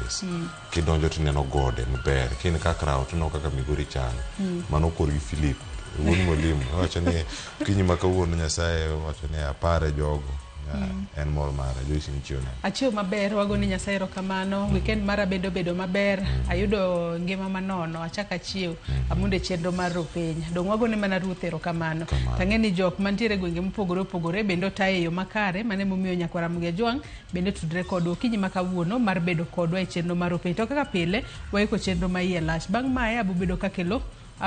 proceedings kidonjo tineno gode maber kini kakrao tino kaka Migori chan mano kor gi Philip wuon mwalimu wacho ni kinyi makawuono Nyasaye wacho ni apare jogo en mor mare Joyce ni chione achio maber wagoni Nyasaye erokamano weekend mara bedo maber ayudo ngima manono achaka chiew amunde chenro mar ropeny dong wagone mana Ruth erokamano tang'eni jok mantiere gwenge mopogore bendo tayo yo makare mane momiyo nyakwara Muge Jwang bende tudre kodwa kinyi makawuono mar bedo kodwa e chenro mar ropeny to kaka pile waiko chenro ma iye lach bang' mae abubedo kakelo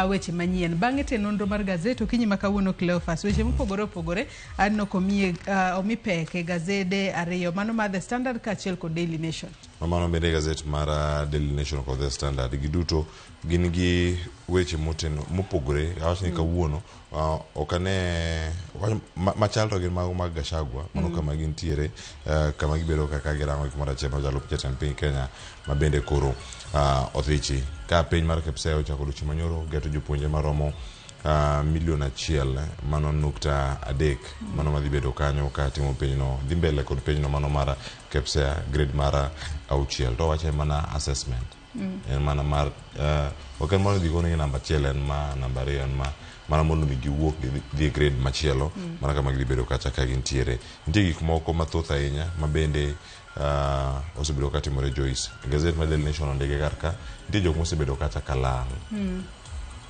weche manyien bang'e te nonro mar gazet okinyi makawuono Cleophas weche mopogore anno komie omi peke gazede ariyo mano mar The Standard kaachiel kod Daily Nation mano bende gazet mar Daily Nation kod The Standard giduto gin gi weche mopogore awach ni kawuono okane machal to gin mag Gachagua mano kama gintiere kama gibedo kaka girango gimoro achiel mar jalup jatend piny Kenya ma bende koro othichi ka piny mar Kepsea ochako odiochieng' manyoro geto jopuonje maromo milion 1 mano nukta 3 mano madhi bedo kanyo ka timo pinyno dhi mbele kod pinyno mano mar Kepsea grade mar 6 to wache mana assessment en mana mar ok en mana dhi gone namba 1 en ma namba 2 en mana mondo mi giwuok dhi grade machielo mana kama gidhi bedo kacha ka gintiere nitie gik moko mathoth ahinya ma bende osebedo katimore Joyce gazet mar Daily Nation ondike karka nitie jok mosebedo kacha kalal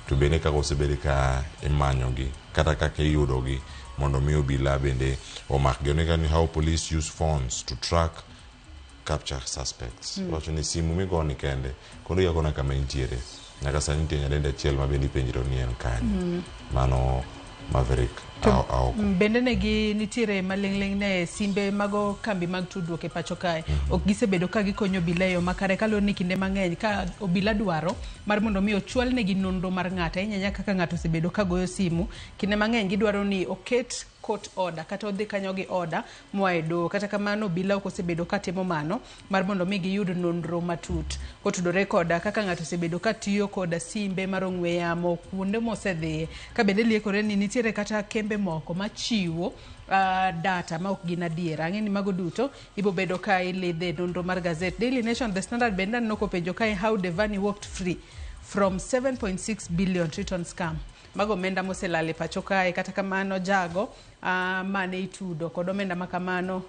to bende kaka osebedo ka imanyogi kata kaka iyudogi mondo mi obila bende omakgi onegani how police use phones to track capture suspects wacho ni simu migoni kende kondo yakona kama intiere nyaka sani nitie nyadende achiel ma bende ipenjiro ni en kanye mano Maverick bende negi nitiere maling'ling ne simbe mago kambi mag tudruok e pacho kae ok gisebedo ka gikonyo obila yo makare kalore ni kinde mang'eny ka obila dwaro mar mondo mi ochwal negi nonro mar ng'ato ahinya kaka ng'ato osebedo ka goyo simu kinde mang'eny gidwaro ni oket court order kata odhi kanyo gi order moa e doho kata kamano obila ok osebedo ka timo mano mar mondo mi giyud nonro matut kotudore koda kaka ng'ato osebedo ka tiyo koda simbe mar ong'we yamo kuonde mosedhiye ka bende liekore ni nitiere kata kembe moko machiwo data ma ok gin adiera ang'eni mago duto ibo bedo ka ilidhe nonro mar gazet Daily Nation The Standard bende anoko penjo kae how Devani walked free from 7.6 billion return scam mago omenda moselale pacho kae kata kamano jago mane itudo kod omenda makamano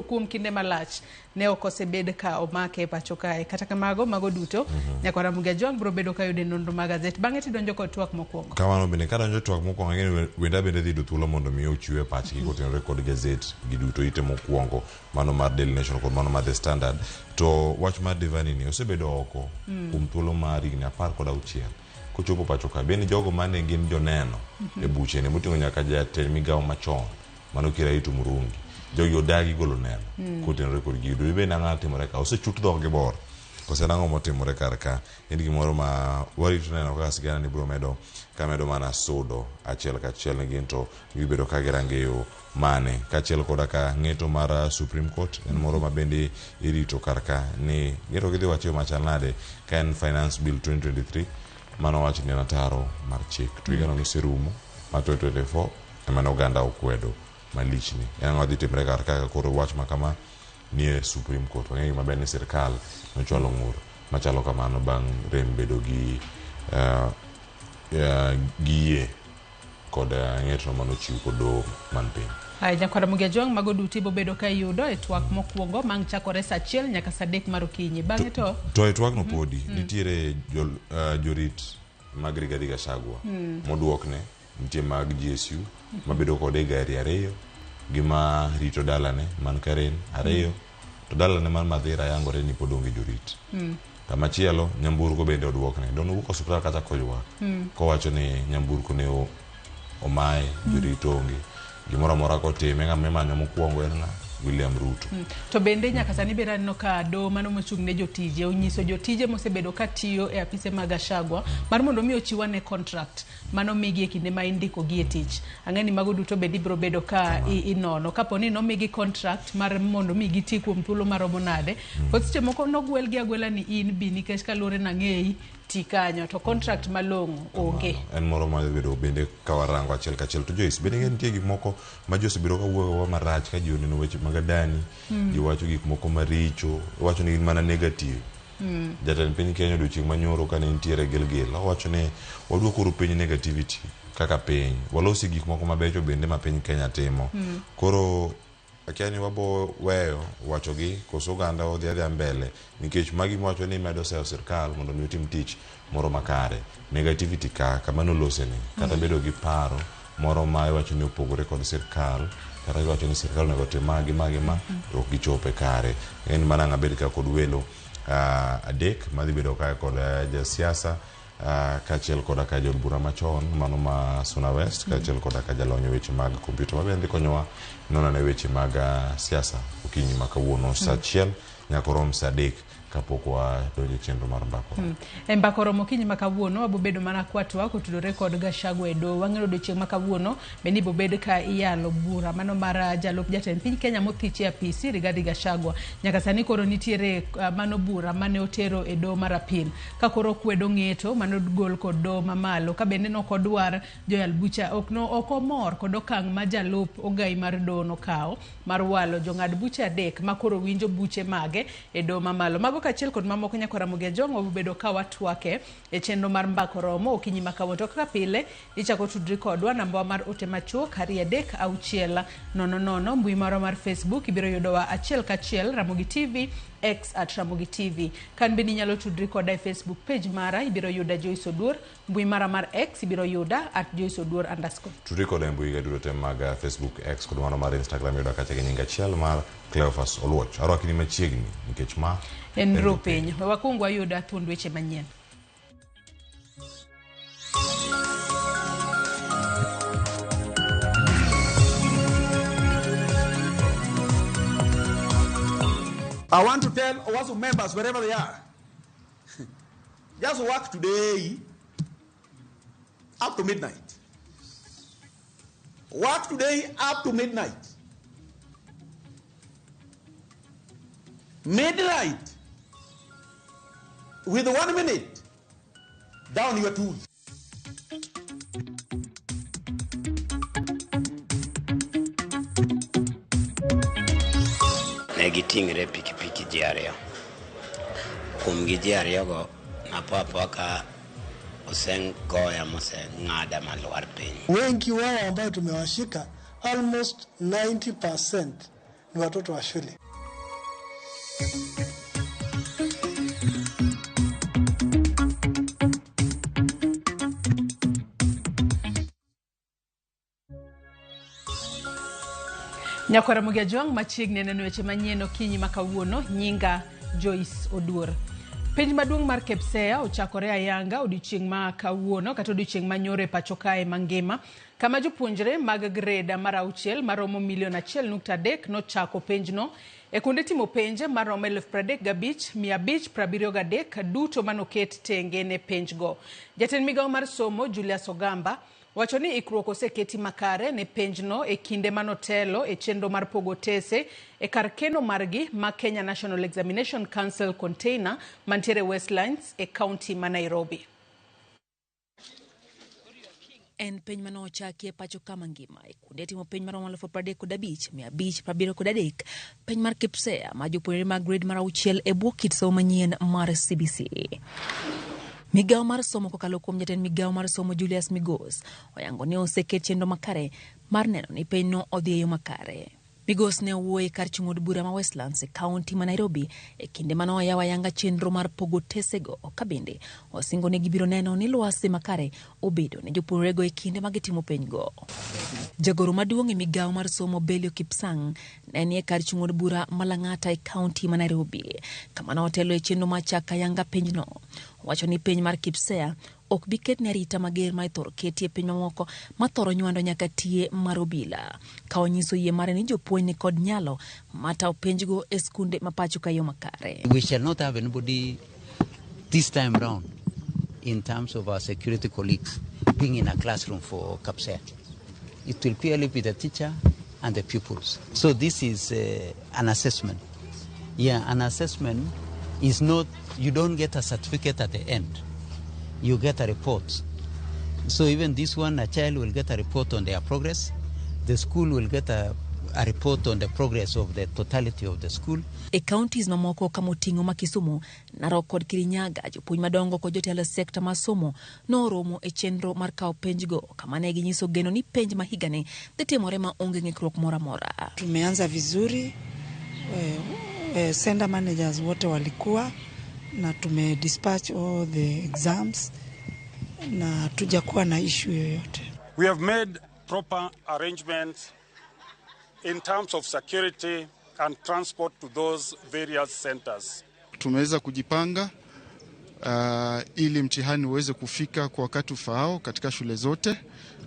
kuom kinde malach ne ok osebed ka omake pacho kae kata kamago mago duto nyakwara Muge Jwang bro bedo ka yude nonro mag gazet bang'e tidonjo kod twak mokwongo kamano bende kadonjo twak mokwongo ng'eni wenda bende dhi do thuolo mondo mi ochiwe pachgi kotenore kod gazet giduto ite mokwongo mano mar Daily Nation kod mano mar The Standard to wach mar Devani ni osebedo oko kuom thuolo mar higni 16 kochopo pacho ka bende jogo mane gin joneno e buche ne moting'o nyaka jatend migawo machon mano Kiraitu Murungi jogi odagi golo neno kotenore kod gido bende ang'o timore ka osechut dhog gi bor kosenang'o motimore karka en gimoro ma warito neno kaka sigana ni biro medo mana sudo achiel kachiel ne gin to gibedo ka girangeyo mane kachiel koda ka ng'eto mar Supreme Court en moro ma bende irito karka ni ng'eto gidhi wacho machal nade ka en Finance Bill 2023 mano wacho ni nataro mar chik to igano noserumo ma 2024 emane oganda okwedo malichni en ang'o dhi timre karka koro wach makama nie Supreme Court wang'eyo maber ni sirkal nochwalo ng'ur machalo kamano bang' rem bedo gi yie kod ng'eto manochiw kod doho man piny nyakwara Muge Jwang mago duto ibo bedo ka yudo e twak mokwongo mang' chakore saa 1 nyaka saa 3 mar okinyi bang'e to e twak no podi nitiere jorit mag Rigathi Gachagua moduokne nitie mag GSU mabedo kod e gari 2 gima rito dalane man Karen 2 to dalane man Mathira yangore ni pod onge jorit kamachielo nyamburko bende oduokne don wuok osiptal kata koywak kowacho ni nyamburko ne omaye jorit onge gimoro amora kotime ng'ama imanyo mokwongo en William Ruto to bende nyaka sani bera no ka do mano mochung' ne jotije onyiso jotije mosebedo ka tiyo e apise mag Gachagua mar mondo mi ochiwane contract mano migi e kinde ma indiko gi e tich ang'eni mago duto bende biro bedo ka inono kapo ni nomigi contract mar mondo mi giti kuom thuolo maromo nade seche moko nogwel gi agwela ni in bi nikech kalore na ng'eyi tikanyo to contract malong'o onge. En moro ma bedo bende kawarango achiel kachiel to Joyce bende nitie gik moko ma Joyce biro kawuoyo marach ka ji oneno weche mag adani, ji wacho gik moko maricho, wacho ni gin mana negative. Jatend piny Kenya odiochieng' manyoro ka ne nitiere Gilgil owacho ni waduokuru piny negativity kaka piny, walosi gik moko mabecho bende ma piny Kenya timo. Koro akia ni wabo weyo wachogi koso ganda odhi mbele nikech magi mwacho ni medo seyo sirkal mondo mi otim tich moro makare. Negativity kama noloseni kata bedo gi paro moro ma iwacho ni opogore kod sirkal kata iwacho ni sirkal onego tim magi ma to ok gichope kare. En mana ng'abed ka kod welo adek madhi bedo ka kod jasiasa kaachiel koda ka jod bura machon mano ma Suna West kaachiel koda ka jalony weche mag kompyuta mabende konyowa nono ne weche mag siasa okinyi ma kawuono sa achiel nyaka rom sa adek kapok wadonjo chenro mar mbakoro. Mbakoro mokinyi ma kawuono wabobedo mana kwatwa kotudore kod Gachagua e doho. Wang'eyo odiochieng' ma kawuono bende bobed ka iyalo bura mano mar jalup jatend piny Kenya mothichi e apisi Rigathi Gachagua. Nyaka sani koro nitiere mano bura mane otero e doho mar apil ka koro kwedo ng'eto mano gol kod doho mamalo ka bende nokodwar joyal bucha ok omor kod okang' ma jalup ogai mar doho nokawo mar walo jong'ad bucha adek ma koro winjo buche mage e doho mamalo. Mago kachiel kod mamoko nyaka Ramogi Ajongo bedo ka watwake e chenro mar mbakoromo okinyi ma kawuono. To kaka pile ichako tudri kodwa namba mar ote machuok 33600 mbui mar Facebook ibiro yudowa achiel kachiel Ramogi TV X @Ramogi TV. Kan bende nyalo tudri koda e Facebook page mara ibiro yuda Joyce Oduor, mbui mara mar X ibiro yuda @JoyceOduor_. Tudri koda mbui ga duto te mag Facebook X kod mano mar Instagram yuda kacha nyinga achiel mar Cleophas Oluoch. Arwaki ni machiegni nikech ma en ropiny. Wakungu ayuda thund weche manyien. I want to tell Owasu members, wherever they are, just work today up to midnight. Work today up to midnight. Midnight. With 1 minute, down your tools. Negitingre pikipiki ji ariyo. Kuom gi ji ariyo go napoa ka osengoya moseng'ada malwar piny. Wengi wao ambao tumewashika almost 90% ni watoto wa shule. Nyako Ramogi Ajongo machiegni neno weche manyien okinyi ma kawuono. Nyinga Joyce Oduor. Penj maduong' mar Kepsea ochakore ayanga odiochieng' ma kawuono kata odiochieng' manyore pacho kae mangima kama jopuonjre mag greda mar 6 maromo 1.3 nochako penjno e kuonde timo penje maromo 35,573 duto manoket tenge ne penjgo. Jatend migawo mar somo Julius Ogamba wacho ni ikruok oseketi makare ne penjno e kinde manotelo e chenro mar pogo tese e kar keno margi ma Kenya National Examination Council container mantiere Westlands e county ma Nairobi. En penj manochaki e pacho kama ngima e kuonde timo penj maromo 35,573 penj mar Kepsea ma jopuonjre mag grade mar 6 e bwo kit somo manyien mar CBC. Migawo mar somo kokalo kuom jatend migawo mar somo Julius Migos oyango ne oseket chenro makare mar neno ni penyno odhi e yo makare. Migos ne owuoyo kar chung' od bura ma Westlands e kaunti ma Nairobi e kinde manoyaw ayanga chenro mar pogo tesego ka bende osingo ne gibiro neno ni lwasi makare obedo ne jopuonjrego e kinde ma gitimo penygo. Jagoro maduong' e migawo mar somo Belio Kipsang ne nie kar chung' od bura ma Lang'ata e kaunti ma Nairobi kama notelo e chenro machak ayanga penyno. Wacho ni peny mar Kepsea ok biket ne rita mager ma ithoro ketie piny mamoko mathoro nywando nyaka tie mar obila ka onyiso yie mare ni jopuonj ni kod nyalo mata openjgo e skunde mapacho ka yo makare. We shall not have anybody this time round in terms of our security colleagues being in a classroom for Kepsea. It will purely be the teacher and the pupils. So this is an assessment. Yeah, an assessment is not, you don't get a certificate at the end. you get a report. So even this one, a child will get a report on their progress. The school will get a report on the progress of the totality of the school. E counties mamoko kama Oting'o ma Kisumu, Narok kod Kirinyaga, jopuonj madongo kod jotelo sekta mar somo noromo e chenro mar kawo penjgo kama ne ginyiso geno ni penj ma higani dhi timore ma onge ng'ikruok moro amora. Tumeanza vizuri, center managers wote walikuwa na dispatch all the exams na tujakuwa na issue yoyote. We have made proper arrangements in terms of security and transport to those various centers. Tumeweza kujipanga ili mtihani uweze kufika kwa wakati ufaao katika shule zote.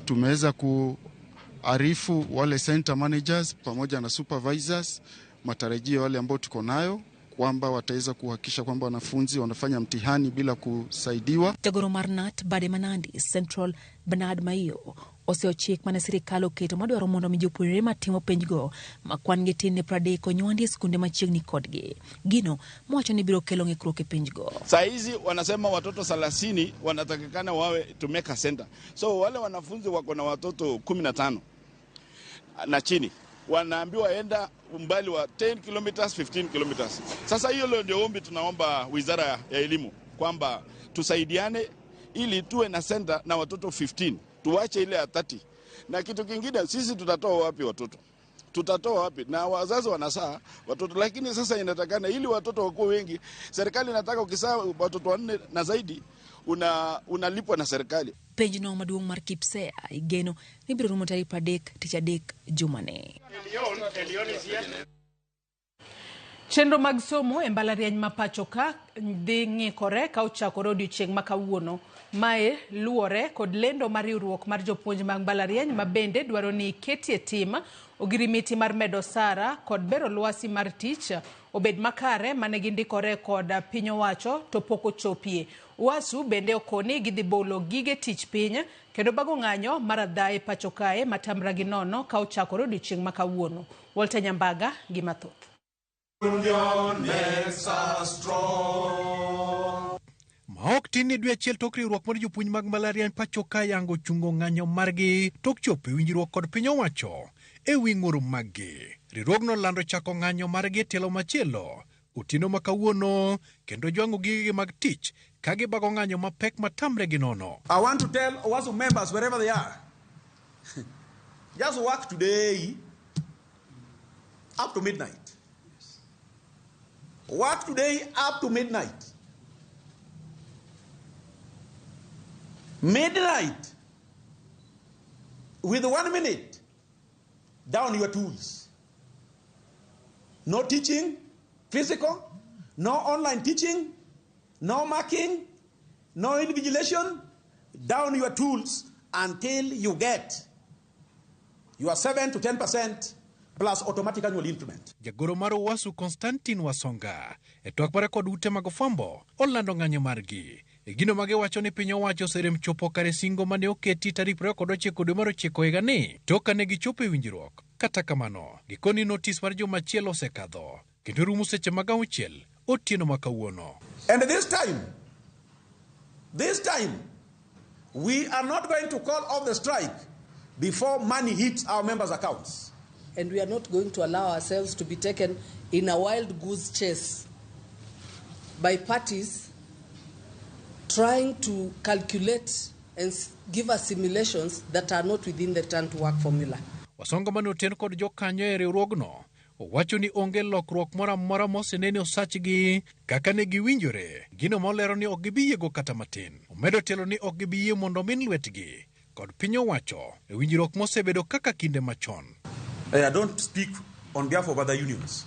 Tumeweza kuarifu wale center managers pamoja na supervisors matarajio wale ambao tuko nayo kwamba wataweza kuhakikisha kwamba wanafunzi wanafanya mtihani bila kusaidiwa. Jagoro Marnat Bade Manandi Central Bernard Maio oseochiek mane sirikal oketo madwaro mondo mi jopuonjre matimo penjgo makwan gi tin ne 30 nywandi skunde machiegni kodgi. Gino mwacho ni biro kelo ng'ikruok e penjgo. Saa hizi wanasema watoto 30 wanatakikana wawe to make a center. So wale wanafunzi wako na watoto 15 na chini wanaambiwa enda umbali wa 10 kilometers, 15 kilometers. Sasa hiyo ndio ombi tunaomba Wizara ya Elimu kwamba tusaidiane ili tuwe na center na watoto 15. Tuwache ile ya 30. Na kitu kingine, sisi tutatoa wapi watoto? Tutatoa wapi? Na wazazi wanasaa watoto, lakini sasa inatakana ili watoto wakuwe wengi, serikali inataka ukisaa watoto 4 na zaidi unalipwa na serikali. Penjno maduong' mar KPSEA igeno ni biro rumo tarik 30 tich adek jumane. Chenro mag somo e mbalariany ma pacho ka dhi ng'ikore ka ochakore odiochieng' ma kawuono. Mae luwore kod lendo mar riwruok mar jopuonj mag mbalariany ma bende dwaro ni ketie tim ogirimiti mar medo sara kod bero lwasi mar tich obed makare mane gindikore kod piny owacho to pok ochopie. Wasu bende okoni gidhi bolo gige tich piny kendo bago ng'anyo mar adhaye pacho kae matamra gi nono ka ochakore odiochieng' ma kawuono. Walter Nyambaga gi mathoth. Maok tin ni dwe achiel tok riwruok mar jopuonj mag mbalariany pacho ka yango chungo ng'anyo margi tok chopo winjruok kod piny owacho e wi ng'ur maggi. Riwruogno lando chako ng'anyo margi tielo machielo otieno ma kawuono kendo jwang'o gige mag tich ka gibago ng'anyo mapek matamre gi nono. I want to tell Wasu members wherever they are, just work today up to midnight. Work today up to midnight. Midnight. With 1 minute. Down your tools. No teaching, physical. No online teaching. No marking. No invigilation. Down your tools until you get your 7 to 10% plus automatic annual increment. Jagoro mar Wasu Konstantin Wasonga e twak mare kod ute mag fwambo olando ng'anyo margi. E gino mage wacho ni piny owacho oserem chopo kare singo mane oketi tarik 29 dwe mar 9 higani tok kane gichopo e winjruok. Kata kamano, gikoni notis mar joma chielo osekadho kendo rumo seche mag 6 otieno ma kawuono. And this time, we are not going to call off the strike before money hits our members' accounts. And we are not going to allow ourselves to be taken in a wild goose chase by parties trying to calculate and give us simulations that are not within the return to work formula. Wasonga mane oten kod jokanyo e riwruogno owacho ni onge lokruok moro amora moseneni osachgi kaka ne giwinjore. Gino molero ni ok gibiyiego kata matin. Omedo telo ni ok gibiyie mondo min lwetgi kod piny owacho e winjruok mosebedo kaka kinde machon. I don't speak on behalf of other unions.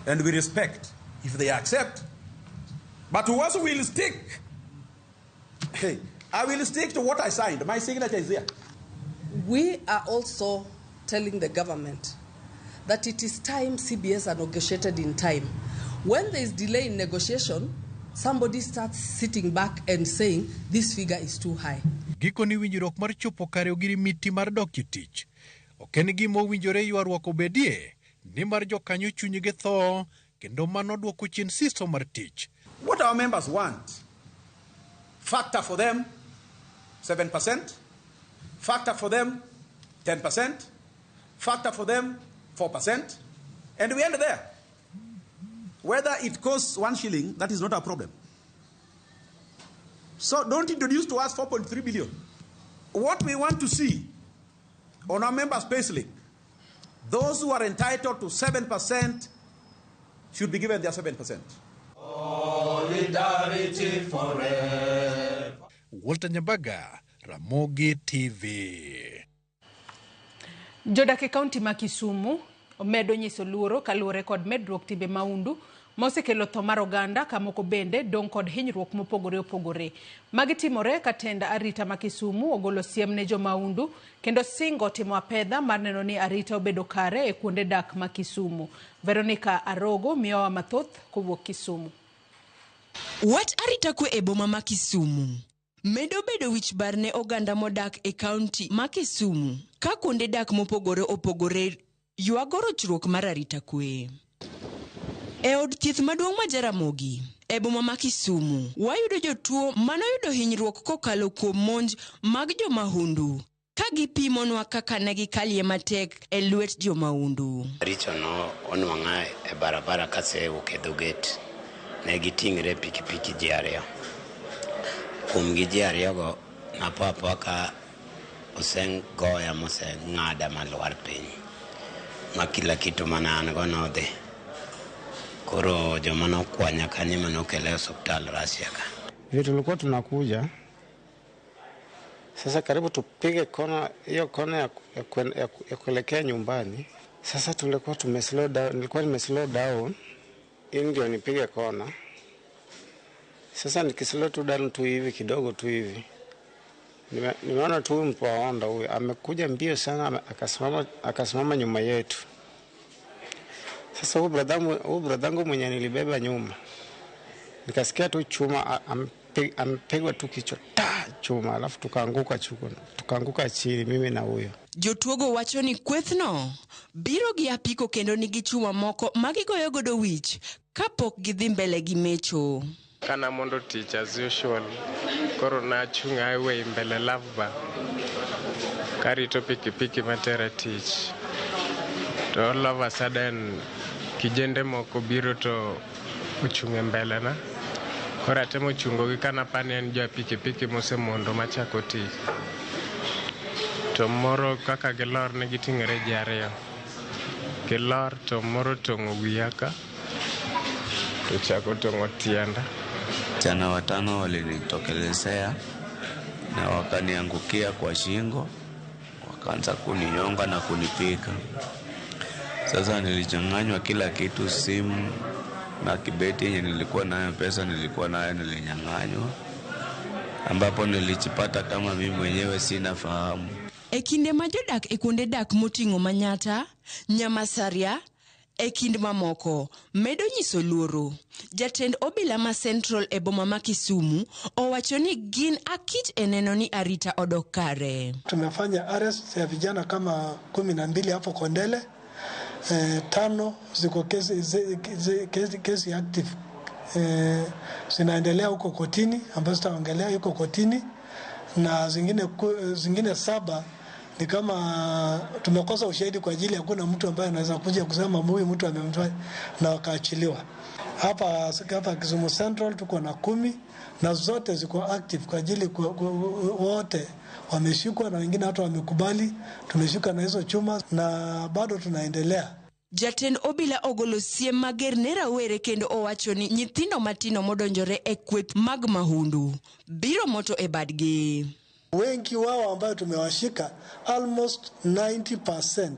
And we respect if they accept. But who also will stick? Hey, I will stick to what I signed. My signature is there. We are also telling the government that it is time CBS are negotiated in time. When there is delay in negotiation, somebody starts sitting back and saying this figure is too high. Giko ni winjruok mar chopo kare ogirimiti mar dok tich. Oken gima owinjore ywaruok obedie ni mar jokanyo chunygi tho kendo mano duoko chien siso mar tich. What our members want Factor for them, 7%. Factor for them, 10%. Factor for them, 4%. And we end there. Whether it costs 1 shilling, that is not our problem. So don't introduce to us 4.3 billion. What we want to see on our members' payslip, those who are entitled to 7% should be given their 7%. Solidarity forever. Walter Nyabaga, Ramogi TV. Jodak e kaunti ma Kisumu omedo nyiso luoro kaluwore kod medruok timbe maundu mosekelo tho mar oganda kamoko bende dong kod hinyruok mopogore opogore. Magi timore ka tend arita ma Kisumu ogolo siem ne jo maundu kendo singo timo apedha mar neno ni arita obedo kare e kuonde dak ma Kisumu. Veronica Arogo miyowa mathoth kowuok Kisumu. Wach arita kwe e boma ma Kisumu medo bedo wich bar ne oganda modak e kaunti ma Kisumu ka kuonde dak mopogore opogore yuago rochruok mar arita kwe. E od thieth maduong' ma Ramogi e boma ma Kisumu wayudo jotuo manoyudo hinyruok kokalo kuom monj mag jomahundu ka gipimonwa kaka ne gikalie matek e lwet jomahundu. Richo no onwang'a e barabara kase ukedho gate ne giting're pikipiki ji ariyo. Kuom gi ji ariyogo napo ka osengoya moseng'ada malwar piny ma kila kitu mana an go nodhi. Koro joma nokwanya kanyo manokele hospital Russia ka. Vitu tulikuwa tunakuja sasa karibu tupige kona hiyo kona ya kuelekea nyumbani. Sasa tulikuwa tumeslow down, nilikuwa nimeslow down ili ndio nipige kona. Sasa nikislow tu down tu hivi kidogo tu hivi. Nimeona tu mtu wa Honda huyu amekuja mbio sana akasimama nyuma yetu. Sasa huyu bradangu mwenye nilibeba nyuma. Nikasikia tu chuma ampigwa tu kichwa chuma alafu tukaanguka chini mimi na huyo. Jotuogo wacho ni kwethno biro gi apiko kendo nigi chuma moko magigoyo godo wich kapok gidhi mbele gi mecho. Kana mondo tich as usual. Koro na chunga highway mbele Lavba. Karito pikipiki matera tich. To all of a sudden kijende moko biro to ochunge mbele na. Kora temo chungo gi kana pani en jo pikipiki mose mondo machako tich. To moro kaka gilor ne giting'ore ji ariyo. Gilor to moro tong'o wiyaka. To chako tong'o tienda. Jana watano walinitokelezea na wakaniangukia kwa shingo, wakaanza kuninyonga na kunipika. Sasa nilichanganywa kila kitu, simu na kibeti yenye nilikuwa nayo, pesa nilikuwa nayo nilinyang'anywa, ambapo nilijipata kama mimi mwenyewe sina fahamu. E kinde ma jodak e kuonde dak moting'o Manyata, Nyamasaria e kind mamoko medo nyiso luoro. Jatend obila ma Central e boma ma Kisumu owacho ni gin akich e neno ni arita odok kare. Tumefanya arrest ya vijana kama 12 hapo Kondele. 5 ziko kesi active. Zinaendelea huko kotini ambazo tutaongelea yuko kotini, na zingine 7 ni kama tumekosa ushahidi kwa ajili hakuna mtu ambaye anaweza kuja kusema huyu mtu amemfanya na wakaachiliwa. Hapa Kisumu Central tuko na 10 na zote ziko active kwa ajili wote wameshikwa na wengine hata wamekubali. Tumeshika na hizo chuma na bado tunaendelea. Jatend obila ogolo siem mager ne rawere kendo owacho ni nyithindo matino modonjore e kweth mag mahundu biro moto e badgi. Wengi wao ambao tumewashika almost 90%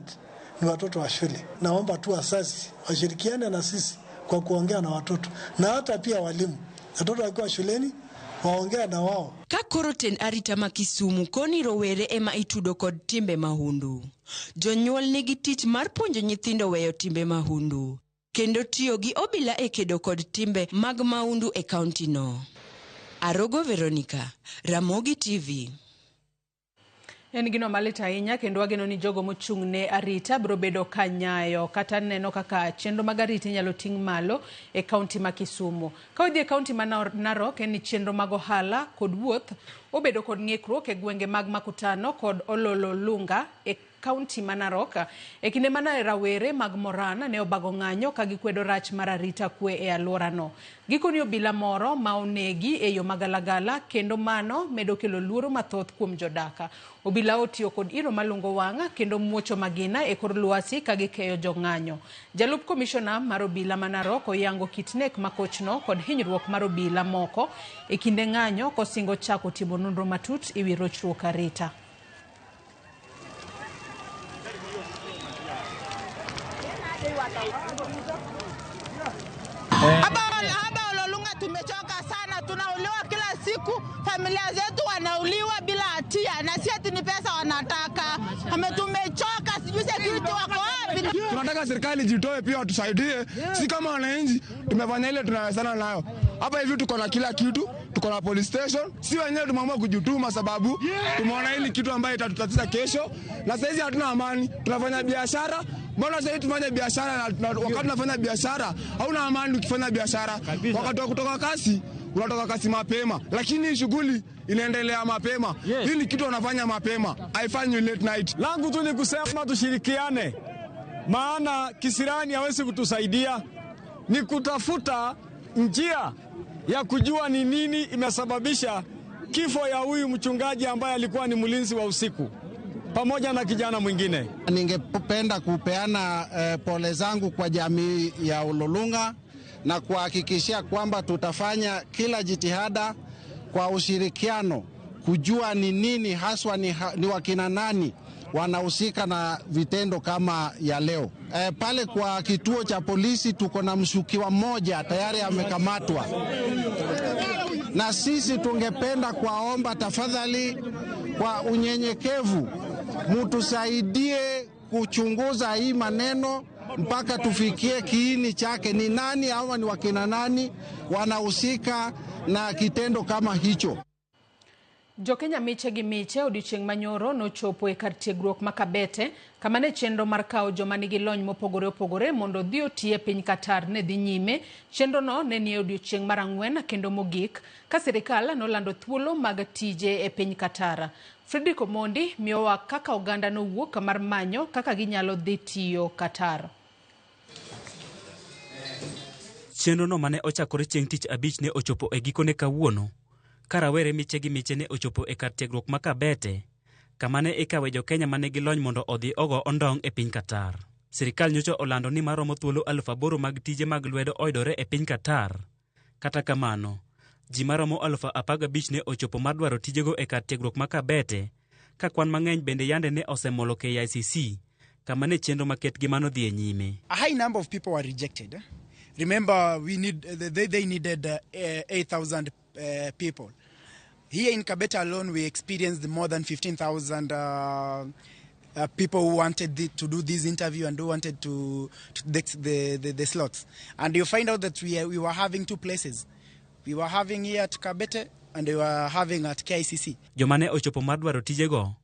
ni watoto wa shule. Naomba tu wazazi washirikiane na sisi kwa kuongea na watoto na hata pia walimu. Watoto wakiwa shuleni waongea na wao. Ka koro ten arita ma Kisumu koni rowere ema itudo kod timbe mahundu. Jonyuol nigi tich mar puonjo nyithindo weyo timbe mahundu kendo tiyo gi obila e kedo kod timbe mag mahundu e kaunti no. Arogo Veronica, Ramogi TV. En gino malit ahinya kendo wageno ni jogo mochung'ne arita biro bedo kanyayo kata neno kaka chenro mag arita nyalo ting' malo e kaunti ma Kisumu. Ka odhi e kaunti ma Narok en ni chenro mag ohala kod wuoth obedo kod ng'ikruok e gwenge mag Makutano kod Olololunga e kaunti ma Narok e kinde mana rawere mag Moran ne obago ng'anyo ka gikwedo rach mar arita kwe e alworano. Gikoni obila moro ma onegi e yo magalagala kendo mano medo kelo luoro mathoth kuom jodaka. Obila otiyo kod iro malungo wanga kendo muocho magina e kor lwasi ka gikeyo jong'anyo. Jalup komishona mar obila ma Narok oyango kit nek makochno kod hinyruok mar obila moko e kinde ng'anyo kosingo chako timo nonro matut e wi rochruok arita. Hapa Ololunga tumechoka sana, tunauliwa kila siku, familia zetu wanauliwa bila hatia na si ati ni pesa wanataka. Tumechoka, sijui security wako wapi. Tunataka serikali jitoe pia watusaidie. Si kama wananchi tumefanya ile tunawezana nayo. Hapa hivi tuko na kila kitu, tuko na police station. Si wenyewe tumeamua kujituma sababu tumeona hili kitu ambayo itatutatiza kesho na sasa hizi hatuna amani. Tunafanya biashara. Mbona sasa tufanye biashara na wakati tunafanya biashara hauna amani ukifanya biashara. Wakati wa kutoka kasi unatoka kasi mapema, lakini shughuli inaendelea mapema. Hii ni kitu wanafanya mapema, haifanywi late night. Langu tu ni kusema tushirikiane, maana kisirani hawezi kutusaidia. Ni kutafuta njia ya kujua ni nini imesababisha kifo ya huyu mchungaji ambaye alikuwa ni mlinzi wa usiku pamoja na kijana mwingine. Ningependa kupeana pole zangu kwa jamii ya Ololunga na kuhakikishia kwamba tutafanya kila jitihada kwa ushirikiano kujua ni nini haswa ni wakina nani wanahusika na vitendo kama ya leo. Pale kwa kituo cha polisi tuko na mshukiwa mmoja tayari amekamatwa. Na sisi tungependa kuwaomba tafadhali kwa unyenyekevu mutusaidie kuchunguza hii maneno mpaka tufikie kiini chake, ni nani au ni wakina nani wanahusika na kitendo kama hicho. Jokenya miche gi miche odiochieng' manyoro nochopo e kar tiegruok makabete kamane chenro mar kawo joma nigi lony mopogore opogore mondo dhi otie piny Qatar ne dhi nyime. Chenro no ne nie odiochieng' mar 4 kendo mogik ka sirikal nolando thuolo mag tije e piny Qatar. Fredrick Omondi miyowa kaka oganda nowuok mar manyo kaka ginyalo dhi tiyo Qatar. Chenro no mane ochakore chieng' tich abich ne ochopo e gikone kawuono. Karawere miche gi miche ne ochopo e kar tiegruok makabete kamane ikawe jokenya mane gilony mondo odhi ogo ondong' e piny Qatar. Sirikal nyocha olando ni maromo thuolo 8,000 mag tije mag lwedo oidore e piny Qatar. Kata kamano, ji maromo 15,000 ne ochopo mar dwaro tijego e kar tiegruok makabete ka kwan mang'eny bende yande ne osemolo KICC kamane chenro maket gi mano dhi e nyime. A high number of people were rejected. Remember, they needed 8,000 people. Here in Kabete alone, we experienced more than 15,000 people who wanted to do this interview and who wanted to the slots. And you find out that we were having two places. We were having here at Kabete and we were having at KICC. Jomane ochopo mar dwaro tijego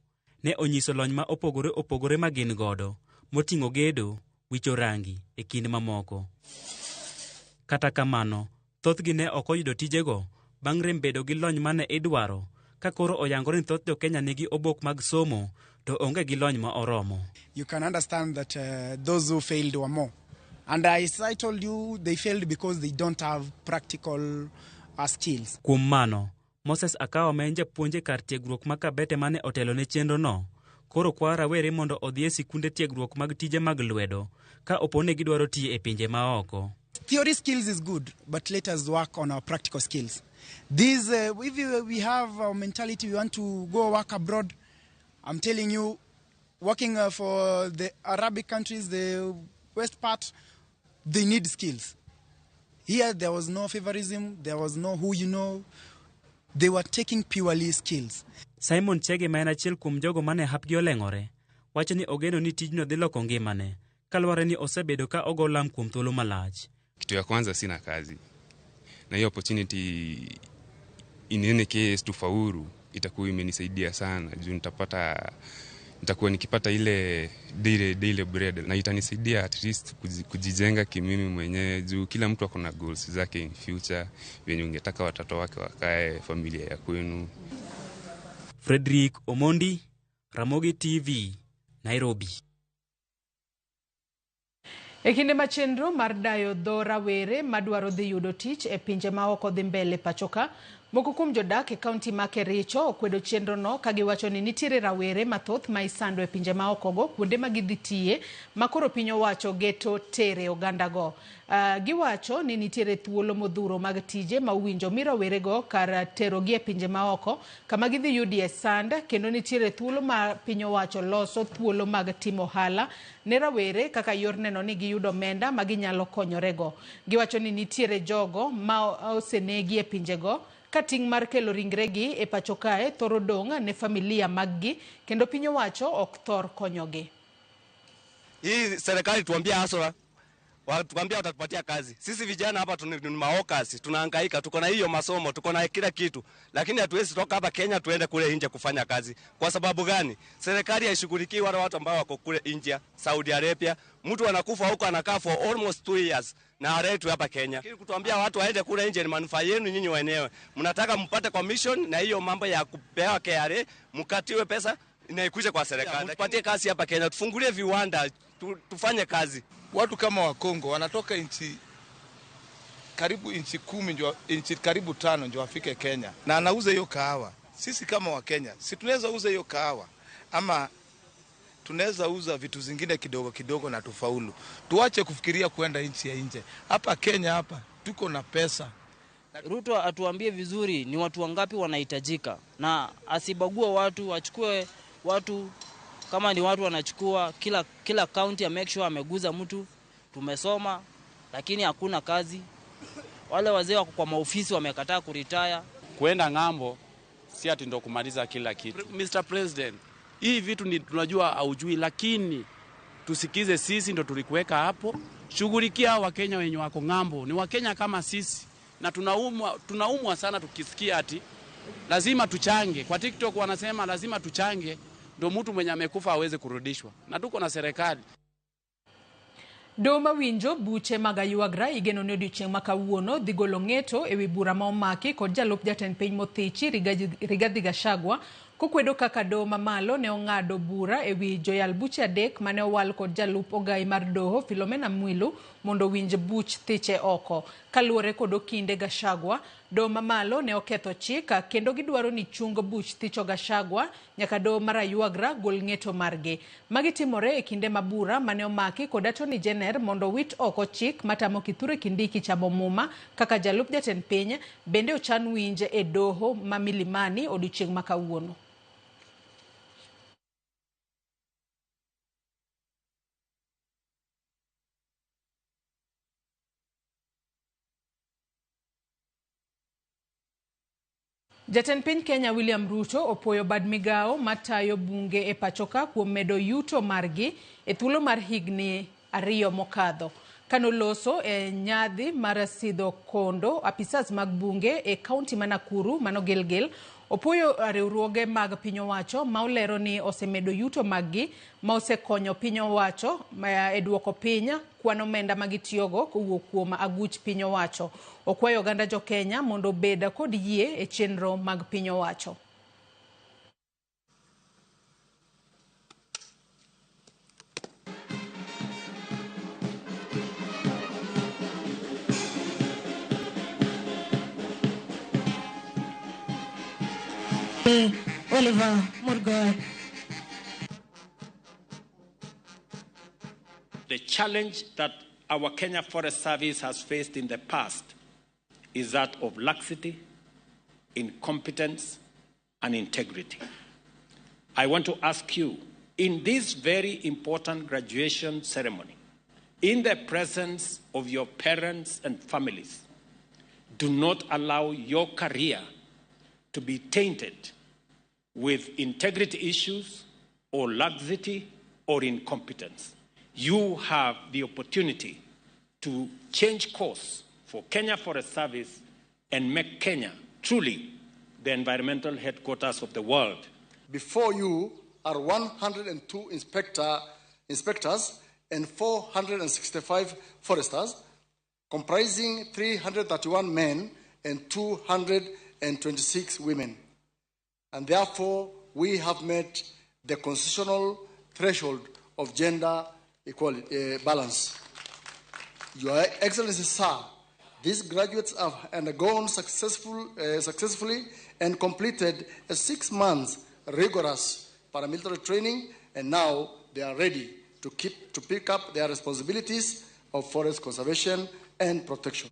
ne onyiso lony ma opogore ma gin godo, moting'o gedo, wicho rangi e kind mamoko. Kata kamano, thothgi ne ok oyudo tijego bang' rem bedo gi lony mane idwaro ka koro oyangore ni thoth jokenya nigi obok mag somo to onge gi lony ma oromo. You can understand that those who failed were more. And as I told you, they failed because they don't have practical skills. Kuom mano, Moses Akawa ma en japuonje kar tiegruok makabete mane otelo ne chenro no, koro kwa rawere mondo odhi e sikunde tiegruok mag tije mag lwedo ka opone gidwaro tiye e pinje maoko. Theory skills is good, but let us work on our practical skills. If we have a mentality we want to go work abroad, I'm telling you, working for the Arabic countries, the west part, they need skills. Here there was no favorism, there was no who you know. They were taking purely skills. Simon Chege ma en achiel kuom jogo mane hapgi oleng'ore, wacho ni ogeno ni tijno dhi loko ngimane, kaluwore ni osebedo ka ogo lam kuom thuolo malach. Kitu ya kwanza sina kazi. Na hiyo opportunity in any case tufaulu itakuwa imenisaidia sana juu nitakuwa nikipata ile daily bread na itanisaidia at least kujijenga kimimi mwenyewe juu kila mtu ako na goals zake in future venye ungetaka watoto wake wakae familia ya kwenu. Frederick Omondi, Ramogi TV, Nairobi. Ekinde machenro mar dayo dho rawere madwaro dhi yudo tich e pinje maoko dhi mbele pachoka. Moko kuom jodak e kaunti ma Kericho okwedo chenro no ka giwacho ni nitiere rawere mathoth ma isando e pinje maoko go kuonde ma gidhi tiye makoro piny owacho geto tere oganda go. Giwacho ni nitiere thuolo modhuro mag tije ma uwinjo mi rawere go kar tero gi e pinje maoko kama gidhi yudie sand kendo nitiere thuolo ma piny owacho loso thuolo mag timo hala ne rawere kaka yor neno ni giyudo menda ma ginyalo konyorego. Giwacho ni nitiere jogo ma osenegi e pinje go kating mar kelo ringregi e pacho kae thoro dong' ne familia maggi kendo piny owacho ok thor konyogi. Hii serikali tuambia hasara, tuambia watatupatia kazi. Sisi vijana hapa ni maokasi, tunahangaika, tuko na hiyo masomo, tuko na kila kitu, lakini hatuwezi toka hapa Kenya tuende kule nje kufanya kazi. Kwa sababu gani? Serikali haishughulikii wale watu ambao wako kule India, Saudi Arabia. Mtu anakufa huko anakaa for almost 2 years na aletwe hapa Kenya. Kutuambia watu waende kule nje ni manufaa yenu nyinyi wenyewe. Mnataka mpate commission na hiyo mambo ya kupewa KRA, mkatiwe pesa na ikuje kwa serikali. Tupatie kazi hapa Kenya, tufungulie viwanda, tufanye kazi. Watu kama wa Kongo wanatoka karibu inchi 10 ndio inchi karibu 5 ndio wafike Kenya. Na anauza hiyo kahawa. Sisi kama wa Kenya, si tunaweza uza hiyo kahawa ama tunaweza uza vitu zingine kidogo kidogo na tufaulu. Tuache kufikiria kuenda nchi ya nje. Hapa Kenya hapa tuko na pesa. Ruto atuambie vizuri ni watu wangapi wanahitajika na asibague watu, achukue watu kama ni watu wanachukua kila county ya make sure ameguza mtu. Tumesoma lakini hakuna kazi. Wale wazee wako kwa maofisi wamekataa kuretire. Kuenda ngambo si ati ndo kumaliza kila kitu. Mr. President, hii vitu ni tunajua haujui, lakini tusikize sisi ndo tulikuweka hapo. Shughulikia Wakenya wenye wako ngambo. Ni Wakenya kama sisi na tunaumwa sana tukisikia ati lazima tuchange. Kwa TikTok wanasema lazima tuchange ndo mtu mwenye amekufa aweze kurudishwa. Na tuko na serikali. Doma winjo buche magayuagra igeno ni odiochieng' makawuono dhi golo ng'eto ewi bura ma omaki kod jalup jatend piny Mothichi Rigathi Gachagua kokwedo kaka doho mamalo ne ong'ado bura ewi joyal buche adek mane owal kod jalup ogai mar doho Philomena Mwilu mondo winj buch thiche oko. Kaluwore kod okinde Gachagua, doho mamalo ne oketho chik kendo gidwaro ni chung buch thicho Gachagua nyaka doho mar ayuagra gol ng'eto margi. Magi timore e kinde mabura mane omaki kod Attorney General mondo wit oko chik matamo Kithure Kindiki chamo muma kaka jalup jatend piny bende ochan winje e doho ma Milimani odiochieng' makawuono. Jatend piny Kenya William Ruto opoyo bad migao matayo bunge e pachoka kuom medo yuto margi e thuolo mar higni 2 mokadho. Kanoloso e nyadhi mar sidho kondo apisas mag bunge e kaunti ma Nakuru mano Gilgil opoyo riwruoge mag piny owacho ma olero ni osemedo yuto maggi ma osekonyo piny owacho e duoko piny kwan omenda magitiyogo kowuok kuom aguch piny owacho. Okwayo oganda jo Kenya mondo beda kod yie e chenro mag piny owacho. Oliver Murgoy. The challenge that our Kenya Forest Service has faced in the past is that of laxity, incompetence, and integrity. I want to ask you, in this very important graduation ceremony, in the presence of your parents and families, do not allow your career to be tainted with integrity issues or laxity or incompetence. You have the opportunity to change course for Kenya Forest Service and make Kenya truly the environmental headquarters of the world. Before you are 102 inspectors and 465 foresters, comprising 331 men and 226 women. And therefore, we have met the constitutional threshold of gender equality balance. Your Excellency, sir, these graduates have undergone successfully and completed a 6 months rigorous paramilitary training, and now they are ready to pick up their responsibilities of forest conservation and protection.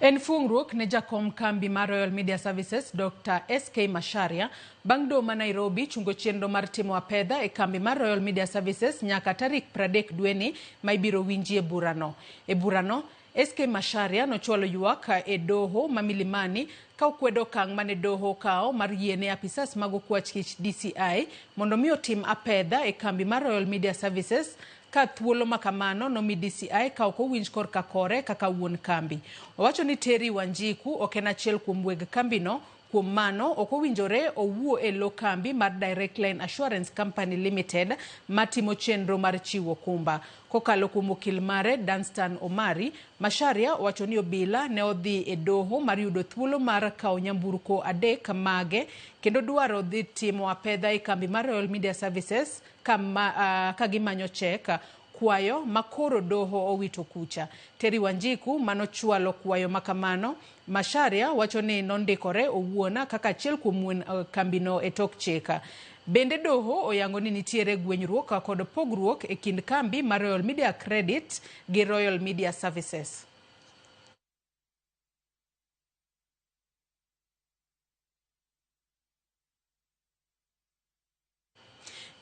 En fungruok ne jakom kambi mar Royal Media Services Dr. SK Masharia bang' doho ma Nairobi chungo chenro mar timo apedha e kambi mar Royal Media Services nyaka tarik 30 dweni ma ibiro winjie burano. E burano SK Masharia nochwalo ywak e doho ma Milimani ka okwedo okang' mane doho kao mar yiene apisas mag okwach kich DCI mondo mi otim apedha e kambi mar Royal Media Services ka thuolo makamano nomi DCI ka ok owinj korka kore kaka wuon kambi. Owacho ni Terry Wanjiku ok en achiel kuom weg kambino, kuom mano ok owinjore owuo e lo kambi mar Direct Line Assurance Company Limited matimo chenro mar chiwo kumba. Kokalo kuom okil mare Danstan Omari, Masharia owacho ni obila ne odhi e doho mar yudo thuolo mar kawo nyamburko 3 mage kendo dwaro dhi timo apedha e kambi mar Royal Media Services ka gimanyo cheka kwayo makoro doho owito kucha. Terry Wanjiku manochwalo kwayo makamano, Masharia wacho ni nondikore owuona kaka achiel kuom kambino e tok cheka. Bende doho oyango ni nitiere gwenyruok kod pogruok e kind kambi mar Royal Media Credit gi Royal Media Services.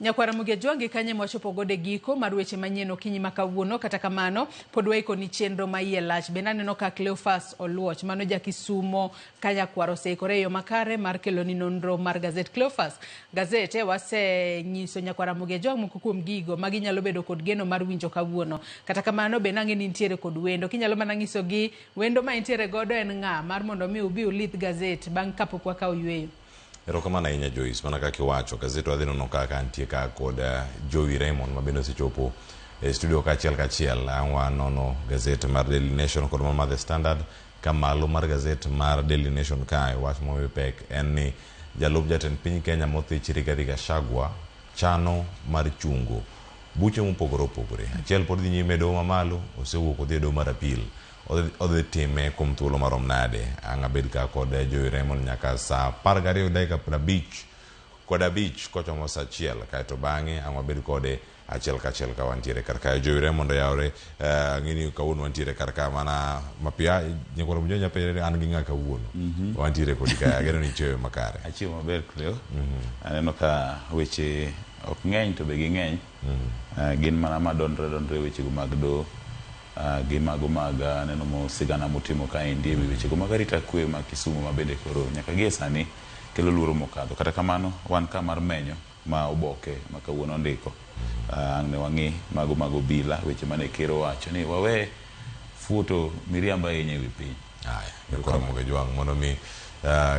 Nyakwara Mugejuangi kanye mwachopo gode giko mar weche manyien okinyi makawuono, kata kamano pod waiko ni chenro maiye lach. Bende aneno ka Cleophas Oluoch mano jakisumo ka Nyakwara oseikore yo makare mar kelo ni nonro mar gazet. Cleophas, gazete wase nyiso Nyakwara Mugejuangi moko kuom gigo magi nyalo bedo kod geno mar winjo kawuono. Kata kamano be nange ni nitiere kod wendo. Kinyalo mana nyiso gi wendo ma nitiere godo en ng'a mar mondo mi ubi ulith gazet bang' kapok wakao yweyo. Erokamano ahinya Joyce, mana kaka iwacho gazeto adhi nono kaka antie ka kod Joey Raymond ma bende osechopo e studio kachiel ang'wa nono gazet mar Daily Nation kod mar The Standard. Ka malo mar gazet mar Daily Nation kae wach mowepek en ni jalup jatend piny Kenya Mothich Rigathi Gachagua chano mar chungo buche mopogore opogore. Achiel pod dhi nyime doho mamalo, osewuok odhi doho mar appeal. Odhi time kuom thuolo marom nade. Ang' abed ka kod Joey Raymond nyaka saa 12:50 kod 5 kochomo saa 1 kaeto bang'e ang' abed kode achiel kachiel ka wantiere karka. Joey Raymond yawre ng'ini kawuono wantiere karka mana mapia Nyakwara Mugejuangi nyapere an gi ng'a kawuono wantiere kod ka agero ni chewe makare achiel maber Cleo. Aneno ka weche ok ng'eny to be ging'eny gin mana madondre weche go mag do gimago mag neno mo sigana motimo ka endi weche go mag arita kwe ma Kisumu ma bende koro nyaka gie sani kelo luoro mokadho. Kata kamano wan ka mar menyo ma oboke ma kawuono ndiko ang' ne wang'i mago bila weche mane kero wacho ni wawe futo miriamba yenye wi piny. Nyakwara Mugejuangi mondo mi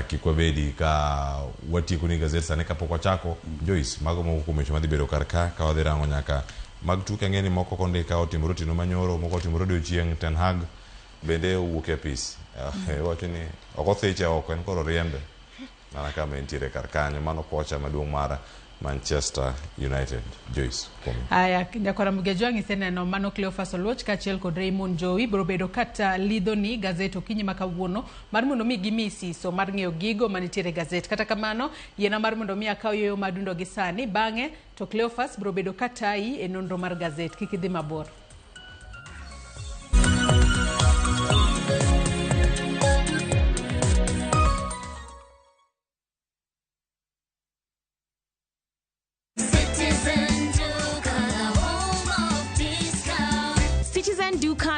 kik wabedi ka watieko ni gazet sani kapok wachako. Joyce, mago moko kuom weche madhi bedo karka ka wadhi rango nyaka mag tuke ng'eni moko kondika otimore otieno manyoro, moko otimore odiochieng'. Ten Hag bende owuok e apis wacho ni ok othiche oko, en koro riembe mana kama entiere kar kanyo. Mano kocha maduong' mar Manchester United. Joyce, aya Nyakwara Mugejuangi seneno mano Cleophas Oluoch kachiel kod Raymond Joey biro bedo kata lidho ni gazet okinyi makawuono mar mondo mi gimisi so mar ng'eyo gigo manitiere gazet. Kata kamano yiena mar mondo mi akaw yo madundo gi sani bang'e to Cleophas biro bedo kata e nonro mar gazet. Kik idhi mabor.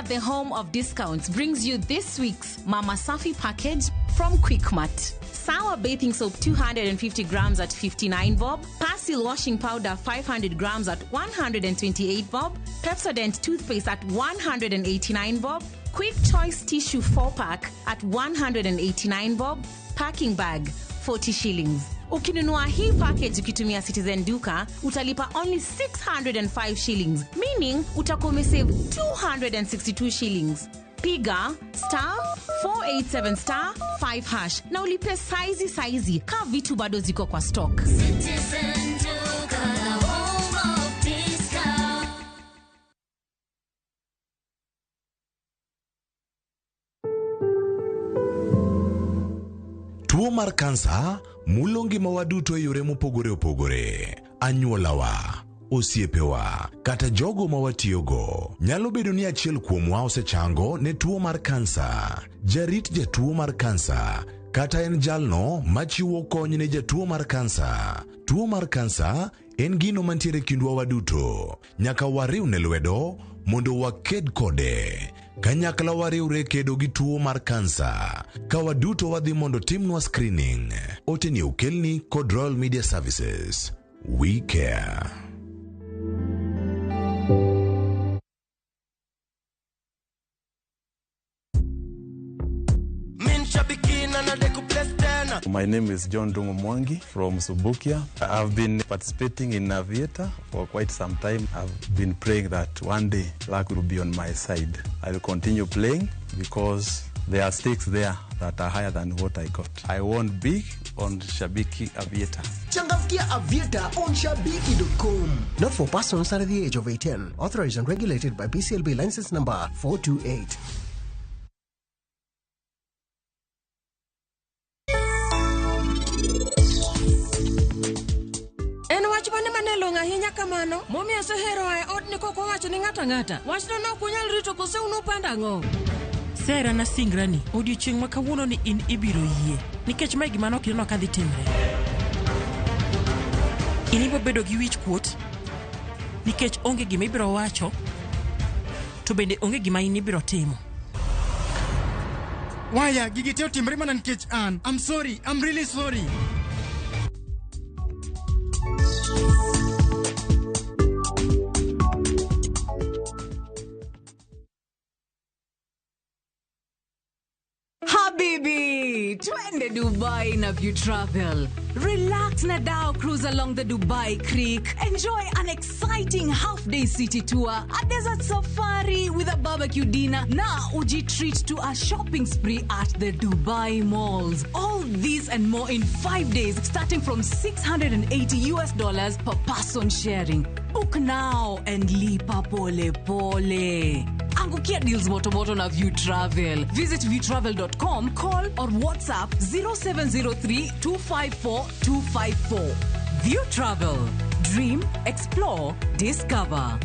The home of discounts brings you this week's Mama Safi package from Quickmart. Sour bathing soap 250 grams at 59 bob. Persil washing powder 500 grams at 128 bob. Pepsodent toothpaste at 189 bob. Quick Choice tissue 4-pack at 189 bob. packing bag 40 shillings. Ukinunua hii package ukitumia Citizen Duka, utalipa only 605 shillings, meaning utakuwa umesave 262 shillings. Piga *487*5# na ulipe saizi ka vitu bado ziko kwa stock. Citizen Duka, the home of discount. Tuo mar kansa mulo ngima wa duto e yore mopogore opogore. Anyuolawa, osiepewa, kata jogo ma watiyogo nyalo bedo ni achiel kuomwa osechango ne tuo mar kansa. Jarit jatuo mar kansa kata en jalno machiwo kony ne jatuo mar kansa. Tuo mar kansa en gino mantiere kindwa waduto. Nyaka wariwne lwedo mondo waked kode. Kanyakla wariwre kedo gi tuo mar kansa. Ka waduto wadhi mondo timnwa screening. Oteni ukelni kod Royal Media Services. We care. My name is John Dungu Mwangi from Subukia. I've been participating in Aviator for quite some time. I've been praying that one day luck will be on my side. I will continue playing because there are stakes there that are higher than what I got. I won big on Shabiki Aviator. Changamkia Aviator on Shabiki.com. Not for persons under the age of 18. Authorized and regulated by BCLB license number 428. Kamano, momi asehero ae od ni koko wacho ni ngata. Wachno no kunyal rito kose unu panda ngo. Sera na singrani, odiochieng' ma kawuono ni in ibiro yie. Nikech mai gima nok ineno kadhi timre. Inibo bedo gi wich kuot. Nikech onge gima ibiro wacho. To bende onge gima in ibiro timo. Waya, gigi teo timre mana nikech an. I'm sorry, I'm really sorry. Habibi, twende Dubai na View Travel. Relax na dao cruise along the Dubai Creek. Enjoy an exciting half-day city tour, a desert safari with a barbecue dinner. Now, uji treat to a shopping spree at the Dubai malls. All these and more in 5 days, starting from $680 per person sharing. Book now and lipa pole pole. Angukia deals moto na View Travel. Visit viewtravel.com, call or WhatsApp 0703 254 254. View Travel. Dream, explore, discover.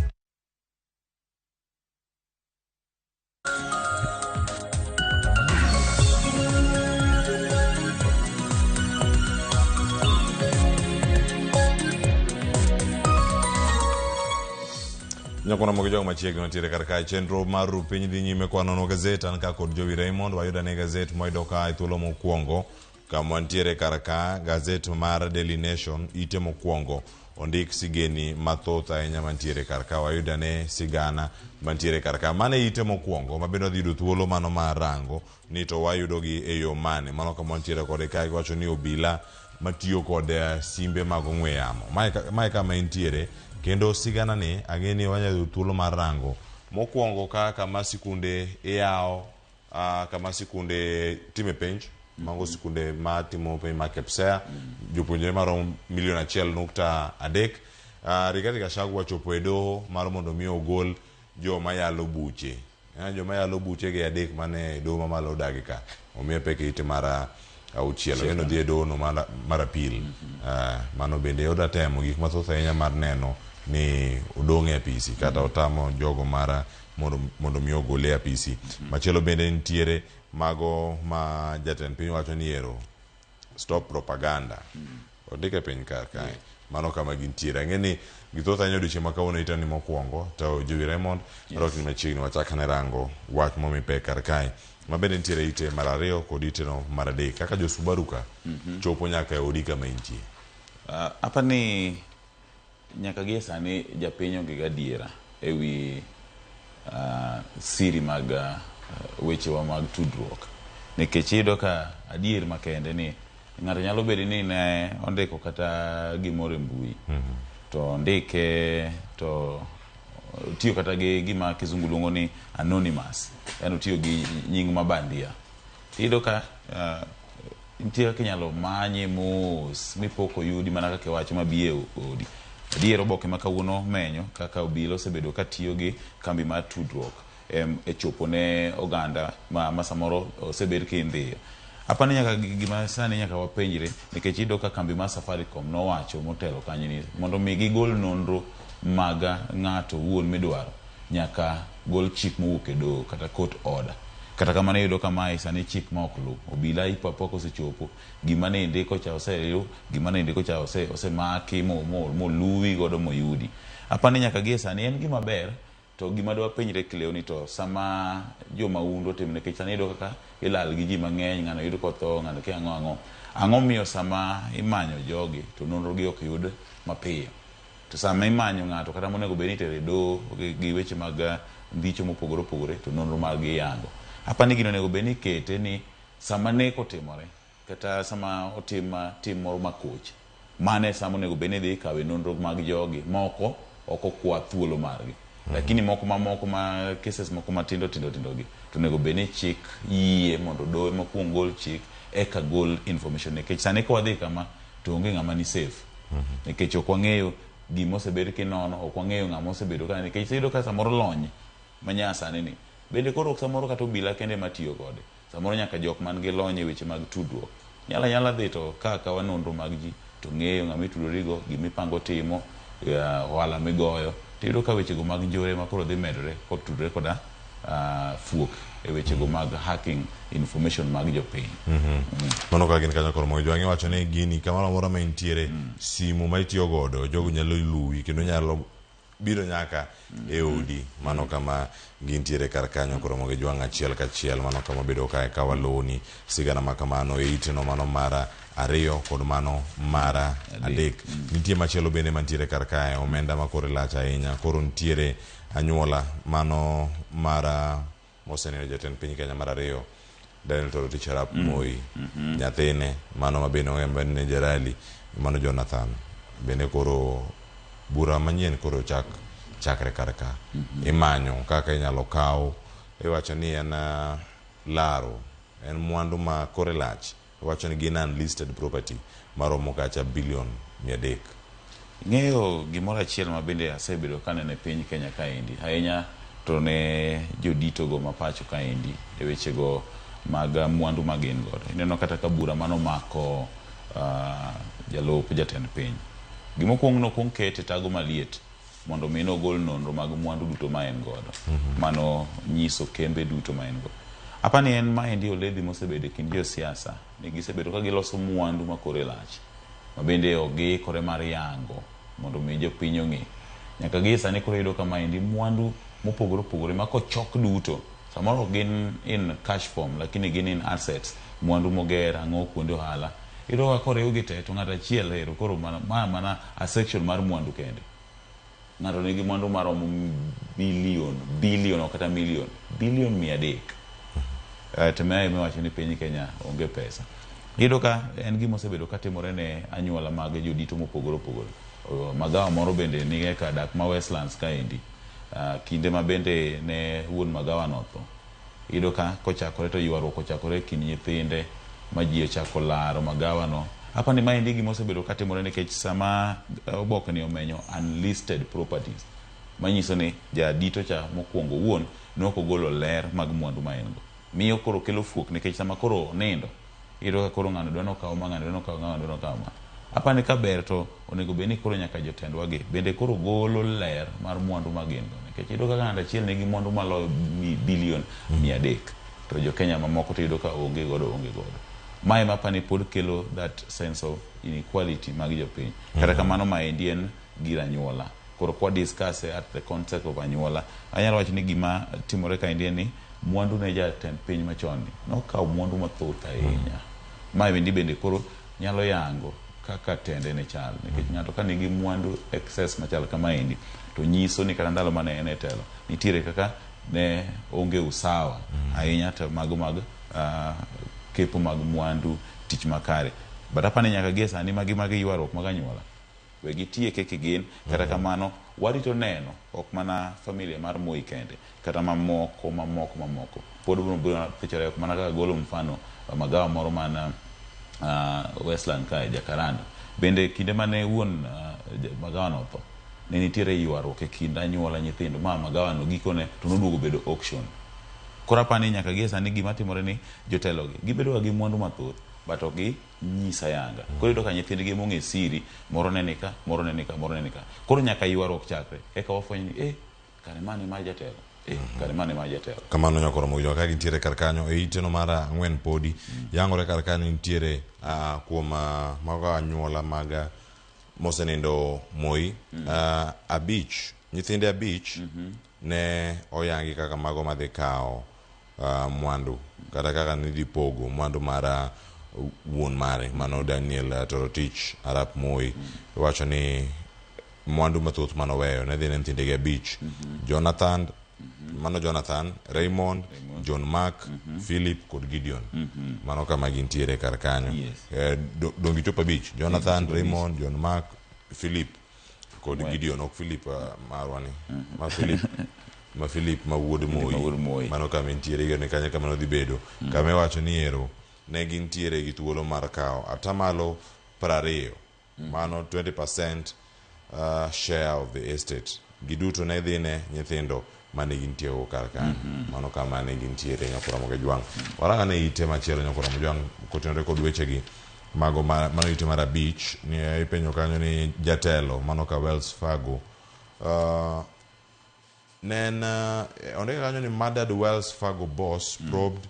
Nyakona mogijo machiegni nitiere karka chenro mar piny dhi nyime kwa nono gazeta an ka kod Jowi Raymond wayuda ne gazet moyudo ka thuolo mokwongo kama nitiere karka gazet mar Daily Nation ite mokwongo ondik sigeni mathoth ahinya mantiere karka wayuda ne sigana mantiere karka mane ite mokwongo mabendo dhi yudo thuolo mano mar rango ni to wayudo gi e yo mane mano kama nitiere kod ka wacho ni obila matiyo kod simbe mag ong'we yamo mae kama intiere kendo sigana ni ageni wanyalo thuolo mar rango mokwongo kama sikunde yao kama sikunde time penj mango sikunde matimo penj ma KEPSEA jopuonjre marom 1.3 Rigathi Gachagua chopo e doho mar mondo mi ogol joma yalo buche joma yalo buche ge adek mane doho mamalo dagi ka omiye peke ite mara auchielo eno dhi e doho no mar apil mano bende yoda temo gik mathoth ahinya mar neno ni udonge apisi kata otamo jogo mara mondo mi ogole apisi machielo bende nitiere mago ma jatend piny wacho ni ero stop propaganda odike piny kar kae mano kama gintiere ang'eni githoth ahinya odiochieng' ma kawuono itani mokwongo to Jowi Raymond rok ni machiegni wachakane rango wach momi pe kar kae mabende nitiere ite mar ariyo kod ite no mar adek kaka jo Subaruka chopo nyaka e odi kama intie apa ni nyaka gie sani japiny onge gadiera ewi siri mag wechewa mag tudruok nikech iyudo ka adier makende ni ng'ato nyalo bedo ni ne ondiko kata gimoro e mbui to ndike to tiyo kata gi gima kizungu luongo ni anonymous, yani tiyo gi nying mabandia. Iyudo ka nitie kaka inyalo manye mos mipoko yudi mana kaka wacho mabiye odi. Adier oboke ma kawuono menyo kaka obila osebedo ka tiyo gi kambi mar tudruok e chopo ne oganda ma samoro osebed kindhiyo. Apani nyaka gima sani nyaka wapenjre nikech iyudo ka kambi mar Safaricom nowacho motelo kanyo ni mondo mi gigol nonro mag ng'ato wuon midwaro nyaka gol chik mowuok e doho kata court order. Kata kamano iyudo ka mae sani chik ma ok lu. Obila ipapok osechopo gima ne ndiko cha oseriw, gima ne ndiko cha osemaki moluwi godo moyudi. Apani nyaka gie sani en gima ber to gima dwa penjre kileo ni to sama joma undo tim nikech sani iyudo kaka ilal gi ji mang'eny, ng'ano yudo kotho, ng'ano kia ang'o miyo sama imanyo jogi to nonro gi ok yud mapiyo. To sama imanyo ng'ato kata monego bed ni tere doho gi weche mag ndicho mopogore opogore to nonro mag gi yango. Apani gino nego bed ni kete ni sama neko timore kata sama tim moro makoch mane sama onego bed ni dhi kawe nonro mag jogi moko oko kwa thuolo margi. Lakini moko ma cases moko matindo gi to nego bed ni chik yie mondo doho mokwong gol chik eka gol information nikech sani ka wadhi kama to onge ng'ama ni safe. Nikech ok wang'eyo gima osebed kinono, ok wang'eyo ng'ama osebedo ka nikech iyudo ka samoro lony manyasani ni bende koro samoro kata obila kende matiyo kode. Samoro nyaka jok man gi lony e weche mag tudruok nyala dhi to kaka wanonro mag ji to ng'eyo ng'ama itudorigo, gimipango timo, ohala migoyo. Tiyudo ka wechego mag njore ma koro dhi medore kod tudore koda fuok e wechego mag hacking information mag jopiny. Mano ka gin kanyo koro mojo ang'e wacho ni gini kamoro amora ma intiere simu ma itiyo godo jogo nyalo luwi kendo nyalo biro nyaka e odi. Mano kama gintiere kar kanyo koro moge jwang' achiel kachiel. Mano kama bedo kae ka waloni sigana ma kamano e iteno mano mara ariyo kod mano mara adek. Nitie machielo bende mantiere kar kae omenda ma kore lach ahinya. Koro ntiere anyuola mano mara moseneno jatend piny Kenya mar ariyo Daniel Toroitich arap Moi, nyathine mano ma bende ong'e ne Jerali mano Jonathan bende koro bura manyien koro chakre kar ka. Imanyo kaka inyalo kaw. Iwacho ni en laro, en mwandu ma kore lach. Iwacho ni gin unlisted property maromo kacha bilion 300. Ng'eyo gimoro achiel ma bende asebedo kaneno e piny Kenya kaendi ahinya to ne jodito go mapacho kaendi e wechego mag mwandu ma gin godo. Ineno kata ka bura mano mako jalop jatend piny. Gimokwong nokwong kete tago maliet mondo mi nogol nonro mag mwandu duto ma en godo. Mano nyiso kembe duto ma en godo. Apani en maendi oledhi mosebedo kind josiasa ni gisebedo ka giloso mwandu ma kore lach ma bende ogikore mar yango mondo mi jopiny ong'e. Nyaka gi sani koro iyudo ka maendi mwandu mopogore opogore ma kochok duto samoro gin in cash form lakini gin in assets, mwandu moger ang'o kuonde ohala. Iyudo ka koriw gi te to ng'ato achiel hero koro mana a section mar mwandu kende. Ng'ato nigi mwandu maromo bilion o kata milion, bilion 300. Temaye mewacho ni piny Kenya onge pesa. Iyudo ka en gima osebedo katimore ne anyuola mag jodito mopogore opogore. Magawa moro bende ni ka dak ma Westlands kaendi. Kinde ma bende ne wuon magawa notho. Iyudo ka kochakore to ywaruok ochakore kind nyithinde ma ji ochako laro magawa no. Apani maendi gima osebedo katimore nikech sama oboke ni omenyo unlisted properties. Manyiso ni jadito cha mokwongo wuon noko golo ler mag mwandu ma en go. Miyo koro kelo fuok nikech sama koro nindo iyudo ka koro ng'ano dwano kawo ma ng'ano dwano kawo ng'ano dwano kawo ma. Apani ka ber to onego bed ni koro nyaka jotendwa gi bende koro golo ler mar mwandu ma gin go nikech iyudo ka ng'ato achiel nigi mwandu maloyo bilion 300 to jo Kenya mamoko to iyudo ka onge godo. Mae mapani pod kelo that sense of inequality mag jopiny. Kata kamano maendi en gir anyuola. Koro kwa discuss at the concept of anyuola. Anyalo wacho ni gima timore kaendi ni mwandu ne jatend piny machon ni nokawo mwandu mathoth ahinya. Mae bende koro nyalo yango kaka tende ne chal nikech ng'ato ka nigi mwandu excess machal kamaendi to nyiso ni kata ndalo mane en e telo nitiere kaka ne onge usawa ahinya to mago mag kepo mag mwandu tich makare but apani nyaka gie sani magi ywaruok mag anyuola we gitie keke gin kata kamano warito neno ok mana familia mar Moi kende kata mamoko pod biro pichore ok mana kaka golo mfano magawa moro mana Westland ka Jakaranda bende kinde mane wuon magawa no tho ne nitiere ywaruok e kind anyuola nyithindo magawa no gikone to noduogo bedo auction kora pani nyaka gie sani gima timore ni jotelo gibedo gi mwandu mathoth but ok nyisa yanga koro ito ka nyithindgi mong'e siri moro ne nika koro nyaka ywaruok chakre eka wafwenyo ni kare mane ma jatelo kare mane ma jatelo kamano nyakoro moyo ka gintiere karkanyo e iteno mara ngwen podi yangore karkanyo nitiere kuom mago anyuola mag mosenindo Moi abich nyithinde abich ne oyangi kaka mago madhi kao mwandu kata kaka nidhi pogo mwandu mara wuon mare mano Daniel Torotich Arap Moi wacho ni mwandu mathoth manoweyo ne dhi ne nyithindege abich Jonathan Raymond John Mark Philip kod Gideon mano kama gintiere kar kanyo dongi chopo abich Jonathan Raymond John Mark Philip kod Gideon ok Philip marwani ma Philip ma wuod Moi mano kama intiere ne kanya kama no dhi bedo kama wacho ni ero ne gintiere gi thuolo mar kao atamalo 20 mano 20% share of the estate giduto ne dhine nyithindo mane gintie kar kanyo mano kama ne gintiere nyakora moge jwang waranga ne ite machielo nyakora moge jwang kotenore kod wechegi mago mano ite mara beach ni ipenyo kanyo ni jatelo mano ka Wells Fargo nen ondega kanyo ni murdered Wells Fargo boss probed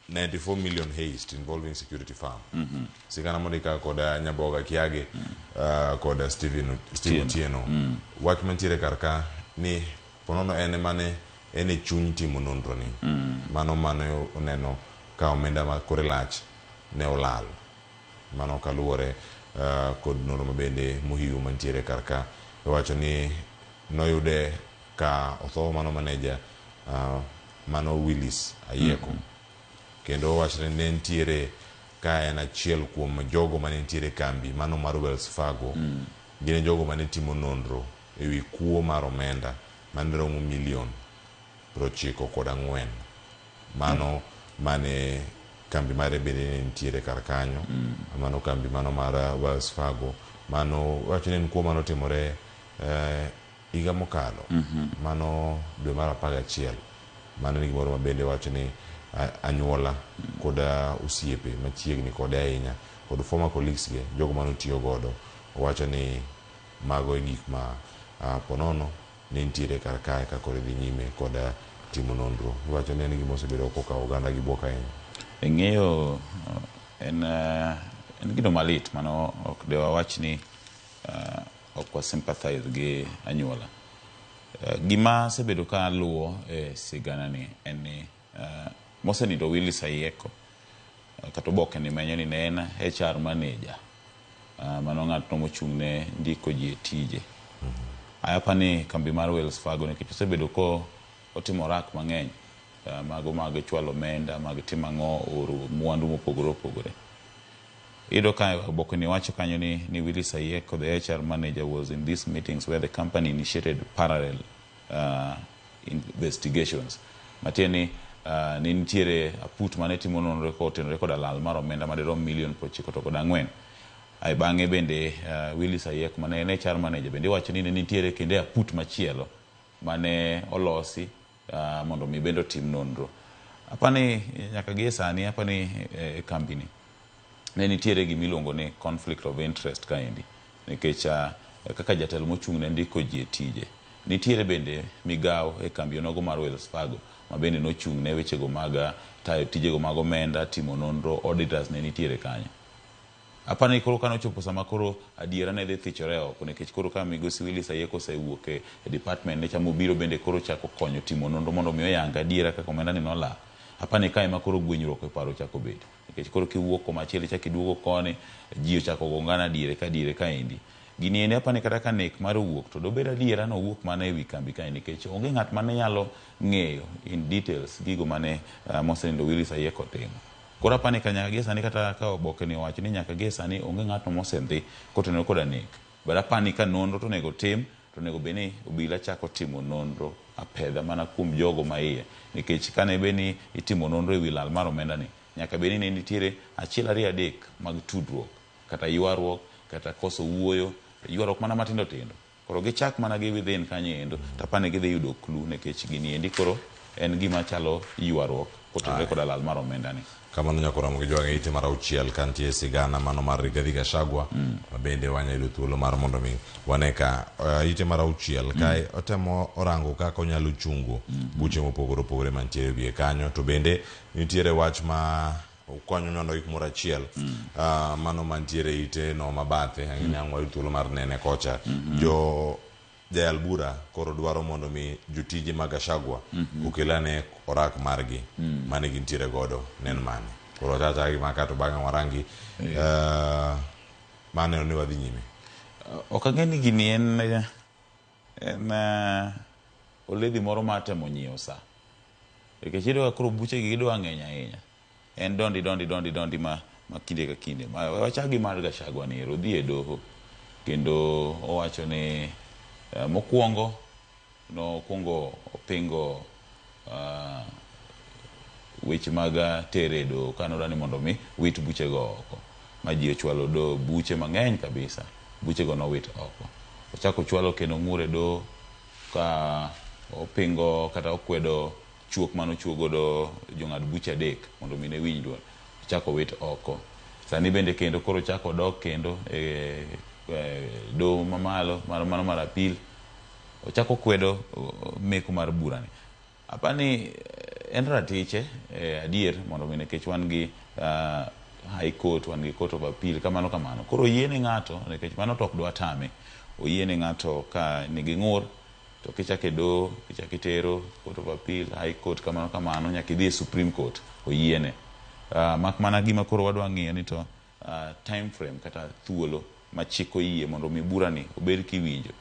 94 million haste involving security firm sikana modika koda nyaboga kiage koda Steve Otieno wach mantiere karka ni ponono ene chuny timo nonro ni mano oneno ka omenda ma kore lach ne olal mano kaluore kod nonro mabende muhiu mantiere karka wacho ni noyude ka otho mano maneja mano Willis Ayeko kendo wachre ne ntiere ka en achiel kuom jogo mane ntiere kambi mano mar Wells Fargo gine jogo mane timo nonro ewi kuo mar omenda mane romo $94,000,000 mano mane kambi mare bende ntiere kar kanyo mano kambi mano mar Wells Fargo mano wacho ni kuo mano timore higa mokalo mano dwe mar 11 mano ni gimoro mabende wacho ni anyuola koda usiepe machiegni kod ahinya kod former colleagues ge jogo mano tiyo godo wacho ni mago e gik ma ponono ne ntiere kar kae ka kore dhi nyime koda timo nonro wacho ni gimo osebedo koka oganda gi boka ng'eyo en gino malit mano ok dewa wach ni ok wa sympathize gi anyuola gima sebedo ka luwo sigana ni en ni mosenindo Willis Ayeko kata oboke ni menyo ni ne en HR manager mano ng'atno mochung'ne ndiko ji e tije ayapani kambi mar Wells Fargo nikech osebedo ko otimo rak mang'eny mago mag chwalo omenda mag timo ang'o oro mwandu mopogore iyudo ka oboke ni wacho kanyo ni Willis Ayeko the HR manager was in these meetings where the company initiated parallel investigations matieni ni nitiere aput mane timo nonro kotenore kod lal mar omenda madirom $9.94 ai bang'e bende Willis Ayeko mane en HR manager bende wacho ni nitiere kende aput machielo mane olosi mondo mi bendo tim nonro apani nyaka gie sani apani company ne nitiere gimiluongo ni conflict of interest kaendi nikech kaka jatelo mochung'ne ndiko ji e tije nitiere bende migawo e kambi onogo mar Wells Fargo ma bende nochung'ne wechego mag tayo tijego mag omenda timo nonro auditors ne nitiere kanyo apani koro kano chopo sama koro adiera ne dhi thichore oko nikech koro ka migosi Willis Ayeko osewuok e department ne chamo biro bende koro chako konyo timo nonro mondo mi oyanga adiera kaka omenda ni nola apani kae ma koro gwenyruok e paro chako bedo nikech koro kiwuok koma chielo chako iduogo koni ji ochako gongana diere ka endi gini ene apani kata ka nek mar wuok to dobed adiera no wuok mana ewi kambi kae nikech onge ng'at mane nyalo ng'eyo in details gigo mane mosenindo Willis Ayeko timo. Koro apani ka nyaka gie sani kata ka oboke ni owacho ni nyaka gie sani onge ng'atno mosedhi kotenore koda nek. But apani ka nonro to onego tim to onego bed ni obila chako timo nonro apedha mana kuom jogo ma iye nikech kane bed ni itimo nonro ewi lal mar omenda ni nyaka bed ni ne nitiere 1 2 3 mag tudruok kata ywaruok kata koso wuoyo ywaruok mana matindo tindo. Koro gichak mana gi within kanyo endo to apani gidhi yudo clue nikech gini endi koro en gima chalo ywaruok kotenore koda lal mar omenda ni. Kamano nyakoramo gi joge ite mar 6 kantie sigana mano mar Rigathi Gachagua mabende wanya yudo thuolo mar mondo mi wane ka ite mar 6 kae otemo orango kaka onyalo chungo buche mopogore opogore mantiere wie kanyo to bende nitiere wach ma konyo nyono gik moro achiel mano mantiere ite no mabathe ang'wa thuolo mar nene kocha jo Jalbura koro dwaro mondo mi jotije mag Gachagua ukelane orak margi mane gintiere godo nen mane koro tata gi makato banga warangi mane ne wadhi nyime okangeni gini en oledhi moro matemo nyiewo sa nikech iyudo ka koro buche gi gidwa ng'eny ahinya en dondi ma kinde ka kinde wachagi mar Gachagua ni rodhi e doho kendo owacho ni mokwongo opingo weche mag tere do kanora ni mondo mi wit buche go oko ma ji ochwalo do buche mang'eny kabisa buche go no wit oko ochako chwalo kendo ng'ure do ka opingo kata okwedo chuok mano chuogo do jong'ad buche 3 mondo mi ne winj duol ochako wit oko sani bende kendo koro chako dok kendo do mamalo mano mar apil ochako kwedo meko mar burani apani en ratiche adier mondo mi nikech wan gi high court wan gi court of appeal kamano koro yiene ng'ato nikech mano tok dwa tame oyiene ng'ato ka nigi ng'ur to kichake do kichake tero court of appeal high court kamano nyaka idhi Supreme Court oyiene mak mana gima koro wadwa ng'iyo ni to time frame kata thuolo machiko yie mondo mi burani obed kiwinjo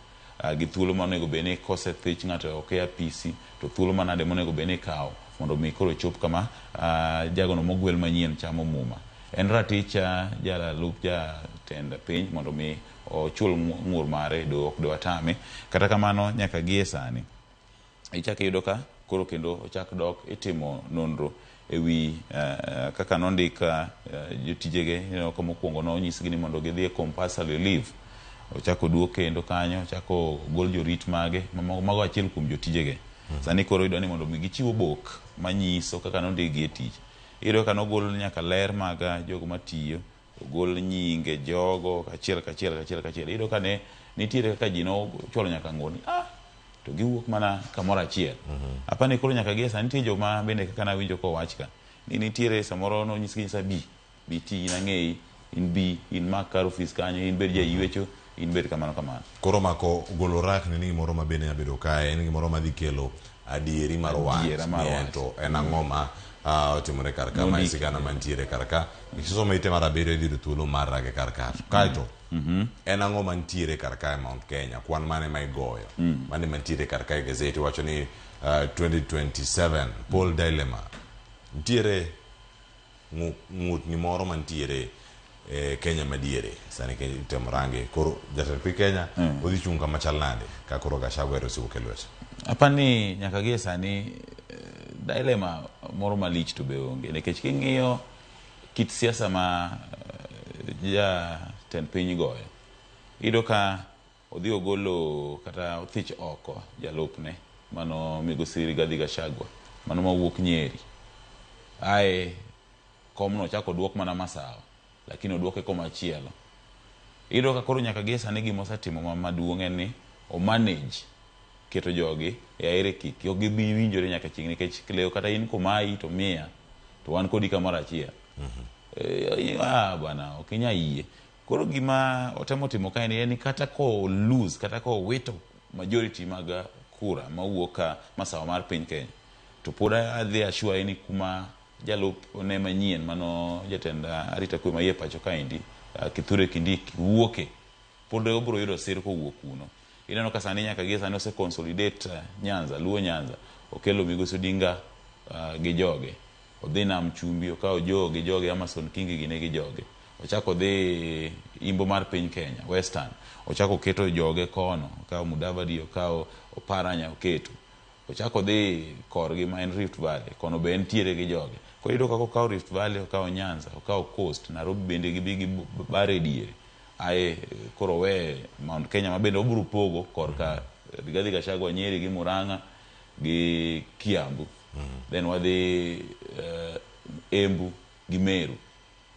gi thuolo monego bene kosethich ng'ato ok apisi to thuolo manade monego bene kawo mondo mi koro chop kama jagono mogwel manyien chamo muma en raticha jalup jatend piny mondo mi ochul ng'ur mare do ok do atame kata kamano nyaka gie sani ichak yudo ka koro kendo ochak dok itimo nonro ewi kaka nondika jotijege ka mokwongo nonyisgi ni mondo gidhi e compulsory leave ochako duok kendo kanyo ochako gol jorit mage mago achiel kuom jotijege sani koro idwa ni mondo mi gichiwo bok manyiso kaka nondigi e tich iyudo ka nogol nyaka ler mag jogo matiyo ogol nyinge jogo kachiel iyudo ka ne nitiere kaka ji nochwalo nyaka ng'oni to giwuok mana kamoro achiel apani koro nyaka gie sani nitie joma bende kaka nawinjo kowach ka ni nitiere samoro nonyisgi nyisa bi ti in ang'eyi in bi in mak kar ofis kanyo in bed jaywecho in bed kamano koro mako golo rak ni gimoro ma bende nyabedo kae en gimoro madhi kelo adieri mar wach to en ang'o ma otimore karka ma sigana mantiere karka kisoma ite mar abiriyo idhi thuolo mar rage karka kaeto en ang'o mantiere karka e Mount Kenya kwan mane ma igoyo mane mantiere karka e gazeti wacho ni 2027 Paul Dilemma ntiere ng'utni moro mantiere Kenya madiere sani ke temo range koro jatend piny Kenya odhi chunga machal nade ka koro Gachagua osibuok e lwete apani nyaka gie sani dilemma moro malich to be onge nikech king'iyo kit siasa ma jatend piny goyo iyudo ka odhi ogolo kata othich oko jalupne mano migosi Rigathi Gachagua mano mawuok Nyeri ae komno chako duok mana masawa lakini oduoke komachielo iyudo ka koro nyaka gie sani gima osetimo maduong' en ni o manage keto jogi e aere kik ok gibi winjore nyaka chieng' nikech leo kata in komai to miya to wan kodi kamoro achiel bwana ok inya yie koro gima otemo timo kae en ni kata ko lose kata ko wito majority mag kura mawuok ka masawa mar piny Kenya to pod adhi ashua ni kuma jalup ne manyien mano jatend arita kwe ma iye pacho kaendi Kithure Kindiki wuoke pod obiro yudo sir kowuok kuno. Ineno ka sani nyaka gi sani ose consolidate Nyanza, Luo Nyanza, okelo Migosi Odinga gi joge, odhi Nam Chumbi, okawo joge joge, Amason Kingi gine gi joge, ochako dhi imbo mar piny Kenya, Western, ochako keto joge kono, okawo Mudavadi, okawo Oparanya, oketo, ochako dhi korgi ma en Rift Valley, kono be entiere gi joge. Koro iyudo kako okawo Rift Valley, okawo Nyanza, okawo Coast, Nairobi bende gibi gi bare diere, ae koro we Mount Kenya ma bende obiro pogo korka Rigathi Gachagua, Nyeri gi Murang'a gi Kiambu, then wadhi Embu gi Meru.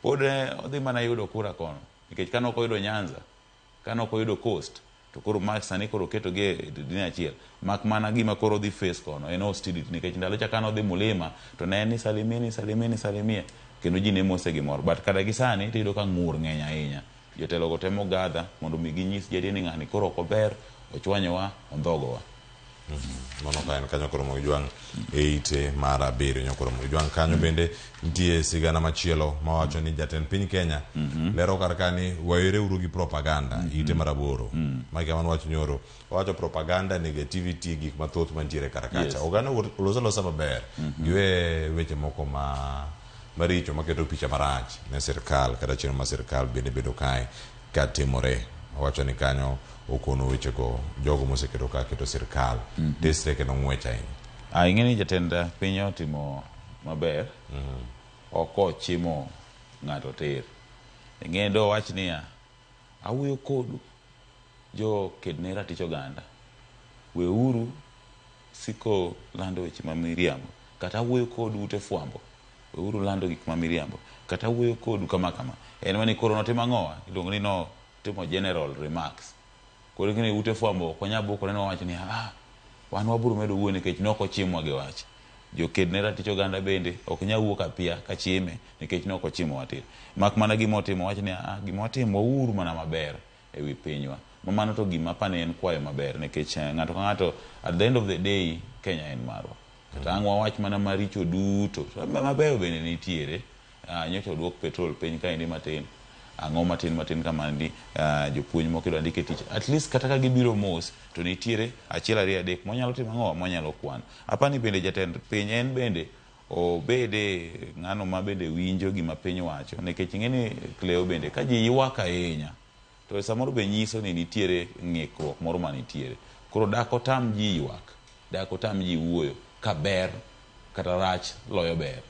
Pod odhi mana yudo kura kono, nikech kano ok oyudo Nyanza, kano ok oyudo Coast, to koro mak sani koro keto gi dini achiel. Mak mana gima koro dhi face kono en hostility, nikech ndalo cha kano dhi Mulima to ne ni salimie kendo ji ne mose gimoro, but kada gi sani tiyudo ka ng'ur ng'eny ahinya. Jotelo go temo gadha mondo mi ginyis jadi ni ng'ani koro ok ober, ochwanyowa, ondhogowa. Mono ka en kanyo koro mogijwang' eite mar abiriyo nyokoro mogijwang' kanyo bende nitie sigana machielo mawacho ni jatend piny Kenya lero kar kani wayore uru gi propaganda ite mar aboro. Mike Aman wacho nyoro, wacho propaganda, negativity, gik mathoth mantiere kar kacha. Oganda losa maber, giwe weche moko maricho maketo picha marach ne sirkal kata chenro ma sirkal bende bedo kae ka timore. Wacho ni kanyo okono weche go jogo moseketo ka keto sirkal tesre ke no ng'wech ahinya. Ing'eni jatend piny otimo maber, oko chimo ng'ato tir. Ing'eni do wach niya, awuoyo kodu jo kedne ratich oganda, weuru siko lando weche ma miriambo, kata awuoyo kodu ute fwambo, weuru lando gik ma miriambo, kata awuoyo kodu kama. En mani koro notimo ang'owa, iluongo ni no timo general remarks. Koro kini ute fwambo konya boko neno wach ni wan waburo medo wuo nikech noko chimwa gi wach. Jo kedne ratich oganda bende ok nya wuok apia ka chime nikech noko chimo watir. Mak mana gima otimo wach ni gima otimo uru mana maber ewi pinywa. Mano to gima pane en kwayo maber nikech ng'ato ka ng'ato at the end of the day Kenya en marwa. Kata ang'wa wach mana maricho duto mabeyo bende nitiere. Nyocha duok petrol piny ka indi matin. Ang'o matin kamandi jopuonj moko idwa ndike tich, at least kata ka gibiro mos to nitiere achiel ariyo adek monyalo timo ang'o monyalo kwan. Apani bende jatend piny en bende obede ng'ano ma bende winjo gima piny wacho, nikech ing'eni Cleo bende ka ji ywak ahinya to samoro be nyiso ni nitiere ng'ikruok moro manitiere. Koro dako tam ji ywak, dako tam ji wuoyo ka ber kata rach loyo ber.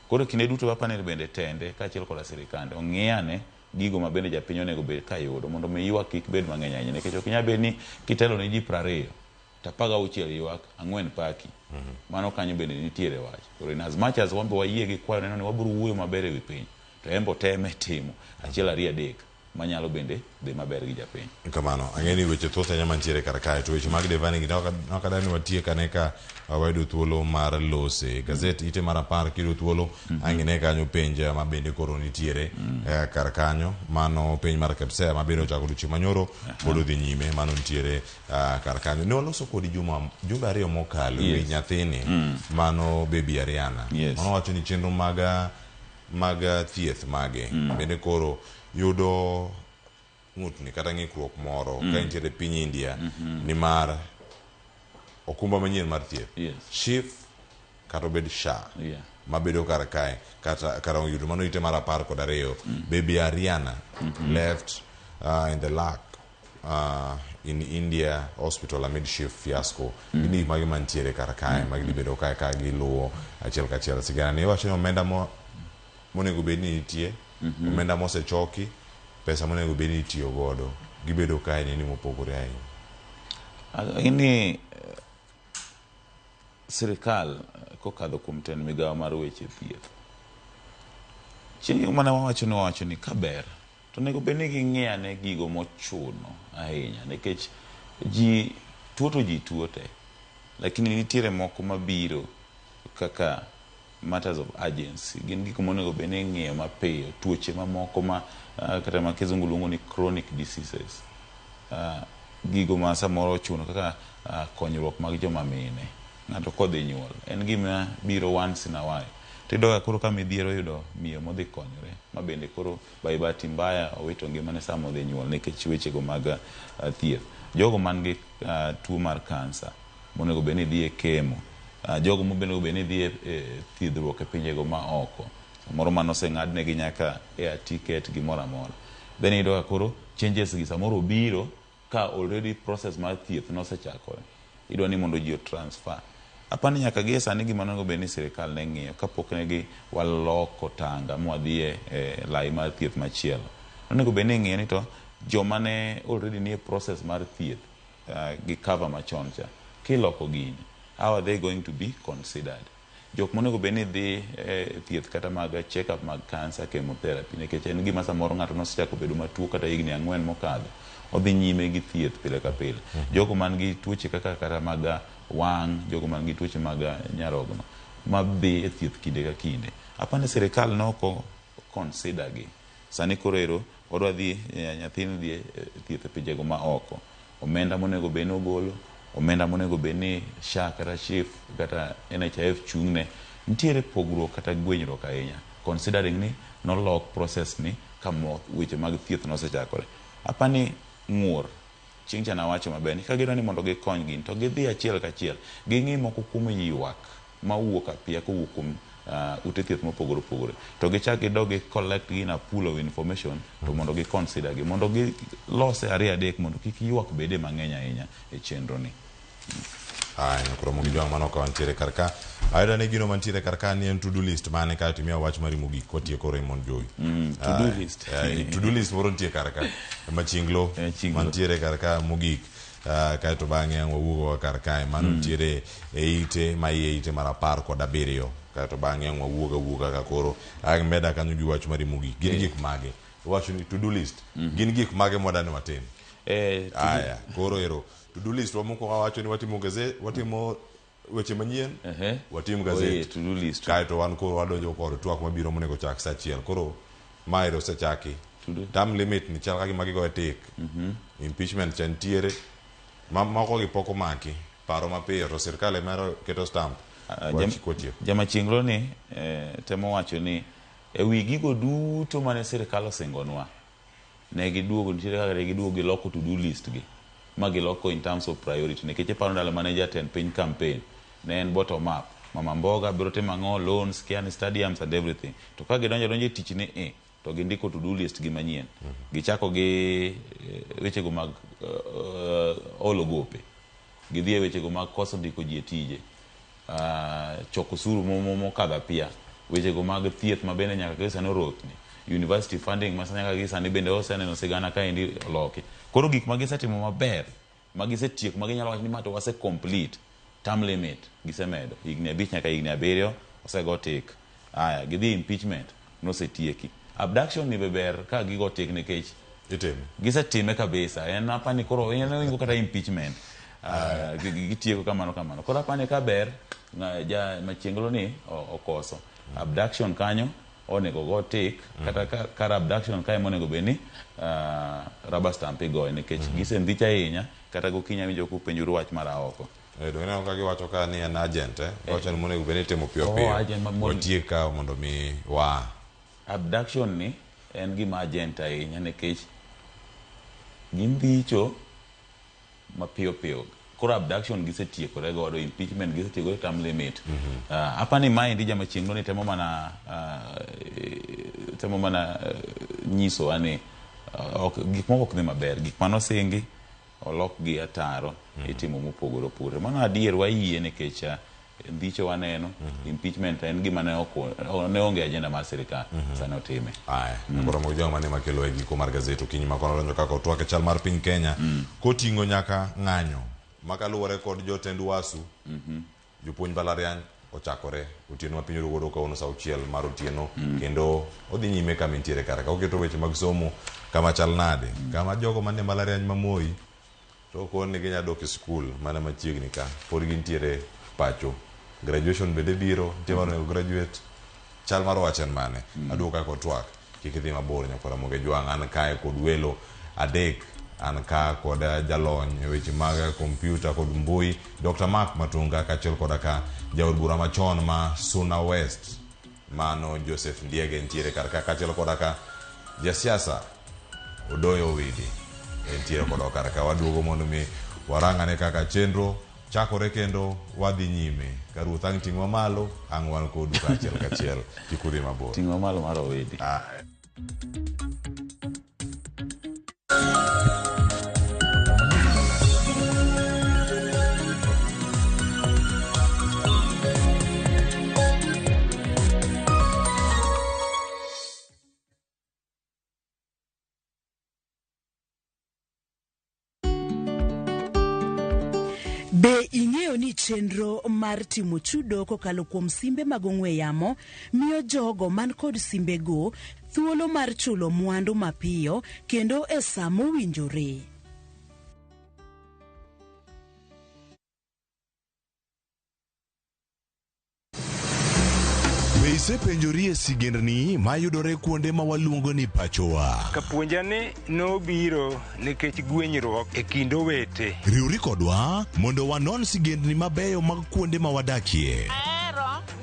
Koro kinde duto apani bende tende kaachiel koda sirikande ong'iyane gigo ma bende japiny onego bed ka yudo mondo mi ywak kik bed mang'eny ahinya, nikech ok nyal bed ni kitelo ne ji 20 to 16 ywak, 4 paki. Mano kanyo bende nitiere wach. Koro in as much as wambe wayie gi kwayo neno ni wabiro wuoyo maber ewi piny, to embo teme timo achiel ariyo adek manyalo bende dhi maber gi japiny. Kamano, ang'eni weche thoth ahinya mantiere kar kae, to weche mag Devani gi nokadani watieka ne ka wayudo thuolo mar lose gazet ite mar 10 kiyudo thuolo ang'ine kanyo penja ma bende koro nitiere kar kanyo, mano penj mar Kepsea ma bende ochako odiochieng' manyoro pod odhi nyime, mano nitiere kar kanyo. Ne waloso kodi jumbe 2 mokalo ewi nyathini mano baby Ariana. Mano wacho ni chenro mag thieth mage bende koro yudo ng'utni kata ng'ikruok moro ka nitiere piny India ni mar okumba manyien mar thieth SHIF kata obed SHA mabedo kar kae kata kara yudo mano ite mar 12 baby Ariana left in the lack in India hospital amid SHIF fiasco. Ini magi mantiere kar kae magi bedo kae ka giluwo achiel kachiel. Sigana ni wacho ni omenda monego bed ni nitie, omenda mosechoki, pesa monego bed ni itiyo godo, gibedo kae ni mopogore ahinya. Ini sirikal kokadho kuom ten migawo mar weche thieth, chieng' mana wawacho ni kaber to nego bed ni ging'iyane gigo mochuno ahinya, nikech tuo to ji tuo te, lakini nitiere moko mabiro kaka matters of urgency, gin gik monego bed ni ng'iyo mapiyo, tuoche mamoko ma kata ma kizungu luongo ni chronic diseases, gigo ma samoro chuno kaka konyruok mag joma mine, ng'ato kodhi nyuol en gima biro once in a while. tidoga koro ka midhiero yudo miyo modhi konyore ma bende koro by bahati mbaya owito ngimane sama odhi nyuol nikech wechego mag thieth. Jogo man gi tuo mar kansa monego bed ni dhi e kemo, jogo monego bed ni dhi e thiedhruok e pinjego ma oko, samoro manoseng'adnegi nyaka air ticket gimoro amora, then iyudo ka koro changes gi samoro obiro ka already process mar thieth nosechakore, idwa ni mondo ji transfer. Apani nyaka gie sani gima onego bed ni sirikal ne ng'iyo kapok negi waloko tanga mwadhi e lai mar thieth machielo. Onego bed ni ng'iyo ni to joma ne already nie process mar thieth gi cover machon cha, kiloko gini, how are they going to be considered? Jok monego bed ni dhi thieth kata mag check up mag cancer chemotherapy, nikech en gima samoro ng'ato nosechako bedo matuo kata higni 4 mokadho, odhi nyime gi thieth pile ka pile. Jogo man gi tuoche kata mag wang', jogo man gi tuoche mag nyarogno ma dhi e thieth kinde ka kinde, apani sirikal noko consider gi. Sani koro ero odwa dhi nyathini dhi thieth e pinjego ma oko, omenda monego bed ni ogolo, omenda monego bed ni SHA kata SHIF kata NHIF chung'ne, nitiere pogruok kata gwenyruok ahinya, considering ni nolok process ni kama weche mag thieth nosechakore. Apani ng'ur chieng' cha nawacho maber ni ka gidwa ni mondo gikony gin to gidhi achiel kachiel, ging'i moko kuom ywak mawuok apia kowuok kuom ute thieth mopogore opogore, to gichak gidog gi collect gi na pool of information to mondo gi consider gi, mondo gi lose 2-3 mondo kik ywak bede mang'eny ahinya e chenro ni. Koro mogi jwang' mano ka wantiere karka ayuda ni gino mantiere karka ni en to do list mane ka timia wach mari mogik kotieko Raymond Joy. To do list to do list moro nitie karka machinglo mantiere karka mogik, kaeto bang'e wawuogo karka mano nitiere e ite ma iye ite mar 17, kaeto bang'e wawuoga ka koro meda kanyo gi wach mari mogik. Gin gik mage wacho ni to do list, gin gik mage modani watim? Koro ero to do list wamoko wacho ni watimo weche manyien, watim gazet, to do list, kaeto wan koro wadonjo kod twak mabiro monego chak sa achiel. Koro maero osechaki, term limit ni chal kagima gigoe tik, impeachment cha nitiere, moko gi pok omaki, paro mapiyo to sirkal emero keto stamp. Jama chinglo ni temo wacho ni e wi gigo duto mane sirkal osingonwa, ne giduogo, nitiere kaka ne giduogo giloko to do list gi ma giloko in terms of priority, nikech e paro ndalo mane jatend piny campaign ne en bottom up, mama mboga biro timo ang'o, loans, kiani stadiums and everything, to ka gidonjo e tich ni to gindiko to do list gi manyien, gichako gi wechego mag olo gope, gidhi e wechego mag koso ndiko ji e tije, choko osuru mokadho apia, wechego mag thieth ma bende nyaka gisano rokni, university funding masa nyaka gisani bende oseneno sigana ka endi oloki. Koro gik magisetimo maber, magisetieko, maginyalo wacho ni mato wase complete, term limit gisemedo, higni 5 nyaka higni 7 osego tik. Gidhi impeachment nosetieki. Abduction ni ber ka gigo tik nikech gisetime kabisa, en apani koro en kata impeachment gitieko kamano. Koro apani ka ber machienglo ni okoso abduction kanyo onego go tik, kata kar abduction kae monego bed ni rubber stamp igoye, nikech gisendhicha ahinya kata gokinya winjo kupenjuru wach mar oko. Neno ka giwacho ka ni en agent, wacho ni monego bed ni timo piyo watiek ka mondo mi wa abduction ni en gima agent ahinya, nikech gindhicho mapiyo. Koro abduction gisetiekore godo, impeachment gisetiekore, term limit. Apani maendi jama chieng'no ni temo mana nyiso ani gik moko ok dhi maber, gik manosingi olok gi ataro, itimo mopogore opogore. Mano adier wayie, nikech ndhicho waneno impeachment en gima ne onge agenda mar sirikal sani otime. Koro mogi jwang' mane makelo e giko mar gazet okinyi makono donjo kaka otwak e chal mar piny Kenya koting'o nyaka ng'anyo makaluwore kod jotend wasu, jopuonj mbalariany ochakore otieno ma piny orugodo kawuono sa 6 mar otieno, kendo odhi nyime kama nitiere kare ka oketo weche mag somo kama chal nade, kama jogo mane mbalariany ma Moi to kon ni ginya dok e skul mana machiegni ka pod gintiere pacho, graduation bende biro, nitie mar nego graduate, chal mar wachen mane aduoka kod twak kik idhi mabor nyakora mogi jwang'. An kae kod welo adek, an ka kod jalony e weche mag kompyuta kod mbui Dr. Mark Matunga, kaachiel kod ka jaod bura machon ma Suna West mano Joseph Ndiege ntiere karka kachelo kodaka jasiasa Odoyo Widi ntiere kodo karka waduogo mondo mi warangane kaka chenro chakore kendo wadhi nyime karuoth ang' ting'wa malo ang' wan kodu kachiel kikudhi mabor ting'wa malo mar Owidi. Be ing'eyo ni chenro mar timo chudo kokalo kuom simbe mag ong'we yamo miyo jogo man kod simbego thuolo mar chulo mwandu mapiyo kendo e sa mowinjore. Be isepenjori e sigendni mayudore kuonde ma waluongo ni pachowa? Kapuonjani nobiro nikech gwenyruok e kind owete. Riwri kodwa mondo wanon sigendni mabeyo mag kuonde ma wadakie.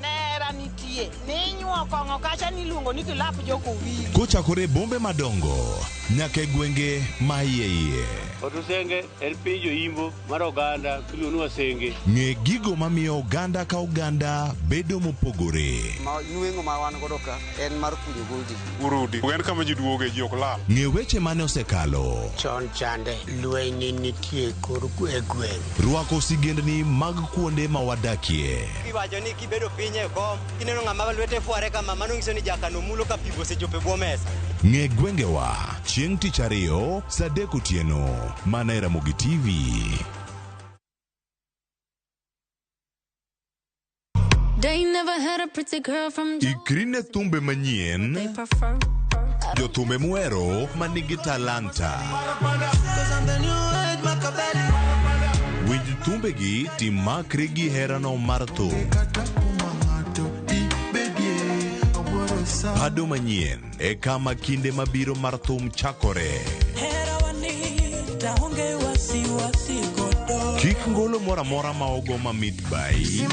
Nera nitie. Ninyuo kong'o kacha niluongo ni kilap joko wili. Kochakore bombe madongo nyaka e gwenge ma iye. Otusenge en piny joimbo mar oganda miluongo ni Wasenge. Ng'e gigo mamiyo oganda ka oganda bedo mopogore. Nweng'o ma wan godo ka en mar kunyo goldi. Urudi. En kama ji duoge ji ok lal. Ng'e weche mane osekalo. Chon chande lweny nitie kor gweng'. Rwako sigendni mag kuonde ma wadakie. Iwacho ni kibedo piny e kom kineno ng'ama lwete fuare kama mano nyiso ni jakano mulo ka pigo sechope bwo mesa. Ng'e gwengewa chieng' tich ariyo saa 3 otieno mana e Ramogi TV. They never had a pretty girl from Ikri ne thumbe manyien, jothumbe muero manigi talanta. Winj thumbegi timakri gi herano mar thum. Pado manyien e kama kinde mabiro mar thum chakore. Kik ngolo mora mora ma ogo ma midbai.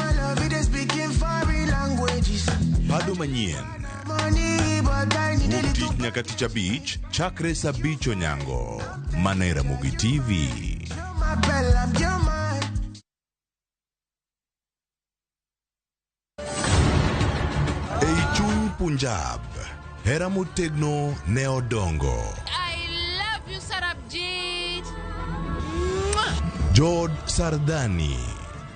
Pado manyien wuok tich nyaka tich abich chakre saa 5 onyango mana e Ramogi TV. Ei chuny Punjab hera motegno ne odongo. I love you, Sarabjit. Jod Sardani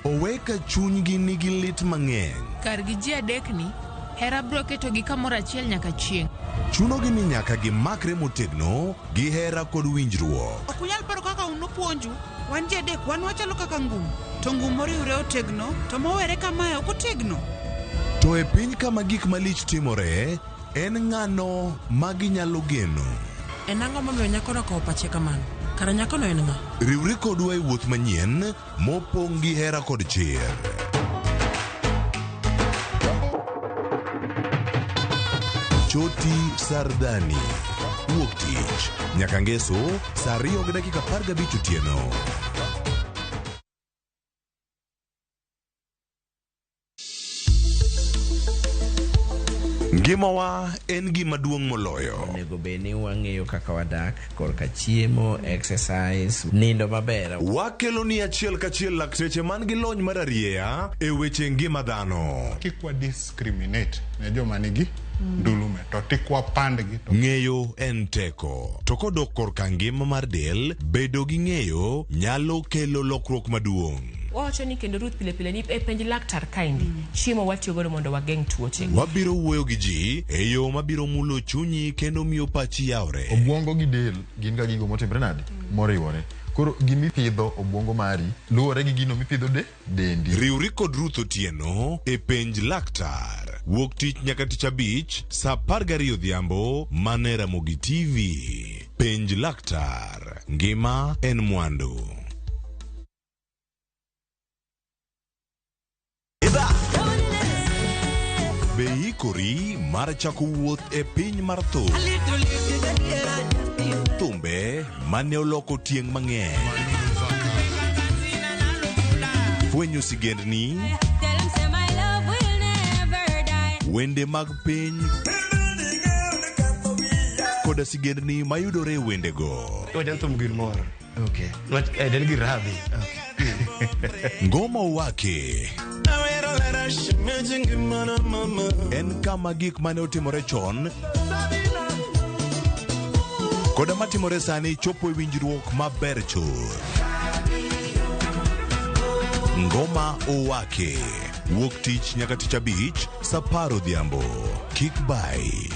oweka chunygi nigi lit mang'eny. Kargi ji adekni hera bro keto gi kamoro achiel nyaka chieng'. Chunogi ni nyaka gimakre motegno gi hera kod winjruok. Ok unyal paro kaka unopuonju wan ji adek wan wachalo kaka ngum to ngum moriwre otegno to mowere kamae ok otegno. To e piny kama gik malich timore en ng'ano ma ginyalo geno. En ang'o momiyo nyakono kawo pache kamano? Kara nyakono en ng'a? Riwri kodwa e wuoth manyien mopong' gi hera kod chir. Choti Sardani wuok tich nyaka ngeso saa 2:15 otieno. Ngimawa en gima duong' moloyo. Onego bed ni wang'eyo kaka wadak, korka chiemo, exercise, nindo maber. Wakelo ni achiel kachiel lakteche man gi lony mar arieya e weche ngima dhano. Kik wa discriminate ne joma nigi ndulume to tikwa pandgi. Ng'eyo en teko. To kodok korka ngima mar del, bedo gi ng'eyo nyalo kelo lokruok maduong'. Wacho ni kendo Ruth pile ni e penj laktar kaindi chiemo watiyo godo mondo wageng' tuoche. Wabiro wuoyo gi ji e yo mabiro mulo chunyi kendo miyo pachi yawre. Obwongo gi del gin ga gigo motimre nade moriwore. Koro gimipidho obwongo mari luwore gi gino mipidho dendi. Riwri kod Ruth Otieno e penj laktar. Wuok tich nyaka tich abich saa 12 odhiambo mana e Ramogi TV. Penj laktar. Ngima en mwandu. Be ikori mar chako wuoth e piny mar thum? Thumbe mane oloko tieng' mang'eny. Fwenyo sigendni, wende mag piny koda sigendni mayudore wendego. Ngoma wake en kama gik mane otimore chon koda matimore sani chopo e winjruok maber chuth. Ngoma owake wuok tich nyaka tich abich saa 10 odhiambo. Kik bai.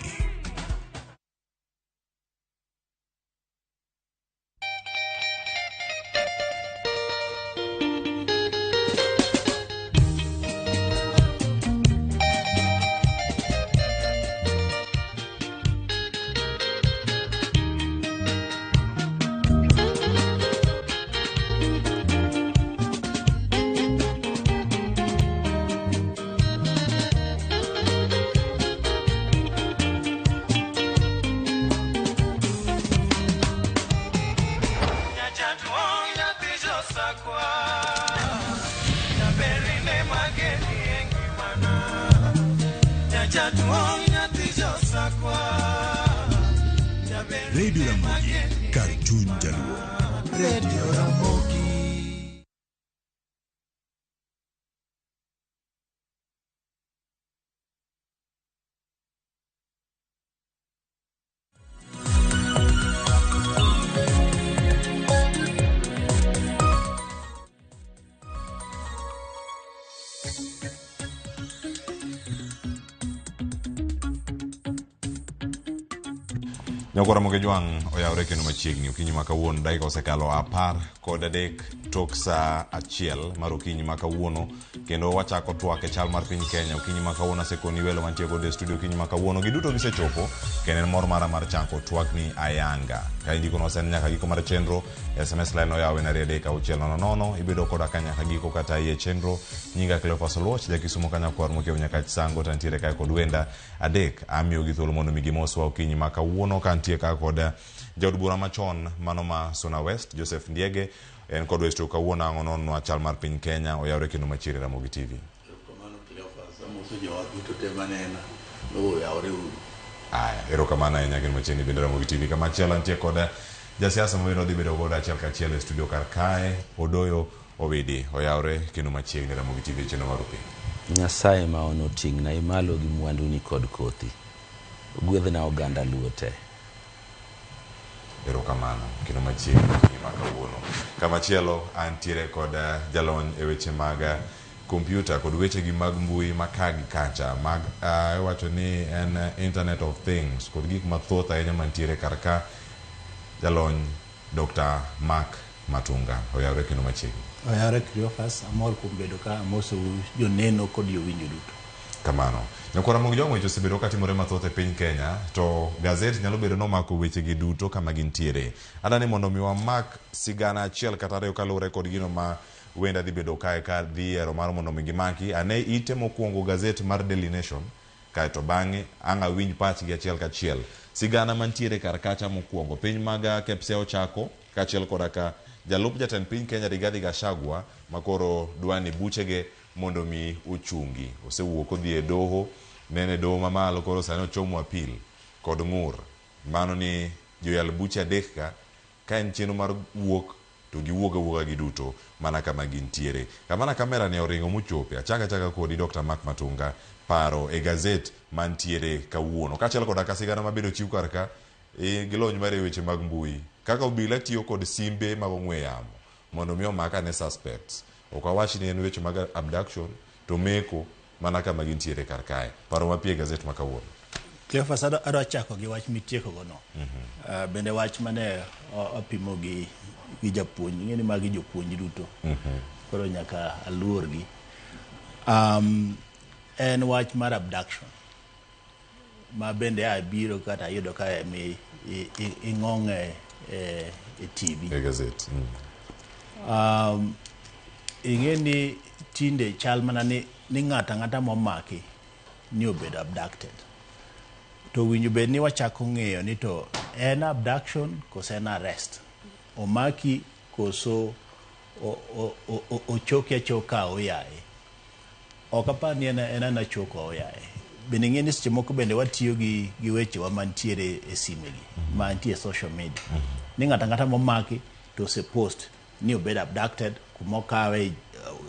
Radio Ramogi, Cartoon Jaluo. Radio Ramogi. Nyakora moge juang oyawre kendo machiegni okinyi ma kawuono dakika osekalo 13 tok saa 1 mar okinyi ma kawuono, kendo wachako twak e chal mar piny Kenya. Okinyi ma kawuono asekoni welo mantie kod e studio okinyi ma kawuono giduto gisechopo, kendo en mor mara mar chanko twak ni ayanga. Ka indiko no sen nyaka giko mar chenro, SMS line oyawe na 3:600 ibedo koda ka nyaka giko kata iye chenro. Nyinga Cleophas Oluoch jakisumo kanya kwar mokiew nyaka sango tantiere ka kod wenda adek amiyo gi thuolo mondo migimoswa okinyi ma kawuono kantie ka kod jaod bura machon mano ma Suna West Joseph Ndiege en kod West kawuono angono no chal mar piny Kenya oyawre kendo machiegni Ramogi TV. Erokamano ahinya kendo machiegni bende Ramogi TV kama chielo antie kod jasiasa mabiro dhi bedo godo achiel kachiel e studio kar kae Odoyo Owidi oyawre kendo machiegni Ramogi TV chenro mar piny. Nyasaye ma ono ting'na imalo gi mwandu ni kod kothi. Gwedhna oganda luo te. Erokamano kendo machiegni ma kawuono. Kama chielo antiere kod jalony e weche mag computer kod weche gi mag mbui makagi kacha mag wacho ni en Internet of Things kod gik mathoth ahinya mantiere kar ka. Jalony Dr. Mark Matunga oyawre kendo machiegni. Oyawre Cleophas, amor kuom bedo ka amoso joneno kod jowinjo duto. Kamano. Nyakora mong jongo icho sebedo katimore mathoth e piny Kenya, to gazet nyalo bedo nomako weche gi duto kama gintiere. Adani mondo mi wamak sigana achiel kata ariyo kaluwore kod gino ma wenda dhi bedo kae ka dhi ero mar mondo mi gimaki. Ane ite mokwongo gazet mar Daily Nation, kae to bang'e anga winj pach gi achiel kachiel. Sigana mantiere kar kacha mokwongo piny maga Kepse ochako kachiel koda ka jalup jatend piny Kenya Rigathi Gachagua makoro dwani buchege mondo mi uchungi. Osewuok odhi e doho, nene doho mamalo koro sani ochomo apil kod ng'ur. Mano ni joyal buche adek ka en chenro mar wuok to giwuoga gi duto mana kama gintiere. Kamana kamera ne oringo mochope. Achaka kodi Dr. Mark Matunga paro e gazet mantiere kawuono. Kachiel koda ka sigana mabedo chiw kar ka gilony mar weche mag mbui. Kaka obila tiyo kod simbe mag ong'we yamo mondo mi omaka ne suspects. Okawach ni en weche mag abduction to meko mana kama gintiere kar kae. Paro mapie gazet ma kawuono. Cleophas adwa chako gi wach mitieko go no. Bende wach mane opimo gi japuonj, ng'eni magi jopuonj duto. Koro nyaka aluor gi. En wach mar abduction. Ma bende abiro kata ayudo ka ing'ong'e e TV. E gazet. Ing'eni tinde chal mana ni ng'ata momaki ni obedo abducted. To winjo bed ni wachako ng'eyo ni to en abduction koso en arrest. Omaki koso ochoki achoka oyaye. Ok apar ni en achoko oyaye. bende ng'eni seche moko bende watiyo gi weche wa mantiere e simegi mantie social media ni ng'ata momaki to post ni obed abducted kumokawe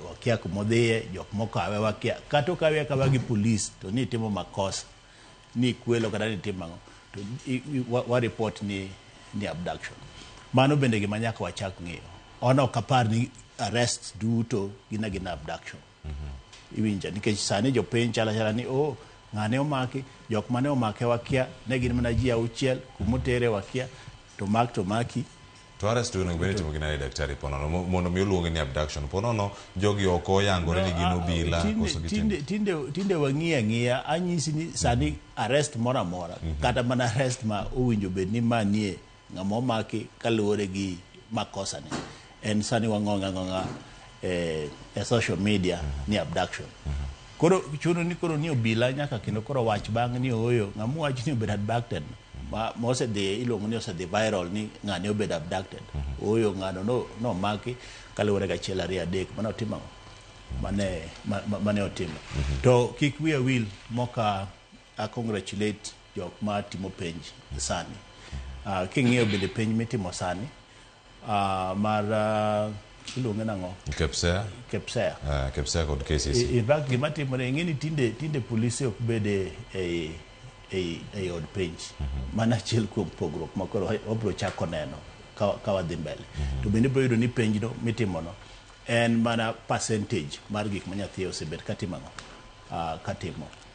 wakia kumodhiye jok mokawe wakia kata okawe akawa gi police to ni timo makosa ni kwelo kata ni timo to wa report ni abduction. Mano bende gima nyaka wachak ng'eyo. Ono kapar ni arrest duto gina abduction. Iwinja nikech sani jopiny chala ni ng'ane omaki, jok mane omake wakia, ne gin mana ji auchiel, kumotere wakia, to maki. To arrest to ngi timo gina daktari ponono mondo mi luonge ni abduction ponono jogi oko yangore ni gino bila koso tinde wang'iya anyisi ni sani arrest mora kata mana arrest ma owinjo bed ni manie ng'ama omaki kaluwore gi makosa ni en sani wang'ong'a e social media ni abduction. Koro chuno ni koro ni obila nyaka kendo koro wach bang' ni oyo ng'amu wach ni obed abducted mose de ilongo ni ose de viral ni ng'ane obed abducted oyo ng'ano no maki kaluwore ga chiel 2 3 mane otimo mane otimo to kik wiya wil moka congratulate jok ma timo penj sani king'iyo bende penj mitimo sani mar iluonge nang'o Kepsea kod KCC. In fact gima timore ng'eni tinde polisi ok bede e od penj mana achiel kuom pogruok makoro wabro chako neno ka wadhi mbele to bende bro yudo ni penj no mitimono en mana percentage mar gik ma nyathi osebet katimo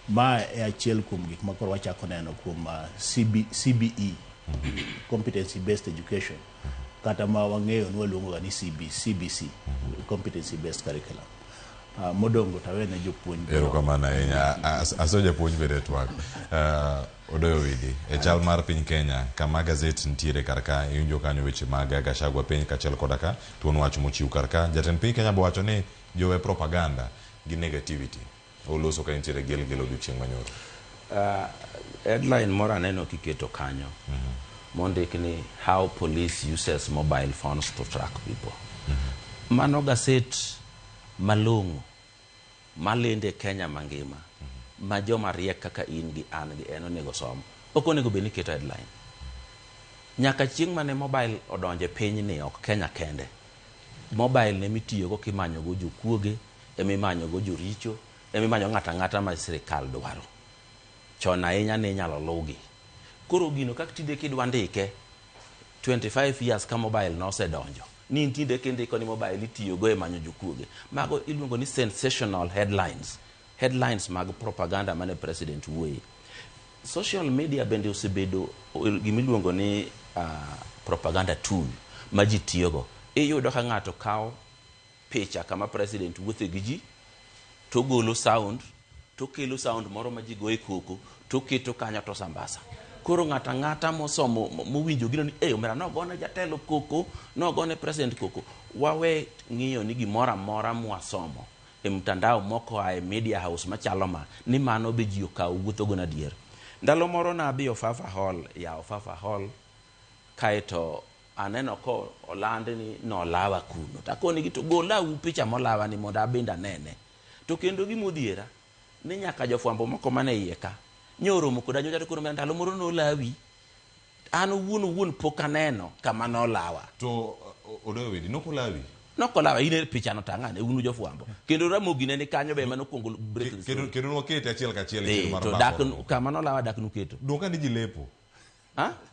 ma e achiel kuom gik makoro wachako neno kuom CBE competency based education kata ma wang'eyo ni waluongo ni CBC competency based curriculum. Modongo tawene jopuonj. Erokamano ahinya. Aso japuonj bede twak. Odoyo widi. E chal mar piny Kenya kama gazet ntiere karka iwinjo kanyo weche mag Gachagua piny kachiel koda ka tuon wach mochiw karka. Jatend piny Kenya bowacho ni jowe propaganda gi negativity. Oloso ka ntiere gelo odiochieng' manyoro. Headline moro aneno kiketo kanyo. Mondik ni how police uses mobile phones to track people. Mano gaset malong'o malende Kenya mangima ma joma riek kaka in gi an gi en onego som. Ok onego bed ni keto headline. Nyaka chieng' mane mobile odonje piny ni ok Kenya kende. Mobile ne mitiyogo kimanyo go jokuoge, emimanyo go joricho, emimanyo ng'ata ma sirikal dwaro. Chon ahinya ne nyalo lugi. Koro gino kak tinde kidwa ndike 25 years ka mobile no osedonjo ni tinde kindiko ni mobile itiyogo e manyo jokuoge mago iluongo ni sensational headlines mag propaganda mane president wuoye. Social media bende osebedo gimiluongo ni propaganda tool ma ji tiyogo. Iyudo ka ng'ato kawo picha kama president wuothe gi ji to golo sound to kelo sound moro ma ji goe koko to keto kanyo to sambasa. Koro ng'ata mosomo mowinjo gino ni omera nogone jatelo koko, nogone president koko. Wawe ng'iyo ni gimora mora mwasomo e mtandao moko ae media house machalo ma ni mano be ji okawo wuotho go na dier. Ndalo moro na bi Ofafa Hall kaeto aneno ko olande ni nolawa kuno. Takoni gi to gola u picha molawa ni mondo abenda nene. To kendo gimodhiera ni nyaka jofwambo moko mane iye ka nyoro moko da nyocha to koro ndalo moro no lawi an wuon poka neno kama no lawa to odoyo widi nokolawa ine picha no tangane unu jofwambo kendo Ramogi ne kanyo be mano kongo kendo no kete achiel kachiel mar to dak kama no lawa dak no keto doka ni jilepo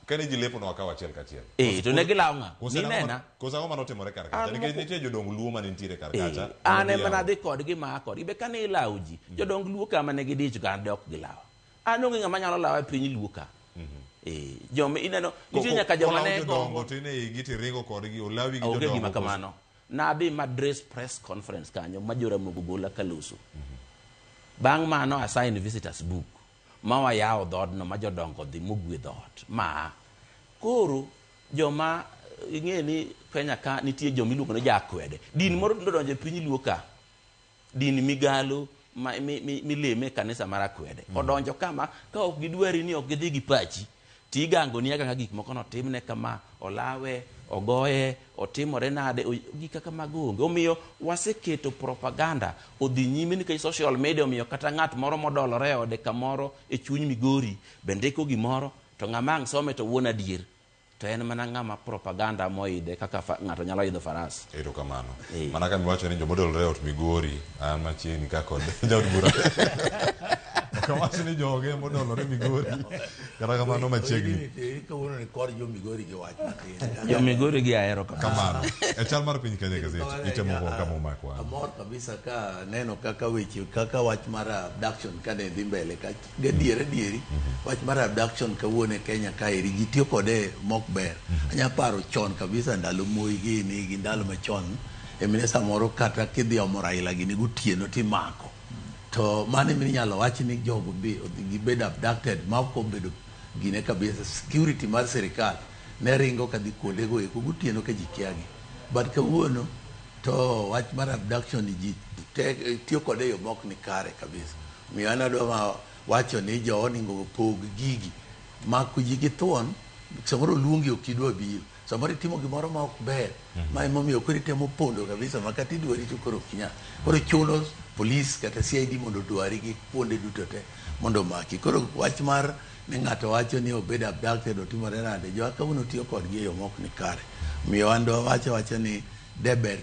kane jilepo no akawa achiel kachiel to ne gilawnga ni nena kosa mano timore karkacha nikech nitie jodong luo mane ntiere karkacha ane mana dhi kod gi makod ibe kane ilawji jodong luo kama ne gidich gande ok gilawa anonge ng'ama nyalo lawa piny luoka joma ineno nitie nyaka joma ne gongo tine igiti ringo kodgi olawi gi jodongo gima kamano nabi madras press conference kanyo majora mogo gola kaluso bang' mano assign visitors book mawa yawo dhodno ma jodongo dhi mogwe dhot ma koro joma ing'e ni Kenya ka nitie joma iluongo ni jakwede din moro ndodonje piny luoka din migalo mileme kanisa mara kwede odonjo kama ka ok gidwari ni ok gidhi gi pachi tigango ni aga gik moko no timne kama olawe ogoye otimore nade gika kama gonge omiyo waseketo propaganda odhi nyime nikech social media omiyo kata ng'at moro modolore ode kamoro e chuny Migori bendiko gimoro to ng'ama some to wuon adier to en mana ng'ama propaganda moide kaka ng'ato nyalo idho faras. Ero kamano. Mana ka miwacho ni jomodolore ot Migori an machiegni ka kod jaod bura. Kawacho ni joge modolore Migori. Kata kamano machiegni. Kawuono ni kod jo Migori gi wach matin. Jo Migori gi ahero kamano. E chal mar piny Kenya gazeti itemo ko kama umakwa. Amor kabisa ka neno kaka weche kaka wach mar abduction ka ne dhi mbele ka gadieri wach mar abduction kawuono e Kenya ka eri ji tiyo kode mok ber. Anya paro chon kabisa ndalo Moi gi ndalo machon emine samoro kata kidhi omo Raila gini gotieno timako to mane minyalo wach ni jogo gibed abducted ma ok obedo gine kabisa security mar sirikal ne ringo kadhi kuonde go eko gotieno ka ji kiagi but kawuono to wach mar abduction ji tiyo kode yo mok ni kare kabisa miyo an adwa wacho ni jo oningo pog gigi mako ji gi thuon samoro luongi okidwa biro samoro timo gimoro ma ok ber ma emomiyo koro temo pondo kabisa makati dwari to koro kinya koro chuno police kata CID mondo dwari gi kuonde duto te mondo maki koro wach mar ni ng'ato wacho ni obed abducted otimore nade jo akawuono tiyo kodgi e yo mok ni kare miyo an do wacho ni deber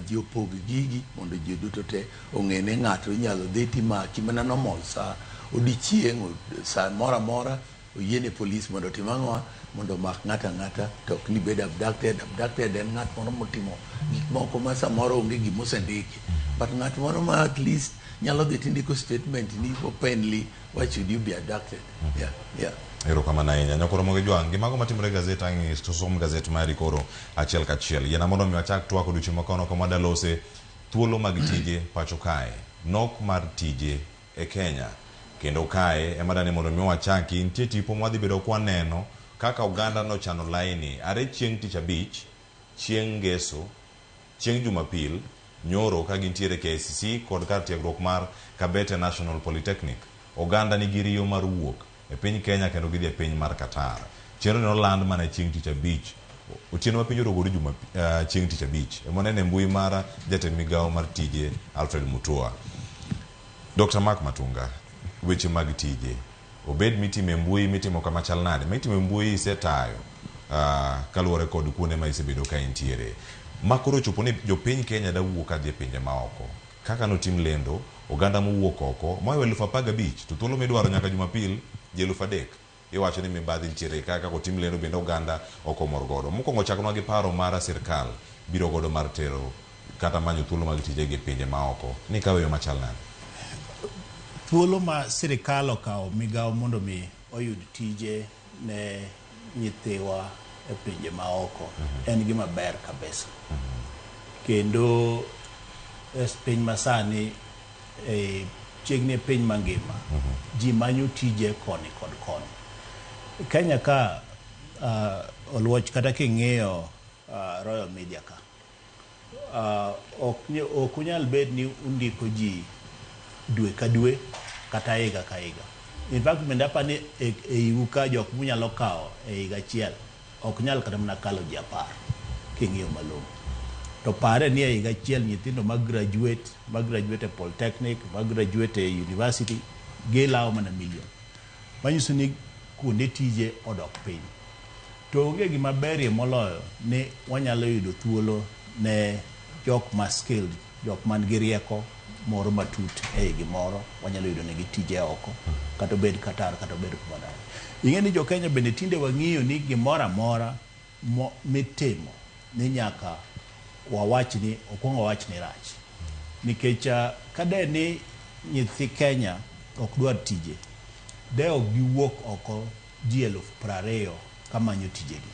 ji opog gigi mondo ji duto te ong'e ni ng'ato inyalo dhi timaki mana normal sa odichieng' sa mora mora oyiene police mondo tim ang'owa mondo mak ng'ata to ok ni bed abducted en ng'at moro motimo gik moko ma samoro onge gimosendiki but ng'at moro ma at least nyalo dhi tindiko statement ni openly why should you be abducted. Ero kamano ahinya nyakoro moge jwang' gimago matimore gazet ang'i to som gazet mari koro achiel kachiel yena mondo mi wachak twak odiochieng' makono komadalose thuolo mag tije pacho kae nok mar tije e Kenya kendo kae ema dani mondo mi wachaki nitie tipo mwadhi bedo kwaneno kaka Uganda no chano laini are chieng' tich abich chieng' ngeso chieng' jumapil nyoro ka gintiere KCC kod kar tiegruok mar Kabete National Polytechnic Uganda nigi riyo mar wuok e piny Kenya kendo gidhi e piny mar Qatar chenro no land mana chieng' tich abich otieno ma piny orogodo chieng' tich abich emonene mbui mara jatend migawo mar tije Alfred Mutua. Dr. Mark Matunga weche mag tije obed mitime mbui mitimo kama chal nade mitime mbui isetayo kaluwore kod kuonde ma isebedo ka intiere makoro chopo ni jopiny Kenya da wuok kadhi e pinje maoko kaka notim lendo oganda mowuok oko moyo 15,000 to thuolo midwaro nyaka jumapil ji 3,000 iwacho ni mibadhi ntiere kaka kotim lendo bende oganda oko mor godo mokwongo chaknwa gi paro mar sirkal biro godo mar tero kata manyo thuolo mag tije gi pinje maoko ni kawe yo machal nade thuolo ma sirikal okawo migawo mondo mi oyud tije ne nyithiwa e pinje maoko en gima ber kabisa kendo piny masani chiegni piny mangima ji manyo tije koni kod koni Kenya ka oluoch kata king'iyo Royal Media ka ok unyal bed ni undiko ji dwe ka dwe kata higa ka higa in fact bende apani e hiu ka jok munyalo kawo e higa achiel ok nyal kata mana kalo ji 10 king'iyo malong'o to pare ni e higa achiel nyithindo mag graduate e Polytechnic mag graduate e university gilawo mana million manyiso ni kuonde tije odok piny to onge gima berie moloyo ni wanyalo yudo thuolo ne jok ma skilled jok man gi rieko moro matut e gimoro wanyalo yudo negi tije oko kata bed Qatar kata bed kumadani ing'e ni jo Kenya bende tinde wang'iyo ni gimoro amora mitimo ni nyaka wawachni okwongo wachni rach nikech kade ni nyithi Kenya ok dwar tije de ok giwuok oko ji 20,000 kamanyo tijegi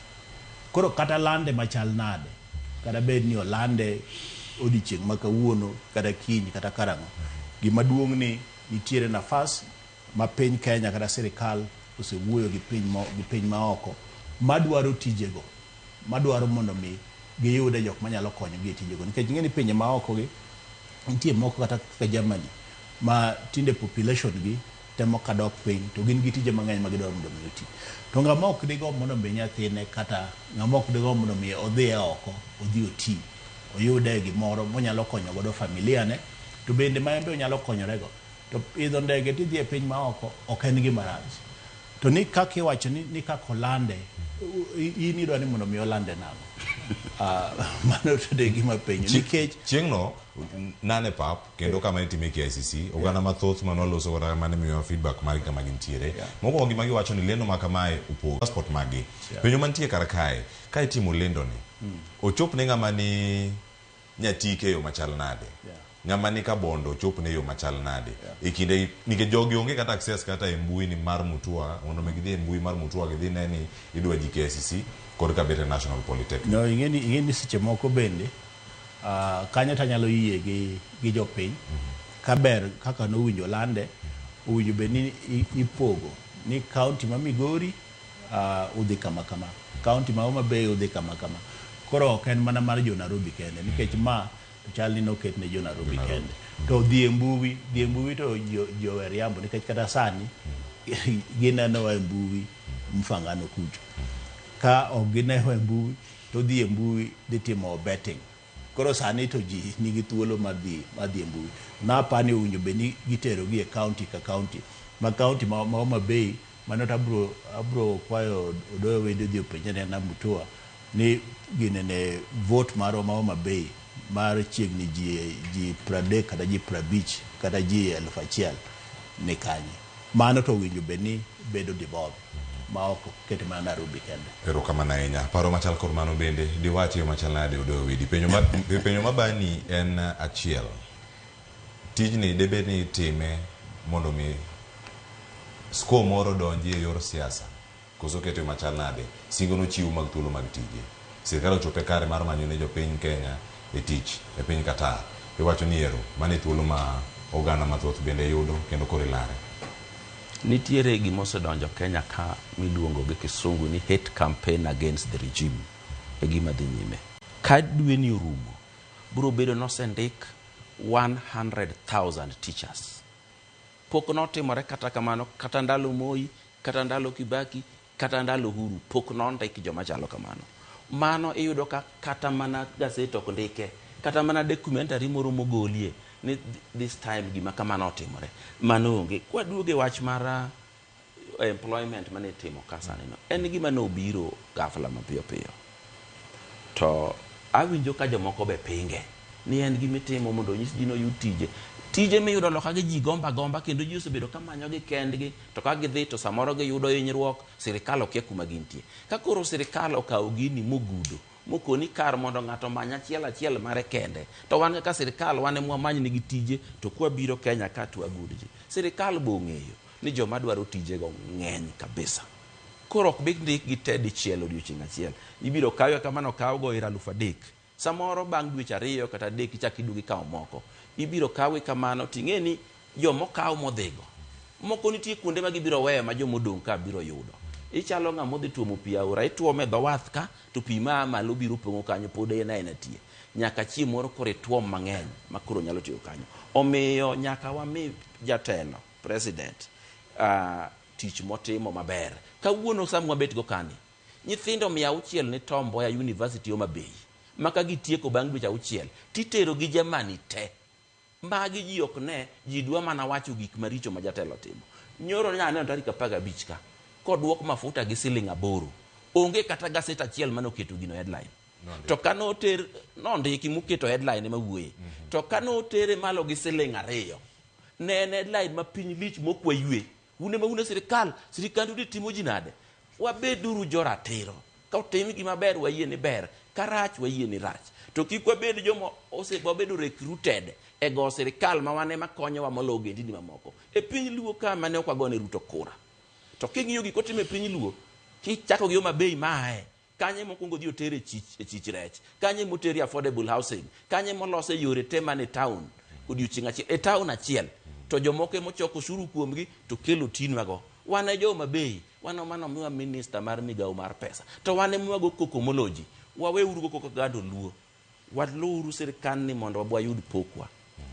koro kata lande machal nade kata bed ni olande odiochieng' ma kawuono kata kiny kata karang'o gima duong' ni nitiere nafas ma piny Kenya kata sirikal osewuoyo gi piny maoko madwaro tijego madwaro mondo mi giyude jok manyalo konyogi e tijego nikech ing'e ni pinje maoko gi nitie moko kata Germany ma tinde population gi temo kadok piny to gin gi tije mang'eny ma gidwaro mondo mi oti. To ng'ama ok digo mondo mi nyathine kata ng'ama ok digo mondo mi odhi oko odhi oti oyude gimoro monyalo konyo godo familia ne to bende ma embe onyalo konyorego to idho ndege tidhi e piny ma oko ok en gima rach. To ni kaka iwacho ni kaka olande in idwa ni mondo mi olande nang'o. Mano to de gima penyo nikech chieng'no nane pap kendo kama itime KICC oganda mathoth manoloso kata mane miyo feedback mari kama gintiere mokwongo gima giwacho ni lendo ma kamae upo passport magi penjo mantie kar kae ka itimo lendo ni ochop ne ng'ama ni nyatike yo machal nade ng'ama ni kabondo ochop ne yo machal nade e kinde nikech jogi onge kata access kata e mbui ni mar Mutua mondo megidhi e mbui mar Mutua gidhi ne ni idwa ji KICC kod Kabete National Polytechnic. No, ingeni seche moko bende kanyo tanyalo yie gi jopiny kaber kaka nowinjo lande owinjo be ni ipogo ni county ma Migori udhi kama kama, county ma Homa Bay udhi kama kama. Koro ok en mana mar jo Nairobi kende nikech ma chal ni noket ne jo Nairobi kende. To dhi e mbui to jo riambo nikech kata sani gineno e mbui mfangano kucho. Ka ogineho e mbui to dhi e mbui dhi timo betting. Koro sani to ji nigi thuolo madhi e mbui. Na pani owinjo be ni gitero gi e county ka county. Ma county ma Homa Bay mano abro kwayo odoyo wende dhi openjane na Mutua ni ginene vote maro ma Homa Bay mar chiegni ji 30 kata ji 50 kata ji 1000 ni kanye. Mano to owinjo be ni bedo devolve. Ma oko kete mana Nairobi kende. Pero kama na enya paro machal kor mano bende diwachi yo machal nade odo widi penyo mabani en achiel tijni debe ni time mondo mi sko moro donji e yor siasa koso kete machal nade singo no chiwo mag thuolo mag tije sirkal ochope kare mar manyo ne jopiny Kenya e tich e piny Qatar iwacho ni ero mane thuolo ma oganda mathoth bende yudo kendo korilare. Nitiere gima osedonjo Kenya ka miluongo gi kisungu ni hate campaign against the regime e gima dhi nyime. Ka dwe ni orumo biro bedo nosendik 100,000 teachers. Pok notimore kata kamano kata ndalo Moi kata ndalo Kibaki kata ndalo Uhuru pok nondik joma chalo kamano. Mano iyudo ka kata mana gaset ok ndike kata mana documentary moro mogolie ni this time gima kamano otimore. Mano onge kwa duoge wach mara employment mane timo kasane no en gima no biro ghafla mapiyo piyo. To awinjo ka jomoko be pinge ni en gima timo mondo nyis ji no yutije tije miyudo loka gi ji gomba kendo ji osebedo kamanyo gi kendgi to ka gidhi to samoro giyudo hinyruok sirikal okia kuma gintie. Ka koro sirikal okawo gini mogudo mokoni kar mondo ng'ato many achiel mare kende to wan ka sirikal wan mwamany nigi tije to kwa biro Kenya ka twagud ji sirikal bo ng'eyo ni joma dwaro tije go ng'eny kabisa. Koro ok big ndik gi tedi chielo odiochieng' achiel ibiro kawe kamano kawgo 3,000 samoro bang' dweche 2 kata 3 ichak idugi kawo moko ibiro kawe kamano ting'eni jomo kaw modhigo moko nitie kuonde ma gibiro weyo ma jomodong' ka biro yudo. Ichalo ng'ama odhi tuomo pi aora ituome dho wath ka to pi ma malo biro pong'o kanyo pod en tie nyaka chieng' moro kore tuom mang'eny ma koro nyalo tiyo kanyo. Omiyo nyaka wami jatelo president tich motimo maber. Kawuono samwa bet go kani nyithindo 600 ni Tom Mboya University Homa Bay maka gitieko bang' dweche 6 titero gi Germany te magi ji ok ne ji dwa mana wacho gik maricho ma jatelo timo. Nyoro nyaneno tarik 15 ka kodwok mafuta gi $8 onge kata gaset achiel mano keto gino headline to kano ter nondiki muketo headline mawuoye to kano tere malo gi $2 ne headline ma piny lich mokwa yue une sirikal di timo jinade wabeduru joratiro ka otimi gima ber wayie ni ber karach wayie ni rach to kik wabed jomo osebedo recruited e go sirikal ma wane makonyowa mologo gendini mamoko e piny Luo ka mane ok wagone Ruto kura. To king'iyo gik otime piny Luo kichako gi Homa Bay mae kanye mokwongo dhi otere e chich rech kanye moteri affordable housing kanye molose yore te mane town odiochieng' achiel e town achiel to jomoko mochoko ushuru kuomgi to kelo tinwago wane jo Homa Bay wane mano miwa minister mar migawo mar pesa to wane mwago kokomoloji wawe uru go koko gando Luo waluru sirikal ni mondo wayud pokwa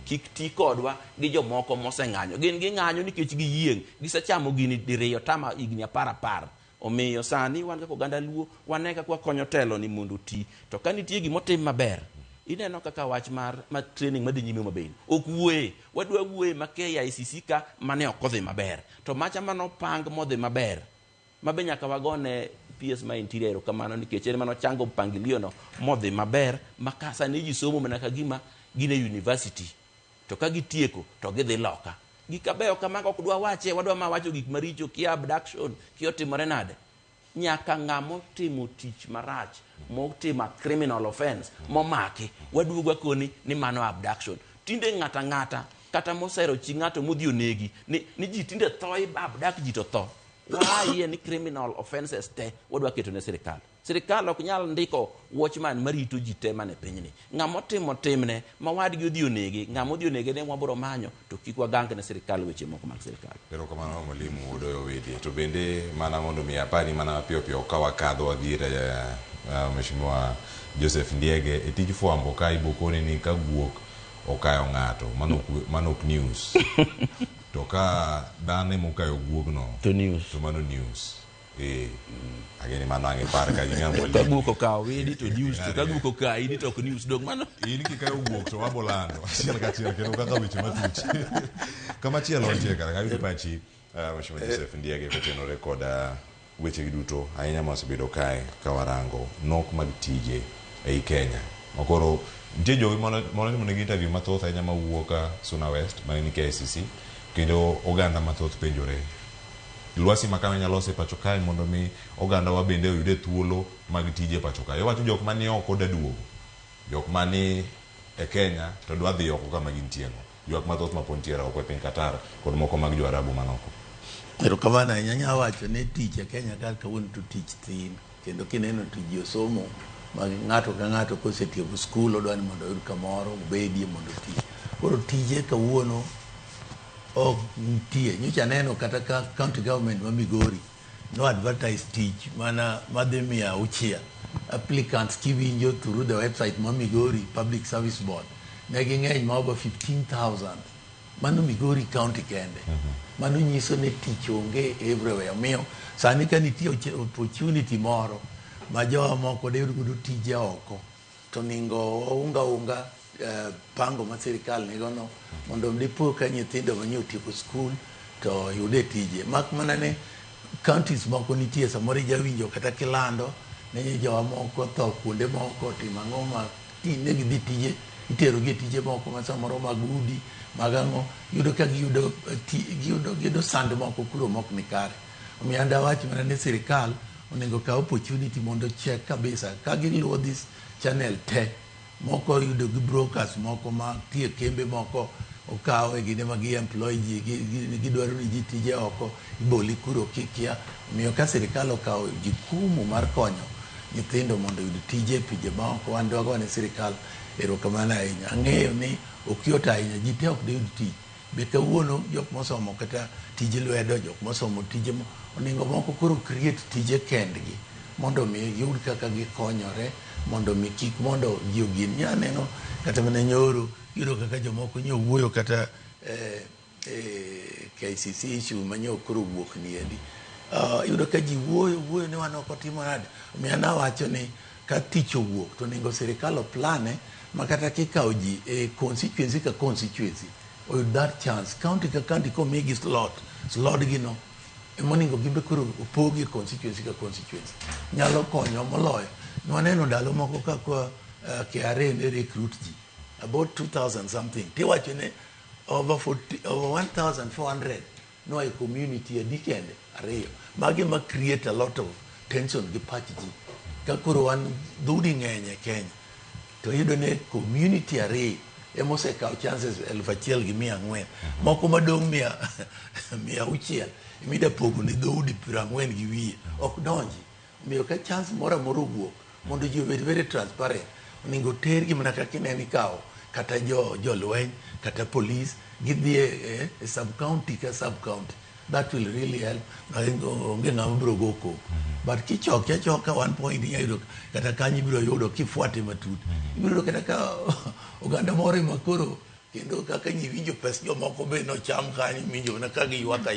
kik ti kodwa gi jomoko moseng'anyo. Gin ging'anyo nikech giyieng', gisechamo gini diriyo tama igni 10. Omiyo sani wan kaka oganda Luo wane kaka wakonyo telo ni mondo ti. To ka nitie gimotim maber, ineno kaka wach mar training madhi nyime maber. Ok wuoye, wadwa wuoye ma KICC ka mane ok odhi maber. To macha manopang modhi maber, mabe nyaka wagone PS ma interior kamano nikech en manochango pangiliono modhi maber makasa ni ji somo mana ka gima gine university. To ka gitieko to gidhi loka. Gikabeyo kamago ok dwa wache, wadwa ma wacho gik maricho kia abduction, kia otimore nade. Nyaka ng'amo timo tich marach, motimo criminal offense, momaki, waduogo koni ni mano abduction. Tinde ng'ata kata mosero chi ng'ato modhi onegi, ni ji tinde thoi abduct ji to tho. Why ni criminal offenses te wadwa keto ne sirikal. Sirikal ok nyal ndiko watchman marito ji te mane pinyni. Ng'amo timo timne ma wadgi odhi onege, ng'amo odhi onege ne wabro manyo to kik wagang ne sirikal weche moko mag sirikal. Pero kamano mwalimu Odoyo Widi, to bende mana mondo mi apani mana piyo ka wakadho wadhira Mheshimiwa Joseph Ndiege e tij fwambo ka ibokone ni ka guok okayo ng'ato, mano ok news. To ka dane mokayo guogno to news, to mano news. Ageni mano ange par ka ging'amo ka guoko ka Widi to news, to ka guoko ka Idi to news dog mano. In kikayo guok to wabolando achiel kachiel kendo kaka weche matuch. Kama chielo nitie kaka kawinjo pachi Mheshimiwa Joseph Ndiege kotenore kod weche giduto ahinya mosebedo kae ka warango nok mag tije ei Kenya. Okoro nitie jogi mono negi interview mathoth ahinya mawuok Suna West mani KICC kendo oganda mathoth penjore lwasi makama nyalose pacho kae mondo mi oganda wa bende oyude thuolo mag tije pacho kae. Wacho jok mani oko da duogo, jok mani e Kenya to dwa dhi oko kama gintieno, jok mathoth mapontiera oko e piny Qatar kod moko mag jo-Arabu manoko. Pero kamana nyanya wacho ne tich e Kenya ka kawuono to tich thin, kendo kineno to ji osomo mag ng'ato ka ng'ato kosetieko skul odwani mondo oyud kamoro obedie mondo ti. Koro tije kawuono ok nitie. Nyocha neno kata ka county government ma Migori no advertise tich mana madhi 600 applicants kiwinjo through the website ma Migori Public Service Board ne ging'eny ma over 15,000. Mano Migori county kende. Mano nyiso ni tich onge everywhere. Miyo sani ka nitie opportunity moro ma jowa moko de yudo tije oko to ningo unga pango ma sirikal nigono mondo dipo ka nyithindo manyo tieko skul to yude tije. Mak mana ne counties moko nitie samoro jawinjo kata kilando ne jowa moko tho kuonde moko timo ang'o ma ne gidhi tije itero gi tije moko ma samoro mag udi magang'o yudo ka giyudo sand moko kuro mok ni kare. Omiyo anda wach mana ne sirikal onego kaw opportunity mondo check kabisa ka giluwo this channel te moko yudo gi brokers moko ma tie kembe moko okawo e gine ma gi employ ji gidwaro ni ji tije oko iboli kuro kikia. Omiyo ka sirikal okawo jukumu mar konyo nyithindo mondo yud tije pije ma oko wan dwago ne sirikal erokamano ahinya. Ang'eyo ni ok yot ahinya, ji te ok deyud tich. Be kawuono jok mosomo kata tije lwedo, jok mosomo tije onego moko koro create tije kendgi mondo mi yud kaka gikonyore mondo mi kik mondo ji ogin. Nyaneno kata mana nyoro yudo kaka jomoko nyowuoyo kata KICC issue manyo koro wuok niendi. Yudo ka ji wuoyo ni wan ok otimo nade. Omiyo nawacho ni ka tich owuok to onego sirikal plane makata kikawo ji e constituency ka constituency oyud that chance. County ka county komigi slot gino emoningo gimbe kuro opogi constituency ka constituency nyalo konyo moloyo. Nwaneno ndalo moko kakwa KRA ne recruit ji about 2,000 something tiwacho ne over 1,400 no a community edikende ariyo magi ma create a lot of tension gi pach ji ka kuro wan dhudi ng'eny e Kenya to yudo ne community ariyo emosekawo chances 1,400 moko madong 600 imida pogo ne dhoudi 40 gi wiye ok donji. Omiyo ka chance moro amora owuok mondo ji obed very transparent onego tergi mana kaka ineni kawo kata jolweny kata police gidhi e sub county ka sub county. That will really help. Onge ng'ama biro go koko but kichoke achoka one point iyudo kata kanyi biro yudo kifuate matut ibiro yudo kata ka oganda moro makoro kendo kaka nyiwinjo pes jomoko be nocham kanyo minjo na ka giywaka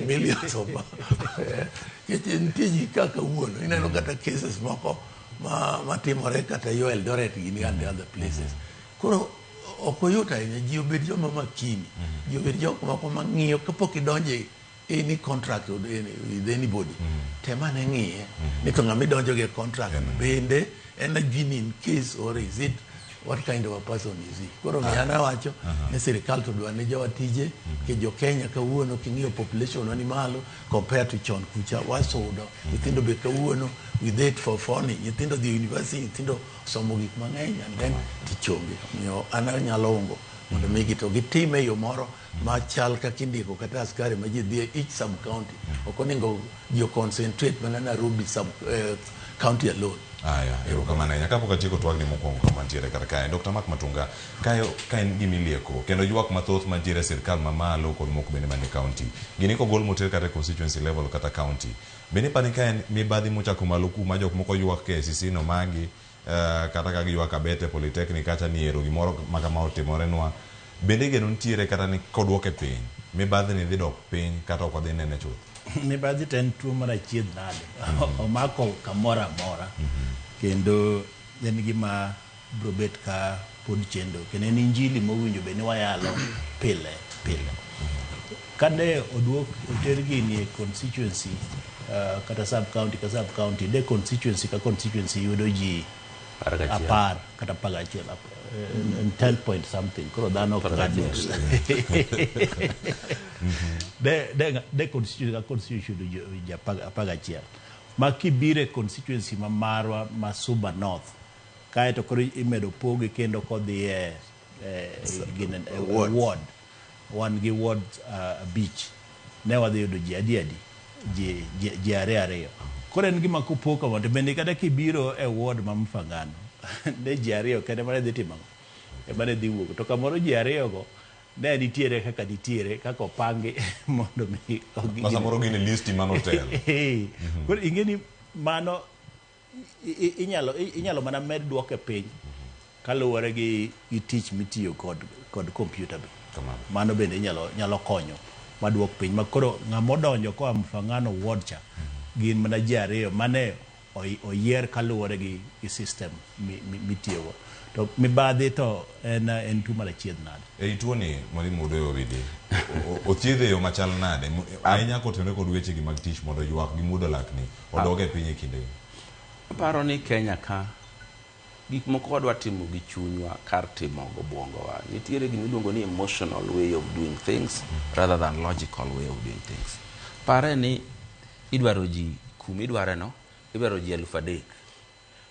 millions of nitie ji kaka wuono ineno kata cases moko matimore kata yo Eldoret gini and the other places. Koro ok oyot ahinya ji obed joma makini, ji obed jok moko mang'iyo kapok idonje any contract with anybody. Tema ne ng'iye ni to ng'ama idonjo ge contract bende en a genuine case or is it what kind of a person is he. Koro miana wacho ni sirikal to dwa ne jowatije ke jo Kenya kawuono king'iyo population wani malo compared to chon kucha wasudo nyithindo be kawuono with it for funny nyithindo the university nyithindo somo gik mang'eny and then tichonge miyo ana nyalo ungo mondo migi to gitime yo moro machal kakindiko kata askari ma ji dhie each sub county ok onego ji concentrate mana Nairobi sub county alone. Erokamano ahinya kapok atieko twagni mokwongo kama ntiere kar kae. Dr. Mark Matunga, ka en gimilieko kendo ywak mathoth mantiere sirikal mamalo kod moko bende mane county gini kogol moter kata constituency level kata county bende pani ka en mibadhi mochako malo kuma jok moko ywak KCC no magi kata ka giywak abete polytechnic kata niero gimoro makama otimorenwa bende geno ntiere kata ni kodwoke piny mibadhi ni dhi dok piny kata ok odhi nene chuth. Mibadhi ten tuo mar achiedh nade omako kamoro amora kendo en gima bro bet ka pod chendo kendo en injili mowinjo be ni wayalo pile kane odwok oter gini e constituency kata sub county ka sub county de constituency ka constituency yudo ji 10 kata 11 10 point something koro dhano graduates de constitution ja 11 makibire constituency marwa ma Suba North kae to koro imedo pogi kendo kodhi ward one gi ward beach ne wadhi yudo ji adi ji ariyo koro en gima kupoka mondo bende kata kibiro e ward ma Mfangano ne ji ariyo kende mane dhi timo mane dhi wuok to kamoro ji ariyo go ne nitiere kaka opangi mondo mi samoro gini listi manotel koro ingeni mano inyalo mana med duoke piny kaluwore gi tich mitiyo kod computer be mano bende nyalo konyo maduok piny makoro ng'amodonjo koa Mfangano ward cha gin mana ji ariyo mane oyier kaluwore gi system mitiyogo to mibadhi to en tuo mar achiedh nade. Ei tuoni mwalimu Odoyo Obidi othiedhe yo machal nade ahinya kotenore kod wechegi mag tich mondo ywak gi mudo lakni odoge piny e kinde. Aparo ni Kenya ka gik moko wadwa timo gi chunywa kar timo go bwongowa nitiere gima iluongo ni emotional way of doing things rather than logical way of doing things. Pare ni idwaro ji kumi idware no idwaro ji 3,000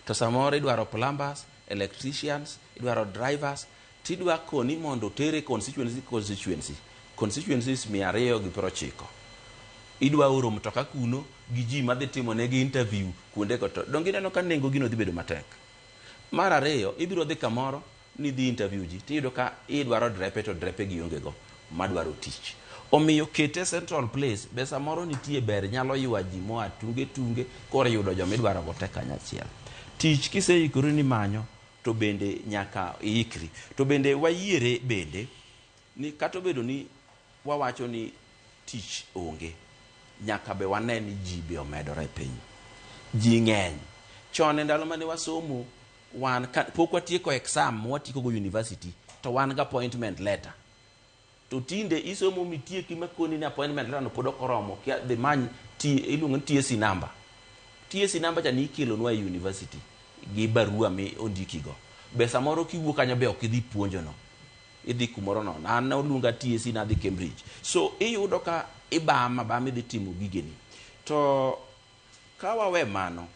to samoro idwaro plumbers, electricians, idwaro drivers, tidwa koni mondo tere constituencies 290. Idwa oro mtoka kuno gi ji madhi timo negi interview kuonde ko to dongi neno ka nengo gino dhi bedo matek. Mar ariyo ibiro dhi kamoro ni dhi interview ji tiyudo ka idwaro drepe to drepe gi onge go madwaro tich. Omiyo kete central place be samoro nitie ber nyalo ywa ji moa tunge koro yudo joma idwaro go tek kanyachiel. Tich kiseikori ni manyo to bende nyaka ikri to bende wayiere bende ni kato bedo ni wawacho ni tich onge nyaka be wane ni ji be omedore piny ji ng'eny chon ndalo mane wasomo wan pok watieko exam watiko go university to wan ga appointment letter to tinde isomo mitieki makoni ni appointment letter no pod okoromo kia the man iluongo ni TSC number cha ni ikelo e university gi barua mi ondikigo be samoro kiwuok kanyo be ok idhi puonjo no idhi kumoro no an oluonga TSC na dhi Cambridge so iyudo ka ibama idhi timo gigeni to kawawe mano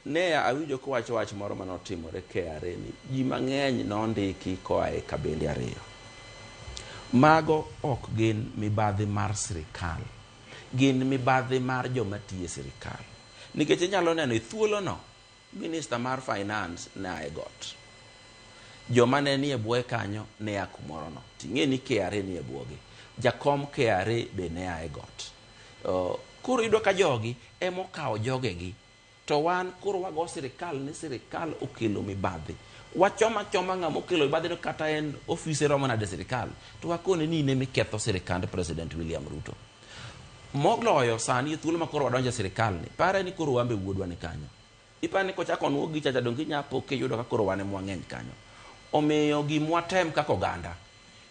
ne awinjo kowacho wach moro manotimore KRA ni ji mang'eny nondiki koa e kabende ariyo mago ok gin mibadhi mar sirikal gin mibadhi mar joma tiyo sirikal nikech inyalo neno e thuolo no minister mar finance na e got joma ne ni e bwoe kanyo ne akumoro no ting'e ni KRA ni e bwogi jakom KRA be ne e got koro yudo ka jogi emokawo jogegi to wan koro wago sirikal ni sirikal okelo mibadhi wachoma ng'ama okelo mibadhi no kata en ofise romo nade sirikal to wakone ni ne miketho sirikand President William Ruto mogloyo sani thuolo makoro wadonjo sirikal ni para ni koro wambe wuodwa ni kanyo ipani kochako nuogi chacha dongi nyapo ke yudo ka koro wane mwang'eny kanyo omiyo gimwatem kako oganda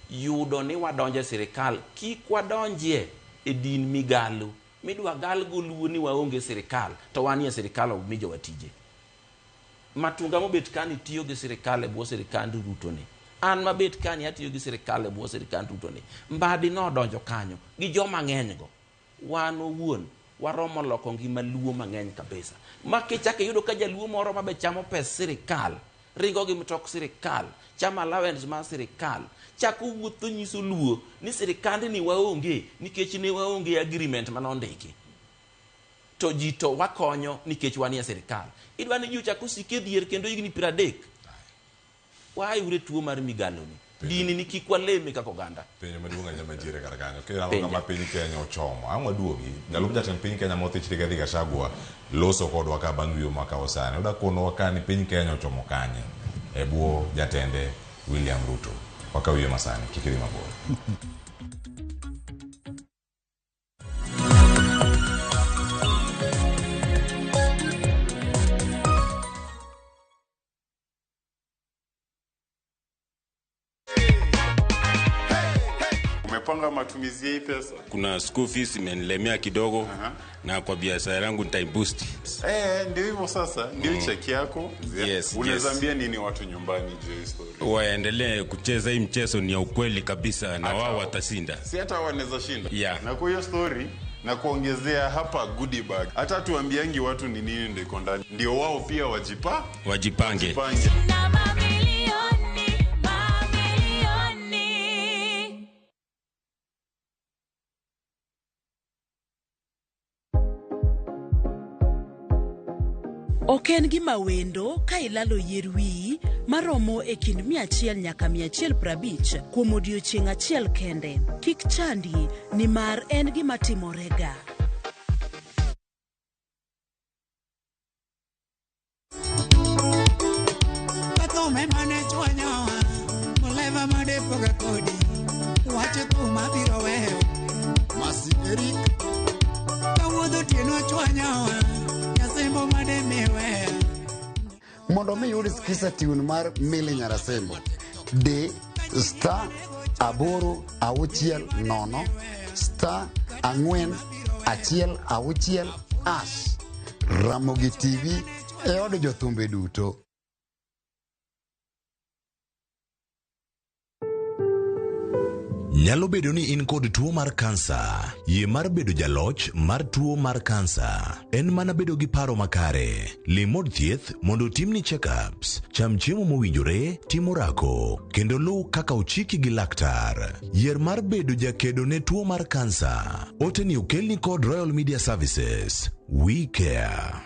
yudo ni wadonjo sirikal kik wadonjie e din migalu midwa gal goluo ni waonge sirikal to wanie sirikal omijo watije matunga mobet kani tiyo gi sirikal e bwo sirikand Ruto ni an mabet kani atiyo gi sirikal e bwo sirikand Ruto ni mbadi no donjo kanyo gi joma ng'eny go wan owuon waromo loko ngima luo mang'eny kabisa makichake yudo ka jaluo moro mabe chamo pes sirikal ringo gi mtok sirikal chama allowance ma sirikal chako wuotho nyiso luo ni sirikand ni waonge nikech ne waonge agreement manondiki to jito wakonyo nikech wanie sirikal idwa ni jucha kusike dhier kendo igni 30 wai ure tuo mar migaloni dini ni kikwa leme kako ganda penyo maduonga nyama jire kar kanyo kera ngama piny Kenya ochomo angwa duogi ndalo jatend piny Kenya mothich rigathi Gachagua loso kodwa ka bang' wiyo maka osane oda kono wakani piny Kenya ochomo kanye e bwo jatende William Ruto wakawiyo masani kikiri mabor Umepanga matumizi hii pesa? Kuna school fees imenilemea kidogo na kwa biashara yangu nitai boost. Ndio hivyo sasa, ndio check yako. Yes. Unaweza ambia nini watu nyumbani juu ya story? Waendelee kucheza hii mchezo ni ya ukweli kabisa na wao watashinda. Si hata wanaweza shinda. Yeah. Na kwa hiyo story na kuongezea hapa goodie bag. Hata tuambiangi watu ni nini ndio iko ndani. Ndio wao pia wajipange. Ok en gima wendo ka ilalo yier wiyi maromo e kind 100 nyaka 150 kuom odiochieng' achiel kende. Kik chandi nimar en gima timorega. Mondo mi yud skisa tiun mar Mili Nyarasembo de star 860 star 416 ash Ramogi TV e od jothumbe duto. Nyalo bedo ni in kod tuo mar kansa. Yie mar bedo jaloch mar tuo mar kansa en mana bedo gi paro makare. Limod thieth mondo timni check-ups. Cham chiemo mowinjore, timo orako, kendo luw kaka ochiki gi laktar. Yier mar bedo jakedo ne tuo mar kansa. Oteni okelni kod Royal Media Services. We care.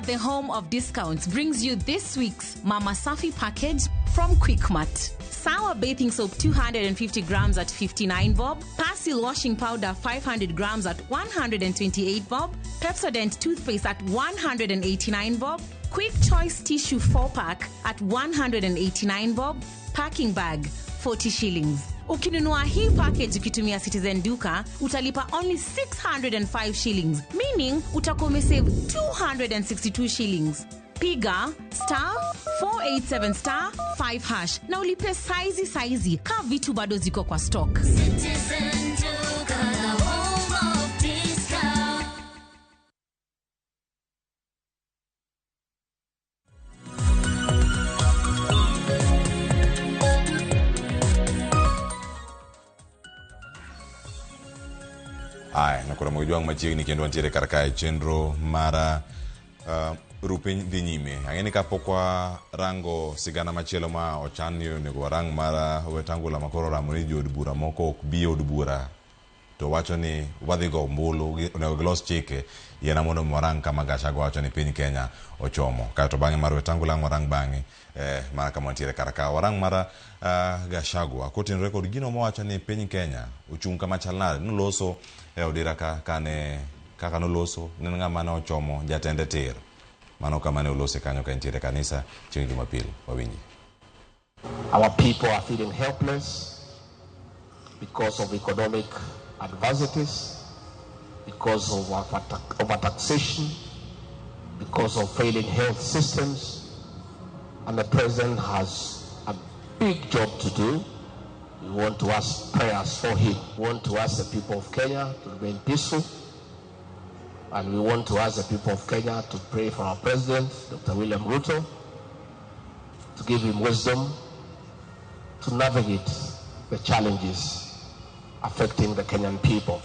The home of discounts brings you this week's Mama Safi package from Quickmart. Sour bathing soap 250 grams at 59 bob. Persil washing powder 500 grams at 128 bob. Pepsodent toothpaste at 189 bob. Quick Choice tissue 4-pack at 189 bob. Packing bag 40 shillings. Ukinunua hii package ukitumia Citizen Duka, utalipa only 605 shillings, meaning utakuwa umesave 262 shillings. Piga *487*5# na ulipe saizi ka vitu bado ziko kwa stock. Citizen Duka, the home of discount. Nakura mojwang machiegni kendo wantiere kar kae chenro mara rupiny dhi nyime. Ang'eni kapok warango sigana machielo ma ochan ni onego warang mara Wetangula makoro ramo ni jood bura moko ok bi od bura to wacho ni wadhi go ombulu onego gilos chike yena mondo morang kama Gachagua wacho ni piny Kenya ochomo kato bang'e mar Wetangula warang bang'e mana kama ntiere karaka warang mara Gachagua kotenore kod gino mowacho ni piny Kenya ochung' kama chalnade noloso odira kaka noloso ne ng'ama ne ochomo jatende tir mano kama ne olose kanyo ka ntiere kanisa chieng' Jumapil wawinji. Our people are feeling helpless because of economic adversities, because of overtaxation, because of failing health systems, and the president has a big job to do. We want to ask prayers for him. We want to ask the people of Kenya to remain peaceful, and we want to ask the people of Kenya to pray for our president, Dr. William Ruto, to give him wisdom to navigate the challenges affecting the Kenyan people.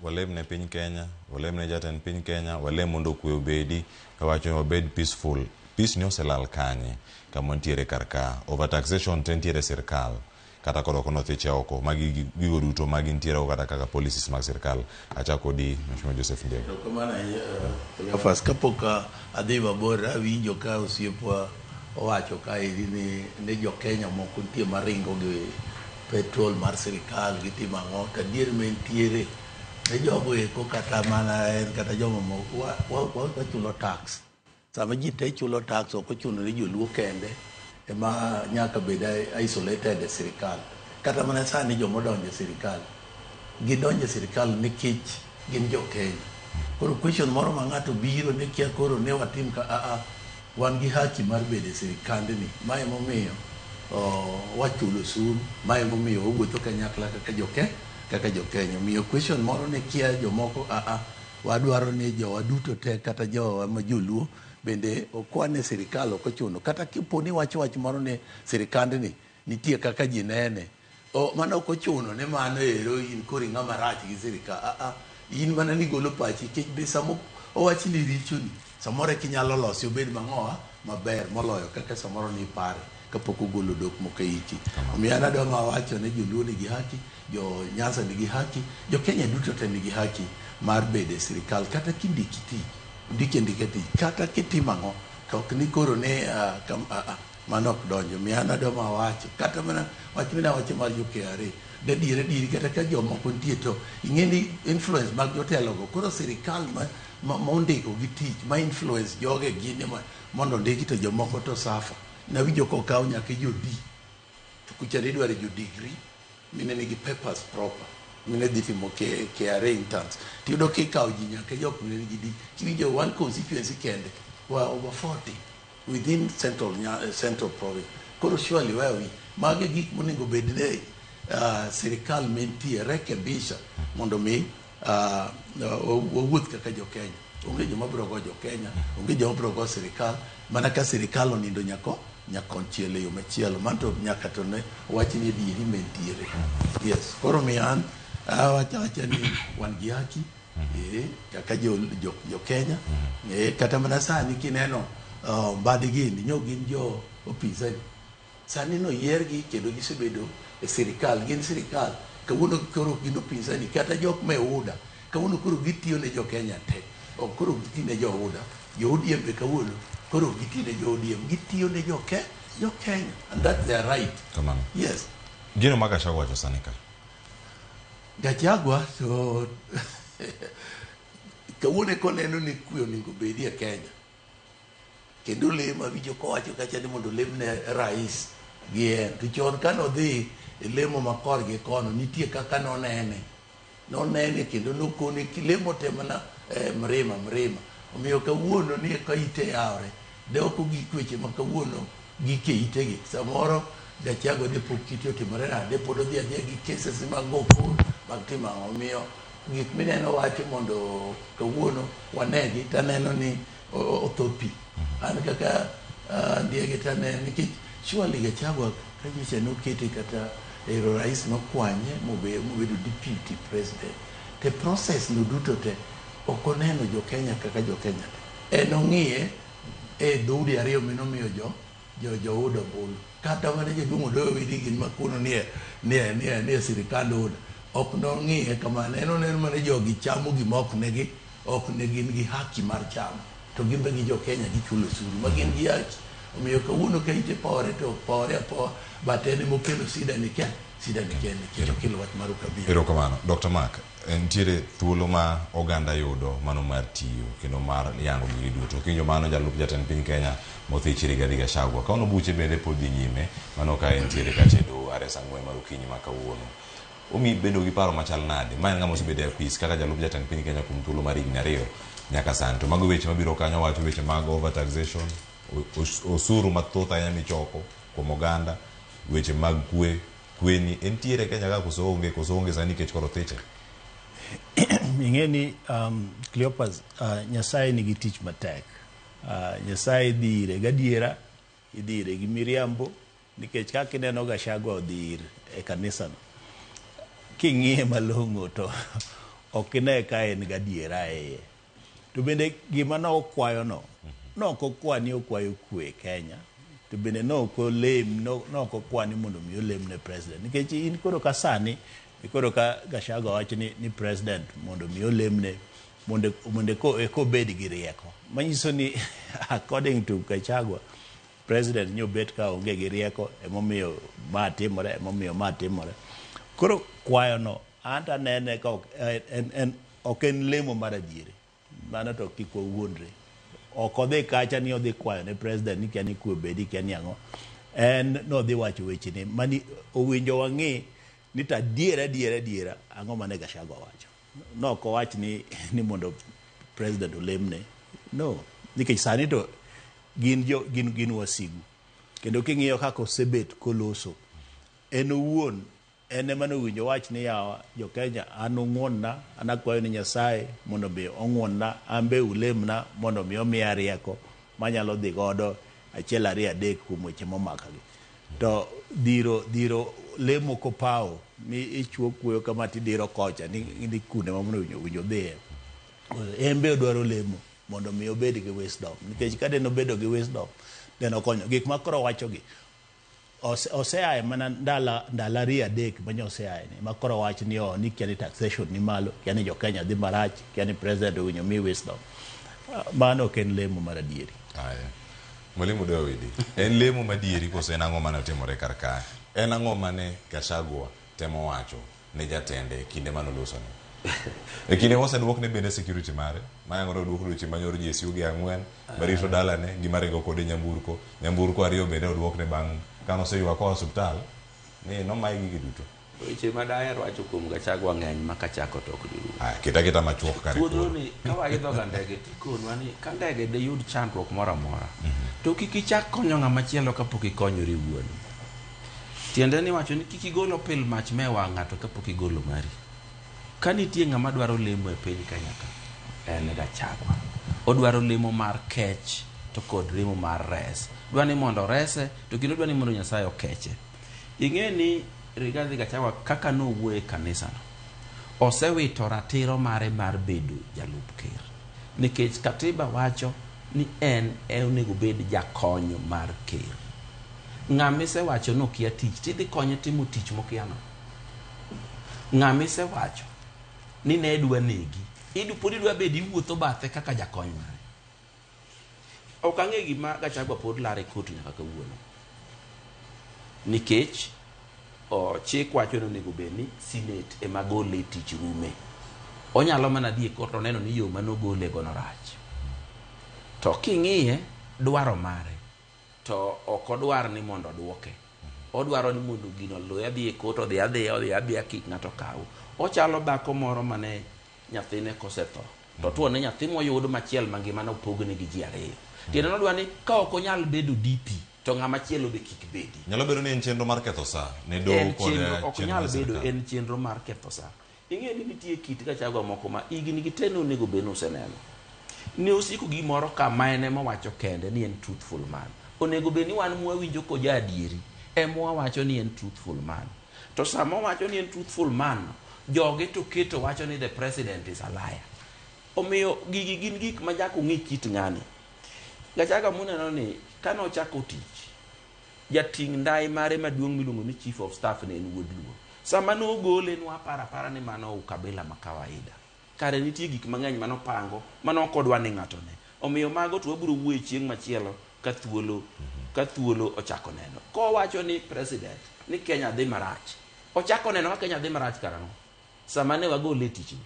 Walem ne piny Kenya, walem ne jatend piny Kenya, walem mondo kwe obedi, kawacho obed peaceful. Peace ni oselal kanye, kama ntiere karka. Overtaxation tentiere sirkal. Kata koro kono thiche oko, magi gigo duto magi ntiere oko kata kaka policies mag sirkal. Achako di Mheshimiwa Joseph Ndiego. Kumana first kapoka adhiba bora winjo ka osiepwa owacho ka ili ne jo Kenya moko ntie maringo gi petrol mar sirkal gitimo ang'o ka dier mentiere ne jogo eko kata mana en kata jomo moko wachulo tax. Sama ji te chulo tax ok ochuno ni joluo kende ema nyaka bed isolated e sirkal. Kata mana sani jomo donjo e sirkal gidonjo e sirkal nikech gin jo Kenya. Koro question moro ma ng'ato biro ne kia koro ne watim ka wan gi haki mar bedo e sirkandni. Ma emomiyo wachulo osuru, ma emomiyo owuotho kanyakla kaka jo Kenya. Miyo question moro ne kia jomoko wadwaro ni jowa duto te kata jowa ma joluo bende okwane sirkal ok ochuno. Kata kipo ni wach moro ne sirkandni nitie kaka ji nene. Mano ok ochuno ne mano ero in kori ng'ama rach gi sirkal. In mana ni golo pachi kech be samo owachi ni richoni. Samore kinyalo losi obed mang'owa maber moloyo kaka samoro ni pare kapok ogolo dok moko iki. Omiyo an adwa wacho ne joluo nigi haki, jo Nyanza nigi haki, jo Kenya duto te nigi haki mar bedo e sirkal kata kindiki tich kata kitimo ang'o to ok ni koro ne mano ok donjo. Omiyo an adwa wacho kata mana wach mina wacho mar jo KRA diri kata ka jomoko nitie to ing'eni influence mag jotelogo koro sirkal mondiko gi tich ma influence joge gine mondo ndiki to jomoko to safa. Nawinjo kokaw nyaka jodi to kucha idwaro jo degree mine nigi papers proper mine dhi timo KRA interns tiyudo kikaw ji nyaka jok mine nigi di kiwinjo one constituency kende wa over 40 within central province. Koro surely wewe mage gik monego bedne sirkal mentie rekebisha mondo mi owuoth kaka jo Kenya. Onge joma biro go jo Kenya, onge joma biro go sirkal, mana ka sirkal onindo nyakonchiel e yo machielo, manto nyaka to ne wach ni dieri mentiere. Yes, koro mian wacha ni wan gi haki kaka jo Kenya. Kata mana sani kineno badigi gin jo opinzani. Sani no yiergi kendo gisebedo e sirkal, gin sirkal kawuono koro gin opinzani kata jok me UDA kawuono koro gitiyo ne jo Kenya te. Koro gitiyo ne jo UDA, jo ODM be kawuono koro gitiyo ne jo ODM, gitiyo ne jo Kenya, and that's their right. Kamano. Yes. Gino ma Gachagua wacho sani ka. Gachagua to kawuono koneno ni kuyo onego bedie Kenya. Kendo lema wijo kowacho kacha ni mondo lemne rais gi en. To chon kano dhi lemo makor gi kono nitie kaka nonene kendo nokone lemo te mana mrima. Omiyo kawuono ni ka ite yawre de ok gik weche ma kawuono gike itegi. Samoro Gachagua de pok kiti otimore de pod odhi adhiya gi cases mag goko mag timo ang'o. Omiyo gik mineno wacho mondo kawuono wanegi taneno ni othopi. An kaka ndiege taneno nikech surely Gachagua kanyicha nokete kata ero rais nokwanye mobedo deputy president. The process no duto te okoneno jo Kenya kaka jo Kenya. Ong'iye dhoudi ariyo minomiyo jo UDA bolo. Kata mana jaduong' Odoyo Widi gin makuno nie sirikand UDA. ok nong'iye kamano, en oneno mana jogi chamo gima ok ne gin gi haki mar chamo, to gin be gi jo Kenya gichulo osuru ma gin gi haki. Omiyo kawuono ka ite pore to pore apoa, but en mokelo sida ni kya kelo kelo wach mar ukabila. Erokamano. Dr. Mark, entiere thuolo ma oganda yudo mano mar tiyo kendo mar yango gigi duto. Kinjo mano jalup jatend piny Kenya Mothichi Rigathi Gachagua kaono buche bende pod dhi nyime, mano ka entiere katedo aresa ng'we mar okinyi ma kawuono. Omi bedo gi paro machal nade? Ma en ng'ama osebedo e apis kaka jalup jatend piny Kenya kuom thuolo mar higni 2 nyaka sani. To mago weche mabiro kanyo wacho weche mag overtaxation, osuru mathoth ahinya michoko kuom oganda, weche mag kweni entiere Kenya ka koso onge sani kech koro thiche. Ing'eni Cleopas, Nyasaye nigi tich matek. Nyasaye dhi ire gadiera, idhi ire gi miriambo, nikech kaka ineno Gachagua odhi ir e kanisano, king'iye malong'o to ok ine ka en gadiera e. To bende gima nokwayono, nokokwa ni okwayo kwe Kenya, to bende nokokwa ni mondo mi olem ne president. Nikech in koro ka sani, koro ka Gachagua wacho ni president mondo mi olemne mondo ko bed gi rieko. Manyiso ni according to Gachagua, president nyobet ka onge gi rieko, emomiyo ma timore. Koro kwayo no anta nene ka ok en lemo mar adieri. Mano to kik wuondre. Ok odhi kacha ni odhi kwayo ne president ni kia ni kwe bedi kia ni ang'o. En no dhi wacho weche ni mani owinjo wang'i ni ta diera ang'o mane Gachagua wacho. No ko wach ni mondo president olemne. No, nikech sani to gin wasigu. Kendo king'iyo kaka osebet koloso, en owuon en ema nowinjo wach ni yawa jo Kenya an ong'wonna, an akwayo ni Nyasaye mondo mi ong'wonna, ambe ulemna mondo mi omiya rieko manyalo dhi godo 1, 2, 3 kuom weche momakagi. To dhiro lemo kopawo mi ichuo kuoyo kama tidiro kocha ni kunde mamono winjo dhiye. Embe odwaro lemo mondo mi obed gi wisdom, nikech ka den obedo gi wisdom den okonyo gik makoro wachogi. Oseaye mana ndala 2, 3 manyo oseaye ni makoro wach ni ni kia ni taxation ni malo, kia ni jo Kenya dhi marach, kia ni president owinjo mi wisdom. Mano ok en lemo mar adieri. Mwalimu Dawidi, en lemo madieri koso en ang'o mane otimore kar kae? En ang'o mane Gachagua temo wacho ne jatende kinde manoloso ni? E kinde moseduokne bende security mare, mayang'ore oduoko dweche manyoro ji esiu gi 4, marito dalane, gimaringo kode nyamburko 2 bende oduokne bang' kanoseywa koa osuptal, ni nomaye gigi duto. Weche madahero wacho kuom Gachagua ng'eny ma kachako tok duru. Kita machuok kare kuro. Ni ka waidho ga ndege tikonwa ni ka ndege de yud chandruok moro amora, to kik ichak konyo ng'ama chielo kapok ikonyori wuon. Tiende ni wacho ni kik igolo pil mach mewa ng'ato kapok igolo mari. Ka nitie ng'ama dwaro lemo e piny Kenya ka, en Gachagua. Odwaro lemo mar kech to kod lemo mar res. Dwa ni mondo rese, to kendo dwa ni mondo Nyasaye okeche. Ing'e ni Rigathi Gachagua kaka nowuoyo e kanisa no, osewito ratiro mare mar bedo jalup ker. Nikech katiba wacho ni en onego bed jakony mar ker. Ng'amise wacho no kia tich, tidhi konye timo tich mokiano. Ng'amise wacho ni ne dwa negi, pod idwa bedi wuotho bathe kaka jakony mare. Ok ang'e gima Gachagua pod lare kot nyaka kawuono. Nikech chik wacho ni onego bed ni Senate ema gole tich rume. Onyalo mana dhi e kot oneno ni yo manogole gono rach. To king'iye dwaro mare, to ok odwar ni mondo oduoke. Odwaro ni mondo gino lo adhi e kot, odhi abia kik ng'ato kaw. Ochalo dhako moro mane nyathine kosetho, to tuone nyathi moyud machiel mangima no pogne gi ji 2. Tiende nodwa ni ka ok onyal bedo DP, to ng'ama chielo be kik bedi. Nyalo bedo ni en chenro mar ketho saa ne doho kod ok nyal bedo en chenro mar ketho saa. Ing'e ni nitie kit Gachagua moko ma igni giteno onego bed useneno. Ni osiko gimoro kama ene mowacho kende ni en truthful man. Onego bed ni wan mwawinjo ko ja adieri emo wacho ni en truthful man. To sama wacho ni en truthful man, joge to keto wacho ni the president is a liar. Omiyo gigi gin gik ma jako ng'i kit ng'ani. Gachagua muneno ni kano chako tich, jating ndai mare maduong' miluongo ni chief of staff ne en wuod Luo. sama no gole nwa para ni mano ukabila ma kawaida kare nitie gik mang'eny mano pango mano kodwa ni ng'ato ne omiyo mago to wabiro wuoye chieng' machielo ka thuolo ochako neno ko wacho ni president ni Kenya dhi marach ochako neno ka Kenya dhi marach karang'o sama ne wagole tich ni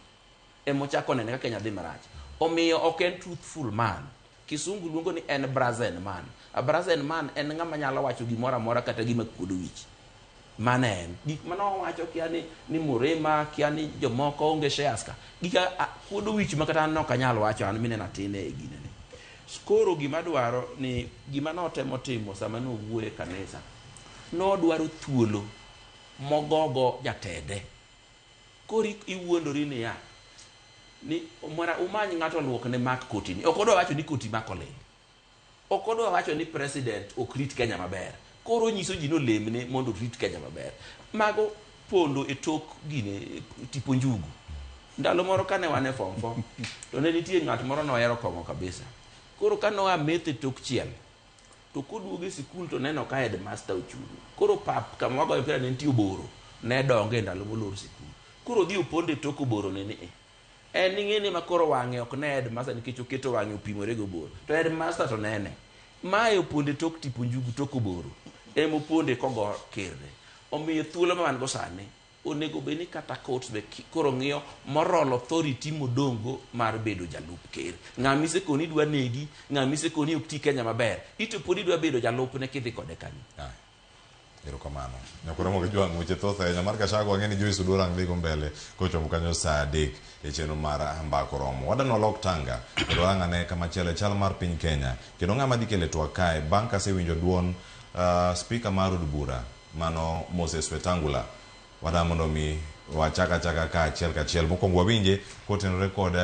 emochako neno ka Kenya dhi marach omiyo ok en truthful man kisungu luongo ni en brazen man a brazen man en ng'ama nyalo wacho gimoro amora kata gima kuodo wich mana en gik mano wacho kia ni Murema kia ni jomoko onge shareska gika kuodo wich makata no kanyalo wacho an mine natine e gine ni skoro gima dwaro ni gima no temo timo sama no wuoye kanisa no dwaro thuolo mogogo jatede kori iwuondori ni ya ni mara umany ng'ato luok ne mak koti ni ok odwa wacho ni koti mak oleng ok odwa wacho ni president ok rit Kenya maber koro nyiso ji no lemne mondo rit Kenya maber mago pondo e tok gine tipo njugu ndalo moro kane wane form 4 to ne nitie ng'at moro nohero kong'o kabisa koro kane oa methe tok chiel to koduogo e sikul to neno ka headmaster ochung' koro pap kama wagoye mpira ne nitie oboro ne donge ndalo molor sikul koro dhi oponde e tok oboro ne ni en ng'eni ma koro wang'e ok ne headmaster nikech oketo wang'e opimore go boro to headmaster to nene mae oponde tok tipo njugu tok oboro emo ponde kogo kerne omiyo thuolo ma wan go sani onego bed ni kata court be koro ng'iyo moral authority modongo mar bedo jalup ker ng'ama isekoni dwa negi ng'ama isekoni ok ti Kenya maber ito podi dwa bedo jalup ne kidhi kode kanyo erokamano nyakoromo gi jwang' weche thoth ahinya mar Gachagua wang'e ni Joyce Odorang dhi go mbele kochomo kanyo saa 3 e chenro mar mbako romo wadano walok tanga kendo ang'ane kamachielo e chal mar piny Kenya kendo ng'ama dhi kele twak kae bang' kasewinjo duon speaker mar od bura mano Moses Wetangula wadano mondo mi wachaka ka achiel mokwongo wawinje kotenore kod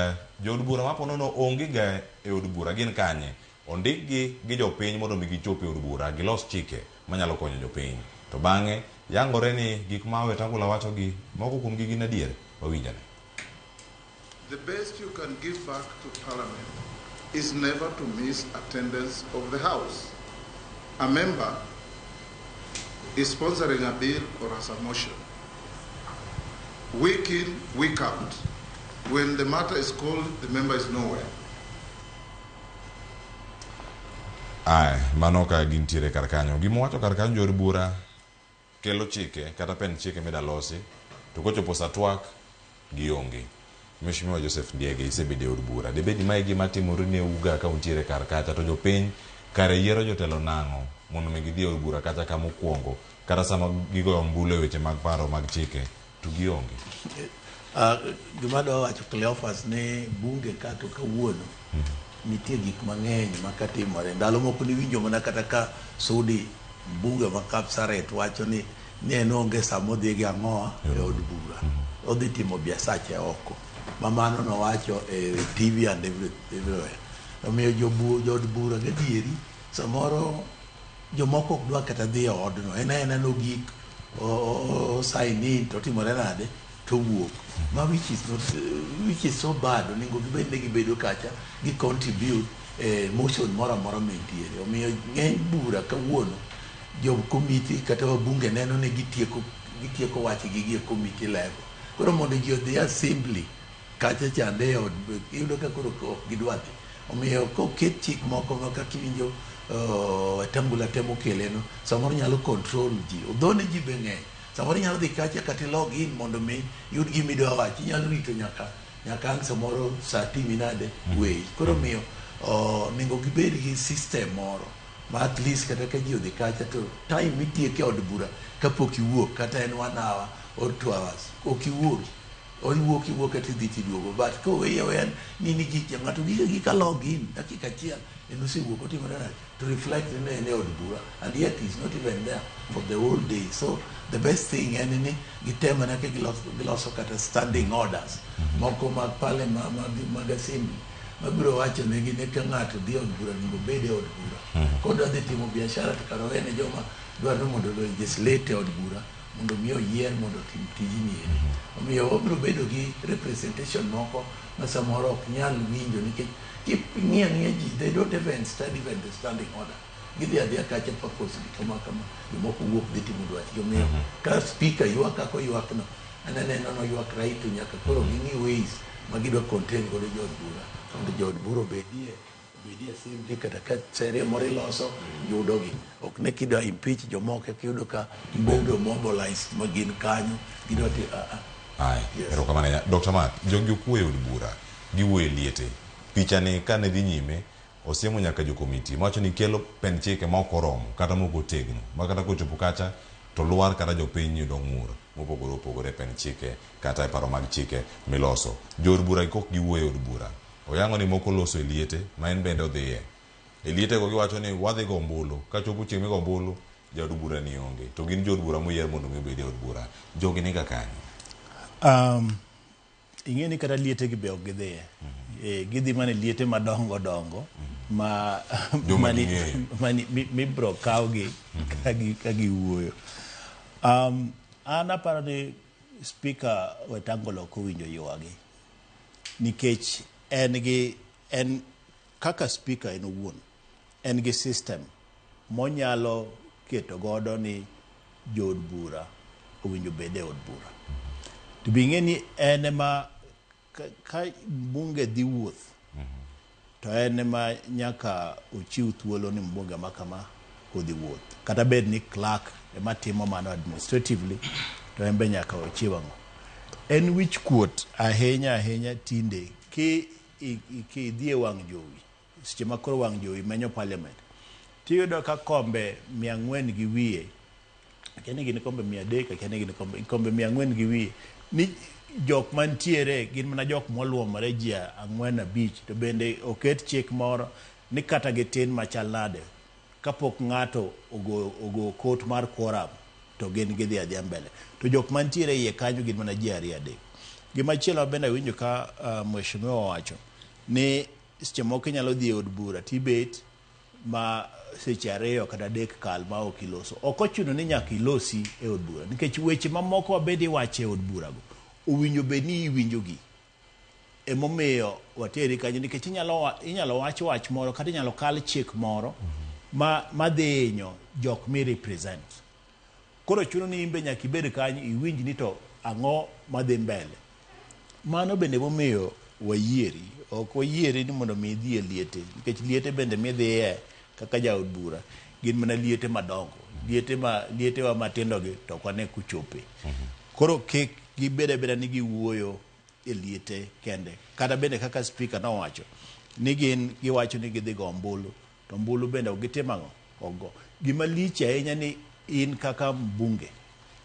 jood bura maponono onge ga e od bura gin kanye ondikgi gi jopiny mondo mi gichop e od bura gilos chike manyalo konyo jopiny to bang'e yangore ni gik ma Wetangula wacho gi moko kuom gi gin adier wawinjane. The best you can give back to Parliament is never to miss attendance of the House. A member is sponsoring a bill or as a motion. Week in, week out. When the matter is called, the member is nowhere. Ai, mano ka gintiere kar kanyo. Gimowacho kar kanyo jood bura kelo chike kata pen chike midalosi to kochopo sa twak gionge. Mheshimiwa Joseph Ndiege isebede od bura. Debedi mae gima timore ne uga ka untiere kar kacha to jopiny kare yiero jotelo nang'o mondo mi gidhi od bura kata kama mokwongo kata sama gigoyo ombulu e weche mag paro mag chike to gionge. Gima dwa wacho Cleophas ne bunge kato kawuono nitie gik mang'eny makatimore ndalo moko ni winjo mana kata ka Sudi bunge ma Kapsaret wacho ni en onge samo dhi gi ang'oa e od bura odhi timo biasache oko mamano no wacho e TV and everywhere omiyo jood bura gadieri samoro jomoko ok dwa kata dhi e odno en no gik o sign in to timore nade to wuok ma which is so bad onego gibed ne gibedo kacha gi contribute motion moro amora mentiere omiyo ng'eny bura kawuono jo committee kata wabunge neno ni gitieko wachgi gi committee level koro mondo ji odhi assembly kacha chande od yudo ka koro ok gidwa dhi omiyo koket chik moko kaka kiwinjo Wetangula temo keleno samoro nyalo control ji odhone ji be ng'eny samoro nyalo dhi kacha kata log in mondo mi yud gimi dwa wachi nyalo rito nyaka ang' samoro saa timi nade wey koro miyo nego gibed gi system moro ma at least kata ka ji odhi kacha to time mitieke od bura kapok iwuok kata en 1 hour or 2 hours ok iwuok kata idhi tiduogo but koweyo nini ji ng'ato gika log in dakika achiel en osewuok otimore nade to reflect ne od bura and yet is not even there for the whole day so the best thing en ni gitemo na ke giloso kata standing orders moko mag parliament mag assembly mabiro wacho ne gi ne ka ng'ato dhi od bura ni obede od bura kodwa dhi timo biashara to karo ene joma dwaro mondo legislate od bura mondo miyo yier mondo tim tijni omiyo obiro bedo gi representation moko ma samoro ok nyal winjo nikech ng'iya ji they don't even study when the standing order gidhi adhiya kacha purpose kama jomoko wuok dhi timo dwach jomiyo ka speaker ywak kako ywakno aneno no ywak right to nyaka koro ging'i ways ma gidwa contain godo jood bura mondo jood bura obedie assembly kata ka sere moro iloso yudogi ok ne kidwa impeach jomoko kiyudo ka gibedo mobilized ma gin kanyo gidwa ti erokamano Dr. Matt, jogi okuoyo od bura giwuoyo liete pichani kane dhi nyime osiemo nyaka jo komiti mawacho ni kelo pen chike ma ok oromo kata moko otegno ma kata kochopo kacha to lwar kata jopiny yudo ng'ur mopogore opogore pen chike kata e paro mag chike miloso. Jood bura kok giwuoyo od bura oyango ni moko loso e liete ma en bende odhiye e liete go giwacho ni wadhi go ombulu ka chopo chieng' migo ombulu jood bura ni onge to gin jood bura moyier mondo mi obed e od bura jogi ni kanyo. Ing'e ni kata liete gi be ok gidhiye gidhi mana liete madongo dongo ma mibro kawgi ka giwuoyo. An aparo ni speaker Wetang'ula ok owinjo ywagi nikech en kaka speaker en owuon en gi system monyalo keto godo ni jood bura owinjo bede e od bura to be ing'e ni en ema ka mbunge dhi wuoth to en ema nyaka ochiw thuolo ni mbunge ma kama odhi wuoth kata bed ni clerk ema timo mano administratively to en be nyaka ochiw ang'o. En wich kuot ahinya tinde ki idhi e wang' jowi seche ma koro wang' jowi menyo parliament tiyudo ka kombe 400 gi wiye kene gin kombe 300 kene gin kombe 400 gi wiye ni jok mantiere gin mana jok moluomore ji 4-5 to bende oket chik moro ni kata gitin machal nade kapok ng'ato ogo kot mar quorum to gin gidhi adhiya mbele to jok mantiere iye kanyo gin mana ji 2-3. Gimachielo bende winjo ka mheshimiwa wacho ni seche moko inyalo dhi e od bura tibet ma seche 2 kata 3 kal ma ok iloso ok ochuno ni nyaka ilosi e od bura nikech weche mamoko wabende iwacho e od bura go owinjo bed ni iwinjogi emomiyo wateri kanyo nikech inyalo wach moro kata inyalo kal chik moro ma dhi hinyo jok mi represent koro chuno ni imbe nyaka ibed kanyo iwinj ni to ang'o madhi mbele. Mano bende momiyo wayieri ok wayieri ni mondo mi idhi e liete nikech liete bende midhiye kaka jaod bura gin mana liete madongo liete wa matindo gi to kwane kuchope koro kik gibede beda ni giwuoyo e liete kende kata bende kaka speaker nowacho ni gin giwacho ni gidhi go ombulu to ombulu bende ok gitim ang'o ogo gima lich ahinya ni in kaka mbunge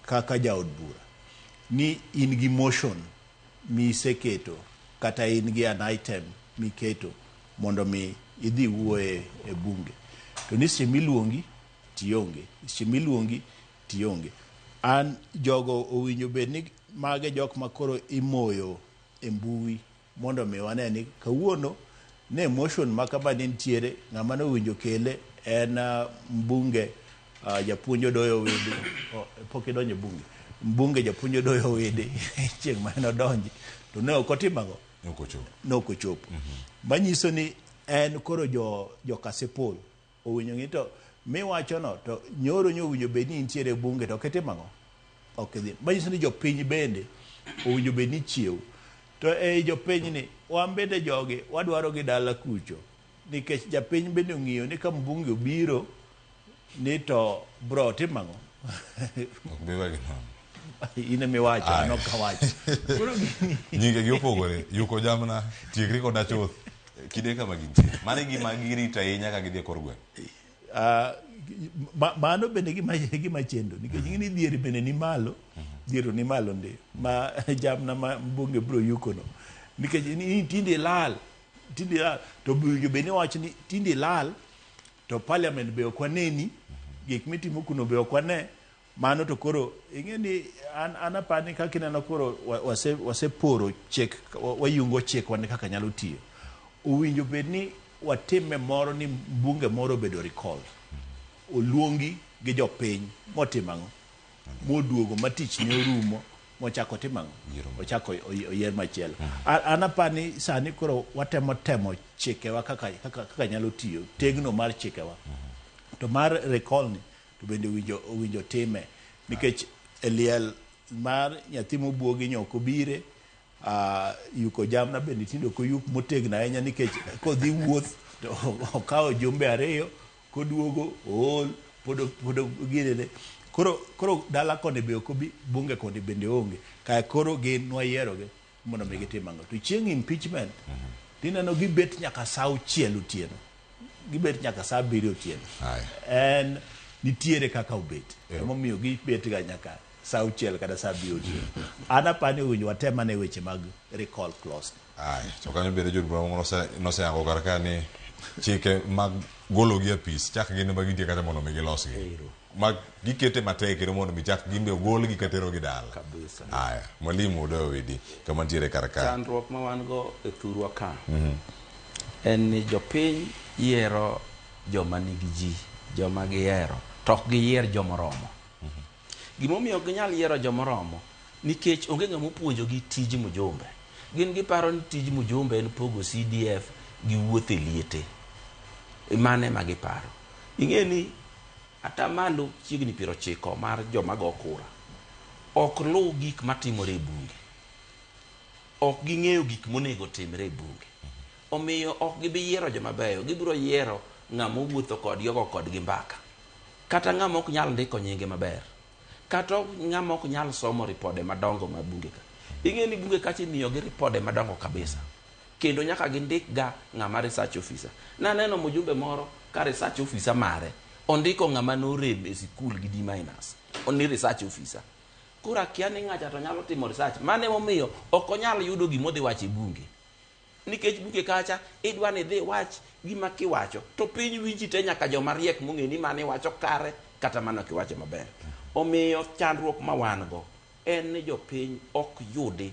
kaka jaod bura ni in gi motion miseketo kata in gi an item miketo mondo mi idhi wuoye e bunge to ni seche miluongi tionge an jogo owinjo bed ni mage jok makoro imoyo e mbui mondo mi wane ni kawuono ne motion makaba nitiere ng'ama nowinjo kele en mbunge japuonjo doyo wede pok idonjo bunge mbunge japuonjo doyo wede chieng' ma nodonji to ne ok otimago ne ok ochopo manyiso ni en koro jo kasipul owinjo ng'i to miwacho no to nyoro owinjo bed ni nitiere bunge to kitimago ok idhi manyiso ni jopiny bende owinjo bed ni chiew to jopiny ni wan bende jogi wadwaro gi dala kucho nikech japiny bende ong'iyo ni ka mbunge obiro ni to bro timango ine miwacho ano kawacho nyinge gi opogore yuko jamna tiegri koda chuth kide kama gintie mane gima girita ahinya ka gidhi kor gweng mano bende gima chendo nikech ng'ini dhieri bende ni malo dhiero ni malo ndi ma jamna ma mbunge bro yuko no nikech ni tinde lal to bujo bende wacho ni tinde lal to parliament be okwaneni gik mitimo kuno be okwane mano to koro ing'eni an apani kaka ineno koro waseporo chek wayungo chek wan kaka nyalo tiyo owinjo bed ni watime moro ni mbunge moro bedo recall oluongi gi jopiny motimang'o moduogo matich ne orumo mochako timang'o ochako oyier machielo an apani sani koro watemo chikewa kaka nyalo tiyo tegno mar chikewa to mar recall ni to bende winjo time nikech eliel mar nyathi mobuogi nyoko bire yuko jamna bende tindo ko yuk motegna ahinya nikech kodhi wuoth to okawo jumbe ariyo koduogo ool podo gine koro dala kone be okobi bunge kone bende onge kae koro gin nwayieroge mondo mi gitim ang'o to chieng' impeachment tineno gibet nyaka saa 6 otieno gibet nyaka saa 7 otieno en nitiere kaka obet emomiyo gibet ga nyaka saa 6 kata saa 7 otieno an apani winjo watemane weche mag recall clause to kanyo bende jodbura noseyango kar ka ni chike mag golo gi apis chak gin ma gintie kata mondo mi gilosgi mag gikete matek kendo mondo mi chak gimbe gol gi katero gi dala aya mwalimu Udawidi kama ntiere kar ka chandruok ma wan go e thurwa ka en ni jopiny yiero joma nigi ji joma gihero to ok giyier jomoromo gimomiyo ginyal yiero jomoromo nikech onge ng'ama opuonjogi tij mujumbe gin giparo ni tij mujumbe en pogo CDF gi wuothe liete mane ma giparo ing'e ni atamalo chiegni 90 mar joma go kura ok luw gik matimore e bunge ok ging'eyo gik monego timre e bunge omiyo ok gibi yiero joma beyo gibiro yiero ng'ama wuotho kodgi ogo kodgi mbaka kata ng'ama ok nyal ndiko nyinge maber kata ng'ama ok nyal somo ripode madongo ma bunge ka ing'e ni bunge kachi miyo gi ripode madongo kabisa kendo nyaka gindik ga ng'ama research officer naneno mujumbe moro ka research officer mare ondiko ng'ama norem e sikul gi D-, oni research officer kura kia ni ng'acha to nyalo timo research mane momiyo ok onyal yudo gimodhi wach e bunge nikech bunge kacha idwa ni dhi wach gima kiwacho to piny winji te nyaka joma riek mong'e ni mane wacho kare kata mano kiwacho maber omiyo chandruok ma wan go en ni jopiny ok yudi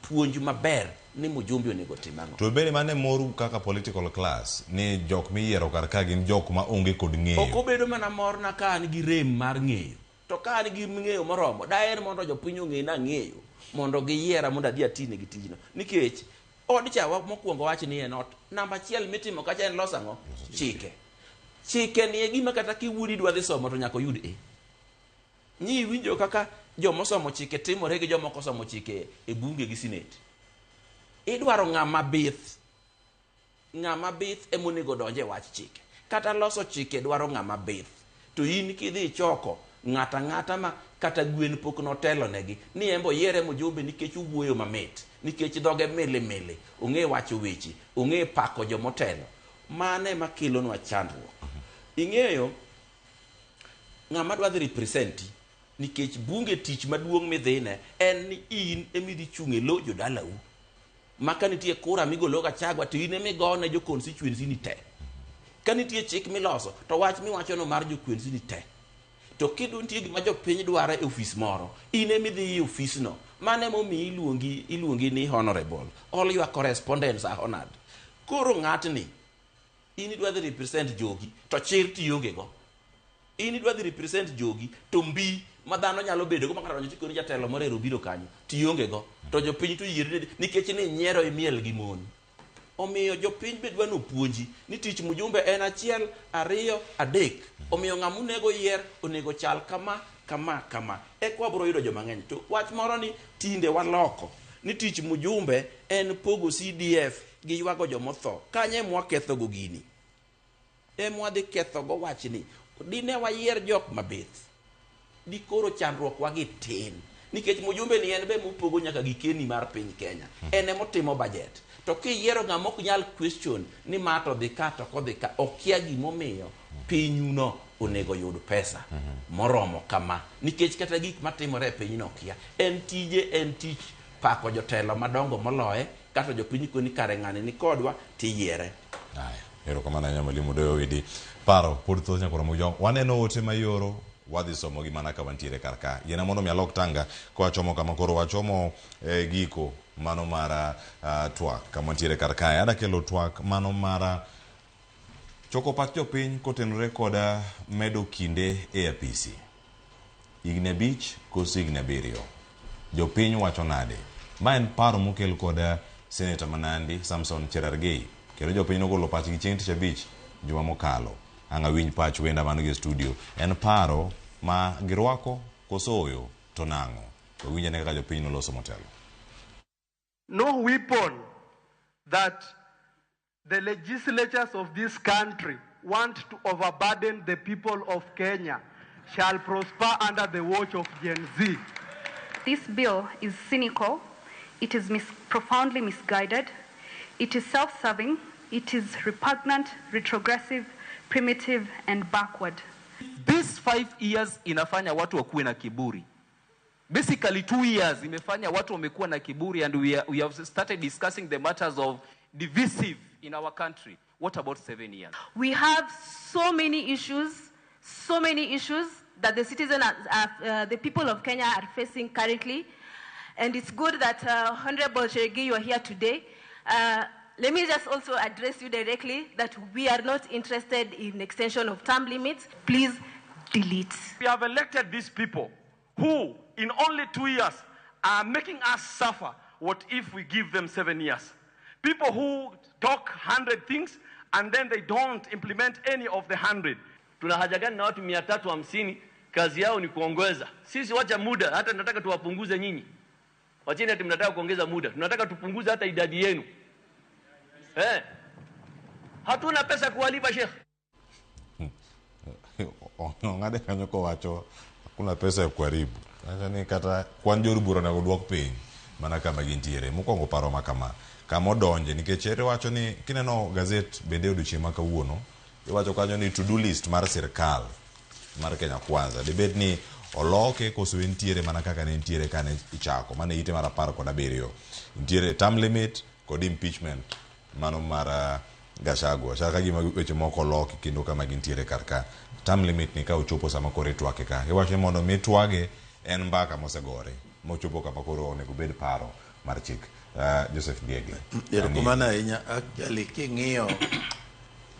puonj maber ni mujumbe onego tim ang'o to bende mane moru kaka political class ni jok miyiero kar ka gin jok ma onge kod ng'eyo ok obedo mana mor na ka an gi rem mar ng'eyo to ka an gi ng'eyo moromo daher mondo jopiny ong'e na ng'eyo mondo giyiera mondo adhi atine gi tijno nikech od chawa mokwongo wach ni en ot namba 1 mitimo kacha en los ang'o chike ni e gima kata kiwuodi dwa dhi somo to nyaka yud nyi winjo kaka jomo somo chike timore gi jomo kosomo chike e bunge gi senate idwaro ng'ama bith emonego donje wach chike kata loso chike dwaro ng'ama bith to in kidhi choko ng'ata ma kata gwen pok notelo negi ni embo yiere mujumbe nikech uwuoyo mamit nikech dhoge mele ong'e wacho weche ong'e pako jomotelo mane makelonwa chandruok ing'eyo ng'ama dwa dhi representi nikech bunge tich maduong' midhine en ni in emidhi chung' e lo jodalau maka nitie kura migolo ga chagwa to in emigone jo constituency ni te ka nitie chik miloso to wach miwachono mar jo constituency ni te to kiduntie gima jopiny dwaro e ofis moro in emidhi e ofisno mane momi iluongi ni honorable all your correspondence are honored koro ng'atni in idwa dhi represent jogi to chir tionge go in idwa dhi represent jogi to mbi ma dhano nyalo bedo go makata nyoti koni jatelo morero biro kanyo tionge go to jopiny to yiere nikech ni nyiero imiel gi mon omiyo jopiny bedwa no puonji ni tich mujumbe en 1 2 3 omiyo ng'amunego yier onego chal kama ekwa bro yudo joma ng'eny to wach moro ni tinde waloko ni tich mujumbe en pogo CDF gi ywago jomotho kanye mwaketho go gini mwadhi ketho go wach ni dine wayier jok mabith di koro chandruok wagi tin nikech mujumbe ni en be mupogo nyaka gikeni mar piny Kenya en emotimo budget to kiyiero ng'ama ok nyal question ni mato dhi ka to kodhi ka okia gimomiyo pinyuno onego yud pesa moromo kama nikech kata gik matimore e pinyno okia en tich pako jotelo madongo moloye kata jopiny koni kare ng'ane ni kodwa tiyiere erokamano ahinya mwalimu Udawidi paro pod thoth nyakoro mujong waneno ote mayoro wadhi somo gi mana ka wantiere kar ka yena mondo mi alok tanga ko wachomo kama koro wachomo giko mano mara twak kama wantiere kar ka ada kelo twak mano mara choko pach jopiny kotenore koda medo kinde e apisi higni 5 koso higni 7 jopiny wacho nade ma en paro mokel koda Senator Manandi Samson Cherargei kendo jopiny nogolo pachgi chieng' tich 5 juma mokalo anga winj pach wenda manige studio en paro ma girwako kosoyo to nango to winje ne kaka jopiny noloso motelo. No weapon that the legislatures of this country want to overburden the people of Kenya shall prosper under the watch of Gen Z. This bill is cynical, it is profoundly misguided, it is self-serving, it is repugnant, retrogressive, primitive, and backward. This 5 years inafanya watu wakuwe na kiburi. Basically 2 years imefanya watu wamekuwa na kiburi, and we have started discussing the matters of divisive in our country. What about 7 years? We have so many issues that the citizens, the people of Kenya are facing currently. And it's good that Honorable Cheregi, you are here today. Let me just also address you directly that we are not interested in extension of term limits. Please delete. We have elected these people who, in only 2 years, are making us suffer. What if we give them 7 years? People who talk 100 things and then they don't implement any of the 100. Tuna haja gani na watu 350 kazi yao ni kuongeza? Sisi wacha muda, hata tunataka tuwapunguze nyinyi. Wacheni ati mnataka kuongeza muda. Tunataka tupunguze hata idadi yenu. Hatuna pesa kuwalipa Sheikh. Ngade kanyo ko wacho hakuna pesa ya kuharibu. Acha ni kata kwan joruburo na godwok piny mana kama gintiere. Mokwongo paro ma kama odonje nikech ere wacho ni kineno gazet bende odiochieng' ma kawuono iwacho kanyo ni to do list mar sirkal mar Kenya Kwanza debed ni oloke koso entiere mana kaka ne entiere kane ichako mane ite mar 17 ntiere term limit kod impeachment mano mar Gachagua chaka gima weche moko loki kendo kama gintiere karka term limit ni ka ochopo sama kore twake ka iwacho mondo mitwage en mbaka mosegore mochopo kama koro onego bed paro mar chik. Joseph Diege. Kumana actually king'iyo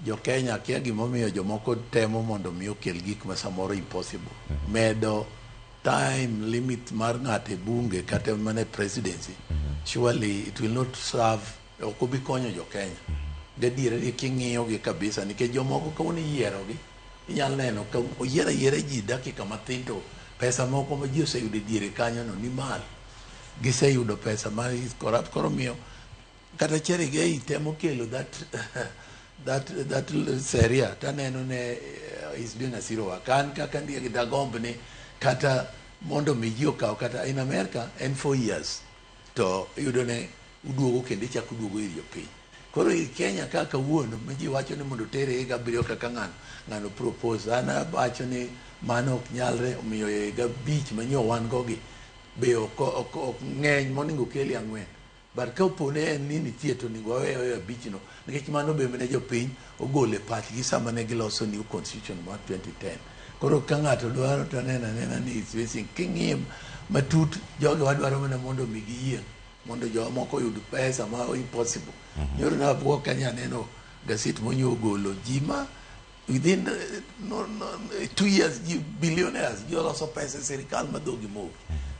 jo Kenya kia gimomiyo jomoko temo mondo mi okel gik ma samoro impossible. Medo time limit mar ng'ate bunge kata mane presidency. Surely it will not serve okobi konyo jo Kenya. Gadiere king'iyo gi kabisa nikech jomoko kawuono yiero gi inyalo neno ka oyiero ji dakika matin to pesa moko ma ji oseyudo diere kanyo no ni mal. Giseyudo pesa ma is corrupt koro miyo kata Cheregi temo kelo that seria taneno ne is doing a zero kan kaka ndiye gidagomb ni kata mondo mi ji okaw kata in America and 4 years to yudo ne uduogo kendo chako uduogo ir jopiny. Koro i Kenya kaka wuono ma ji wacho ni mondo tere higa 7 kaka ng'ano propose ana wacho ni mano ok nyalre omiyo higa 5 manyo wan gogi be ok ng'eny moningo keli 4 but ka opone en ni nitie to ningo weyo 5 no nikech mano be ne jopiny ogole pachgi sama ne giloso new constitution mar 2010. Koro ka ng'ato dwaro to nena ni is facing king'im matut jogi wadwaro mana mondo migi yie mondo jomoko yud pesa ma impossible. Nyoro na buo Kenya neno gaset monyo golo jima within 2 years billionaires joloso pesa serikal madhogi mo.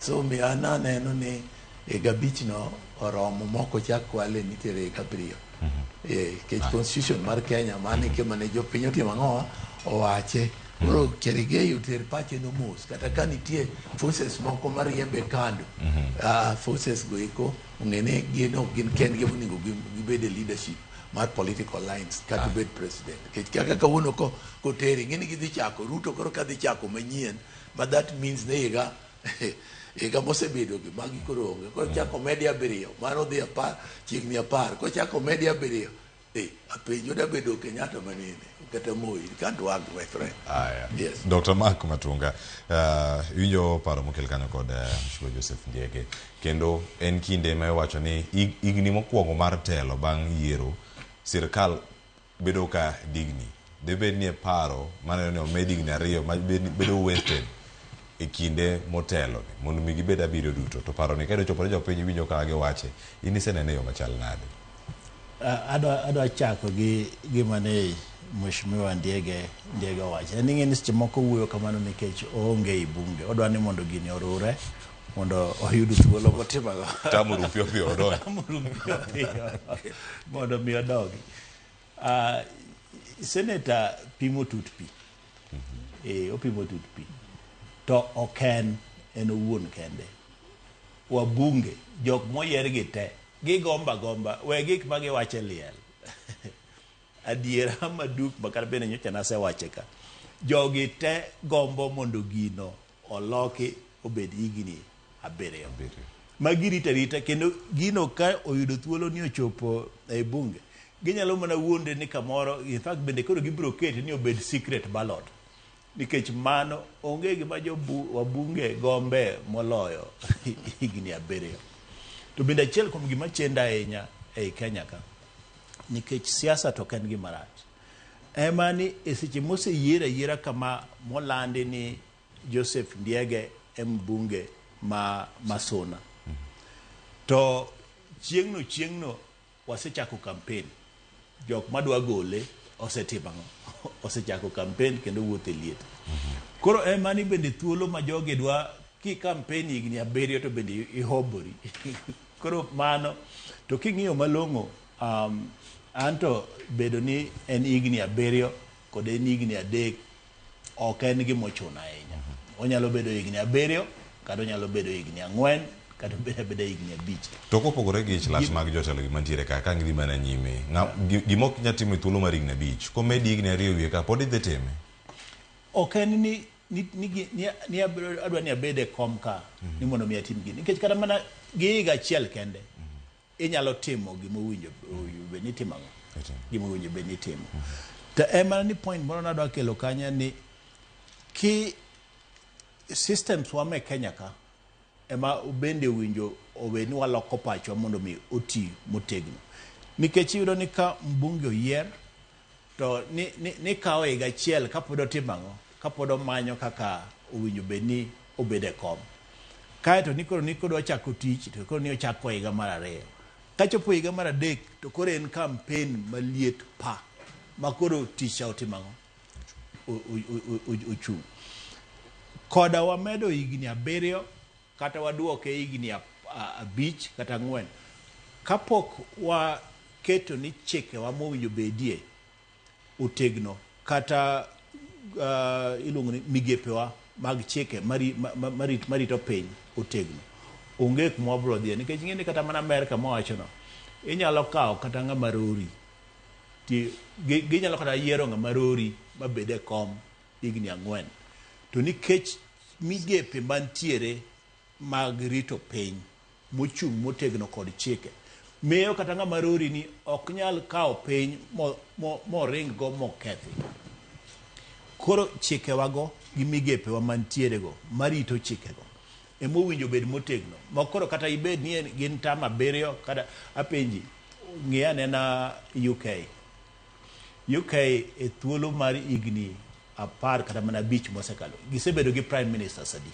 So mi ana neno ni gabich no oromo moko chak kwale nitere Gabriel. Ke constitution mar Kenya mane ke mane jopiny otimo ang'owa owache. Koro Cheregi uter pache no mos kata ka nitie forces moko mariembe kando. Forces go eko ngene gin kendgi monego gibede leadership mar political lines kata bed president. Kaka kawuono ko teri ngene gidhi chako Ruto koro kadhi chako manyien but that means ne ega mosebedo gi magi koro onge ko chako media biriyo mano dhi apar chiegni 10 ko chako media biriyo apenjo da bedo Kenyatta manene kata Moi can't work my friend. Yes. Dr. Mark Matunga winjo paro mokel kanyo kod Mheshimiwa Joseph Diege kendo en kinde ma iwacho ni igni mokwongo mar telo bang' yiero sirkal bedo ka digni debed ni paro mane ne omedigni 2 ma bedo wasted e kinde motelo mondo mi gibed abiro duto to paro ni kendo chopore jopiny winjo ka giwache inisenene yo machal nade. Adwa chako gi mane Mheshimiwa Diege wacho ni ng'eni seche moko wuoyo kamano nikech oonge i bunge odwa ni mondo gini orure mondo oyud thuolo motimago tamuru pio odonji mondo mi odogi. senator pimo tut pi. Opimo tut pi. To oken en owuon kende. Wabunge, jok moyier gi te, gomba, we gik ma giwache liel. Adiera maduk makar bende nyocha nase wache ka. Jogi te gombo mondo gino oloki obed higni 7. Magirita kendo gino ka oyudo thuolo ni ochopo e bunge. Ginyalo mana wuonde ni kamoro, in fact bende koro gibiro kete ni obed secret ballot. Nikech mano onge gima wabunge gombe moloyo higni 7. To bende achiel kuom gima chenda ahinya ei Kenya ka, nikech siasa to ken gima rach. Ema ni seche moseyiera kama molandi ni Joseph Ndiege mbunge ma Masona. To chieng'no wasechako campaign. Jok madwa gole osetimango. Osechako campaign kendo wuotho e liet. Koro ema ni bende thuolo ma jogi dwa ki campaign higni 7 to bende ihobori. Koro mano to king'iyo malong'o anto bedo ni en higni 7 kod en higni 3 ok en gima ochuno ahinya. Onyalo bedo higni 7 kata onyalo bedo higni 4 kata bedo higni 5. To kopogore gi lach mag jotelo mantiere ka ng'idhi mana nyime. Gima ok nyalo timo thuolo mar higni 5. Komedi higni 2 wiye ka pod idhi time. Ok en ni adwa ni abede kom ka ni mondo mi atim gini. Nikech kata mana gi higa achiel kende inyalo timo gima owinjo bed ni timo. Gima owinjo bed ni timo. To ema ni point moro nadwa kelo kanya ni ki systems wa me Kenya ka ema ubende winjo owe ni waloko pacho mondo mi oti motegno. Nikech yudo ni ka mbunge oyier to ni kawo higa achiel kapod otimango, kapod omanyo kaka owinjo bed ni obede kom. Kaeto ni koro chako tich to koro ni ochako higa mar 2. Kachopo higa mar 3 to koro en campaign maliet pa makoro tich otimango ochung. Koda wamedo higni 7 kata waduoke higni 5 kata 4 kapok waketo ni chike wa mowinjo bedie otegno kata iluongo ni migepewa mag chike marito piny otegno. Onge kuma wabiro dhie nikech ing'eni kata mana Amerika mowachono inyalo kawo kata ng'ama rori ginyalo kata yiero ng'ama rori mabede kom higni 4 to nikech migepe mantiere mag rito piny mochung' motegno kod chike miyo kata ng'ama rori ni ok nyal kawo piny moring go mokethi. Koro chikewago gi migepewa mantiere go marito chikego emowinjo bed motegno. Makoro kata ibed ni gin tama 7 kata apenji ng'ia nena UK e thuolo mar higni 10 kata mana 5 mosekalo gisebedo gi prime minister sadi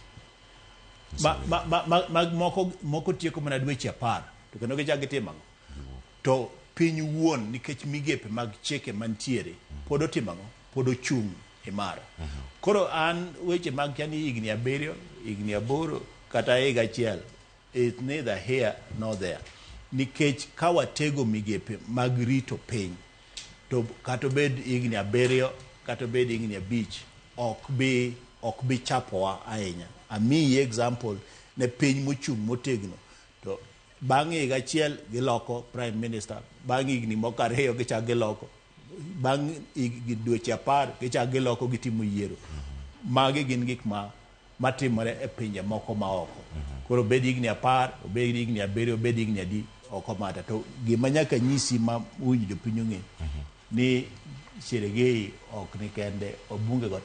moko tieko mana dweche 10 to kendo gichak gitimango to piny wuon nikech migepe mag chike mantiere pod otimango pod ochung' imara. Koro an weche mag kani higni 7 higni 8 kata higa achiel it's neither here nor there. Nikech ka watego migepe mag rito piny to kata bed higni 7 kata bed higni 5 ok bi chapowa ahinya. Amiyi example ne piny mochung' motegno to bang' higa achiel giloko prime minister, bang' higni moko 2 gichak giloko, bang' dweche 10 gichak giloko gitimo yiero. Magi gin gik matimore e pinje moko maoko. Koro bed higni 10 obed higni 7 obed higni 10 oko mata to gima nyaka nyisi ma uji jopiny ong'e ni Cherengei ok ni kende, obunge go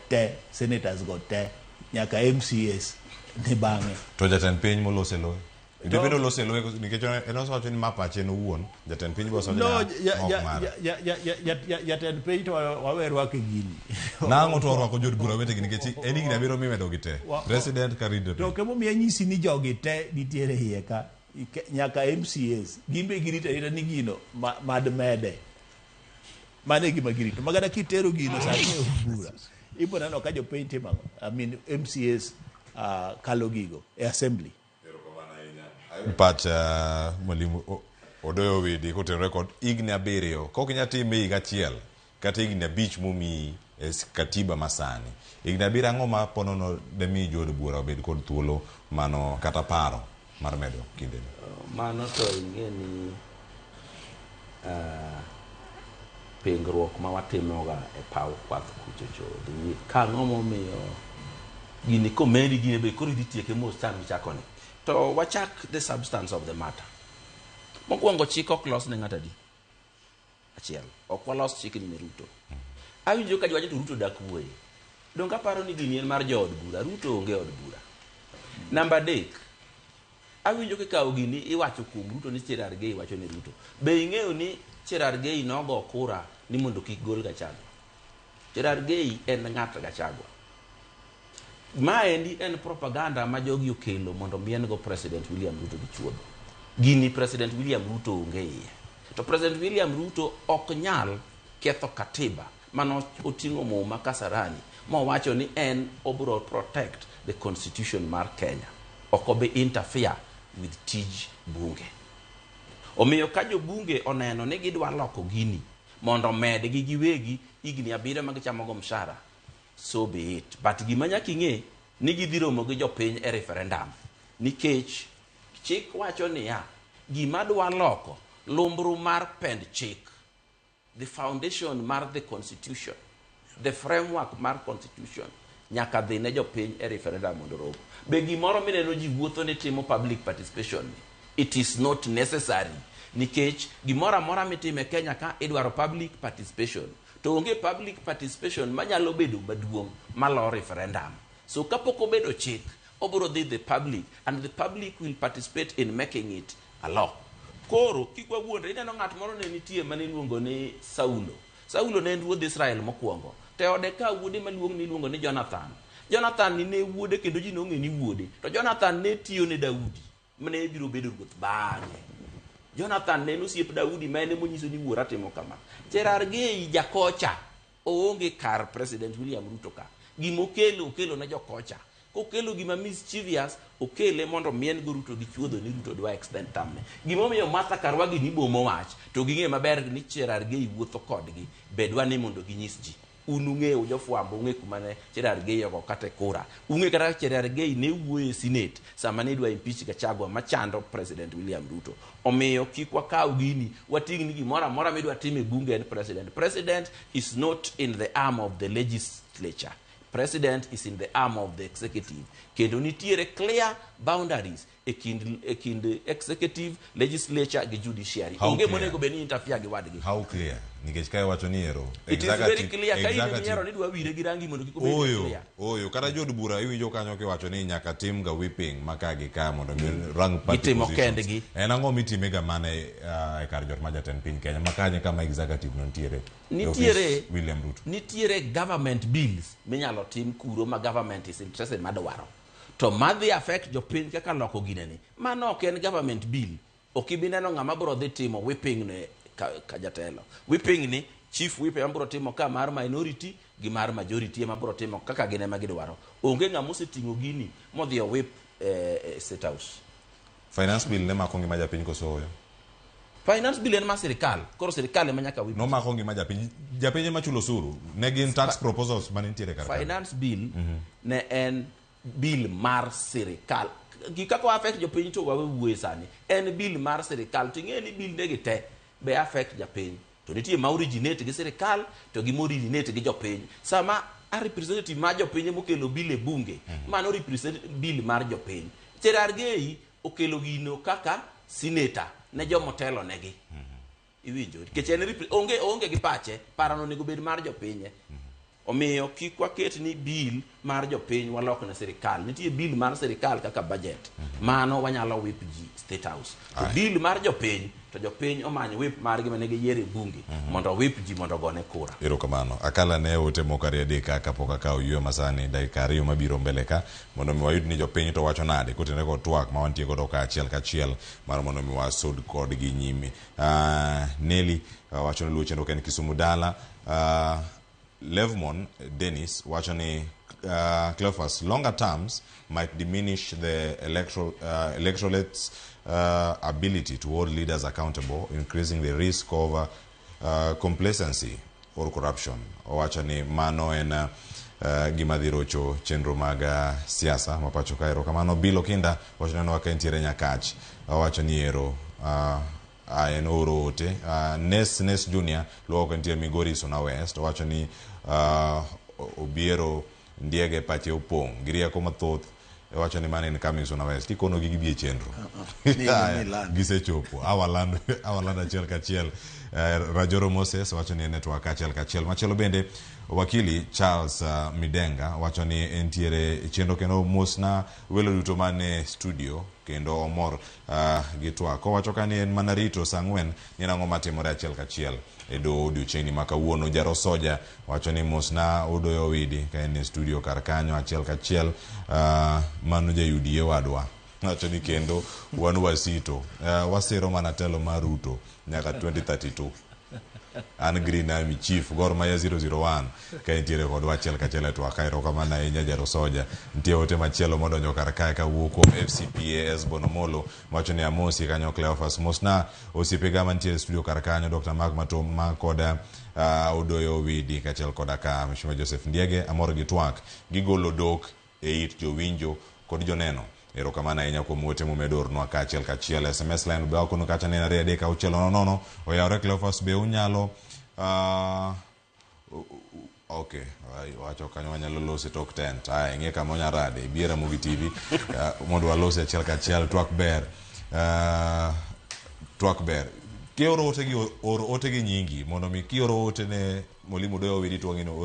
te, senators go te, nyaka MCS ni bang'e. To jatend piny molose loe Idebedo lose loe nikech enoso wacho ni mapache no wuon jatend piny boso jatend piny to wawerwa ke gini nango to orwako jod bura wetegi nikech eni gina biro mimedo gite president karido to kemo mi anyisi ni jogi te nitiere hiye ka nyaka MCS gimbe girita ita ni gino mad mede mane gima girito magana kitero gino sa bura ipo nano ka jo piny timango I mean MCS kalo gigo e assembly but mwalimu odoyo widi kote record igni abirio kokinya time higa achiel kata higni 5 momi katiba masani. Higni 7 ang'o ma ponono demi jood bura obed kod thuolo mano kata paro mar medo kinde? Mano to ing'e ni pingruok ma watimoga e paw kwath kuchocho dhi kang'o momiyo gini komedi gini be koro idhi tieke mos tam ichakoni. To wachak the substance of the matter. Mokwongo chik ok los ne ng'ata di. Achiel, ok walos chik ni Ruto. Awinjo ka jwacho to Ruto dak wuoye. Donga paro ni gini en mar jood bura, Ruto onge od bura. Namba 3, awinjo ka kawo gini iwacho kuom Ruto ni Cherargei wacho ni Ruto. Be ing'eyo ni Cherargei nogo kura ni mondo kik gol Gachagua. Cherargei en ng'at Gachagua. Maendi en propaganda ma jogi okelo mondo mien go President William Ruto gi chuodho. Gini President William Ruto onge iye. To President William Ruto ok nyal ketho katiba mano oting'o Muma Kasarani mowacho ni en obro protect the constitution mar Kenya. Ok obi interfere with tij bunge. Omiyo ka jo bunge oneno ni gidwa loko gini mondo med gi giwegi higni 7 ma gichamogo mshahara, so be it. But gima nyaka ing'e ni gidhi romo gi jopiny e referendum, nikech chik wacho niya, gima dwa loko lumbru mar pend chik, the foundation mar the constitution, the framework mar constitution, nyaka dhi ne jopiny e referendum mondo romo. Be gimoro mineno ji wuotho ni timo public participation ni, it is not necessary, nikech gimoro amora mitime Kenya ka idwaro public participation, to onge public participation manyalo bedo maduong' malo referendum. So kapok obedo chik, obro dhi the public, and the public will participate in making it a law. Koro kikwa wuonde, ineno ng'at moro ne nitie mane iluongo ni Saulo. Saulo ne en ruodh Israel mokwongo. Te ode ka wuode maluong ni iluongo ni Jonathan. Jonathan ni ne wuode kendo ji nong'e ni wuode. To Jonathan ne tiyo ne Daudi, mane biro bedo ruoth bang'e. Jonathan ne osiep Daudi ma ene monyiso ni wuora timo kama. Cherargei jakocha oonge kar President William Ruto ka. Okelo na jokocha. Kokelo gima mischievous, okele mondo mien go Ruto gi chuodho ni Ruto dwa extend term. Gimomiyo Martha Karua gi ni bomo wach, to ging'e maber ni Cherargei wuotho kodgi, bedwa ni mondo ginyis ji. Unung'eyo jofwambo, ung'e kumane Cherargei ogo kate kura. Ung'e kata Cherargei ne wuoyo e Senate sama ne dwa impeach Gachagua machando President William Ruto. Omiyo kik wakaw gini wating' ni gimoro amora midwa time bunge en president. President is not in the arm of the legislature. President is in the arm of the executive. Kendo nitiere clear boundaries e kind executive, legislature gi judiciary. Onge monego beni interfere gi wadgi. How clear? Nikech kai wacho ni ero. It is very clear. Kai ni ero ni dwa wire gi rangi mondo kik obed clear. Oyo, kata jod bura iwinjo kanyo kiwacho ni nyaka tim ga whipping maka gi ka mondo rang party itimo kendgi. En ang'o mitime ga mane e kar jot ma jatend piny Kenya makanye kama executive no nitiere William Ruto. Nitiere government bills minyalo tim kuro ma government is interested madwaro. To madhi affect jopiny kaka loko gineni. Mano ok en government bill. Ok ibi neno ng'ama bro dhi timo whipping ne ka jatelo. Whipping ni chief whip ambro timo ka mar minority gi mar majority ema bro timo kaka gine ma gidwaro. Onge ng'ama oseting'o gini modhi o whip State House. Finance bill ne mako ngima japiny koso oyo. Finance bill en ma sirikal. Koro sirikal ema nyaka whip. No mako ngima japiny ema chulo osuru. Ne gin tax proposals man nitiere kar. Finance bill ne en bill mar sirikal. Gikako affect jopiny to wawe wuoye sani. En bill mar sirikal. Ting'e ni bill ndege te be affect jopiny. To nitie ma originate gi sirikal to gi originate gi jopiny. Sama a representative ma jopiny mokelo bill e bunge, mano represent bill mar jopiny. Cherargei okelo gino kaka senator ne jomotelo negi. Iwinjo? Nikech en onge gi pache, parano nego bed mar jopinye. Omiyo kik waket ni bill mar jopiny walok ne sirikal. Nitie bill mar sirikal kaka budget. Mano wanyalo whip ji State House. To bill mar jopiny, to jopiny omany whip margi manegi yiere bunge mondo whip ji mondo gone kura. Erokamano. Akala ne ote mokari adeka kapok akawo yweyo masani dakika 2 mabiro mbele ka mondo mi wayud ni jopiny to wacho nade kotene kod twak ma wantie godo kachiel mar mondo mi wasud kodgi nyime. Nelly wacho ni luo chenro ken Kisumu dala. Levmon Dennis wacho ni Cleophas, longer terms might diminish the electorate's ability to hold leaders accountable, increasing the risk of complacency or corruption. Owacho ni mano en gima dhi rocho chenro mag siasa mapacho ka. Erokamano Bilo Kinda wacho ni waka entiere Nyakach. Owacho ni ero en oro ote. Nes Junior luoko entiere Migori Suna West. Owacho ni obiero ndiege pache opong' gi rieko mathoth. Wacho ni mane en coming Suna West. Kikono gi bie chenro. Gisechopo. Awalanda achiel kachiel. Rajoro Moses wacho ni network achiel kachiel. Machielo bende wakili Charles Midenga wacho ni entiere chenro kendo mosna welo duto mane studio kendo omor gi twak. Owacho ka ni en mana rito saa 4 ni nang'o matimore achiel kachiel e do odiochieng' ma kawuono. Jaro Soja wacho ni mosna Odoyo Widi ka en studio kar kanyo achiel kachiel. Mano jayudie wadwa wacho ni kendo wan wasito wasiro mana telo mar Ruto nyaka 2032. An Green Army Chief Gor Mahia 001 ka entiere kod wachiel kachiel e twak. Erokamano ahinya Jaro Soja. Nitie ote machielo modonjo kar kae kawuok kuom FCPAS Bonomolo wacho ni amosi kanyo Cleophas mosna osiepega mantie studio kar kanyo Dr. Mark Matoma koda Odoyo Widi kachiel koda ka Mheshimiwa Joseph Ndiege amor gi twak gigolo dok e it jowinjo kod joneno. Erokamano ahinya kuom ote momedornwa kachiel kachiel. SMS line be wakono kacha ni 2:600 oyawre Cleophas be unyalo okay wacho kanyo wanyalo lose tok tent. Ng'e kama onyarade biera Ramogi TV mondo walose achiel kachiel. Twak ber kioro ote gi nyingi mondo mi kioro ote ne Mwalimu Odoyo Widi to ngino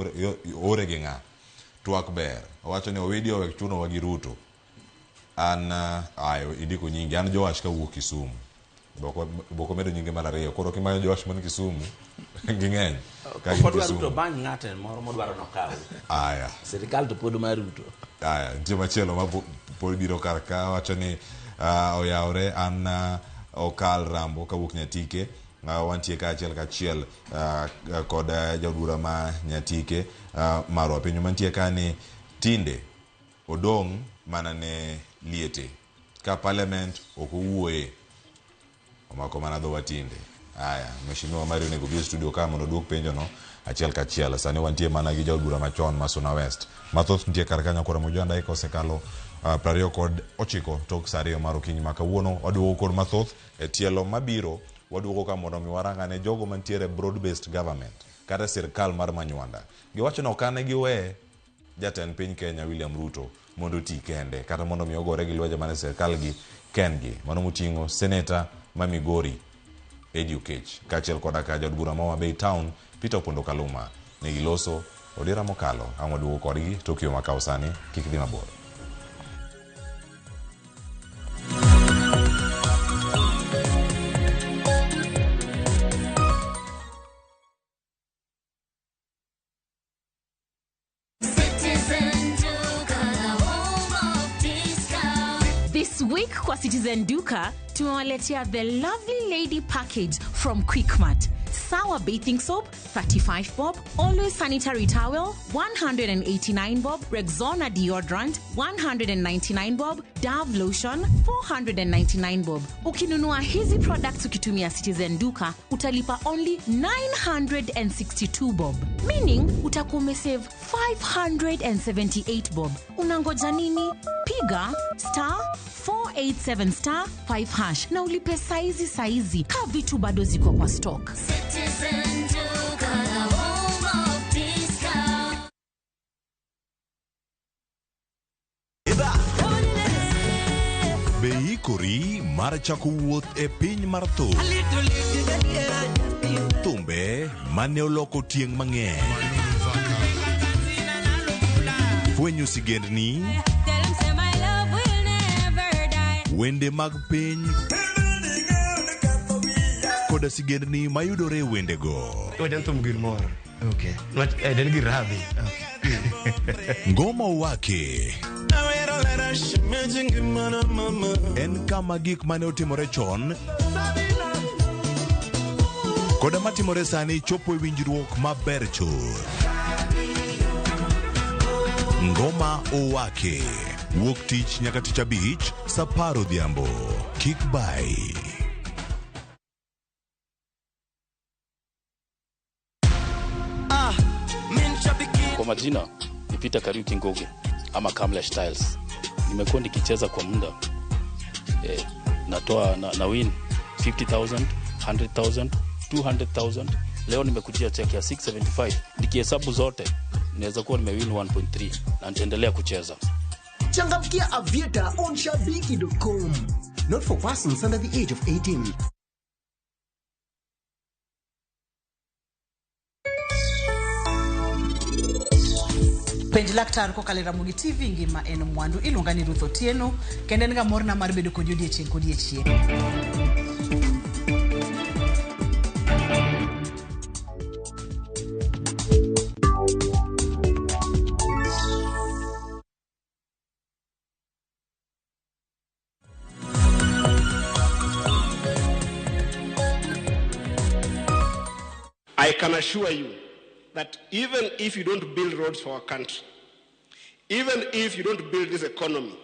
ore gi ng'a. Twak ber owacho ni Owidi owek chuno wa gi Ruto. An idiko nyingi an Joash ka wuok Kisumu. Boko medo nyinge mar ariyo koro kimanyo Joash man Kisumu ging'eny ka Ruto bang' ng'ate moro modwaro nokaw. Sirikal to pod mar Ruto. Nitie machielo ma pod biro kar ka wacho ni oyawre an Okal Rambo ka wuok Nyatike. Wantie ka achiel kachiel kod jadura ma Nyatike marwa pinyo mantie ka ni tinde odong' mana ne liete ka Parliament okowuoye omako mana dho watinde. Mheshimiwa Mario nego bi studio ka mondo duok penjo no achiel kachiel. Sani wantie mana gi jadura machon ma Suna West mathoth nitie kar kanyo kora mojanda ikosekalo 29 tok saa 2 mar okinyi ma kawuono. Waduogo kod mathoth e tielo mabiro. Waduogo ka mondo mi warangane jogo mantiere broad based government kata sirkal mar Manywanda. Giwacho no kane giwe jatend piny Kenya William Ruto mondo ti kende kata mondo mi ogore gi lweje mane sirkal gi kendgi. Mano moting'o Senator ma Migori Eddie Okech kachiel koda ka jod bura ma Bay Town Peter Opondo Kaluma ne giloso odira mokalo. Waduogo kodgi Tokyo makao sani kik dhi mabor. This week kwa Citizen Duka tumewaletea the lovely lady package from Quickmart. Sour bathing soap 35 bob, Always sanitary towel 189 bob, Rexona deodorant 199 bob, Dove lotion 499 bob. Ukinunua hizi products ukitumia Citizen Duka utalipa only 962 bob, meaning utakuwa umesave 578 bob. Unangoja nini? Piga *487*5# na ulipe saizi ka vitu bado ziko kwa stock. Citizen Duka, home of discount. Beikori mar chako wuoth e piny mar thum. Thumbe mane oloko tieng' mang'eny. Fwenyo sigendni. Wende mag piny koda sigendni mayudore wendego. Wajan thum gilmor. Okay. Den girabi. Ngoma wake. En kama gik mane otimore chon koda matimore sani chopo e winjruok maber chuth. Ngoma owake. Wuok tich nyaka tich abich saa 10 odhiambo. Kik bai. majina ni Peter Kariuki Ngoge ama Kamlesh Styles. Nimekuwa nikicheza kwa muda. Natoa na win 50,000, 100,000, 200,000. Leo nimekujia check ya 675. Nikihesabu zote naweza kuwa nimewin 1.3 na nitaendelea kucheza. Changamkia Aviator on shabiki.com. Not for persons under the age of 18. Penj laktar ko kale Ramogi TV ngima en mwandu iluonga ni Ruth Otieno kendo en ga morna mar bedo kod odiechieng' kod odiechieng'. I can assure you that even if you don't build roads for our country, even if you don't build this economy,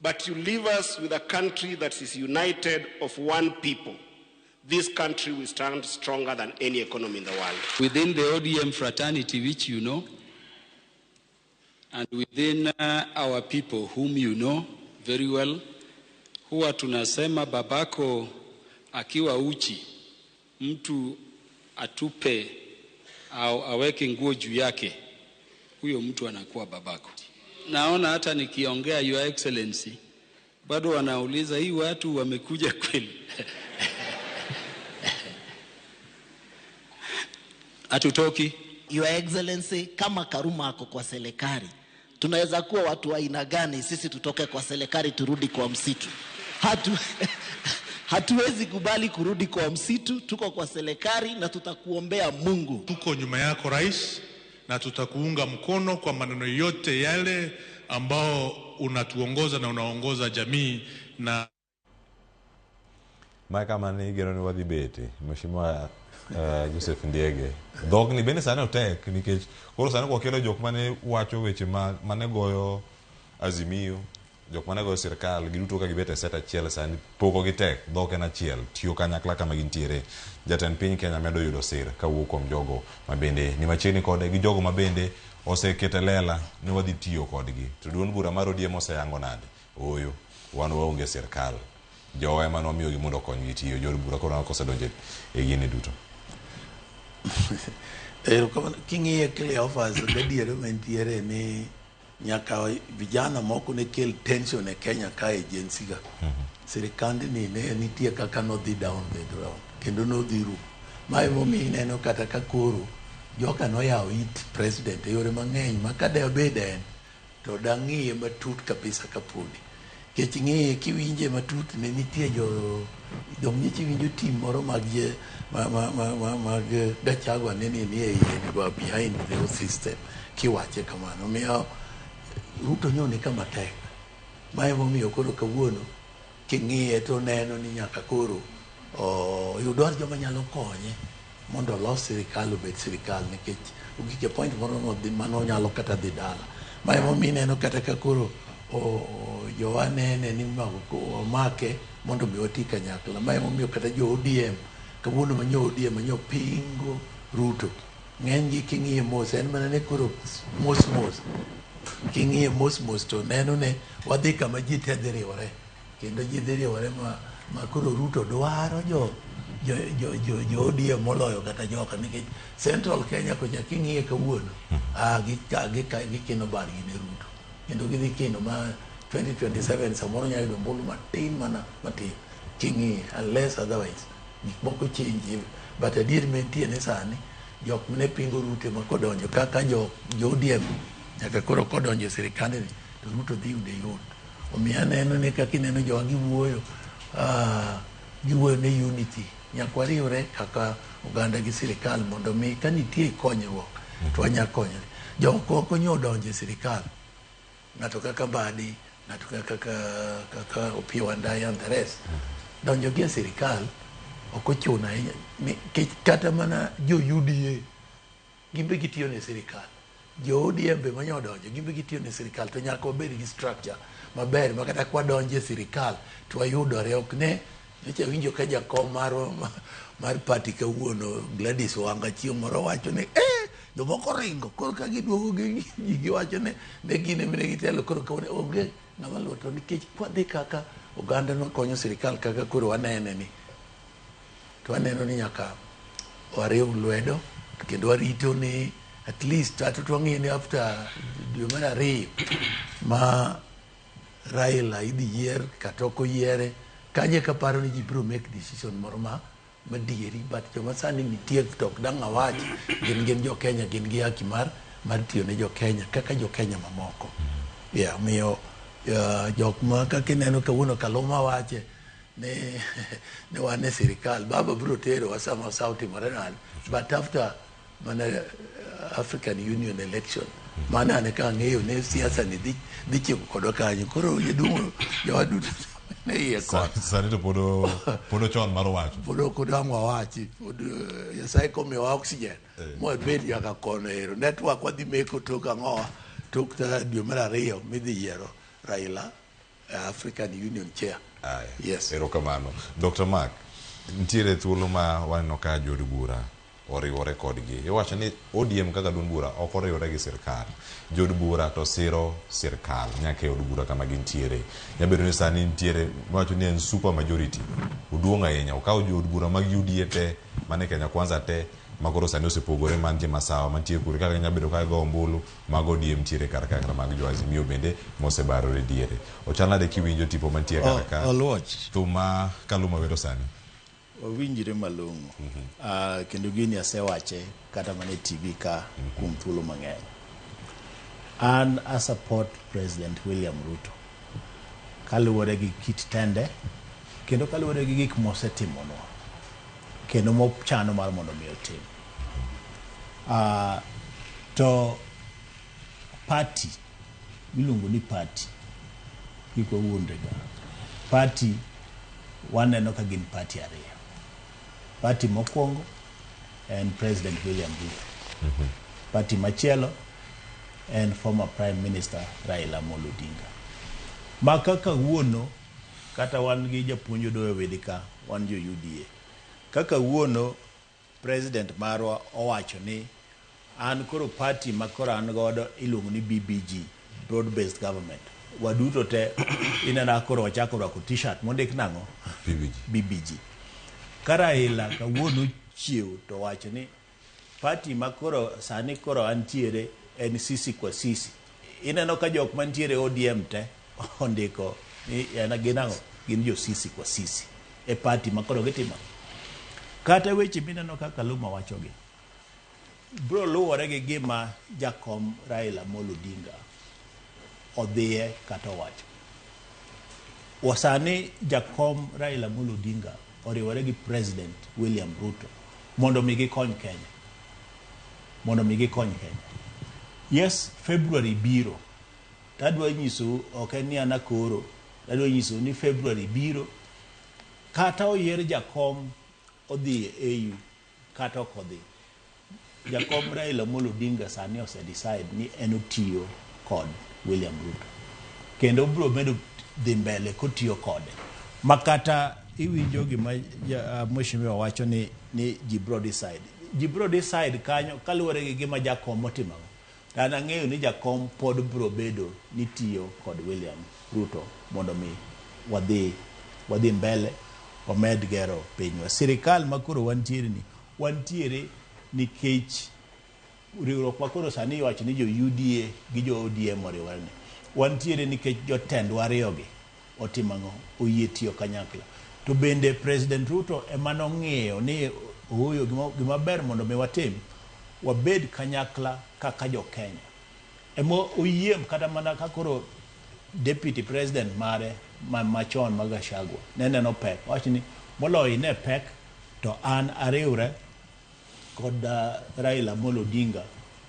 but you leave us with a country that is united of one people, this country will stand stronger than any economy in the world. Within the ODM fraternity, which you know, and within our people whom you know very well, huwa tunasema babako akiwa uchi, mtu atupe au aweke nguo juu yake, huyo mtu anakuwa babako. Naona hata nikiongea Your Excellency bado wanauliza hii watu wamekuja kweli. Hatutoki. Your Excellency, kama Karuma ako kwa serikali, tunaweza kuwa watu wa aina gani sisi tutoke kwa serikali turudi kwa msitu? Hatuwezi kubali kurudi kwa msitu, tuko kwa serikali na tutakuombea Mungu. Tuko nyuma yako Rais na tutakuunga mkono kwa maneno yote yale ambao unatuongoza na unaongoza jamii na kama ni gero ni wadhi beti Mheshimiwa Joseph Ndiege. Dhok ni bende sana utek nikech koro sana kwa kelo jok mane wacho weche mane goyo Azimio, jok mane goyo sirkal giduto ka gibete set achiel sani poko gitek dhok en achiel tiyo kanyakla kama gintiere. Jatend piny Kenya medo yudo sir kawuok kuom jogo mabende ni machiegni kode gi jogo mabende osekete lela ni wadhi tiyo kodgi. To duond bura mar ODM oseyango nade oyo wan waonge sirkal jowa ema nomiyo gi mondo konygi tiyo jod bura koro kosedonje e gini duto. King'iye Cleophas gadiero mentiere ni nyaka vijana moko ne kel tension e Kenya ka agency ga. Sirikandi ni ne nitie kaka no dhi down the ground kendo no dhi ru. Mae momi neno kata ka koro joka no yawo it president e yore mang'eny ma ka debeden to dang'iye matut kabisa kapodi. Kech ng'iye kiwinje matut ne nitie jom nyichi winjo team moro mag Gachagua ne ni e yie behind the system kiwache kamano miyo Ruto nyone kama tek. Mae momiyo koro kawuono king'iye to neno ni nyaka koro yudwar joma nyalo konye mondo los sirikal obed sirikal nikech ugike point moro no dhi mano nyalo kata dhi dala. Mae momiyo neno kata ka koro jowanene ni make mondo mi wati kanyakla. Mae momiyo kata jo ODM kawuono manyo ODM manyo pingo Ruto ng'enygi king'iye mos en mana ne koro mos king'iye mos to neno ne wadhi kama ji te dhi riwore kendo ji dhi riwore ma koro Ruto dwaro jo ODM moloyo kata joka nikech Central Kenya kocha king'iye kawuono gikino bargi ne Ruto kendo gidhi kino ma 2027 samoro nyalo yudo mbulu matin mana matin king'iye unless otherwise gik moko change. But adier mentie ne sani jok mane pingo Ruto ma kodonjo kaka jo ODM nyaka koro kodonjo sirikande ni to Ruto dhi yude yot. Omiyo aneno ni kaka ineno jowa giwuoyo ne unity nyaka wariwre kaka oganda gi sirikal mondo mi ka nitie konyruok to wanyalo konyore. Jok konyo odonjo e sirikal ng'ato kaka Mbadi, ng'ato kaka Opiyo Wandayi and the rest donjo gi e sirikal ok ochuno ahinya kata mana jo UDA gimbe gitiyo ne sirikal, jo ODM be manyo donjo gimbe gitiyo ne sirikal to nyaka wabed gi structure maber ma kata kwa donjo e sirikal to wayudore ok ne niche winjo ka jakom mar party kawuono Gladys Wanga chieng' moro wacho ni jomoko ringo koro ka giduogo giwacho ne gine mine gitelo koro kawne onge ng'ama luwo to nikech kwadhi kaka oganda nokonyo sirikal kaka koro wanene ni to waneno ni nyaka wariw lwedo kendo warito ni at least twang'e ni after dwe mar 2 ma Raila idhi yier kata ok oyiere kanye kaparo ni ji biro make decision moro madieri but joma sani nitie to ok dang' awach gin jo Kenya gin gi haki mar tiyo ne jo Kenya kaka jo Kenya mamoko miyo jok ma kaka ineno kawuono Kaluma wache ne wan e sirikal baba biro tero wasama sautimore nade but after mana African Union election mana ne ka ng'eyo ne siasa ni dhi chiego kodwa kanyo koro yedungo jowaduto ne iye kod sani to podo chon mar wacho podo kodang' wawachi Nyasaye komiyowa oxygen mwabed nyaka kono ero network wadhi meko tok ang'owa tok dwe mar 2 midhi yiero Raila African Union chair. Yes. Erokamano. Dr. Mark, ntiere thuolo ma waneno ka jod bura oriwore kodgi. Iwacho ni ODM kaka duond bura ok oriwore gi sirkal. Jod bura to siro sirkal nyaka e od bura kama gintiere. Nyabedo ni sani ntiere wacho ni en super majority. Uduong' ahinya okawo jod bura mag UDA te mane Kenya Kwanza te makoro sani osepogore mantie masawa mantie kure kaka nyabedo ka go ombulu mag ODM tiere kar mag jo Azimio bende mosebarore diere. Ochalnade kiwinjo tipo mantie kaka Thuma Kaluma wendo sani. Owinjire malong'o. Kendo gini asewache kata mane TV ka kuom thuolo mang'eny. An I support President William Ruto kaluwore gi kit tende kendo kaluwore gi gik mosetimonwa kendo mochano mar mondo mi otim. To party miluongo ni party kiko wuondega party waneno ka gin party ariyo. Party mokwongo en President William Ruto. Party machielo en former Prime Minister Raila Amolo Odinga. Ma kaka wuono kata wan gi japuonjo doyo wedika wan jo UDA. Kaka wuono President marwa owacho ni an koro party makoro an godo iluongo ni BBG, Broad Based Government. Waduto te inena koro wachako rwako t-shirt mondik nang'o? BBG. Karaila kawuono chiew to wacho ni party makoro sani koro antiere en sisi kwa sisi. Ineno ka jok mantiere ODM te ondiko ni ginang'o? Gin jo sisi kwa sisi. E party makoro gitimo. Kata weche mineno ka Kaluma wachogi bro luwore gi gima jakom Raila Amolo Odinga odhiye kata wacho. Wasani jakom Raila Amolo Odinga oriwore gi President William Ruto mondo mi gikony Kenya. Yes, February biro. Tadwa nyiso ok en ni ana koro. Tadwa nyiso ni February biro kata oyier jakom odhi EU kata ok odhi. Jakom Raila Amolo Odinga sani ose decide ni en otiyo kod William Ruto. Kendo bro medo dhi mbele kotiyo kode. Makata iwinjo gima mheshimiwa wacho ni ji bro decide. Ji bro decide kanyo kaluwore gi gima jakom otimo. Tan ang'eyo ni jakom pod bro bedo ni tiyo kod William Ruto mondo mi wadhi mbele omed gero pinywa. Sirikal makoro wantiere nikech riwruok makoro sani wacho ni jo UDA gi jo ODM oriwore ni. Wantiere nikech jotendwa ariyogi otimang'o oyie tiyo kanyakla. To bende President Ruto emano ng'eyo ni oyo gima ber mondo mi watim wabed kanyakla kaka jo Kenya. Emo oyiem kata mana kakoro Deputy President mare machon Magashagwa neno pek. Wacho ni moloyi ne pek to an ariwre kod Raila Amolo Odinga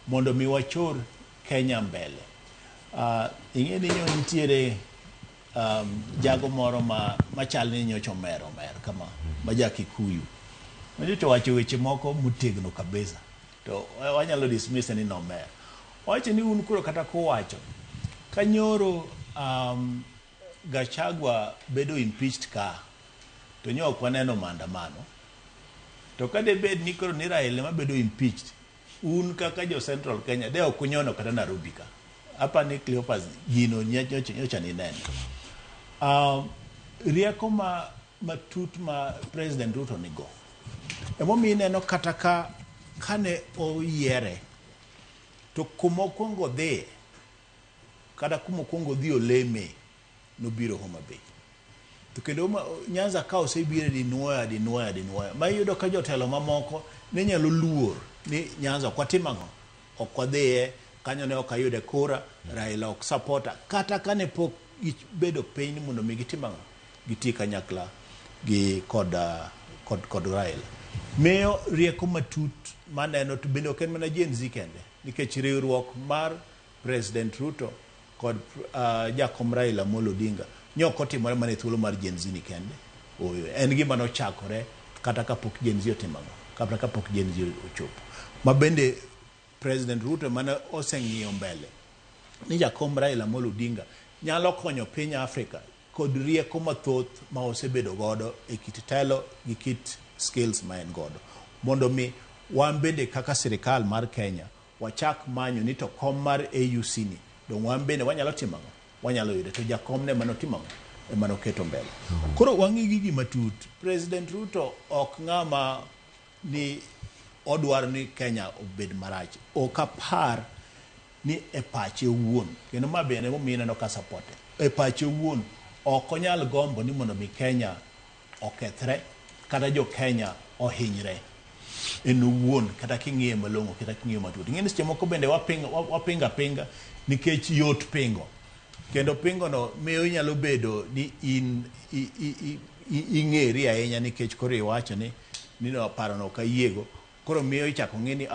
mondo mi wachor Kenya mbele. Ing'e ni nitiere jago moro machal ni nyocho mer kama maja Kikuyu. Nyocho wacho weche moko mutegno kabisa. To wanyalo dismiss ni no mer. Wacho ni un kuro kata kuwacho kanyoro Gachagua bedo impeached ka to nyok waneno maandamano. To kade bed ni koro ni Raila ma bedo impeached un kaka jo Central Kenya de okunyono kata Nairobi ka hapa ni Cleopas gino nyocha ni nene rieko matut ma President Ruto nigo emomi neno kata ka kane oyiere to kumokwongo dhi kata kumokwongo dhi oleme nobiro Homa Bay to kendo Nyanza ka osebire di nuoya ma iyudo ka jotelo mamoko ne nyalo luor ni Nyanza kwatimang'o ok wadhiye kanyo ne ok ayude kura Raila ok supporta kata kane pok gibedo piny mondo mi gitimang'o giti kanyakla gi kod Raila miyo rieko matut maneno to bende ok en mana Gen Z kende nikech riwruok mar President Ruto kod Jakom Raila Amolo Odinga nyoko timore mana thuolo mar Gen Z ni kende en gima nochakore kata kapok Gen Z otimang'o kata kapok Gen Z ochopo ma bende President Ruto mana oseng'iyo mbele ni Jakom Raila Amolo Odinga nyalo konyo piny Afrika kod rieko mathoth ma osebedo godo e kit telo gi kit skills ma en godo mondo mi wan bende kaka sirikal mar Kenya wachak manyo ni to kom mar AUC ni dong wan bende wanyalo timang'o wanyalo yude to jakom ne mano timang'o emano keto mbele koro wang'i gigi matut President Ruto ok ng'ama ni odwar ni Kenya obed marach ok apar ni e pache wuon kendo ma bende momiyo neno ka support e pache wuon ok onyal gombo ni mondo mi Kenya okethre kata jo Kenya ohinyre en wuon kata king'iye malong'o kata king'iye matut ng'eni seche moko bende wapinga nikech yot pingo kendo pingo no miyo nyalo bedo ni in ing'eri ahinya nikech koro iwacho ni no paro no kayiego koro miyo ichako ng'eni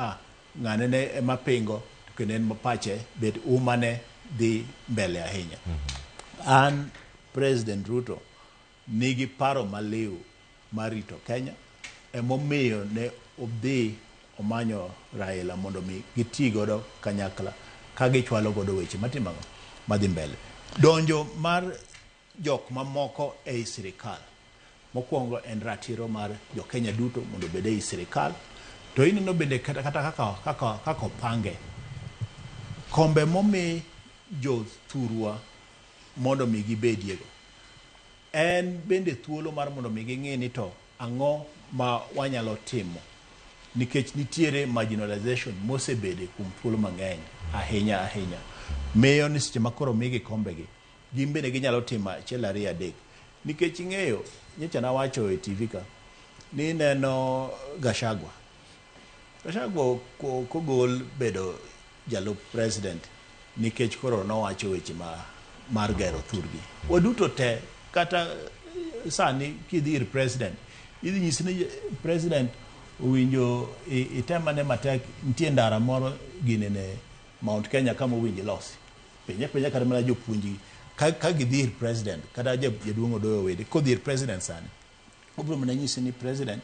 ng'ane ne ema pingo kendo en mapache bet umane dhi mbele ahinya an President Ruto nigi paro maliw marito Kenya emomiyo ne obdhi omanyo Raila mondo mi giti godo kanyakla ka gichwalo godo weche matimang'o madhi mbele donjo mar jok mamoko ei sirikal mokwongo en ratiro mar jo Kenya duto mondo bede ei sirikal to ineno bende kata kaka opange kombe momi jo thurwa mondo mi gibediego en bende thuolo mar mondo mi ging'e ni to ang'o ma wanyalo timo nikech nitiere marginalization mosebede kuom thuolo mang'eny ahinya miyo ni seche makoro migi kombegi gin bende ginyalo timo achiel ariyo adek nikech ing'eyo nyocha nawacho e TV ka ni neno Gachagua kogol bedo jalup president nikech koro nowacho weche mar gero thurgi waduto te kata sani kidhir president idhi nyisi ni president owinjo itemane matek nitie ndara moro ginene Mount Kenya kama owinjo losi penye kata mana jopuonji ka gidhir president kata jaduong' Odoyo Wede kodhir president sani obro mana nyisi ni president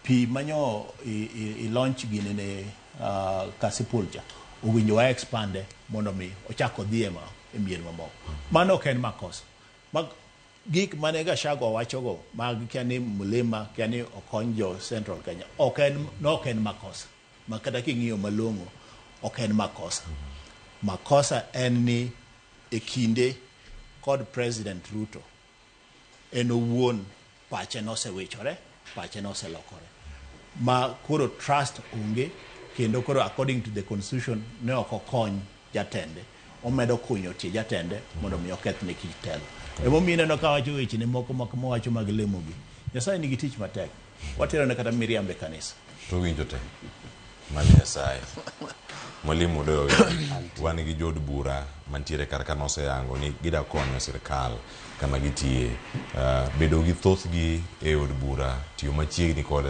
pi manyo i launch ginene Kasipulcha owinjo wa expande mondo mi ochako dhie e mier mamoko mano ok en makosa gik mane Gachagua wachogo mag kiani Mulima kiani okony jo Central Kenya ok en makosa makata king'iyo malong'o ok en makosa en ni e kinde kod President Ruto en owuon pache nosewichore pache noselokore ma koro trust onge kendo koro according to the constitution ne ok okony jatende omedo kunyo tie jatende mondo mi oketh ne kitelo emomiyo neno ka wacho weche ne moko mawacho mag lemogi Nyasaye nigi tich matek watero ne kata miriambe kanisa to winjo te mani Nyasaye Mwalimu Odoyo wan gi jod bura mantiere kar ka noseyango ni gida konyo sirikal kama gitie bedo gi thoth gi e od bura tiyo machiegni kod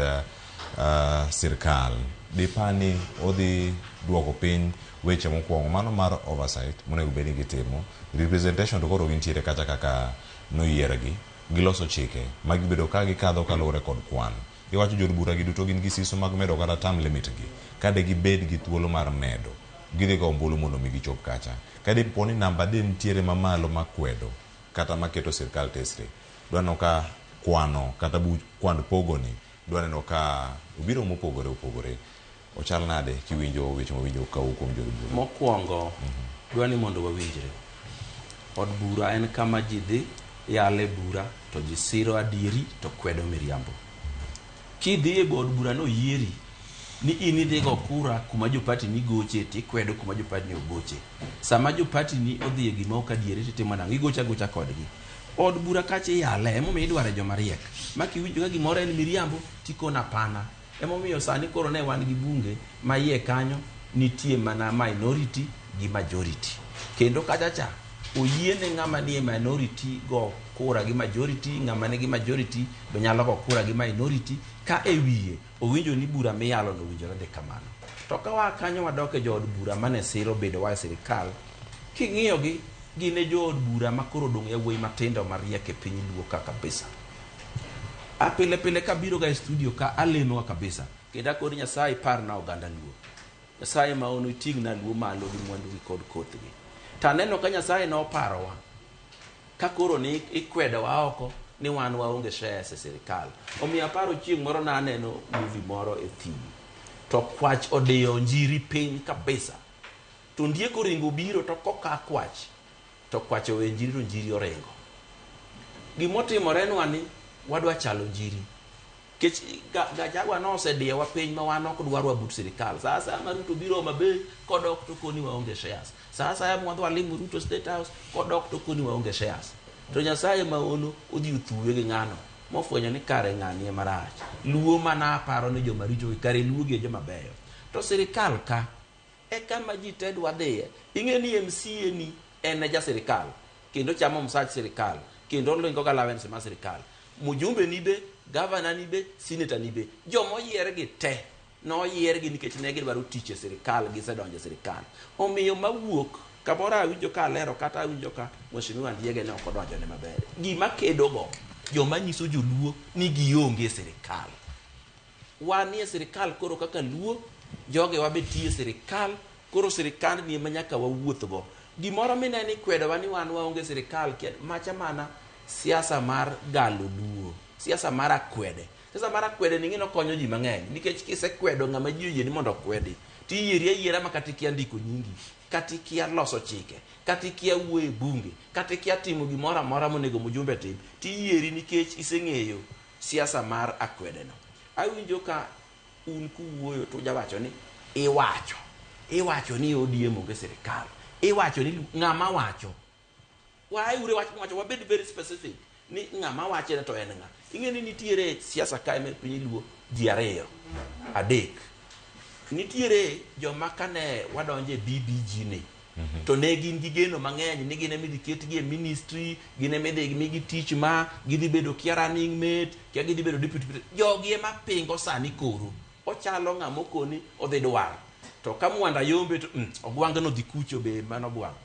sirikal dipani odhi duoko piny weche mokwongo mano mar oversight monego bed ni gitimo representation to koro gintiere kata kaka noyiergi giloso chike ma gibedo ka gikadho kaluwore kod kwan iwacho jod bura gi duto gin gi siso mag medo kata term limit gi kade gibed gi thuolo mar medo gidhi go ombulu mondo mi gichop kacha kade poni namba de nitiere mamalo makwedo kata maketo sirikal tesre dwano ka kwano kata kwand pogoni dwaneno ka obiro mopogore ochal nade kiwinjo weche mawinjo kawu kuom jood bura? Mokwongo dwa ni mondo wawinjre. Od bura en kama ji dhi yale bura to ji siro adieri to kwedo miriambo. Kidhi e od bura no yieri ni ini dhi go kura kuma jopati ni goche ti kwedo kuma jopati ni ogoche. Sama jopati ni odhi e gima ok adieri titimo nang'o igocha gocha kodgi. Od bura kache yale emomiyo idware joma riek. Ma kiwinjo ka gimoro en miriambo tikona pana. Emomiyo sani koro ne wan gi bunge ma iye kanyo nitie mana minority gi majority. Kendo kachacha oyiene ng'ama nie minority go kura gi majority, ng'ama ne gi majority be nyalo go kura gi minority ka e wiye owinjo ni bura miyalo no winjore de kamano. To ka wa kanyo wadok e jood bura mane siro bedo wa sirikal, king'iyo gi gine jood bura ma koro dong' yawuoyi matindo mariek e piny luo ka kabisa. Apile pile kabiro ga e studio ka alemo kabisa. Kenda kod Nyasaye parna oganda luo. Nyasaye ma ono ting'na luo malo gi mwandu gi kod kothgi. Ta neno ka Nyasaye no parowa ka koro ni ikwedo wa oko ni wan waonge shares e sirikal. Omiyo aparo chieng' moro na aneno movie moro e thim. To kwach odeyo njiri piny kabisa. To ndieko ringo biro to koka kwach. To kwach owe njiri to njiri orengo. Gimotimore nwa ni wadwa chalo njiri. Kech gachagwa no osediyo wa piny ma wan ok dwarwa but sirikal. Sasa ma Ruto biro mabe kodok to koni waonge shares. Sasa ya mwadwa limu Ruto State House kodok to koni waonge shares. To Nyasaye ma ono odhi uthuwe gi ng'ano mofwenyo ni kare ng'anie marach. Luo mana paro ni joma richo kare luo gi joma beyo. To sirikal ka e kama ji te dwa dhiye. Ing'e ni MCA ni en ja sirikal. Kendo chamo msach sirikal. Kendo lingo ga allowance ma sirikal. Mujumbe ni be, governor ni be, senator ni be. Jomo yier gi te. No yier gi nikech ne gidwaro tich e sirikal gi sedonje sirikal. Omiyo mawuok kabora awinjo ka lero kata awinjo ka Mheshimiwa Ndiege ne ok odonjo ne maber. Gima kedo go joma nyiso joluo ni gionge e sirikal. Wan e sirikal koro kaka luo, joge wabetie sirikal, koro sirikal ni ema nyaka wawuothgo. Gimoro mine ni kwedo wani wan waonge sirikal macha mana siasa mar galo luo, siasa mar akwede. Siasa mar akwede ni ng'ino konyo ji mang'eny nikech kisekwedo ng'ama ji oyie ni mondo kwedi ti yiera makatikia ndiko nyingi, katikia loso chike, katikia wuoyo bunge, katikia timo gimoro amora monego mujumbe tim, ti yieri nikech iseng'eyo siasa mar akwede no. Awinjo ka un kuwuoyo to jawacho ni iwacho ni ODM onge sirikal, iwacho ni ng'ama wacho. Why ure wacho wabed very specific ni ng'ama wache to en ng'a. Ing'e ni nitiere siasa kae me piny luo ji ariyo adek. Nitiere joma kane wadonje BBG ni to ne gin gi geno mang'eny ni gine midhi ketgi e ministry, gine midhi migi tich ma gidhi bedo kia running mate, kia gidhi bedo deputy. Jogi ema pingo sani koro ochalo ng'ama okoni odhi dwar. To ka Mwanda Yombe to ogwang no dhi kucho be mano bwang.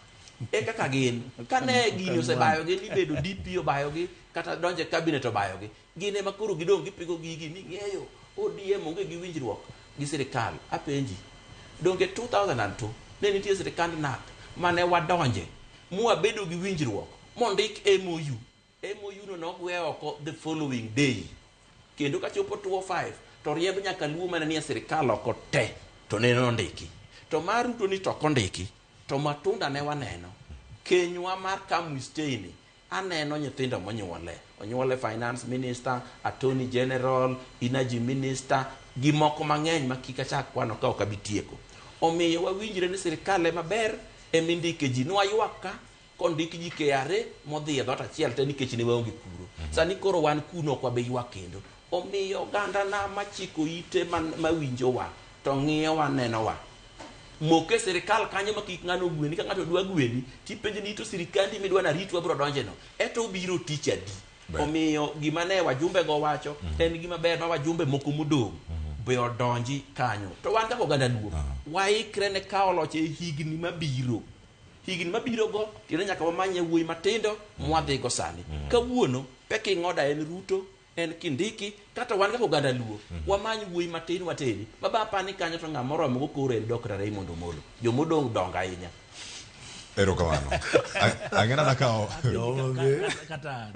E kaka gin kane gini osebayo gi ni bedo DP obayo gi kata donje cabinet obayo gi, gine makoro gidong gipigo gigi ni ng'eyo ODM onge gi winjruok gi sirikal. Apenji, donge 2002 ne nitie sirikand NAK mane wadonje mwabedo gi winjruok mondik MOU no nogwe oko the following day. Kendo ka chopo 2005 to rieb nyaka luo mane nie sirikal oko te to ne nondiki. To mar Ruto ni to kondiki to matunda ne waneno. Kenywa mar Kamwisteini aneno nyithindo onyuole finance minister, attorney general, energy minister, gi moko mang'eny makika chak kwano ka ok abitieko. Omiyo wawinjre ni sirikal ema ber emindike ji. Nwayuak ka kondiki ji KRA modhi e dhot achiel te nikech ne waonge kuro. Sani koro wan kuno kwa be ywak kendo. Omiyo ganda na machiko ite mawinjo wa to ng'iyo waneno wa. Moke sirikal kanyo makik ng'ano gweni ka ng'ato dwa gweni tipenje ni to sirikandi midwa na ritwa bro donje no eto biro tich adi. Omiyo gima ne wajumbe go wacho en gima ber ma wajumbe moko modong be odonji kanyo. To wan kaka oganda luo waikre ne kawo loch e higni mabiro go tine nyaka wamanye wuoyi matindo mwadhi go sani. Kawuono peki ng'oda en Ruto, en Kindiki, kata wan kaka oganda luo wamany wuoyi matin wateni maba pani kanyo to ng'amoro mo koro en Dr. Raymond Omolo jomodong donga ahinya. Ero kamano. Angena nakao. Kata.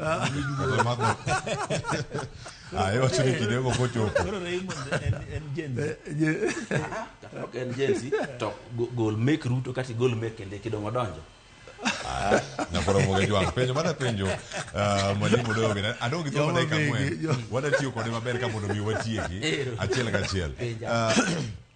Ayo chini kidogo kocho. Koro Raymond en Gen Z. Kata en Gen Z to gol make Ruto kati gol make kende kidongo donjo. Na koro moge jwang penjo mana penjo mwalimu dogo na adongi to dakika mwe wada tiyo kode maber ka mondo mi watieki achiel ka achiel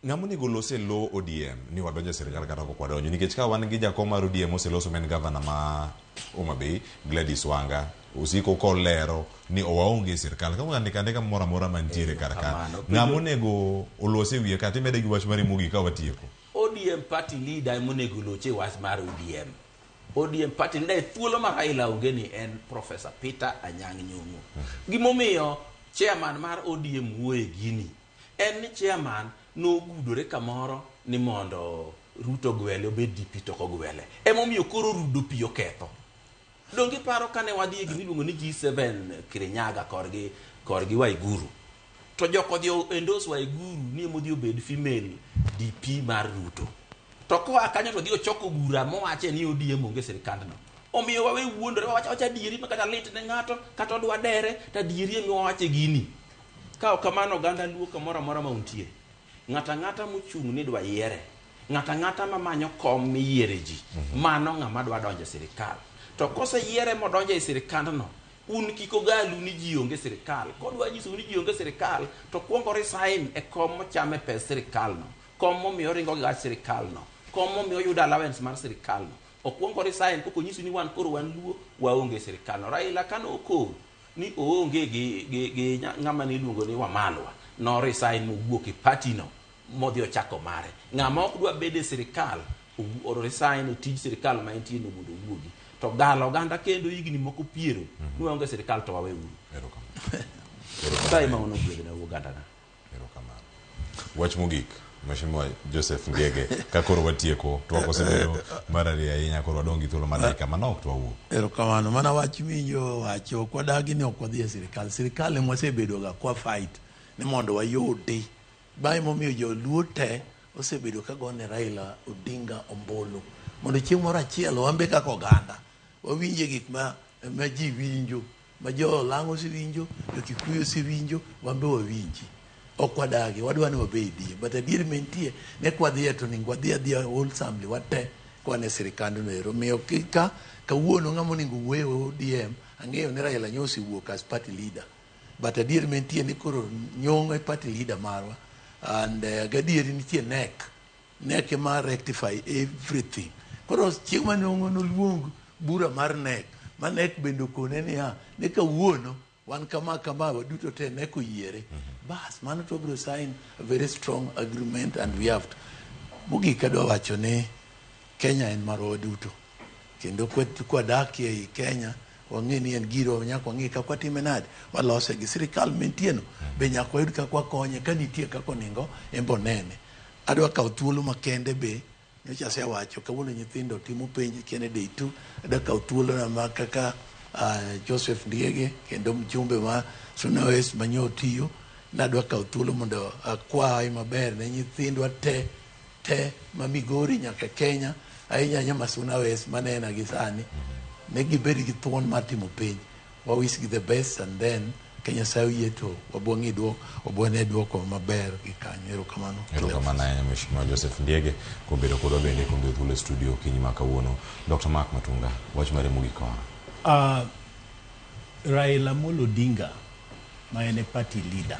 ngamuni golose lo ODM ni wadonjo serikal kata ko kwadonjo nikech ka wan gi jakom mar ODM oseloso men governor ma Homa Bay Gladys Wanga usiko ko lero ni owaonge serikal ka ngandika mora mora mantiere karaka ngamonego olose wiye kata mede gi wach mari mugi ka watieko ODM party leader monego loche wach mar ODM party leader thuolo ma Raila ongeni en Professor Peter Anyang' Nyong'o gimomiyo chairman mar ODM wuoye gini en ni chairman no gudore kamoro ni mondo Ruto gwele obed DP to kogwele emomiyo koro rudo piyo ketho dongi paro kane wadhi gimi luongo ni G7 Kirinyaga korgi Waiguru to joko dio endorse Waiguru ni modhi obed female DP mar Ruto to ko akanyo to dio choko gura mowache ni ODM onge sirikandno omiyo wawe wuondore wacha dieri makata lit ne ngato kata odwa dere ta dieri emi wache gini ka kamano ganda luo kamora mora mauntie ngata mochung ni dwa yiere ngata mamanyo kom miyiere ji mano ngama dwa donje sirikal to kose yiere modonje e sirikandno un kiko galu ni ji onge sirikal kodwa nyiso ni ji onge sirikal to kwongo resign e kom mochame pes sirikal no kom momiyo ringo ga sirikal no kom momiyo yuda allowance mar sirikal no okwongo resign koko nyiso ni wan koro wan luo waonge sirikal no Raila kano okor ni oonge gi ngama ni luongo ni Wamalwa no resign mowuok e party no modhi ochako mare ngama ok dwa bede sirikal o resign tij sirikal ma entie no mondo wuogi to galo ganda kendo higni moko piero nuonge sirikal to wawe uru sai ma ono gwede na uganda na wach mogik Mheshimiwa Joseph Ngege kakoro watieko to wakosebedo marari ahinya koro wadongi thuolo madakika manok to wawuok erokamano mana wach winjo wacho kwadagi ni ok wadhi e sirikal emosebedo ga kwa fight ni mondo wayudi bai momiyo joluo te osebedo ka gone Raila Odinga ombulu mondo chieng' moro achiel wambe kaka oganda wawinje gik ma ji winjo ma jo Lang'o si winjo jo Kikuyu si winjo wambe wawinji ok wadagi wadwa ni wabedi but adier mentie ne kwadhie to ningo wadhi wholesomely wate kwane sirikandno ero miyo ka kawuono ng'ama onego wuoye ODM ang'eyo ni Raila Nyosi wuok as party leader but adier mentie ni koro Nyong'o e party leader marwa and gadier nitie nek ma rectify everything koro chieng' ma Nyong'o noluong bura mar nek ma nek bende okone niya ne kawuono wan kama waduto te ne koyiere bas mano to bro sign a very strong agreement and we have to mogik adwa wacho ni Kenya en marwa duto kendo kwadakie ei Kenya wang'e ni en giro nyaka wang'e kaka watime nade walose gi sirikal mentieno be nyaka wayud kaka wakonye ka nitie kaka onego embo nene adwa kawo thuolo makende be nyocha asewacho kawuono nyithindo timo penj kene day 2 adwa kawo thuolo na ma kaka Joseph Ndiege kendo mjumbe ma Suna West manyo tiyo nadwa kawo thuolo mondo akwaye maber ne nyithindwa te ma Migori nyaka Kenya ahinya ma Suna West manena gi sani ne gibed gi thuon mar timo penj wawish gi the best and then Kenya sawie to wabongi obone duoko maber gi kanyo erokamano ahinya Mheshimiwa Joseph Ndiege kobedo kodwa bende kumbio thuolo studio kinyima kawuono Dr. Mark Matunga wach mare mogik Raila Molo Odinga ma ene party leader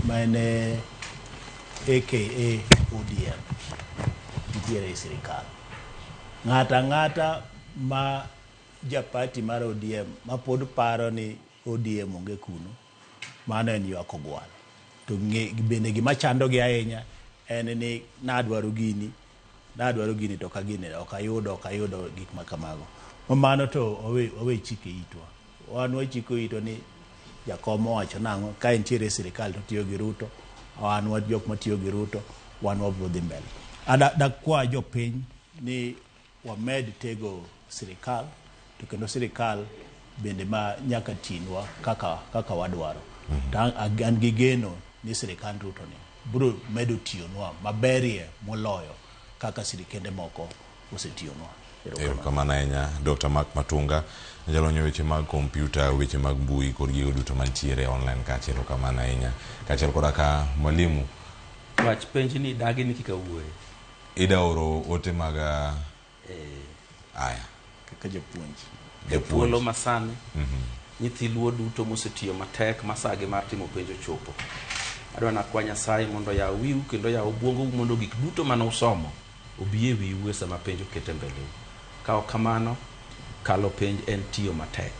ma ene aka ODM nitiere e sirikal ng'ata ma japati mar ODM ma pod paro ni ODM onge kuno mano en ywak ogwal to bende gima chando gi ahinya en ni nadwaro gini to ka gini ok ayudo gik makamago mano to owe chike itwa wan wachiko ito ni jakom wacho nang'o ka entiere sirikal to tiyo gi Ruto wan jok matiyo gi Ruto wan wabro dhi mbele dakwa jopiny ni wamed tego sirikal to kendo sirikal bende ma nyaka tinwa kaka wadwaro an gi geno ni sirikand Ruto ni bro medo tiyonwa maberie moloyo kaka sirikende moko osetiyonwa Erokamano ahinya Dr. Mark Matunga, jalonyo weche mag kompyuta, weche mag mbui kod gigo duto mantiere online kacha. Erokamano ahinya. Kachiel koda ka mwalimu. Wach penj ni dagi ni kika wuoye. Ida oro ote mag aya kaka japuonj. Thuolo masani. Nyithi luo duto mosetiyo matek masagi mar timo penjo chopo. Adwa nakwa Nyasaye mondo yaw wiu kendo yaw obwongo mondo gik duto mane usomo obiye wiu sama penjo kete mbele. Ka ok kamano kalo penj en tiyo matek.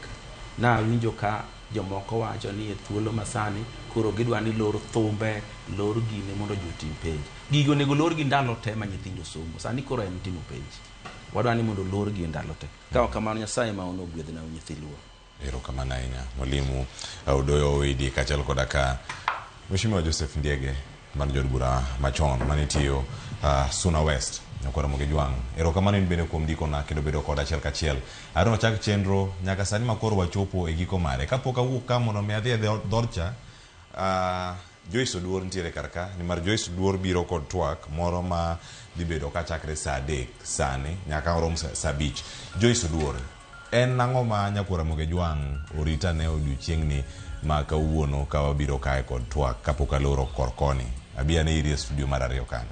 Na winjo ka jomoko wacho ni e thuolo masani koro gidwa ni lor thumbe, lor gine mondo jotim penj. Gigo nego lor gi ndalo te ma nyithindo somo. Sani koro en timo penj. Wadwa ni mondo lor gi ndalo te. Ka ok kamano Nyasaye ma ono gwedhna nyithi luo. Erokamano ahinya mwalimu Odoyo Owidi kachiel koda ka Mheshimiwa Joseph Ndiege mar jod bura machon manitiyo Suna West nyakora Ramogi Jwang. Erokamano in bende kuom ndiko na kendo bedo koda achiel kachiel. Arono chak chenro nyaka sani makoro wachopo e giko mare. Kapok awuok ka mondo mi adhi e dholcha Joyce Oduor ntiere karka ni mar Joyce Oduor biro kod twak moro ma dhi bedo ka chakre saa 3 sani nyaka orom saa 5. Joyce Oduor en nang'o ma nyakora Ramogi Jwang orita ne odiochiengni ma kawuono ka wabiro kae kod twak kapok aloro korkoni abiane iri e studio mar ariyo kanyo.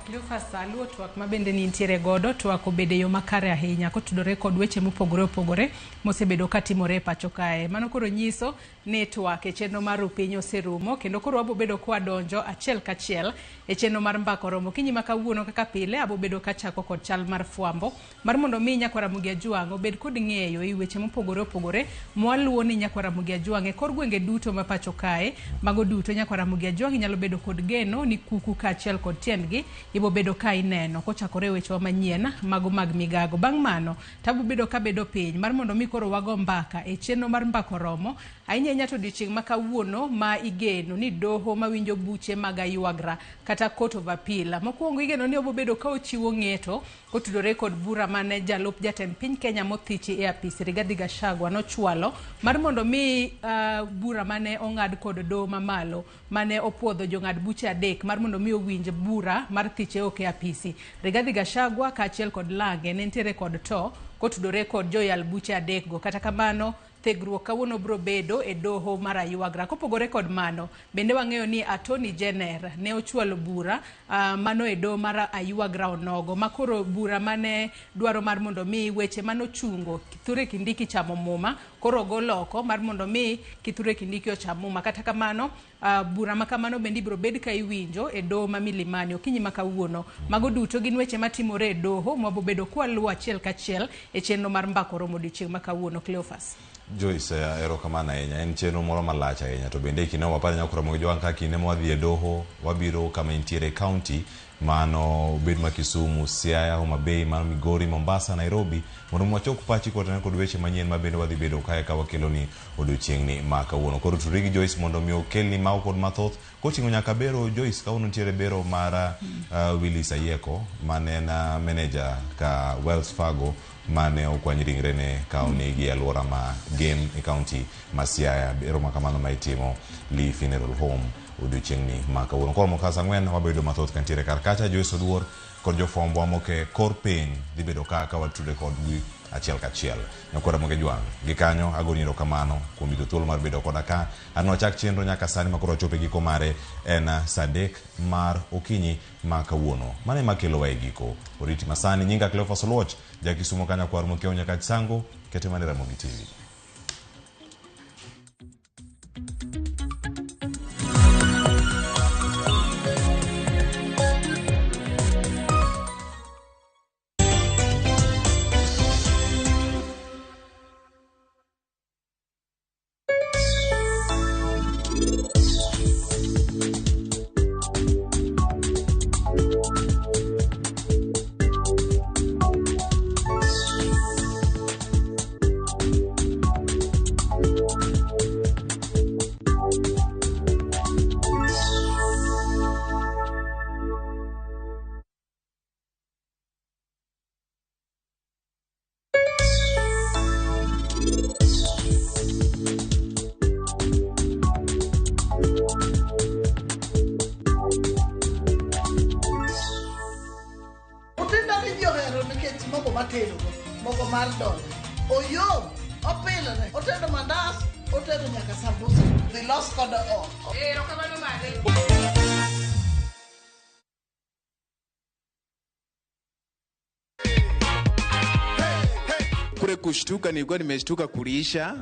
Cleophas aluo twak ma bende ni ntiere godo twak obede yo makare ahinya kotudore kod weche mopogore opogore mosebedo katimore pacho kae. Mano koro nyiso ni twak e chenro mar piny oserumo kendo koro wabobedo kwa donjo achiel kachiel e chenro mar mbako romo kinyi makawuono kaka pile abobedo kachako kod chal mar fwambo mar mondo mi nyakora Ramogi Jwang obed kod ng'eyo e weche mopogore opogore mwaluo ni nyakora Ramogi Jwang e kor gwenge duto ma pacho kae. Mago duto nyakora Ramogi Jwang nyalo bedo kod geno ni kuku kachiel kod tiendgi ibo bedo ka ineno kochakore weche manyien mago mag migago. Bang' mano tabu bedo ka bedo piny mar mondo mi koro wago mbaka e chenro mar mbako romo ahinya to odiochieng' ma kawuono ma igeno ni doho mawinjo buche mag ayuagra kata court of appeal. Mokwongo igeno ni obo bedo ka ochiwo ng'eto kotudore kod bura mane jalup jatend piny Kenya mothichi e apis Rigathi Gachagua nochwalo mar mondo mi bura mane ong'ad kod doho mamalo mane opuodho jong'ad buche 3 mar mondo mi owinj bura mar thiche oke apisi. Rigathi Gachagua kaachiel kod Lange ne ntiere kod to kotudore kod joyal buche 3 go. Kata kamano thegruok kawuono bro bedo e doho mar ayuagra. Kopogore kod mano bende wang'eyo ni Attorney General ne ochwalo bura mano e doho mar ayuagra onogo makoro bura mane dwaro mar mondo mi weche manochungo Kithure Kindiki chamo muma koro goloko mar mondo mi Kithure Kindiki ocham muma. Kata kamano bura makamano bende bro bed ka iwinjo e doho ma Milimani okinyi makawuono. Mago duto gin weche matimore e doho mwabobedo kwa luo achiel kachiel e chenro mar mbako romo odiochieng' makawuono. Cleophas. Joyce erokamano ahinya en chenro moro malach ahinya to bende kine waparo nyakora Ramogi Jwang ka kine mwadhi e doho wabiro kama intiere county mano bed ma Kisumu, Siaya, Homa Bay, mano Migori, Mombasa, Nairobi mondo mwachok pachi kod weche manyien ma bende wadhi bedo kae ka wakelo ni odiochieng'ni ma kawuono. Koro tudri gi Joyce mondo mi okelni mau kod mathoth koting'o nyaka bero. Joyce kawuono ntiere bero mar Willis Ayeko mane na manager ka Wells Fargo mane okwany ringre ne kaunti gi alwora ma Game e county ma Siaya. Bero makamano ma itimo Lee Funeral Home odiochieng'ni ma kawuono. Koro mokasa 4 wabedo mathoth kantiere kar kacha. Joyce Oduor kod jofwambo wamoke kor piny dhi bedo ka watude kod gi achiel kachiel. Nyakora Ramogi Jwang gi kanyo agoni erokamano kuom yudo thuolo mar bedo koda ka. Ano chak chenro nyaka sani makoro chope giko mare en saa 3 mar okinyi ma kawuono. Mane makelo wa e giko. Oriti masani nyinga Cleophas Oluoch jakisumo kanya kwa Ramogi nyaka chisango kete mane Ramogi TV. Oyo, opilore, otedo mandas, otedo nyaka sambusa. The lost kodo o. Rokamano mare. Kule kushtuka nilikuwa nimeshtuka kuliisha,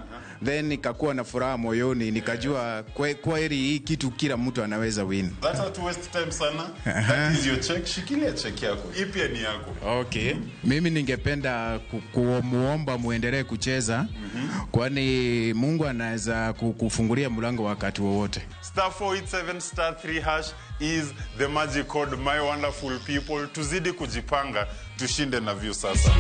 then nikakuwa na furaha moyoni, nikajua kweli hii kitu kila mtu anaweza win. That's not waste time sana. That is your check. Shikilia check yako. Hii pia ni yako. Okay. Mimi ningependa kumuomba muendelee kucheza, kwani Mungu anaweza kukufungulia mlango wakati wowote. *487*3# is the magic code, my wonderful people. Tuzidi kujipanga, tushinde na view sasa.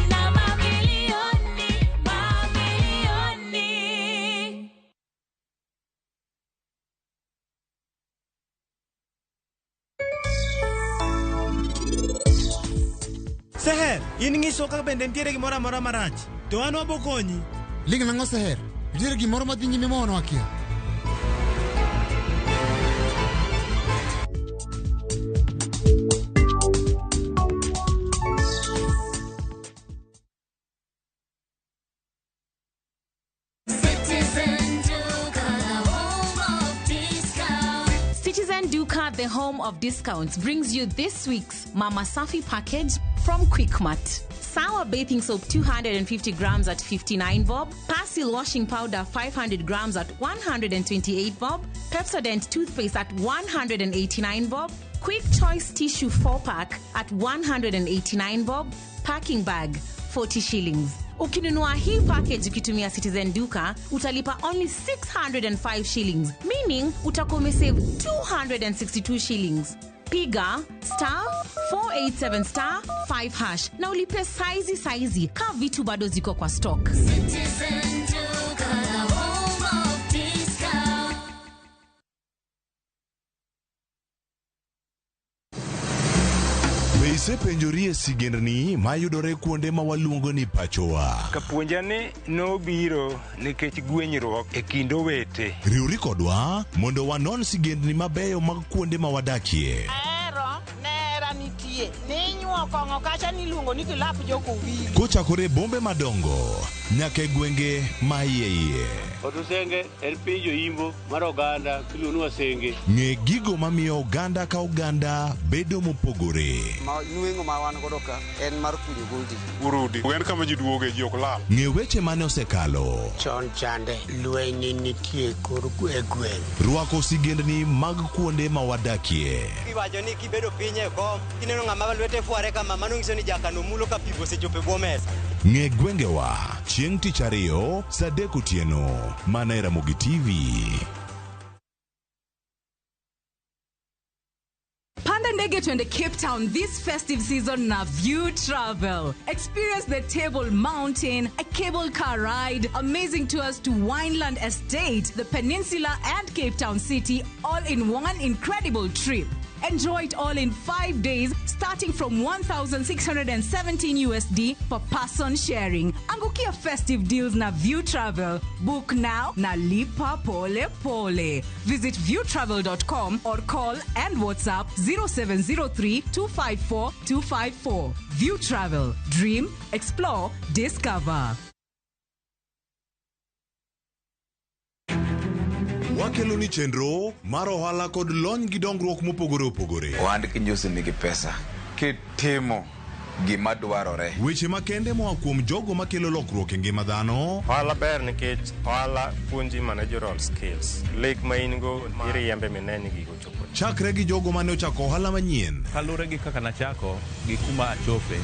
Seher, in ngiso ka bende ntiere gimoro amora marach. To an wabokonyi. Ling nango Seher. Ntiere gimoro madhi nyime mono akia. The home of discounts brings you this week's Mama Safi package from Quickmart. Sour bathing soap 250 grams at 59 bob. Persil washing powder 500 grams at 128 bob. Pepsodent toothpaste at 189 bob. Quick Choice tissue 4-pack at 189 bob. Packing bag 40 shillings. Ukinunua hii package ukitumia Citizen Duka, utalipa only 605 shillings, meaning utakuwa umesave 262 shillings. Piga *487*5# na ulipe saizi ka vitu bado ziko kwa stock. Citizen Duka, home of discount. Ise penjorie sigendni mayudore kuonde ma waluongo ni pachowa. Kapuonjani nobiro nikech gwenyruok e kind owete. Riuri kodwa mondo wanon sigendni mabeyo mag kuonde ma wadakie. Nera nitie. Ninyuo kongo kacha niluongo ni kilap joko wili. Kochakore bombe madongo nyaka gwenge ma iye. Otusenge en pinjo imbo mar oganda kilunwa senge. Ng'e gigo mamiyo oganda ka oganda bedo mopogore. Nuengo ma wan godo ka en mar kunyo goldi. Urudi. Wen kama ji duoge ji ok lal. Ng'e weche mane osekalo. Chon chande lweny nitie kor gweng. Rwako sigendni mag kuonde ma wadakie. Iwacho ni kibedo piny e kom, kineno ng'ama lwete fuare kama mano nyiso ni jakano mulo ka pigo sechope bwo mesa. Ng'e gwengewa chieng' tich ariyo saa 3 otieno mana e Ramogi TV. Panda ndege twende Cape Town this festive season na View Travel. Experience the Table Mountain, a cable car ride, amazing tours to Wineland Estate, the Peninsula and Cape Town City, all in one incredible trip. Enjoy it all in 5 days, starting from $1,617 USD per person sharing. Angukia festive deals na View Travel. Book now na lipa pole pole. Visit viewtravel.com or call and WhatsApp 0703-254-254. View Travel. Dream, explore, discover. Wakelo ni chenro mar ohala kod lony gi dongruok mopogore opogore. Ohand kinyosi nigi pesa kitimo gima dwarore. Weche makende moa kuom jogo makelo lokruok e ngima dhano. Ohala ber nikech ohala puonji managerial skills. Lek ma in go iriembe mineni gigo chopo. Chakre gi jogo mane ochako ohala manyien. Kalure gi kaka nachako gi kuma achope.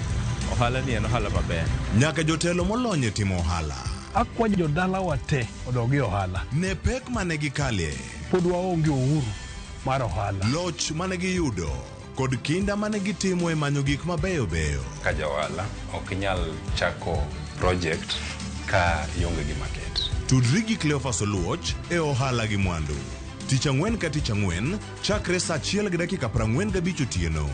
Ohala ni en ohala maber. Nyaka jotelo molony e timo ohala. Akwa jodala wate odogi ohala. Ne pek mane gikalie. Pod waonge uhuru mar ohala. Loch mane giyudo kod kinda mane gitimo e manyo gik mabeyo beyo. Ka jaohala ok nyal chako project ka ionge gi market. Tudri gi Cleophas Oluoch e ohala gi mwandu. Tich ang'wen ka tich ang'wen chakre saa 1:45 otieno.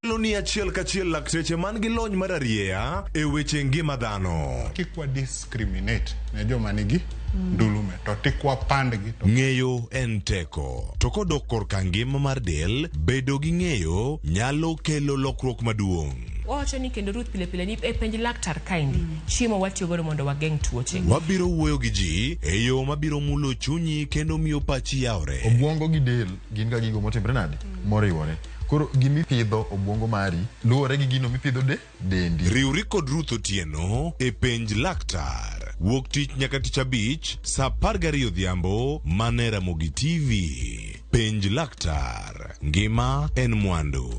Loni achiel kachiel lakteche man gi lony mar arieya e weche ngima dhano. Kikwa discriminate ne joma nigi ndulume to tikwa pandgi to ng'eyo en teko. To kodok korka ngima mar del, bedo gi ng'eyo nyalo kelo lokruok maduong'. wacho ni kendo Ruth pile pile ni e penj laktar kaindi chiemo watiyo godo mondo wageng tuoche. Wabiro wuoyo gi ji e yo mabiro mulo chunyi kendo miyo pachi yawre. Obwongo gi del gin ga gigo motimre nade moriwore. Koro gimipidho obwongo mari luwore gi gino mipidho dendi. Riwri kod Ruth Otieno e penj laktar. Wuok tich nyaka tich abich sa 12 odhiambo mane Ramogi TV. Penj laktar. Ngima en mwandu.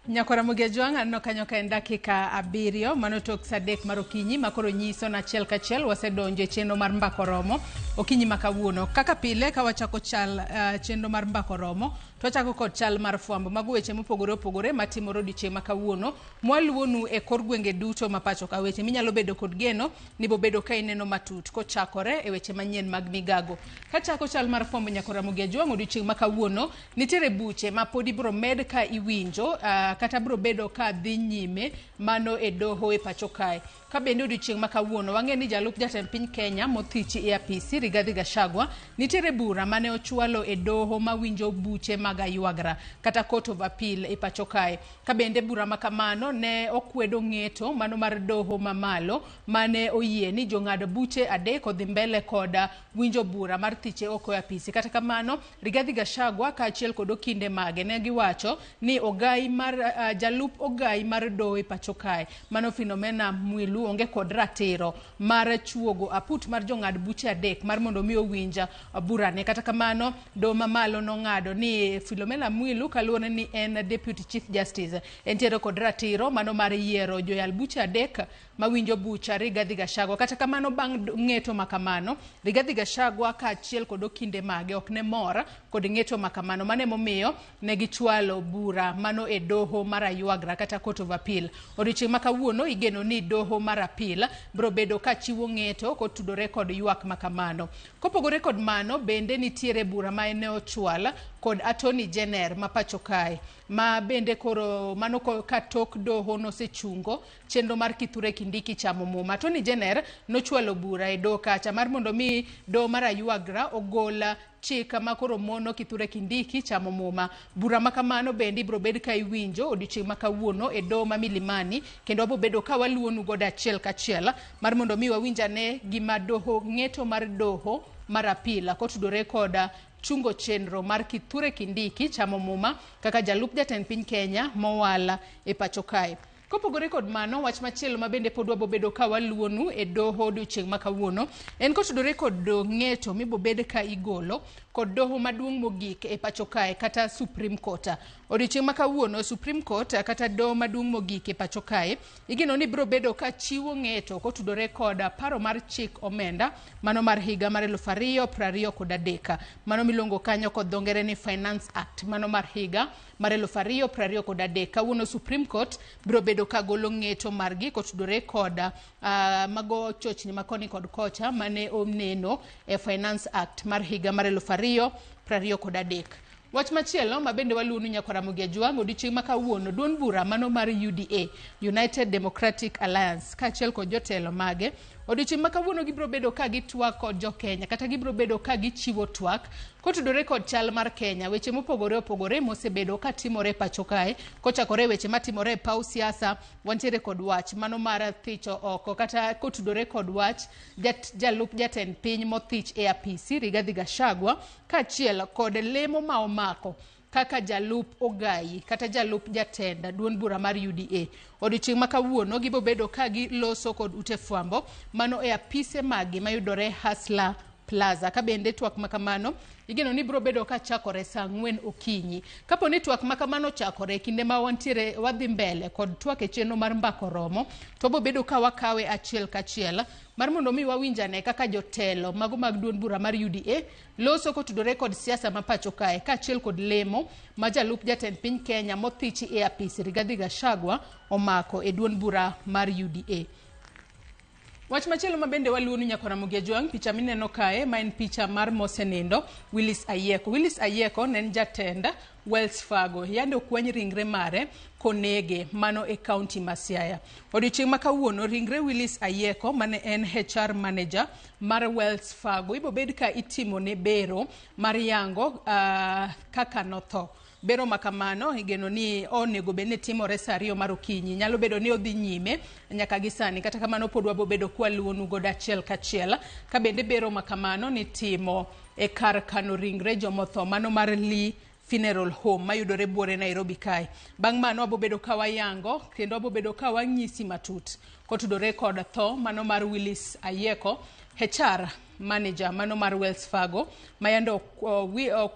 Nyakora Mugejuang no kanyo ka en dakika 7 mano tok sadek marokinyi makoro nyiso na chiel ka chiel wasedonje chenro mar mbako romo okinyi makawuono kaka pile ka wachako chal chenro mar mbako romo to wachako kod chal mar fwambo mago weche mopogore opogore matimore odiechieng' makawuono mwaluonu e kor gwenge duto mapacho ka weche minyalo bedo kod geno ni bo bedo ka ineno matut kochakore e weche manyien mag migago kachako chal mar fwambo Nyakora Mugejuang odiechieng' makawuono nitiere buche ma podi bro med ka iwinjo kata bro bedo ka dhi nyime mano e doho e pacho kae ka bende odiechieng' makawuono wang'e ni jalup jatend piny Kenya mothichi e apisi Rigathi Gachagua nitiere bura mane ochwalo e doho mawinjo buche mag aywagra kata Court of Appeal e pacho kae ka bende bura makamano ne okwedo ng'eto mano mar doho mamalo mane oyie ni jong'ad buche adek odhi mbele koda winjo bura mar thiche oko e apisi kata kamano Rigathi Gachagua kaachiel kod okinde mage ne giwacho ni ogai mar jalup ogai mar doho e pacho kae mano Philomena Mwilu onge kod ratiro mar chuogo aput mar jong'ad buche adek mar mondo mi owinja burane kata kamano doho mamalo nong'ado ni Philomena Mwilu kaluwore ni en Deputy Chief Justice entiere kod ratiro mano mar yiero joyal buche adek mawinjo bucha Rigathi Gachagua kata kamano bang' ng'eto makamano Rigathi Gachagua kaachiel kod okinde mage ok ne mor kod ng'eto makamano mane momiyo ne gichwalo bura mano e doho mar aywagra kata Court of Appeal odiechieng' makawuono igeno ni doho mar appeal bro bedo ka chiwo ng'eto kotudore kod ywak makamano kopogore kod mano bende nitiere bura ma ne ochwal kod Attorney General ma pacho kae ma bende koro mano ka tok doho nosechungo chenro mar Kithure Kindiki chamo muma Attorney General nochwalo bura e doho kacha mar mondo mi doho mar aywagra ogola chika makoro mono Kithure Kindiki chamo muma bura makamano bende bro bed ka iwinjo odiechieng' makawuono e doho ma Milimani kendo abo bedo ka waluonu godo achiel kachiel mar mondo mi wawinjane gima doho ng'eto mar doho mar apila kotudore koda chungo chenro mar Kithure Kindiki chamo muma kaka jalup jatend piny Kenya mowala e pacho kae kopogore kod mano wach machielo ma bende pod wabo bedo ka waluonu e doho odiechieng' makawuono en kotudore kod ng'eto mibo bed ka igolo kod doho maduong' mogik e pacho kae kata Supreme Court odiechieng' makawuono Supreme Court kata doho maduong' mogik e pacho kae igeno ni bro bedo ka chiwo ng'eto kotudore kod paro mar chik omenda mano mar higa mar 2023 mano miluongo kanyo kod dhongere ni Finance Act mano mar higa mar 2023 kawuono Supreme Court bro bedo ka golo ng'eto margi kotudore kod mago chochni makoni kod kocha mane oneno e Finance Act mar higa mar 2023 wach machielo ma bende waluonu Nyakora Mugejuang odiechieng' makawuono duond bura mano mar UDA United Democratic Alliance kaachiel kod jotelo mage odiechieng' makawuono gibro bedo ka gitwak kod jo Kenya kata gibro bedo ka gichiwo twak kotudore kod chal mar Kenya weche mopogore opogore mosebedo ka timore pacho kae kochakore weche matimore e paw siasa wantiere kod wach mano mar thicho oko kata kotudore kod wach jalup jatend piny mothich e apisi Rigathi Gachagua kaachiel kod lemo ma omako kaka jalup ogai kata jalup jatenda duond bura mar UDA odiechieng' makawuono gibo bedo ka giloso kod ute fwambo mano e apise magi mayudore Hasla Plaza. Ka bende twak makamano igeno ni biro bedo ka chakore saa 4 okinyi. Kapo ni twak makamano chakore kinde ma wantiere wadhi mbele kod twak e chenro mar mbako romo, to bo bedo ka wakawe achiel kachiel mar mondo mi wawinjane kaka jotelo mago mag duond bura mar UDA loso kotudore kod siasa ma pacho kae kaachiel kod lemo ma jalup jatend piny Kenya mothichi e apisi Rigathi Gachagua omako e duond bura mar UDA. Wach machielo ma bende waluonu nyakora Ramogi Juang, picha mineno kae ma en picha mar mosenindo Willis Ayeko. Willis Ayeko ne en jatend Wells Fargo. Yande okwany ringre mare konege mano e county ma Siaya. Odiochieng' ma kawuono ringre Willis Ayeko mane en HR manager mar Wells Fargo ibo bed ka itimo ne bero mar yango kaka notho. Bero makamano igeno ni onego bene timore saa 2 mar okinyi. Nyalo bedo ni odhi nyime nyaka gisani kata kamano pod wabo bedo kwa luonu goda achiel kachiel. Ka bende bero makamano ni timo e kar kano ringre jomotho mano mar Lee Funeral Home mayudore buore Nairobi kae. Bang' mano wabo bedo ka wayango kendo wabo bedo ka wanyisi matut kotudore kod tho mano mar Willis Ayeko, HR manager mano mar Wells Fargo mayando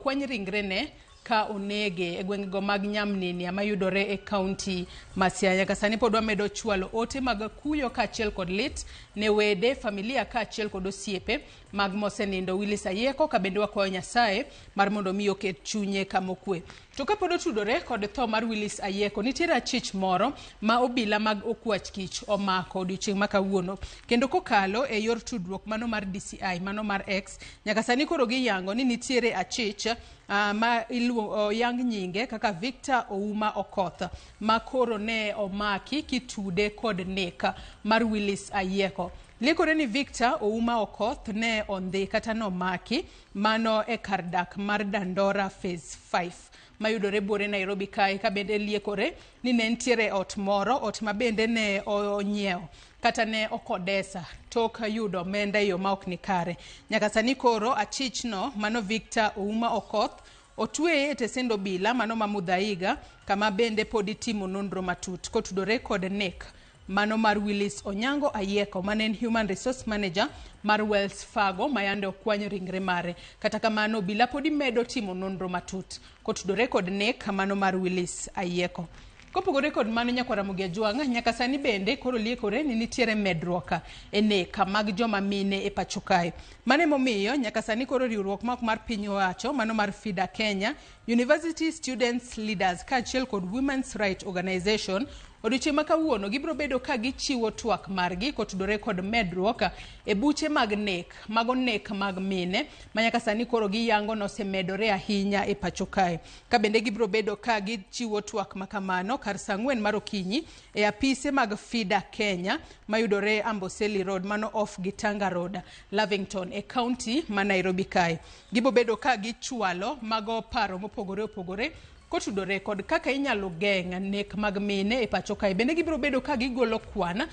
kwany ringre ne ka onege e gwengego mag Nyamnini mayudore e county ma Siaya. Kasani pod wamedo chwalo ote mag kuyo kaachiel kod lit ne wede, familia kaachiel kod osiepe mag mosenindo Willis Ayeko, ka bende wakwayo Nyasaye mar mondo mi oket chunye kamokwe. To kapod otudore kod tho mar Willis Ayeko, nitiere achich moro ma obila mag okwach kich omako odiochieng' ma kawuono kendo kokalo e yor tudruok mano mar DCI mano mar X. Nyaka sani koro giyango ni nitiere achich ma yang nyinge kaka Victor Ouma Okoth ma koro ne omaki kitude kod neka mar Willis Ayeko. Likore ni Victor Ouma Okoth ne ondhi kata no maki mano e kardak mar Dandora phase 5 mayudore buore Nairobi kae. Ka bende liekore ni ne ntiere ot moro, ot ma bende ne onyiewo kata ne okodesa tok yudo omenda yo ma ok ni kare. Nyaka sani koro achich no mano Victor Ouma Okoth otweye e tesendo bila mano ma Mudhaiga kama bende pod itimo nonro matut kotudore kod nek mano mar Willis Onyango Ayeko mane en Human Resource Manager mar Wells Fargo mayande okwany ringre mare. Kata kamano bila pod imedo timo nonro matut kotudore kod nek mano mar Willis Ayeko. Kopogore kod mano nyakora Ramogi Juang, nyaka sani bende koro liekore ni nitiere medruoka e neka mag joma mine e pacho kae. Mane momiyo nyaka sani koro riwruok mar piny owacho mano mar FIDA Kenya, University Students Leaders kaachiel kod Women's Right Organization odiochieng' ma kawuono gibiro bedo ka gichiwo twak margi kotudore kod medruok e buche mag nek mag mine ma nyaka sani koro giyango nosemedore ahinya e pacho kae. Ka bende gibiro bedo ka gichiwo twak makamano kar saa 4 mar okinyi e apise mag FIDA Kenya mayudore Amboseli Road mano off Gitanga Road, Lavington e county ma Nairobi kae. Gibo bedo ka gichwalo mago paro mopogore opogore kotudore kod kaka inyalo geng' nek mag mine e pacho kae. Bende gibiro bedo ka gigolo kwan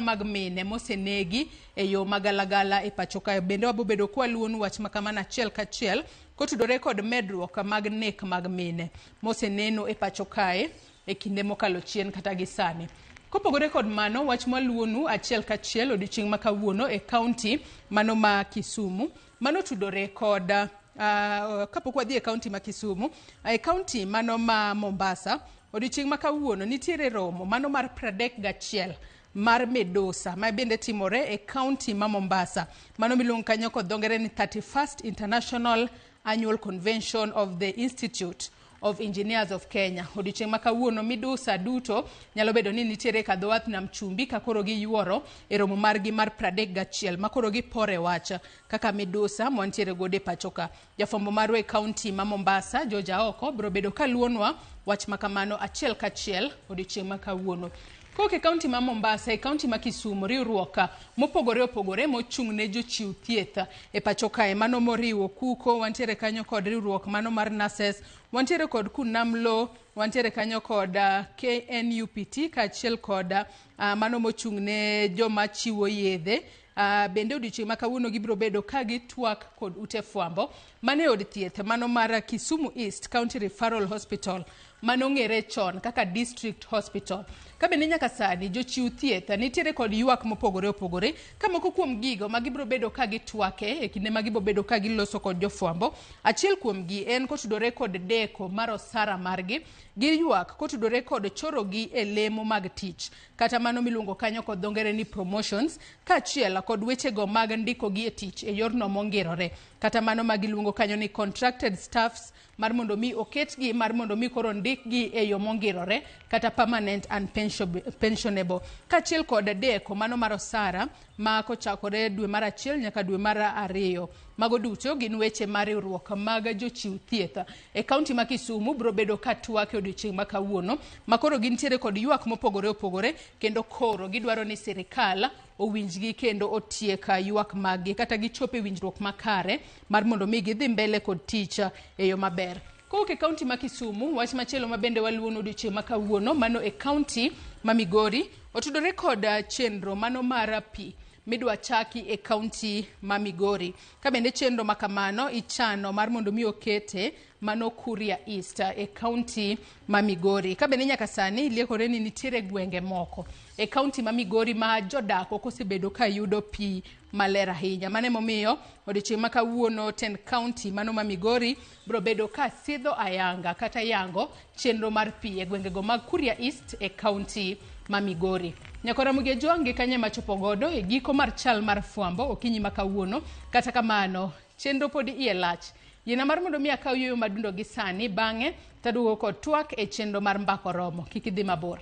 mag mine mosenegi e yo magalagala e pacho kae. Bende wabo bedo kwa luonu wach makamano achiel kachiel kotudore kod medruok mag nek mag mine moseneno e pacho kae e kinde mokalo chien kata gisani. Kopogore kod mano wach maluonu achiel kachiel odiochieng' ma kawuono e county mano ma Kisumu mano tudore kod kapok wadhi e county ma Kisumu, e county mano ma Mombasa odiochieng' ma kawuono nitiere romo mano mar 31 mar Medosa ma bende timore e county ma Mombasa mano miluongo kanyo kod dhongere ni 31st International Annual Convention of the Institute of Engineers of Kenya. Odiochieng' ma kawuono Medusa duto nyalo bedo ni nitiere ka dhowath nam chumbi ka koro giyuoro e romo margi mar 31 ma koro gipore wach kaka Medusa montiere gode pachoka. Jafombo marwa e county ma Mombasa Georgia Oko biro bedo ka luonwa wach makamano achiel kachiel odiochieng' ma kawuono. Koke county ma Mombasa e county ma Kisumu riwruok mopogore opogore mochung' ne jochiw thieth e pacho kae mano moriwo kuko, wantiere kanyo kod riwruok mano mar nurses, wantiere kod kunamlo, wantiere kanyo kod KNUPT kaachiel kod mano mochung' ne joma chiwo yedhe. Bende odiochieng' ma kawuono gibiro bedo ka gitwak kod ute fwambo mane od thieth mano mar Kisumu East County Referral Hospital manong'ere chon kaka district hospital. Kabende nyaka sani jochiw thieth nitiere kod ywak mopogore opogore kamoko kuom gigo magibro bedo ka gitwake e kinde magibro bedo ka giloso kod jofwambo. Achiel kuom gi en kotudore kod deko mar osara margi, gi ywak kotudore kod chorogi e lemo mag tich kata mano miluongo kanyo kod dhongere ni promotions, kaachiel kod wechego mag ndiko gi e tich e yorno mongirore kata mano magiluongo kanyo ni contracted staffs mar mondo mi oketgi mar mondo mi koro ndikgi e yo mongirore kata permanent and pensionable, kaachiel kod deko mano mar osara ma kochakore dwe mar 1 nyaka dwe mar 2. Mago duto gin weche mar riwruok mag jochiw thieth e kaunti ma Kisumu bro bedo ka twak e odiechieng' ma kawuono makoro gintiere kod ywak mopogore opogore kendo koro gidwaro ni sirikal owinjgi kendo otieka ywak maggi kata gichope winjruok makare mar mondo mi gidhi mbele kod tich e yo maber. Kowuok e kaunti ma Kisumu, wach machielo mabende waluono odiechieng' ma kawuono mano e kaunti ma Migori otudore kod chenro mano mar pi midwa chaki e kaunti ma Migori. Kabende chenro makamano ichano mar mondo mi okete mano Kuria East e kaunti ma Migori. Kabende nyaka sani liekore ni nitiere gwenge moko e kaunti ma Migori ma jodak okosebedo ka yudo pi maler ahinya. Mane momiyo odiechieng' ma kawuono ten kaunti mano ma Migori bro bedo ka sidho ayanga kata yango chenro mar pi e gwengego mag Kuria East e kaunti ma Migori. Nyakora muge jongi kanye machopo godo e giko mar chal mar fwambo okinyi ma kawuono, kata kamano chenro podi iye lach. Yena mar mondo mi akaw yoyo madundo gi sani bang'e taduogo kod twak e chenro mar mbako romo. Kik idhi mabor.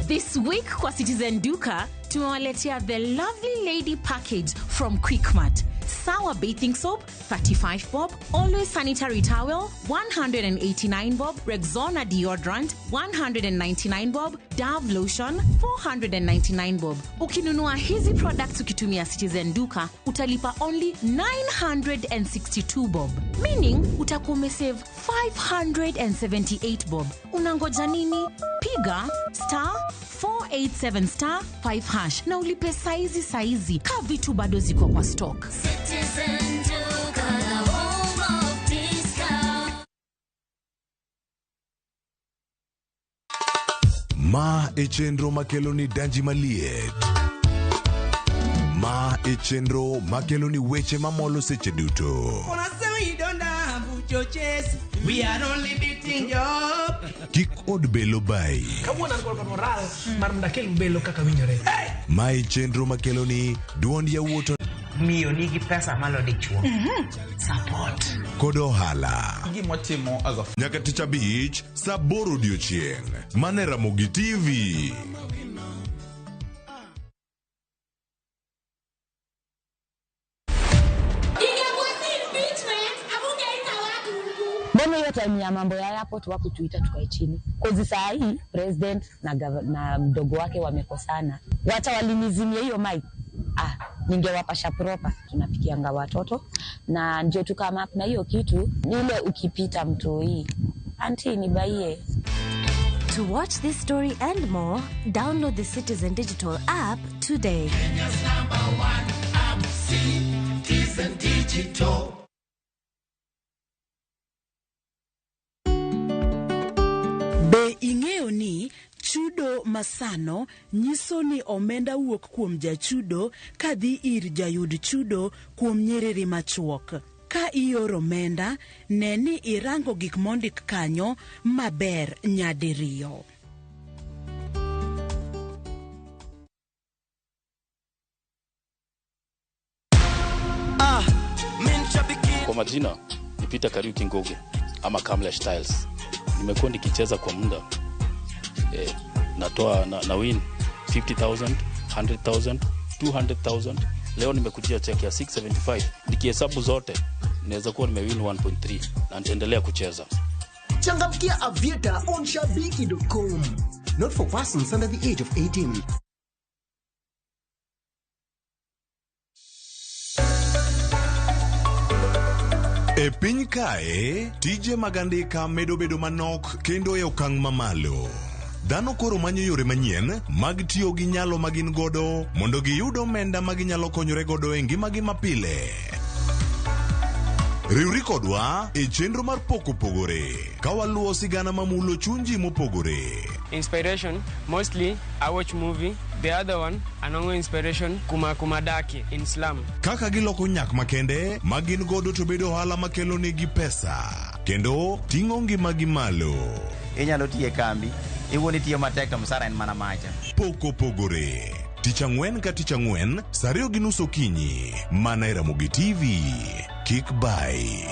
This week kwa Citizen Duka tumewaletea the lovely lady package from Quickmart. Sour bathing soap 35 bob, Always sanitary towel 189 bob, Rexona deodorant 199 bob, Dove lotion 499 bob. Ukinunua hizi products ukitumia Citizen Duka utalipa only 962 bob, meaning utakuwa umesave 578 bob. Unangoja nini? Piga *487*5# na ulipe saizi ka vitu bado ziko kwa stock. Citizen Duka, home of discount. Ma echenro makeloni danji maliet. Ma echenro makeloni weche mamolo seche duto. We are only beating job. Kik od belo bai. Kawuono an kod moral mar mdakel belo kaka winjore. Ma echenro makeloni duond yawuoto miyo nigi pesa malo dichuo. Support. Kod ohala. Gimotimo azo. Nyaka tich abich saa 8 odiechieng'. Mane Ramogi TV. Mbona hiyo time ya mambo ya airport wako tuita tukae chini. Kozi saa hii president na mdogo wake wamekosana. Wacha walinizimia hiyo mic. Ningewapasha proper. Tunapikianga watoto na ndio tukama na hiyo kitu ni ile ukipita mtu hii. Auntie nibaie. To watch this story and more, download the Citizen Digital app today. Kenya's #1 app, Citizen Digital. Be ing'eyo ni chudo masano nyiso ni omenda wuok kuom jachudo kadhi ir jayud chudo kuom nyiriri machuok. Ka ioro omenda, ne ni irango gik mondik kanyo maber nyadiriyo. Kwa majina ni Peter Kariuki Ngoge ama Kamlesh Styles. Nimekuwa nikicheza kwa muda. Natoa na win 50,000, 100,000, 200,000. Leo nimekujia check ya 675. Nikihesabu zote naweza kuwa nimewin 1.3 na nitaendelea kucheza. Changamkia Avieta on shabiki.com. Not for persons under the age of 18. E piny kae, tije magandika medo bedo manok kendo e okang' mamalo. dhano koro manyo yore manyien mag tiyo gi nyalo magin godo mondo giyud omenda maginyalo konyore godo e ngimagi mapile. Riwri kodwa e chenro mar poko pogore ka waluwo sigana mamulo chunji mopogore. Inspiration, mostly I watch movie. The other one, anongo inspiration kuma daki in slum. Kaka giloko nyak makende magin godo to bedo ohala makelo negi pesa kendo ting'o ngimagi malo. Inyalo tiye kambi, iwuoni tiyo matek to msara en mana macha. Poko pogore. Tich ang'wen ka tich ang'wen, saa 2:30 okinyi, mana e Ramogi TV. Kick by.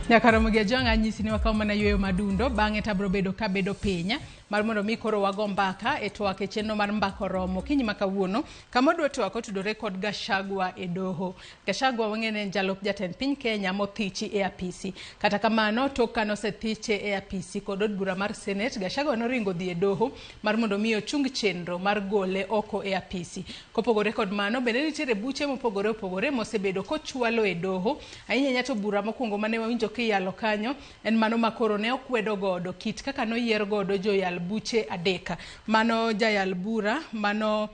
Nyakaramogi Ajong' anyisi ni wakaw mana yweyo madundo bang'e tabro bedo ka bedo pinya mar mondo mi koro wago mbaka e twak e chenro mar mbako romo kinyi makawuono kama dwa twak otudore kod Gachagua e doho. Gachagua wang'ene jalup jatend piny Kenya mothichi e apisi. Kata kamano tok kane osethiche e apisi kod od bura mar Senate, Gachagua noringo dhi e doho mar mondo mi ochung chenro mar gole oko e apisi. Kopogore kod mano bende nitiere buche mopogore opogore mosebedo kochwalo e doho. Ahinya nyato bura mokwongo mane wawinjo kiyalo kanyo en mano makoro ne okwedo godo kit kaka noyier godo joyal buche adeka. Mano jayal bura mano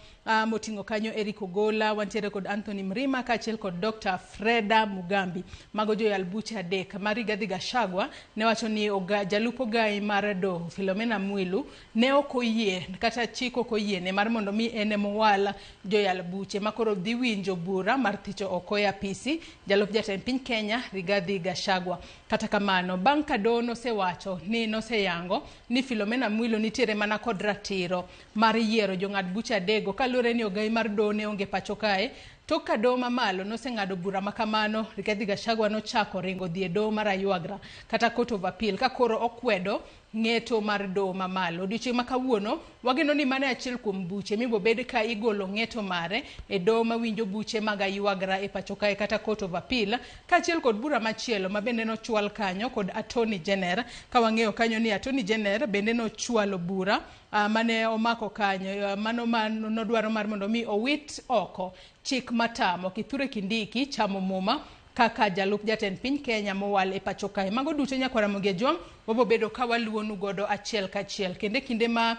motingo kanyo Eric Ogola, wantiere kod Anthony Mrima kaachiel kod Dr. Freda Mugambi. Mago joyal buche adek. Rigathi Gachagua ne wacho ni jalupo gai mar doho Philomena Mwilu ne okoyie kata chik okoyie ne mar mondo mi ene mowala joyal buche makoro dhi winjo bura mar thicho oko e apisi jalup jatend piny Kenya Rigathi Gachagua. Kata kamano bang' ka doho nosewacho ni noseyango ni Philomena Mwilu nitiere mana kod ratiro mar yiero jong'ad buche adego kalure ni ogai mar doho ne onge pacho kae. Tok ka doho mamalo noseng'ado bura makamano, Rigathi Gachagua nochako ringo dhi e doho mar Ayuagra kata Court of Appeal ka koro okwedo ng'eto mar doho mamalo. Odiochieng' makawuono wageno ni mane achiel kuom buche mibo bed ka igolo ng'eto mare e doho mawinjo buche mag Ayuagra e pacho kae kata Court of Appeal kaachiel kod bura machielo mabende nochwal kanyo kod Attorney General ka wang'eyo kanyo ni Attorney General bende nochwalo bura mane omako kanyo mano nodwaro mar mondo mi owit oko chik matamo Kithure Kindiki chamo muma kaka jalup jatend piny Kenya mowal e pacho kae. Mago duto Nyakaramogi Ajong' wabo bedo ka waluonu godo achiel kachiel kinde ma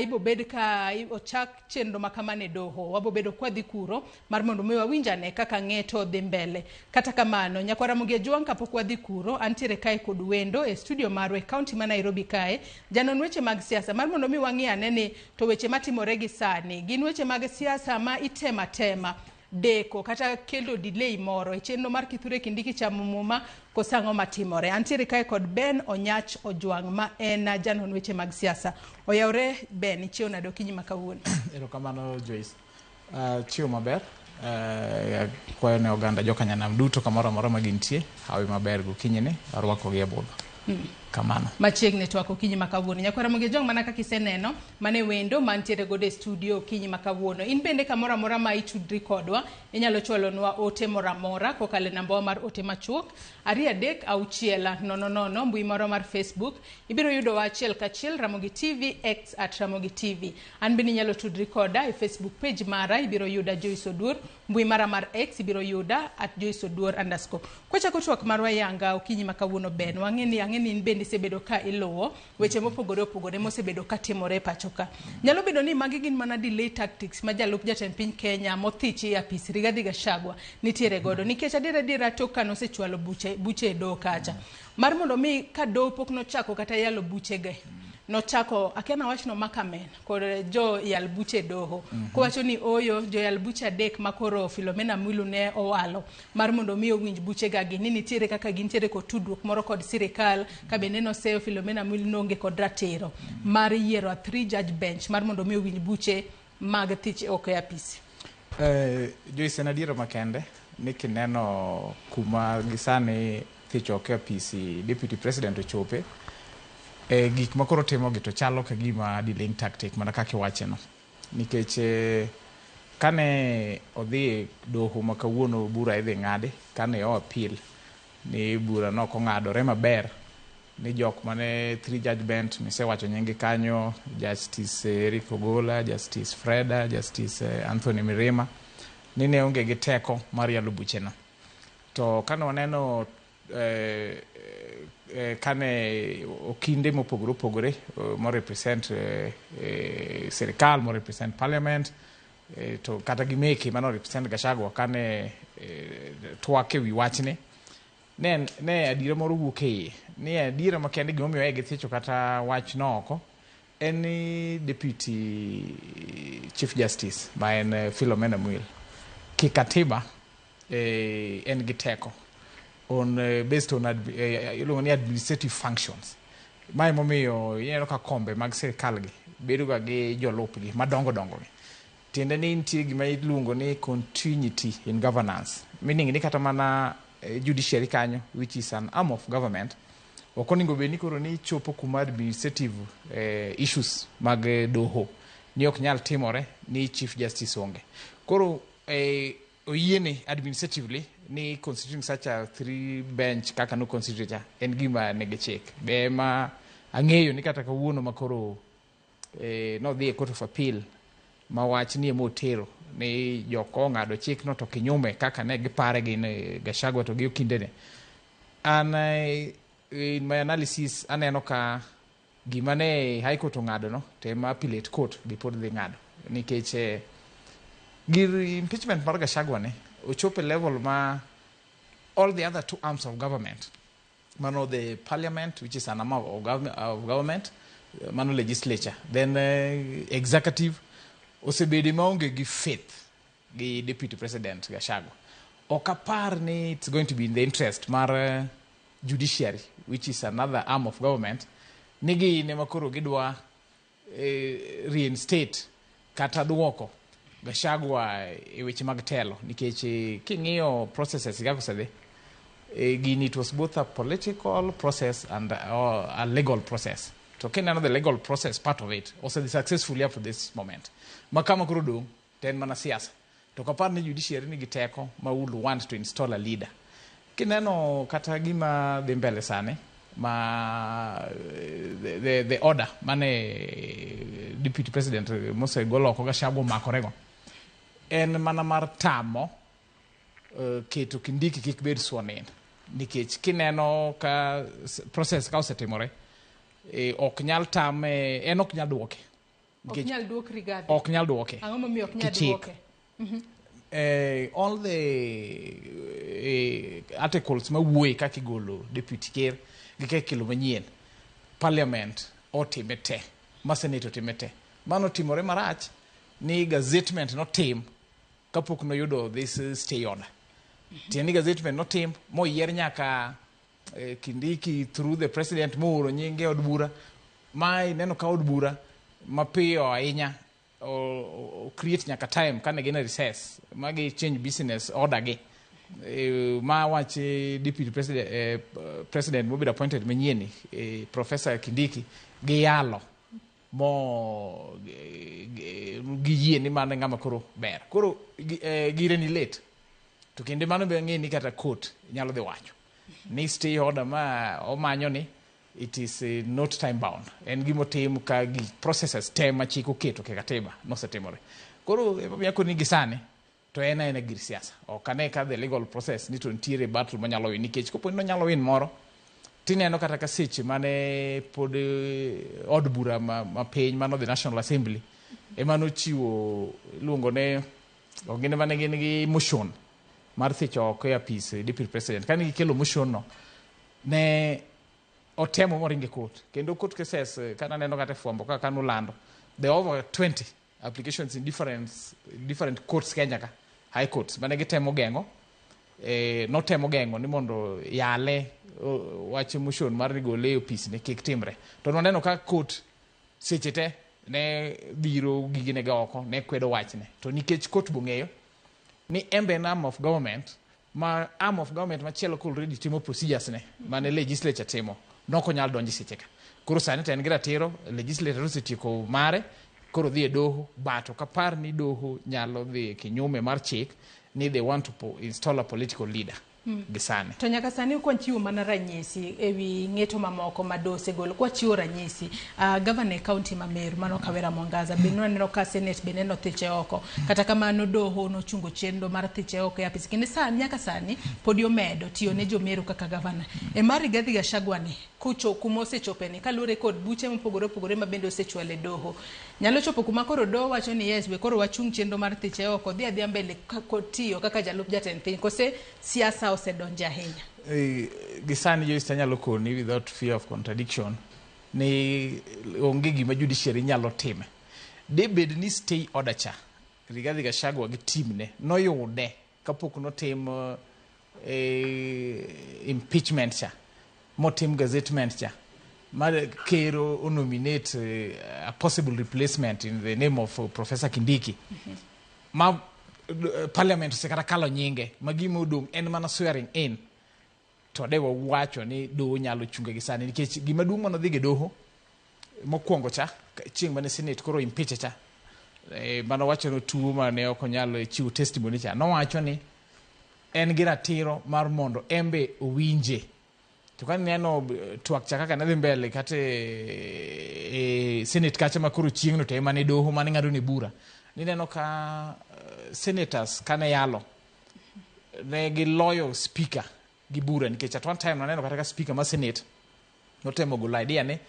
ibo bed ka ochak chenro makamane doho wabo bedo kwa dhi kuro mar mondo mi wawinjane kaka ng'eto dhi mbele. Kata kamano Nyakaramogi Ajong' kapok wadhi kuro antiere kae kod wendo e studio marwe county ma Nairobi kae janon weche mag siasa mar mondo mi wang'iane ni to weche matimore gi sani gin weche mag siasa ma tema deko kata kelo delay moro e chenro mar Kithure Kindiki chamo muma kosango matimore. Antiere kae kod Ben Onyach Ojwang' ma en janon weche mag siasa. Oyawre Ben chiew nado kinyi makawuono. Erokamano Joyce. Chiew maber. Kwayo ne oganda joka nyanam duto kamoro amora magintie hawi maber gokinyine arwako gi ebudho. Kamano. Machiegni twako kinyi makawuono. Nyakaramogi Ajong' mana kaka iseneno mane wendo mantiere gode studio kinyi makawuono. In bende kamoro amora ma itudri kodwa inyalo chwalonwa ote moro amora kokalo namba mar ote machuok 236000 mbui moro mar Facebook. Ibiro yudo wa achiel kachiel Ramogi TV X @Ramogi TV. An bende inyalo tudri koda e Facebook page mara ibiro yuda Joyce Oduor, mbui mara mar X ibiro yuda @JoyceOduor_. Kwachako twak marwa yanga okinyi makawuono Ben wang'eni in bende sebedo ka iluwo weche mopogore opogore mosebedo ka timore pacho ka. Nyalo bedo ni magi gin mana delay tactics ma jalup jatend piny Kenya mothichi e apis Rigathi Gachagua nitiere godo nikech adiera tok ka nosechwalo buche e doho kacha mar mondo mi ka doho pok nochako kata yalo buche ge nochako akena wachno makamen kod jo yal buche doho kowacho ni oyo jo yal buche adek makoro Philomena Mwilu ne owalo mar mondo mi owinj buche gagi ni nitiere kaka gintiere kod tudruok moro kod sirikal ka bende noseyo Philomena Mwilu nonge kod ratiro mar yiero a 3 judge bench mar mondo mi owinj buche mag thich oko e apisi. Joyce en adiero makende ni kineno kuma gisani thicho ke PC deputy president ochope gik makoro timo gi to chalo ka gima delaying tactic mana kaka iwache no nikech kane odhi doho makawuono bura idhi ng'adi kane o appeal ni bura no kong'adore maber ni jok mane 3 judgment misewacho nyingi kanyo Justice Eric Ogola, Justice Freda, Justice Anthony Mirima ni ne onge gi teko mar yalo bucheno. To kane waneno kane okinde mopogore opogore mo represent serikal, mo represent parliament, to kata gimeki mano represent Gachagua kane twake wi wachne ne adira moro wuoke ni adira makende gimomiyo e githicho kata wach noko en ni deputy chief justice ma en Philomena Mwilu kikatiba en giteko on based on administrative functions mai momiyo yero ka kombe mag serikal gi bedo ga gi jolupgi madongo dongo gi tiende ni nitie gima iluongo ni continuity in governance, meaning ni kata mana judiciary kanyo, which is an arm of government, okoningo be ni koro ni chopo kuma administrative issues mag doho ni ok nyal timore ni chief justice onge. Koro oyiene administratively ni considering such a 3 bench kaka no consider en gima nege check be ma ang'eyo ni kata kawuono makoro no dhi e court of appeal ma wach ni motero ni joko ng'ado chik no to kinyume kaka ne gipare gi Gachagua to gi okindene. In my analysis aneno ka gima ne high court ng'ado no tema appellate court gi pod dhi ng'ado nikech gir impeachment mar Gachagua ne ochope level ma all the other 2 arms of government, mano the parliament, which is an arm of government, mano legislature, then executive osebedi maonge gi faith gi deputy president Gachagua. Okapar ni it's going to be in the interest mar judiciary, which is another arm of government, nigi ne makoro gidwa reinstate kata duoko Gachagua e weche mag telo nikech king'iyo processes kako sede gini, it was both a political process and a legal process. To kineno the legal process part of it also successfully up to this moment. Makama kuro dong ten mana siasa. To kapar ni judiciary ni giteko ma will want to install a leader. Kineno kata gima dhi mbele sane ma the order mane deputy president Mose golo ko Gachagua makorego en mana mar tamo keto Kindiki kik bed sworn in nikech kineno ka process ka osetimore ok nyal tame en ok nyal duoke ok nyal duoke ang'o momiyo ok nyal duoke all the articles ma wuoye kaka igolo deputy ker gi kaka kelo manyien parliament otime te ma senate otime te mano timore marach ni gazettement notim kapok noyudo this stay order. Tieni gazettement notim moyier nyaka Kindiki through the president mooro nyinge od bura mai neno ka od bura mapiyo ahinya o create nyaka time kane gina recess magi change business order gi ma wache deputy president will be appointed menyeni Professor Kindiki gi yalo mo giyie ni mane ng'ama koro ber koro gire ni late to kende mano be ng'e ni kata court nyalo dhi wacho ni stay order ma omanyo ni it is not time bound en gimotim ka gi processes te ma chik oketo ke katiba nosetimore koro yako ni gisane to ena gir siasa ok ane ka the legal process ni to ntiere battle manyalo win nikech kopo no nyalo win moro tineno kata ka seche mane pod od bura ma piny mano the National Assembly emano chiwo luongo ne ogine mane gin gi motion mar thicho oko e apis deputy president kani gikelo motion no ne otemo moringe court kendo court cases kana neno kata fwambo kaka nolando there are over 20 applications in different courts Kenya ka high courts mane gitemo gengo notemo gengo ni mondo yale wache motion mar gole e opis ne kik timre to noneno ka court seche te ne biro gigine ga oko ne kwedo wachne to nikech court bong'eyo ni embe arm of government ma arm of government machielo ko already timo procedures ne mane legislature timo noko nyal donji seche ka koro sani to en gi ratiro legislature osetieko mare koro dhi e doho bato kapar ni doho nyalo dhi kinyume mar chik ni they want to install a political leader gisane. To nyaka sani kwa chiwo mana ranyisi ewi ng'eto mamoko madose golo kwa chiwo ranyisi governor county ma Meru mano Kawera Mwangaza bino neno ka senate beneno thiche oko kata kamano doho no chungo chendo mar thiche oko ya pisi kinde sani nyaka sani podio medo tiyo ne jo Meru kaka governor e mari Rigathi Gachagua ni kucho kumose chopeni kalure kod buche mopogore ma bende osechwele doho nyalo chopo kuma koro doho wacho ni yes we koro wachung chendo mar thiche oko dhi adhi mbele tiyo kaka jalup jatend piny kose siasa osedonja ahinya. Gisani jo nyalo koni without fear of contradiction ni onge gima judiciary nyalo time. Debed ni stay order cha Rigathi Gachagua gi team ne noyude kapok notim impeachment cha motim gazettement cha mar kero nominate a possible replacement in the name of Professor Kindiki ma Parliament sekara kalo nyinge magima odong en mana swearing in to dewa wacho ni doho nyalo chunge gi sani nikech gima duong' mano dhi ge doho mokwongo cha chieng' mane Senate koro impeach cha mano wacho no tuo mane ok onyalo chiwo testimony cha no wacho ni en gi ratiro mar mondo embe owinje to kan neno twak cha kaka nadhi mbele kate Senate kacha makoro chieng' no to emane doho mane ng'ado ni bura ni neno ka senators kane yalo ne gi loyo speaker gi bura nikech at one time naneno kata ka speaker ma Senate notemo golo idea ne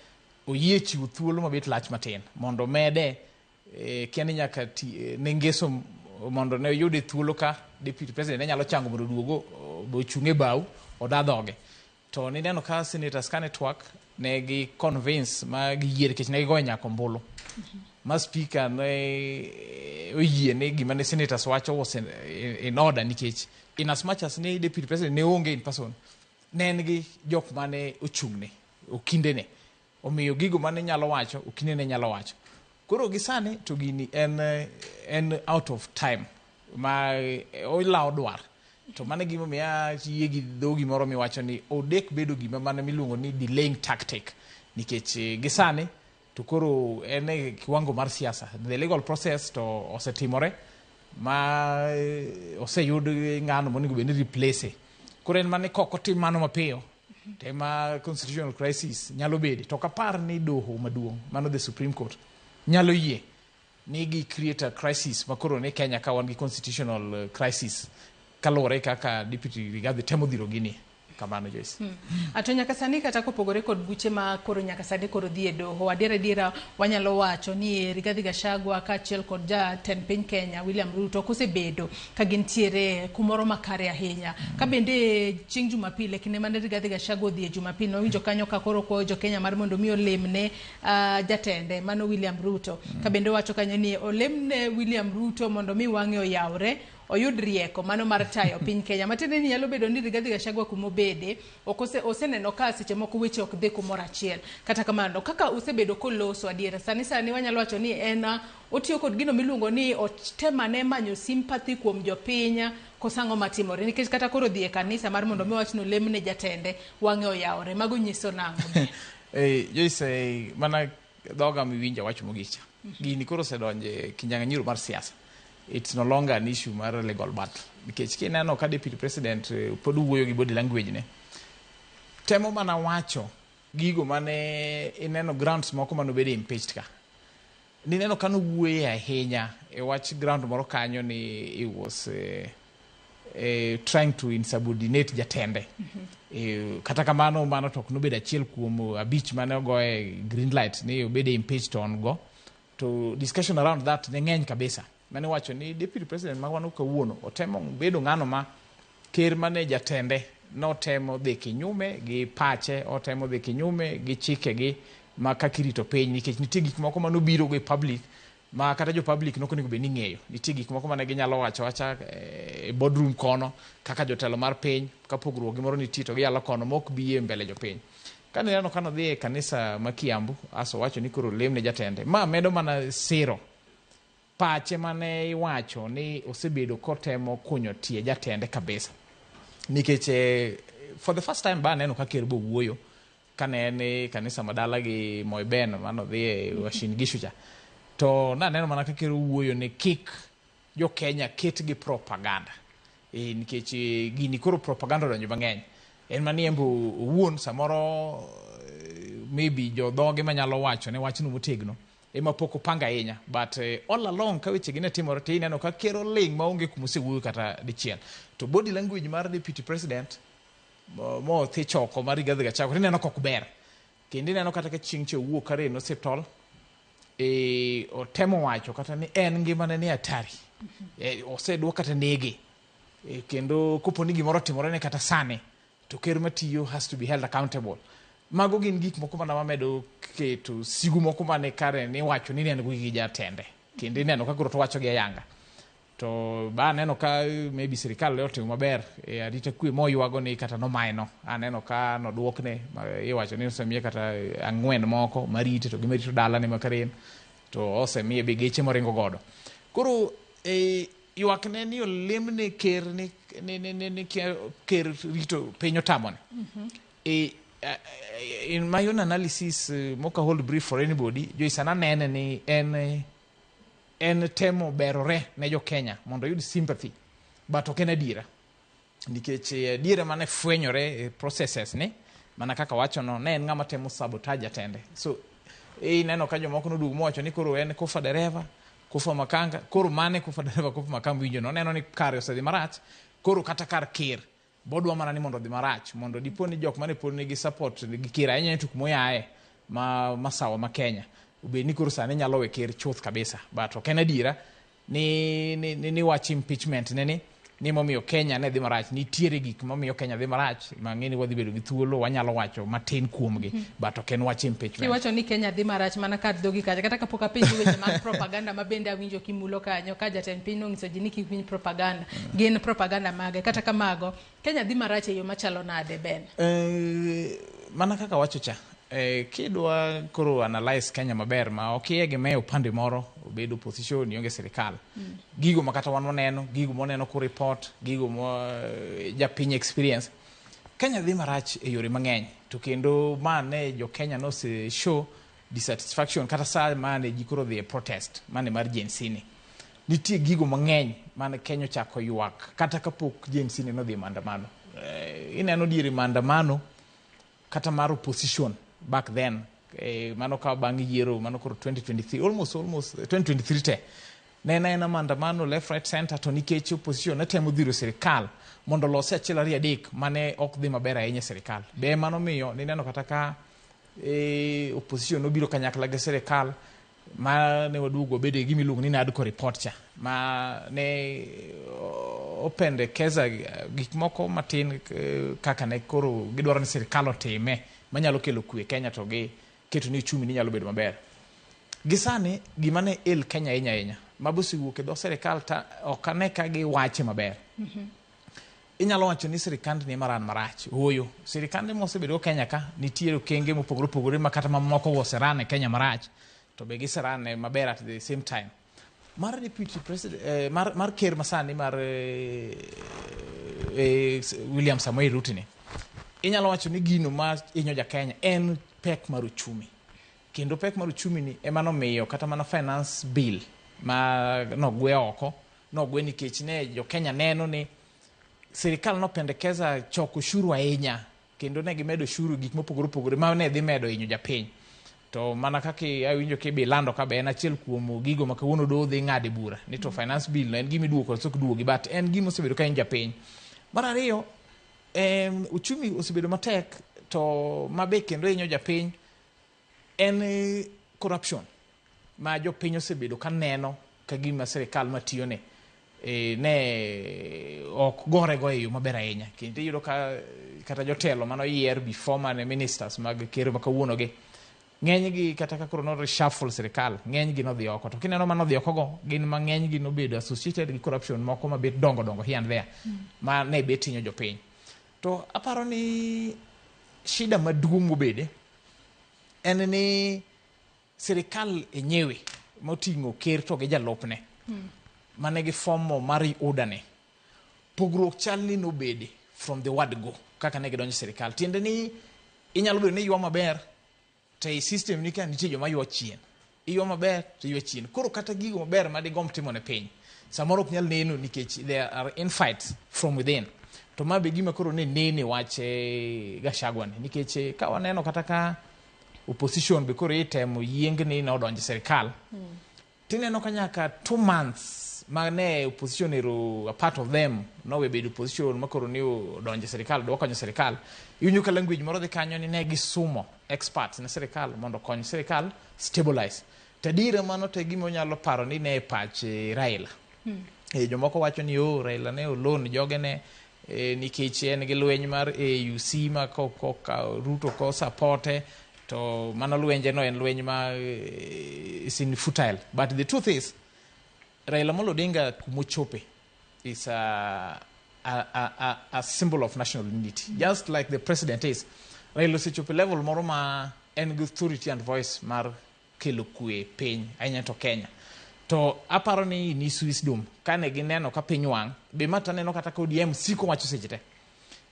oyie chiwo thuolo mabet lach matin mondo mede kiani nyaka ne ngeso mondo ne yude thuolo ka deputy president ne nyalo chango mondo duogo bo chunge bau odadhoge to ni neno ka senators kane twak ne gi convince ma gi yier kech ne gi goyo nyako mbulu ma speaker ne oyie ne gima ne senators wacho was in order nikech in as much as ne deputy president ne onge in person ne en gi jok mane ochung'ne okinde ne omiyo gigo mane nyalo wacho okinde ne nyalo wacho koro gisani to gini en out of time ma olawo dwar to mane gima miya yie gi dhogi moro miwacho ni odek bedo gima mane miluongo ni delaying tactic nikech gisani to koro ene kiwango mar siasa the legal process to osetimore ma oseyud ng'ano monego bed ni replace koro en mane koko tim mano mapiyo tema constitutional crisis nyalo bede to kapar ni doho maduong' mano the Supreme Court nyalo yie ni gi create a crisis makoro ne Kenya ka wan gi constitutional crisis kalore kaka deputy Rigathi temo dhiro gini kamano Joyce. Ato nyaka sani kata kopogore kod buche ma koro nyaka sani koro dhi e doho adiera wanyalo wacho ni Rigathi Gachagua kaachiel kod jatend piny Kenya William Ruto kosebedo ka gintiere kumoro makare ahinya ka bende chieng' Jumapil kinde mane Rigathi Gachagua odhi e Jumapil nowinjo kanyo ka koro ko jo Kenya mar mondo mi olemne jatende mano William Ruto ka bende wacho kanyo ni olemne William Ruto mondo mi wang'e oyawre oyud rieko mano mar tayo piny Kenya matende ni nyalo bedo ni Rigathi Gachagua kumobede oseneno ka seche moko weche ok dhi kumoro achiel kata kamano kaka osebedo koloso adiera sani wanyalo wacho ni en otiyo kod gino miluongo ni otemane manyo sympathy kuom jopiny kosango matimore nikech kata koro dhi e kanisa mar mondo miwachno lemne jatende wang'e oyawre mago nyiso nang'o. Joyce mana dhoga miwinja wach mogicha gini koro sedonje kinyang'anyiro mar siasa. It's no longer an issue mar legal battle nikech kineno ka deputy president pod wuoyo gi body language ne temo mana wacho gigo mane ineno grounds moko manobede impeached ka ni neno kano wuoye ahinya e wach ground moro kanyo ni he was trying to insubordinate jatende kata kamano mano to nobede achiel kuom abich mane ogoye green light ni obede impeached on go to discussion around that ne ng'eny kabisa mane wacho ni deputy president magwano kawuono otemo bedo ng'ano ma ker mane jatende notemo dhi kinyume gi pache otemo dhi kinyume gi chikegi ma kakirito piny nikech nitie gik moko manobiro go public ma kata jo public nokonego bed ni ng'eyo nitie gik moko mane ginyalo wacho e boardroom kono kaka jotelo mar piny ka pogruok gimoro nitie to giyalo kono mok biye mbele jopiny kane neno kano dhi e kanisa ma Kiambu aso wacho ni koro lemne jatende ma medo mana siro pache mane iwacho ni osebedo kotemo kunyo tie jatende kabisa nikech for the first time ba neno ka ker bo wuoyo kane en kanisa madala gi Moiben mano dhi e Uasin Gishu cha to naneno mana ka ker wuoyo ni kik jo Kenya ket gi propaganda nikech gini koro propaganda donjo mang'eny en manie mbu wuon samoro maybe jo dhoge manyalo wacho ne wachno motegno ema pok opanga ahinya but all along ka weche gine timore to ineno ka ker oling maonge kumosewuoyo kata dichiel to body language mar deputy president mo thi choko mar Rigathi Gachagua ineno kok ber kendo ineno kata ka chieng' che wuok kare no septol otemo wacho kata ni en ngimane ni atari osedwa kata nege kendo koponi gimoro timore ne kata sane to ker matiyo has to be held accountable. Mago gin gik moko mana mamedo keto sigu moko mane kare ni wacho ni neno gi jatende kendo ineno ka koro to wacho gi ayanga to ba neno ka maybe sirikal le otimo maber arita kwe moywago ni kata no maino aneno ka no duokne iwacho ni osemie kata 4 moko marite to gimerito dala ne makaren to osemie be geche moringo godo koro ywakne ni olemne ker ni ker rito penyo tamone in my own analysis moka hold brief for anybody jo isana nene ni en temo berore ne jo Kenya mondo yud sympathy but ok en adiera nikech adiera mane fwenyore processes ne mana kaka wacho no ne en ng'ama temo sabotage atende so neno ka jomoko nodugo mowacho ni koro en kofa dereva kofa makanga koro mane kofa dereva kofa makanga winjo no neno ni kare osedhi marach koro kata kar ker bodwa mana ni mondo dhi marach mondo diponi jok mane poni gi support gi ker ahinya tuk moyae masawa ma Kenya ubeni koro sane nyalo we ker chuth kabisa but ok en adiera ni wach impeachment ni momiyo Kenya ne dhi marach nitiere gik momiyo Kenya dhi marach mang'eni wadhi bedo gi thuolo wanyalo wacho matin kuomgi but ok en wach impeachment kiwacho ni Kenya dhi marach mana kar dhogi kacha kata kapok apinji weche mag propaganda mabende awinjo kimulo kanyo ka jatend piny nong'iso ji ni kik winy propaganda gin propaganda mage kata kamago Kenya dhi marach e yo machalo nade Ben mana kaka wacho cha kidwa koro analyze Kenya maber ma okiegemeo upande moro obedo opposition yonge serikal gigo makata wan waneno gigo moneno ku report gigo mo japiny experience Kenya dhi marach e yore mang'eny to kendo mane jo Kenya no se show dissatisfaction kata sa mane jikoro dhi protest mane mar Gen Z ni nitie gigo mang'eny mane Kenya chako ywak kata kapok Gen Z no dhi maandamano ineno diere maandamano kata mar opposition back then mano ka bang yiero mano koro 2023 almost 2023 te nena maandamano left right center to nikech opposition ne temo dhiro serikal mondo lose achiel ariyo adek mane ok dhi maber ahinya serikal be mano miyo nineno kata ka opposition nobiro kanyakla gi serikal ma ne wadugo bede gimi luongo ni NADCO report cha ma ne opendekeza gik moko matin kaka ne koro gidwaro ni serikal otime manyalo kelo kwe Kenya to gi keto ni uchumi ni nyalo bedo maber gisane gimane Kenya ahinya mabusi wuok e dho serikal ta ok ane ka gi wache maber inyalo wacho ni sirikand ni maran marach oyo sirikand mosebedo Kenya ka nitiere okenge mopogore opogore makata mamoko oserane Kenya marach to be giserane maber at the same time mar deputy president mar ker masani mar William Samoei Ruto ni inyalo wacho ni gino ma inyo ja Kenya en pek mar uchumi kendo pek mar uchumi ni ema nomiyo kata mana finance bill ma nogwe oko nogwe nikech ne jo Kenya neno ni serikal nopendekeza choko ushuru ahinya kendo ne gimedo ushuru gik mopogore opogore ma ne dhi medo inyo ja piny to mana kaki awinjo ke bilando ka be en achiel kuom gigo ma kawuono do dhi ng'ade bura ni to finance bill en gimi duoko sok duogi but en gimo osebedo ka en ja piny mar ariyo uchumi osebedo matek to mabe kendo inyo ja piny en corruption ma jo piny osebedo ka neno ka gima serikal matiyo ne ok gore go e yo maber ahinya kendo iyudo ka kata jotelo mano yier before mane ministers mag ker ma kawuono gi ng'eny gi kata ka koro no reshuffle serikal ng'eny gi no dhi oko to kineno mano dhi oko go gin mang'eny gi no bedo associated gi corruption moko ma bet dongo here and there ma ne bet inyo jo piny to aparo ni shida maduong' mobede en ni serikal enyewe moting'o ker to gi jalopne mane gi fomo mar udane pogruok chal ni nobede from the word go kaka ne gidonjo sirikal. Tiende ni inyalo bedo ni ywa maber to e system ni ka nitie joma ywa chien. Iywa maber to ywa chien. Koro kata gigo maber ma digom timo ne piny. Samoro ok nyal neno nikech there are infights from within. To ma be gima koro ne nene wache Gachagua ni nikech ka waneno kata ka opposition be koro itemo yiengni na odonjo sirikal. Tineno ka nyaka 2 months mane opposition ero a part of them no we bedo opposition makoro ni odonjo sirikal do konyo sirikal. Yunyu ka language moro dhi kanyo ni ne gisumo experts na sirikal mondo kony sirikal stabilize. Tadira mano te gimo nyalo paro ni ne pach Raila. Jomoko wacho ni Raila ne olon joge ne nikech en gi lweny mar AUC ma Ruto ko supporte to mano lwenje no en lweny ma is in futile. But the truth is Raila Amolo Odinga kumochope is a symbol of national unity. Just like the president is. Raila osechope level moro ma en gi authority and voice mar kelo kwe piny ahinya to Kenya. To aparo ni wisdom kane gineno ka piny wang' be mata neno kata ka ODM siko wacho seche te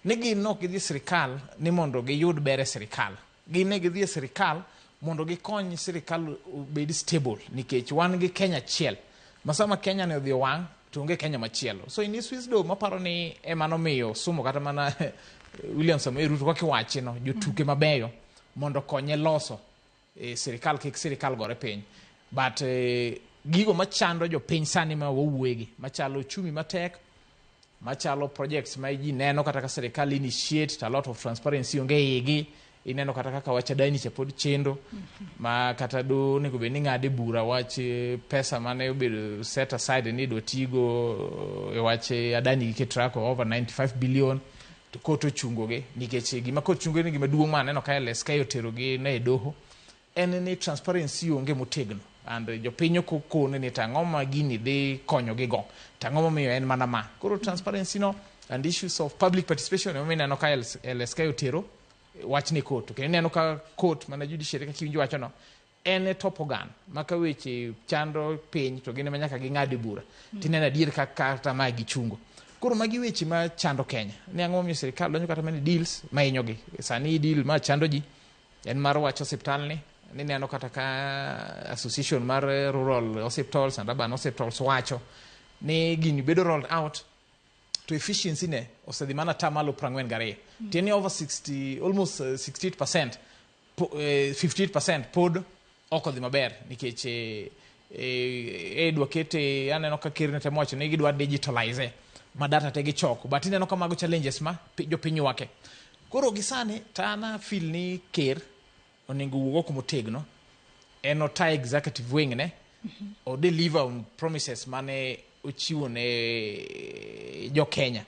ne ginok gidhi sirikal ni mondo giyud bere sirikal gine gidhi sirikal mondo gikony sirikal bed stable nikech wan gi Kenya chiel masama Kenya ne odhi wang' to onge Kenya machielo. So in this wisdom aparo ni emano miyo sumo kata mana William Samoei Ruto kaka wache no jotuke mabeyo mondo konye loso sirikal kik sirikal gore piny. But gigo machando jo piny sani ma wawuegi machalo chumi matek machalo projects ma ji neno kata ka sirikal initiate a lot of transparency onge igi ineno kata kaka wachadani cha pod chendo ma kata do ne gobe ni ngade bura wache pesa mane obedo set aside ni do tigo e wache adani ke track over 95 billion to koto chungoge nikech gima ko chungo ni gima duong' ma neno ka LSK oterogi na edoho en ni transparency onge motegno. And jopinyo kokone ni tangoma gini de konyo gi go tangoma miyo en mana ma koro transparency no and issues of public participation I mean neno ka LSK otero wach ni court okay neno ka court mana judiciary ka kiwinjo wacho no en top organ maka weche chando piny to gine manyaka gi ngade bura tinena dier ka kata ma gi chungo koro magi weche ma chando Kenya ne ang'o miyo sirikal donjo kata many deals ma inyogi sani deal ma chando ji en mar wacho hospital ni neno kata ka association mar rural hospitals and urban hospitals wacho ni gini bedo rolled out to efficiency ne osedhi mana tamalo 42 tieni over 60 almost 60% 50% pod oko dhi maber nikech advocate aneno ka kirne temo wacho ni gidwa digitalize ma data te gichoko but ineno ka mago challenges ma jopiny wake koro gisani tana feel ni ker oningo wuok motegno eno ta executive wing ne o deliver on promises mane ochiwo ne jo Kenya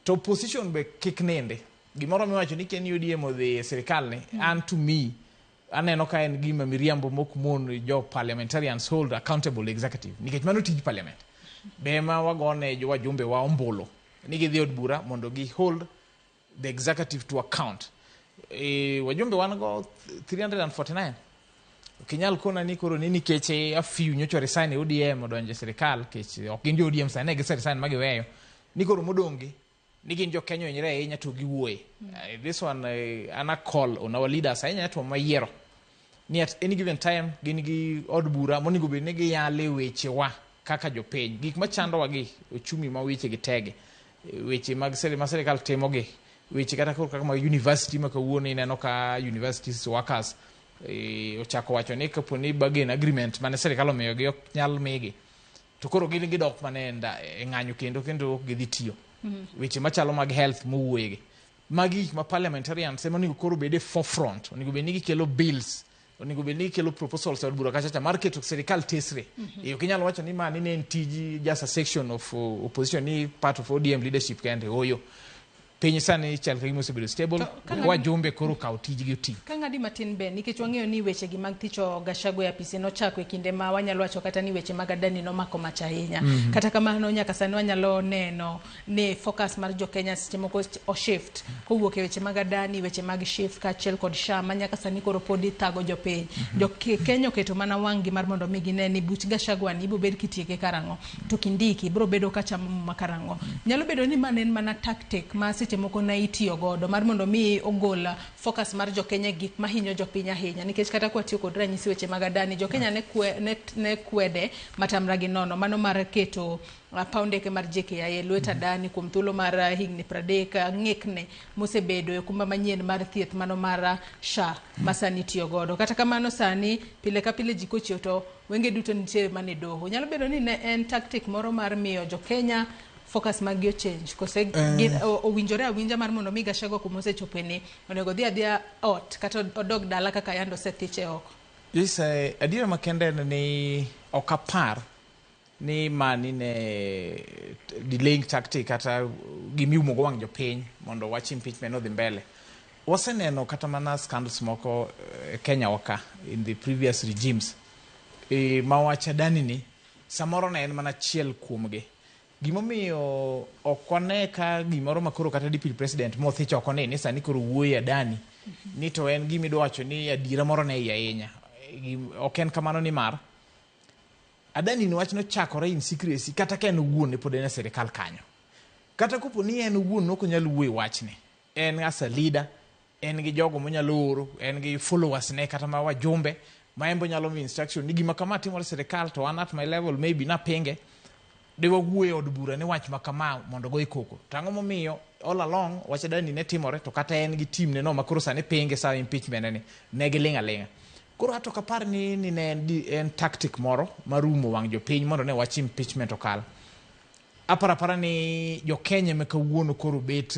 to position be kiknende gimoro miwacho ni ken UDM odhi sirikal ne and to me aneno ka en gima miriambo mokmon jo parliamentarians hold accountable executive nikech mano tij parliament bema wagone jo wajumbe wa ombolo ni gidhi od bura mondo gi hold the executive to account. Wajumbe wanago 349 kinyal kona ni koro nini keche a few nyocho resign ODM odonje sirikal keche ok gin jo ODM sane gi resign magi weyo ni koro modongi ni gin jo Kenya nyire ahinya to giwuoye this one ana call on our leaders ahinya to mayiero ni at any given time gin gi od bura monigo be ne gi yale weche wa kaka jo piny gik machando wagi ochumi ma weche gitege weche mag sirikal temo gi weche kata kaka ma university ma kawuono ineno ka universities workers ochako wacho ni kapo ni bargain agreement mane sirikal omiyo gi ok nyal migi to koro gin gidok manenda ng'anyo kendo gidhi tiyo weche machalo mag health mowuoyegi magi ma parliamentarians ema onego koro bede forefront onego bed ni gikelo bills onego bed ni gikelo proposals od bura kachacha mar keto sirikal tesre ok inyal wacho ni mani ne en tiji just a section of opposition ni part of ODM leadership kende oyo piny sani chal ka gimo osebedo stable wajumbe koro kawo tijgi oti ka ng'adi matin be nikech wang'eyo ni weche gi mag thicho Gachagua apisi nochako e kinde ma wanyalo wacho kata ni weche mag adani nomako mach ahinya kata kamano nyaka sani wanyalo neno ni focus mar jo Kenya seche moko o shift kowuok e weche mag adani weche mag shift kaachiel kod SHA ma nyaka sani koro pod ithago jo piny jo Kenya oketo mana wang'gi mar mondo mi gine ni buch Gachagua ni ibiro bed kitieke karang'o to kindiki biro bedo kacha makarango nyalo bedo ni man en mana tactic ma seche seche moko na itiyo godo mar mondo mi ogola focus mar jokenya gik mahinyo jopiny ahinya nikech kata kwa tiyo kod ranyisi weche mag adani jokenya ne kwede matamra gi nono mano mar keto paundeke mar JKIA lwet adani kuom thuolo mar higni 30 ng'ikne mosebedo e kumba manyien mar thieth mano mar SHA masani tiyo godo. Kata kamano sani pile ka pile jiko chiyo to wenge duto nitiere mane doho. Nyalo bedo ni ne en tactic moro mar miyo jokenya focus magio change kose owinjore awinja mar mondo mi Gachagua kumose chopeni onego dhi adhia ot kata odog dala kaka yando sethiche oko. Yes, adiera makende ni okapar ni mani ne delaying tactic kata gimiumo go wang jopiny mondo wach impeachment odhi mbele. Waseneno kata mana scandals moko Kenya waka in the previous regimes. Ma wach adani ni samoro ne en mana chiel kuomgi. Gimomiyo okwane ka gimoro makoro kata deputy president mothicho okone ni sani koro wuoyi adani ni to en gimidwa wacho ni adira moro ne ahinya. Ok en kamano ni mar adani ni wach no chakore in secrecy kata ka en wuon ne pod en sirikal kanyo. Kata kopo ni en wuon no konyal wuoyi wachne. En as a leader, en gi jogo monyalo oro, en gi followers ne kata ma wajumbe ma embo nyalo mi instruction ni gima kama timore sirikal to an at my level maybe na penge de wawuoye od bura ni wach makama mondo go ikoko. Tango momiyo all along wach adani ne timore to kata en gi team ne no makoro sani penge sa impeachment ne gilinga linga. Koro ato kapar ni ne en tactic moro marumo wang jopiny mondo ne wach impeachment okal. Aparapara ni jo Kenya meka wuono koro bet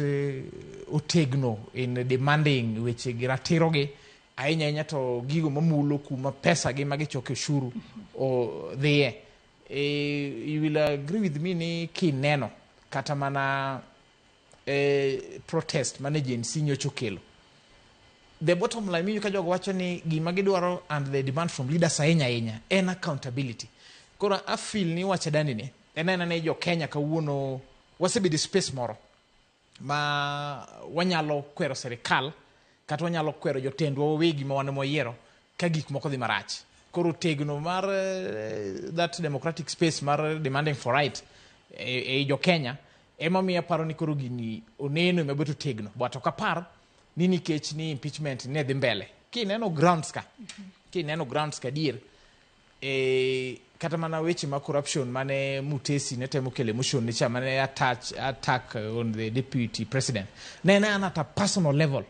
otegno in demanding weche giratiroge ahinya to gigo mamulo kuma pesa gi magichoke ushuru o dhiye. You will agree with me ni kineno kata mana protest manager sinyo chokelo. The bottom line you kajogo wacho ni gima gidwaro and the demand from leaders ahinya en accountability. Kora I feel ni wacha dani ni enena ne jo Kenya kawuono wasebedo space moro ma wanyalo kwero serikal kata wanyalo kwero jotendwa wawegi ma wan moyiero ka gik moko dhi marach. Koro tegno mar that democratic space mar demanding for right jo Kenya ema miya paro ni koro gini oneno mebeto tegno but okapar ni nikech ni impeachment ne dhi mbele kineno grounds ka dier kata mana weche ma corruption mane Mutesi ne temo kele motion ni cha mane attack on the deputy president ne at a personal level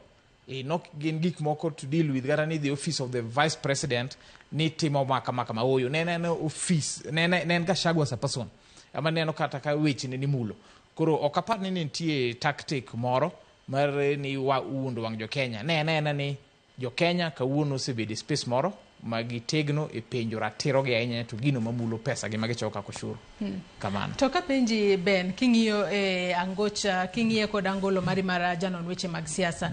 no gin gik moko to deal with gara ni the office of the vice president ni timo maka oyo ne office ne Gachagua as a person ama ne no kata ka weche ni mulo koro okapar ni nitie tactic moro mar ni wuondo wang jo Kenya ne ni jo Kenya kawuono sebedo space moro magi tegno e penjo ratiro gi ahinya to gino mamulo pesa gi magichoka koshuru kamano to ka penji Ben king'iyo angocha king'iye kod angolo mari mar janon weche mag siasa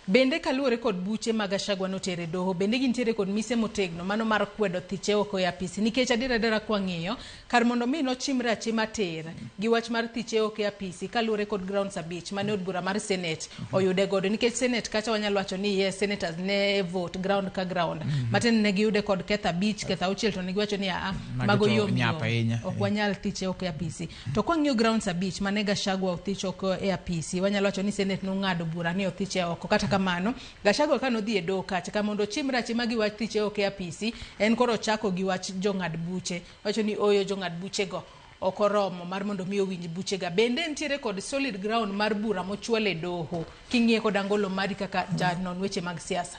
bende kaluore kod buche mag Gachagua notere doho bende gintiere kod mise motegno mano mar kwedo thiche oko e apisi nikech adira kwa ng'iyo kar mondo mi no chimre achima ter gi wach mar thiche oko e apisi kaluore kod grounds abich mane od bura mar Senate oyude godo nikech Senate kacha wanyalo wacho ni yes senators ne vote ground ka ground matin ne giyude kod ketha abich ketha auchiel to ne giwacho ni mago yom ok wanyal thiche oko e apisi to kwa ng'iyo grounds abich mane Gachagua othiche oko e apisi wanyalo wacho ni Senate no ng'ado bura ni othiche oko kata kamano Gachagua kano dhi e doho kacha ka mondo chimre achima gi wach thiche oko e apisi en koro chako gi wach jong'ad buche wacho ni oyo jong'ad buche go okoromo mar mondo mi owinj buche ga bende ntiere kod solid ground mar bura mochwele doho king'iye kod angolo mari kaka janon weche mag siasa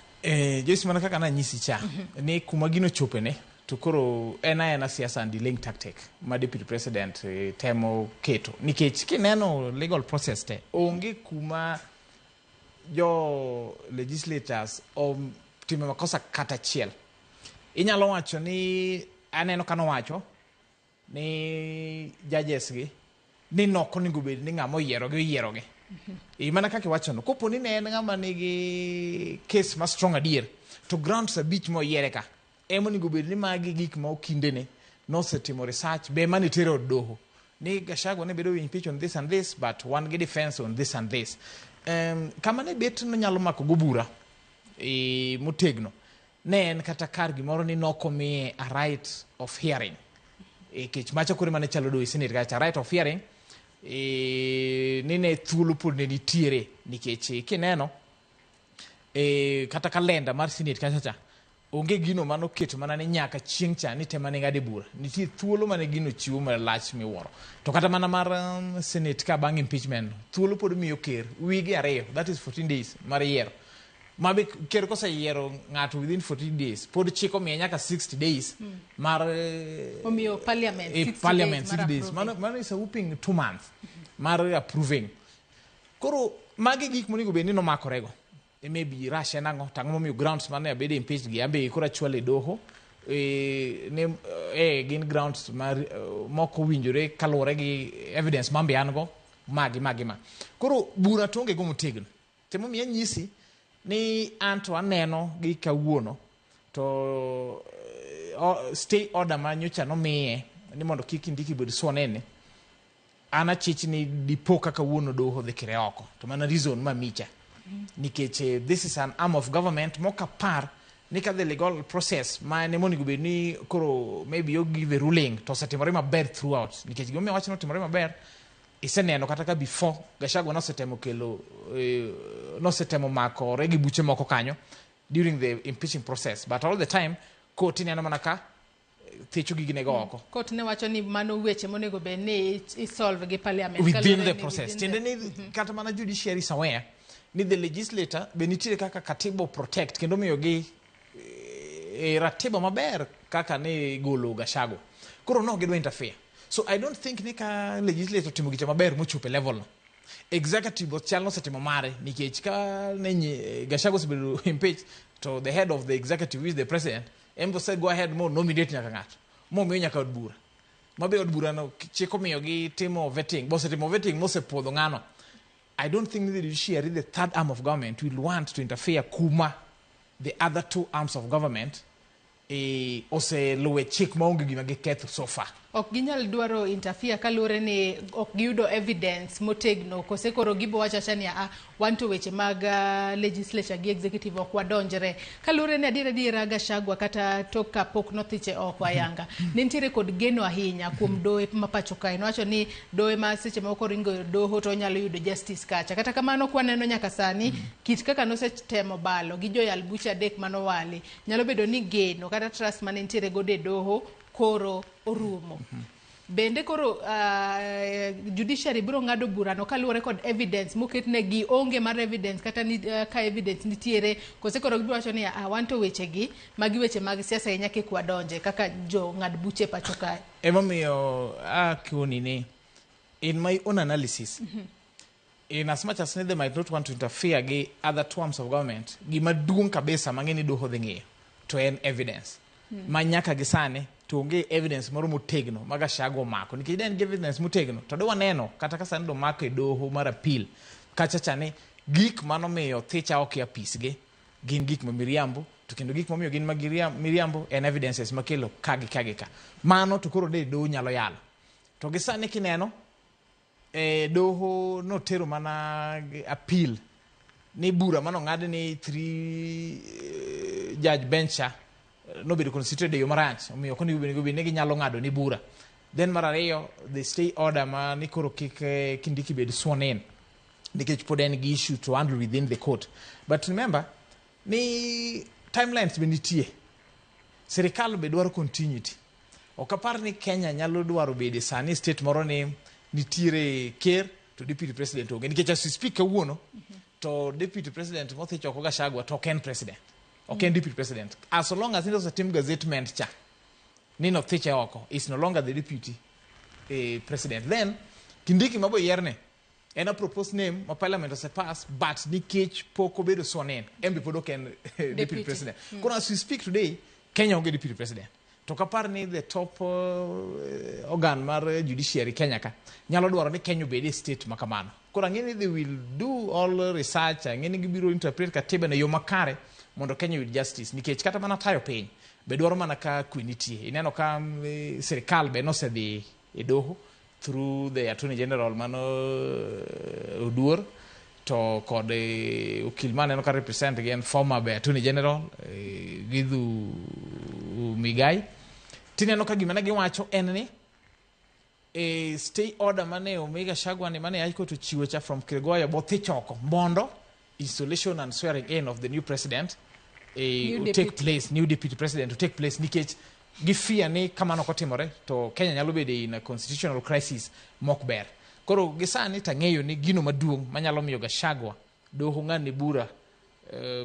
Joyce mana kaka na nyisi cha ni kuma gino chopene to koro ena siasa and delaying tactic ma deputy president temo keto nikech kineno legal process te onge kuma jo legislators o time makosa kata chiel inyalo wacho ni aneno kano wacho ni judges gi ni noko ni gobed ni ngamo yieroge mana kake wacho no kopo ni ne en ngama nigi case ma strong adier to grounds abich mo yiere ka emo ni gobed ni magi gik ma okindene no setimo research be mani tero doho ni Gachagua ne bedo wi impeach on this and this but one get defense on this and this kama ne bet no nyalo mako go bura motegno ne en kata kar gimoro ni nokomi a right of hearing kech macha kore mane chalo do Senate kacha right of hearing nine thuolo pod ne nitiere nikech kineno kata kalenda mar Senate kacha onge gino mano keto mana ni nyaka chieng' cha ni tema ne ngade bura nitie thuolo mane gino chiwo malach miwuoro to kata mana mar Senate ka bang' impeachment thuolo pod miyo ker wige 2 that is 14 days mar yiero mabe ker koseyiero ng'ato within 14 days pod chiko miye nyaka 60 days mar omiyo parliament 60 days mano is a whooping 2 months mar approving koro magi gik monego bed ni nomakorego maybe Russia nango tango momiyo grounds mane abede impeached gi ambe kora chwale doho gin grounds mar moko winjore kalore gi evidence mambe ango magi koro bura tonge go motegno temo miya nyisi ni anto aneno gi kawuono to stay order ma nyocha no miye ni mondo kik ndiki bed swanene ana chichi ni dipo kaka wuono doho dhikire oko to mana reason ma micha nikech this is an arm of government moka par nika the legal process ma ne moni gube ni koro maybe you give a ruling to setimore maber throughout nikech gome wacho no timore maber iseneno kata ka before Gachagua no setemo kelo no setemo mako regi buche moko kanyo during the impeaching process but all the time court neno manaka techo gigine go oko court ne wacho ni mano weche monego be ni solve gi parliament within the process tinde ni kata mana judiciary somewhere ni the legislator benitire kaka katibo protect kendo miyo gi ratibo maber kaka ne golo Gachagua koro no gidwa interfere so I don't think ni ka legislator timo gicha maber mochupe level no executive chalo setimo mare nikech ka ne Gachagua sibedo impeached to the head of the executive is the president embo said go ahead mo nominate nyaka ngato mo miyo nyaka od bura mabe od bura no chiko miyo gi timo vetting bose timo vetting mo se podho ngano I don't think the judiciary, the third arm of government, will want to interfere kuma the other 2 arms of government ose luwe chik maonge gima giketho so far. Ok ginyal dwaro interfere kalure ni ok giyudo evidence motegno kose koro gibo wachacha ni wanto weche mag legislature gi executive ok wadonjre kalure ni adira Gachagua kata toka pok nothiche ok ayanga nitiere kod geno ahinya kuom doe mapacho kae wacho ni doe ma seche moko ringo doho to nyalo yudo justice kacha kata kamano kwaneno nyaka sani kit kaka nosetemo balo gi joyal bucha adek manowali nyalo bedo ni geno kata trust mane nitiere gode doho koro orumo bende koro judiciary biro ngado bura no kaluore kod evidence moketne gi onge mar evidence kata ni ka evidence nitiere kose koro gibiro wacho ni wanto weche gi magi weche mag siasa nyake kwa donje kaka jo ngad buche pacho kae emomiyo akioni ni in my own analysis in as much as they might not want to interfere gi other arms of government gima duong kabisa mangeni doho dhingiyo to en evidence manyaka gisane tuonge evidence moro motegno maga Gachagua mako nikech den evidence motegno to do waneno kata ka sani do mako e doho mar appeal kacha chane gik mano miyo thicha ok ya pisge gin gik mamiriambo to kendo gik momiyo gin miriambo en evidences makelo kagi ka mano to koro de do nyalo yalo to gisane kineno doho no tero mana appeal ni bura mano ngade ni 3 judge bencha no be considered yo marach omiyo koni go ne ginyalo ngado ni bura then marareyo the stay order ma ni koro kindiki bed sworn in nikech pod en gi issue to handle within the court but remember ni timelines be nitie serikal be dwaro continuity okapar ni Kenya nyalo dwaro bede sani state moro ni nitiere ker to deputy president onge nikech as we speak kawuono to deputy president mothicho ko Gachagua to ken president okay, deputy president. As long as it was a team gazettement cha, Nino Thiche Oko is no longer the deputy president. Then, Kindiki Mabo Yerne, and a proposed name of parliament was a pass, but Nikich Poko Bedo Swanen, and before can deputy president. As we speak today, Kenya will get deputy president. Tokaparni the top organ mar judiciary Kenya ka. Nyalo dwaro ni Kenya be state makamano. Kora ngeni they will do all research, ngeni gibiro interpret katiba na yo makare. Mondo Kenya with justice nikech kata mana tayo piny be dwaro mana ka kwinitie ineno ka serikal be nosedhi e doho through the attorney general mano Oduor to kod okil mane no ka represent again former be attorney general Githu Migai tineno ka gimana giwacho en ni e stay order mane omega shagwani mane aiko to chiwo cha from Kilgoya bothi choko mondo installation and swearing in of the new president will take place, new deputy president to take place nikech gifia ni kama nokotimore to Kenya nyalo bedo in a constitutional crisis mokber. Koro gisani tang'eyo ni gino maduong' manyalo miyo Gachagua doho ng'ani bura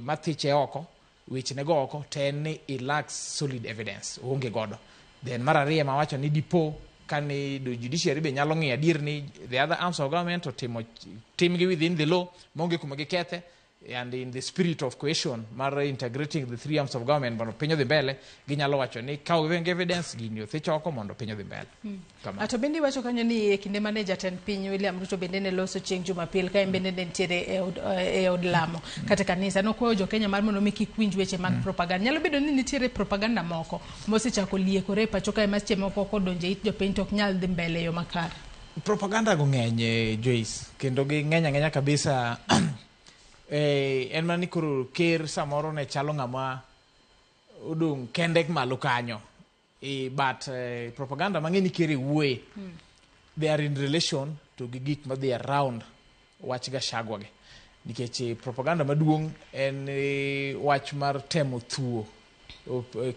mathiche oko which nego oko ten ni it lacks solid evidence onge godo. Then mar ariyo mawacho ni dipo kane do judiciary be nyalo ng'iyo adier ni the other arms of government to timgi within the law monge kuma gikethe and in the spirit of cohesion mar integrating the three arms of government mondo pinyo dhi mbele ginyalo wacho ni kaw givenge evidence gini othicho oko mondo pinyo dhi mbele. Ato bende wacho kanyo ni kinde mane jatend piny William Ruto bende ne loso chieng' Jumapil ka bende ne ntiere e od lamo kata kanisa nokwayo jo Kenya mar mondo kik winj weche mag propaganda. Nyalo bedo ni nitiere propaganda moko mosechako liekore pacho ka ema seche moko kodonje it jopiny to ok nyal dhi mbele yo makare. Propaganda go ng'eny Joyce kendo gi ng'eny ang'enya kabisa. En mani koro ker samoro ne chalo ng'ama udung kende malo kanyo but propaganda mang'eni kere wuoye they are in relation to gik ma they around wach Gachagua ge nikech propaganda maduong' en wach mar temo thuo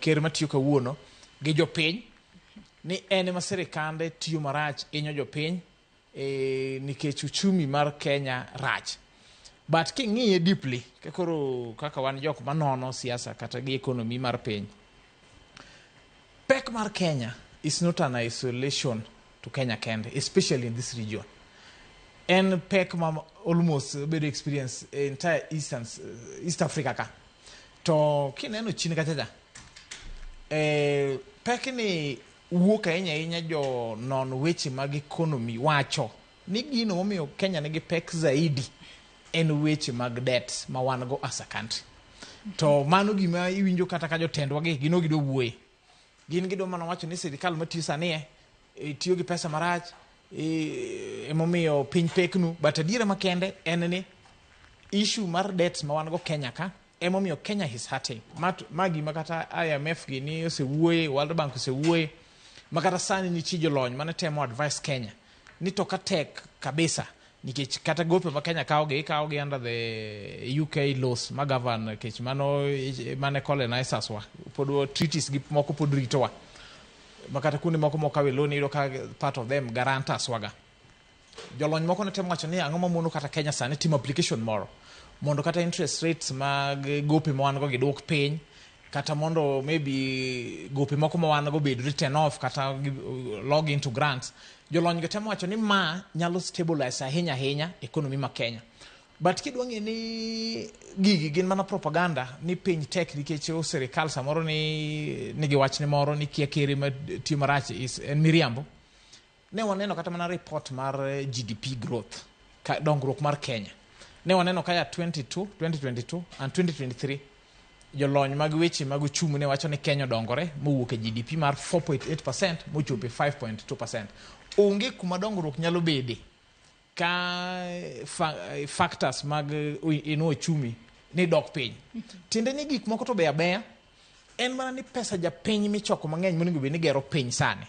ker matiyo kawuono gi jopiny ni en ema sirikande tiyo marach inyo jopiny nikech uchumi mar Kenya rach. But king'iye deeply kaka wan jok manono siasa kata gi economy mar piny, pek mar Kenya is not an isolation to Kenya kende, especially in this region. En pek ma almost bedo experience entire East Africa ka. To kineno chini kachacha pek ni wuok ahinya jo non weche mag economy wacho ni gino momiyo Kenya nigi pek zaidi en weche mag debts ma wan go as a country. To mano gima iwinjo kata ka jotendwa gi gino gido wuoye. Gin gido mana wacho ni sirikal matiyo sani tiyo gi pesa marach emomiyo piny peknu but adiera makende en ni issue mar debts ma wan go Kenya ka emomiyo Kenya is hurting. Magi makata IMF gini osewuoye, World Bank osewuoye, makata sani nitie jolony mane temo advice Kenya ni to ka tek kabisa nikech kata gope ma Kenya kawogi under the UK laws ma govern kech mane colonizers wa pod treaties gi moko pod ritowa makata kuonde moko mokawe loan iyudo ka part of them guarantors waga. Jolony moko ne temo wacho ni ang'o mamono kata Kenya sani timo application moro mondo kata interest rates mag gope ma wan go gidwok piny kata mondo maybe gope moko ma wan go bed written off kata log into grants. Jolony go temo wacho ni ma nyalo stabilize ahinya economy ma Kenya. But kidwang'e ni gigi gin mana propaganda ni piny tek nikech sirikal samoro nigi wach ni moro ni kia kere ma tiyo marach en miriambo. Ne waneno kata mana report mar GDP growth dongruok mar Kenya. Ne waneno kaya 2022 and 2023 jolony mag weche mag uchumi ne wacho ni Kenya dongore mowuok e GDP mar 4.8% mochopo 5.2%. Onge kuma dongruok nyalo bede ka factors mag ino uchumi ni dok piny. Tiende ni gik moko to be abeya en mana ni pesa ja piny michoko mang'eny monego bed ni gero piny sani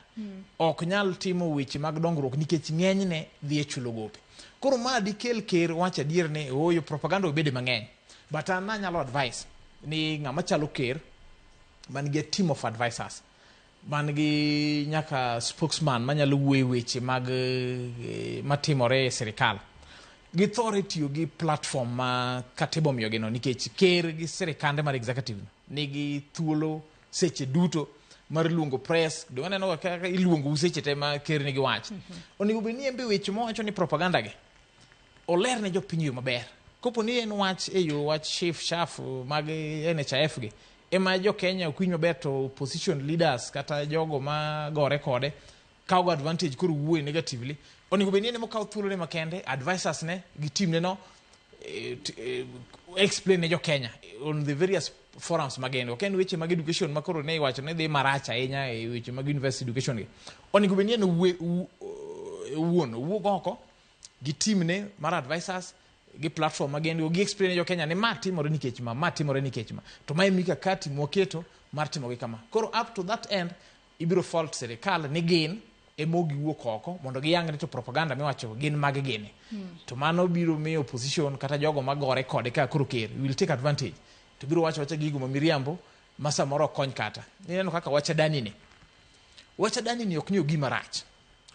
ok nyal timo weche mag dongruok nikech ng'enyne dhi e chulo gope. Koro ma dikel ker wacho adier ni oyo propaganda obede mang'eny but an nyalo advice ni ng'ama chalo ker man gi team of advisors man gi nyaka spokesman manyalo wuoyo weche mag matimore e sirikal gi thore tiyo gi platform ma katebo miyo gino nikech ker gi sirikande mar executive nigi thuolo seche duto mar luongo press do neno kaka iluongo seche te ma ker nigi wach onego bed ni embe weche mowacho ni propaganda ge oler ne jopiny yo maber kopo ni en wach e yo wach shaf mag NHIF ge ema jo Kenya okwiny maber to opposition leaders kata jogo ma gore kode kawo advantage koro wuoye negatively. Onego bed ni en mokawo thuolo ne makende advisors ne gi team ne no explain ne jo Kenya on the various forums magende ok en weche mag education makoro ne iwacho ne dhi marach ahinya e weche mag university education ge. Onego bed ni en wuok oko gi team ne mar advisors gi platform magende gi explain ne jo Kenya ni ma timore nikech ma timore nikech ma to ma emika kati moketo mar timo gi kama. Koro up to that end ibiro fault serikal ni gin emogi wuok oko mondo giyang ni to propaganda miwacho gin mag gini to mano biro miyo opposition kata jogo magore kode ka koro ker will take advantage to biro wacho gigo ma miriambo ma samoro kony kata ineno kaka wacha dani ni ok niyo gima rach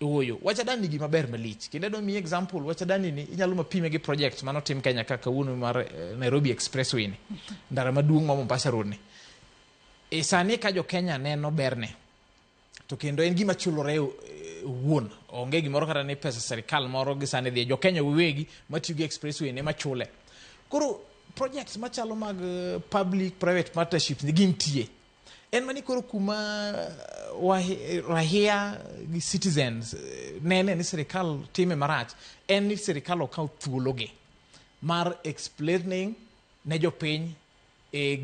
oyo wacha dani gima ber malich kendo do mi example wacha dani ni inyalo mapime gi project mano tim Kenya kaka uno mar Nairobi Expressway ni ndara maduong' ma Mombasa Road ni e sani ka jo Kenya neno berne to kendo en gima chulore wuon onge gimoro kata ni pesa serikal moro gi sani dhi jo Kenya wewegi matiyo gi expressway ne machule koro projects machalo mag public private partnerships ni gintie en mani koro kuma rahia gi citizens nene ni serikal time marach en ni serikal okaw thuologe mar explaining ne jo piny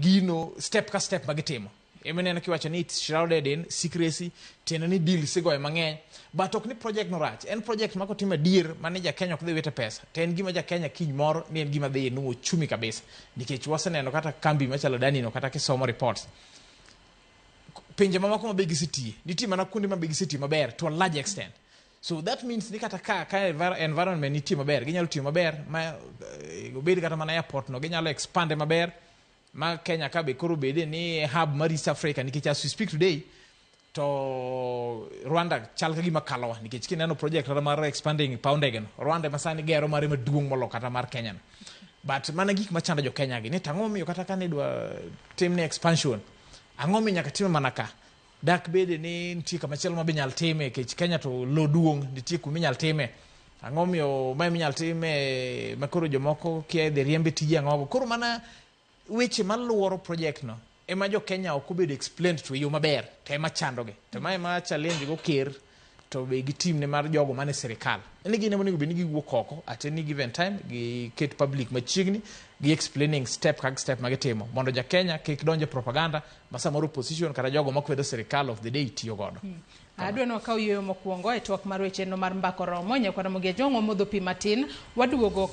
gino step ka step magitimo emenena kiwacho ni it's shrouded in secrecy tena ni deal sigoe mang'eny but ok ni project no rach en project mako time dir mane ja Kenya ok dhi wete pesa to en gima ja Kenya kiny mor ni en gima dhi nuo chumi kabisa nikech waseneno kata kambi machalo dani no kata kisomo reports pinje mamako mabegi sitie nitie mana kundi mabegi sitie maber to a large extent so that means ni kata ka environment nitie maber ginyalo tiyo maber ma obed kata mana airport no ginyalo expand maber ma Kenya ka be koro bede ni hub mar East Africa nikech as we speak today to Rwanda chal ka gima kalowa nikech kineno project mar expanding poundage no Rwanda masani gero mare maduong' molo kata mar Kenya but mana gik machanda jo Kenya gi ni tang'o miyo kata ka ni dwa tim ni expansion ang'o mi nyaka time manaka dak bede ni nitie kama chielo ma binyal time kech Kenya to lo duong' nitie kuma inyal time ang'o miyo ma inyal time makoro jomoko kia dhi riembe tije ang'ogo koro mana weche maluoro project no ema jo Kenya ok obedo explained to yo maber to ema chandoge to ma challenge go ker to be gi team ne mar jogo mane serikal ene gine monego be ni giwuok oko at any given time gi ket public machiegni gi explaining step ka step magitimo mondo ja Kenya kik donje propaganda masa moro opposition kata jogo makwedo serikal of the day tiyo godo adwa no ka uyo mokwongo e twak mar weche no mar mbako romo nyakwana mogia jongo modho pi matin waduogo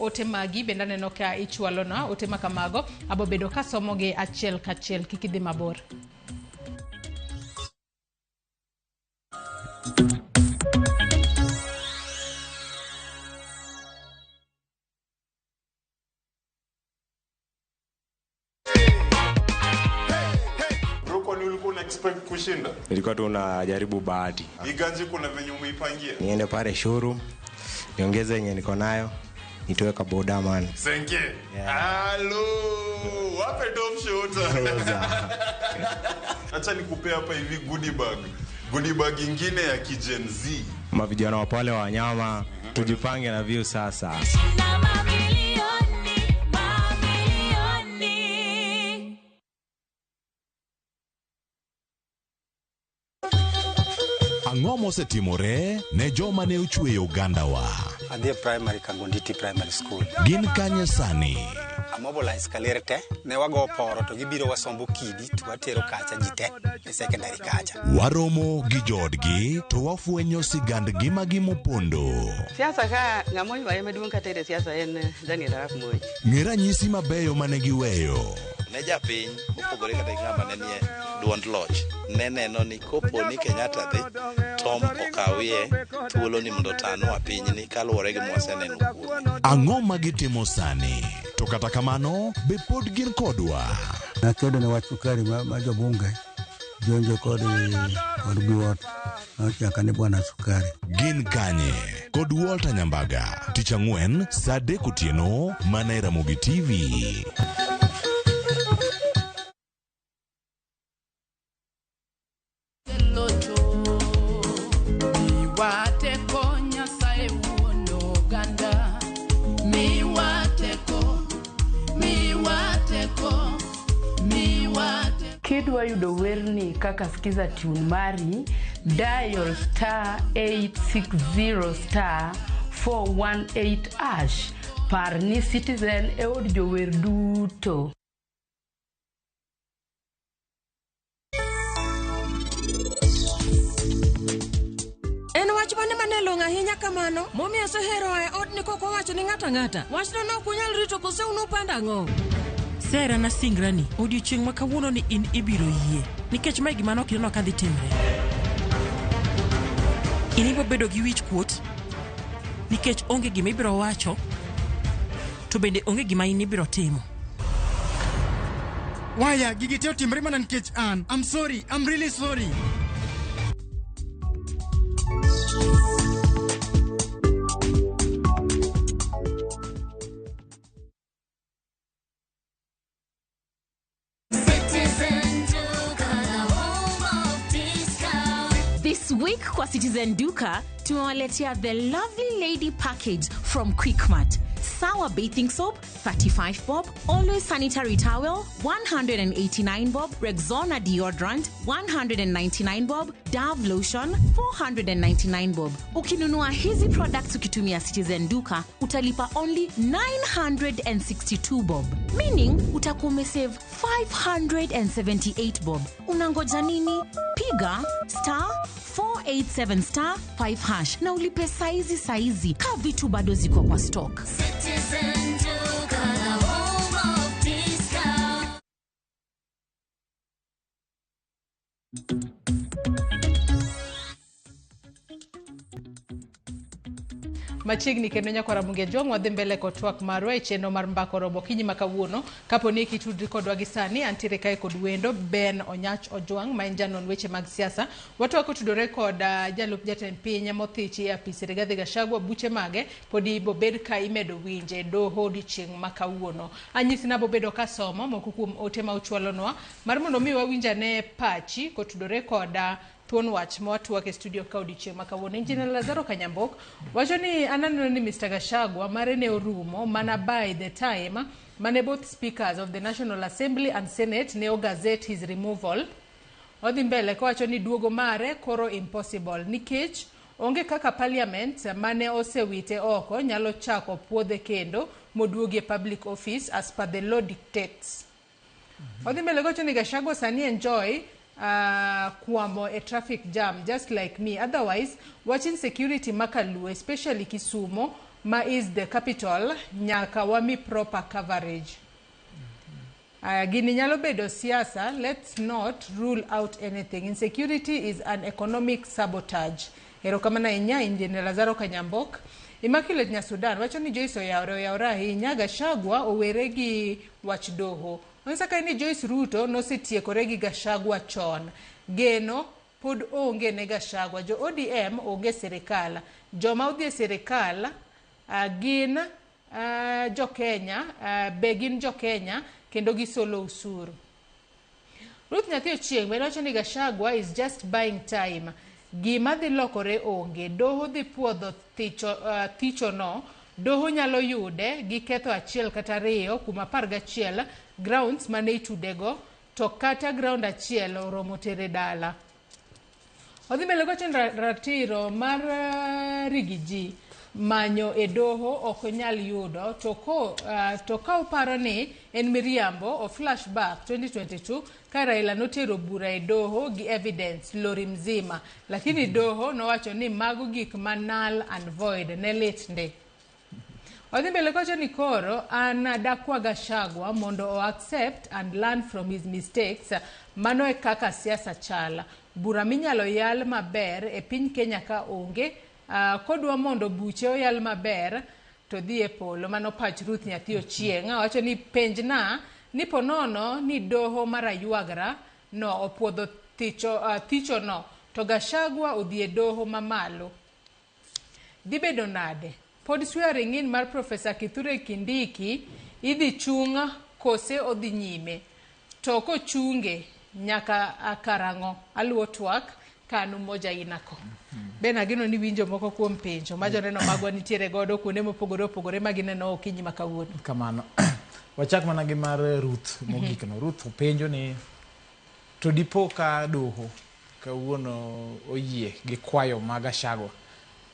ote magi benda neno ka ichwalo na ote makamago abo bedo ka somo gi achiel kachiel kikidhi mabor expect kushinda? Nilikuwa tu najaribu bahati. Iganji kuna venye umeipangia? Niende pale showroom, niongeze yenye niko nayo, nitoe kaboda man. Senke. Hello. Wape top shota. Acha nikupe hapa hivi goodie bag. Goodie bag ingine ya Gen Z. Mavijana wa pale wa wanyama, tujipange na view sasa. Ang'o mosetimore ne joma ne ochweyo Uganda wa? Adhi primary Kangonditi Primary School. Gin kanye sani? Amobilize kalerte ne wago poro to gibiro wasombo kidi to watero kacha jite e secondary kacha. Waromo gi jodgi to wafwenyo sigand gima gimopondo. Siasa ka ng'amoi wae maduong' kata e siasa en Daniel Arap Moi. Ng'era nyisi mabeyo mane giweyo. Ne japiny opogore kata ng'ama ne nie duond loch neneno ni kopo ni Kenyatta dhi Tom okawie thuolo ni mondo tano a piny ni kaluwore gi mwaseneno kuno. Ang'o magitimo sani? To kata kamano be pod gin kodwa. Nakedo ne wach sukari ma jobunge jonjo kod Biwot nochaka ni bwana sukari. Gin kanye kod Walter Nyambaga tich ang'wen saa 3 otieno mana Ramogi TV. Kidwa yudo werni kaka skiza tune mari dial *860 *418# par ni Citizen e od jower duto. En wach mane manelong' ahinya kamano momiyo sehero e od ni koko wacho ni ng'ata wachno no kunyal rito kose unu panda ang'o. Sera na singrani odiochieng' ma kawuono ni in ibiro yie nikech mai gima nok ineno ka dhi timre. inibo bedo gi wich kuot nikech onge gima ibiro wacho to bende onge gima inibiro timo. Waya, gigi te otimre mana nikech an. I'm sorry. I'm really sorry. This week kwa Citizen Duka, tumewaletea the lovely lady package from Quickmart. Sour bathing soap, 35 bob. Always sanitary towel, 189 bob. Rexona deodorant, 199 bob. Dove lotion, 499 bob. Ukinunua hizi products ukitumia Citizen Duka, utalipa only 962 bob. Meaning, utakuwa umesave 578 bob. Unangoja nini? Piga *487*5# na ulipe saizi ka vitu bado ziko kwa stock. Citizen Duka, the home of discount. Machiegni kendo nyako Ramogi jong wadhi mbele kotwak marwa e chenro mar mbako robo kinyi makawuono kapo ni kitudri kodwa gi sani antiere kae kod wendo Ben Onyach Ojwang ma en janon weche mag siasa. Watwako tudore kod jalup jatend piny mothichi e apis Rigathi Gachagua buche mage podi bobed ka imedo winje doho odiochieng' makawuono. Anyisi na bobedo ka somo moko kuom ote ma ochwalonwa mar mondo mi wawinja ne pachi kotudore kod thuon wach mwatwak e studio ka odiochieng' makawuono. Engineer Lazaro Kanyambok wacho ni ananeno ni Mr. Gachagua mare ne orumo mana by the time mane both speakers of the National Assembly and Senate ne ogazette his removal. Odhi mbele kowacho ni duogo mare koro impossible nikech onge kaka Parliament mane osewite oko nyalo chako puodhe kendo moduogi e public office as per the law dictates. Odhi mbele kowacho ni Gachagua sani enjoy kwamo a traffic jam just like me. Otherwise, watching security makalu, especially Kisumu, ma is the capital, nyaka wami proper coverage. Gini nyalo bedo siasa, let's not rule out anything. Insecurity is an economic sabotage. Erokamana inya Engineer Lazaro Kanyambok. Immaculate Nyasudan, wacho ni Joyce Oyaora hinya Gachagua oweregi wach doho. Onsaka ni Joyce Ruto nosetiekore gi Gachagua chon. Geno pod onge ne Gachagua. Jo ODM onge serikal. Joma odhi serikal gin jo Kenya, begin jo Kenya kendo gisolo usuru. Ruth Nyathi Ochieng' bende wacho ni Gachagua is just buying time. Gima dhi lokore onge. Doho dhi puodho thicho no. Doho nyalo yude gi ketho achiel kata ariyo kuma 11 grounds mane itudego to kata ground achiel oromo tere dala. Odhi mbele gocho ratiro mar rigiji manyo e doho ok nyal yudo to ka uparo ni en miriambo o flashback 2022 ka Raila notero bura e doho gi evidence lori mzima, lakini doho nowacho ni mago gik manal and void ne lit ndi. Odhi mbele kocho ni koro dakwa Gachagua mondo o accept and learn from his mistakes. Mano e kaka siasa chala. Bura minyalo yal maber e piny Kenya ka onge. Kodwa mondo buche oyal maber to dhi e polo. Mano pach Ruth Nyathi Ochieng'. Wacho ni penjna ni ponono ni doho marayuagra no opuodho thicho no to Gachagua odhi e doho mamalo. Dibedo nade? Pod swearing in mar Professor Kithure Kindiki idhi chunga kose odhi nyime. To kochunge nyaka akarango aluo twak kanu moja inako. Bena gino ni winjo moko kuom penjo. Majo neno magwa nitiere godo kuonde mopogore magineno okinyi makawuono. Kamano. Wachak mana gi mar Ruth mogikno. Ruth penjo ni to dipo ka doho kawuono oyie gi kwayo mag Gachagua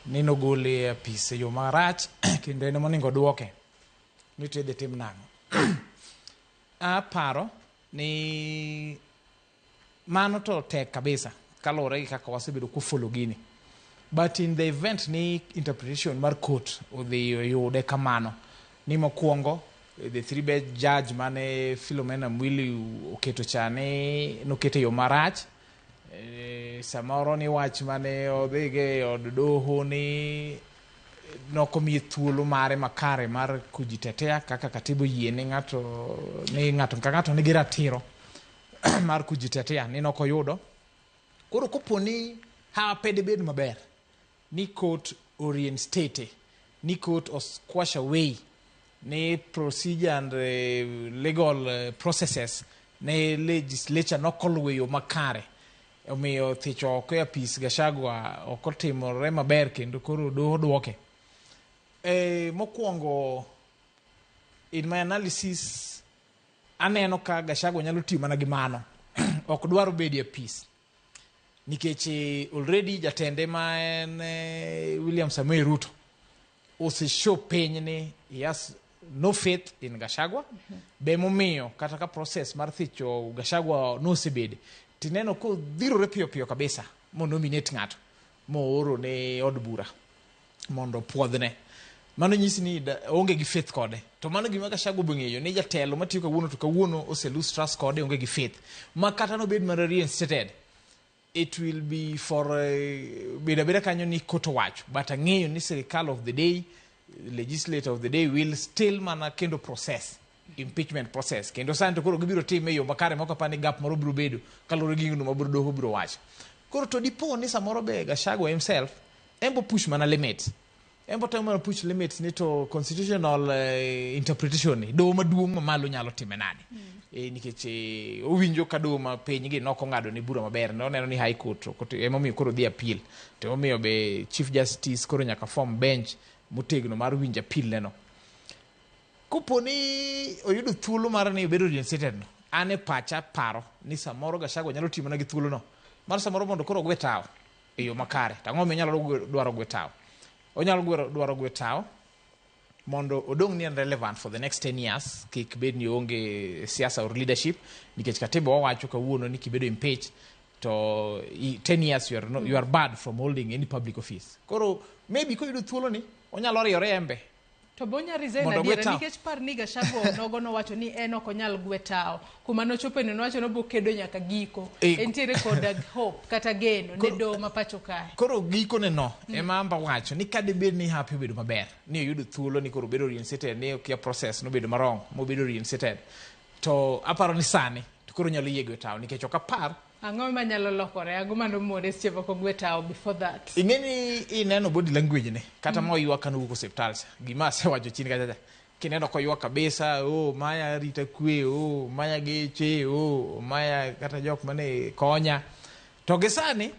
nino gole apis yo marach kendo ene moningo duoke ni tede tim nang'o. Aparo ni mano to tek kabisa kalore gi kaka wasebedo kufollow gini, but in the event ni interpretation mar court odhi yude kamano ni mokwongo the three-bed judge mane Philomena Mwili oketo chane nokete yo marach samoro ni wach mane odhige od doho ni nokomiye thuolo mare makare mar kujitetea kaka katibu yie ni ng'ato ka ng'ato nigi ratiro mar kujitetea ni nokoyudo. Koro kopo ni hapede bed maber ni court reinstate, ni court squash away ni procedure and legal processes ne legislature nokoluwe yo makare, omiyo thicho oko e apis Gachagua okotimore maber kendo koro doho duoke. Mokwongo, in my analysis, aneno ka Gachagua nyalo tiyo mana gi mano ok dwaro bedi apis nikech already jatende ma en William Samoei Ruto oseshow piny ni he has no faith in Gachagua. Be momiyo kata ka process mar thicho Gachagua nosebede tineno ko dhirore piyo piyo kabisa mo nominate ng'ato mo oro ne od bura mondo puodhne. Mano nyisi ni onge gi faith kode. To mano gima Gachagua beng'eyo ni jatelo matiyo kawuono to kawuono ose lose trust kode, onge gi faith. Ma kata no bed mar reinstated, it will be for beda kanyo ni koto wacho, but ang'eyo ni sirikal of the day, legislator of the day will still mana kendo process impeachment process kendo santo koro gibiro time yo makare moko pani gap moro biro bedo kalore gi ng'uno mabiro doho biro wacho. Koro to dipo ni samoro be Gachagua himself embo push mana limits, embo temo mana push limits ni to constitutional interpretation ni doho maduong' mamalo nyalo time nade. Nikech owinjo ka doho ma piny gi noko ng'ado ni bura maber, no neno ni high court emomiyo koro dhi appeal, to emomiyo be chief justice koro nyaka form bench motegno mar winjo appeal neno. Kopo ni oyudo thuolo mar ni obedo reinstated no, ane pacha paro ni samoro Gachagua nyalo timo na gi thuolo no mar samoro mondo koro gwe tao e yo makare. Tang'o mi nyalo dwaro gwe tao, onyalo dwaro gwe tao mondo odong ni relevant for the next 10 years, kik bed ni onge siasa or leadership, nikech katiba wawacho kawuono ni kibedo impeach to 10 years you are barred from holding any public office. Koro maybe ko yudo thuolo ni onyalo riore embe to bonya resign adiera nikech par ni Gachagua nogo no wacho ni en ok onyal gwe tao kuma nochopo ne wacho no bokedo nyaka giko entiere kod hope kata geno ne do mapacho kae. Koro giko ne no ema amba wacho ni kade bed ni happy bedo maber ni yudo thuolo ni koro bedo reinstated ni ok ya process no bedo marong mo bedo reinstated to aparo ni sani to koro nyalo yegwe tao nikech ok apar ang'o ma nyalo lokore ang'o mano more seche ko gwe tao before that. Ing'eni ineno body language ne kata mo yuak kan wuok hospital gima se wacho chini kacha kineno ko yuak kabisa maya rita kwe maya geche maya kata jok mane konya to gesani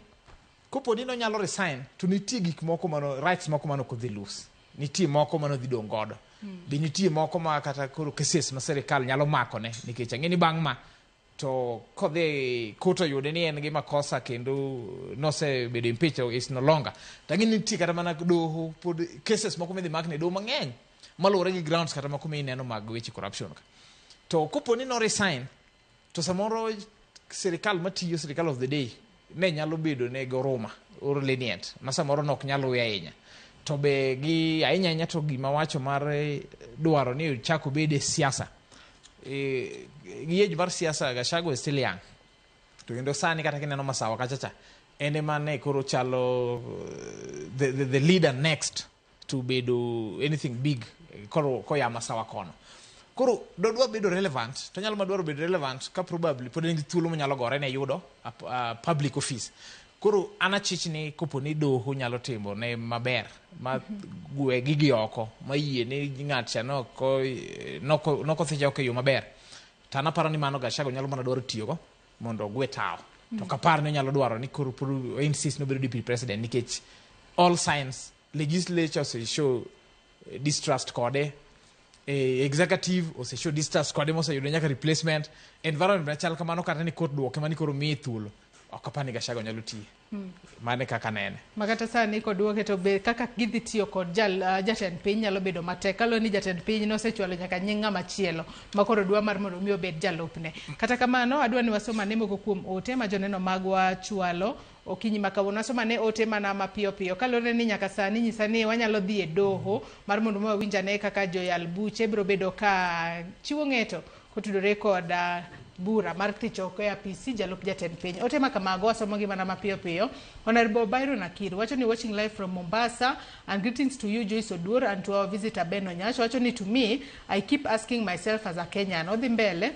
kopo ni no nyalo resign to nitie gik moko mano rights moko mano ko dhi lose, nitie moko mano dhi dong godo be nitie moko ma kata koro cases ma serikal nyalo mako ne nikech ang'eni bang' ma to kodhi koto yude ni en gi makosa kendo nose bedo impeach is no longer tang'ini nitie kata mana doho pod cases moko midhi mak ne doho mang'eny maluwore gi grounds kata moko mineno mag weche corruption ka. To kopo ni no resign to samoro sirikal matiyo sirikal of the day ne nyalo bedo ne goruma or lenient ma samoro nok nyalo we ahinya to be gi ahinya to gima wacho mar dwaro ni chako bede siasa giej mar siasa Gachagua is still young to kendo sani kata kineno masawa kachacha ene mane koro chalo the leader next to bedo anything big koro koya masawa kono. Koro dodwa bedo relevant to nyalo madwaro bedo relevant ka probably pod ngi thuolo manyalo gore ne yudo public office. Koro anachich ni kopo ni doho nyalo timo ne maber ma gwe gigi oko ma yie ni ng'atcha noko thicho ke yo maber tana paro ni mano Gachagua nyalo mana dwaro tiyogo mondo gwe tao to kapar ni nyalo dwaro ni koro insist no bedo deputy president nikech all signs legislature se show distrust kode executive ose show distrust kode mo se yudo nyaka replacement environment machal kamano kata ni court duoke mani koro mi thuolo okapani Gachagua nyalo tiyo mane kaka nene makata sani kod duoke to be kaka gidhi tiyo kod jatend piny nyalo bedo matek kalo ni jatend piny nosechwalo nyaka nying ng'ama chielo makoro dwa mar mondo mi obed jalupne. Kata kamano adwa ni wasoma ne moko kuom ote ma joneno magwa chwalo okinyi makawuono wasoma ne ote mana mapiyo piyo kalore ni nyaka sani nyisa ni wanyalo dhi e doho mar mondo mi wawinja ne kaka joyal buche biro bedo ka chiwo ng'eto kotudore kod bura mar thicho oko e apisi jalup jatend piny. Ote ma kamago wasomo gi mana mapiyo piyo. Honorable Byron Akir wacho ni watching live from Mombasa, and greetings to you Joyce Odur and to our visitor Ben Onyash. Wacho ni to me I keep asking myself as a Kenyan, odhi mbele,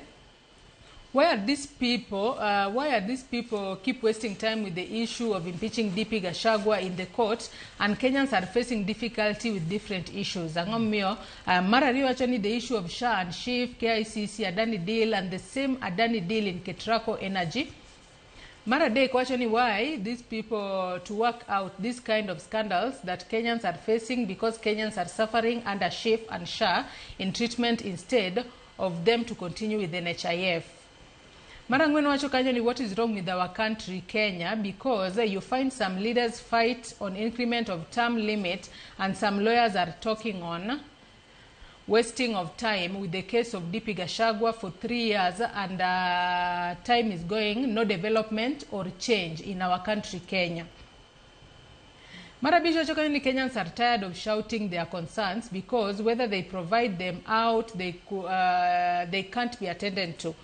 why are these people keep wasting time with the issue of impeaching DP Gachagua in the court, and Kenyans are facing difficulty with different issues. Angomio, Marari wachoni the issue of SHA and SHIF, KICC, Adani deal, and the same Adani deal in Ketraco Energy. Marade wachoni why these people to work out this kind of scandals that Kenyans are facing because Kenyans are suffering under SHIF and SHA in treatment instead of them to continue with NHIF. Marangweno wacho kanyo ni what is wrong with our country Kenya, because you find some leaders fight on increment of term limit and some lawyers are talking on wasting of time with the case of DP Gachagua for 3 years, and time is going, no development or change in our country Kenya. Marabisho wacho kanyo ni Kenyans are tired of shouting their concerns because whether they provide them out, they can't be attended to.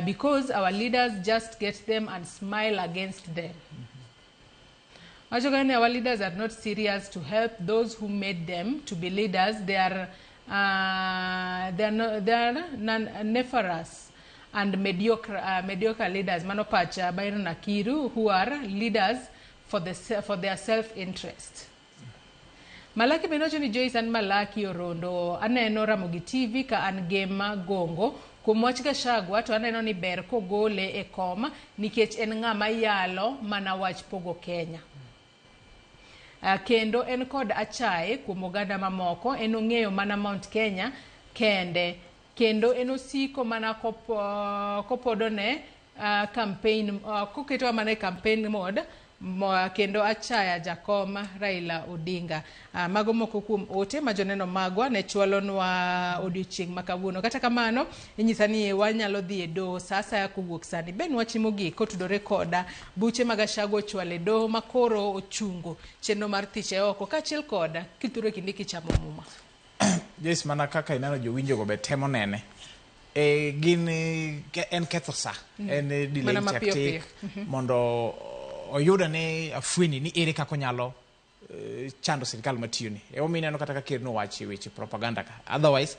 Because our leaders just get them and smile against them. Our leaders are not serious to help those who made them to be leaders. They are nefarious and mediocre leaders. Manopacha Byron Akiru, who are leaders for their self-interest. Malaki benocho ni Joyce and Malaki Orondo aneno Ramogi TV ka an Gema Gongo kumwach Gachagua to aneno ni ber kogole e kom nikech en ng'ama yalo mana wach pogo Kenya. Kendo en kod achaye kuom oganda mamoko, en ong'eyo mana Mount Kenya kende, kendo en osiko mana kopodone campaign koketo mana campaign mode kendo achaya jakom Raila Odinga. Mago moko kuom ote ma joneno magwa ne chwalonwa odiochieng' makawuono. Kata kamano inyisa ni wanyalo dhi e doho sasa ya kowuok sani. Ben wachimo gik otudore koda buche mag Gachagua chwale doho makoro ochungo chenro mar thiche oko kaachiel koda kituro kinde kichamo muma. Yes, mana kaka inano jowinjo go be temo nene. Gin en ketho sa. En delay tactic mondo oyuda ne afwini ni ere kako nyalo chando sirikal matiyoni. Omineno kata ka ker no wachi weche propaganda ka. Otherwise,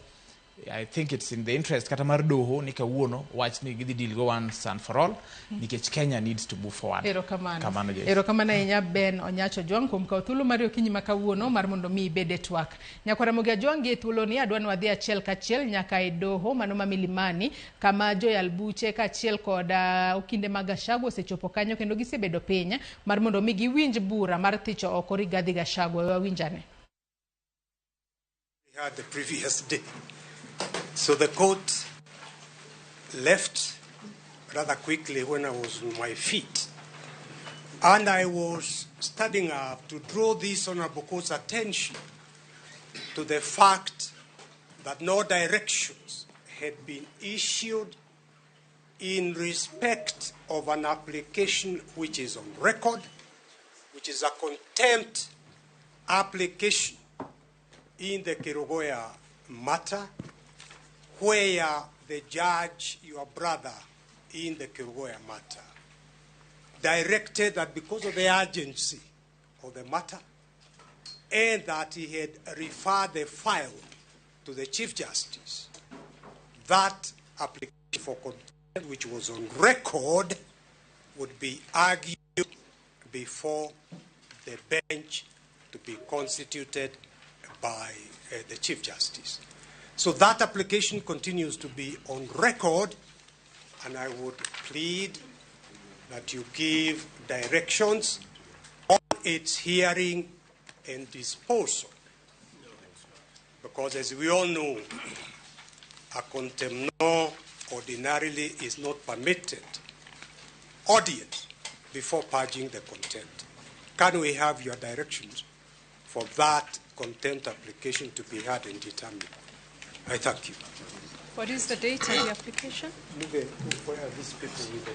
I think it's in the interest kata mar doho ni kawuono wach ni gidhi deal go once and for all nikech Kenya needs to move forward. Erokamano inya Ben Onyacho Jwang kuom kawo thuolo mar okinyi makawuono mar mondo mi ibede twak. Nyakwara Ramogi Jwang gi thuolo ni adwa ni wadhi achiel kachiel nyaka e doho mano ma Milimani kama joyal buche kaachiel koda okinde mag Gachagua osechopo kanyo kendo gisebedo piny mar mondo mi giwinj bura mar thicho oko Rigathi Gachagua. Wawinjane. We had the previous day. So the court left rather quickly when I was on my feet. And I was standing up to draw this Honorable Court's attention to the fact that no directions had been issued in respect of an application which is on record, which is a contempt application in the Kerugoya matter, where the judge, your brother, in the Kerugoya matter, directed that because of the urgency of the matter and that he had referred the file to the Chief Justice, that application for contempt, which was on record, would be argued before the bench to be constituted by the Chief Justice. So that application continues to be on record, and I would plead that you give directions on its hearing and disposal. Because as we all know, a contempt ordinarily is not permitted audience before purging the contempt. Can we have your directions for that contempt application to be heard and determined? I thank you. What is the date of the application? Where are these people with the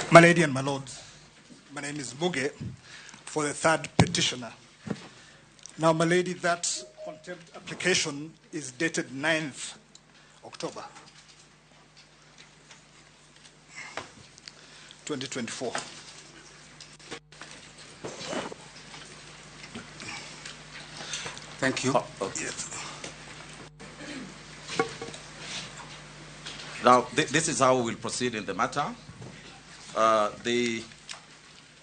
My lady and my lords, my name is Muge for the third petitioner. Now, my lady, that contempt application is dated 9th October 2024. Thank you. Yes. Now, this is how we will proceed in the matter. The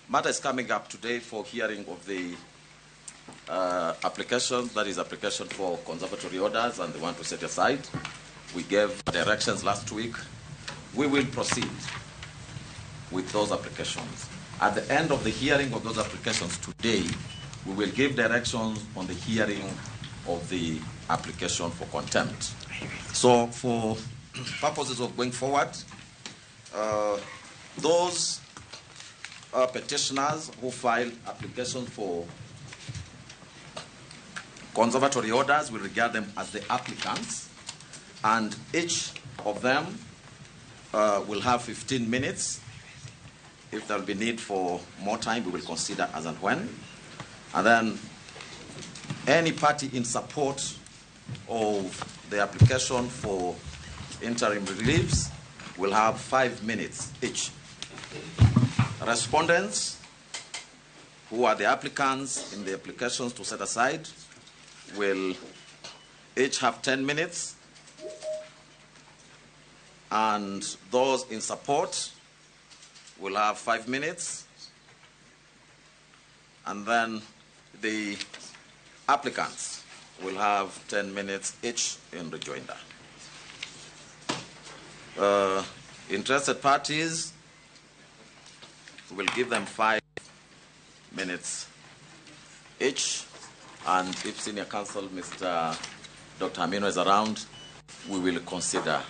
matter is coming up today for hearing of the application, that is application for conservatory orders and the one to set aside. We gave directions last week. We will proceed with those applications. At the end of the hearing of those applications today, we will give directions on the hearing of the application for contempt. So for purposes of going forward, those petitioners who filed applications for conservatory orders, we regard them as the applicants, and each of them will have 15 minutes. If there will be need for more time, we will consider as and when. And then any party in support of the application for interim reliefs will have 5 minutes each. Respondents, who are the applicants in the applications to set aside, will each have 10 minutes. And those in support will have 5 minutes. And then the applicants will have 10 minutes each in rejoinder. Interested parties will give them 5 minutes each. And if Senior Counsel Mr. Dr. Amino is around, we will consider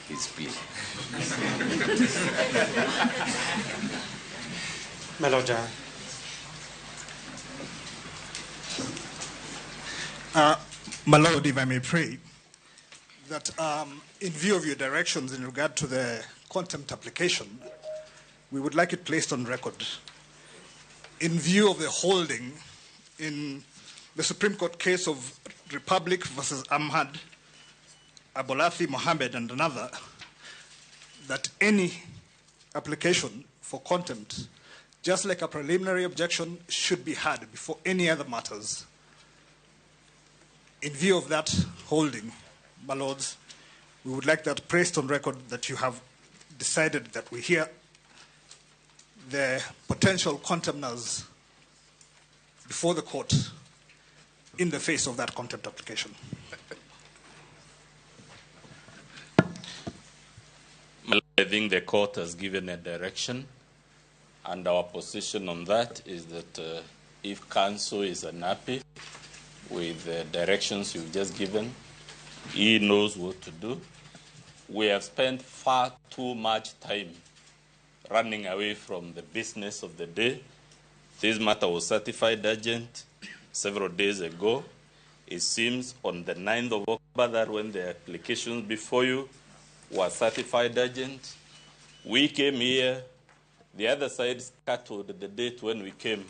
his plea. My Lord, my Lord, if I may pray, that in view of your directions in regard to the contempt application, we would like it placed on record. In view of the holding in the Supreme Court case of Republic versus Ahmad, Abolathi Mohammed, and another, that any application for contempt, just like a preliminary objection, should be heard before any other matters. In view of that holding, my lords, we would like that placed on record that you have decided that we hear the potential contemners before the court in the face of that contempt application. I think the court has given a direction, and our position on that is that if counsel is unhappy with the directions you've just given, he knows what to do. We have spent far too much time running away from the business of the day. This matter was certified urgent several days ago. It seems on the 9th of October that when the applications before you were certified urgent, we came here, the other side scattered the date when we came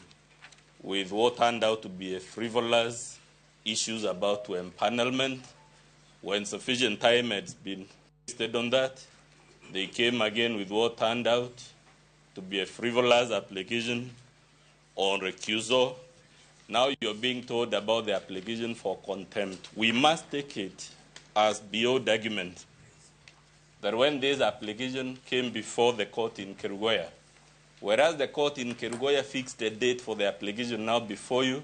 with what turned out to be a frivolous issues about to empanelment. When sufficient time had been wasted on that, they came again with what turned out to be a frivolous application on recusal. Now you're being told about the application for contempt. We must take it as beyond argument that when this application came before the court in Kerugoya, whereas the court in Kerugoya fixed a date for the application now before you,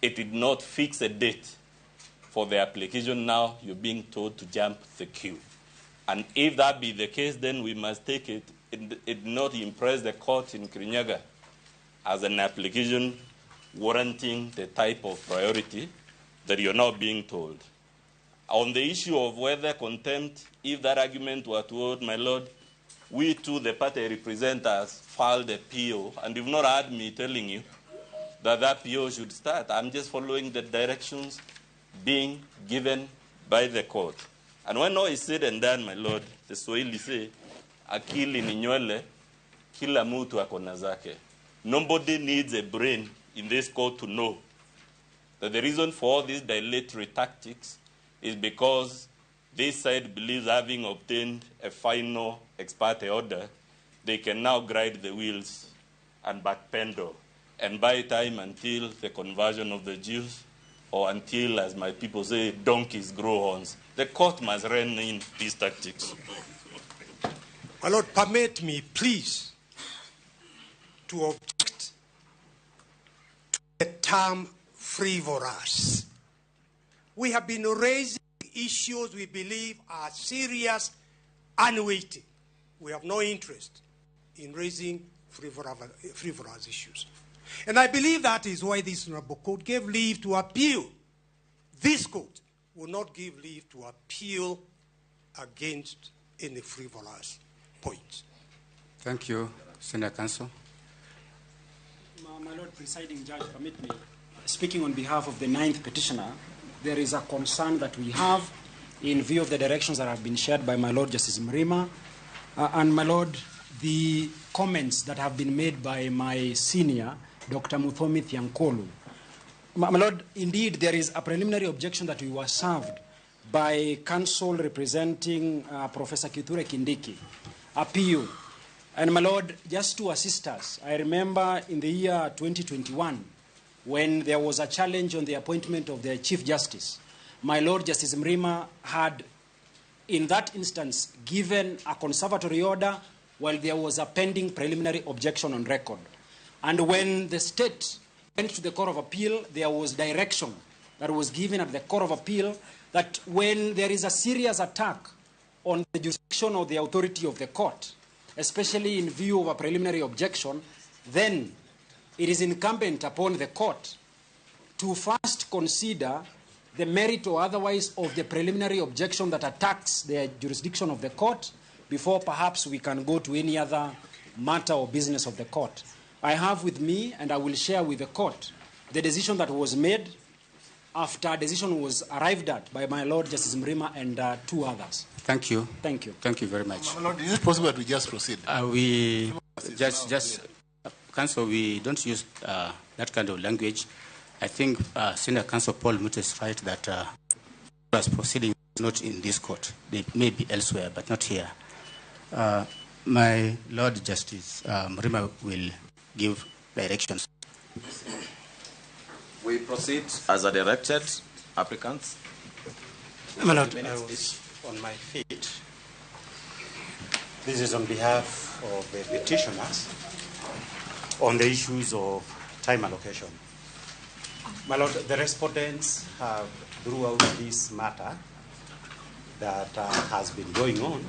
it did not fix a date for the application now you're being told to jump the queue. And if that be the case, then we must take it. It did not impress the court in Kirinyaga as an application warranting the type of priority that you're now being told. On the issue of whether contempt, if that argument were to hold, my lord, we too, the party representatives, filed a PO, and you've not heard me telling you that that PO should start. I'm just following the directions being given by the court. And when all is said and done, my lord, the Swahili say, akili ni nywele, kila mtu ako na zake. Nobody needs a brain in this court to know that the reason for all these dilatory tactics is because this side believes, having obtained a final ex parte order, they can now grind the wheels and backpedal and buy time until the conversion of the Jews, or until, as my people say, donkeys grow horns. The court must rein in these tactics. My Lord, permit me, please, to object to the term frivolous. We have been raising issues we believe are serious and weighty. We have no interest in raising frivolous issues. And I believe that is why this honorable court gave leave to appeal. This court will not give leave to appeal against any frivolous point. Thank you, Senator Counsel. My Lord Presiding Judge, permit me, speaking on behalf of the 9th petitioner, there is a concern that we have in view of the directions that have been shared by my Lord Justice Mrima, and my Lord, the comments that have been made by my senior, Dr. Muthomi Thiankolu. My Lord, indeed, there is a preliminary objection that we were served by counsel representing Professor Kithure Kindiki, APU. And my Lord, just to assist us, I remember in the year 2021, when there was a challenge on the appointment of the Chief Justice, my Lord Justice Mrima had, in that instance, given a conservatory order while there was a pending preliminary objection on record. And when the state went to the Court of Appeal, there was direction that was given at the Court of Appeal that when there is a serious attack on the jurisdiction or the authority of the court, especially in view of a preliminary objection, then it is incumbent upon the court to first consider the merit or otherwise of the preliminary objection that attacks the jurisdiction of the court before perhaps we can go to any other matter or business of the court. I have with me, and I will share with the court, the decision that was made after a decision was arrived at by my Lord Justice Mrima and 2 others. Thank you. Thank you. Thank you very much. My Lord, is it possible that we just proceed? We just Counsel, we don't use that kind of language. I think Senior Counsel Paul Mutt is right that proceedings not in this court. They may be elsewhere, but not here. My Lord Justice Mrima will give directions. We proceed as a directed, applicants. My Lord, I was on my feet. This is on behalf of the petitioners on the issues of time allocation. My Lord, the respondents have, throughout this matter that has been going on,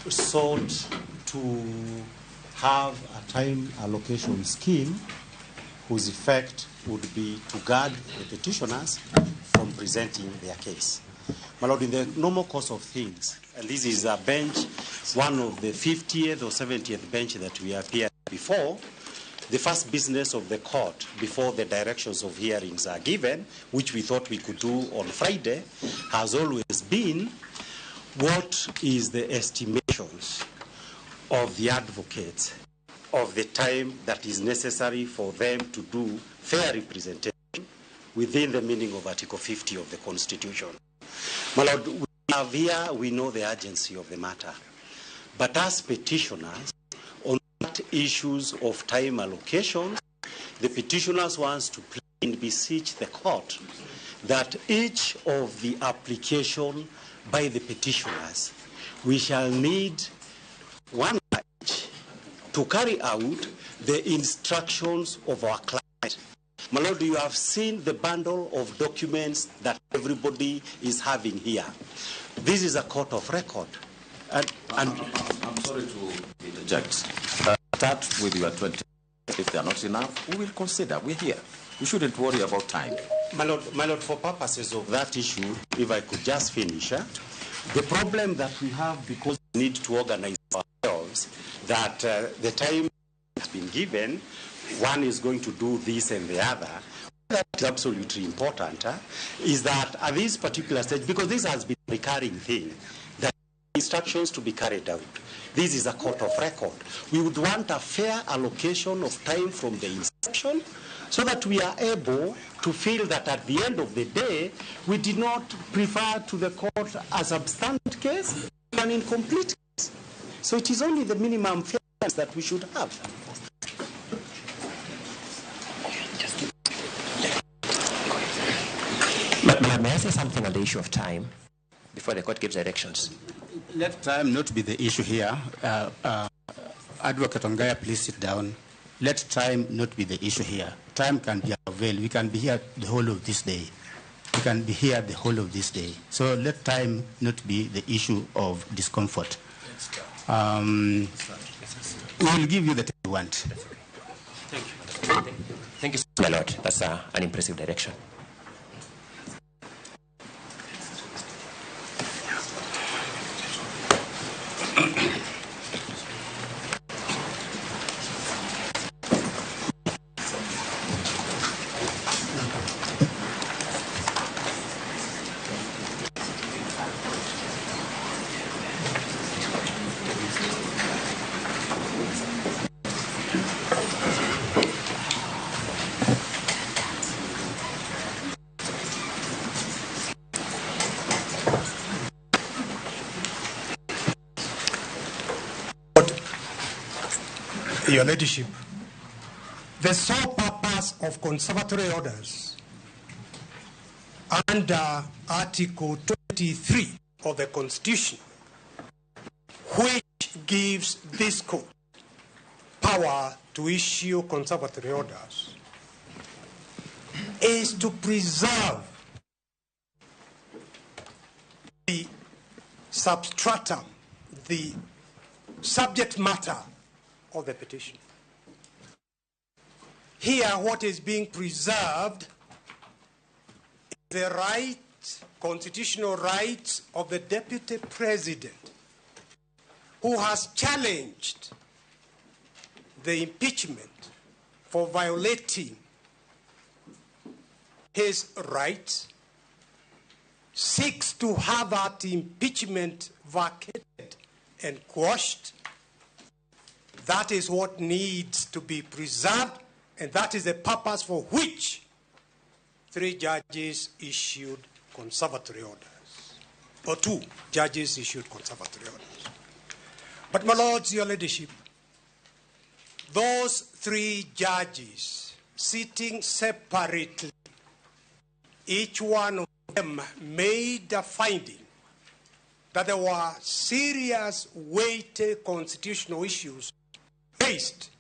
sought to have a time allocation scheme whose effect would be to guard the petitioners from presenting their case. My Lord, in the normal course of things, and this is a bench, one of the 50th or 70th bench that we appeared before, the first business of the court before the directions of hearings are given, which we thought we could do on Friday, has always been what is the estimations of the advocates of the time that is necessary for them to do fair representation within the meaning of Article 50 of the Constitution. My Lord, we have here, we know the urgency of the matter. But as petitioners, on that issues of time allocation, the petitioners wants to plead and beseech the court that each of the application by the petitioners, we shall need one judge to carry out the instructions of our client. My Lord, you have seen the bundle of documents that everybody is having here. This is a court of record. And I'm sorry to interject. Start with your 20. If they are not enough, we will consider. We're here. We shouldn't worry about time. My Lord, for purposes of that issue, if I could just finish, the problem that we have, because we need to organize ourselves, that the time has been given, one is going to do this and the other. That is absolutely important, is that at this particular stage, because this has been a recurring thing, that instructions to be carried out. This is a court of record. We would want a fair allocation of time from the inception so that we are able to feel that at the end of the day, we did not prefer to the court a substandard case, an incomplete case. So it is only the minimum fairness that we should have. May I say something on the issue of time before the court gives directions? Let time not be the issue here. Advocate Ongaya, please sit down. Let time not be the issue here. Time can be availed. We can be here the whole of this day. We can be here the whole of this day. So let time not be the issue of discomfort. We will give you the time you want. Thank you. Thank you, my lord. That's an impressive direction. Your Ladyship, the sole purpose of conservatory orders under Article 23 of the Constitution, which gives this court power to issue conservatory orders, is to preserve the substratum, the subject matter of the petition. Here, what is being preserved is the right, constitutional rights of the Deputy President, who has challenged the impeachment for violating his rights, seeks to have that impeachment vacated and quashed. That is what needs to be preserved, and that is the purpose for which 3 judges issued conservatory orders, or 2 judges issued conservatory orders. But, my lords, your ladyship, those 3 judges sitting separately, each one of them made a finding that there were serious, weighty constitutional issues raised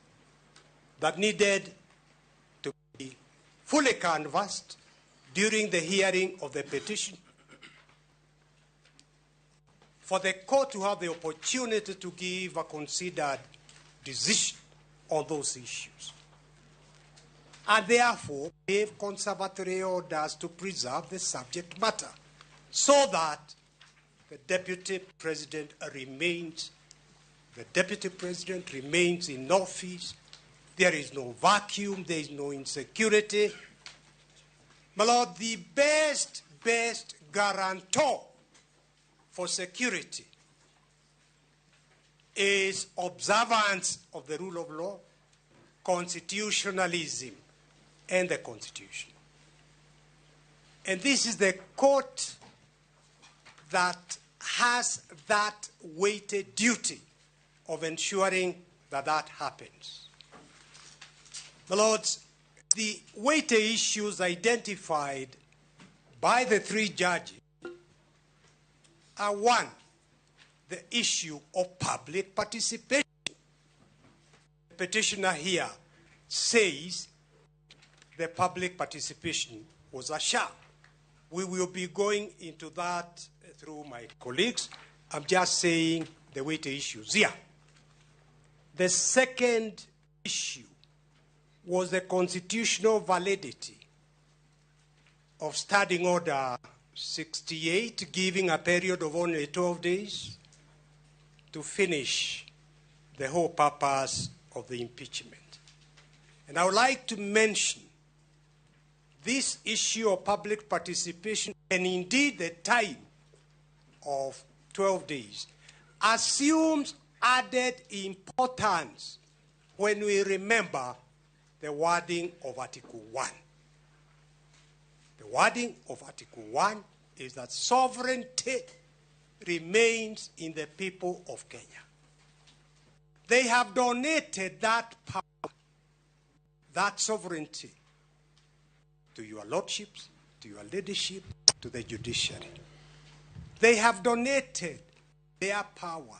that needed to be fully canvassed during the hearing of the petition, for the court to have the opportunity to give a considered decision on those issues, and therefore gave conservatory orders to preserve the subject matter so that the Deputy President remains in office. There is no vacuum, there is no insecurity. My lord, the best guarantor for security is observance of the rule of law, constitutionalism, and the Constitution. And this is the court that has that weighted duty of ensuring that that happens. My lords, the weighty issues identified by the 3 judges are: 1, the issue of public participation. The petitioner here says the public participation was a sham. We will be going into that through my colleagues. I'm just saying the weighty issues here. The second issue was the constitutional validity of Standing Order 68, giving a period of only 12 days to finish the whole purpose of the impeachment. And I would like to mention this issue of public participation, and indeed the time of 12 days, assumes added importance when we remember the wording of Article 1. The wording of Article 1 is that sovereignty remains in the people of Kenya. They have donated that power, that sovereignty, to your lordships, to your leadership, to the judiciary. They have donated their power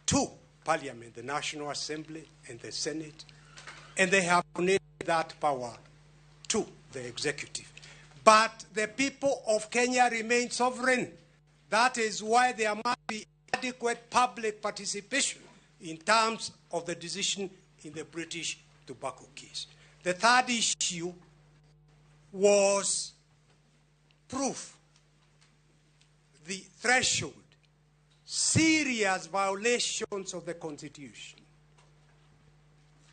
to Parliament, the National Assembly, and the Senate, and they have donated that power to the executive. But the people of Kenya remain sovereign. That is why there must be adequate public participation in terms of the decision in the British tobacco case. The third issue was proof, the threshold, serious violations of the Constitution,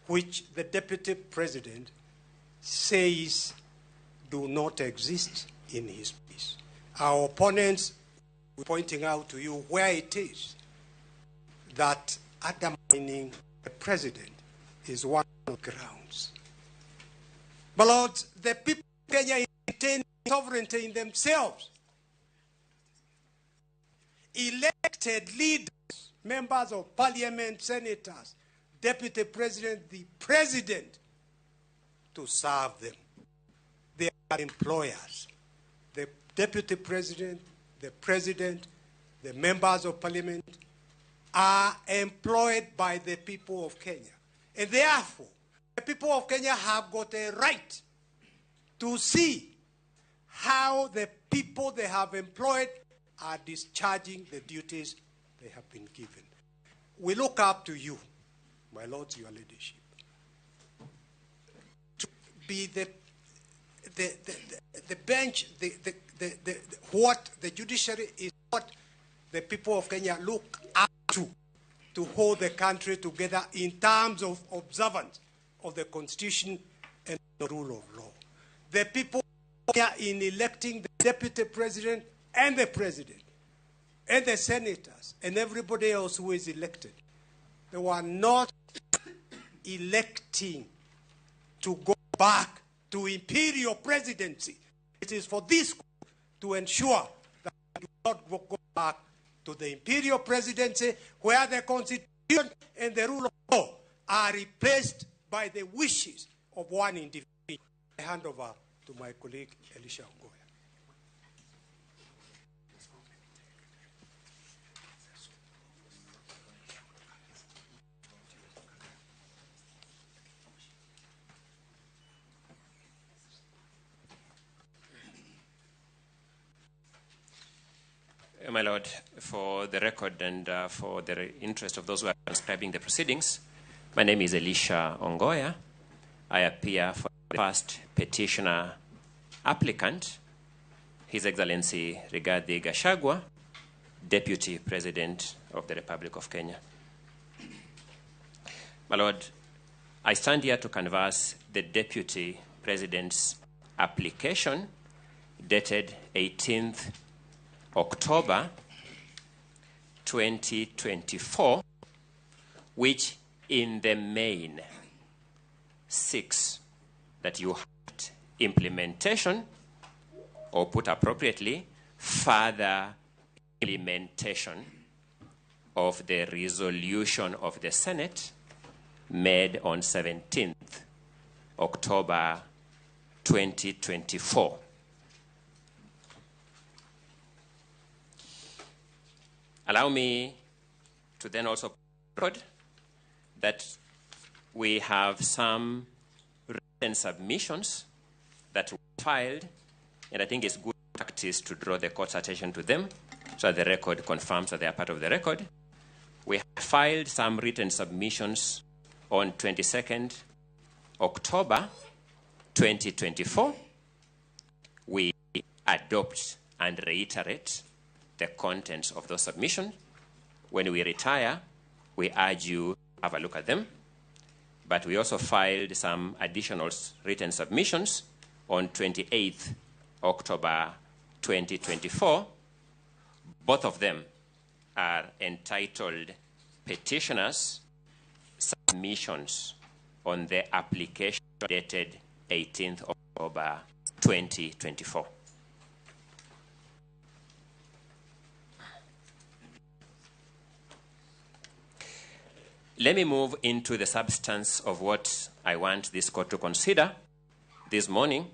which the Deputy President says do not exist in his piece. Our opponents were pointing out to you where it is that undermining the President is one of the grounds. But Lord, the people of Kenya retain sovereignty in themselves. Elected leaders, members of Parliament, senators, Deputy President, the President, to serve them. They are employers. The Deputy President, the President, the members of Parliament are employed by the people of Kenya. And therefore, the people of Kenya have got a right to see how the people they have employed are discharging the duties they have been given. We look up to you, my lords, your leadership, to be the bench, what the judiciary is, what the people of Kenya look up to hold the country together in terms of observance of the Constitution and the rule of law. The people of Kenya, in electing the Deputy President and the President and the senators and everybody else who is elected, they were not electing to go back to imperial presidency. It is for this to ensure that we do not go back to the imperial presidency where the Constitution and the rule of law are replaced by the wishes of one individual. I hand over to my colleague Elisha Ongoya. My Lord, for the record and for the interest of those who are transcribing the proceedings, my name is Elisha Ongoya. I appear for the first petitioner applicant, His Excellency Rigathi Gachagua, Deputy President of the Republic of Kenya. My Lord, I stand here to canvass the Deputy President's application dated 18th October 2024, which in the main seeks that you have implementation, or put appropriately, further implementation of the resolution of the Senate made on 17th October 2024. Allow me to then also record that we have some written submissions that were filed, and I think it's good practice to draw the court's attention to them so that the record confirms that they are part of the record. We have filed some written submissions on 22nd October 2024. We adopt and reiterate the contents of those submissions. When we retire, we urge you to have a look at them. But we also filed some additional written submissions on 28th October 2024. Both of them are entitled petitioners' submissions on the application dated 18th October 2024. Let me move into the substance of what I want this court to consider this morning.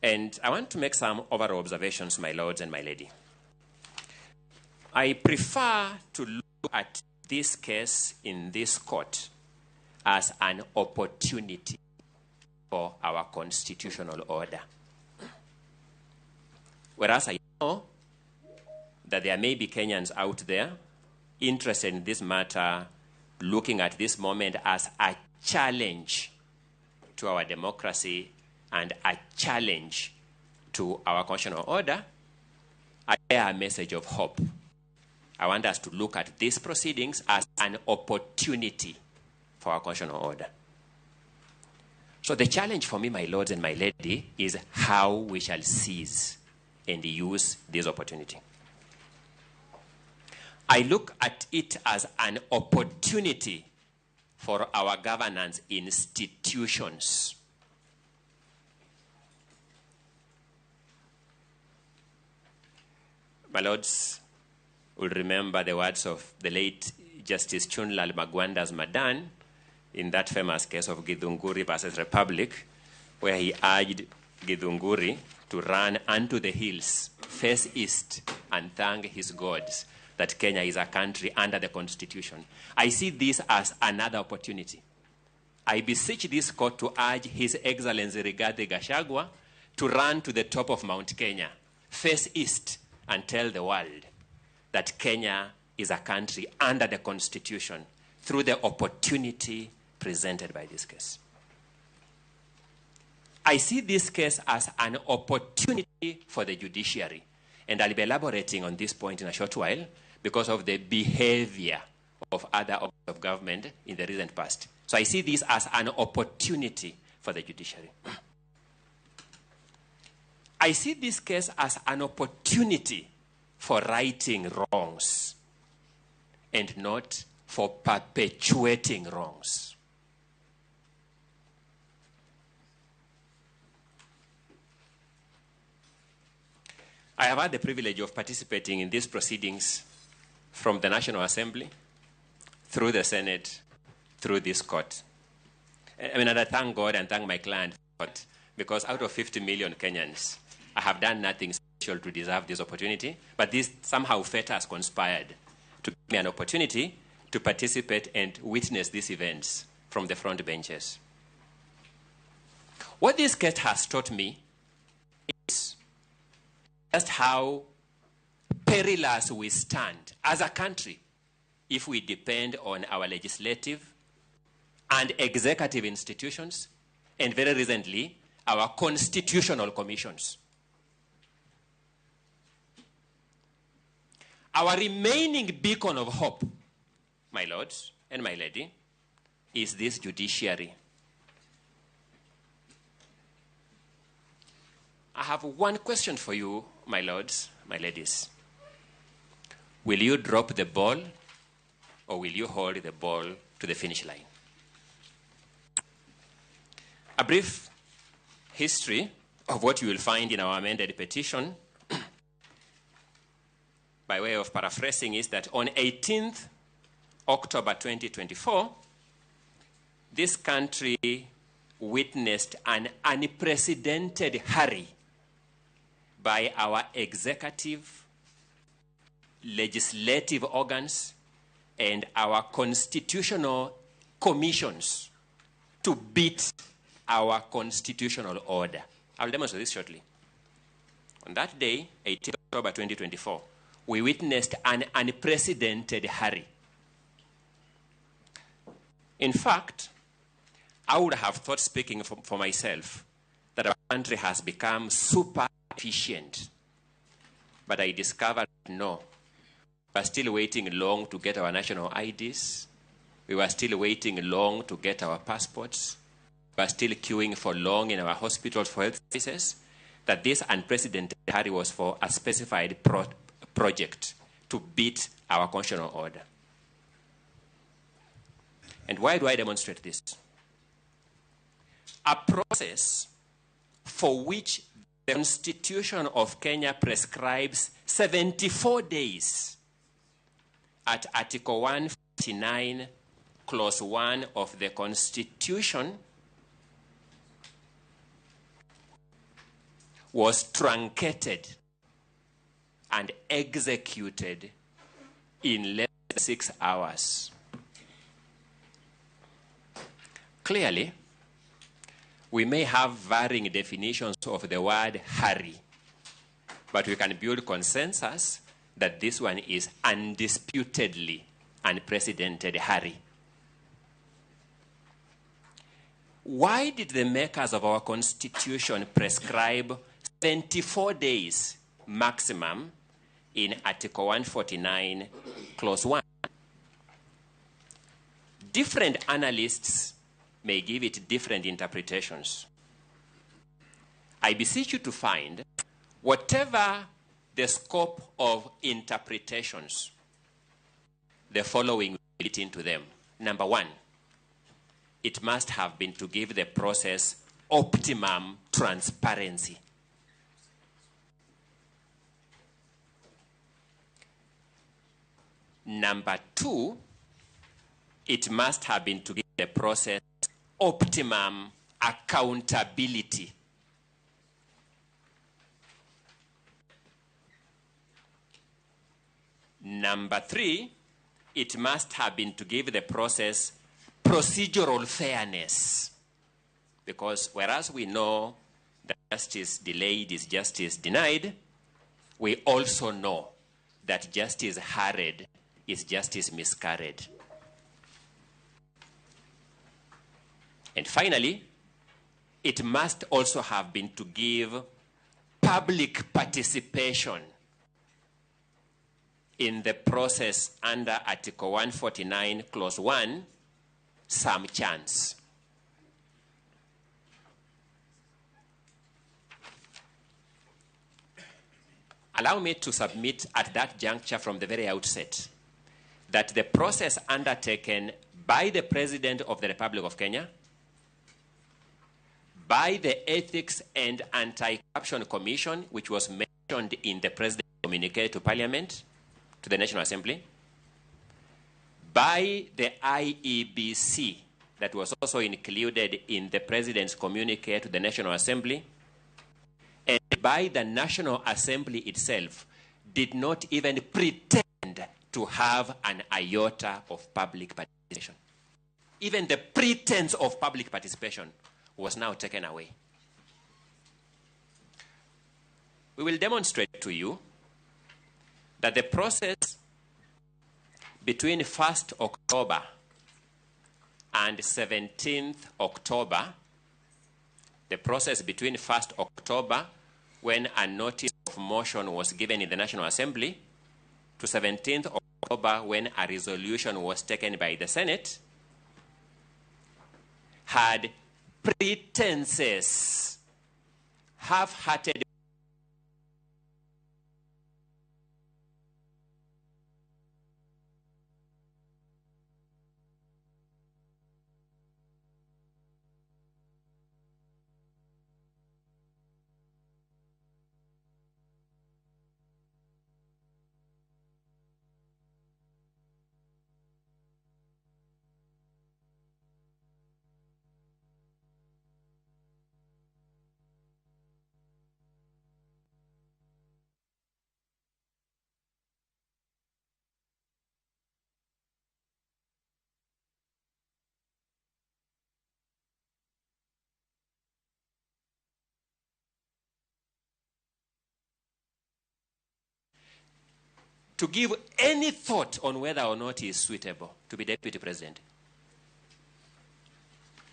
And I want to make some overall observations, my lords and my lady. I prefer to look at this case in this court as an opportunity for our constitutional order. Whereas I know that there may be Kenyans out there interested in this matter, looking at this moment as a challenge to our democracy and a challenge to our constitutional order, I bear a message of hope. I want us to look at these proceedings as an opportunity for our constitutional order. So the challenge for me, my lords and my lady, is how we shall seize and use this opportunity. I look at it as an opportunity for our governance institutions. My lords will remember the words of the late Justice Chunlal Magwanda's Madan in that famous case of Githunguri versus Republic, where he urged Githunguri to run unto the hills, face east, and thank his gods that Kenya is a country under the Constitution. I see this as another opportunity. I beseech this court to urge His Excellency Rigathi Gachagua to run to the top of Mount Kenya, face east, and tell the world that Kenya is a country under the Constitution through the opportunity presented by this case. I see this case as an opportunity for the judiciary, and I'll be elaborating on this point in a short while because of the behavior of other organs of government in the recent past. So I see this as an opportunity for the judiciary. I see this case as an opportunity for righting wrongs and not for perpetuating wrongs. I have had the privilege of participating in these proceedings from the National Assembly, through the Senate, through this court. And I thank God and thank my client for it, because out of 50 million Kenyans, I have done nothing special to deserve this opportunity, but this somehow fate has conspired to give me an opportunity to participate and witness these events from the front benches. What this case has taught me is just how perilous we stand as a country if we depend on our legislative and executive institutions, and very recently, our constitutional commissions. Our remaining beacon of hope, my lords and my lady, is this judiciary. I have one question for you, my lords, my ladies. Will you drop the ball or will you hold the ball to the finish line? A brief history of what you will find in our amended petition, by way of paraphrasing, is that on 18th October 2024, this country witnessed an unprecedented hurry by our executive, legislative organs, and our constitutional commissions to beat our constitutional order. I'll demonstrate this shortly. On that day, 18th October 2024, we witnessed an unprecedented hurry. In fact, I would have thought, speaking for myself, that our country has become super efficient. But I discovered no. We were still waiting long to get our national IDs. We were still waiting long to get our passports. We were still queuing for long in our hospitals for health services. That this unprecedented hurry was for a specified project to beat our constitutional order. And why do I demonstrate this? A process for which the Constitution of Kenya prescribes 74 days at Article 149, Clause 1 of the Constitution, was truncated and executed in less than 6 hours. Clearly, we may have varying definitions of the word hurry, but we can build consensus that this one is undisputedly unprecedented hurry. Why did the makers of our Constitution prescribe 24 days maximum in Article 149, Clause 1? Different analysts may give it different interpretations. I beseech you to find, whatever the scope of interpretations, the following will fit into them. Number one, it must have been to give the process optimum transparency. Number two, it must have been to give the process optimum accountability. Number three, it must have been to give the process procedural fairness. Because whereas we know that justice delayed is justice denied, we also know that justice hurried is justice miscarried. And finally, it must also have been to give public participation in the process under Article 149, Clause 1, some chance. Allow me to submit at that juncture from the very outset that the process undertaken by the President of the Republic of Kenya, by the Ethics and Anti-Corruption Commission, which was mentioned in the President's communique to Parliament, to the National Assembly, by the IEBC, that was also included in the President's communique to the National Assembly, and by the National Assembly itself, did not even pretend to have an iota of public participation. Even the pretense of public participation was now taken away. We will demonstrate to you that the process between 1st October and 17th October, the process between 1st October, when a notice of motion was given in the National Assembly, to 17th October, when a resolution was taken by the Senate, had pretenses, half-hearted to give any thought on whether or not he is suitable to be deputy president.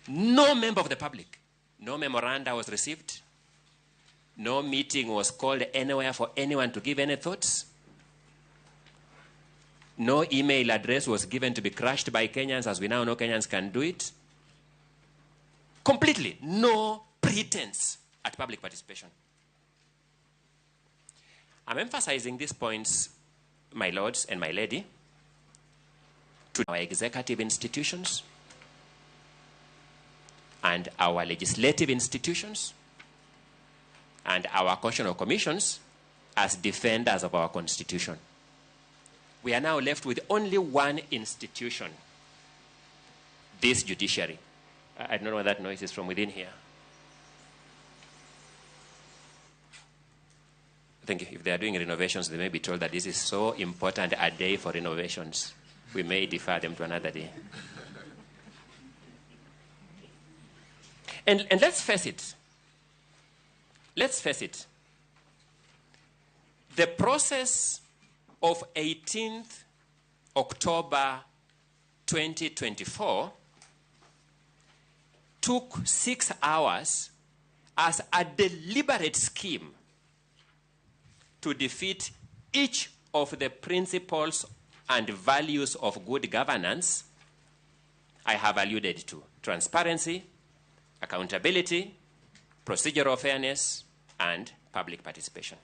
No member of the public, no memoranda was received, no meeting was called anywhere for anyone to give any thoughts, no email address was given to be crushed by Kenyans, as we now know Kenyans can do it. Completely no pretense at public participation. I'm emphasizing these points, my lords and my lady, to our executive institutions and our legislative institutions and our constitutional commissions as defenders of our Constitution. We are now left with only one institution, this judiciary. I don't know where that noise is from within here. Thank you. If they are doing renovations, they may be told that this is so important a day for renovations. We may defer them to another day. And let's face it. Let's face it. The process of 18th October 2024 took 6 hours as a deliberate scheme to defeat each of the principles and values of good governance I have alluded to: transparency, accountability, procedural fairness, and public participation.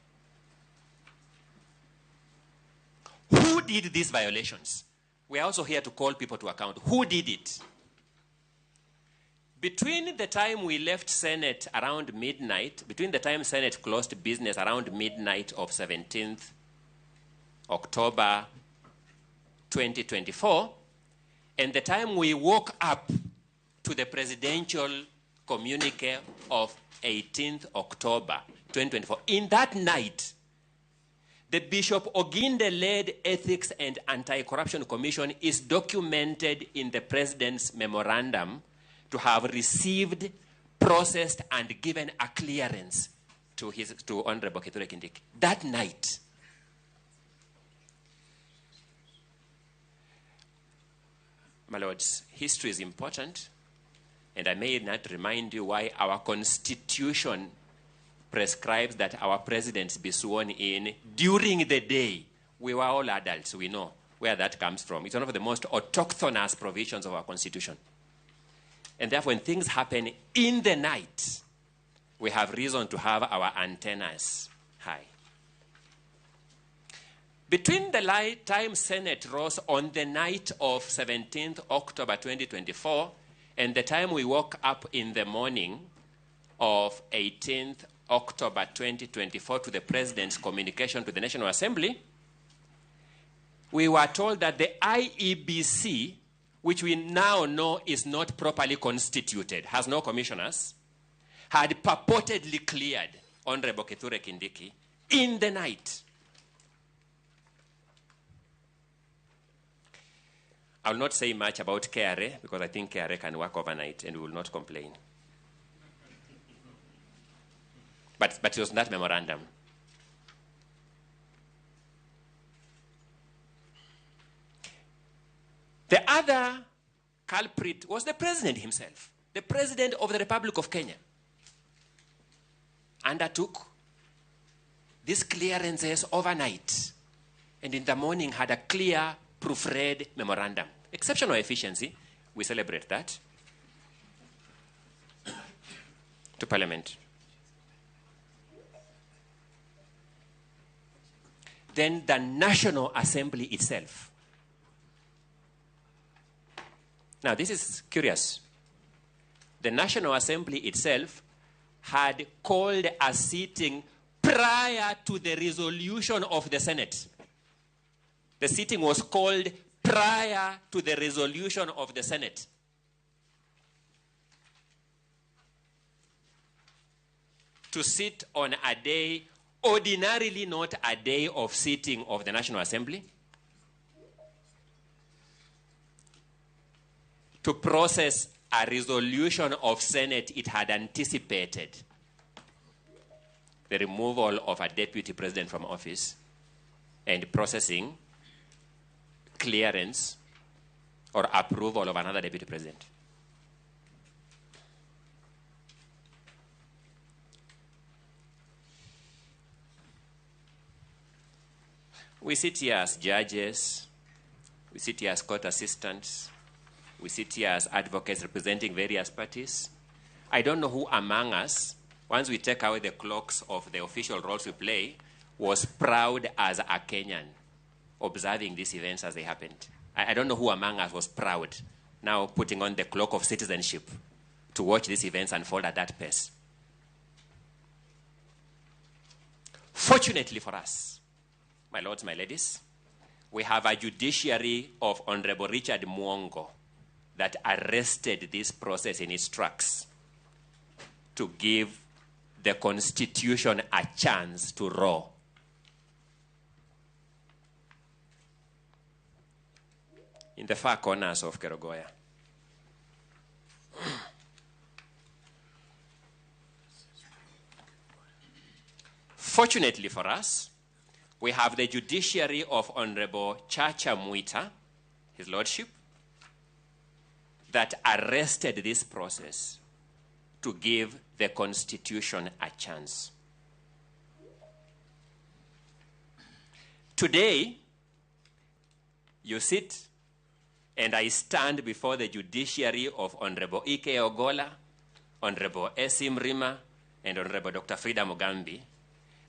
Who did these violations? We are also here to call people to account. Who did it? Between the time we left Senate around midnight, between the time Senate closed business around midnight of 17th October 2024, and the time we woke up to the presidential communique of 18th October 2024, in that night, the Bishop Oginde-led Ethics and Anti-Corruption Commission is documented in the President's memorandum to have received, processed, and given a clearance to Honorable Kithure Kindiki. That night. My lords, history is important, and I may not remind you why our Constitution prescribes that our presidents be sworn in during the day. We were all adults, we know where that comes from. It's one of the most autochthonous provisions of our Constitution. And therefore, when things happen in the night, we have reason to have our antennas high. Between the time Senate rose on the night of 17th October 2024 and the time we woke up in the morning of 18th October 2024 to the President's communication to the National Assembly, we were told that the IEBC, which we now know is not properly constituted, has no commissioners, had purportedly cleared Honorable Kithure Kindiki in the night. I will not say much about KRA because I think KRA can work overnight and we will not complain. But it was that memorandum. The other culprit was the President himself. The President of the Republic of Kenya undertook these clearances overnight and in the morning had a clear, proofread memorandum. Exceptional efficiency. We celebrate that. To Parliament. Then the National Assembly itself. Now, this is curious. The National Assembly itself had called a sitting prior to the resolution of the Senate. The sitting was called prior to the resolution of the Senate. To sit on a day, ordinarily not a day of sitting of the National Assembly, to process a resolution of Senate it had anticipated, the removal of a deputy president from office, and processing clearance or approval of another deputy president. We sit here as judges, we sit here as court assistants, we sit here as advocates representing various parties. I don't know who among us, once we take away the cloaks of the official roles we play, was proud as a Kenyan observing these events as they happened. I don't know who among us was proud now putting on the cloak of citizenship to watch these events unfold at that pace. Fortunately for us, my lords, my ladies, we have a judiciary of Honorable Richard Mwongo that arrested this process in its tracks to give the Constitution a chance to roar. In the far corners of Kerogoya. Fortunately for us, we have the judiciary of Honorable Chacha Mwita, His Lordship, that arrested this process to give the Constitution a chance. Today, you sit and I stand before the judiciary of Honorable Ike Ogola, Honorable Esim Rima, and Honorable Dr. Frida Mugambi,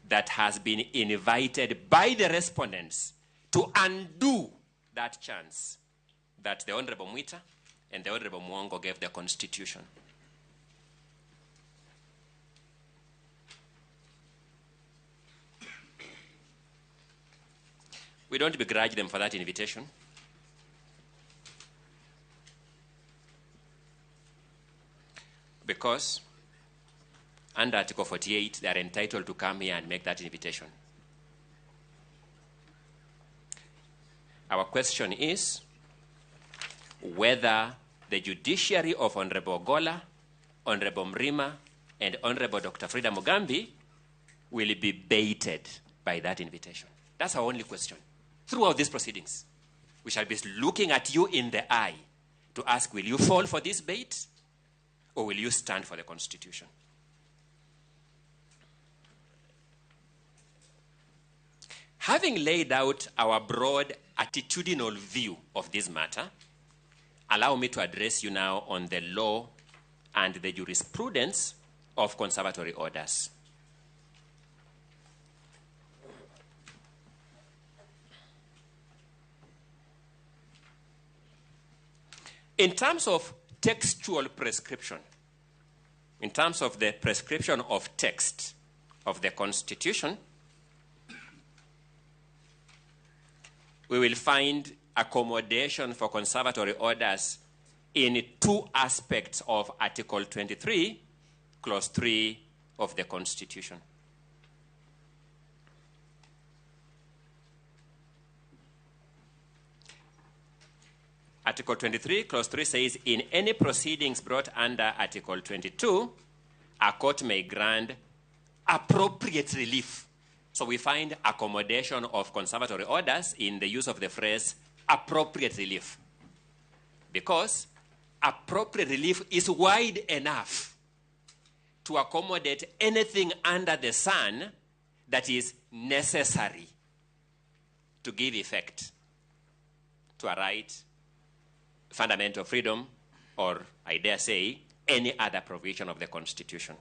that has been invited by the respondents to undo that chance that the Honorable Mwita and the Honorable Mwongo gave the Constitution. We don't begrudge them for that invitation. Because under Article 48, they are entitled to come here and make that invitation. Our question is whether the judiciary of Honorable Ogola, Honorable Mrima, and Honorable Dr. Frida Mugambi will be baited by that invitation. That's our only question. Throughout these proceedings, we shall be looking at you in the eye to ask, will you fall for this bait or will you stand for the Constitution? Having laid out our broad attitudinal view of this matter, allow me to address you now on the law and the jurisprudence of conservatory orders. In terms of textual prescription, in terms of the prescription of text of the Constitution, we will find accommodation for conservatory orders in two aspects of Article 23, Clause 3 of the Constitution. Article 23, Clause 3 says, in any proceedings brought under Article 22, a court may grant appropriate relief. So we find accommodation of conservatory orders in the use of the phrase appropriate relief. Because appropriate relief is wide enough to accommodate anything under the sun that is necessary to give effect to a right, fundamental freedom, or, I dare say, any other provision of the Constitution.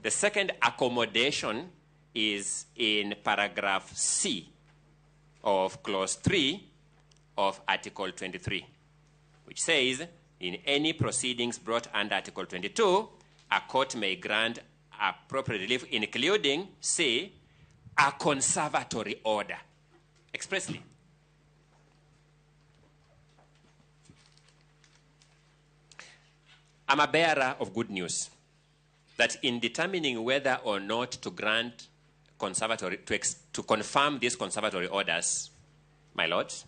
The second accommodation is in paragraph C of Clause 3 of Article 23, which says, in any proceedings brought under Article 22, a court may grant appropriate relief, including, say, a conservatory order, expressly. I'm a bearer of good news that in determining whether or not to grant conservatory, to confirm these conservatory orders, my lords,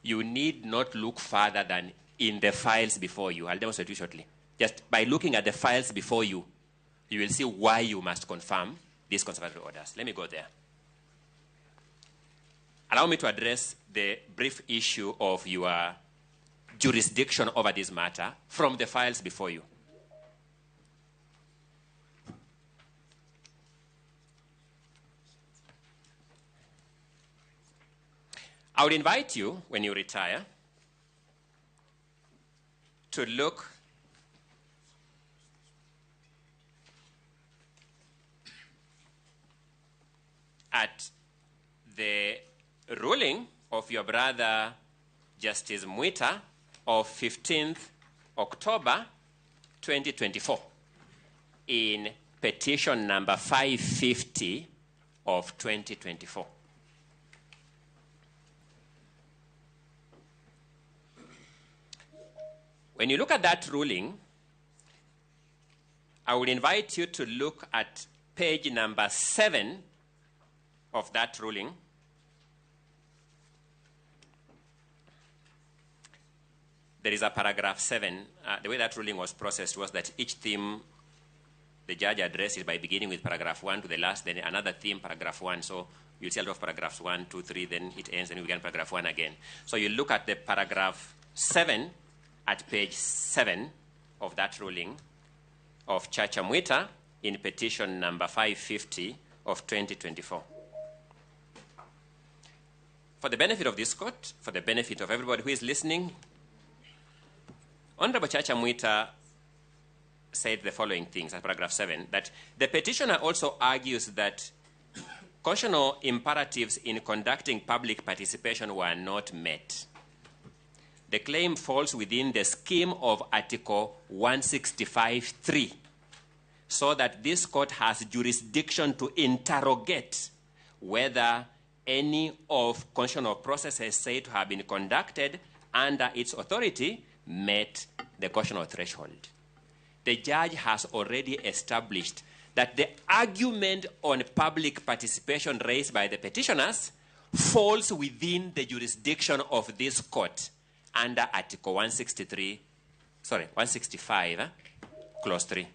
you need not look further than in the files before you. I'll demonstrate you shortly. Just by looking at the files before you, you will see why you must confirm these conservatory orders. Let me go there. Allow me to address the brief issue of your jurisdiction over this matter from the files before you. I would invite you, when you retire, to look at the ruling of your brother, Justice Mwita, of 15th October 2024 in petition number 550 of 2024. When you look at that ruling, I would invite you to look at page number 7 of that ruling. There is a paragraph 7. The way that ruling was processed was that each theme the judge addresses by beginning with paragraph 1 to the last, then another theme, paragraph 1. So you see a lot of paragraphs 1, 2, 3, then it ends, and we begin paragraph 1 again. So you look at the paragraph 7 at page 7 of that ruling of Chacha Mwita in petition number 550 of 2024. For the benefit of this court, for the benefit of everybody who is listening, Honorable Chacha Mwita said the following things at paragraph 7, that the petitioner also argues that constitutional imperatives in conducting public participation were not met. The claim falls within the scheme of Article 165(3), so that this court has jurisdiction to interrogate whether any of constitutional processes said to have been conducted under its authority met the constitutional threshold. The judge has already established that the argument on public participation raised by the petitioners falls within the jurisdiction of this court under Article 165, Clause 3.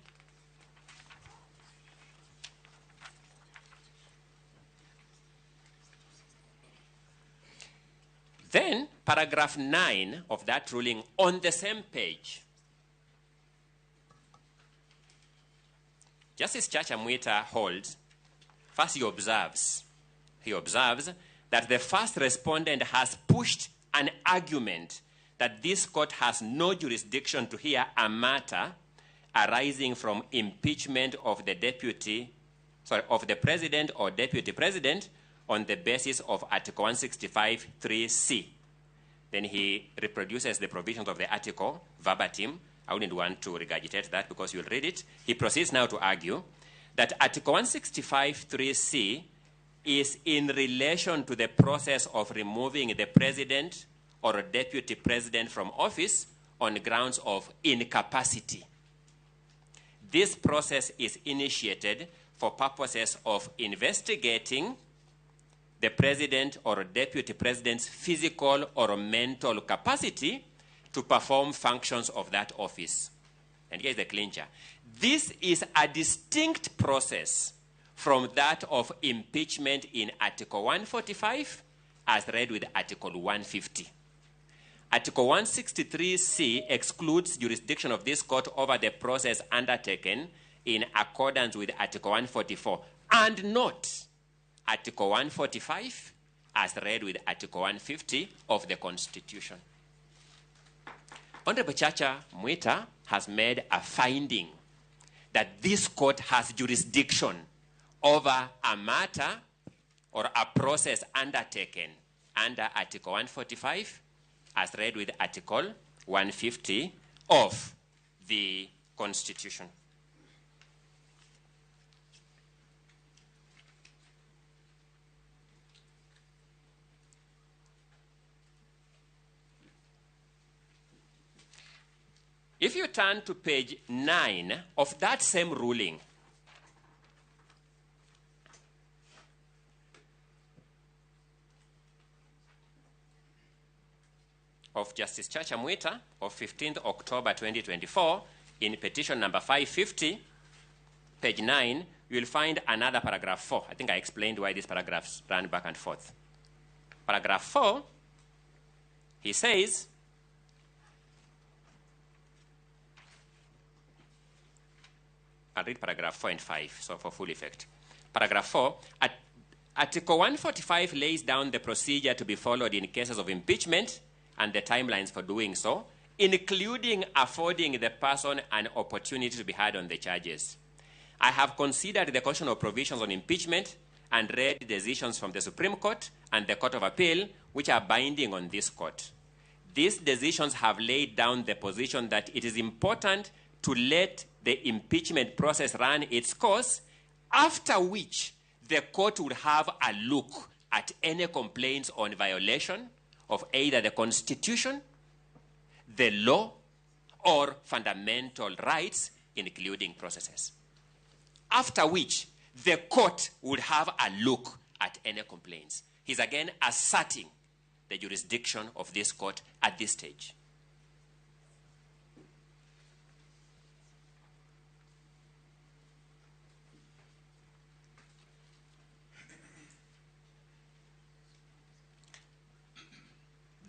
Then, paragraph 9 of that ruling on the same page. Justice Chacha Mwita holds, first he observes that the first respondent has pushed an argument that this court has no jurisdiction to hear a matter arising from impeachment of the president or deputy president on the basis of Article 165(3)(c). Then he reproduces the provisions of the article verbatim. I wouldn't want to regurgitate that because you'll read it. He proceeds now to argue that Article 165(3)(c) is in relation to the process of removing the president or a deputy president from office on grounds of incapacity. This process is initiated for purposes of investigating the president or deputy president's physical or mental capacity to perform functions of that office. And here's the clincher. This is a distinct process from that of impeachment in Article 145 as read with Article 150. Article 163(c) excludes jurisdiction of this court over the process undertaken in accordance with Article 144 and not Article 145 as read with Article 150 of the Constitution. Honorable Chacha Mwita has made a finding that this court has jurisdiction over a matter or a process undertaken under Article 145 as read with Article 150 of the Constitution. If you turn to page 9 of that same ruling, of Justice Chacha Mwita of 15th October 2024, in petition number 550, page 9, you will find another paragraph 4. I think I explained why these paragraphs ran back and forth. Paragraph 4, he says, I'll read paragraph 4 and 5, so for full effect. Paragraph 4, Article 145 lays down the procedure to be followed in cases of impeachment and the timelines for doing so, including affording the person an opportunity to be heard on the charges. I have considered the constitutional provisions on impeachment and read decisions from the Supreme Court and the Court of Appeal, which are binding on this court. These decisions have laid down the position that it is important to let the impeachment process run its course, after which the court would have a look at any complaints on violation of either the Constitution, the law, or fundamental rights, including processes. After which, the court would have a look at any complaints. He's again asserting the jurisdiction of this court at this stage.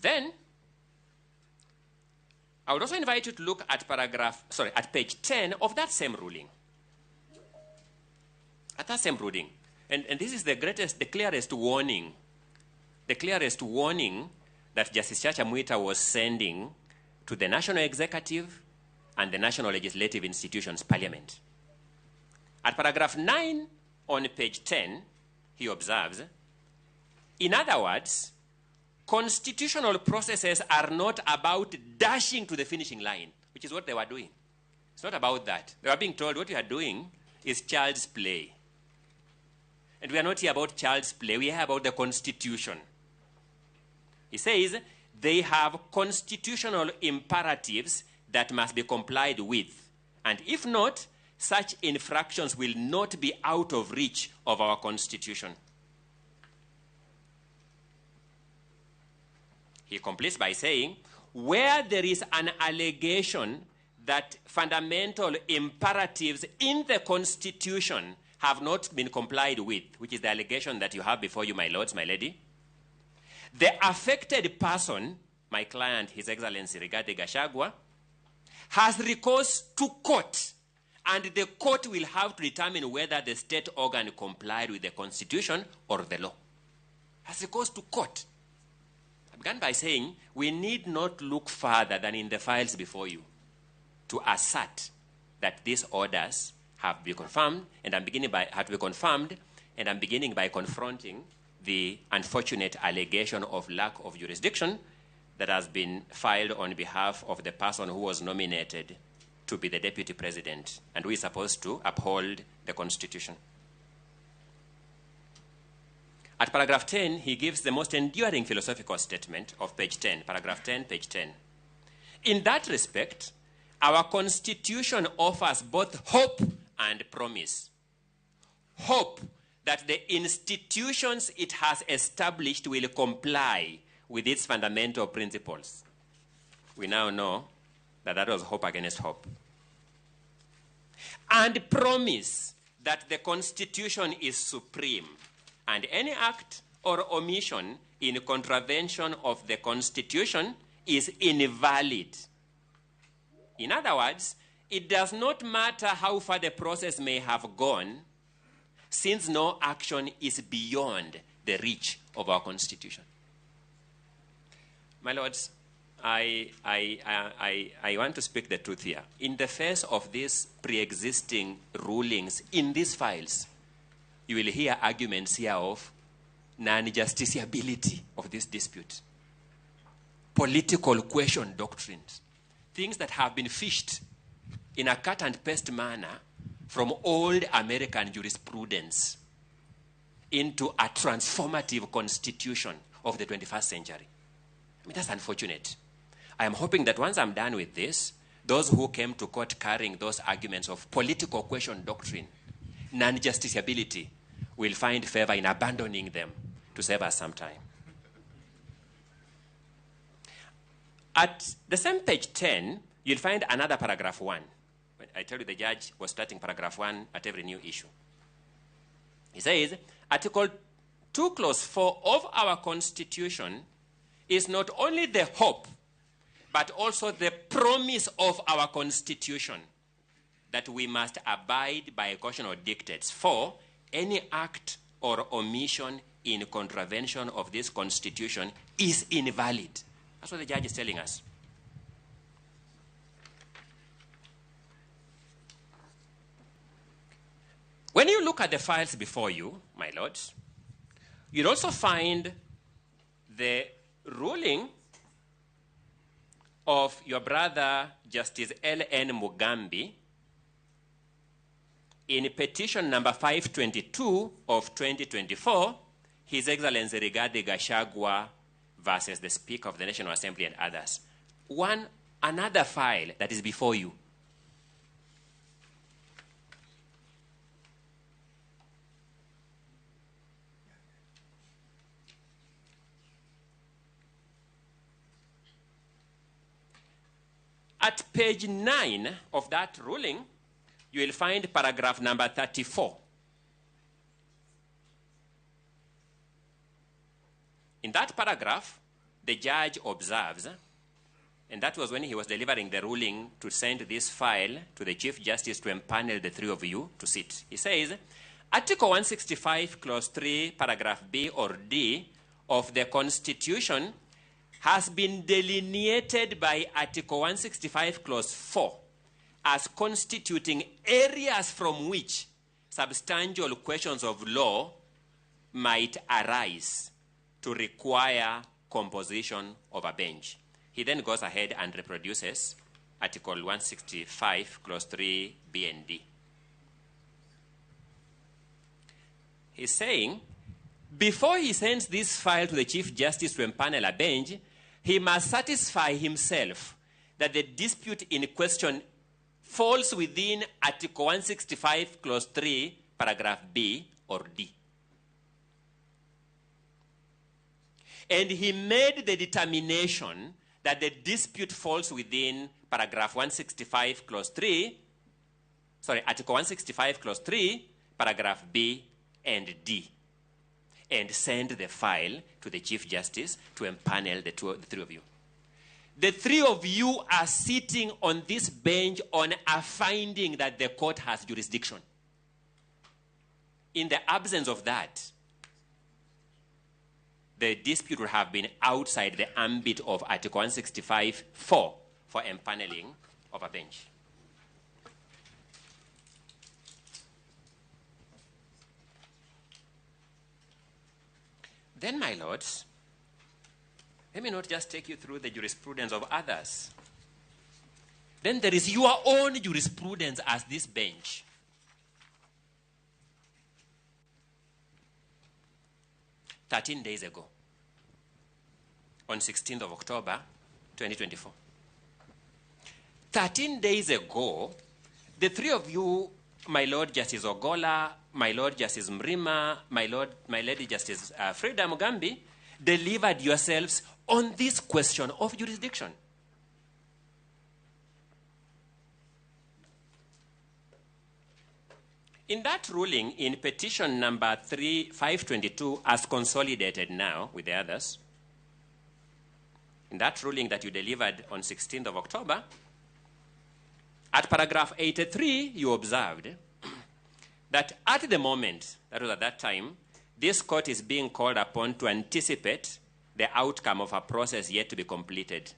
Then, I would also invite you to look at at page 10 of that same ruling. At that same ruling. And this is the clearest warning that Justice Chacha Mwita was sending to the National Executive and the National Legislative Institutions, Parliament. At paragraph 9 on page 10, he observes, in other words, constitutional processes are not about dashing to the finishing line, which is what they were doing. It's not about that. They were being told what you are doing is child's play. And we are not here about child's play. We are here about the Constitution. He says they have constitutional imperatives that must be complied with. And if not, such infractions will not be out of reach of our Constitution. He completes by saying, where there is an allegation that fundamental imperatives in the Constitution have not been complied with, which is the allegation that you have before you, my lords, my lady, the affected person, my client, His Excellency Rigathi Gachagua, has recourse to court, and the court will have to determine whether the state organ complied with the Constitution or the law. Has recourse to court. I began by saying we need not look further than in the files before you to assert that these orders have been confirmed, and I'm beginning by confronting the unfortunate allegation of lack of jurisdiction that has been filed on behalf of the person who was nominated to be the deputy president and who is supposed to uphold the Constitution. At paragraph 10, he gives the most enduring philosophical statement of page 10, paragraph 10, page 10. In that respect, our Constitution offers both hope and promise. Hope that the institutions it has established will comply with its fundamental principles. We now know that that was hope against hope. And promise that the Constitution is supreme, and any act or omission in contravention of the Constitution is invalid. In other words, it does not matter how far the process may have gone, since no action is beyond the reach of our Constitution. My lords, I want to speak the truth here. In the face of these pre-existing rulings in these files, you will hear arguments here of non-justiciability of this dispute, political question doctrines, things that have been fished in a cut and paste manner from old American jurisprudence into a transformative constitution of the 21st century. I mean, that's unfortunate. I am hoping that once I'm done with this, those who came to court carrying those arguments of political question doctrine, non-justiciability, will find favor in abandoning them to save us some time. At the same page 10, you'll find another paragraph 1. I tell you the judge was starting paragraph 1 at every new issue. He says, Article 2, Clause 4 of our Constitution is not only the hope, but also the promise of our Constitution that we must abide by cautionary dictates, for any act or omission in contravention of this Constitution is invalid. That's what the judge is telling us. When you look at the files before you, my lords, you'll also find the ruling of your brother, Justice L.N. Mugambi, in petition number 522 of 2024, His Excellency Rigathi Gachagua versus the Speaker of the National Assembly and others. Another file that is before you. At page 9 of that ruling, you will find paragraph number 34. In that paragraph, the judge observes, and that was when he was delivering the ruling to send this file to the Chief Justice to empanel the three of you to sit. He says, Article 165, Clause 3, Paragraph B or D of the Constitution has been delineated by Article 165, Clause 4 as constituting areas from which substantial questions of law might arise to require composition of a bench. He then goes ahead and reproduces Article 165, Clause 3, B and D. He's saying, before he sends this file to the Chief Justice to empanel a bench, he must satisfy himself that the dispute in question falls within Article 165, Clause 3, Paragraph B or D. And he made the determination that the dispute falls within Paragraph 165, Clause 3, Article 165, Clause 3, Paragraph B and D, and send the file to the Chief Justice to empanel the three of you. The three of you are sitting on this bench on a finding that the court has jurisdiction. In the absence of that, the dispute would have been outside the ambit of Article 165.4 for empaneling of a bench. Then, my lords, let me not just take you through the jurisprudence of others. Then there is your own jurisprudence as this bench. "13 days ago, on 16th of October, 2024. 13 days ago, the three of you, my Lord Justice Ogola, my Lord Justice Mrima, my Lady Justice Frida Mugambi, delivered yourselves on this question of jurisdiction. In that ruling, in petition number 522, as consolidated now with the others, in that ruling that you delivered on 16th of October, at paragraph 83, you observed that at the moment, that was at that time, this court is being called upon to anticipate the outcome of a process yet to be completed.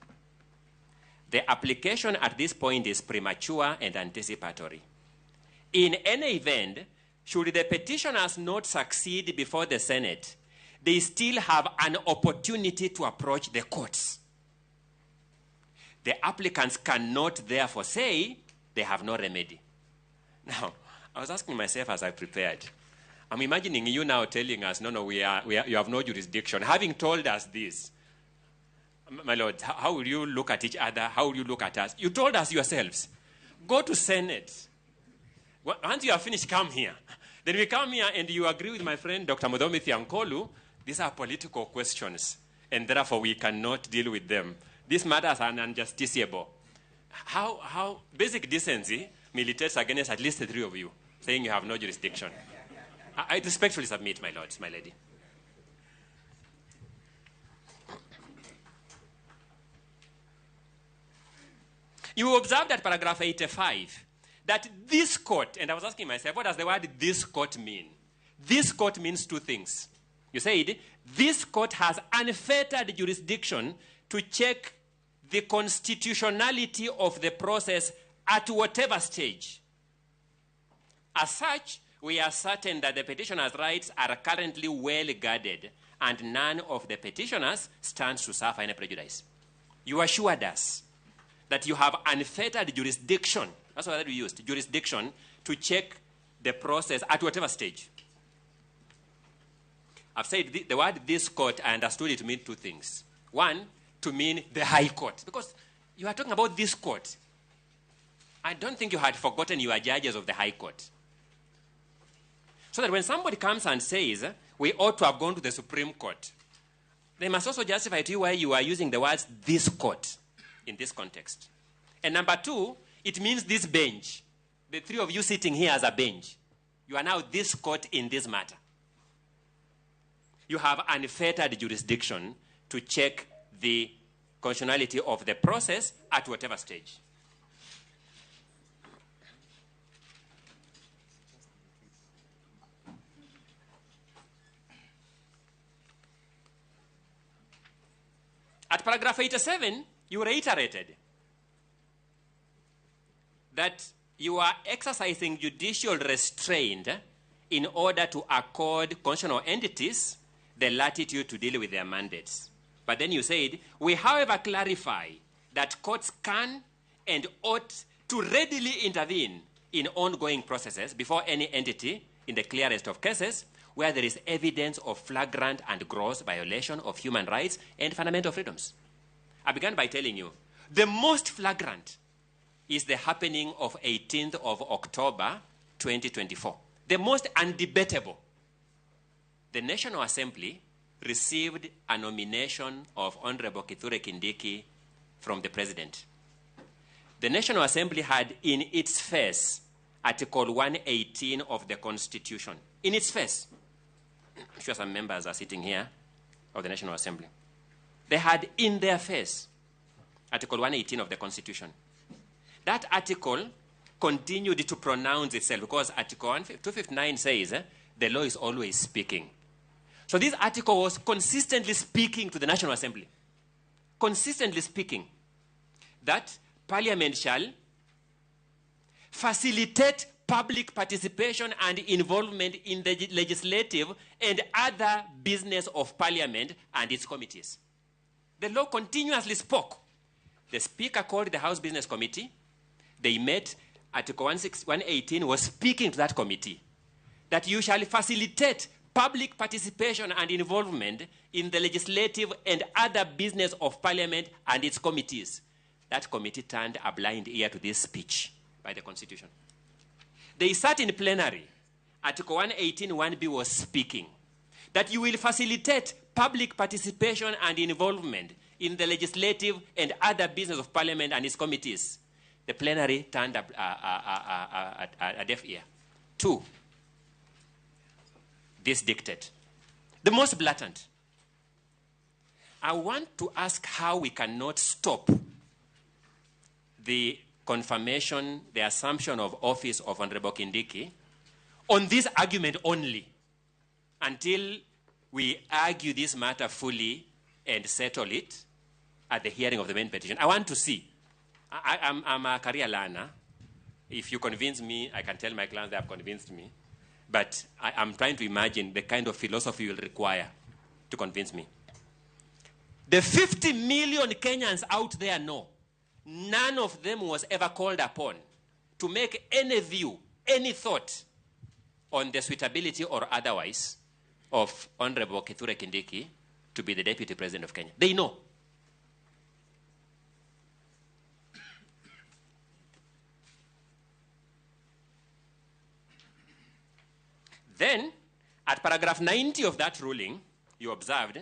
The application at this point is premature and anticipatory. In any event, should the petitioners not succeed before the Senate, they still have an opportunity to approach the courts. The applicants cannot therefore say they have no remedy." Now, I was asking myself as I prepared, I'm imagining you now telling us, no, you have no jurisdiction. Having told us this, my lord, how will you look at each other? How will you look at us? You told us yourselves, go to Senate. Once you have finished, come here. Then we come here and you agree with my friend Dr. Mudomithi Ankolu, these are political questions and therefore we cannot deal with them. These matters are unjusticiable. How basic decency militates against at least the three of you, saying you have no jurisdiction. I respectfully submit, my lords, my lady. You observe that paragraph 85, that this court, and I was asking myself, what does the word this court mean? This court means two things. You said, this court has unfettered jurisdiction to check the constitutionality of the process at whatever stage. As such, we are certain that the petitioner's rights are currently well guarded and none of the petitioners stands to suffer any prejudice. You assured us that you have unfettered jurisdiction, that's what we used, jurisdiction, to check the process at whatever stage. I've said the word this court, I understood it to mean two things. One, to mean the High Court, because you are talking about this court. I don't think you had forgotten you are judges of the High Court. So that when somebody comes and says, we ought to have gone to the Supreme Court, they must also justify to you why you are using the words this court in this context. And number two, it means this bench. The three of you sitting here as a bench. You are now this court in this matter. You have unfettered jurisdiction to check the constitutionality of the process at whatever stage. At paragraph 87, you reiterated that you are exercising judicial restraint in order to accord constitutional entities the latitude to deal with their mandates. But then you said, we however clarify that courts can and ought to readily intervene in ongoing processes before any entity, in the clearest of cases, where there is evidence of flagrant and gross violation of human rights and fundamental freedoms. I began by telling you, the most flagrant is the happening of 18th of October, 2024. The most undebatable. The National Assembly received a nomination of Honorable Kithure Kindiki from the President. The National Assembly had in its face Article 118 of the Constitution. In its face. I'm sure some members are sitting here of the National Assembly. They had in their face Article 118 of the Constitution. That article continued to pronounce itself because Article 259 says the law is always speaking. So this article was consistently speaking to the National Assembly. Consistently speaking that Parliament shall facilitate public participation and involvement in the legislative and other business of Parliament and its committees. The law continuously spoke. The Speaker called the House Business Committee. They met. Article 118 was speaking to that committee that you shall facilitate public participation and involvement in the legislative and other business of Parliament and its committees. That committee turned a blind ear to this speech by the Constitution. They sat in plenary. Article 118 1B was speaking that you will facilitate public participation and involvement in the legislative and other business of Parliament and its committees. The plenary turned a deaf ear. 2, this dictate. The most blatant. I want to ask how we cannot stop the confirmation, the assumption of office of Honorable Kindiki on this argument only until we argue this matter fully and settle it at the hearing of the main petition. I want to see. I'm a career learner. If you convince me, I can tell my clients they have convinced me. But I'm trying to imagine the kind of philosophy you will require to convince me. The 50 million Kenyans out there know. None of them was ever called upon to make any view, any thought on the suitability or otherwise of Honorable Kithure Kindiki to be the Deputy President of Kenya. They know. Then, at paragraph 90 of that ruling, you observed,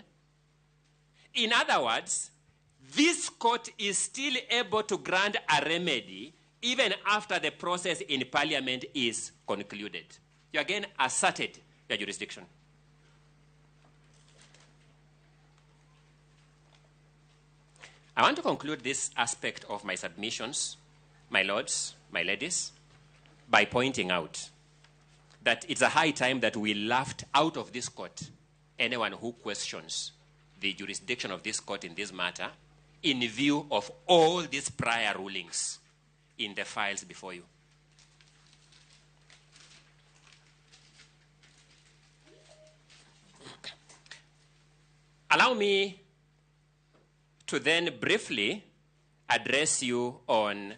in other words, this court is still able to grant a remedy even after the process in Parliament is concluded. You again asserted your jurisdiction. I want to conclude this aspect of my submissions, my lords, my ladies, by pointing out that it's a high time that we laughed out of this court anyone who questions the jurisdiction of this court in this matter in view of all these prior rulings in the files before you. Allow me to then briefly address you on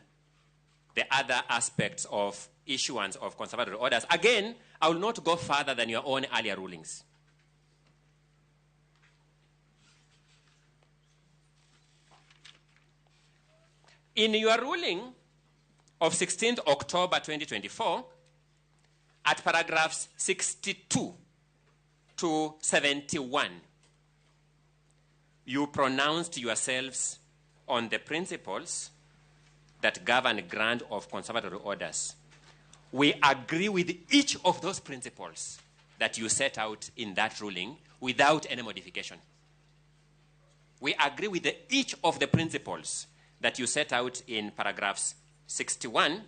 the other aspects of issuance of conservatory orders. Again, I will not go further than your own earlier rulings. In your ruling of 16th October 2024, at paragraphs 62 to 71, you pronounced yourselves on the principles that govern grant of conservatory orders. We agree with each of those principles that you set out in that ruling without any modification. We agree with each of the principles that you set out in paragraphs 61,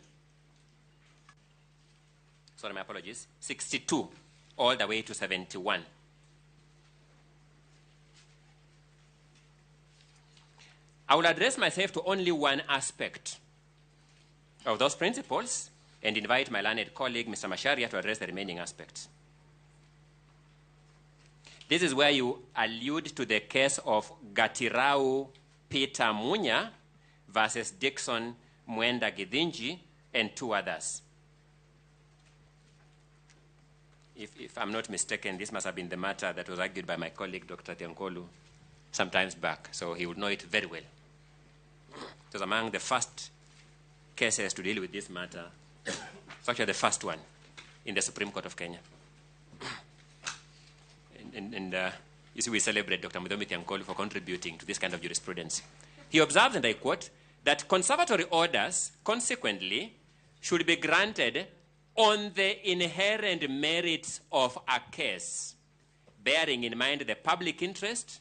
sorry, my apologies, 62 all the way to 71. I will address myself to only one aspect of those principles and invite my learned colleague, Mr. Macharia, to address the remaining aspects. This is where you allude to the case of Gatirau Peter Munya versus Dixon Mwenda Githinji and two others. If I'm not mistaken, this must have been the matter that was argued by my colleague, Dr. Tiankolu, some times back, so he would know it very well. It was among the first cases to deal with this matter. It's actually the first one in the Supreme Court of Kenya. And you see, we celebrate Dr. Mudhomi Tiankolu for contributing to this kind of jurisprudence. He observes, and I quote, that conservatory orders, consequently, should be granted on the inherent merits of a case, bearing in mind the public interest,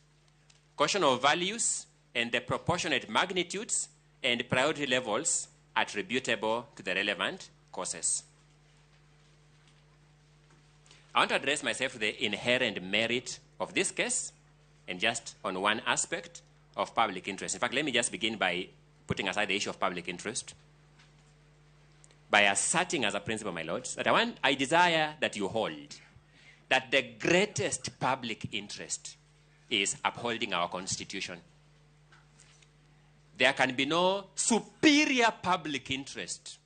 caution of values, and the proportionate magnitudes and priority levels attributable to the relevant causes. I want to address myself to the inherent merit of this case and just on one aspect of public interest. In fact, let me just begin by putting aside the issue of public interest, by asserting as a principle, my lords, that I desire that you hold that the greatest public interest is upholding our Constitution. There can be no superior public interest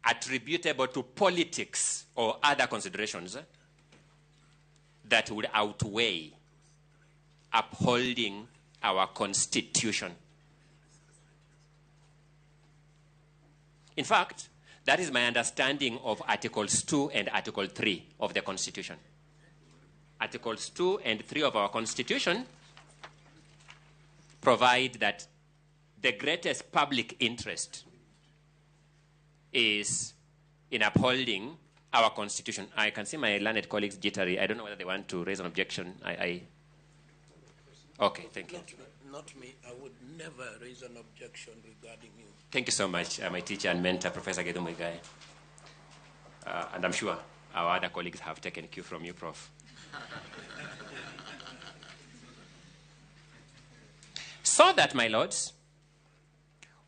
attributable to politics or other considerations that would outweigh upholding our Constitution. In fact, that is my understanding of Articles 2 and Article 3 of the Constitution. Articles 2 and 3 of our Constitution provide that the greatest public interest is in upholding our Constitution. I can see my learned colleagues jittery. I don't know whether they want to raise an objection. Okay, thank you. Not me. I would never raise an objection regarding you. Thank you so much, my teacher and mentor, Professor Gedum Muigai. And I'm sure our other colleagues have taken cue from you, Prof. So that, my lords,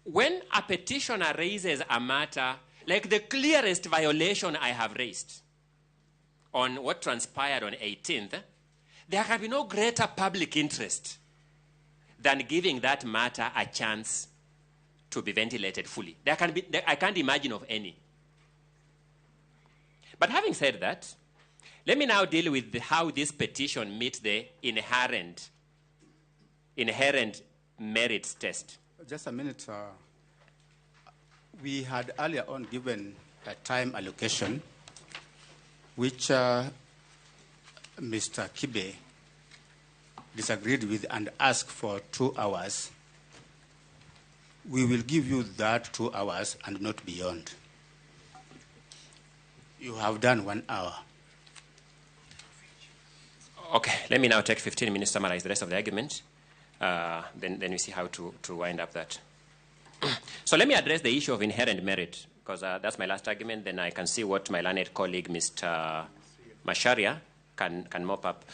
when a petitioner raises a matter like the clearest violation I have raised on what transpired on 18th, there can be no greater public interest than giving that matter a chance to be ventilated fully. I can't imagine of any. But having said that, let me now deal with how this petition meets the inherent merits test. Just a minute. We had earlier on given a time allocation, which Mr. Kibe disagreed with and asked for 2 hours. We will give you that 2 hours and not beyond. You have done 1 hour. Okay, let me now take 15 minutes to summarize the rest of the argument. Then we see how to wind up that. So let me address the issue of inherent merit, because that's my last argument. Then I can see what my learned colleague, Mr. Macharia, can mop up.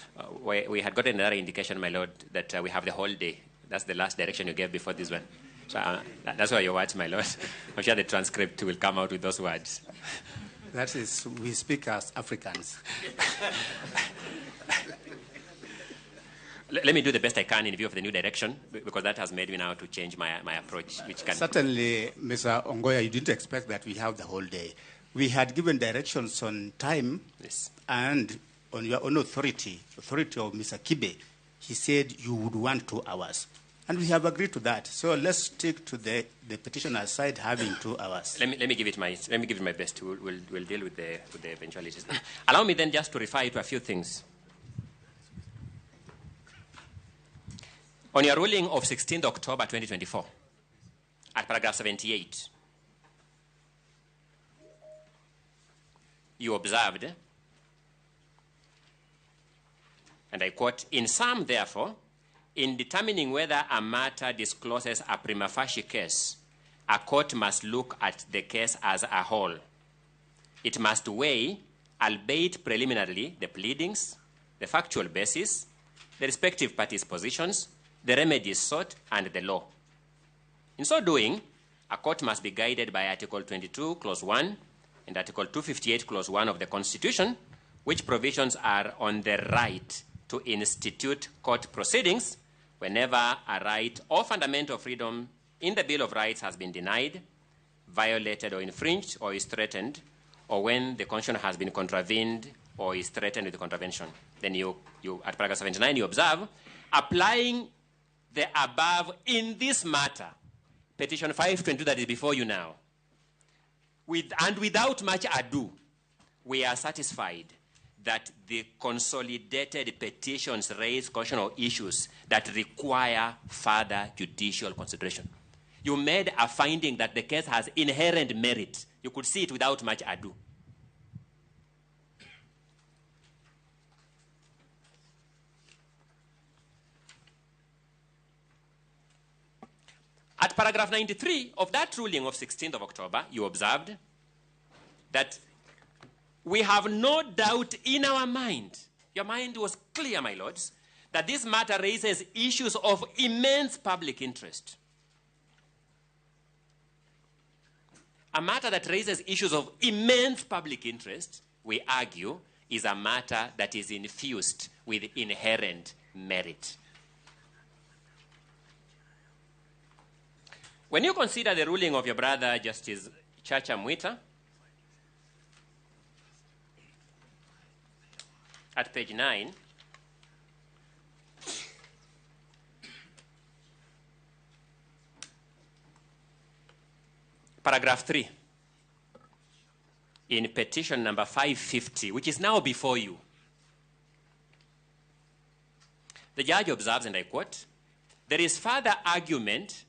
We had gotten another indication, my lord, that we have the whole day. That's the last direction you gave before this one. So that's why your words, my lord. I'm sure the transcript will come out with those words. That is, we speak as Africans. Let me do the best I can in view of the new direction, because that has made me now to change my approach, which can... Certainly, Mr. Ongoya, you didn't expect that we have the whole day. We had given directions on time, yes, and on your own authority of Mr. Kibe. He said you would want 2 hours. And we have agreed to that. So let's stick to the petitioner's side having 2 hours. Let me give it my best. We'll deal with the eventualities. Allow me then just to refer you to a few things. On your ruling of 16th October 2024, at paragraph 78, you observed, and I quote, "In sum, therefore, in determining whether a matter discloses a prima facie case, a court must look at the case as a whole. It must weigh, albeit preliminarily, the pleadings, the factual basis, the respective parties' positions, the remedies sought, and the law. In so doing, a court must be guided by Article 22, Clause 1, and Article 258, Clause 1 of the Constitution, which provisions are on the right to institute court proceedings whenever a right or fundamental freedom in the Bill of Rights has been denied, violated or infringed, or is threatened, or when the Constitution has been contravened or is threatened with contravention." Then you at paragraph 79, you observe, "Applying the above in this matter, petition 522 that is before you now, without much ado, we are satisfied that the consolidated petitions raise constitutional issues that require further judicial consideration." You made a finding that the case has inherent merit. You could see it without much ado. At paragraph 93 of that ruling of 16th of October, you observed that we have no doubt in our mind, your mind was clear, my lords, that this matter raises issues of immense public interest. A matter that raises issues of immense public interest, we argue, is a matter that is infused with inherent merit. When you consider the ruling of your brother, Justice Chacha Mwita, at page 9, paragraph 3, in petition number 550, which is now before you, the judge observes, and I quote, "There is further argument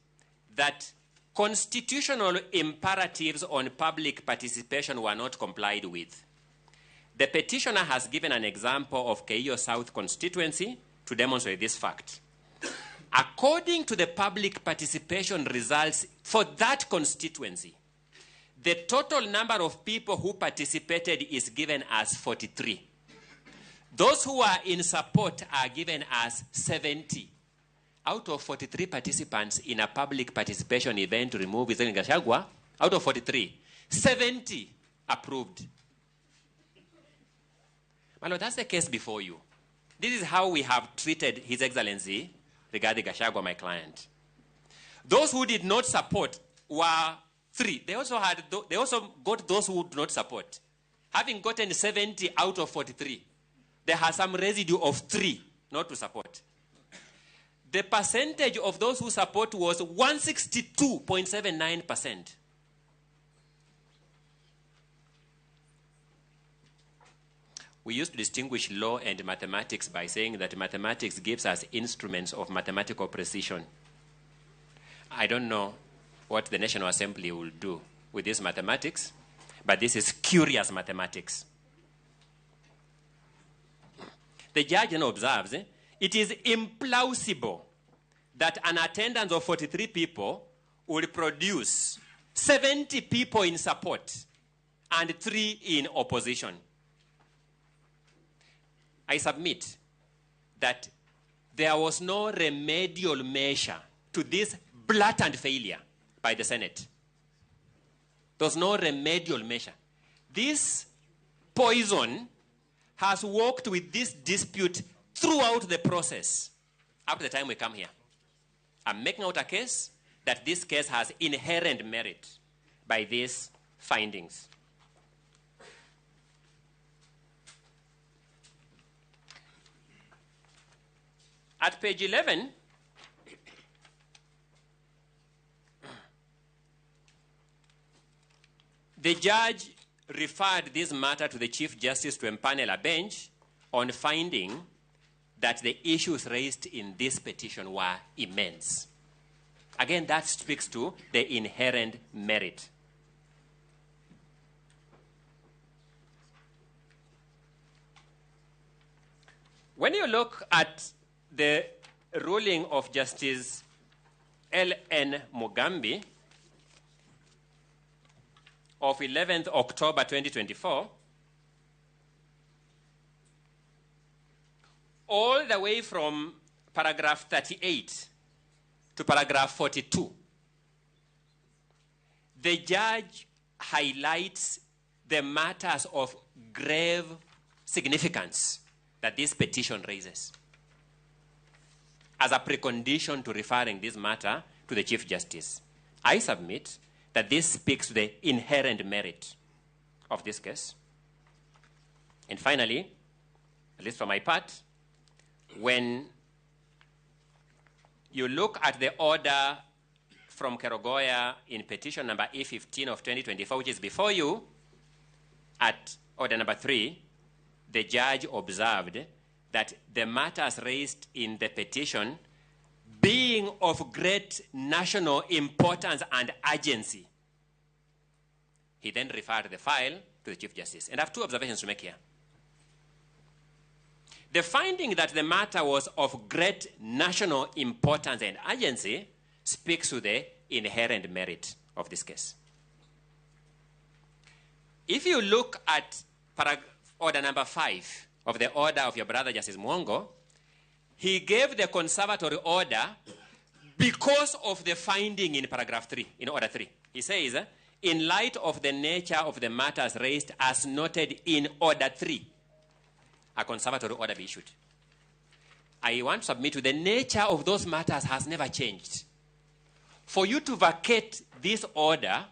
that constitutional imperatives on public participation were not complied with. The petitioner has given an example of Keio South constituency to demonstrate this fact. According to the public participation results for that constituency, the total number of people who participated is given as 43. Those who are in support are given as 70. Out of 43 participants in a public participation event to remove President Gachagua, out of 43, 70 approved." My lord, that's the case before you. This is how we have treated His Excellency regarding Gachagua, my client. Those who did not support were 3. They also got those who do not support. Having gotten 70 out of 43, there has some residue of 3 not to support. The percentage of those who support was 162.79%. We used to distinguish law and mathematics by saying that mathematics gives us instruments of mathematical precision. I don't know what the National Assembly will do with this mathematics, but this is curious mathematics. The judge then observes, it is implausible that an attendance of 43 people will produce 70 people in support and 3 in opposition. I submit that there was no remedial measure to this blatant failure by the Senate. There was no remedial measure. This poison has worked with this dispute throughout the process. up to the time we come here. I'm making out a case that this case has inherent merit by these findings. At page 11, the judge referred this matter to the Chief Justice to empanel a bench on finding that the issues raised in this petition were immense. Again, that speaks to the inherent merit. When you look at the ruling of Justice L.N. Mugambi of 11th October 2024, all the way from paragraph 38 to paragraph 42, the judge highlights the matters of grave significance that this petition raises as a precondition to referring this matter to the Chief Justice. I submit that this speaks to the inherent merit of this case. And finally, at least for my part, when you look at the order from Kerogoya in petition number E15 of 2024, which is before you, at order number 3, the judge observed that the matters raised in the petition, being of great national importance and urgency, he then referred the file to the Chief Justice. And I have two observations to make here. The finding that the matter was of great national importance and urgency speaks to the inherent merit of this case. If you look at order number 5 of the order of your brother Justice Mwongo, he gave the conservatory order because of the finding in paragraph 3, in order 3. He says, in light of the nature of the matters raised as noted in order 3, a conservatory order be issued. I want to submit to the nature of those matters has never changed. For you to vacate this order,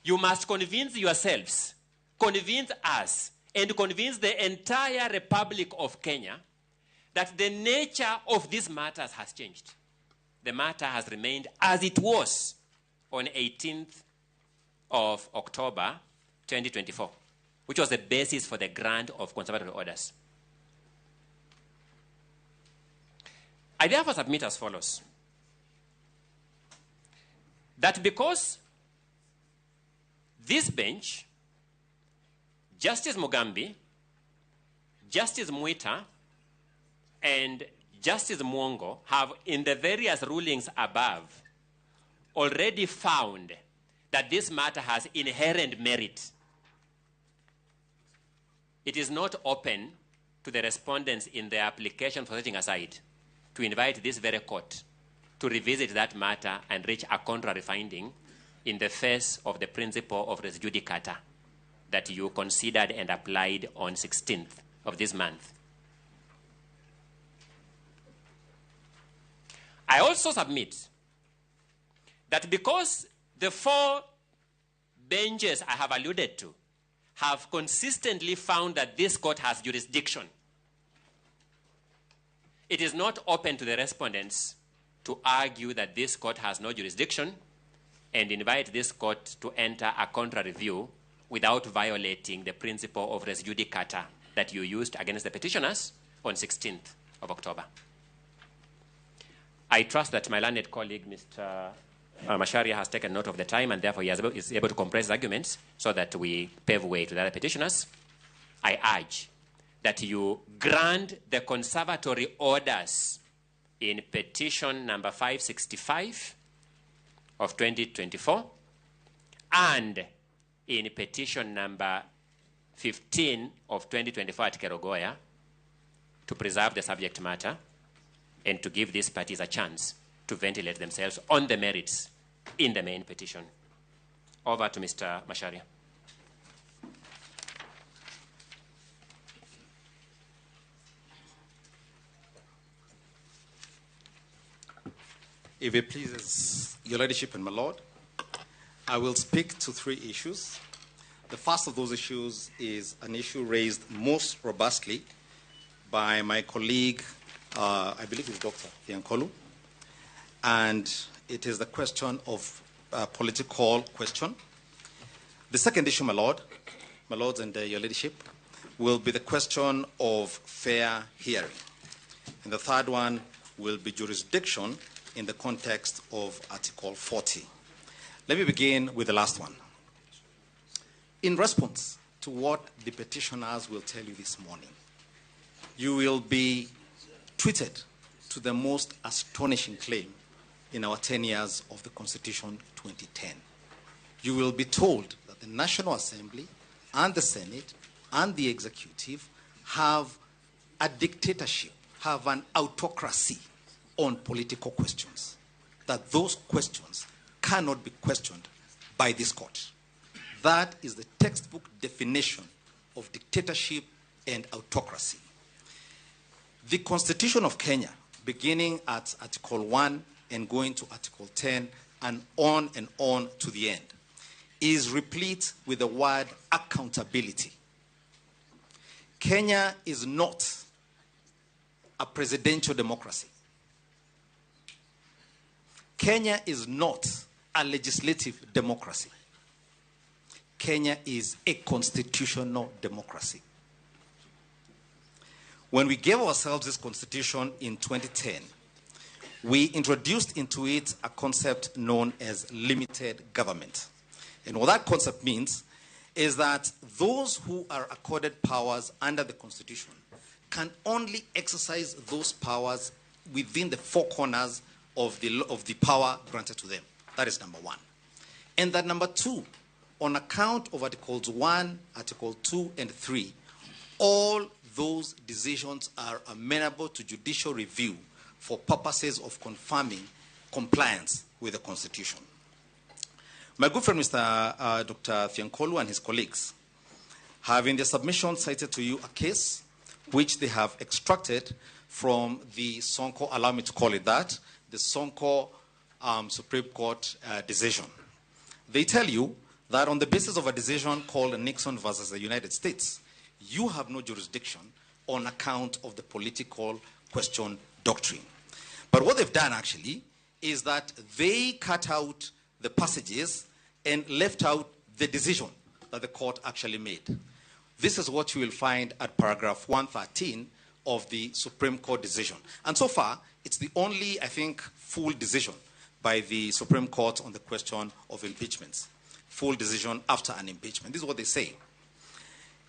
you must convince yourselves, convince us, and convince the entire Republic of Kenya that the nature of these matters has changed. The matter has remained as it was on 18th of October 2024, which was the basis for the grant of conservatory orders. I therefore submit as follows: that because this bench, Justice Mugambi, Justice Mwita, and Justice Mwongo have, in the various rulings above, already found that this matter has inherent merit, it is not open to the respondents in their application for setting aside to invite this very court to revisit that matter and reach a contrary finding in the face of the principle of res judicata that you considered and applied on 16th of this month. I also submit that because the 4 benches I have alluded to have consistently found that this court has jurisdiction, it is not open to the respondents to argue that this court has no jurisdiction and invite this court to enter a contrary view without violating the principle of res judicata that you used against the petitioners on 16th of October. I trust that my learned colleague, Mr. Masharia, has taken note of the time and therefore he is able to compress arguments so that we pave way to the other petitioners. I urge that you grant the conservatory orders in petition number 565 of 2024 and in petition number 15 of 2024 at Kerogoya to preserve the subject matter and to give these parties a chance to ventilate themselves on the merits in the main petition. Over to Mr. Masharia. If it pleases your ladyship and my lord, I will speak to 3 issues. The first of those issues is an issue raised most robustly by my colleague, I believe it's Dr. Thiankolu, and it is the question of political question. The second issue, my lords and your ladyship, will be the question of fair hearing. And the third one will be jurisdiction in the context of Article 40. Let me begin with the last one. In response to what the petitioners will tell you this morning, you will be treated to the most astonishing claim in our 10 years of the Constitution 2010. You will be told that the National Assembly and the Senate and the Executive have a dictatorship, have an autocracy on political questions, that those questions cannot be questioned by this court. That is the textbook definition of dictatorship and autocracy. The Constitution of Kenya, beginning at Article 1 and going to Article 10 and on to the end, is replete with the word accountability. Kenya is not a presidential democracy. Kenya is not a legislative democracy. Kenya is a constitutional democracy. When we gave ourselves this constitution in 2010, we introduced into it a concept known as limited government. And what that concept means is that those who are accorded powers under the Constitution can only exercise those powers within the 4 corners of the power granted to them. That is number 1. And that number 2, on account of Articles 1, Article 2, and 3, all those decisions are amenable to judicial review for purposes of confirming compliance with the Constitution. My good friend, Mr. Dr. Thiankolu and his colleagues have in their submission cited to you a case which they have extracted from the Sonko, allow me to call it that, the Sonko Supreme Court decision. They tell you that on the basis of a decision called Nixon versus the United States, you have no jurisdiction on account of the political question doctrine. But what they've done actually is that they cut out the passages and left out the decision that the court actually made. This is what you will find at paragraph 113 of the Supreme Court decision. And so far, it's the only, I think, full decision by the Supreme Court on the question of impeachments. Full decision after an impeachment. This is what they say.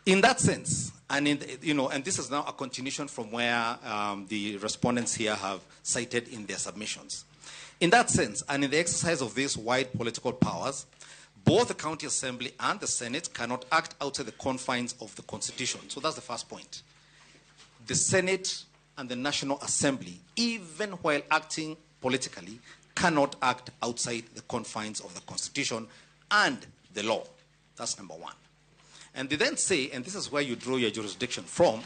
In that sense, and this is now a continuation from where the respondents here have cited in their submissions. In that sense, and in the exercise of these wide political powers, both the County Assembly and the Senate cannot act outside the confines of the Constitution. So that's the first point. The Senate and the National Assembly, even while acting politically, cannot act outside the confines of the Constitution and the law. That's number 1. And they then say, and this is where you draw your jurisdiction from,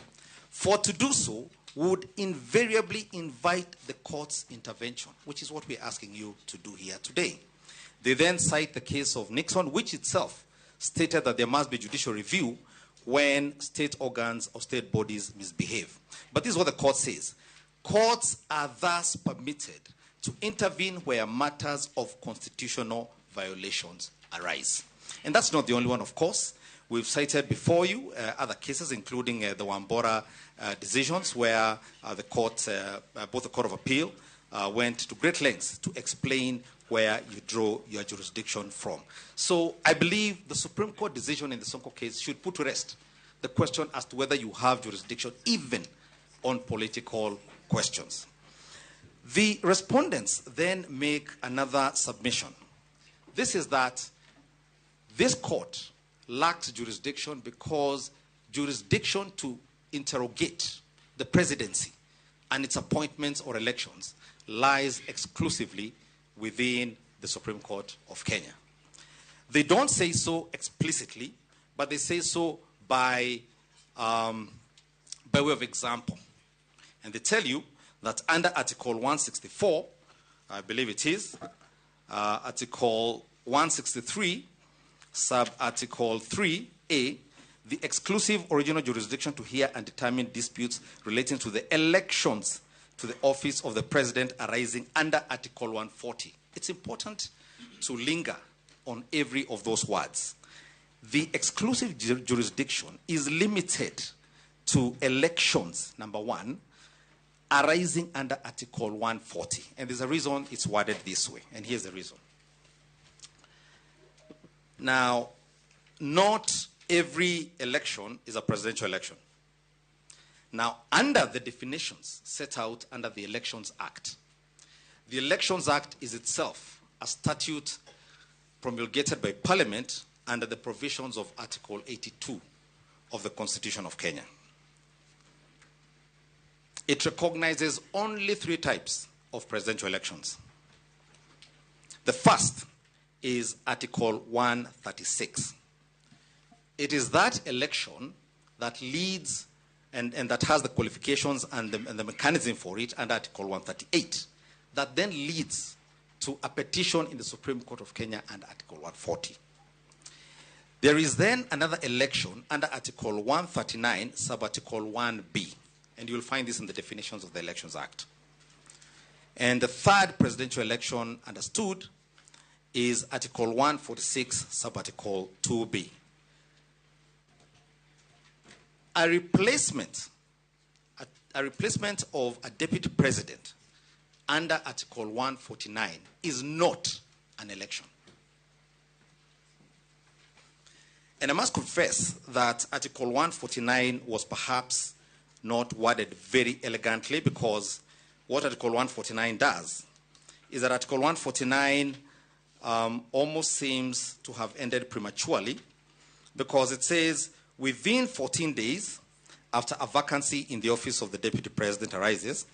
for to do so would invariably invite the court's intervention, which is what we're asking you to do here today. They then cite the case of Nixon, which itself stated that there must be judicial review when state organs or state bodies misbehave. But this is what the court says. Courts are thus permitted to intervene where matters of constitutional violations arise. And that's not the only one, of course. We've cited before you other cases, including the Wambora decisions, where the court, both the Court of Appeal, went to great lengths to explain where you draw your jurisdiction from. So I believe the Supreme Court decision in the Sonko case should put to rest the question as to whether you have jurisdiction even on political questions. The respondents then make another submission. This is that this court lacks jurisdiction because jurisdiction to interrogate the presidency and its appointments or elections lies exclusively within the Supreme Court of Kenya. They don't say so explicitly, but they say so by way of example. And they tell you that under Article 164, I believe it is, Article 163, Sub-Article 3A, the exclusive original jurisdiction to hear and determine disputes relating to the elections to the office of the President arising under Article 140. It's important to linger on every of those words. The exclusive jurisdiction is limited to elections, number one, arising under Article 140. And there's a reason it's worded this way, and here's the reason. Now, not every election is a presidential election. Now, under the definitions set out under the Elections Act, the Elections Act is itself a statute promulgated by Parliament under the provisions of Article 82 of the Constitution of Kenya. It recognizes only 3 types of presidential elections. The first is Article 136. It is that election that leads and that has the qualifications and the mechanism for it under Article 138 that then leads to a petition in the Supreme Court of Kenya under Article 140. There is then another election under Article 139, sub-Article 1B, and you'll find this in the definitions of the Elections Act. And the third presidential election understood is Article 146, sub-Article 2B. A replacement of a deputy president under Article 149 is not an election. And I must confess that Article 149 was perhaps not worded very elegantly, because what Article 149 does is that Article 149 almost seems to have ended prematurely, because it says within 14 days after a vacancy in the office of the deputy president arises,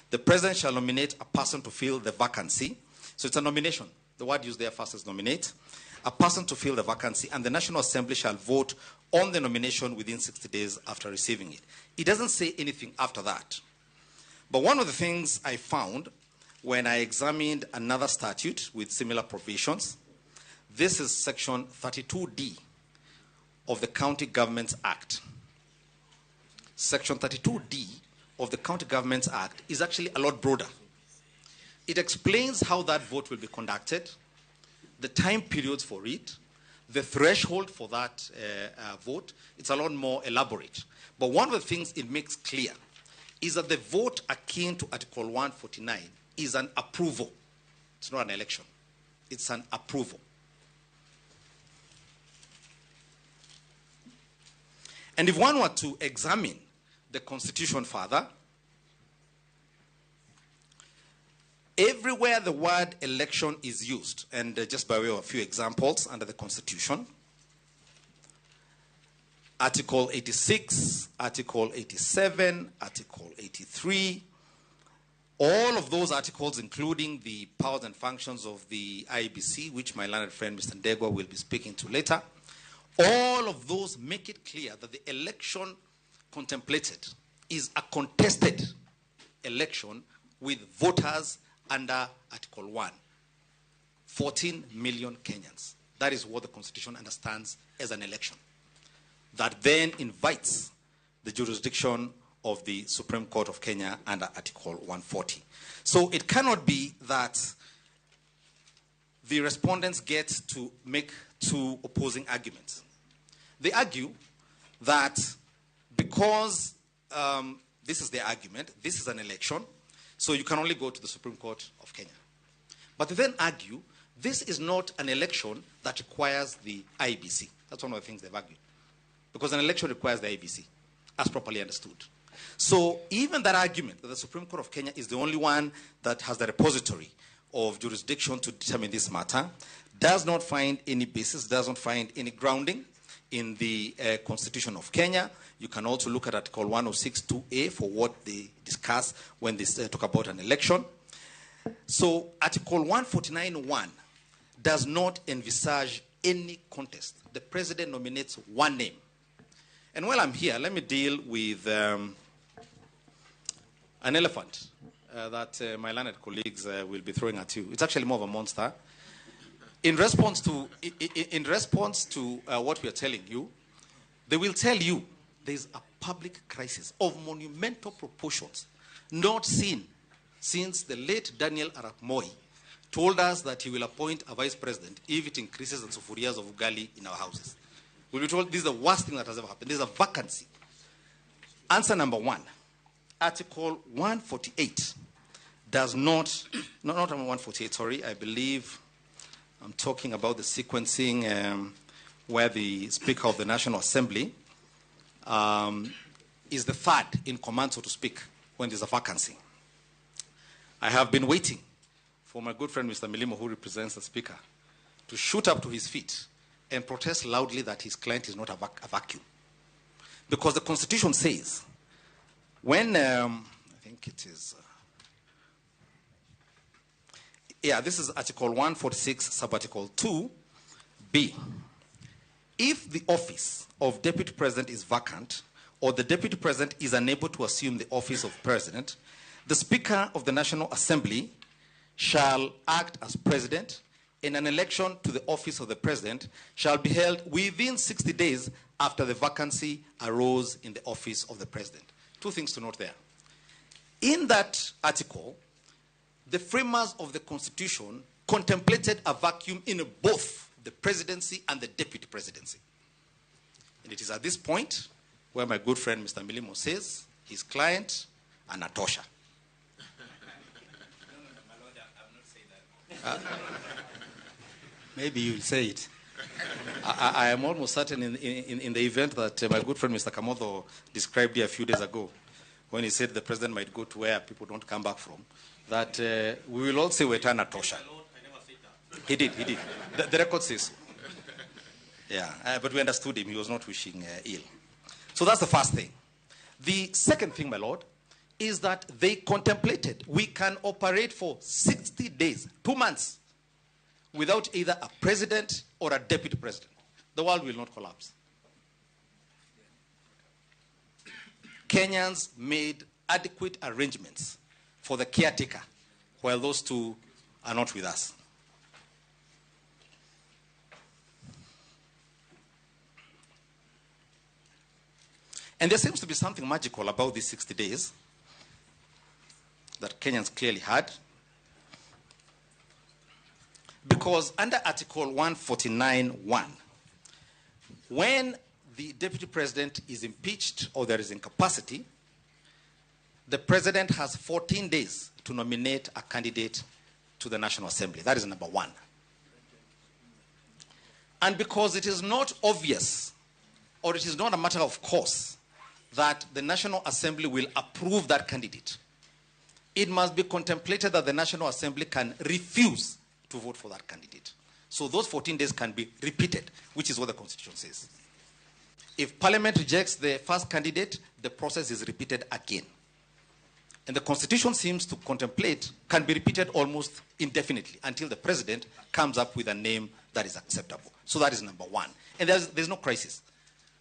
the president shall nominate a person to fill the vacancy. So it's a nomination. The word used there first is nominate. A person to fill the vacancy, and the National Assembly shall vote on the nomination within 60 days after receiving it. It doesn't say anything after that. But one of the things I found when I examined another statute with similar provisions, this is Section 32D of the County Governments Act. Section 32D of the County Governments Act is actually a lot broader. It explains how that vote will be conducted, the time periods for it, the threshold for that vote. It's a lot more elaborate. But one of the things it makes clear is that the vote akin to Article 149 is an approval. It's not an election. It's an approval. And if one were to examine the Constitution further, everywhere the word election is used, and just by way of a few examples under the Constitution, Article 86, Article 87, Article 83, all of those articles, including the powers and functions of the IEBC, which my learned friend Mr. Ndegwa will be speaking to later, all of those make it clear that the election contemplated is a contested election with voters under Article 1. 14 million Kenyans. That is what the Constitution understands as an election. That then invites the jurisdiction of the Supreme Court of Kenya under Article 140. So it cannot be that the respondents get to make 2 opposing arguments. They argue that because this is their argument, this is an election, so you can only go to the Supreme Court of Kenya. But they then argue this is not an election that requires the IEBC. That's one of the things they've argued. Because an election requires the IEBC, as properly understood. So even that argument that the Supreme Court of Kenya is the only one that has the repository of jurisdiction to determine this matter does not find any basis, does not find any grounding in the Constitution of Kenya. You can also look at Article 106(2)(a) for what they discuss when they talk about an election. So Article 149(1) does not envisage any contest. The president nominates one name. And while I'm here, let me deal with an elephant that my learned colleagues will be throwing at you. It's actually more of a monster. In response to what we are telling you, they will tell you there's a public crisis of monumental proportions not seen since the late Daniel Arap Moi told us that he will appoint a vice president if it increases the sufurias of ugali in our houses. We'll be told this is the worst thing that has ever happened. There's a vacancy. Answer number one. Article 148 does not 148, sorry, I believe I'm talking about the sequencing where the Speaker of the National Assembly is the third in command, so to speak, when there's a vacancy. I have been waiting for my good friend Mr. Milimo, who represents the Speaker, to shoot up to his feet and protest loudly that his client is not a vacuum. Because the Constitution says, when, I think it is, this is Article 146, Subarticle 2B. If the office of Deputy President is vacant, or the Deputy President is unable to assume the office of President, the Speaker of the National Assembly shall act as President, and an election to the office of the President shall be held within 60 days after the vacancy arose in the office of the President. Two things to note there. In that article, the framers of the Constitution contemplated a vacuum in both the presidency and the deputy presidency. And it is at this point where my good friend Mr. Milimo says his client, Anatosha. Maybe you'll say it. I am almost certain in the event that my good friend Mr. Kamotho described here a few days ago, when he said the president might go to where people don't come back from, that we will all say Wetana Tosha. He did. The record says so. Yeah, but we understood him. He was not wishing ill. So that's the first thing. The second thing, my lord, is that they contemplated we can operate for 60 days, 2 months, without either a president or a deputy president. The world will not collapse. Kenyans made adequate arrangements for the caretaker, while those two are not with us. And there seems to be something magical about these 60 days that Kenyans clearly had. Because under Article 149(1), when the deputy president is impeached or there is incapacity, the president has 14 days to nominate a candidate to the National Assembly. That is number one. And because it is not obvious, or it is not a matter of course, that the National Assembly will approve that candidate, it must be contemplated that the National Assembly can refuse to vote for that candidate. So those 14 days can be repeated, which is what the Constitution says. If Parliament rejects the first candidate, the process is repeated again. And the Constitution seems to contemplate can be repeated almost indefinitely until the President comes up with a name that is acceptable. So that is number one. And there's no crisis.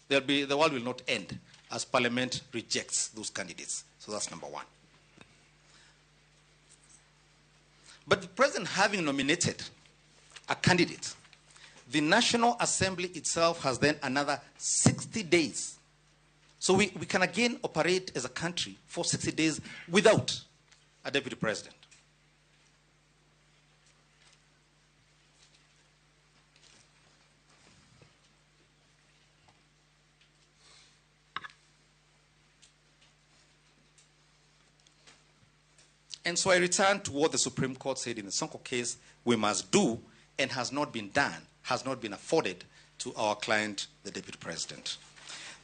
The world will not end as Parliament rejects those candidates. So that's number one. But the President having nominated a candidate, the National Assembly itself has then another 60 days. So we can again operate as a country for 60 days without a deputy president. And so I return to what the Supreme Court said in the Sonko case we must do, and has not been done, has not been afforded to our client, the deputy president.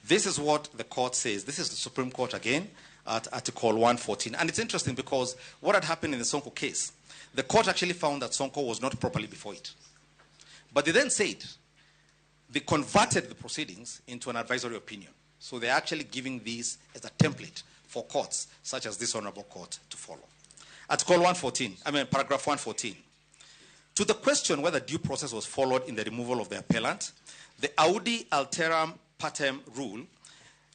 This is what the court says. This is the Supreme Court again at Article 114. And it's interesting because what had happened in the Sonko case, the court actually found that Sonko was not properly before it. But they then said they converted the proceedings into an advisory opinion. So they're actually giving this as a template for courts, such as this honorable court, to follow. Article 114, paragraph 114. To the question whether due process was followed in the removal of the appellant, the audi alteram partem rule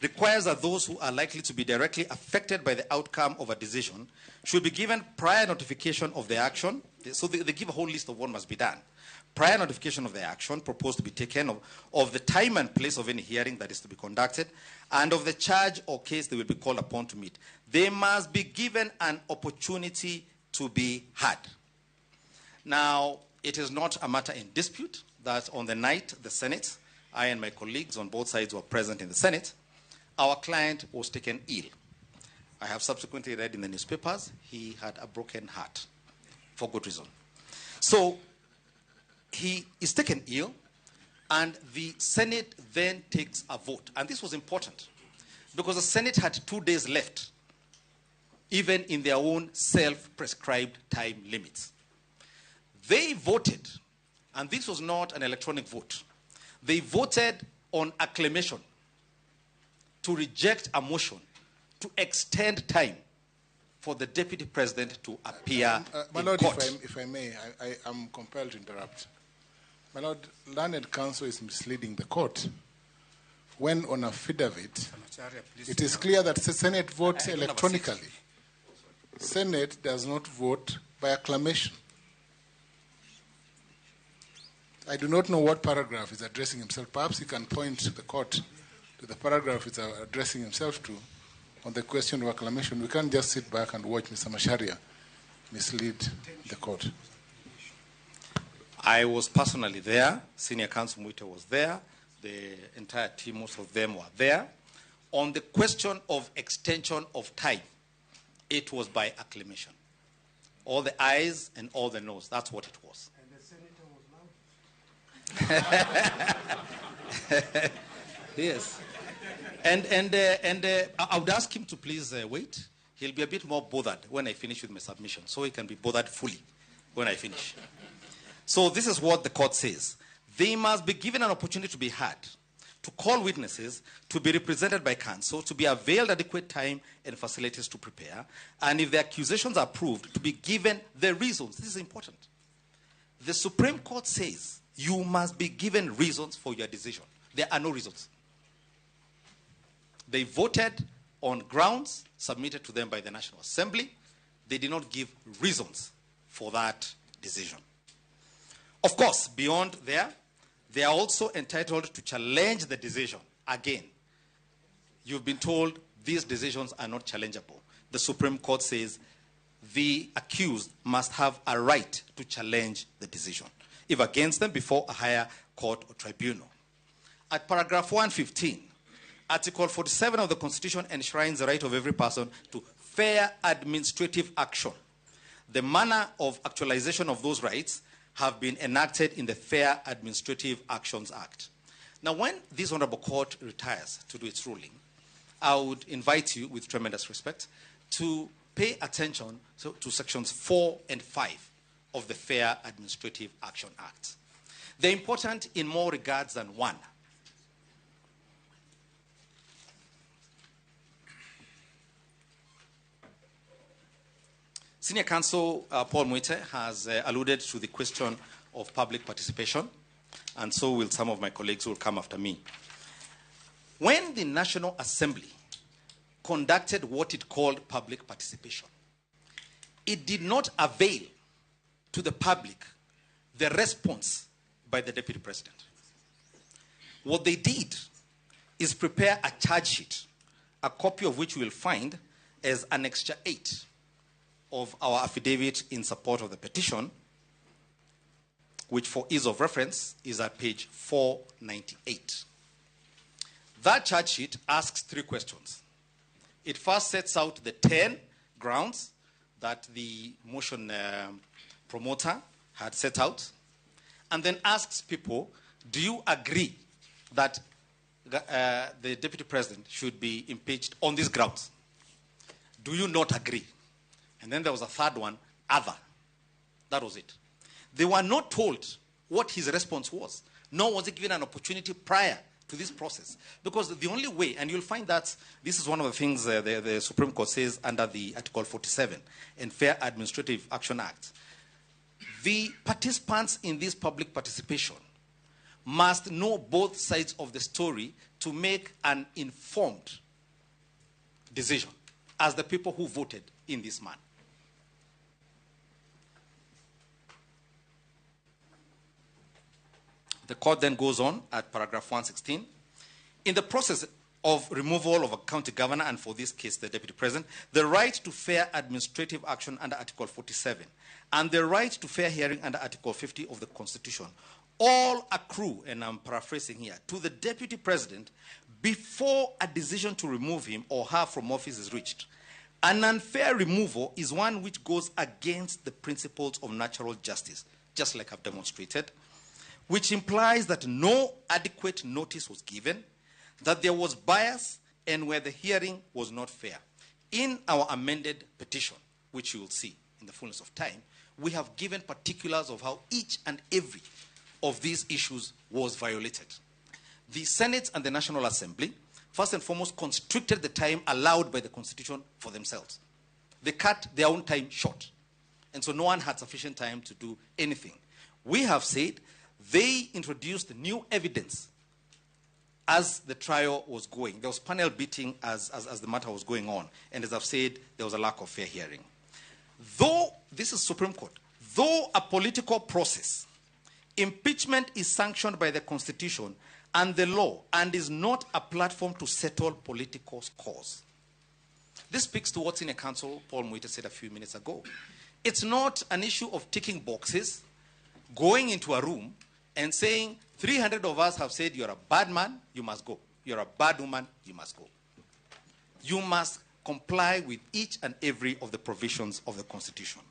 requires that those who are likely to be directly affected by the outcome of a decision should be given prior notification of the action. So they give a whole list of what must be done. Prior notification of the action proposed to be taken, of the time and place of any hearing that is to be conducted, and of the charge or case they will be called upon to meet. They must be given an opportunity to be heard. Now, it is not a matter in dispute that on the night the Senate, I and my colleagues on both sides were present in the Senate, our client was taken ill. I have subsequently read in the newspapers he had a broken heart for good reason. So he is taken ill, and the Senate then takes a vote. And this was important because the Senate had 2 days left, even in their own self-prescribed time limits. They voted, and this was not an electronic vote. They voted on acclamation to reject a motion to extend time for the deputy president to appear My in Lord, court. if I may, I am compelled to interrupt. My Lord, learned counsel is misleading the court. When on affidavit, it is clear that the Senate votes electronically. Senate does not vote by acclamation. I do not know what paragraph is addressing himself. Perhaps he can point the court to the paragraph he's addressing himself to on the question of acclamation. We can't just sit back and watch Mr. Macharia mislead the court. I was personally there. Senior Counsel Mwite was there. The entire team, most of them were there. On the question of extension of time, it was by acclamation. All the ayes and all the noes, that's what it was. And the senator was loud. Yes. And I would ask him to please wait. He'll be a bit more bothered when I finish with my submission, so he can be bothered fully when I finish. So this is what the court says. They must be given an opportunity to be heard, to call witnesses, to be represented by counsel, to be availed adequate time and facilities to prepare, and if the accusations are proved, to be given the reasons. This is important. The Supreme Court says you must be given reasons for your decision. There are no reasons. They voted on grounds submitted to them by the National Assembly. They did not give reasons for that decision. Of course, beyond there, they are also entitled to challenge the decision. Again, you've been told these decisions are not challengeable. The Supreme Court says the accused must have a right to challenge the decision, if against them, before a higher court or tribunal. At paragraph 115, Article 47 of the Constitution enshrines the right of every person to fair administrative action. The manner of actualization of those rights have been enacted in the Fair Administrative Actions Act. Now, when this Honorable Court retires to do its ruling, I would invite you, with tremendous respect, to pay attention to sections 4 and 5 of the Fair Administrative Action Act. They're important in more regards than one. Senior Counsel Paul Mwite has alluded to the question of public participation, and so will some of my colleagues who will come after me. When the National Assembly conducted what it called public participation, it did not avail to the public the response by the Deputy President. What they did is prepare a charge sheet, a copy of which you will find as Annexure 8 of our affidavit in support of the petition, which for ease of reference is at page 498. That charge sheet asks 3 questions. It first sets out the 10 grounds that the motion promoter had set out, and then asks people, do you agree that the Deputy President should be impeached on these grounds? Do you not agree? And then there was a third one, other. That was it. They were not told what his response was, nor was he given an opportunity prior to this process. Because the only way, and you'll find that this is one of the things the Supreme Court says under the Article 47 in Fair Administrative Action Act, the participants in this public participation must know both sides of the story to make an informed decision as the people who voted in this man. The court then goes on at paragraph 116. In the process of removal of a county governor, and for this case, the deputy president, the right to fair administrative action under Article 47 and the right to fair hearing under Article 50 of the Constitution all accrue, and I'm paraphrasing here, to the deputy president before a decision to remove him or her from office is reached. An unfair removal is one which goes against the principles of natural justice, just like I've demonstrated, which implies that no adequate notice was given, that there was bias, and where the hearing was not fair. In our amended petition, which you will see in the fullness of time, we have given particulars of how each and every of these issues was violated. The Senate and the National Assembly, first and foremost, constricted the time allowed by the Constitution for themselves. They cut their own time short. And so no one had sufficient time to do anything. We have said they introduced new evidence as the trial was going. There was panel beating as the matter was going on. And as I've said, there was a lack of fair hearing. Though, this is Supreme Court, though a political process, impeachment is sanctioned by the Constitution and the law and is not a platform to settle political scores. This speaks to what's in a council Paul Muite said a few minutes ago. It's not an issue of ticking boxes, going into a room and saying 300 of us have said you're a bad man, you must go. You're a bad woman, you must go. You must comply with each and every of the provisions of the Constitution.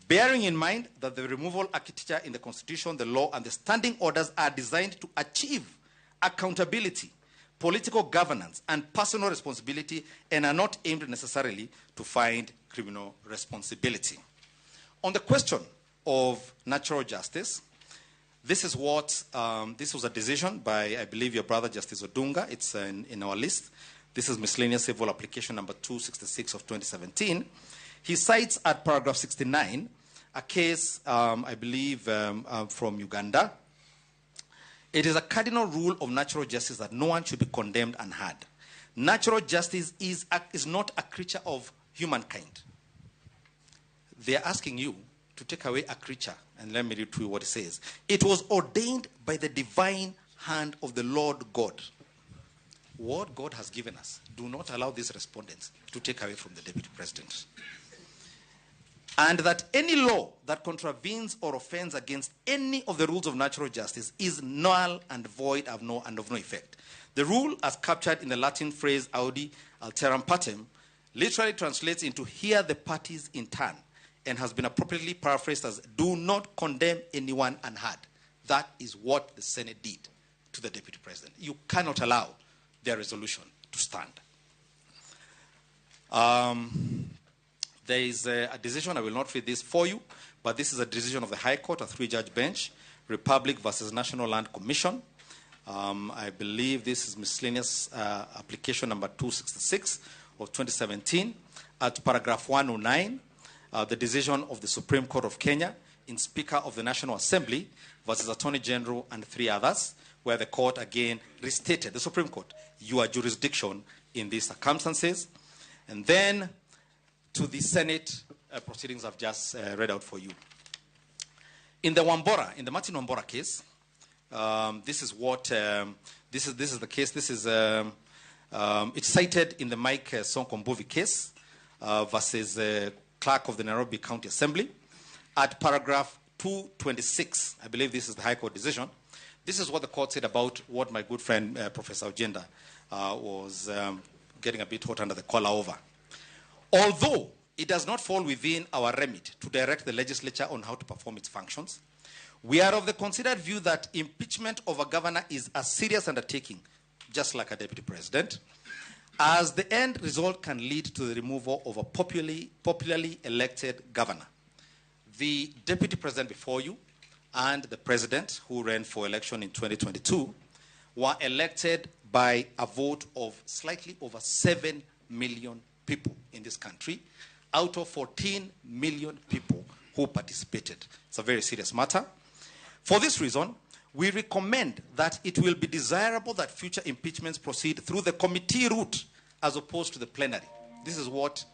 Bearing in mind that the removal architecture in the Constitution, the law, and the standing orders are designed to achieve accountability, political governance, and personal responsibility, and are not aimed necessarily to find criminal responsibility. On the question of natural justice, this is what, this was a decision by, I believe, your brother, Justice Odunga. It's in our list. This is miscellaneous civil application number 266 of 2017. He cites at paragraph 69 a case, I believe, from Uganda. It is a cardinal rule of natural justice that no one should be condemned unheard. Natural justice is not a creature of humankind. They are asking you to take away a creature, and let me read to you what it says. It was ordained by the divine hand of the Lord God. What God has given us, do not allow these respondents to take away from the deputy president. And that any law that contravenes or offends against any of the rules of natural justice is null and void and of no effect. The rule, as captured in the Latin phrase audi alteram partem, literally translates into hear the parties in turn, and has been appropriately paraphrased as do not condemn anyone unheard. That is what the Senate did to the deputy president. You cannot allow their resolution to stand. There is a decision, I will not read this for you, but this is a decision of the High Court, a 3-judge bench, Republic versus National Land Commission. I believe this is miscellaneous application number 266 of 2017. At paragraph 109, the decision of the Supreme Court of Kenya in Speaker of the National Assembly versus Attorney General and 3 others, where the court again restated, the Supreme Court, your jurisdiction in these circumstances. And then to the Senate proceedings I've just read out for you. In the Wambora, in the Martin Wambora case, this is what, this is the case, this is, it's cited in the Mike Sonko-Mbuvi case versus Clerk of the Nairobi County Assembly. At paragraph 226, I believe this is the High Court decision, this is what the court said about what my good friend Professor Ojenda was getting a bit hot under the collar over. Although it does not fall within our remit to direct the legislature on how to perform its functions, we are of the considered view that impeachment of a governor is a serious undertaking, just like a deputy president, as the end result can lead to the removal of a popularly elected governor. The deputy president before you and the president who ran for election in 2022 were elected by a vote of slightly over 7 million people in this country, out of 14 million people who participated. It's a very serious matter. For this reason, we recommend that it will be desirable that future impeachments proceed through the committee route as opposed to the plenary. This is what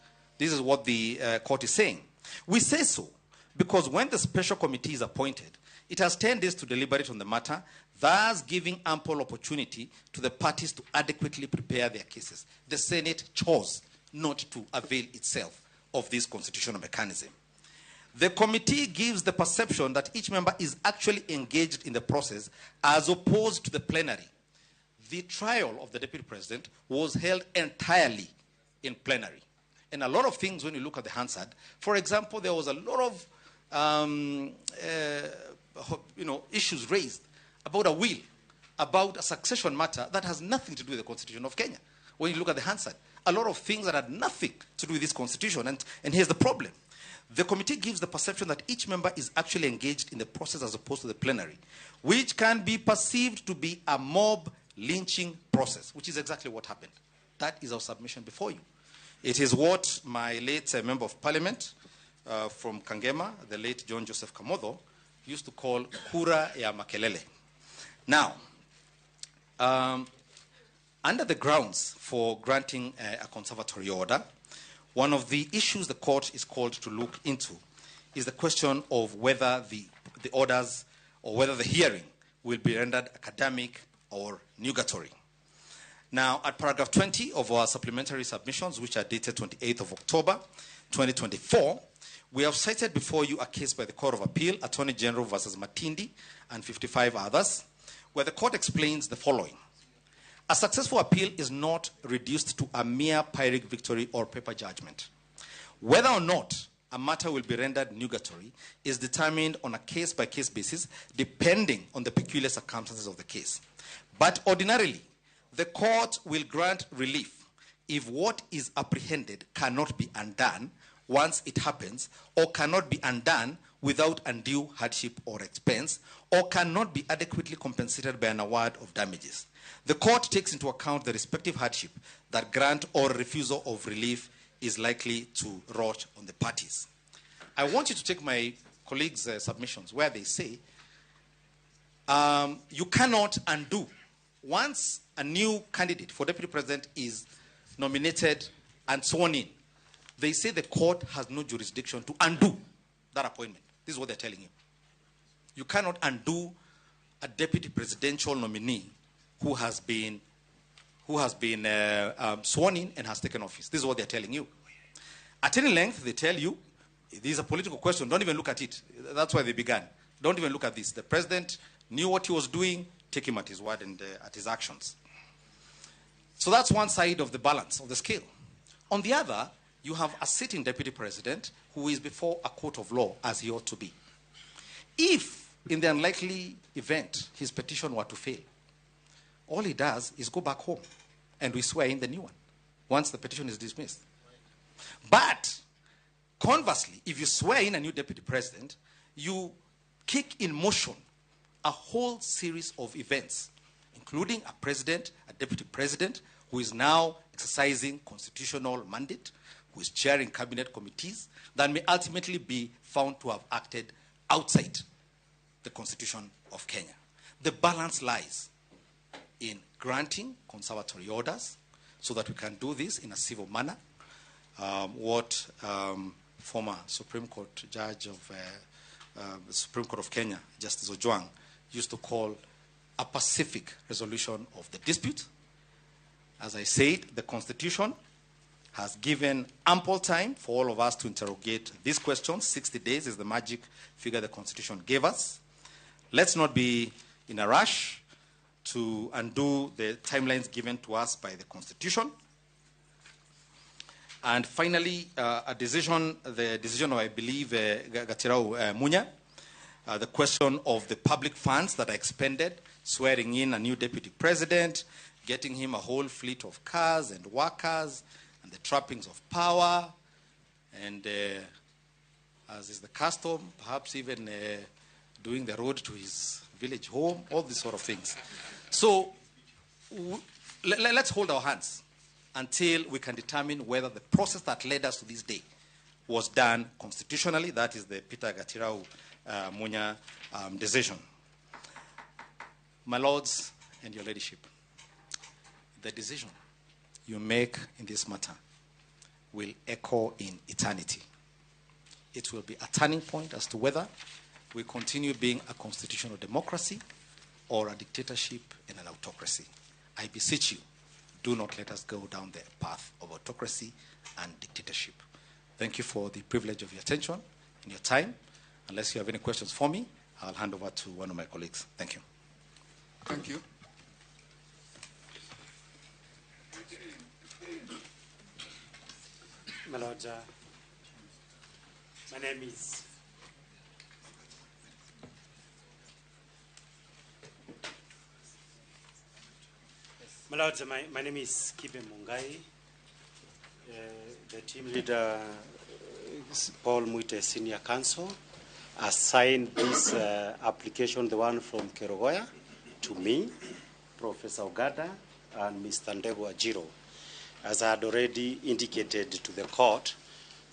the court is saying. We say so because when the special committee is appointed, it has 10 days to deliberate on the matter, thus giving ample opportunity to the parties to adequately prepare their cases. The Senate chose not to avail itself of this constitutional mechanism. The committee gives the perception that each member is actually engaged in the process as opposed to the plenary. The trial of the deputy president was held entirely in plenary. And a lot of things, when you look at the Hansard, for example, there was a lot of issues raised about a will, about a succession matter that has nothing to do with the Constitution of Kenya. When you look at the Hansard, a lot of things that had nothing to do with this Constitution, and here's the problem. The committee gives the perception that each member is actually engaged in the process as opposed to the plenary, which can be perceived to be a mob lynching process, which is exactly what happened. That is our submission before you. It is what my late member of parliament from Kangema, the late John Joseph Kamotho, used to call kura ya makelele. Now, under the grounds for granting a conservatory order, one of the issues the court is called to look into is the question of whether the orders or whether the hearing will be rendered academic or nugatory. Now, at paragraph 20 of our supplementary submissions, which are dated 28th of October, 2024, we have cited before you a case by the Court of Appeal, Attorney General versus Matindi, and 55 others, where the court explains the following. A successful appeal is not reduced to a mere Pyrrhic victory or paper judgment. Whether or not a matter will be rendered nugatory is determined on a case-by-case basis, depending on the peculiar circumstances of the case. But ordinarily, the court will grant relief if what is apprehended cannot be undone once it happens, or cannot be undone without undue hardship or expense, or cannot be adequately compensated by an award of damages. The court takes into account the respective hardship that grant or refusal of relief is likely to wrought on the parties. I want you to take my colleagues' submissions where they say you cannot undo. Once a new candidate for deputy president is nominated and sworn in, they say the court has no jurisdiction to undo that appointment. This is what they're telling you. You cannot undo a deputy presidential nominee who has been sworn in and has taken office. This is what they're telling you. At any length, they tell you, this is a political question, don't even look at it. That's why they began. Don't even look at this. The president knew what he was doing, take him at his word and at his actions. So that's one side of the balance, of the scale. On the other, you have a sitting deputy president who is before a court of law, as he ought to be. If, in the unlikely event, his petition were to fail, all he does is go back home and we swear in the new one once the petition is dismissed. But conversely, if you swear in a new deputy president, you kick in motion a whole series of events, including a president, a deputy president, who is now exercising constitutional mandate, who is chairing cabinet committees, that may ultimately be found to have acted outside the Constitution of Kenya. The balance lies in granting conservatory orders so that we can do this in a civil manner. What former Supreme Court judge of the Supreme Court of Kenya, Justice Ojwang, used to call a pacific resolution of the dispute. As I said, the Constitution has given ample time for all of us to interrogate these questions. 60 days is the magic figure the Constitution gave us. Let's not be in a rush to undo the timelines given to us by the Constitution. And finally, the decision of, I believe, Gatirau Munya, the question of the public funds that are expended, swearing in a new deputy president, getting him a whole fleet of cars and workers, and the trappings of power, and as is the custom, perhaps even doing the road to his village home, all these sort of things. So let's hold our hands until we can determine whether the process that led us to this day was done constitutionally. That is the Peter Gatirau Munya decision. My lords and your ladyship, the decision you make in this matter will echo in eternity. It will be a turning point as to whether we continue being a constitutional democracy or a dictatorship and an autocracy. I beseech you, do not let us go down the path of autocracy and dictatorship. Thank you for the privilege of your attention and your time. Unless you have any questions for me, I'll hand over to one of my colleagues. Thank you. Thank you. My Lord, my name is my name is Kibe Mungai. The team leader, Paul Muite, Senior Counsel, assigned this application, the one from Kerogoya, to me, Professor Ogada, and Mr. Ndego Ajiro. As I had already indicated to the court,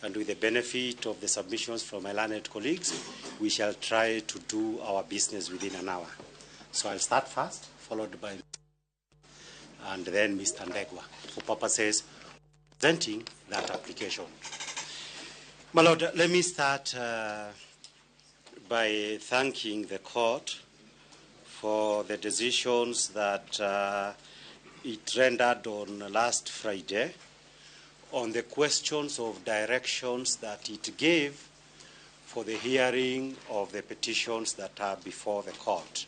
and with the benefit of the submissions from my learned colleagues, we shall try to do our business within an hour. So I'll start first, followed by and then Mr. Ndegwa, for purposes of presenting that application. My Lord, let me start by thanking the court for the decisions that it rendered on last Friday on the questions of directions that it gave for the hearing of the petitions that are before the court.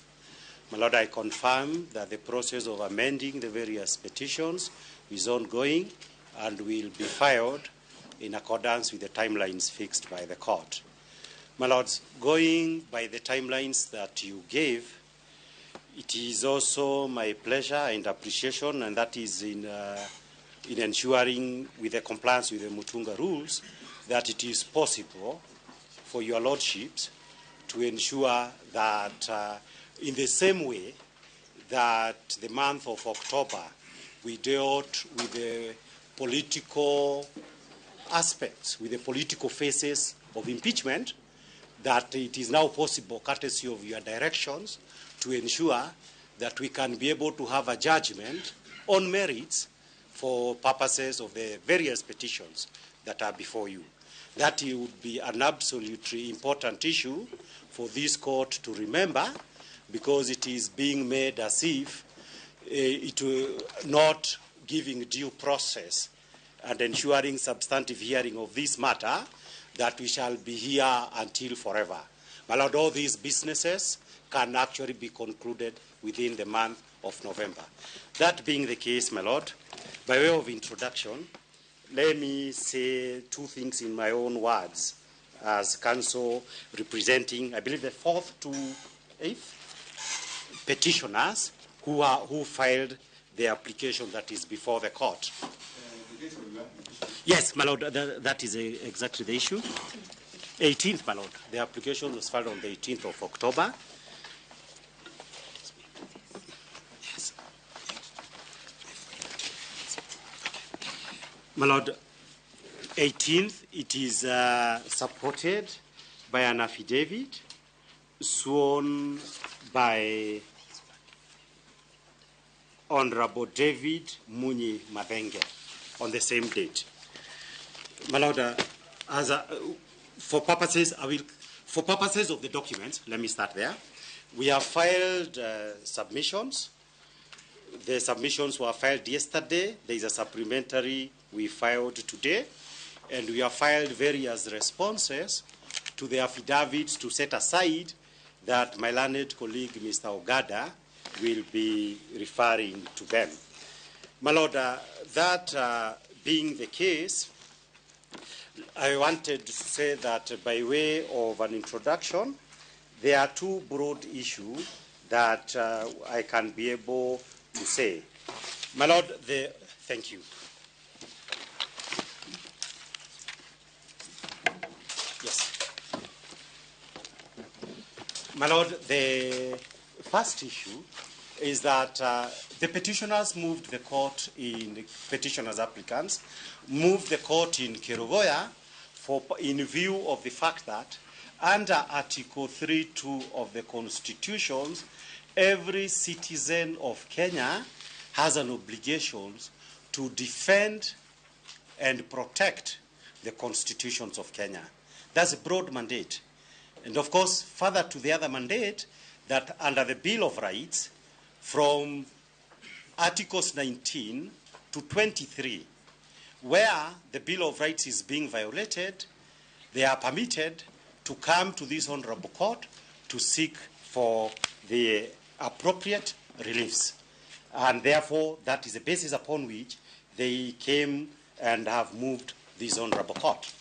My Lord, I confirm that the process of amending the various petitions is ongoing and will be filed in accordance with the timelines fixed by the court. My Lords, going by the timelines that you gave, it is also my pleasure and appreciation, and that is in ensuring with the compliance with the Mutunga rules, that it is possible for your lordships to ensure that in the same way that the month of October we dealt with the political aspects, with the political phases of impeachment, that it is now possible, courtesy of your directions, to ensure that we can be able to have a judgment on merits for purposes of the various petitions that are before you. That would be an absolutely important issue for this court to remember, because it is being made as if it not giving due process and ensuring substantive hearing of this matter, that we shall be here until forever. My Lord, all these businesses can actually be concluded within the month of November. That being the case, my Lord, by way of introduction, let me say two things in my own words as counsel representing, I believe, the 4th to 8th petitioners who filed the application that is before the court. Yes, my Lord, that is exactly the issue. 18th, my Lord. The application was filed on the 18th of October. Yes. My Lord, 18th, it is supported by an affidavit sworn by Honorable David Munyi Mabenge on the same date. My Lord, for purposes of the documents, let me start there. We have filed submissions. The submissions were filed yesterday. There is a supplementary we filed today, and we have filed various responses to the affidavits to set aside that my learned colleague, Mr. Ogada, will be referring to them. My Lord, that being the case, I wanted to say that by way of an introduction, there are two broad issues that I can be able to say. My Lord, thank you. Yes. My Lord, the first issue is that the petitioners moved the court in, petitioners applicants, moved the court in Kerugoya in view of the fact that under Article 3.2 of the Constitution, every citizen of Kenya has an obligation to defend and protect the constitutions of Kenya. That's a broad mandate. And of course, further to the other mandate, that under the Bill of Rights, from Articles 19 to 23, where the Bill of Rights is being violated, they are permitted to come to this honorable court to seek for the appropriate reliefs. And therefore, that is the basis upon which they came and have moved this honorable court.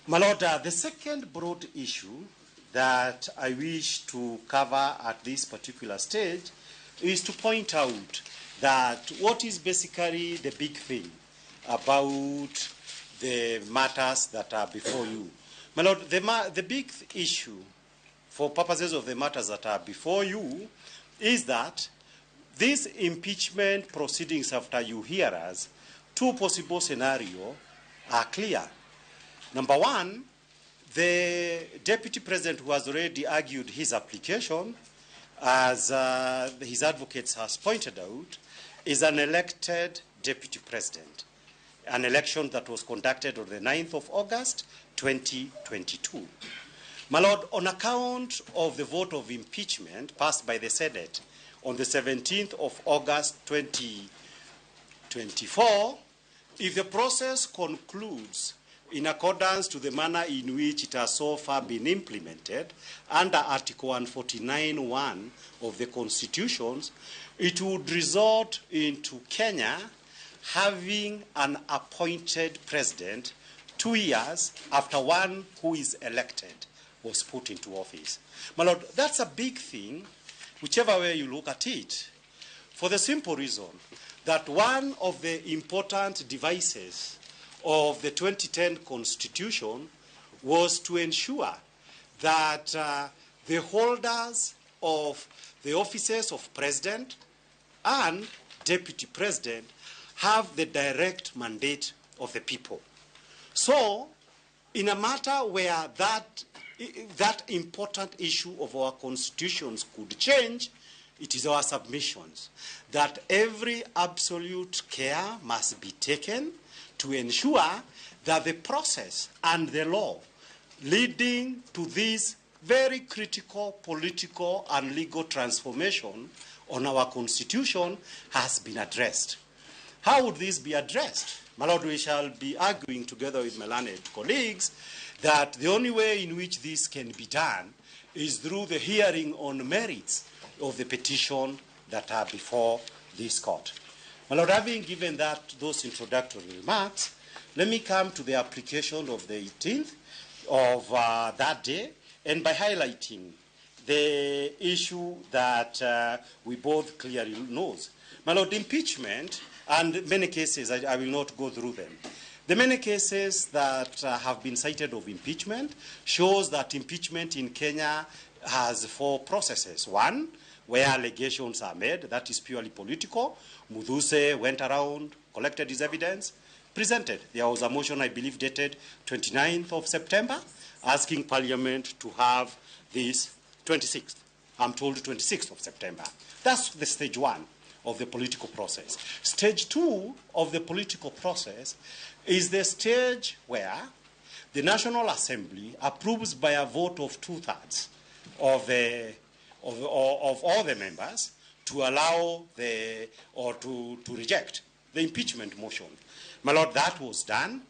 My Lord, the second broad issue that I wish to cover at this particular stage is to point out that what is basically the big thing about the matters that are before you. My Lord, the big issue for purposes of the matters that are before you is that these impeachment proceedings, after you hear us, two possible scenarios are clear. Number one, the Deputy President, who has already argued his application, as his advocates has pointed out, is an elected Deputy President, an election that was conducted on the 9th of August, 2022. My Lord, on account of the vote of impeachment passed by the Senate on the 17th of August, 2024, if the process concludes in accordance to the manner in which it has so far been implemented under Article 149(1) of the Constitution, it would result into Kenya having an appointed president 2 years after one who is elected was put into office. My Lord, that's a big thing, whichever way you look at it, for the simple reason that one of the important devices of the 2010 Constitution was to ensure that the holders of the offices of President and Deputy President have the direct mandate of the people. So, in a matter where that important issue of our constitutions could change, it is our submissions that every absolute care must be taken to ensure that the process and the law leading to this very critical political and legal transformation on our constitution has been addressed. How would this be addressed? My Lord, we shall be arguing together with my learned colleagues that the only way in which this can be done is through the hearing on merits of the petition that are before this court. My Lord, having given those introductory remarks, let me come to the application of the 18th of that day, and by highlighting the issue that we both clearly know. My Lord, impeachment, and many cases, I will not go through them. The many cases that have been cited of impeachment shows that impeachment in Kenya has 4 processes. One, where allegations are made, that is purely political. Muduse went around, collected his evidence, presented. There was a motion, I believe, dated 29th of September, asking Parliament to have this 26th. I'm told 26th of September. That's the stage 1 of the political process. Stage 2 of the political process is the stage where the National Assembly approves by a vote of 2/3 of all the members to allow to reject the impeachment motion. My Lord, that was done.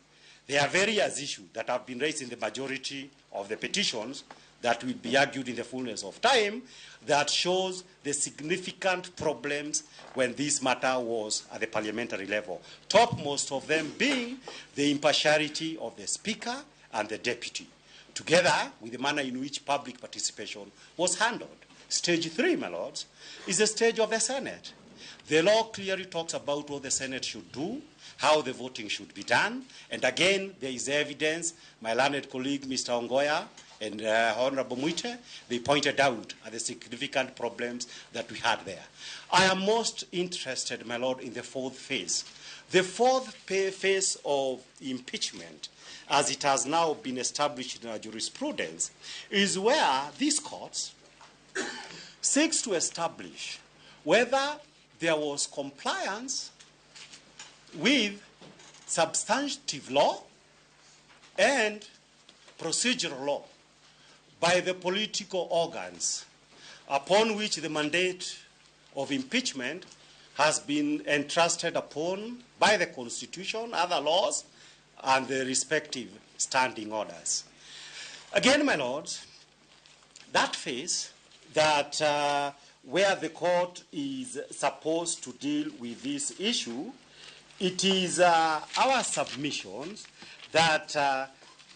There are various issues that have been raised in the majority of the petitions that will be argued in the fullness of time that shows the significant problems when this matter was at the parliamentary level. Topmost of them being the impartiality of the Speaker and the Deputy, together with the manner in which public participation was handled. Stage 3, my lords, is the stage of the Senate. The law clearly talks about what the Senate should do, how the voting should be done, and again, there is evidence. My learned colleague, Mr. Ongoya, and Honorable Muite, they pointed out at the significant problems that we had there. I am most interested, my lord, in the 4th phase. The 4th phase of impeachment, as it has now been established in our jurisprudence, is where these courts seeks to establish whether there was compliance with substantive law and procedural law by the political organs upon which the mandate of impeachment has been entrusted upon by the Constitution, other laws, and the respective standing orders. Again, my lords, that phase that where the court is supposed to deal with this issue, it is our submissions that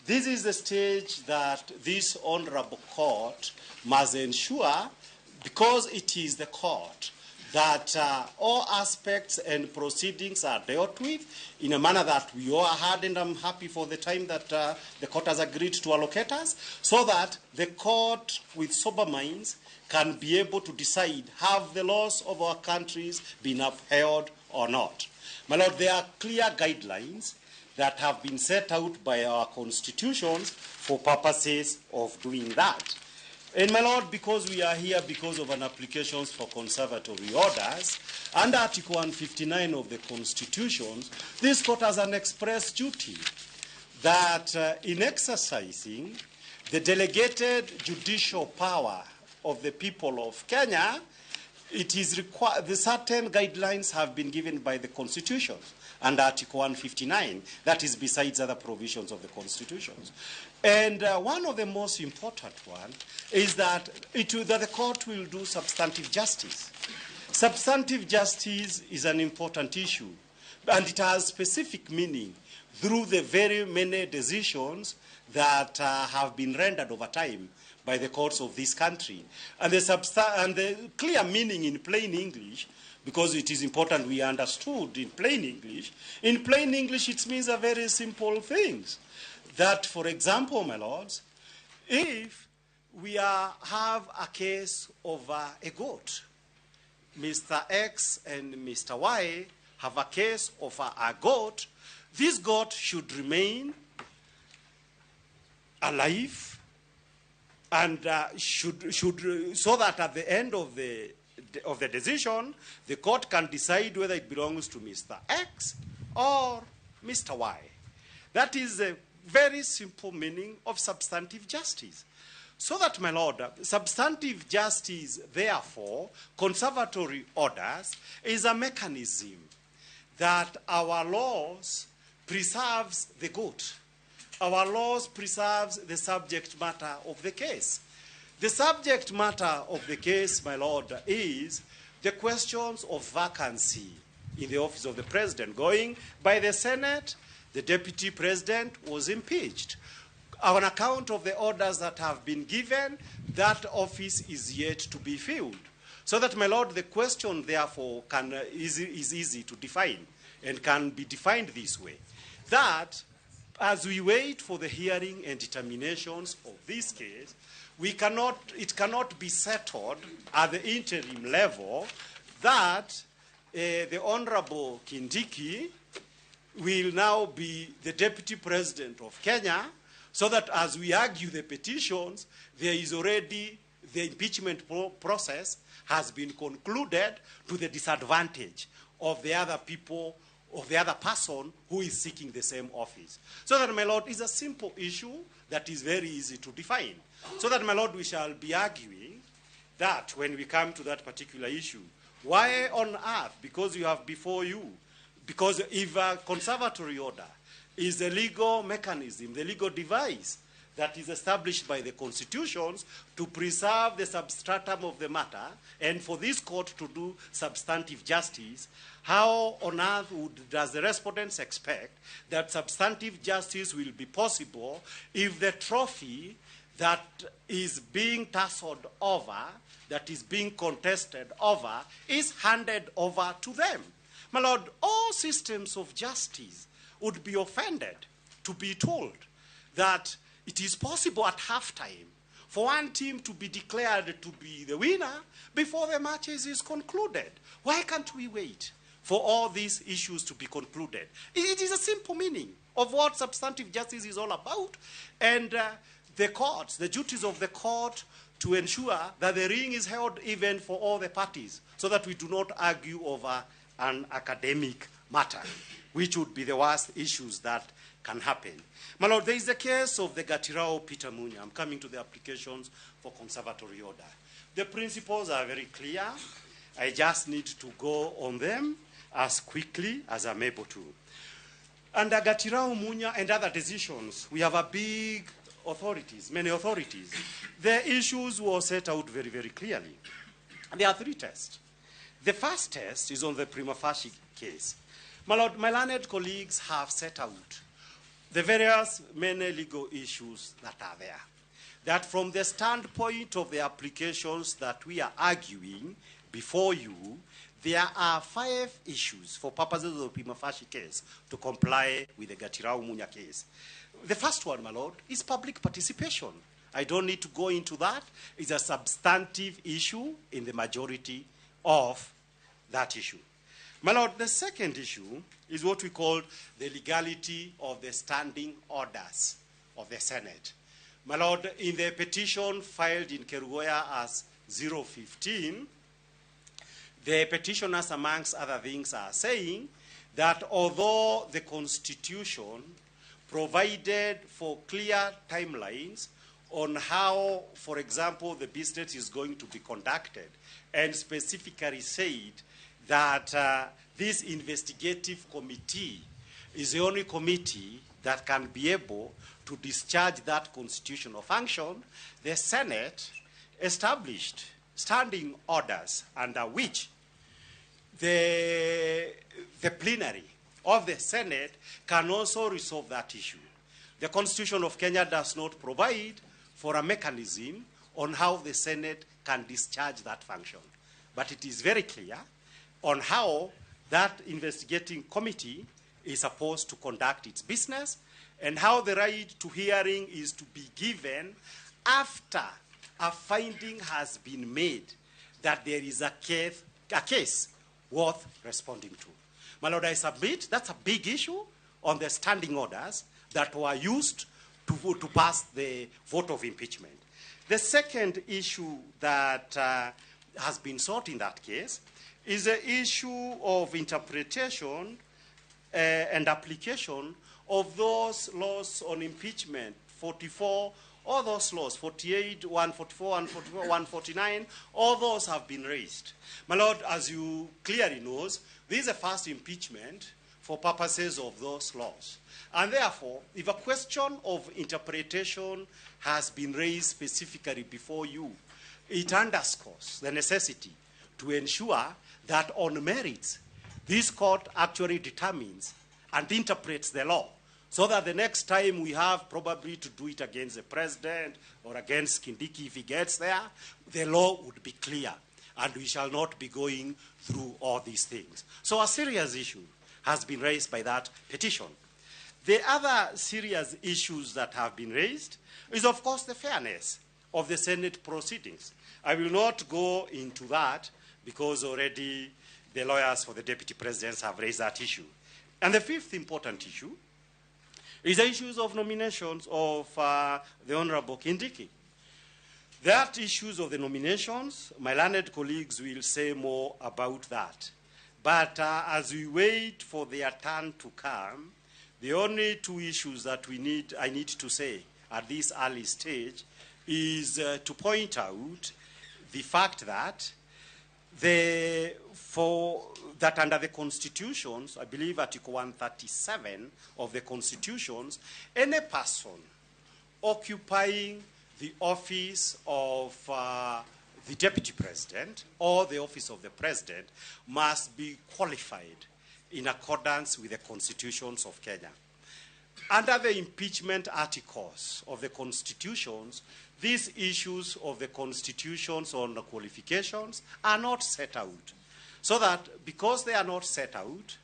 this is the stage that this honorable court must ensure, because it is the court, that all aspects and proceedings are dealt with in a manner that we all had, and I'm happy for the time that the court has agreed to allocate us, so that the court, with sober minds, can be able to decide, have the laws of our countries been upheld or not. My lord, there are clear guidelines that have been set out by our constitutions for purposes of doing that. And my lord, because we are here because of an application for conservatory orders, under Article 159 of the Constitution, this court has an express duty that in exercising the delegated judicial power of the people of Kenya, it is required, the certain guidelines have been given by the Constitution under Article 159, that is besides other provisions of the Constitutions. And one of the most important ones is that, that the court will do substantive justice. Substantive justice is an important issue, and it has specific meaning through the very many decisions that have been rendered over time by the courts of this country. And the clear meaning in plain English, because it is important we understood in plain English. In plain English, it means a very simple things. That, for example, my lords, if we have a case over a goat, Mr. X and Mr. Y have a case over a goat, this goat should remain alive and so that at the end of the decision, the court can decide whether it belongs to Mr. X or Mr. Y. That is a very simple meaning of substantive justice. So that, my lord, substantive justice, therefore, conservatory orders, is a mechanism that our laws preserves the goat. Our laws preserves the subject matter of the case. The subject matter of the case, my lord, is the questions of vacancy in the office of the president. Going by the Senate, the deputy president was impeached. On account of the orders that have been given, that office is yet to be filled. So that, my lord, the question, therefore, is easy to define and can be defined this way. That, as we wait for the hearing and determinations of this case, it cannot be settled at the interim level that the Honorable Kindiki will now be the Deputy President of Kenya, so that as we argue the petitions, there is already the impeachment process has been concluded to the disadvantage of the other people, of the other person who is seeking the same office. So that, my lord, is a simple issue that is very easy to define. So that, my lord, we shall be arguing that when we come to that particular issue, why on earth, because you have before you, because if a conservatory order is the legal mechanism, the legal device that is established by the constitutions to preserve the substratum of the matter and for this court to do substantive justice, how on earth does the respondents expect that substantive justice will be possible if the trophy that is being tussled over, that is being contested over, is handed over to them? My lord, all systems of justice would be offended to be told that it is possible at halftime for one team to be declared to be the winner before the matches is concluded. Why can't we wait for all these issues to be concluded? It is a simple meaning of what substantive justice is all about. And the courts, the duties of the court to ensure that the hearing is held even for all the parties, so that we do not argue over an academic matter, which would be the worst issues that can happen. My Lord, there is the case of the Gatirao Peter Munya. I'm coming to the applications for conservatory order. The principles are very clear. I just need to go on them as quickly as I'm able to. Under Gatirao Munya and other decisions, we have a big authorities, many authorities. The issues were set out very, very clearly. And there are three tests. The first test is on the prima facie case. My Lord, my learned colleagues have set out the various many legal issues that are there. That from the standpoint of the applications that we are arguing before you, there are 5 issues for purposes of the prima facie case to comply with the Gatirao Munya case. The first one, my Lord, is public participation. I don't need to go into that. It's a substantive issue in the majority of that issue. My Lord, the second issue is what we call the legality of the standing orders of the Senate. My Lord, in the petition filed in Kerugoya as 015, the petitioners, amongst other things, are saying that although the Constitution provided for clear timelines on how, for example, the business is going to be conducted, and specifically said that this investigative committee is the only committee that can be able to discharge that constitutional function, the Senate established standing orders under which the plenary of the Senate can also resolve that issue. The Constitution of Kenya does not provide for a mechanism on how the Senate can discharge that function. But it is very clear on how that investigating committee is supposed to conduct its business and how the right to hearing is to be given after a finding has been made that there is a case worth responding to. My Lord, I submit that's a big issue on the standing orders that were used to pass the vote of impeachment. The second issue that has been sought in that case is the issue of interpretation and application of those laws on impeachment, 44, all those laws, 48, 144, 144, 149, all those have been raised. My Lord, as you clearly know, this is a first impeachment for purposes of those laws. And therefore, if a question of interpretation has been raised specifically before you, it underscores the necessity to ensure that on merits, this court actually determines and interprets the law, so that the next time we have probably to do it against the president or against Kindiki if he gets there, the law would be clear, and we shall not be going through all these things. So a serious issue has been raised by that petition. The other serious issues that have been raised is, of course, the fairness of the Senate proceedings. I will not go into that because already the lawyers for the deputy presidents have raised that issue. And the fifth important issue is the issues of nominations of the Honorable Kindiki. That issues of the nominations, my learned colleagues will say more about that. But as we wait for their turn to come, the only two issues that I need to say at this early stage is to point out the fact that that under the constitutions, I believe Article 137 of the constitutions, any person occupying the office of the deputy president or the office of the president must be qualified in accordance with the constitutions of Kenya. Under the impeachment articles of the constitutions, these issues of the constitutions on the qualifications are not set out. So that because they are not set out,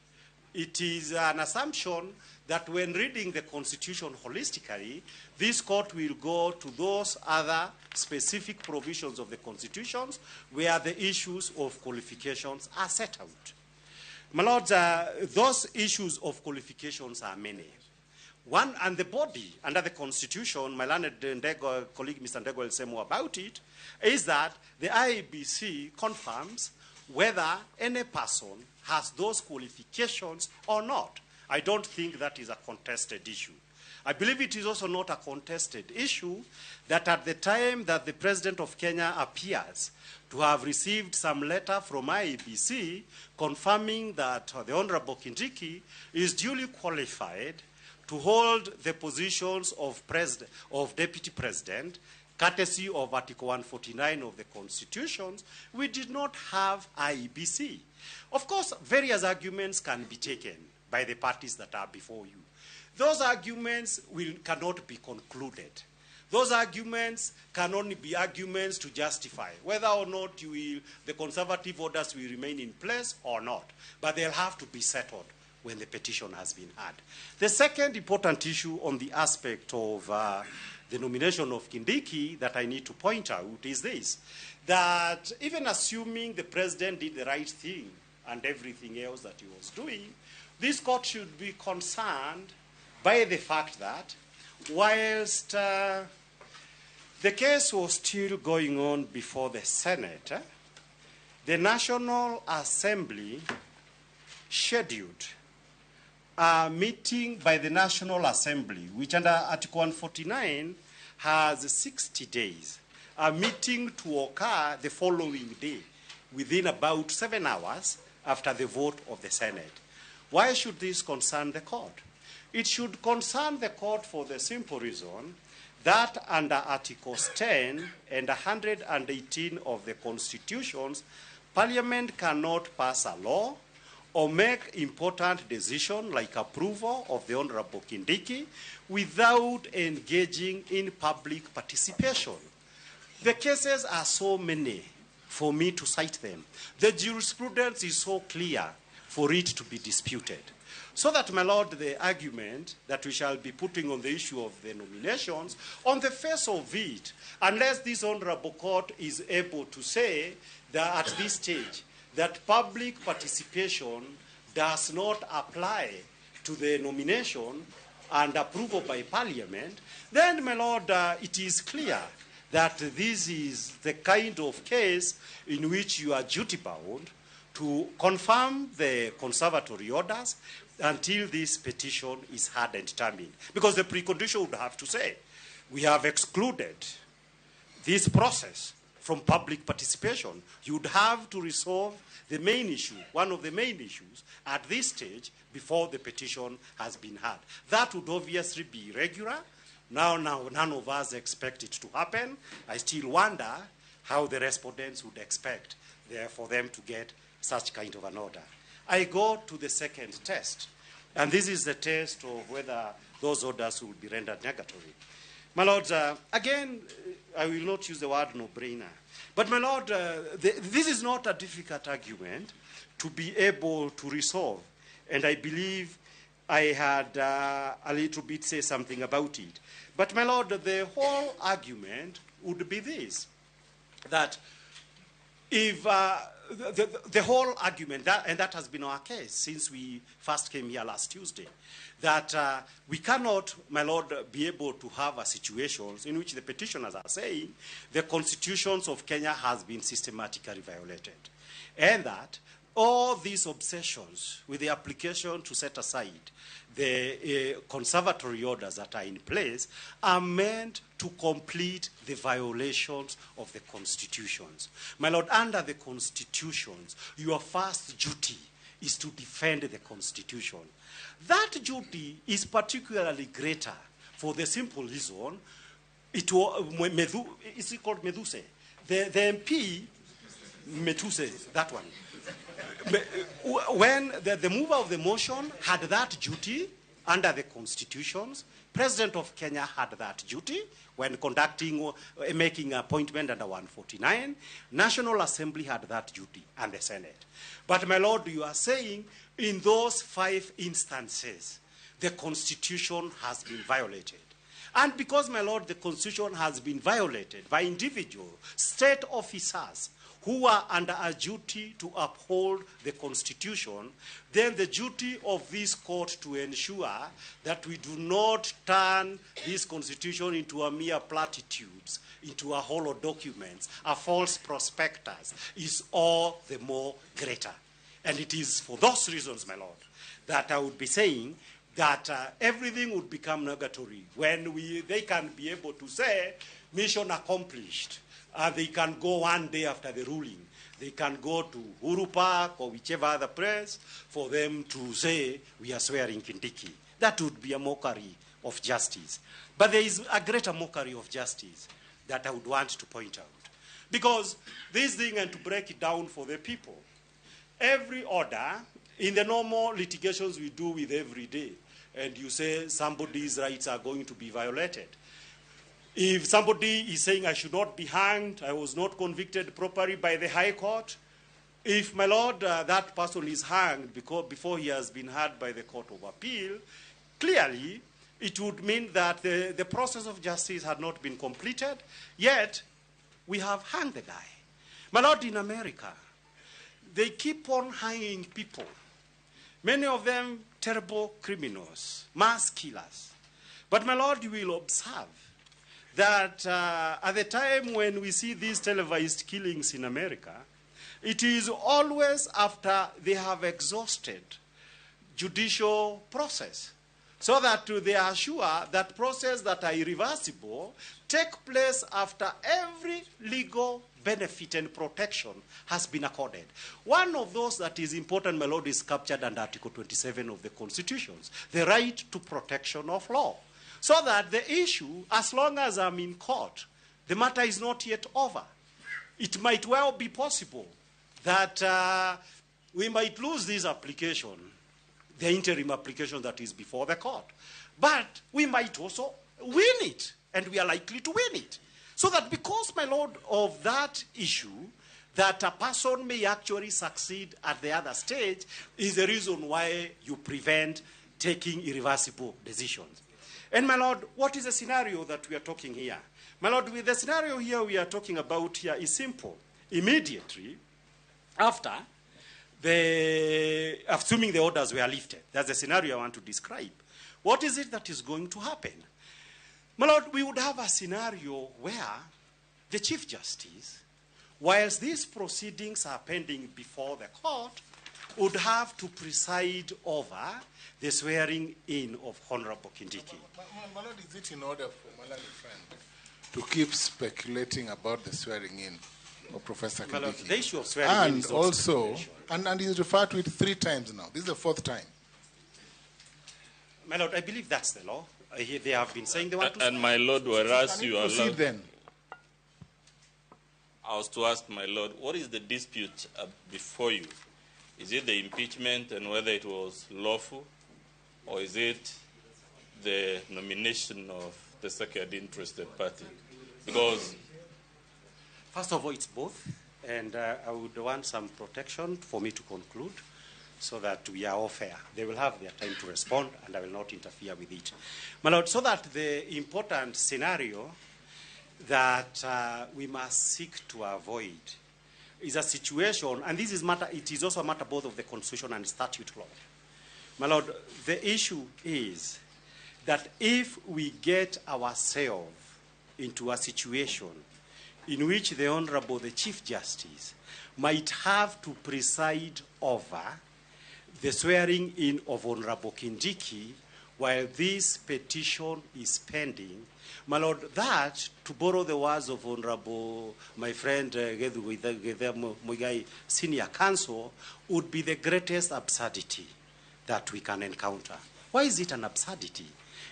it is an assumption that when reading the Constitution holistically, this court will go to those other specific provisions of the Constitutions where the issues of qualifications are set out. My Lords, those issues of qualifications are many. One, and the body under the Constitution, my learned colleague Mr. Ndego will say more about it, is that the IEBC confirms whether any person has those qualifications or not. I don't think that is a contested issue. I believe it is also not a contested issue that at the time that the President of Kenya appears to have received some letter from IEBC confirming that the Honorable Kindiki is duly qualified to hold the positions of Deputy President, courtesy of Article 149 of the Constitution, we did not have IEBC. Of course, various arguments can be taken by the parties that are before you. Those arguments cannot be concluded. Those arguments can only be arguments to justify whether or not the conservative orders will remain in place or not. But they'll have to be settled when the petition has been had. The second important issue on the aspect of the nomination of Kindiki that I need to point out is this, that even assuming the president did the right thing and everything else that he was doing, this court should be concerned by the fact that whilst the case was still going on before the Senate, the National Assembly scheduled a meeting by the National Assembly, which under Article 149 has 60 days, a meeting to occur the following day, within about 7 hours after the vote of the Senate. Why should this concern the court? It should concern the court for the simple reason that under Articles 10 and 118 of the Constitutions, Parliament cannot pass a law or make important decisions like approval of the Honorable Kindiki without engaging in public participation. The cases are so many for me to cite them. The jurisprudence is so clear for it to be disputed. So that, my Lord, the argument that we shall be putting on the issue of the nominations, on the face of it, unless this Honorable Court is able to say that at this stage, that public participation does not apply to the nomination and approval by Parliament, then, my Lord, it is clear that this is the kind of case in which you are duty-bound to confirm the conservatory orders until this petition is heard and determined. Because the precondition would have to say, we have excluded this process from public participation. You would have to resolve the main issue, one of the main issues, at this stage before the petition has been heard. That would obviously be irregular. Now, none of us expect it to happen. I still wonder how the respondents would expect for them to get such kind of an order. I go to the second test, and this is the test of whether those orders will be rendered negatory. My Lord, again, I will not use the word no-brainer, but my Lord, this is not a difficult argument to be able to resolve, and I believe I had a little bit say something about it. But my Lord, the whole argument would be this, that if the whole argument, and that has been our case since we first came here last Tuesday, that we cannot, my Lord, be able to have a situation in which the petitioners are saying the constitutions of Kenya has been systematically violated, and that all these obsessions with the application to set aside the conservatory orders that are in place are meant to complete the violations of the constitutions. My Lord, under the constitutions, your first duty is to defend the constitution. That duty is particularly greater for the simple reason, is it called Meduse? The MP, Metuse, that one. When the mover of the motion had that duty under the constitutions, President of Kenya had that duty when making appointment under 149. National Assembly had that duty, and the Senate. But my Lord, you are saying in those 5 instances, the constitution has been violated. And because, my Lord, the Constitution has been violated by individual state officers who are under a duty to uphold the Constitution, then the duty of this court to ensure that we do not turn this Constitution into a mere platitudes, into a hollow documents, a false prospectus, is all the more greater. And it is for those reasons, my Lord, that I would be saying that everything would become nugatory when they can be able to say, mission accomplished. They can go one day after the ruling. They can go to Uhuru Park or whichever other place for them to say, we are swearing Kindiki. That would be a mockery of justice. But there is a greater mockery of justice that I would want to point out. Because this thing, and to break it down for the people, every order, in the normal litigations we do with every day, and you say somebody's rights are going to be violated. If somebody is saying I should not be hanged, I was not convicted properly by the High Court, if, my Lord, that person is hanged before he has been heard by the Court of Appeal, clearly it would mean that the process of justice had not been completed, yet we have hanged the guy. My Lord, in America, they keep on hanging people. Many of them terrible criminals, mass killers. But, my Lord, you will observe that at the time when we see these televised killings in America, it is always after they have exhausted judicial process, so that they are sure that process that are irreversible take place after every legal benefit and protection has been accorded. One of those that is important, my Lord, is captured under Article 27 of the Constitution, the right to protection of law. So that the issue, as long as I'm in court, the matter is not yet over. It might well be possible that we might lose this application, the interim application that is before the court. But we might also win it, and we are likely to win it. So that because, my Lord, of that issue, that a person may actually succeed at the other stage is the reason why you prevent taking irreversible decisions. And, my Lord, what is the scenario that we are talking here? My Lord, with the scenario here we are talking about here is simple. Immediately after assuming the orders were lifted, that's the scenario I want to describe. What is it that is going to happen? My Lord, we would have a scenario where the Chief Justice, whilst these proceedings are pending before the court, would have to preside over the swearing in of Honorable Kindiki. My Lord, is it in order for Malali friend to keep speculating about the swearing in of Professor Kindiki? Lord, the issue of swearing in is also, and he's referred to it 3 times now. This is the 4th time. My Lord, I believe that's the law. They have been saying they want to. And, my Lord, whereas you proceed then. I was to ask, my Lord, what is the dispute before you? Is it the impeachment and whether it was lawful, or is it the nomination of the second interested party? Because, first of all, it's both, and I would want some protection for me to conclude, so that we are all fair. They will have their time to respond, and I will not interfere with it. My Lord, so that the important scenario that we must seek to avoid is a situation, and this is matter, it is also a matter both of the Constitution and statute law. My Lord, the issue is that if we get ourselves into a situation in which the Honorable, the Chief Justice, might have to preside over the swearing in of Honorable Kindiki while this petition is pending, my Lord, that, to borrow the words of Honorable, my friend Muigai, Senior Counsel, would be the greatest absurdity that we can encounter. Why is it an absurdity?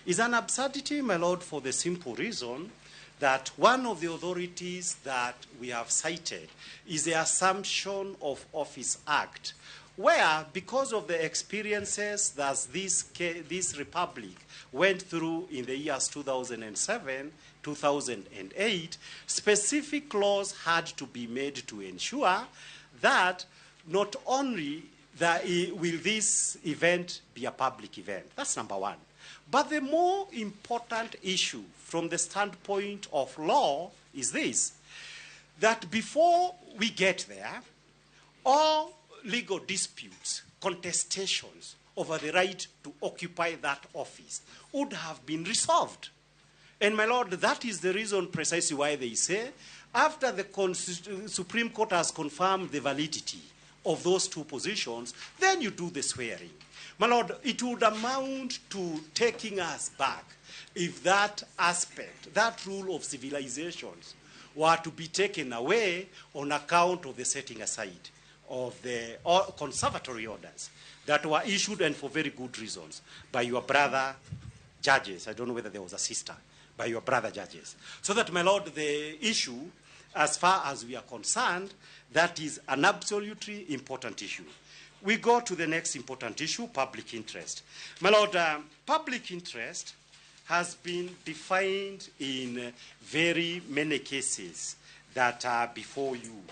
It's an absurdity, my Lord, for the simple reason that one of the authorities that we have cited is the Assumption of Office Act, where, because of the experiences that this republic went through in the years 2007, 2008, specific laws had to be made to ensure that not only will this event be a public event, that's number one, But the more important issue from the standpoint of law is this, that before we get there, all legal disputes, contestations over the right to occupy that office would have been resolved. And my lord, that is the reason precisely why they say, after the Supreme Court has confirmed the validity of those two positions, then you do the swearing. My lord, it would amount to taking us back if that aspect, that rule of civilizations, were to be taken away on account of the setting aside of the conservatory orders that were issued, and for very good reasons, by your brother judges. I don't know whether there was a sister, by your brother judges. So that, my lord, the issue, as far as we are concerned, that is an absolutely important issue. We go to the next important issue, public interest. My lord, public interest has been defined in very many cases that are before you.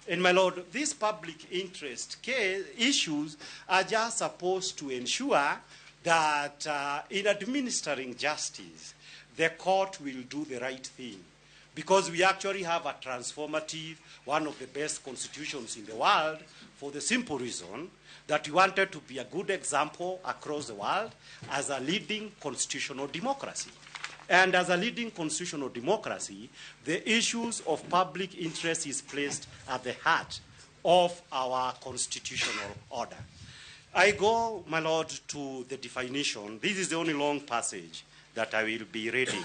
And my lord, these public interest issues are just supposed to ensure that in administering justice, the court will do the right thing. Because we actually have a transformative, one of the best constitutions in the world, for the simple reason that we wanted to be a good example across the world as a leading constitutional democracy. And as a leading constitutional democracy, the issues of public interest is placed at the heart of our constitutional order. I go, my lord, to the definition. This is the only long passage that I will be reading.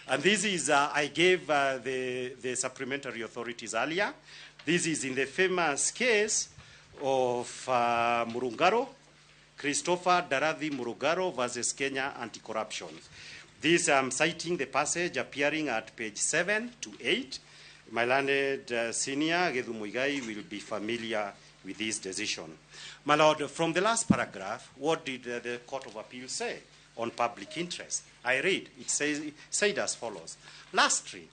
And this is, I gave the supplementary authorities earlier. This is in the famous case of Murungaro, Christopher Daradhi Murungaro versus Kenya Anti-Corruption. This I'm citing the passage appearing at page 7 to 8. My learned senior, Gethu Muigai, will be familiar with this decision. My lord, from the last paragraph, what did the Court of Appeal say on public interest? I read, it said as follows. Lastly,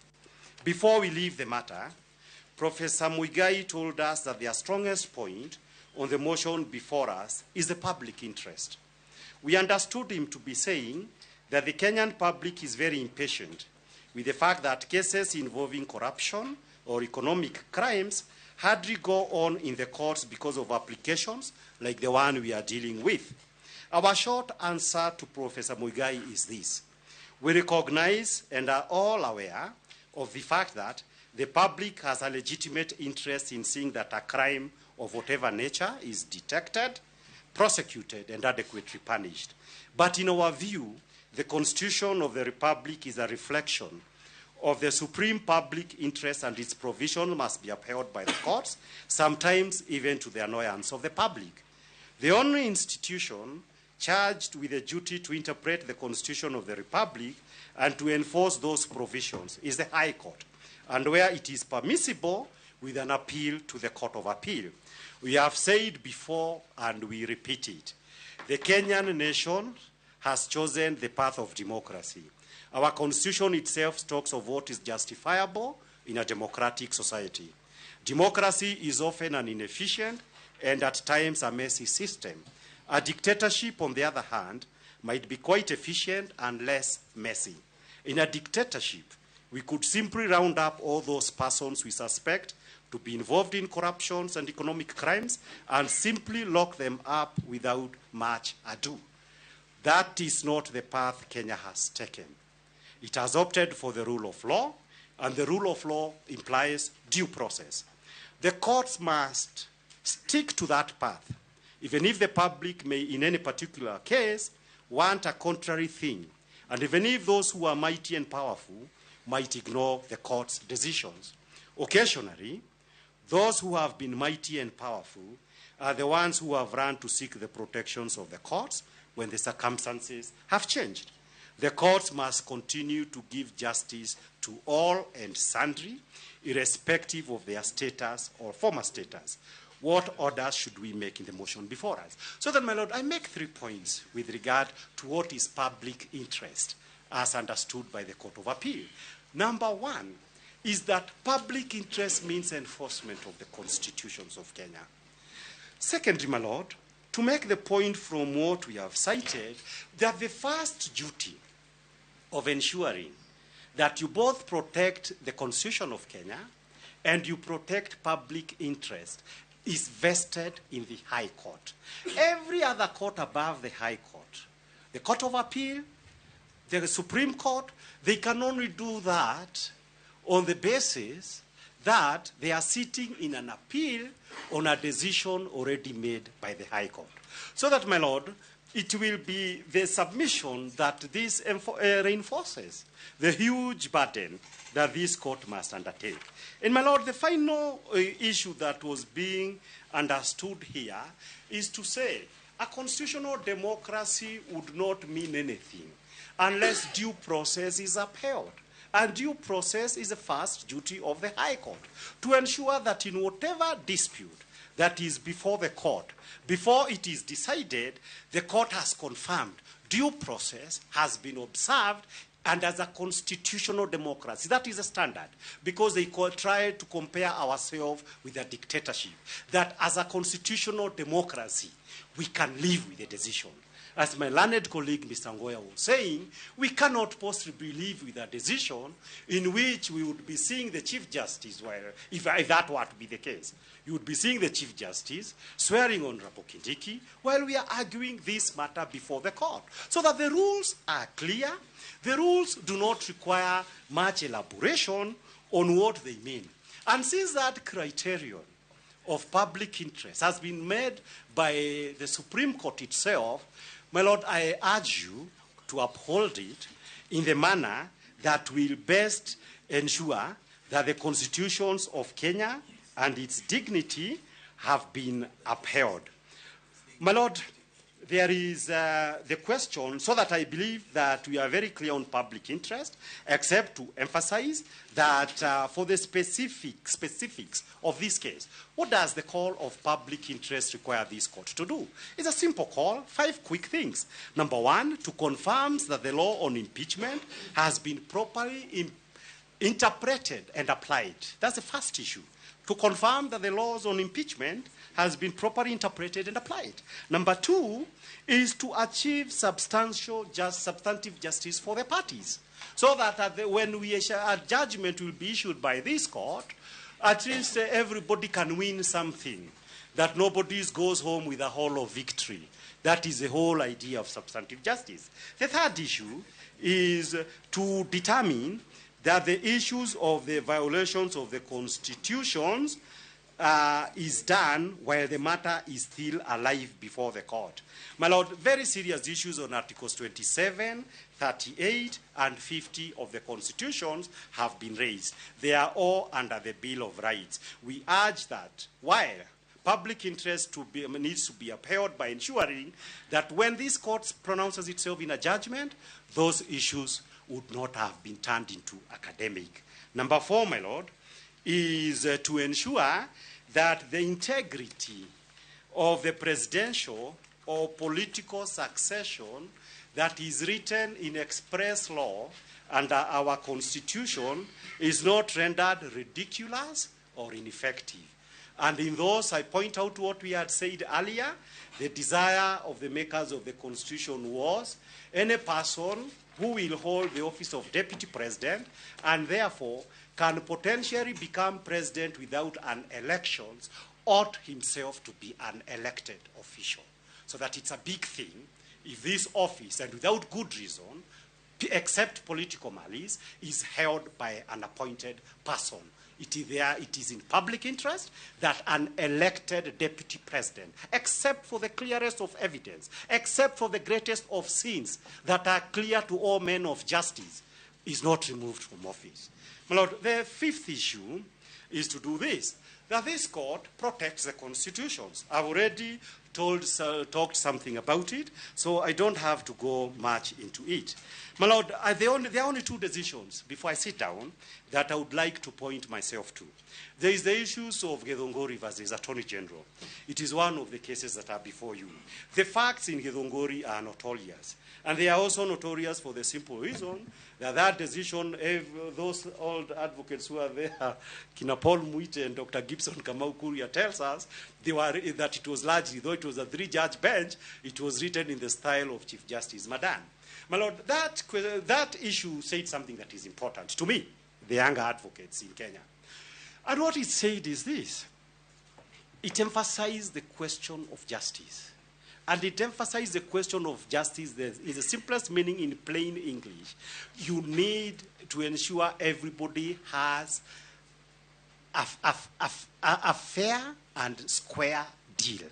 before we leave the matter, Professor Muigai told us that their strongest point on the motion before us is the public interest. We understood him to be saying that the Kenyan public is very impatient with the fact that cases involving corruption or economic crimes hardly go on in the courts because of applications like the one we are dealing with. Our short answer to Professor Muigai is this. We recognize and are all aware of the fact that the public has a legitimate interest in seeing that a crime of whatever nature is detected, prosecuted, and adequately punished. But in our view, the Constitution of the Republic is a reflection of the supreme public interest, and its provision must be upheld by the courts, sometimes even to the annoyance of the public. The only institution charged with the duty to interpret the Constitution of the Republic and to enforce those provisions is the High Court, and where it is permissible with an appeal to the Court of Appeal. We have said before and we repeat it. The Kenyan nation has chosen the path of democracy. Our Constitution itself talks of what is justifiable in a democratic society. Democracy is often an inefficient and at times a messy system. A dictatorship, on the other hand, might be quite efficient and less messy. In a dictatorship, we could simply round up all those persons we suspect to be involved in corruptions and economic crimes and simply lock them up without much ado. That is not the path Kenya has taken. It has opted for the rule of law, and the rule of law implies due process. The courts must stick to that path, even if the public may, in any particular case, want a contrary thing, and even if those who are mighty and powerful might ignore the court's decisions. Occasionally, those who have been mighty and powerful are the ones who have run to seek the protections of the courts when the circumstances have changed. The courts must continue to give justice to all and sundry, irrespective of their status or former status. What orders should we make in the motion before us? So then, my lord, I make 3 points with regard to what is public interest as understood by the Court of Appeal. Number 1 is that public interest means enforcement of the constitutions of Kenya. Secondly, my lord, to make the point from what we have cited that the first duty of ensuring that you both protect the Constitution of Kenya and you protect public interest is vested in the High Court. Every other court above the High Court, the Court of Appeal, the Supreme Court, they can only do that on the basis that they are sitting in an appeal on a decision already made by the High Court. So that, my Lord, it will be the submission that this reinforces the huge burden that this court must undertake. And, my Lord, the final issue that was being understood here is to say a constitutional democracy would not mean anything unless due process is upheld. And due process is the first duty of the High Court to ensure that in whatever dispute that is before the court, before it is decided, the court has confirmed due process has been observed, and as a constitutional democracy, that is a standard, because they try to compare ourselves with a dictatorship, that as a constitutional democracy, we can live with the decision. As my learned colleague, Mr. Ngoya, was saying, we cannot possibly live with a decision in which we would be seeing the Chief Justice, if that were to be the case, you would be seeing the Chief Justice swearing on Ramogi while we are arguing this matter before the court. So that the rules are clear. The rules do not require much elaboration on what they mean. And since that criterion of public interest has been made by the Supreme Court itself, my Lord, I urge you to uphold it in the manner that will best ensure that the constitutions of Kenya and its dignity have been upheld. My Lord, there is the question, so that I believe that we are very clear on public interest, except to emphasize that for the specifics of this case, what does the call of public interest require this court to do? It's a simple call, 5 quick things. Number one, to confirm that the law on impeachment has been properly interpreted and applied. That's the first issue. To confirm that the laws on impeachment has been properly interpreted and applied. Number two is to achieve substantive justice for the parties, so that when a judgment will be issued by this court, at least everybody can win something, that nobody goes home with a hollow victory. That is the whole idea of substantive justice. The third issue is to determine that the issues of the violations of the constitutions is done while the matter is still alive before the court. My Lord, very serious issues on Articles 27, 38, and 50 of the constitutions have been raised. They are all under the Bill of Rights. We urge that while public interest needs to be upheld by ensuring that when this court pronounces itself in a judgment, those issues would not have been turned into academic. Number four, my Lord, is to ensure that the integrity of the presidential or political succession that is written in express law under our Constitution is not rendered ridiculous or ineffective. And in those, I point out what we had said earlier. The desire of the makers of the Constitution was any person who will hold the office of Deputy President and therefore can potentially become president without an election ought himself to be an elected official. So that it's a big thing if this office, and without good reason, except political malice, is held by an appointed person. It is in public interest that an elected deputy president, except for the clearest of evidence, except for the greatest of sins that are clear to all men of justice, is not removed from office. My Lord, the fifth issue is to do this, that this court protects the constitutions. I've already talked something about it, so I don't have to go much into it. My Lord, there are only two decisions before I sit down that I would like to point myself to. There is the issues of Githongori versus Attorney General. It is one of the cases that are before you. The facts in Githongori are notorious. And they are also notorious for the simple reason that that decision, those old advocates who are there, Kina Paul Muite and Dr. Gibson, Gibson Kamau Kuria tells us, that it was largely, though it was a 3-judge bench, it was written in the style of Chief Justice Madan. My Lord, that issue said something that is important to me, the younger advocates in Kenya. And what it said is this. It emphasized the question of justice. And it emphasized the question of justice. There is the simplest meaning in plain English. You need to ensure everybody has a fair and square deal.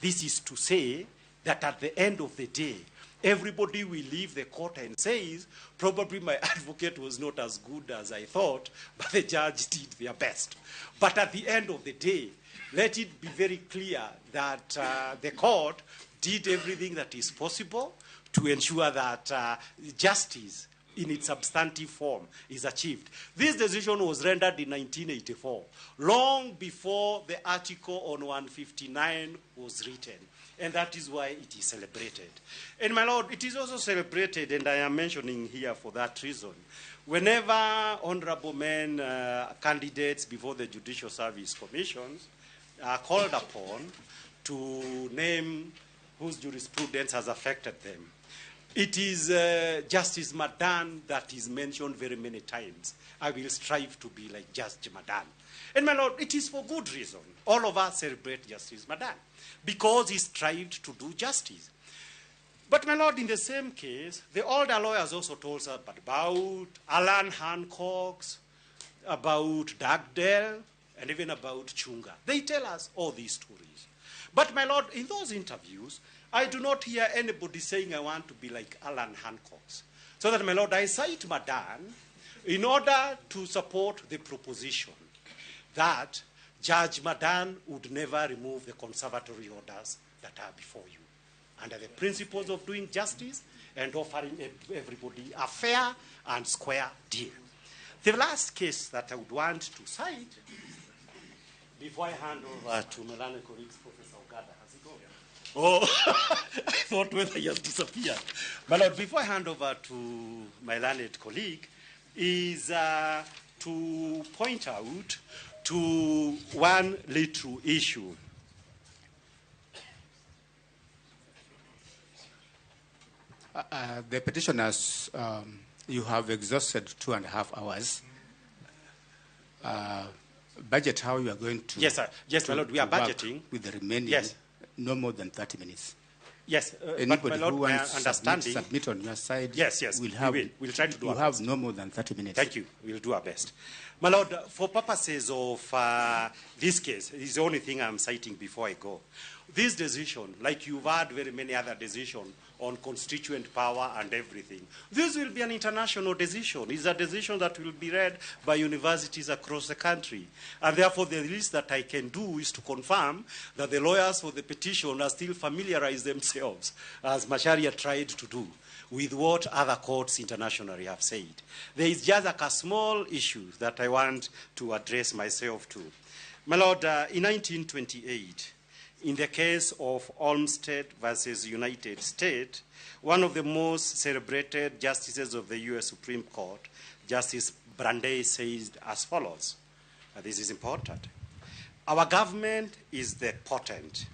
This is to say that at the end of the day, everybody will leave the court and says, probably my advocate was not as good as I thought, but the judge did their best. But at the end of the day, let it be very clear that the court did everything that is possible to ensure that justice in its substantive form is achieved. This decision was rendered in 1984, long before the article on 159 was written. And that is why it is celebrated. And my Lord, it is also celebrated, and I am mentioning here for that reason. Whenever honorable men, candidates before the Judicial Service Commissions are called upon to name whose jurisprudence has affected them, it is Justice Madan that is mentioned very many times. I will strive to be like Justice Madan. And my Lord, it is for good reason. All of us celebrate Justice Madan because he strived to do justice. But my Lord, in the same case, the older lawyers also told us about Alan Hancock's, about Dugdale, and even about Chunga. They tell us all these stories. But my Lord, in those interviews, I do not hear anybody saying I want to be like Alan Hancock's. So that, my Lord, I cite Madan in order to support the proposition that Judge Madan would never remove the conservatory orders that are before you, under the principles of doing justice and offering everybody a fair and square deal. The last case that I would want to cite, before I hand over to my learned colleagues, Professor Ogada, has he gone? Oh, I thought whether he has disappeared. But Lord, before I hand over to my learned colleague, is to point out to one little issue. The petitioners, you have exhausted 2.5 hours. Budget how you are going to... Yes, sir. Yes, my Lord, we are budgeting. With the remaining, yes, no more than 30 minutes. Yes, anybody but my Lord, who wants to understanding, submit on your side, yes, we'll try to do our have best. no more than 30 minutes. Thank you. We'll do our best. My Lord, for purposes of this case, this is the only thing I'm citing before I go. This decision, like you've had very many other decisions on constituent power and everything, this will be an international decision. It's a decision that will be read by universities across the country. And therefore, the least that I can do is to confirm that the lawyers for the petition are still familiarize themselves, as Macharia tried to do, with what other courts internationally have said. There is just like a small issue that I want to address myself to. My Lord, in 1928, in the case of Olmsted versus United States, one of the most celebrated justices of the U.S. Supreme Court, Justice Brandeis, says as follows. This is important. Our government is the potent,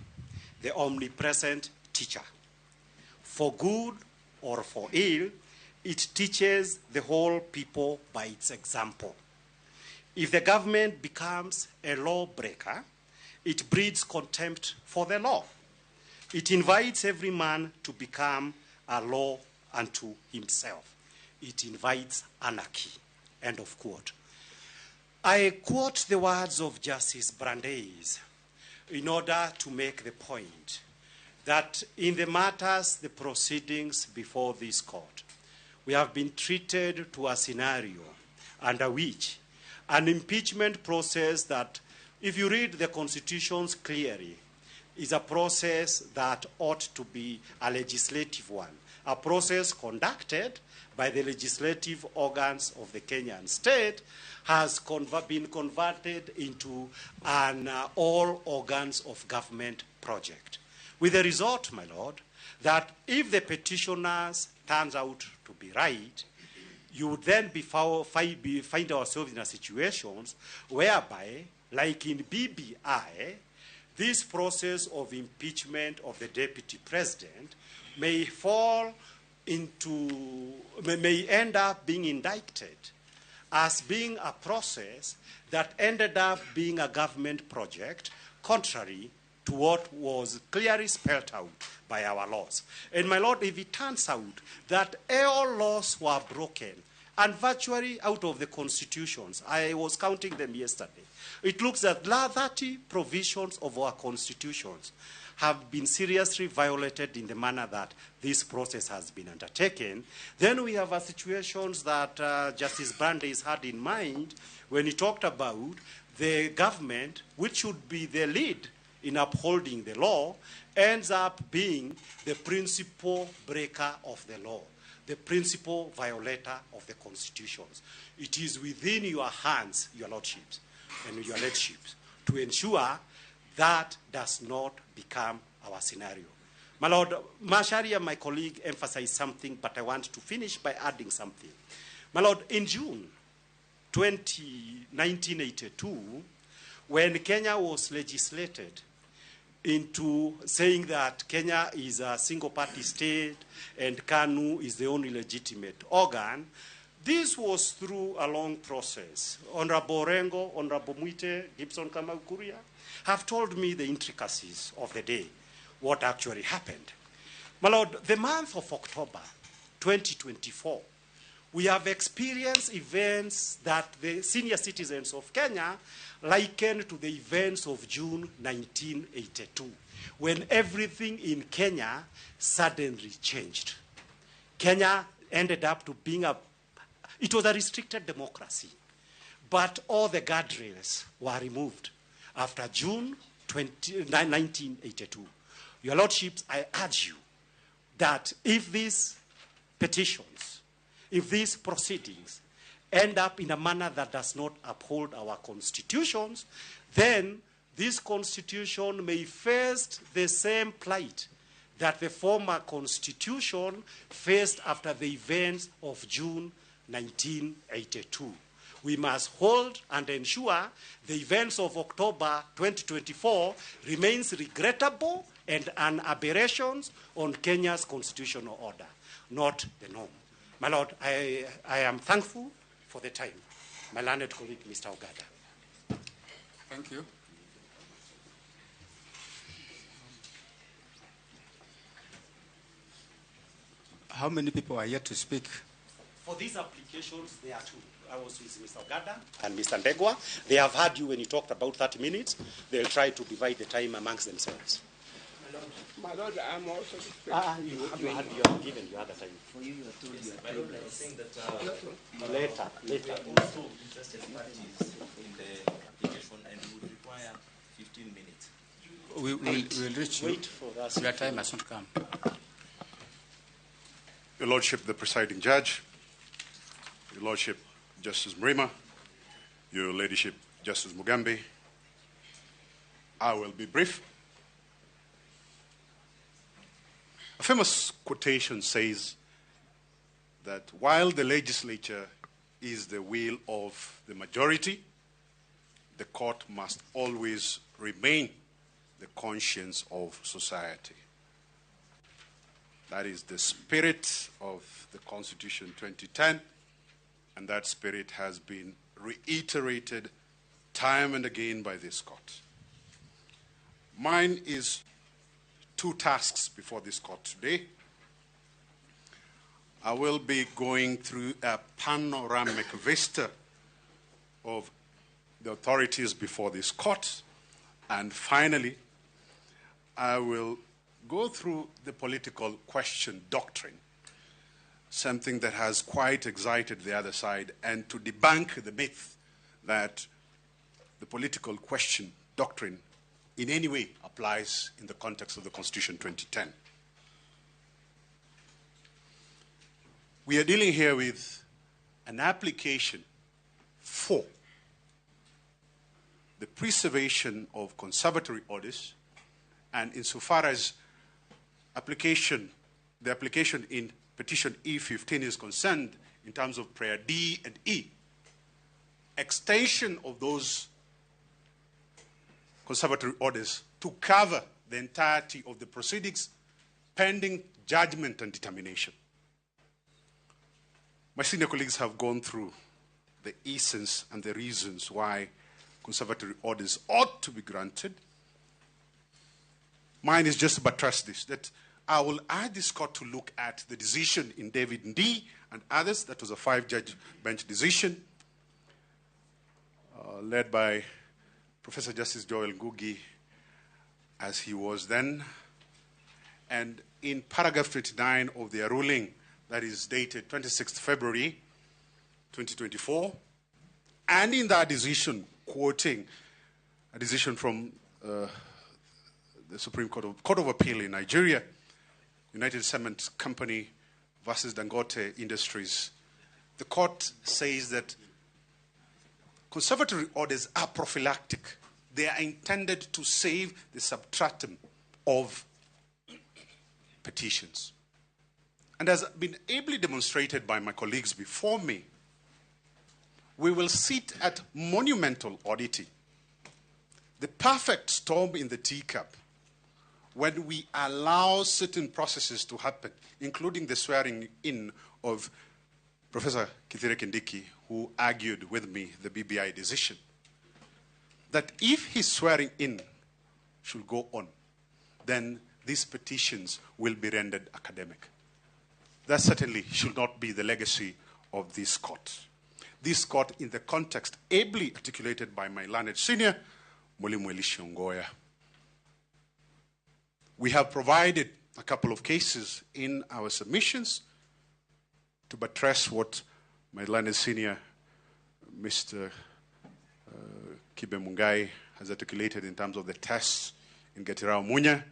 the omnipresent teacher. For good or for ill, it teaches the whole people by its example. If the government becomes a lawbreaker, it breeds contempt for the law. It invites every man to become a law unto himself. It invites anarchy. End of quote. I quote the words of Justice Brandeis in order to make the point that in the matters, the proceedings before this court, we have been treated to a scenario under which an impeachment process that, if you read the constitutions clearly, is a process that ought to be a legislative one, a process conducted by the legislative organs of the Kenyan state, has been converted into an all organs of government project. With the result, my Lord, that if the petitioners turns out to be right, you would then find ourselves in a situation whereby like in BBI, this process of impeachment of the deputy president may may end up being indicted as being a process that ended up being a government project, contrary to what was clearly spelled out by our laws. And my lord, if it turns out that all laws were broken, and virtually out of the constitutions, I was counting them yesterday, it looks that 30 provisions of our constitutions have been seriously violated in the manner that this process has been undertaken, then we have situations that Justice Brandeis had in mind when he talked about the government, which should be the lead in upholding the law, ends up being the principal breaker of the law, the principal violator of the constitutions. It is within your hands, your lordships and your lordships, to ensure that does not become our scenario. My lord, Macharia, my colleague, emphasized something, but I want to finish by adding something. My lord, in June 1982, when Kenya was legislated into saying that Kenya is a single-party state and KANU is the only legitimate organ, this was through a long process. Honorable Rengo, Honorable Muite, Gibson Kamaukuria have told me the intricacies of the day, what actually happened. My lord, the month of October 2024, we have experienced events that the senior citizens of Kenya likened to the events of June 1982, when everything in Kenya suddenly changed. Kenya ended up to being it was a restricted democracy, but all the guardrails were removed after June 1982. Your lordships, I urge you that if these petitions, if these proceedings end up in a manner that does not uphold our constitutions, then this constitution may face the same plight that the former constitution faced after the events of June 1982. We must hold and ensure the events of October 2024 remains regrettable and an aberration on Kenya's constitutional order, not the norm. My lord, I am thankful for the time. My learned colleague, Mr. Ogada. Thank you. How many people are yet to speak? For these applications, there are two. I was with Mr. Ogada and Mr. Ndegwa. They have heard you when you talked about 30 minutes. They'll try to divide the time amongst themselves. My lord, I'm also... you are given your other time. For you, you are told you are My lord, I was saying that later. We are also interested parties in the application and we would require 15 minutes. We will reach you. Wait for us. Your time has not come. Your Lordship, the presiding judge, Your Lordship, Justice Mrima, Your Ladyship, Justice Mugambi, I will be brief. A famous quotation says that while the legislature is the will of the majority, the court must always remain the conscience of society. That is the spirit of the Constitution 2010, and that spirit has been reiterated time and again by this court. Mine is two tasks before this court today. I will be going through a panoramic vista of the authorities before this court, and finally, I will go through the political question doctrine, something that has quite excited the other side, and to debunk the myth that the political question doctrine in any way applies in the context of the Constitution 2010. We are dealing here with an application for the preservation of conservatory orders, and insofar as the application in petition E15 is concerned in terms of prayer D and E, extension of those conservatory orders to cover the entirety of the proceedings pending judgment and determination. My senior colleagues have gone through the essence and the reasons why conservatory orders ought to be granted. Mine is just to buttress this, that I will urge this court to look at the decision in David Ndii and others. That was a 5-judge bench decision led by Professor Justice Joel Ngugi as he was then. And in paragraph 29 of their ruling, that is dated 26th February 2024, and in that decision, quoting a decision from the Supreme Court of Appeal in Nigeria, United Cement Company versus Dangote Industries, the court says that conservatory orders are prophylactic. They are intended to save the substratum of petitions. And as been ably demonstrated by my colleagues before me, we will sit at monumental oddity, the perfect storm in the teacup, when we allow certain processes to happen, including the swearing in of Professor Kithure Kindiki, who argued with me the BBI decision, that if his swearing in should go on, then these petitions will be rendered academic. That certainly should not be the legacy of this court. This court, in the context ably articulated by my learned senior, Mwalimu Elisha Ongoya. We have provided a couple of cases in our submissions to buttress what my learned senior, Mr. Kibe Mungai, has articulated in terms of the tests in Getirao Munya.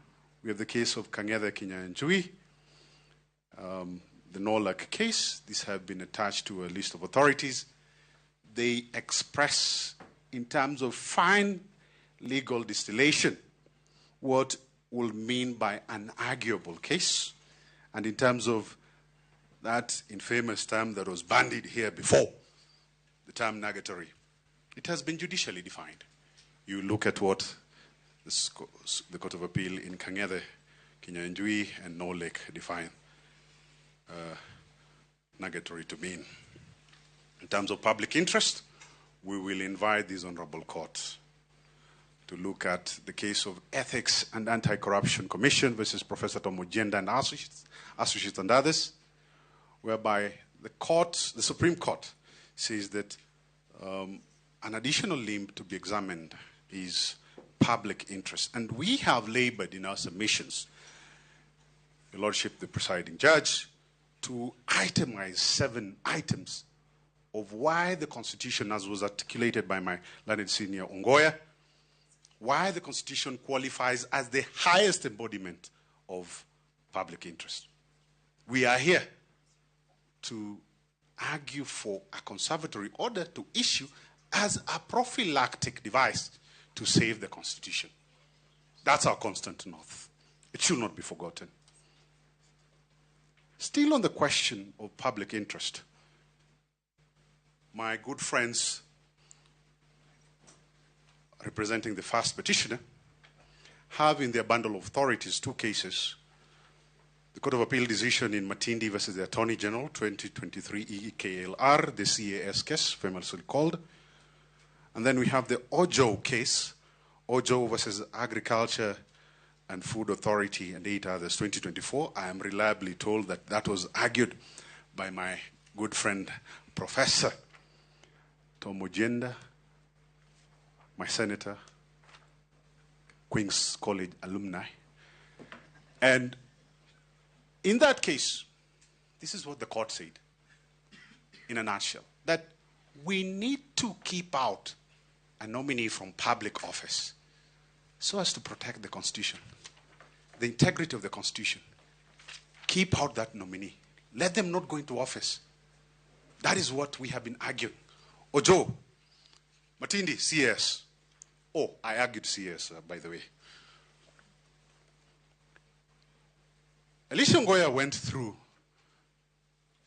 We have the case of Kang'ethe Kinyanjui, the Nolak case. These have been attached to a list of authorities. They express, in terms of fine legal distillation, what will mean by an arguable case. And in terms of that infamous term that was bandied here before, the term nugatory, it has been judicially defined. You look at what the Court of Appeal in Kang'ethe, Kinyanjui, and Nolek define nugatory to mean. In terms of public interest, we will invite this honorable court to look at the case of Ethics and Anti-Corruption Commission versus Professor Tom Ojenda and associates and others, whereby the Supreme Court says that an additional limb to be examined is public interest. And we have labored in our submissions, Your Lordship, the presiding judge, to itemize 7 items of why the Constitution, as was articulated by my learned senior Ongoya, why the Constitution qualifies as the highest embodiment of public interest. We are here to argue for a conservatory order to issue as a prophylactic device to save the Constitution. That's our constant north. It should not be forgotten. Still on the question of public interest, my good friends representing the first petitioner have in their bundle of authorities 2 cases. The Court of Appeal decision in Matindi versus the Attorney General, 2023 EKLR, the CAS case, famously called. And then we have the Ojo case, Ojo versus Agriculture and Food Authority and 8 others, 2024. I am reliably told that that was argued by my good friend, Professor Tom Ojenda, my senator, Queen's College alumni. And in that case, this is what the court said, in a nutshell, that we need to keep out a nominee from public office so as to protect the Constitution, the integrity of the Constitution. Keep out that nominee. Let them not go into office. That is what we have been arguing. Ojo, Matindi, CS. Oh, I argued CS, by the way. Elisha Ongoya went through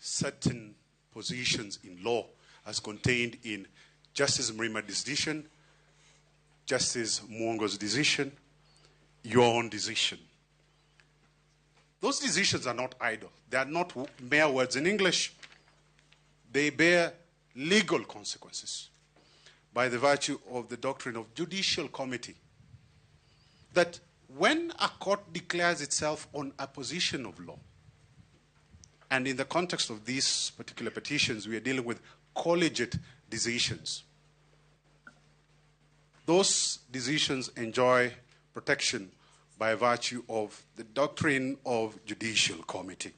certain positions in law as contained in Justice Mrima's decision Justice Mwongo's decision, your own decision. Those decisions are not idle. They are not mere words in English. They bear legal consequences by the virtue of the doctrine of judicial comity. That when a court declares itself on a position of law, and in the context of these particular petitions, we are dealing with collegiate decisions. Those decisions enjoy protection by virtue of the doctrine of judicial comity.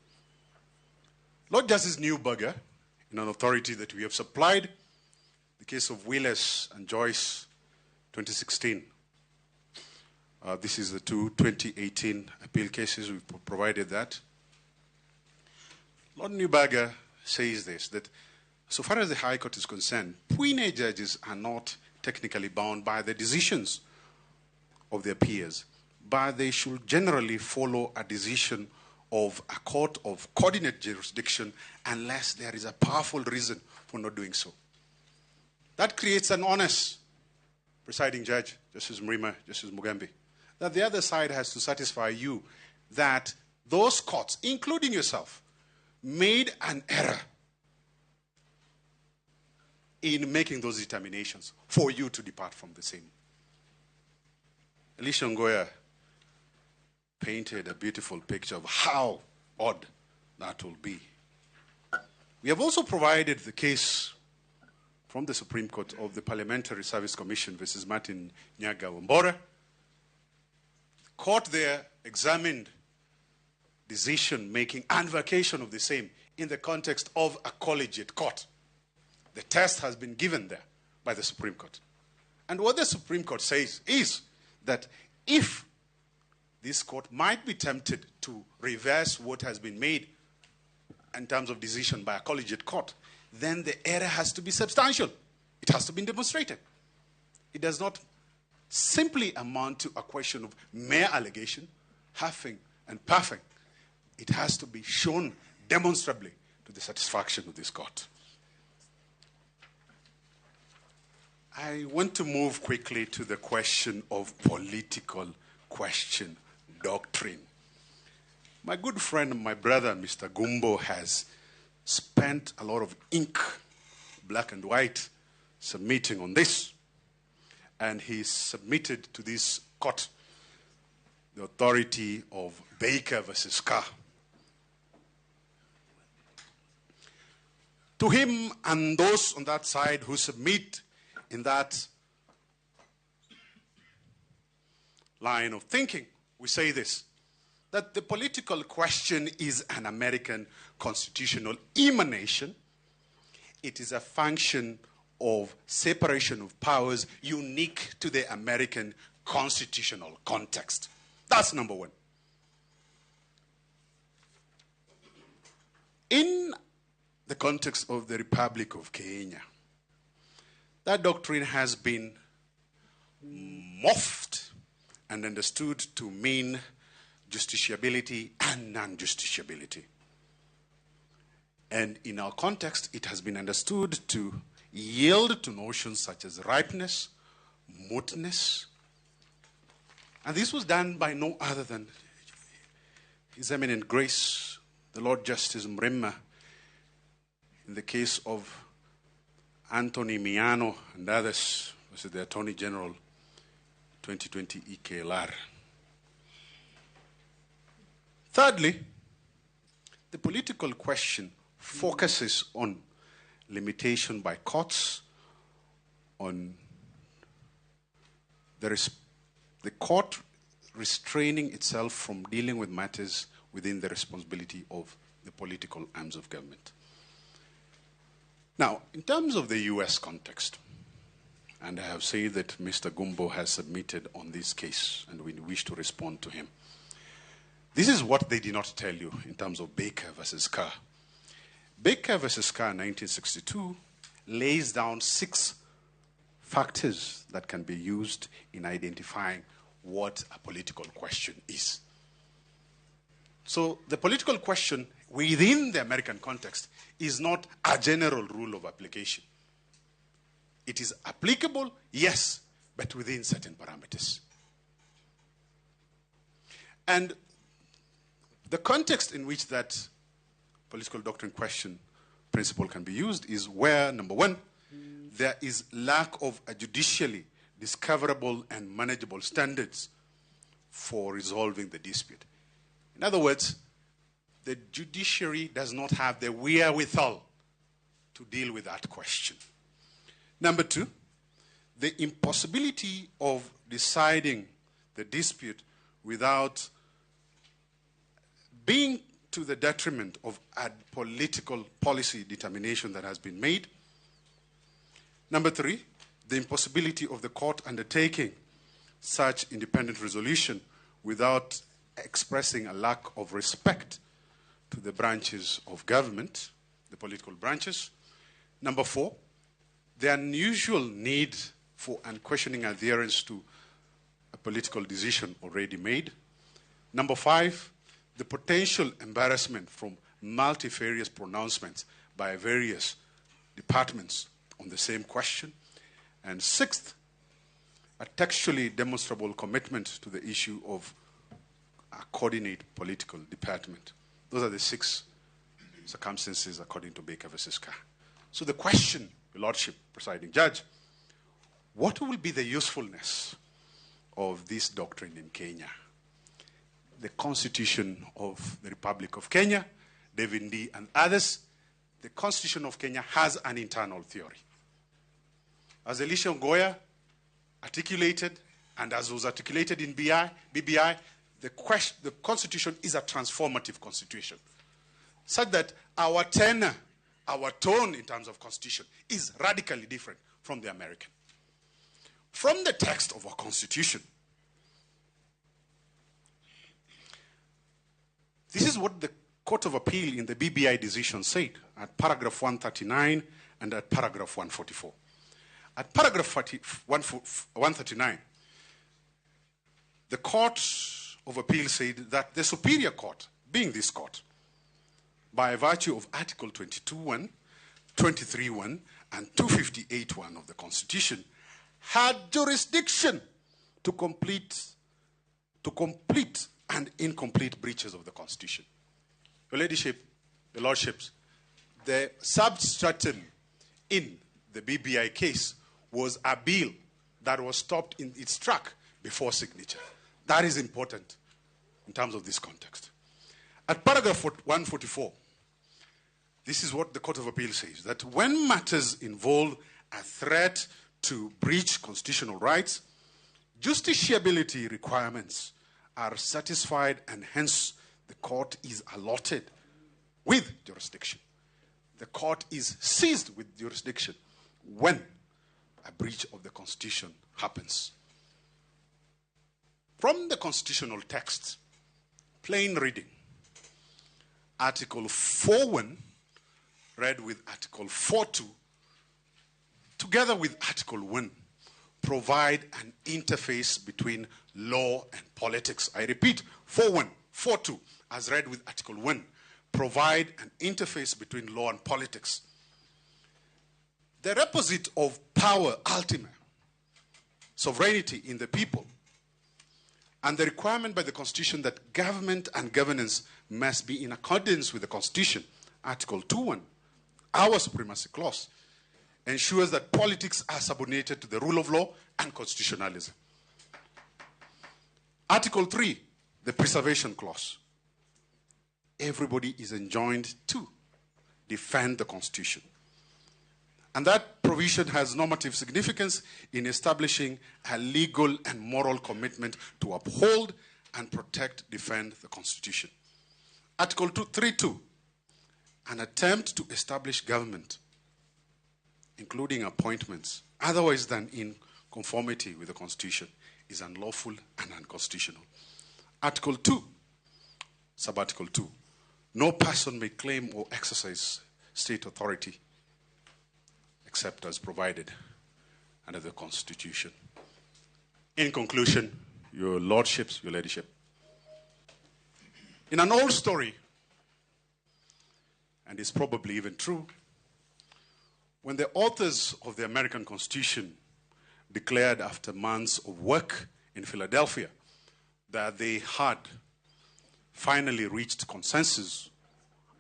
Lord Justice Newberger, in an authority that we have supplied, the case of Willis and Joyce, 2016. This is the two 2018 appeal cases. We've provided that. Lord Newberger says this, that so far as the High Court is concerned, puisne judges are not technically bound by the decisions of their peers, but they should generally follow a decision of a court of coordinate jurisdiction unless there is a powerful reason for not doing so. That creates an honest presiding judge, Justice Mrima, Justice Mugambi, that the other side has to satisfy you that those courts, including yourself, made an error in making those determinations for you to depart from the same. Elisha Ngoya painted a beautiful picture of how odd that will be. We have also provided the case from the Supreme Court of the Parliamentary Service Commission versus Martin Nyaga Wambora. The court there examined decision-making and vacation of the same in the context of a collegiate court. The test has been given there by the Supreme Court. And what the Supreme Court says is that if this court might be tempted to reverse what has been made in terms of decision by a collegiate court, then the error has to be substantial. It has to be demonstrated. It does not simply amount to a question of mere allegation, huffing and puffing. It has to be shown demonstrably to the satisfaction of this court. I want to move quickly to the question of political question doctrine. My good friend, my brother, Mr. Gumbo, has spent a lot of ink, black and white, submitting on this. And he submitted to this court the authority of Baker versus Carr. To him and those on that side who submit in that line of thinking, we say this, that the political question is an American constitutional emanation. It is a function of separation of powers unique to the American constitutional context. That's number one. In the context of the Republic of Kenya, that doctrine has been morphed and understood to mean justiciability and non-justiciability. And in our context, it has been understood to yield to notions such as ripeness, mootness. And this was done by no other than His Eminent Grace, the Lord Justice Mrema, in the case of Anthony Miano and others, was the Attorney General, 2020 EKLR. Thirdly, the political question focuses on limitation by courts, on the court restraining itself from dealing with matters within the responsibility of the political arms of government. Now, in terms of the US context, and I have said that Mr. Gumbo has submitted on this case, and we wish to respond to him. This is what they did not tell you in terms of Baker versus Carr. Baker versus Carr, 1962, lays down 6 factors that can be used in identifying what a political question is. So the political question within the American context is not a general rule of application. It is applicable, yes, but within certain parameters. And the context in which that political doctrine question principle can be used is where, number one, there is lack of a judicially discoverable and manageable standards for resolving the dispute. In other words, the judiciary does not have the wherewithal to deal with that question. Number two, the impossibility of deciding the dispute without being to the detriment of a political policy determination that has been made. Number three, the impossibility of the court undertaking such independent resolution without expressing a lack of respect to the branches of government, the political branches. Number four, the unusual need for unquestioning adherence to a political decision already made. Number five, the potential embarrassment from multifarious pronouncements by various departments on the same question. And sixth, a textually demonstrable commitment to the issue of a coordinate political department. Those are the 6 circumstances according to Baker versus Carr. So the question, Your Lordship, Presiding Judge, what will be the usefulness of this doctrine in Kenya? The Constitution of the Republic of Kenya, David D. and others, the Constitution of Kenya has an internal theory. As Elisha Ngoya articulated, and as was articulated in BBI, the Constitution is a transformative Constitution, such that our tenor, our tone in terms of Constitution is radically different from the American. From the text of our Constitution, this is what the Court of Appeal in the BBI decision said at paragraph 139 and at paragraph 144. At paragraph 139, the Court of Appeal said that the Superior Court, being this court, by virtue of Article 22.1, 23.1, and 258.1 of the Constitution, had jurisdiction to complete and incomplete breaches of the Constitution. Your Ladyship, Your Lordships, the substratum in the BBI case was a bill that was stopped in its track before signature. That is important in terms of this context. At paragraph 144, this is what the Court of Appeal says, that when matters involve a threat to breach constitutional rights, justiciability requirements are satisfied and hence the court is allotted with jurisdiction. The court is seized with jurisdiction when a breach of the Constitution happens. From the constitutional text, plain reading, Article 4.1 read with Article 4.2, together with Article 1, provide an interface between law and politics. I repeat, 4.1, 4.2, as read with Article 1, provide an interface between law and politics. The requisite of power ultima, sovereignty in the people, and the requirement by the Constitution that government and governance must be in accordance with the Constitution, Article 2.1, our supremacy clause, ensures that politics are subordinated to the rule of law and constitutionalism. Article 3, the preservation clause. Everybody is enjoined to defend the Constitution. And that provision has normative significance in establishing a legal and moral commitment to uphold and protect, defend the Constitution. Article 3.2, an attempt to establish government, including appointments, otherwise than in conformity with the Constitution, is unlawful and unconstitutional. Article 2, subarticle 2, no person may claim or exercise state authority except as provided under the Constitution. In conclusion, Your Lordships, Your Ladyship, in an old story, and it's probably even true, when the authors of the American Constitution declared after months of work in Philadelphia that they had finally reached consensus,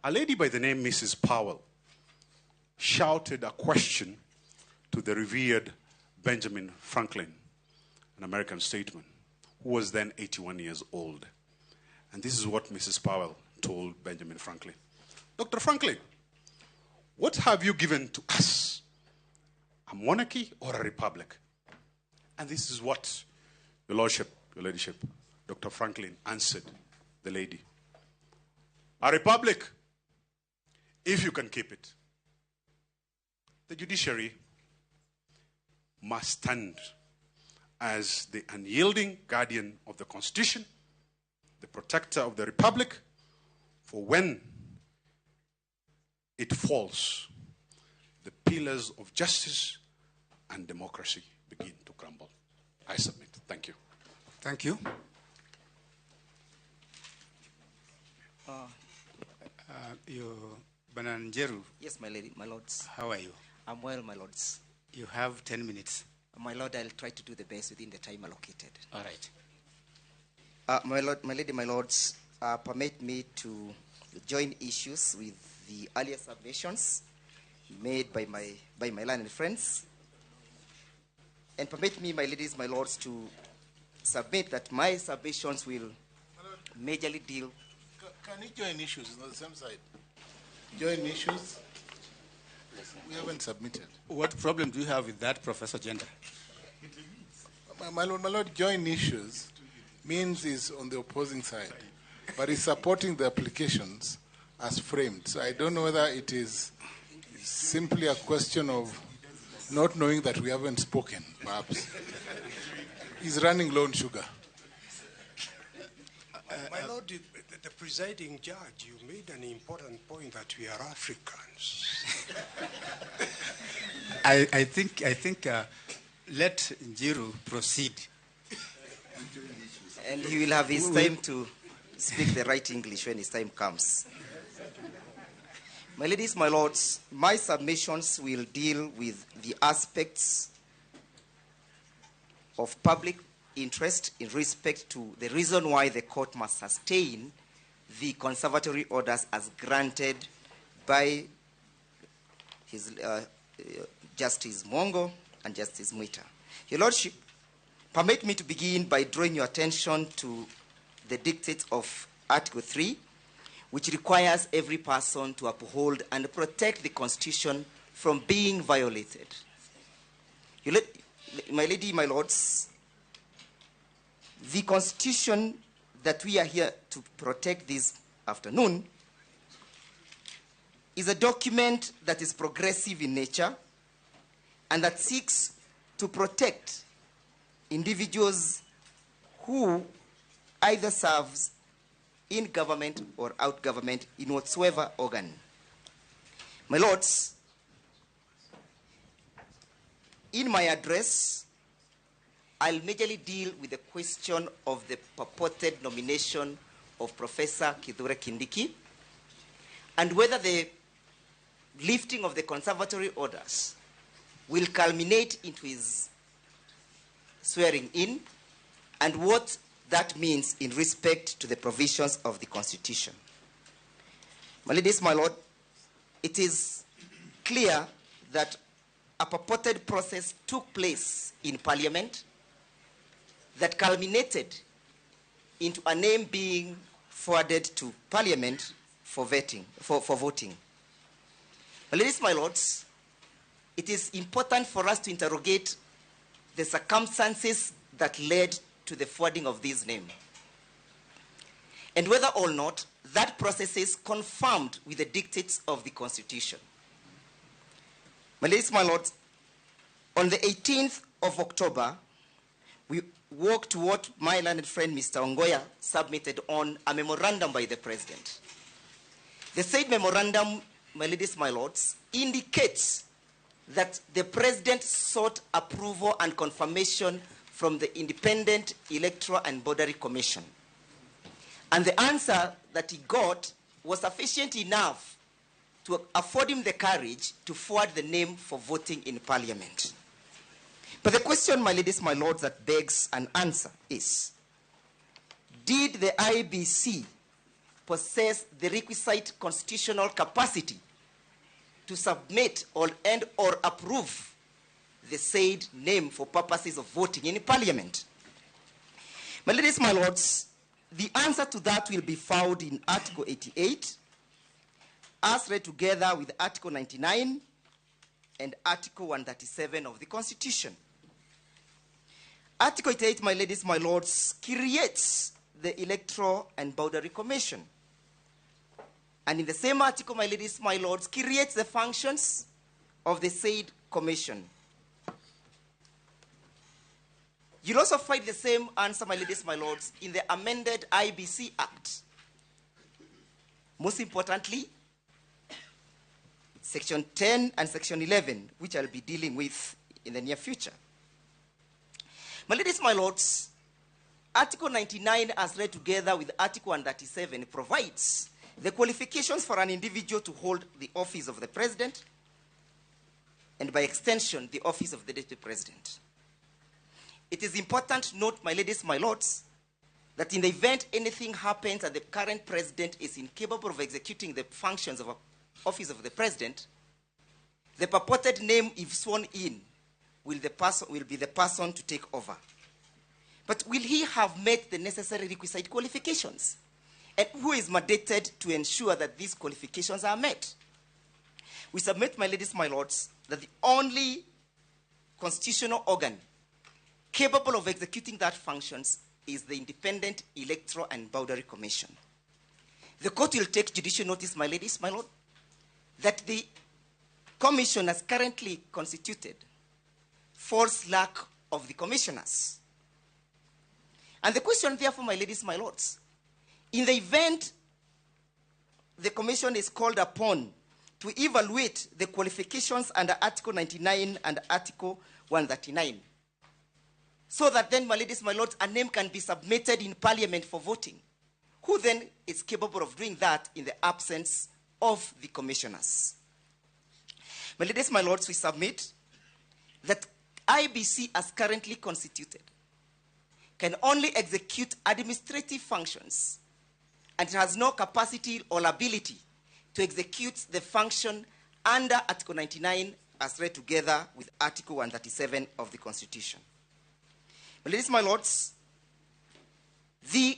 a lady by the name Mrs. Powell shouted a question to the revered Benjamin Franklin, an American statesman, who was then 81 years old. And this is what Mrs. Powell told Benjamin Franklin. Dr. Franklin, what have you given to us? A monarchy or a republic? And this is what your lordship, your ladyship, Dr. Franklin answered the lady. A republic, if you can keep it. The judiciary must stand as the unyielding guardian of the Constitution, the protector of the republic, for when it falls, the pillars of justice and democracy begin to crumble. I submit. Thank you. Thank you. Bananjeru. Yes, my lady, my lords. How are you? I'm well, my lords. You have 10 minutes. My lord, I'll try to do the best within the time allocated. All right. My lord, my lady, my lords, permit me to join issues with the earlier submissions made by my learned friends. And permit me, my ladies, my lords, to submit that my submissions will majorly deal. Can you join issues on the same side? Join issues? We haven't submitted. What problem do you have with that, Professor Gender? My lord, join issues means he's on the opposing side, but he's supporting the applications as framed. So I don't know whether it is simply a question of not knowing that we haven't spoken, perhaps. He's running low on sugar. My lord, the presiding judge, you made an important point that we are Africans. I think let Njiru proceed. And he will have his time to speak the right English when his time comes. My ladies, my lords, my submissions will deal with the aspects of public interest in respect to the reason why the court must sustain the conservatory orders as granted by his Justice Mongo and Justice Mwita. Your Lordship, permit me to begin by drawing your attention to the dictates of Article 3, which requires every person to uphold and protect the Constitution from being violated. My lady, my lords, the Constitution that we are here to protect this afternoon is a document that is progressive in nature and that seeks to protect individuals who either serves in government or out government in whatsoever organ. My lords, in my address, I'll majorly deal with the question of the purported nomination of Professor Kithure Kindiki and whether the lifting of the conservatory orders will culminate into his swearing in and what that means in respect to the provisions of the Constitution. My ladies, my lord, it is clear that a purported process took place in Parliament that culminated into a name being forwarded to Parliament for voting. My ladies, my lords, it is important for us to interrogate the circumstances that led to the forwarding of this name, and whether or not that process is confirmed with the dictates of the Constitution. My ladies, my lords, on the 18th of October, we worked to what my learned friend Mr. Ongoya submitted on a memorandum by the President. The said memorandum, my ladies, my lords, indicates that the President sought approval and confirmation from the Independent Electoral and Boundary Commission. And the answer that he got was sufficient enough to afford him the courage to forward the name for voting in Parliament. But the question, my ladies, my lords, that begs an answer is, did the IBC possess the requisite constitutional capacity to submit or approve the said name for purposes of voting in Parliament? My ladies, my lords, the answer to that will be found in Article 88, as read together with Article 99 and Article 137 of the Constitution. Article 88, my ladies, my lords, creates the Electoral and Boundary Commission. And in the same article, my ladies, my lords, creates the functions of the said commission. You'll also find the same answer, my ladies, my lords, in the amended IBC Act. Most importantly, Section 10 and Section 11, which I'll be dealing with in the near future. My ladies, my lords, Article 99, as read together with Article 137, provides the qualifications for an individual to hold the office of the president, and by extension, the office of the deputy president. It is important to note, my ladies, my lords, that in the event anything happens and the current president is incapable of executing the functions of the office of the president, the purported name, if sworn in, will be the person to take over. But will he have met the necessary requisite qualifications? And who is mandated to ensure that these qualifications are met? We submit, my ladies, my lords, that the only constitutional organ capable of executing that functions is the Independent Electoral and Boundary Commission. The court will take judicial notice, my ladies, my lord, that the commission as currently constituted falls lack of the commissioners. And the question, therefore, my ladies, my lords, in the event the commission is called upon to evaluate the qualifications under Article 99 and Article 139, so that then, my ladies, my lords, a name can be submitted in Parliament for voting, who then is capable of doing that in the absence of the commissioners? My ladies, my lords, we submit that IBC as currently constituted can only execute administrative functions, and it has no capacity or ability to execute the function under Article 99 as read together with Article 137 of the Constitution. My ladies, my lords, the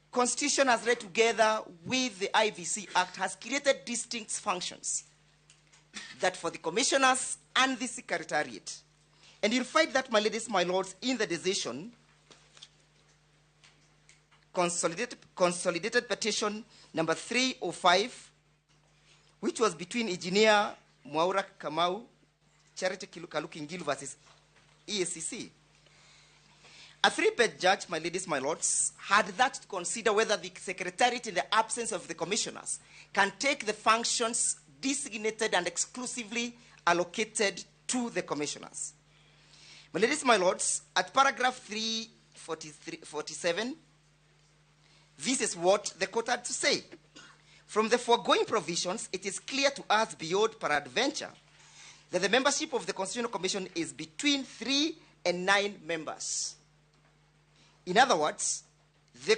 Constitution as read together with the IBC Act has created distinct functions that for the commissioners and the secretariat. And you'll find that, my ladies, my lords, in the decision, consolidated petition number 305, which was between Engineer Mwaura Kamau, Charity Kalukingilu versus EACC. A three-page judge, my ladies, my lords, had that to consider whether the secretariat, in the absence of the commissioners, can take the functions designated and exclusively allocated to the commissioners. My ladies, my lords, at paragraph 347, this is what the court had to say. From the foregoing provisions, it is clear to us beyond peradventure that the membership of the Constitutional Commission is between 3 and 9 members. In other words, the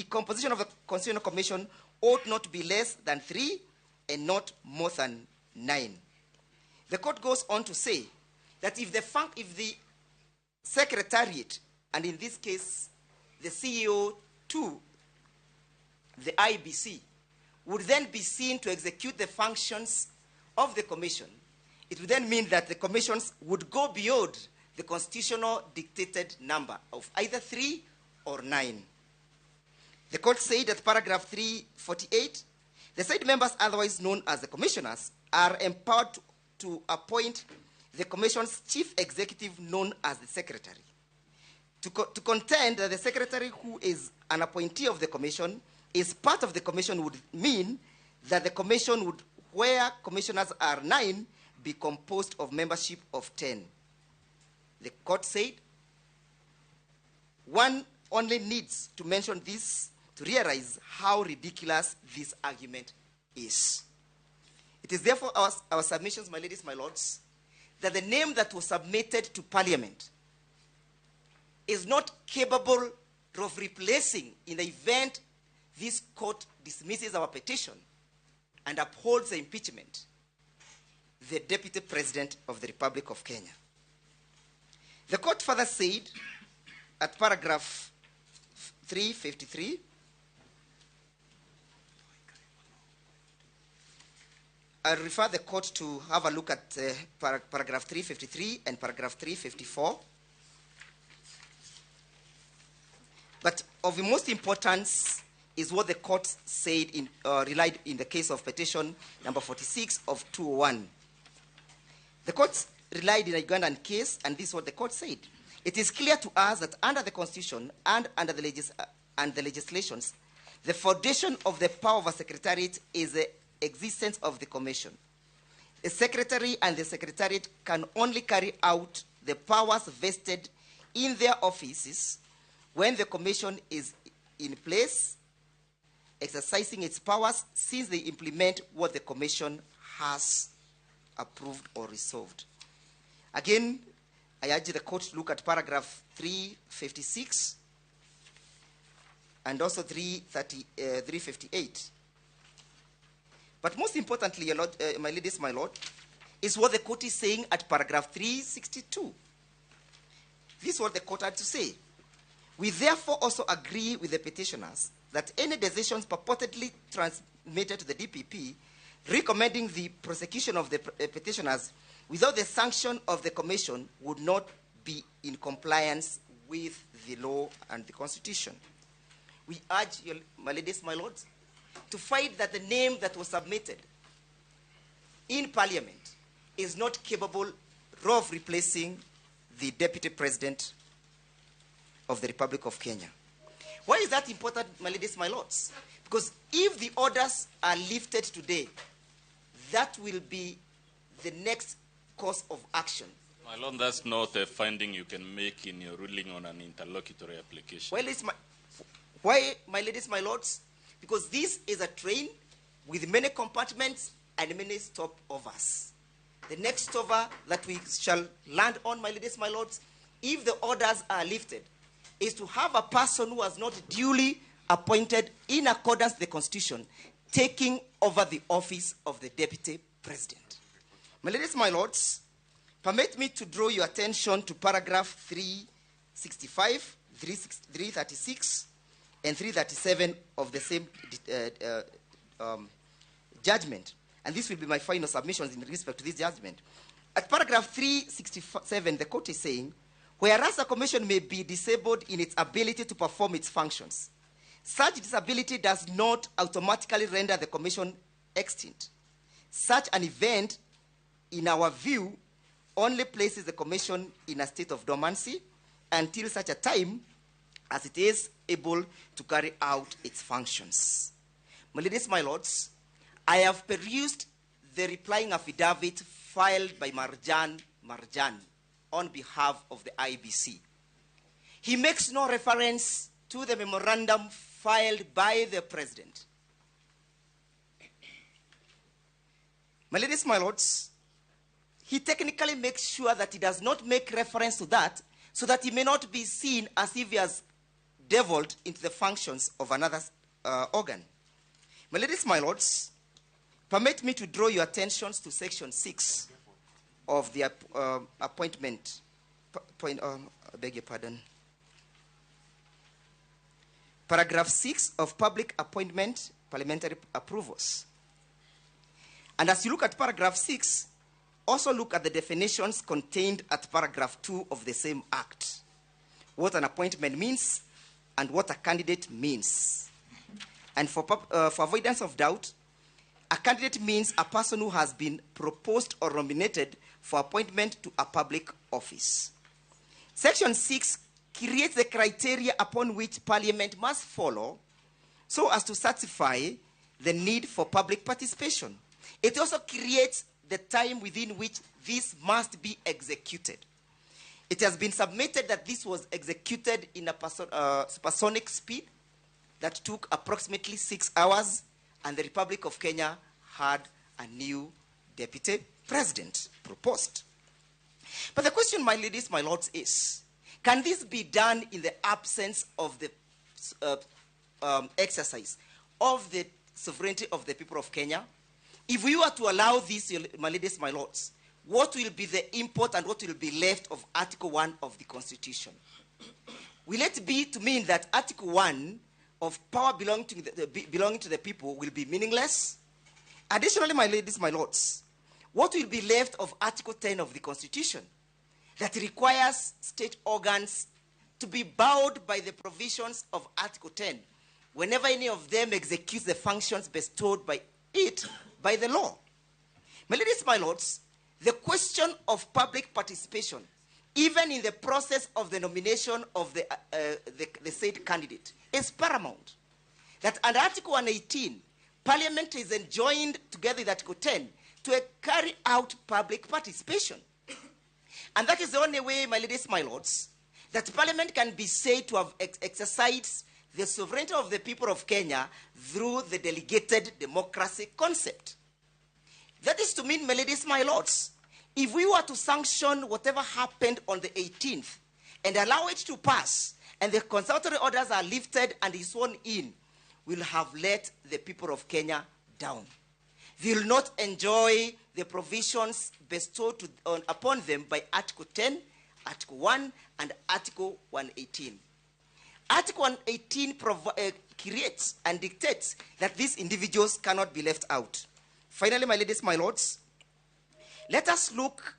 composition of the Constitutional Commission ought not to be less than 3 and not more than 9. The court goes on to say that if the secretariat, and in this case, the CEO to the IBC, would then be seen to execute the functions of the commission, it would then mean that the commissions would go beyond the constitutional dictated number of either 3 or 9. The court said at paragraph 348, the said members, otherwise known as the commissioners, are empowered to appoint the commission's chief executive, known as the secretary. To contend that the secretary, who is an appointee of the commission, is part of the commission would mean that the commission would, where commissioners are 9, be composed of membership of 10. The court said one only needs to mention this to realize how ridiculous this argument is. It is therefore our submissions, my ladies, my lords, that the name that was submitted to Parliament is not capable of replacing, in the event this court dismisses our petition and upholds the impeachment, the Deputy President of the Republic of Kenya. The court further said at paragraph 353, I refer the court to have a look at paragraph 353 and paragraph 354. But of the most importance is what the court said relied in the case of petition number 46 of 201. The court relied in a Ugandan case, and this is what the court said. It is clear to us that under the Constitution and under the legislations, the foundation of the power of a secretariat is the existence of the commission. The secretary and the secretariat can only carry out the powers vested in their offices when the commission is in place, exercising its powers since they implement what the commission has approved or resolved. Again, I urge the court to look at paragraph 356 and also 358. But most importantly, your Lord, my ladies, my lord, is what the court is saying at paragraph 362. This is what the court had to say. We therefore also agree with the petitioners that any decisions purportedly transmitted to the DPP recommending the prosecution of the petitioners without the sanction of the commission would not be in compliance with the law and the Constitution. We urge you, my ladies, my lords, to find that the name that was submitted in Parliament is not capable of replacing the Deputy President of the Republic of Kenya. Why is that important, my ladies, my lords? Because if the orders are lifted today, that will be the next course of action. My lord, that's not a finding you can make in your ruling on an interlocutory application. Well, why, my ladies, my lords? Because this is a train with many compartments and many stopovers. The next stopover that we shall land on, my ladies, my lords, if the orders are lifted, is to have a person who was not duly appointed in accordance with the Constitution taking over the office of the Deputy President. My ladies, my lords, permit me to draw your attention to paragraph 365, 336, and 337 of the same judgment. And this will be my final submissions in respect to this judgment. At paragraph 367, the court is saying, whereas a commission may be disabled in its ability to perform its functions, such disability does not automatically render the commission extinct. Such an event, in our view, only places the commission in a state of dormancy until such a time as it is able to carry out its functions. My ladies, my lords, I have perused the replying affidavit filed by Marjan on behalf of the IBC. He makes no reference to the memorandum filed by the President. My ladies, my lords, he technically makes sure that he does not make reference to that so that he may not be seen as if he has devolved into the functions of another organ. My ladies, my lords, permit me to draw your attentions to section 6 of the appointment. I beg your pardon. Paragraph 6 of public appointment, parliamentary approvals. And as you look at paragraph 6, also look at the definitions contained at paragraph 2 of the same act. What an appointment means and what a candidate means. And for avoidance of doubt, a candidate means a person who has been proposed or nominated for appointment to a public office. Section 6 creates the criteria upon which Parliament must follow so as to satisfy the need for public participation. It also creates the time within which this must be executed. It has been submitted that this was executed in a supersonic speed that took approximately 6 hours, and the Republic of Kenya had a new deputy president proposed. But the question, my ladies, my lords, is, can this be done in the absence of the exercise of the sovereignty of the people of Kenya? If we were to allow this, my ladies, my lords, what will be the import and what will be left of Article 1 of the Constitution? Will it be to mean that Article 1 of power belonging to the people will be meaningless? Additionally, my ladies, my lords, what will be left of Article 10 of the Constitution that requires state organs to be bound by the provisions of Article 10 whenever any of them executes the functions bestowed by it by the law? My ladies, my lords, the question of public participation, even in the process of the nomination of the said candidate, is paramount. That under Article 118, Parliament is enjoined together with Article 10 to carry out public participation. And that is the only way, my ladies, my lords, that Parliament can be said to have exercised the sovereignty of the people of Kenya through the delegated democracy concept. That is to mean, my ladies, my lords, if we were to sanction whatever happened on the 18th and allow it to pass, and the conservatory orders are lifted and is sworn in, we'll have let the people of Kenya down. They will not enjoy the provisions bestowed upon them by Article 10, Article 1, and Article 118. Article 118 creates and dictates that these individuals cannot be left out. Finally, my ladies, my lords, let us look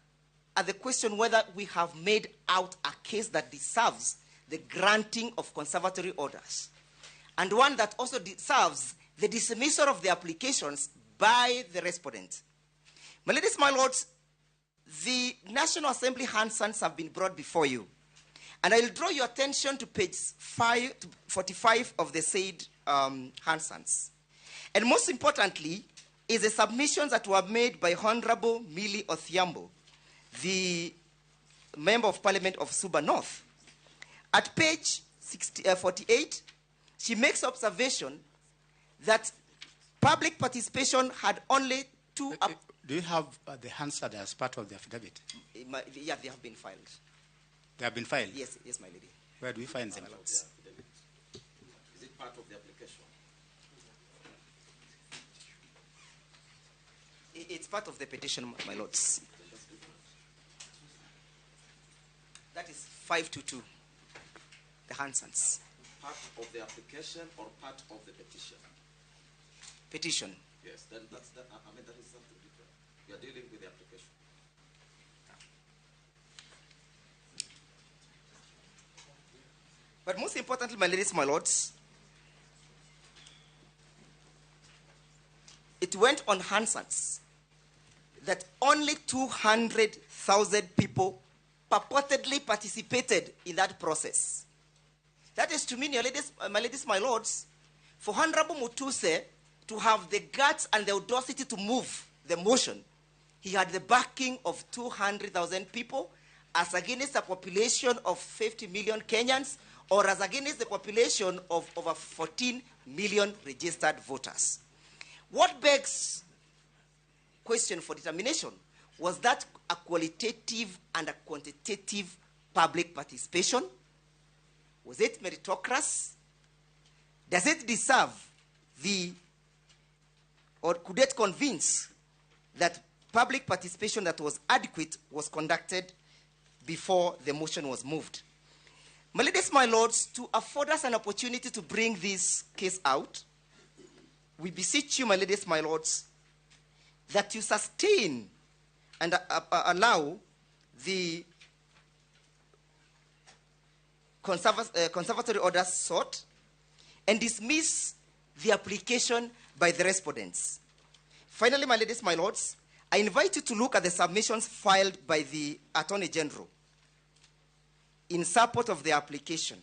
at the question whether we have made out a case that deserves the granting of conservatory orders, and one that also deserves the dismissal of the applications by the respondent. My ladies, my lords, the National Assembly Hansons have been brought before you, and I will draw your attention to page 45 of the said Hansons. And most importantly, is the submissions that were made by Honorable Millie Othiambo, the Member of Parliament of Suba North. At page 48, she makes observation that public participation had only two... Do you have the Hansard as part of the affidavit? Yeah, they have been filed. They have been filed? Yes, yes, my lady. Where do we find them? Is it part of the application? It's part of the petition, my lords. That is 522, the Hansons. Part of the application or part of the petition? Petition. Yes, then that is something different. You are dealing with the application. But most importantly, my ladies, my lords, it went on Hansons that only 200,000 people purportedly participated in that process. That is to mean, my ladies, my lords, for Honorable Mutuse to have the guts and the audacity to move the motion, he had the backing of 200,000 people as against a population of 50 million Kenyans, or as against the population of over 14 million registered voters. What begs question for determination was that a qualitative and a quantitative public participation? Was it meritocracy? Does it deserve or could it convince that public participation that was adequate was conducted before the motion was moved? My ladies, my lords, to afford us an opportunity to bring this case out, we beseech you, my ladies, my lords, that you sustain and allow the conservatory orders sought and dismiss the application by the respondents. Finally, my ladies, my lords, I invite you to look at the submissions filed by the Attorney General in support of the application.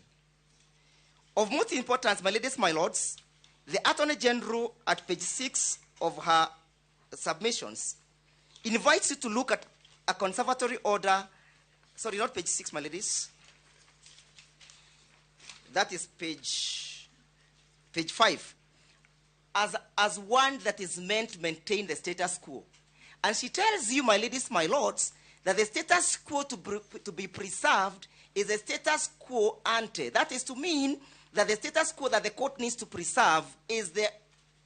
Of most importance, my ladies, my lords, the Attorney General at page 6 of her submissions invites you to look at a conservatory order, sorry, not page 6, my ladies. That is page 5, as one that is meant to maintain the status quo. And she tells you, my ladies, my lords, that the status quo to be preserved is a status quo ante. That is to mean that the status quo that the court needs to preserve is the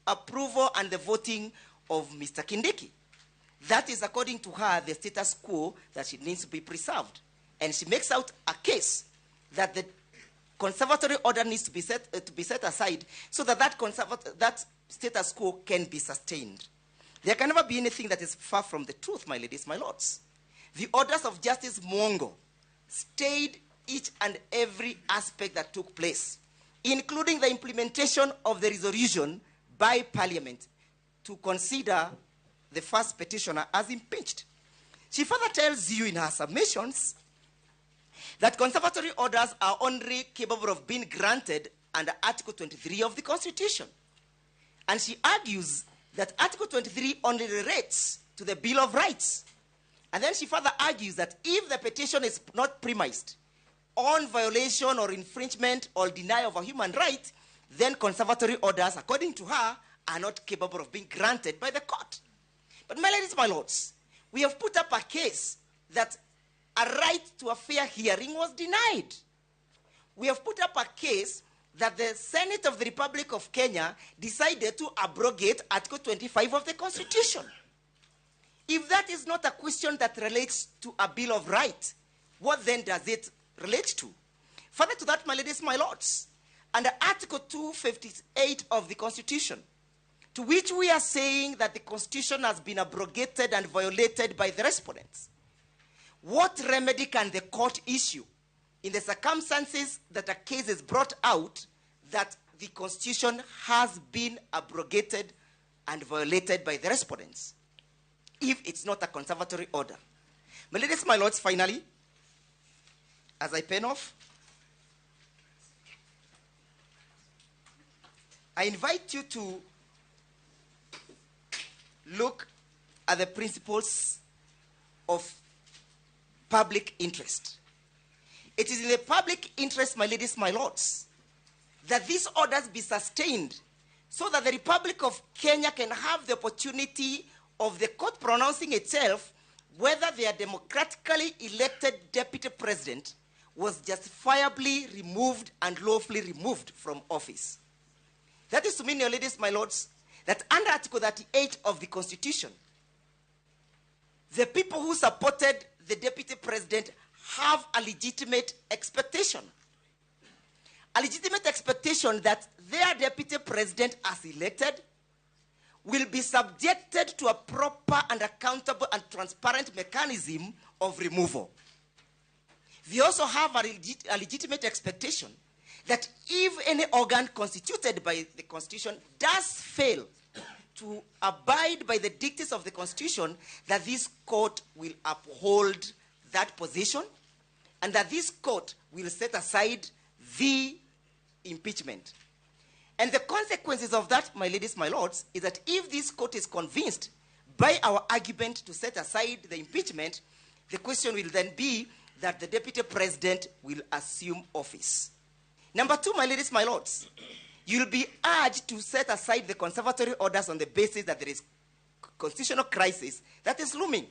approval and the voting of Mr. Kindiki. That is, according to her, the status quo that she needs to be preserved. And she makes out a case that the conservatory order needs to be set aside so that that status quo can be sustained. There can never be anything that is far from the truth, my ladies, my lords. The orders of Justice Mwongo stayed each and every aspect that took place, including the implementation of the resolution by Parliament to consider the first petitioner as impeached. She further tells you in her submissions that conservatory orders are only capable of being granted under Article 23 of the Constitution. And she argues that Article 23 only relates to the Bill of Rights. And then she further argues that if the petition is not premised on violation or infringement or denial of a human right, then conservatory orders, according to her, are not capable of being granted by the court. But my ladies, my lords, we have put up a case that a right to a fair hearing was denied. We have put up a case that the Senate of the Republic of Kenya decided to abrogate Article 25 of the Constitution. If that is not a question that relates to a Bill of Rights, what then does it relate to? Further to that, my ladies, my lords, under Article 258 of the Constitution, to which we are saying that the Constitution has been abrogated and violated by the respondents, what remedy can the court issue in the circumstances that a case is brought out that the Constitution has been abrogated and violated by the respondents, if it's not a conservatory order? My ladies, my lords, finally, as I pen off, I invite you to look at the principles of public interest. It is in the public interest, my ladies, my lords, that these orders be sustained so that the Republic of Kenya can have the opportunity of the court pronouncing itself whether their democratically elected deputy president was justifiably removed and lawfully removed from office. That is to mean, your ladies, my lords, that under Article 38 of the Constitution, the people who supported the deputy president have a legitimate expectation. A legitimate expectation that their deputy president, as elected, will be subjected to a proper and accountable and transparent mechanism of removal. They also have a legitimate expectation that if any organ constituted by the Constitution does fail to abide by the dictates of the Constitution, that this court will uphold that position and that this court will set aside the impeachment. And the consequences of that, my ladies, my lords, is that if this court is convinced by our argument to set aside the impeachment, the question will then be that the deputy president will assume office. Number two, my ladies, my lords, you'll be urged to set aside the conservatory orders on the basis that there is constitutional crisis that is looming.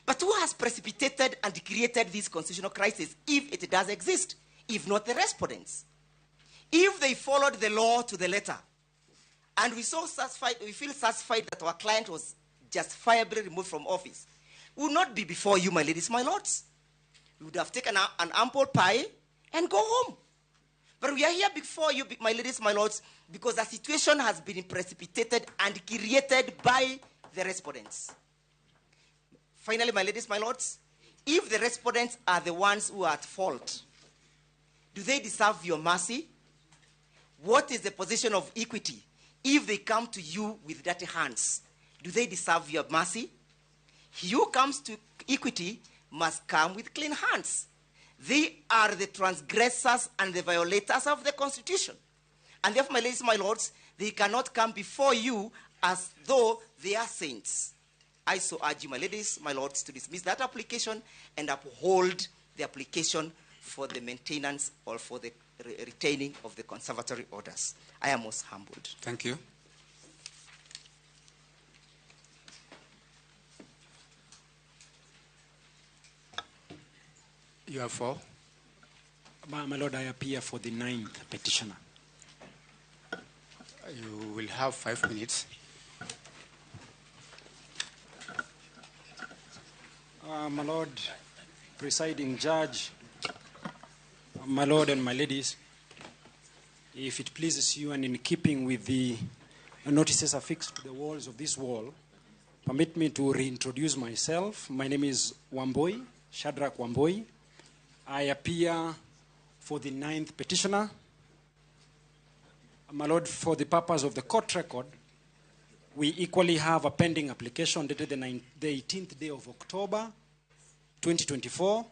But who has precipitated and created this constitutional crisis, if it does exist, if not the respondents? If they followed the law to the letter, and we feel satisfied that our client was justifiably removed from office, we would not be before you, my ladies, my lords. We would have taken an ample pie and go home. But we are here before you, my ladies, my lords, because the situation has been precipitated and created by the respondents. Finally, my ladies, my lords, if the respondents are the ones who are at fault, do they deserve your mercy? What is the position of equity if they come to you with dirty hands? Do they deserve your mercy? He who comes to equity must come with clean hands. They are the transgressors and the violators of the Constitution. And therefore, my ladies, my lords, they cannot come before you as though they are saints. I so urge you, my ladies, my lords, to dismiss that application and uphold the application for the maintenance or for the retaining of the conservatory orders. I am most humbled. Thank you. You have 4. My Lord, I appear for the 9th petitioner. You will have 5 minutes. My Lord, presiding judge, my Lord and my ladies, if it pleases you and in keeping with the notices affixed to the walls of this wall, permit me to reintroduce myself. My name is Wamboi, Shadrach Wamboi. I appear for the 9th petitioner. My Lord, for the purpose of the court record, we equally have a pending application dated the 18th day of October, 2024.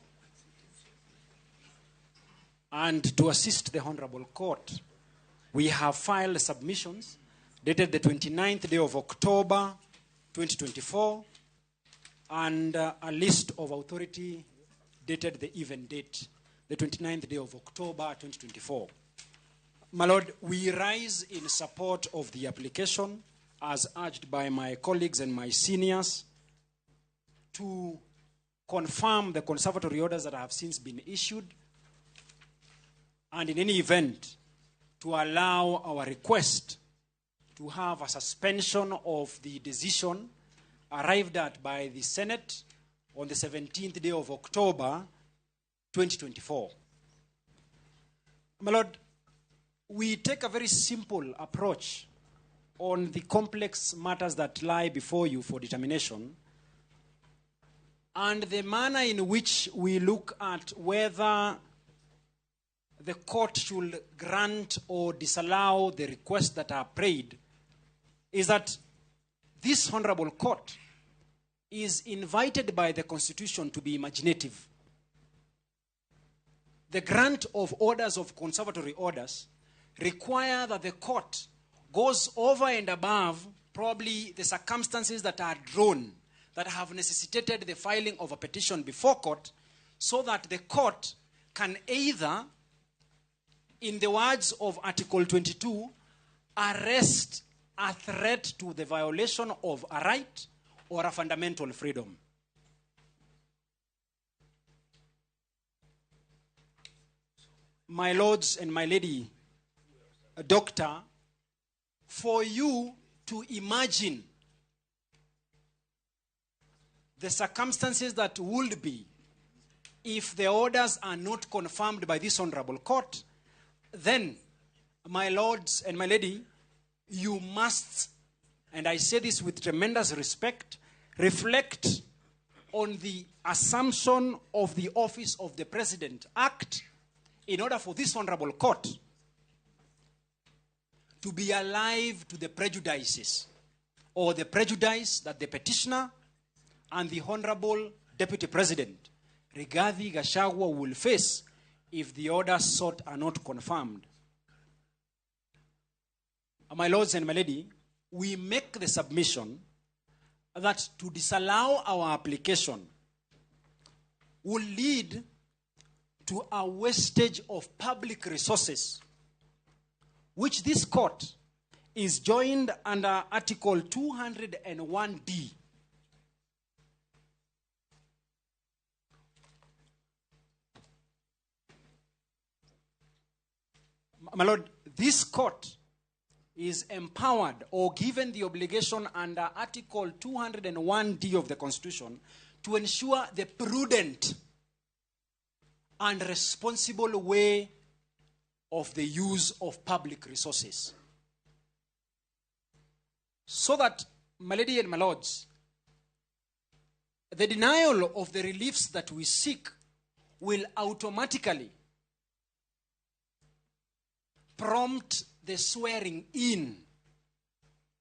And to assist the Honorable Court, we have filed submissions dated the 29th day of October, 2024, and a list of authority dated the even date, the 29th day of October, 2024. My Lord, we rise in support of the application as urged by my colleagues and my seniors to confirm the conservatory orders that have since been issued, and in any event, to allow our request to have a suspension of the decision arrived at by the Senate on the 17th day of October, 2024. My Lord, we take a very simple approach on the complex matters that lie before you for determination, and the manner in which we look at whether the court should grant or disallow the requests that are prayed is that this honorable court is invited by the Constitution to be imaginative. The grant of orders of conservatory orders require that the court goes over and above probably the circumstances that are drawn that have necessitated the filing of a petition before court, so that the court can either, in the words of Article 22, arrest a threat to the violation of a right or a fundamental freedom. My lords and my lady, doctor, for you to imagine the circumstances that would be if the orders are not confirmed by this honorable court, then, my lords and my lady, you must, and I say this with tremendous respect, reflect on the assumption of the Office of the President Act in order for this honorable court to be alive to the prejudices or the prejudice that the petitioner and the Honorable Deputy President Rigathi Gachagua will face if the orders sought are not confirmed. My lords and my lady, we make the submission that to disallow our application will lead to a wastage of public resources, which this court is joined under Article 201D. My Lord, this court is empowered or given the obligation under Article 201D of the Constitution to ensure the prudent and responsible way of the use of public resources. So that, my lady and my lords, the denial of the reliefs that we seek will automatically prompt the swearing in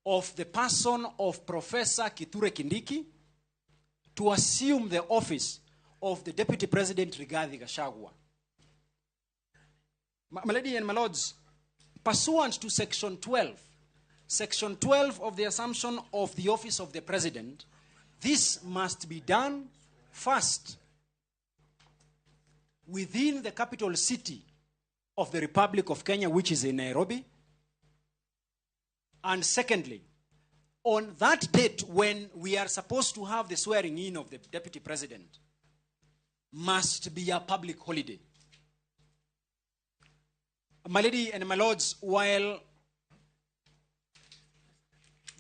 of the person of Professor Kithure Kindiki to assume the office of the Deputy President Rigathi Gachagua. My lady and my lords, pursuant to Section 12 of the assumption of the office of the President, this must be done first within the capital city of the Republic of Kenya, which is in Nairobi. And secondly, on that date when we are supposed to have the swearing in of the Deputy President, must be a public holiday. My lady and my lords, while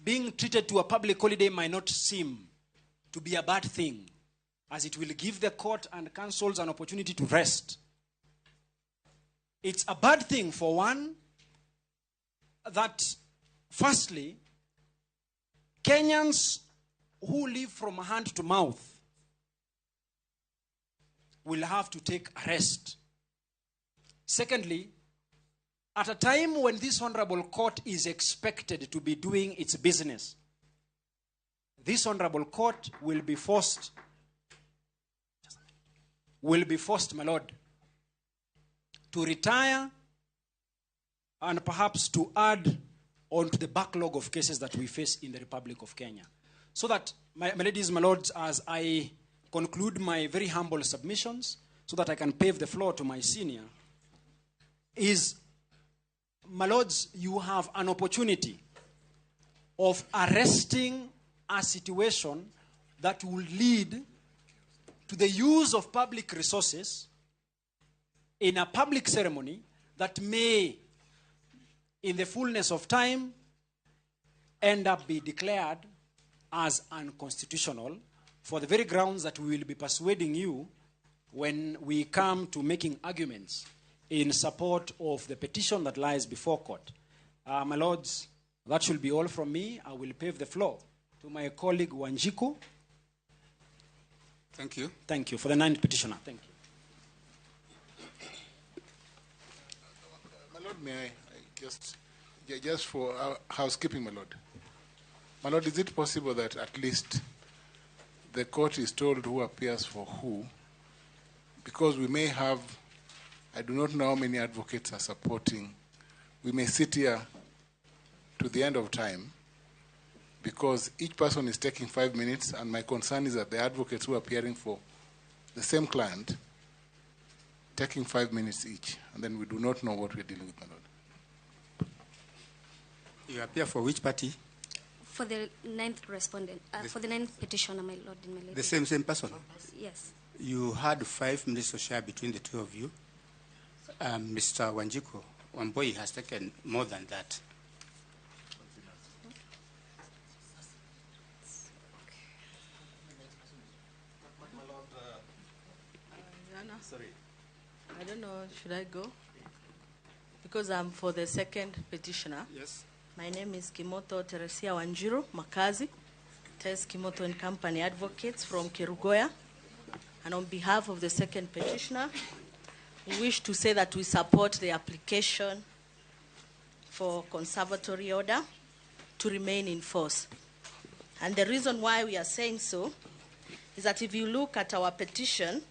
being treated to a public holiday might not seem to be a bad thing, as it will give the court and councils an opportunity to rest, it's a bad thing, for one, that firstly, Kenyans who live from hand to mouth will have to take a rest. Secondly, at a time when this honorable court is expected to be doing its business, this honorable court will be forced, my lord, to retire and perhaps to add on to the backlog of cases that we face in the Republic of Kenya. So that, my ladies, my lords, as I conclude my very humble submissions, so that I can pave the floor to my senior, is, my lords, you have an opportunity of arresting a situation that will lead to the use of public resources in a public ceremony that may, in the fullness of time, end up be declared as unconstitutional for the very grounds that we will be persuading you when we come to making arguments in support of the petition that lies before court. My lords, that should be all from me. I will pave the floor to my colleague Wanjiku. Thank you. Thank you. For the 9th petitioner. Thank you. My lord, may I just for housekeeping, my lord. My lord, is it possible that at least the court is told who appears for who? Because we may have, I do not know how many advocates are supporting. We may sit here to the end of time because each person is taking 5 minutes, and my concern is that the advocates who are appearing for the same client taking 5 minutes each, and then we do not know what we're dealing with, my lord. You appear for which party? For the 9th respondent, for the 9th petitioner, my lord and my lady. The same person? Yes. You had 5 minutes to share between the two of you. Mr. Wanjiku, Wamboi has taken more than that. Sorry. I don't know, should I go? Because I'm for the 2nd petitioner. Yes. My name is Kimoto Teresia Wanjiru Makazi, Tess Kimoto and Company Advocates from Kerugoya. And on behalf of the 2nd petitioner, we wish to say that we support the application for conservatory order to remain in force. And the reason why we are saying so is that if you look at our petition,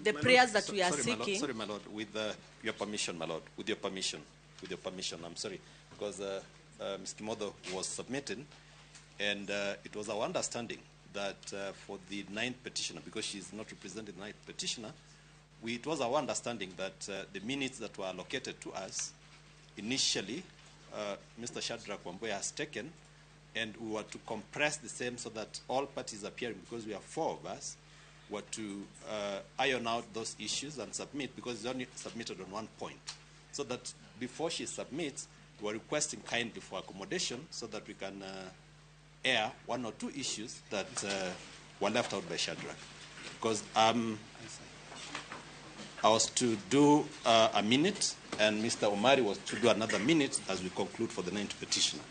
the prayers that we are seeking... Sorry, my lord, with your permission, my lord, with your permission, I'm sorry, because Ms. Kimodo was submitting, and it was our understanding that for the 9th petitioner, because she's not representing the 9th petitioner, it was our understanding that the minutes that were allocated to us, initially, Mr. Shadrach Wamboi has taken, and we were to compress the same so that all parties appearing, because we have 4 of us, were to iron out those issues and submit, because it's only submitted on 1 point. So that before she submits, we're requesting kindly for accommodation so that we can air 1 or 2 issues that were left out by Shadrach. Because I was to do a minute, and Mr. Omari was to do another minute as we conclude for the 9th petitioner.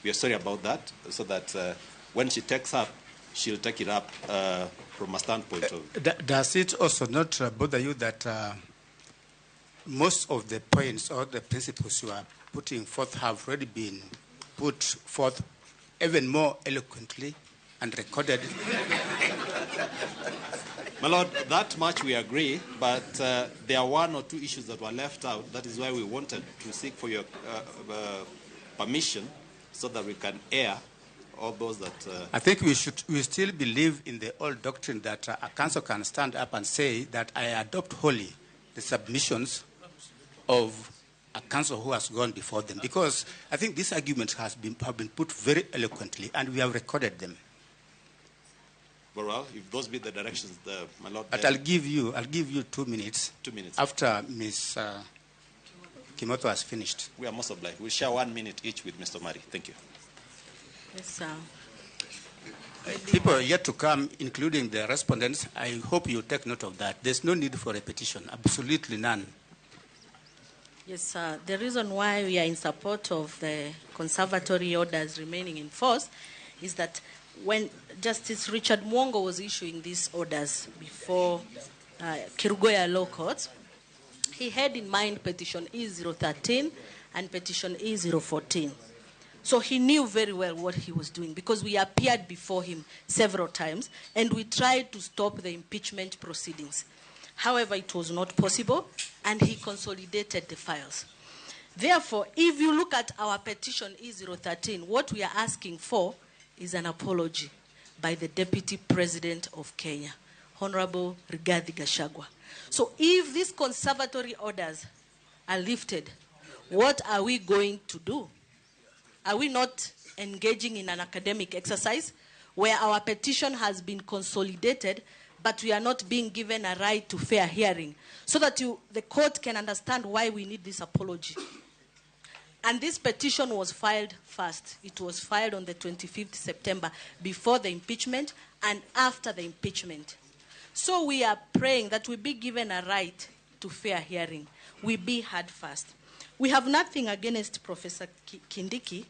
We are sorry about that, so that when she takes up, she'll take it up from a standpoint of... Does it also not bother you that most of the points or the principles you are putting forth have already been put forth even more eloquently and recorded? My lord, that much we agree, but there are 1 or 2 issues that were left out. That is why we wanted to seek for your permission so that we can air all those that... I think we still believe in the old doctrine that a council can stand up and say that I adopt wholly the submissions of a council who has gone before them, because I think these arguments have been put very eloquently, and we have recorded them. Very well. If those be the directions, my Lord. But I'll give you 2 minutes. 2 minutes. After Ms. Kimoto has finished. We are most obliged. We'll share 1 minute each with Mr. Mari. Thank you. Yes, sir. People are yet to come, including the respondents. I hope you take note of that. There's no need for repetition, absolutely none. Yes, sir. The reason why we are in support of the conservatory orders remaining in force is that when Justice Richard Mwongo was issuing these orders before Kirugoya Law Courts, he had in mind petition E013 and petition E014. So he knew very well what he was doing because we appeared before him several times and we tried to stop the impeachment proceedings. However, it was not possible and he consolidated the files. Therefore, if you look at our petition E013, what we are asking for is an apology by the Deputy President of Kenya, Honorable Rigathi Gachagua. So if these conservatory orders are lifted, what are we going to do? Are we not engaging in an academic exercise where our petition has been consolidated, but we are not being given a right to fair hearing so that the court can understand why we need this apology? And this petition was filed first. It was filed on the 25th September before the impeachment and after the impeachment. So we are praying that we be given a right to fair hearing. We be heard first. We have nothing against Professor Kindiki.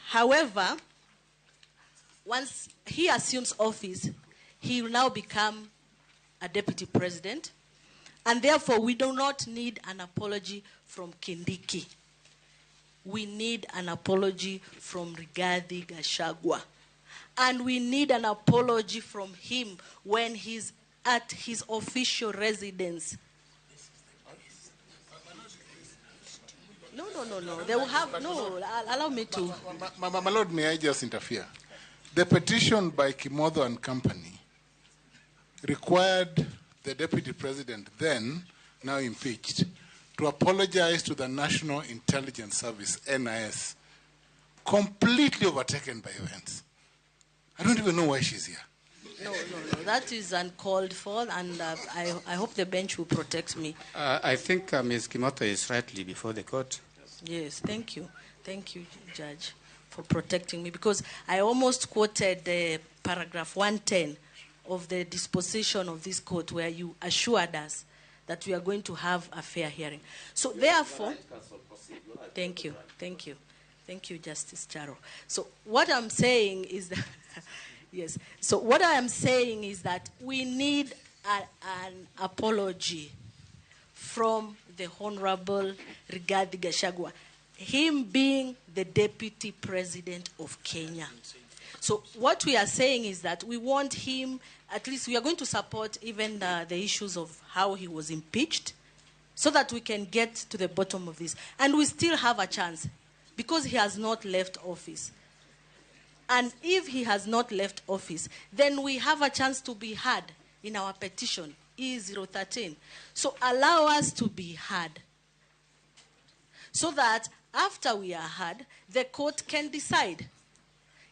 However, once he assumes office, he will now become a deputy president, and therefore we do not need an apology from Kindiki. We need an apology from Rigathi Gachagua. And we need an apology from him when he's at his official residence. No. They will have, no, allow me to. My Lord, may I just interfere? The petition by Kimoto and company required the Deputy President, then, now impeached, to apologize to the National Intelligence Service, NIS, completely overtaken by events. I don't even know why she's here. No. That is uncalled for, and I hope the bench will protect me. I think Ms. Kimoto is rightly before the court. Yes, thank you. Thank you, Judge, for protecting me, because I almost quoted the paragraph 110 of the disposition of this court where you assured us that we are going to have a fair hearing. So therefore, thank you, Justice Charo. So what I'm saying is that, yes, so what I am saying is that we need an apology from the Honorable Rigathi Gachagua, him being the Deputy President of Kenya. So what we are saying is that we want him, at least we are going to support even the issues of how he was impeached so that we can get to the bottom of this. And we still have a chance because he has not left office. And if he has not left office, then we have a chance to be heard in our petition, E013. So allow us to be heard so that after we are heard, the court can decide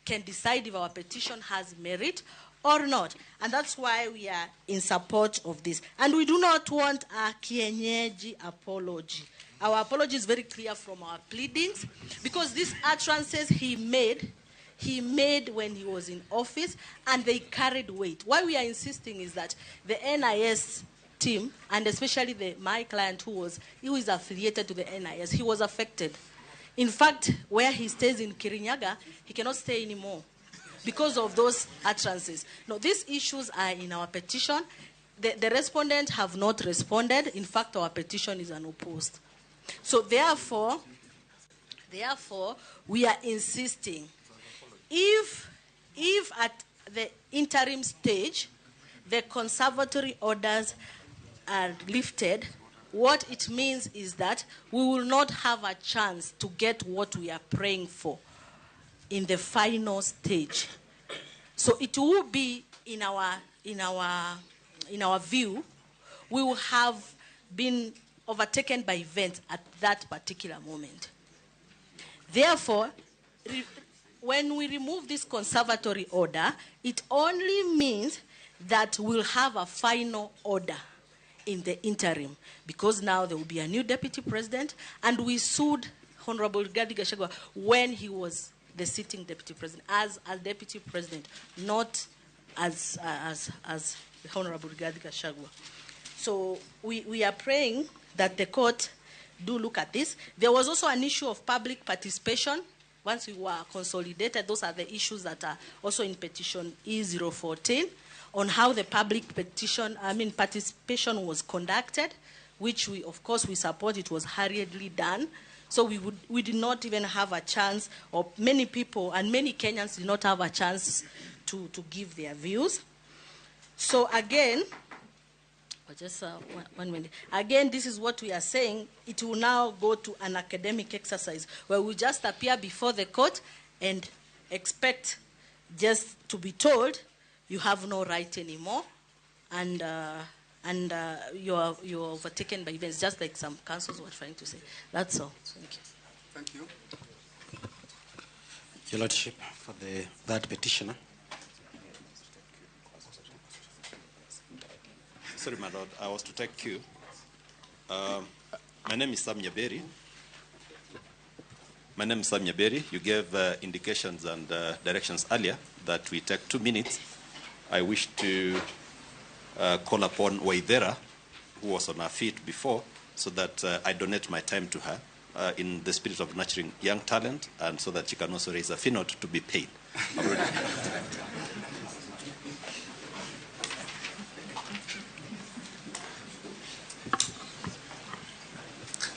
if our petition has merit or not. And that's why we are in support of this. And we do not want a kienyeji apology. Our apology is very clear from our pleadings because these utterances he made when he was in office, and they carried weight. Why we are insisting is that the NIS team, and especially my client who is affiliated to the NIS, he was affected. In fact, where he stays in Kirinyaga, he cannot stay anymore because of those utterances. No, these issues are in our petition. The respondents have not responded. In fact, our petition is unopposed. So therefore, we are insisting, if at the interim stage, the conservatory orders are lifted, what it means is that we will not have a chance to get what we are praying for in the final stage. So it will be in our view, we will have been overtaken by events at that particular moment. Therefore, when we remove this conservatory order, it only means that we'll have a final order in the interim, because now there will be a new deputy president, and we sued Honorable Rigathi Gachagua when he was the sitting deputy president, as a deputy president, not as Honorable Rigathi Gachagua. So we are praying that the court do look at this. There was also an issue of public participation. Once we were consolidated, those are the issues that are also in petition E014 on how the public participation was conducted, which we, of course, we support. It was hurriedly done. So we did not even have a chance, or many people and many Kenyans did not have a chance to give their views. So again, just 1 minute. Again, this is what we are saying. It will now go to an academic exercise where we just appear before the court and expect just to be told you have no right anymore, and you're overtaken by events, just like some councils were trying to say. That's all. Thank you. Thank you. Your Lordship, for the third petitioner. Sorry, my Lord, I was to take cue. My name is Sam Nyaberi. You gave indications and directions earlier that we take 2 minutes. I wish to call upon Waithera, who was on her feet before, so that I donate my time to her in the spirit of nurturing young talent, and so that she can also raise a fee note to be paid.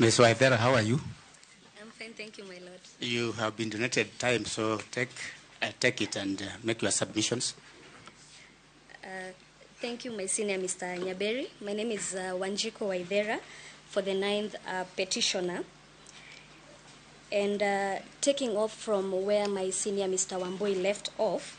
Ms. Waithera, how are you? I'm fine, thank you, my lord. You have been donated time, so take it and make your submissions. Thank you, my senior Mr. Nyaberi. My name is Wanjiko Waithera for the 9th petitioner. And taking off from where my senior Mr. Wamboi left off,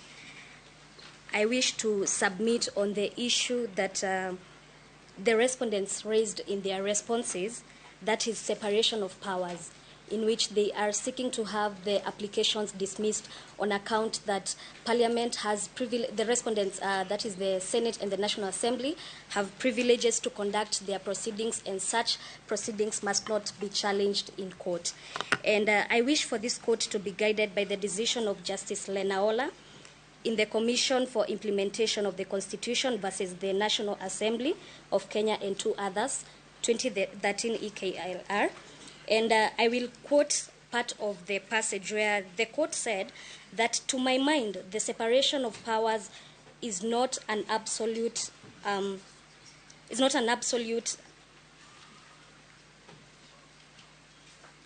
I wish to submit on the issue that the respondents raised in their responses, that is separation of powers, in which they are seeking to have the applications dismissed on account that Parliament has the respondents, that is the Senate and the National Assembly, have privileges to conduct their proceedings, and such proceedings must not be challenged in court. And I wish for this court to be guided by the decision of Justice Lenaola in the Commission for Implementation of the Constitution versus the National Assembly of Kenya and 2 others, 2013 EKLR. And I will quote part of the passage where the court said that, to my mind, the separation of powers is not an absolute,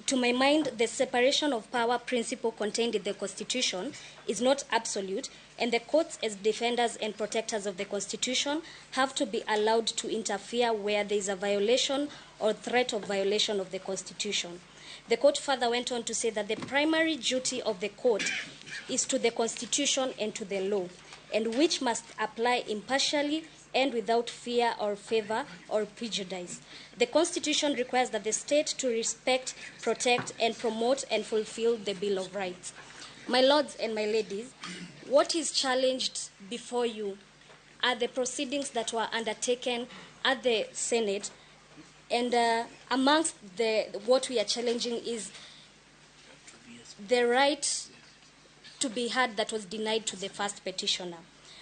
to my mind, the separation of power principle contained in the Constitution is not absolute, and the courts, as defenders and protectors of the Constitution, have to be allowed to interfere where there is a violation or threat of violation of the Constitution. The court further went on to say that the primary duty of the court is to the Constitution and to the law, and which must apply impartially and without fear or favor or prejudice. The Constitution requires that the state to respect, protect, and promote and fulfill the Bill of Rights. My lords and my ladies, what is challenged before you are the proceedings that were undertaken at the Senate, and amongst what we are challenging is the right to be heard that was denied to the first petitioner,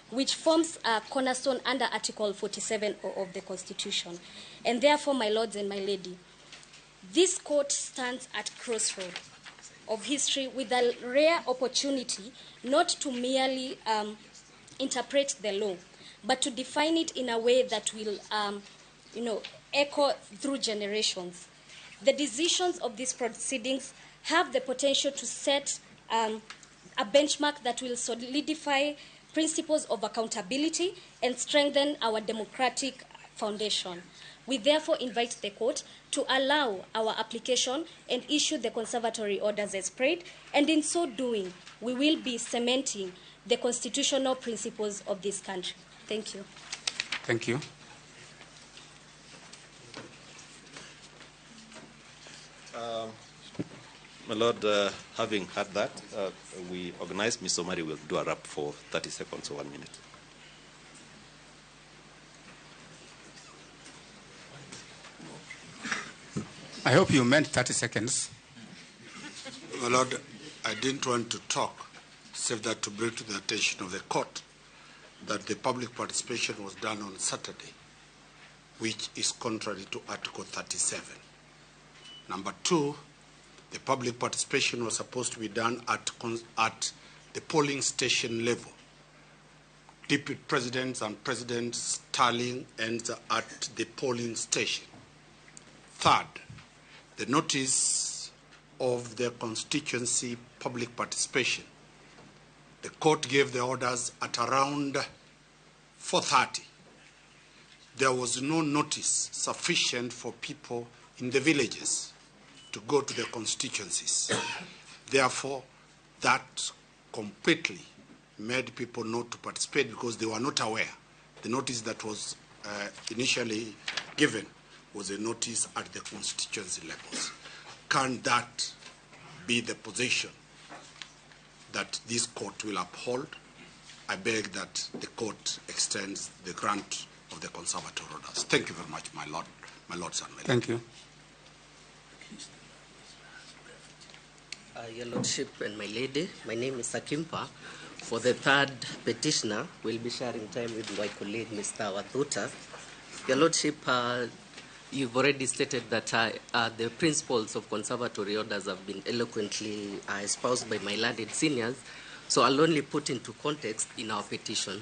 which forms a cornerstone under Article 47 of the Constitution. And therefore, my lords and my lady, this court stands at crossroads of history with a rare opportunity not to merely interpret the law, but to define it in a way that will, echo through generations. The decisions of these proceedings have the potential to set a benchmark that will solidify principles of accountability and strengthen our democratic foundation. We therefore invite the court to allow our application and issue the conservatory orders as prayed, and in so doing, we will be cementing the constitutional principles of this country. Thank you. Thank you. My Lord, having had that, we organize Ms. Omari will do a wrap for 30 seconds or 1 minute. I hope you meant 30 seconds. My Lord, I didn't want to talk, save that to bring to the attention of the court that the public participation was done on Saturday, which is contrary to Article 37. Number two, the public participation was supposed to be done at the polling station level. Deputy presidents and presidents tallying ends at the polling station. Third, the notice of the constituency public participation. The court gave the orders at around 4:30. There was no notice sufficient for people in the villages to go to the constituencies. Therefore, that completely made people not to participate because they were not aware. The notice that was initially given was a notice at the constituency levels. Can that be the position that this court will uphold? I beg that the court extends the grant of the conservative orders. Thank you very much, my lords and my ladies. Thank you. Your Lordship and my lady, my name is Sakimpa. For the third petitioner, we'll be sharing time with my colleague, Mr. Wathuta. Your Lordship, you've already stated that the principles of conservatory orders have been eloquently espoused by my learned seniors, so I'll only put into context in our petition.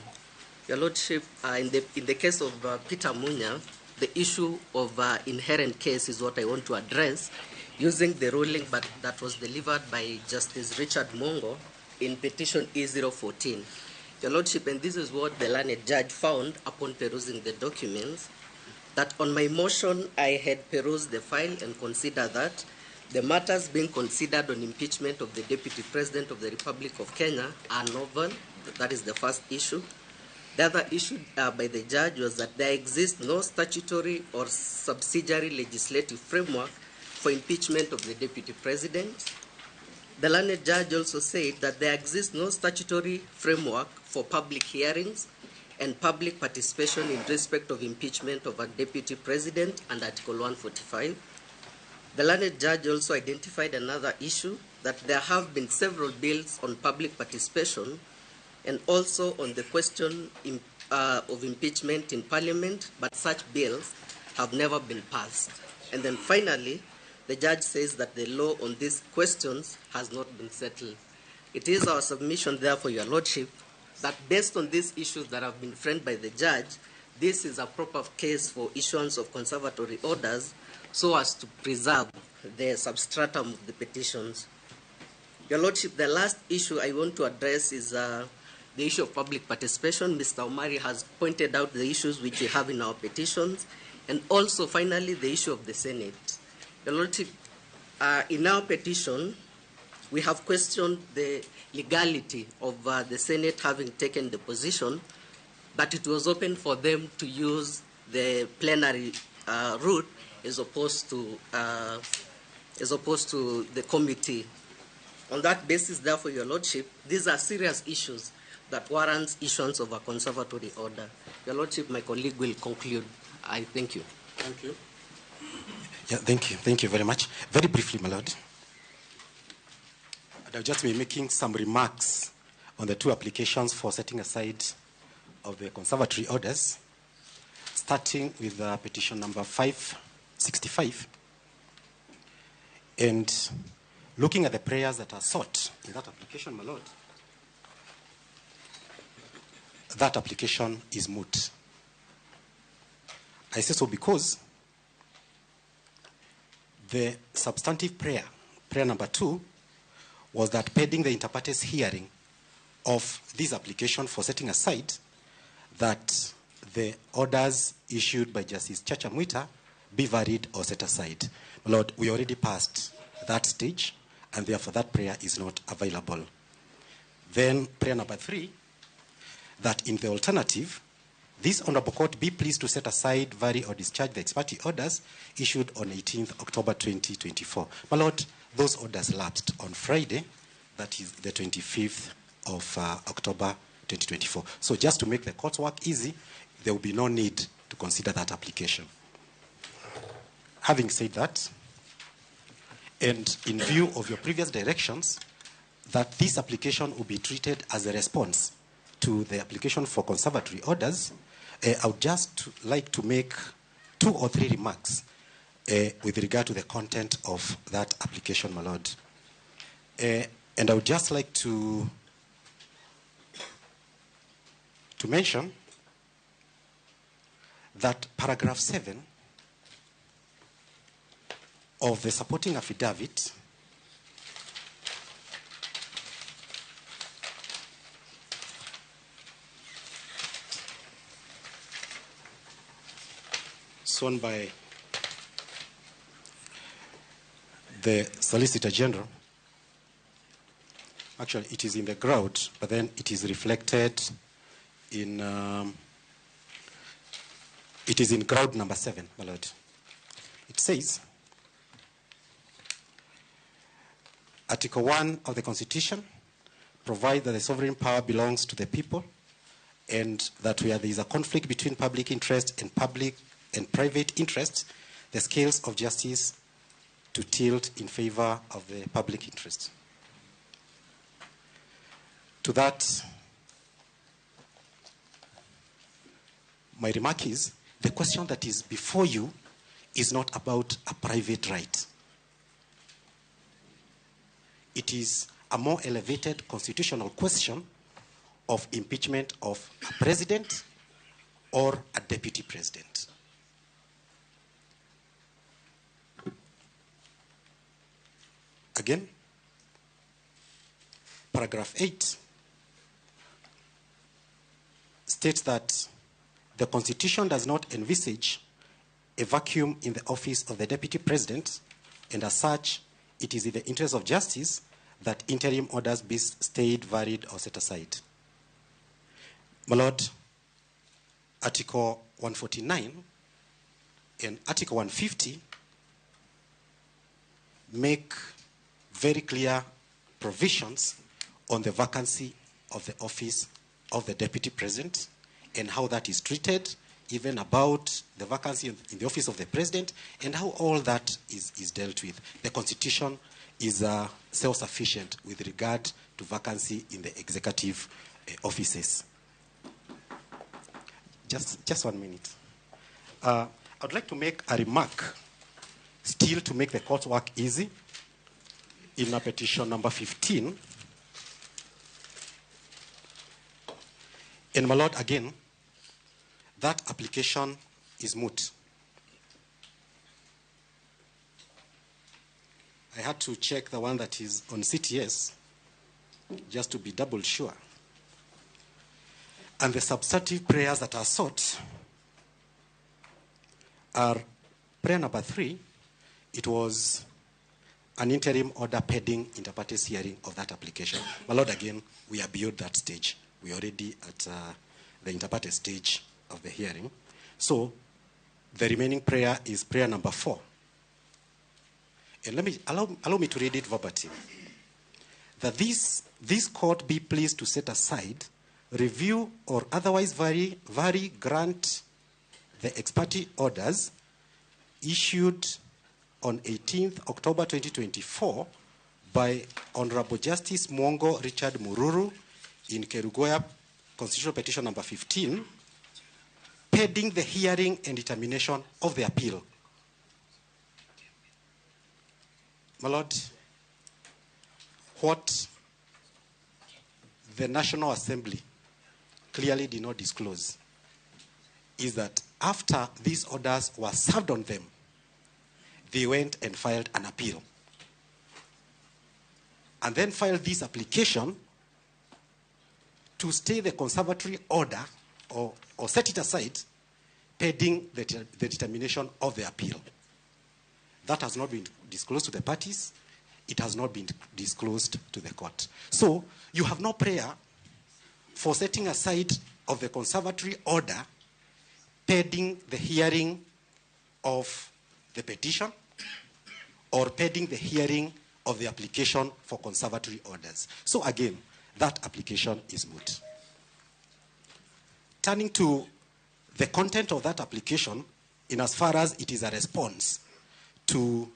Your Lordship, in the case of Peter Munya, the issue of inherent case is what I want to address using the ruling that was delivered by Justice Richard Mongo in petition E014. Your Lordship, and this is what the learned judge found upon perusing the documents, that on my motion I had perused the file and considered that the matters being considered on impeachment of the Deputy President of the Republic of Kenya are novel. That is the first issue. The other issue by the judge was that there exists no statutory or subsidiary legislative framework for impeachment of the Deputy President. The learned judge also said that there exists no statutory framework for public hearings and public participation in respect of impeachment of a Deputy President under Article 145. The learned judge also identified another issue, that there have been several bills on public participation and also on the question of impeachment in Parliament, but such bills have never been passed. And then finally, the judge says that the law on these questions has not been settled. It is our submission, therefore, Your Lordship, that based on these issues that have been framed by the judge, this is a proper case for issuance of conservatory orders so as to preserve the substratum of the petitions. Your Lordship, the last issue I want to address is the issue of public participation. Mr. Omari has pointed out the issues which we have in our petitions, and also, finally, the issue of the Senate. Your Lordship, in our petition, we have questioned the legality of the Senate having taken the position that it was open for them to use the plenary route as opposed to the committee. On that basis, therefore, Your Lordship, these are serious issues that warrants issuance of a conservatory order. Your Lordship, my colleague will conclude. I thank you. Thank you. Yeah, thank you. Thank you very much. Very briefly, my Lord. I'll just be making some remarks on the two applications for setting aside of the conservatory orders, starting with petition number 565. And looking at the prayers that are sought in that application, my Lord, that application is moot. I say so because the substantive prayer number 2, was that pending the inter partes hearing of this application for setting aside, that the orders issued by Justice Chacha Mwita be varied or set aside. My Lord, we already passed that stage, and therefore that prayer is not available. Then prayer number 3, that in the alternative, this Honorable Court be pleased to set aside, vary or discharge the ex parte orders issued on 18th October 2024. My Lord, those orders lapsed on Friday, that is the 25th of October 2024. So just to make the court's work easy, there will be no need to consider that application. Having said that, and in view of your previous directions, that this application will be treated as a response to the application for conservatory orders, I would just like to make 2 or 3 remarks with regard to the content of that application, my Lord. And I would just like to mention that paragraph 7 of the supporting affidavit sworn by the Solicitor General. Actually, it is in the ground, but then it is reflected in it is in ground number 7, my Lord. It says, Article 1 of the Constitution provides that the sovereign power belongs to the people, and that where there is a conflict between public interest and private interest, the scales of justice to tilt in favor of the public interest. To that, my remark is, the question that is before you is not about a private right. It is a more elevated constitutional question of impeachment of a president or a deputy president. Again, paragraph 8 states that the Constitution does not envisage a vacuum in the office of the deputy president, and as such, it is in the interest of justice that interim orders be stayed, varied, or set aside. My Lord, Article 149 and Article 150 make very clear provisions on the vacancy of the office of the deputy president and how that is treated, even about the vacancy in the office of the president and how all that is dealt with. The Constitution is self-sufficient with regard to vacancy in the executive offices. Just 1 minute. I would like to make a remark, still to make the court's work easy, in a petition number 15. And my Lord, again, that application is moot. I had to check the one that is on CTS just to be double sure. And the substantive prayers that are sought are prayer number 3. It was an interim order pending inter partes hearing of that application. My Lord, again, we are beyond that stage. We are already at the inter partes stage of the hearing. So the remaining prayer is prayer number 4. And allow me to read it verbatim. That this court be pleased to set aside, review, or otherwise vary grant the ex parte orders issued on 18th October 2024 by Honorable Justice Mwongo Richard Mururu in Kerugoya Constitutional Petition number 15, pending the hearing and determination of the appeal. My Lord, what the National Assembly clearly did not disclose is that after these orders were served on them, they went and filed an appeal. And then filed this application to stay the conservatory order or set it aside pending the determination of the appeal. That has not been disclosed to the parties. It has not been disclosed to the court. So you have no prayer for setting aside of the conservatory order pending the hearing of the petition or pending the hearing of the application for conservatory orders. So again, that application is moot. Turning to the content of that application, in as far as it is a response to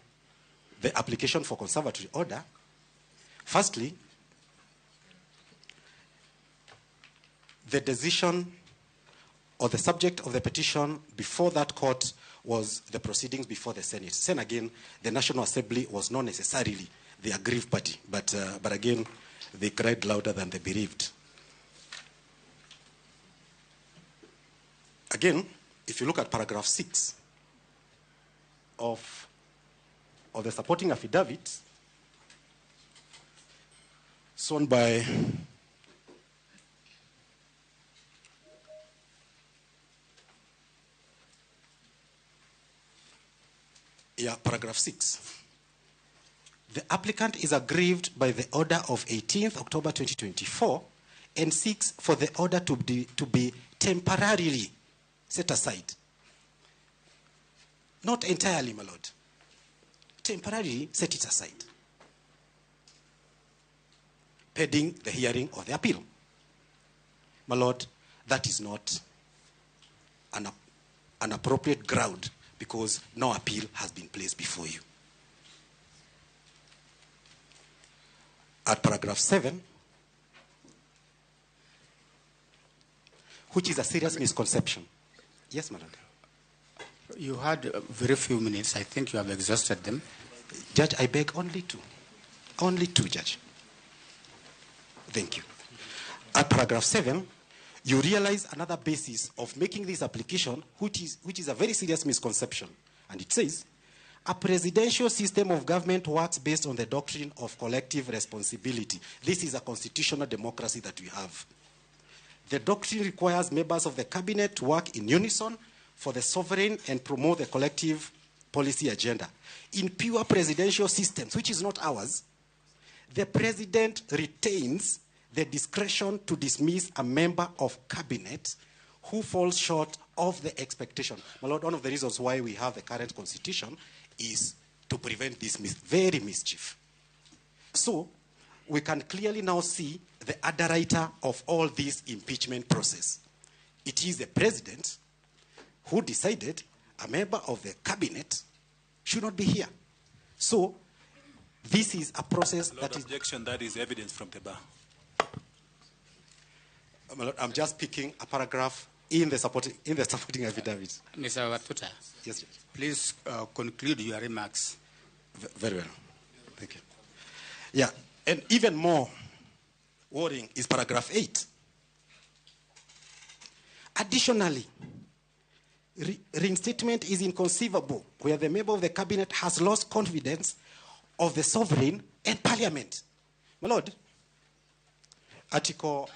the application for conservatory order, firstly, the decision or the subject of the petition before that court was the proceedings before the Senate. Then again, the National Assembly was not necessarily the aggrieved party, but again, they cried louder than the bereaved. Again, if you look at paragraph 6 of the supporting affidavit, sworn by paragraph 6. The applicant is aggrieved by the order of 18th October 2024 and seeks for the order to be temporarily set aside. Not entirely, my lord. Temporarily set it aside, pending the hearing of the appeal. My lord, that is not an appropriate ground because no appeal has been placed before you. At paragraph 7, which is a serious misconception. Yes, my lord. You had very few minutes. I think you have exhausted them. Judge, I beg only two. Only two, Judge. Thank you. At paragraph 7, you realize another basis of making this application, which is a very serious misconception. And it says, a presidential system of government works based on the doctrine of collective responsibility. This is a constitutional democracy that we have. The doctrine requires members of the cabinet to work in unison for the sovereign and promote the collective policy agenda. In pure presidential systems, which is not ours, the president retains the discretion to dismiss a member of cabinet who falls short of the expectation. My lord, one of the reasons why we have the current constitution is to prevent this very mischief. So, we can clearly now see the underwriter of all this impeachment process. It is the president who decided a member of the cabinet should not be here. So, this is a process that is... Objection, that is evidence from the bar. I'm just picking a paragraph in the supporting affidavit. Mr. Watuta. Yes, Judge. Please conclude your remarks. Very well. Thank you. Yeah, and even more worrying is paragraph 8. Additionally, reinstatement is inconceivable where the member of the cabinet has lost confidence of the sovereign and parliament. My lord, Article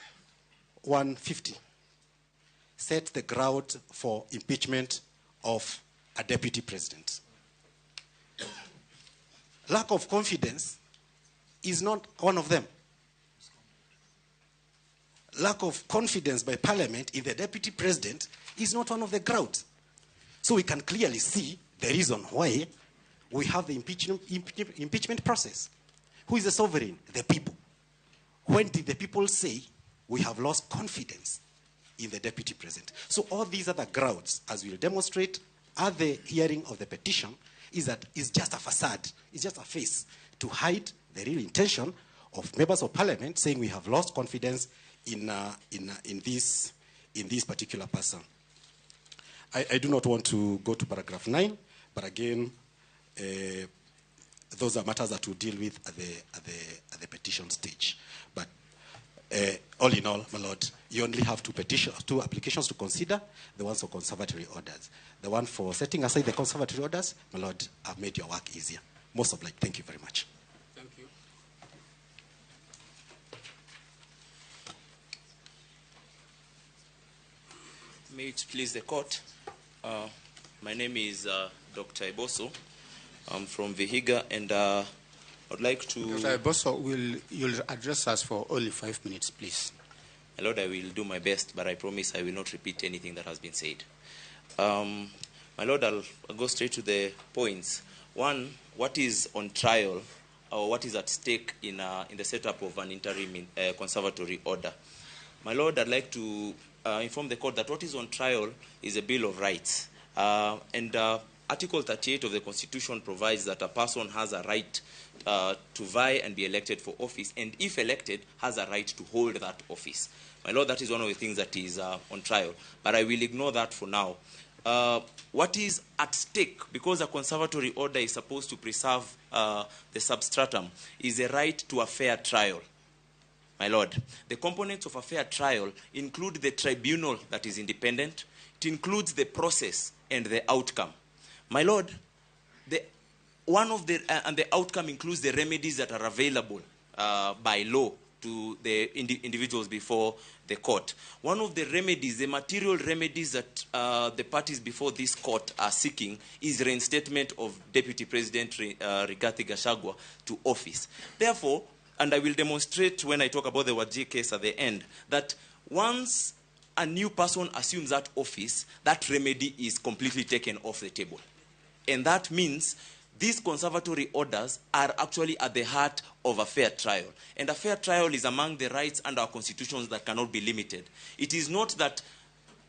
150 sets the ground for impeachment of a deputy president. Lack of confidence is not one of them. Lack of confidence by parliament in the deputy president is not one of the grounds. So we can clearly see the reason why we have the impeachment process. Who is the sovereign? The people. When did the people say we have lost confidence in the deputy president? So all these other grounds, as we'll demonstrate at the hearing of the petition, is just a facade. It's just a face to hide the real intention of members of parliament saying we have lost confidence in this particular person. I do not want to go to paragraph 9, but again, those are matters that we'll deal with at the petition stage. But all in all, my lord, you only have two applications to consider, the ones for conservatory orders. The one for setting aside the conservatory orders, my lord, I've made your work easier. Most obliged. Thank you very much. Thank you. May it please the court. My name is Dr. Iboso. I'm from Vihiga, and I'd like to... Dr. Iboso, you'll address us for only 5 minutes, please. My lord, I will do my best, but I promise I will not repeat anything that has been said. My lord, I'll go straight to the points. One, what is on trial or what is at stake in the setup of an interim conservatory order. My Lord, I'd like to inform the court that what is on trial is a Bill of Rights. Article 38 of the Constitution provides that a person has a right to vie and be elected for office, and if elected, has a right to hold that office. My Lord, that is one of the things that is on trial, but I will ignore that for now. What is at stake, because a conservatory order is supposed to preserve the substratum, is a right to a fair trial. My Lord, the components of a fair trial include the tribunal that is independent. It includes the process and the outcome. My Lord, the outcome includes the remedies that are available by law to the individuals before the court. One of the remedies, the material remedies that the parties before this court are seeking, is reinstatement of Deputy President Rigathi Gachagua to office. Therefore, and I will demonstrate when I talk about the Wajir case at the end, that once a new person assumes that office, that remedy is completely taken off the table. And that means these conservatory orders are actually at the heart of a fair trial. And a fair trial is among the rights under our constitutions that cannot be limited. It is not that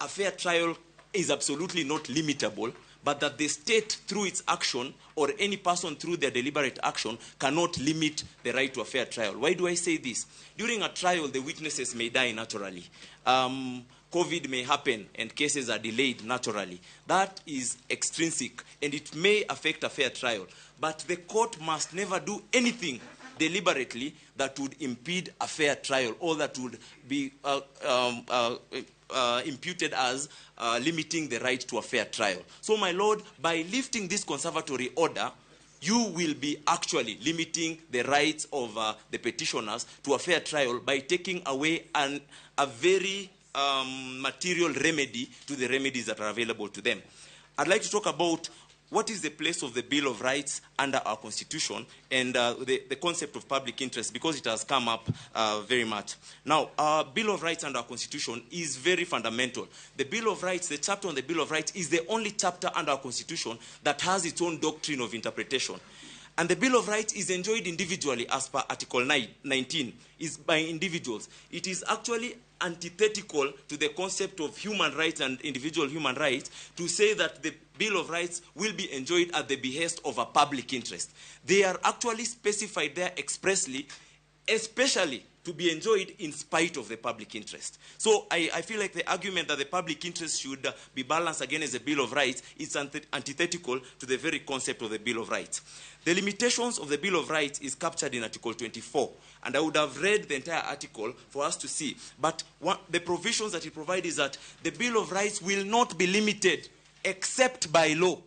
a fair trial is absolutely not limitable, but that the state through its action or any person through their deliberate action cannot limit the right to a fair trial. Why do I say this? During a trial, the witnesses may die naturally. COVID may happen and cases are delayed naturally. That is extrinsic and it may affect a fair trial. But the court must never do anything deliberately that would impede a fair trial or that would be imputed as limiting the right to a fair trial. So, my Lord, by lifting this conservatory order, you will be actually limiting the rights of the petitioners to a fair trial by taking away a very material remedy to the remedies that are available to them. I'd like to talk about what is the place of the Bill of Rights under our Constitution and the concept of public interest, because it has come up very much. Now, our Bill of Rights under our Constitution is very fundamental. The Bill of Rights, the chapter on the Bill of Rights, is the only chapter under our Constitution that has its own doctrine of interpretation. And the Bill of Rights is enjoyed individually as per Article 19, is by individuals. It is actually antithetical to the concept of human rights and individual human rights to say that the Bill of Rights will be enjoyed at the behest of a public interest. They are actually specified there expressly, especially to be enjoyed in spite of the public interest. So I feel like the argument that the public interest should be balanced against the Bill of Rights is antithetical to the very concept of the Bill of Rights. The limitations of the Bill of Rights is captured in Article 24, and I would have read the entire article for us to see. But the provisions that it provides is that the Bill of Rights will not be limited except by law,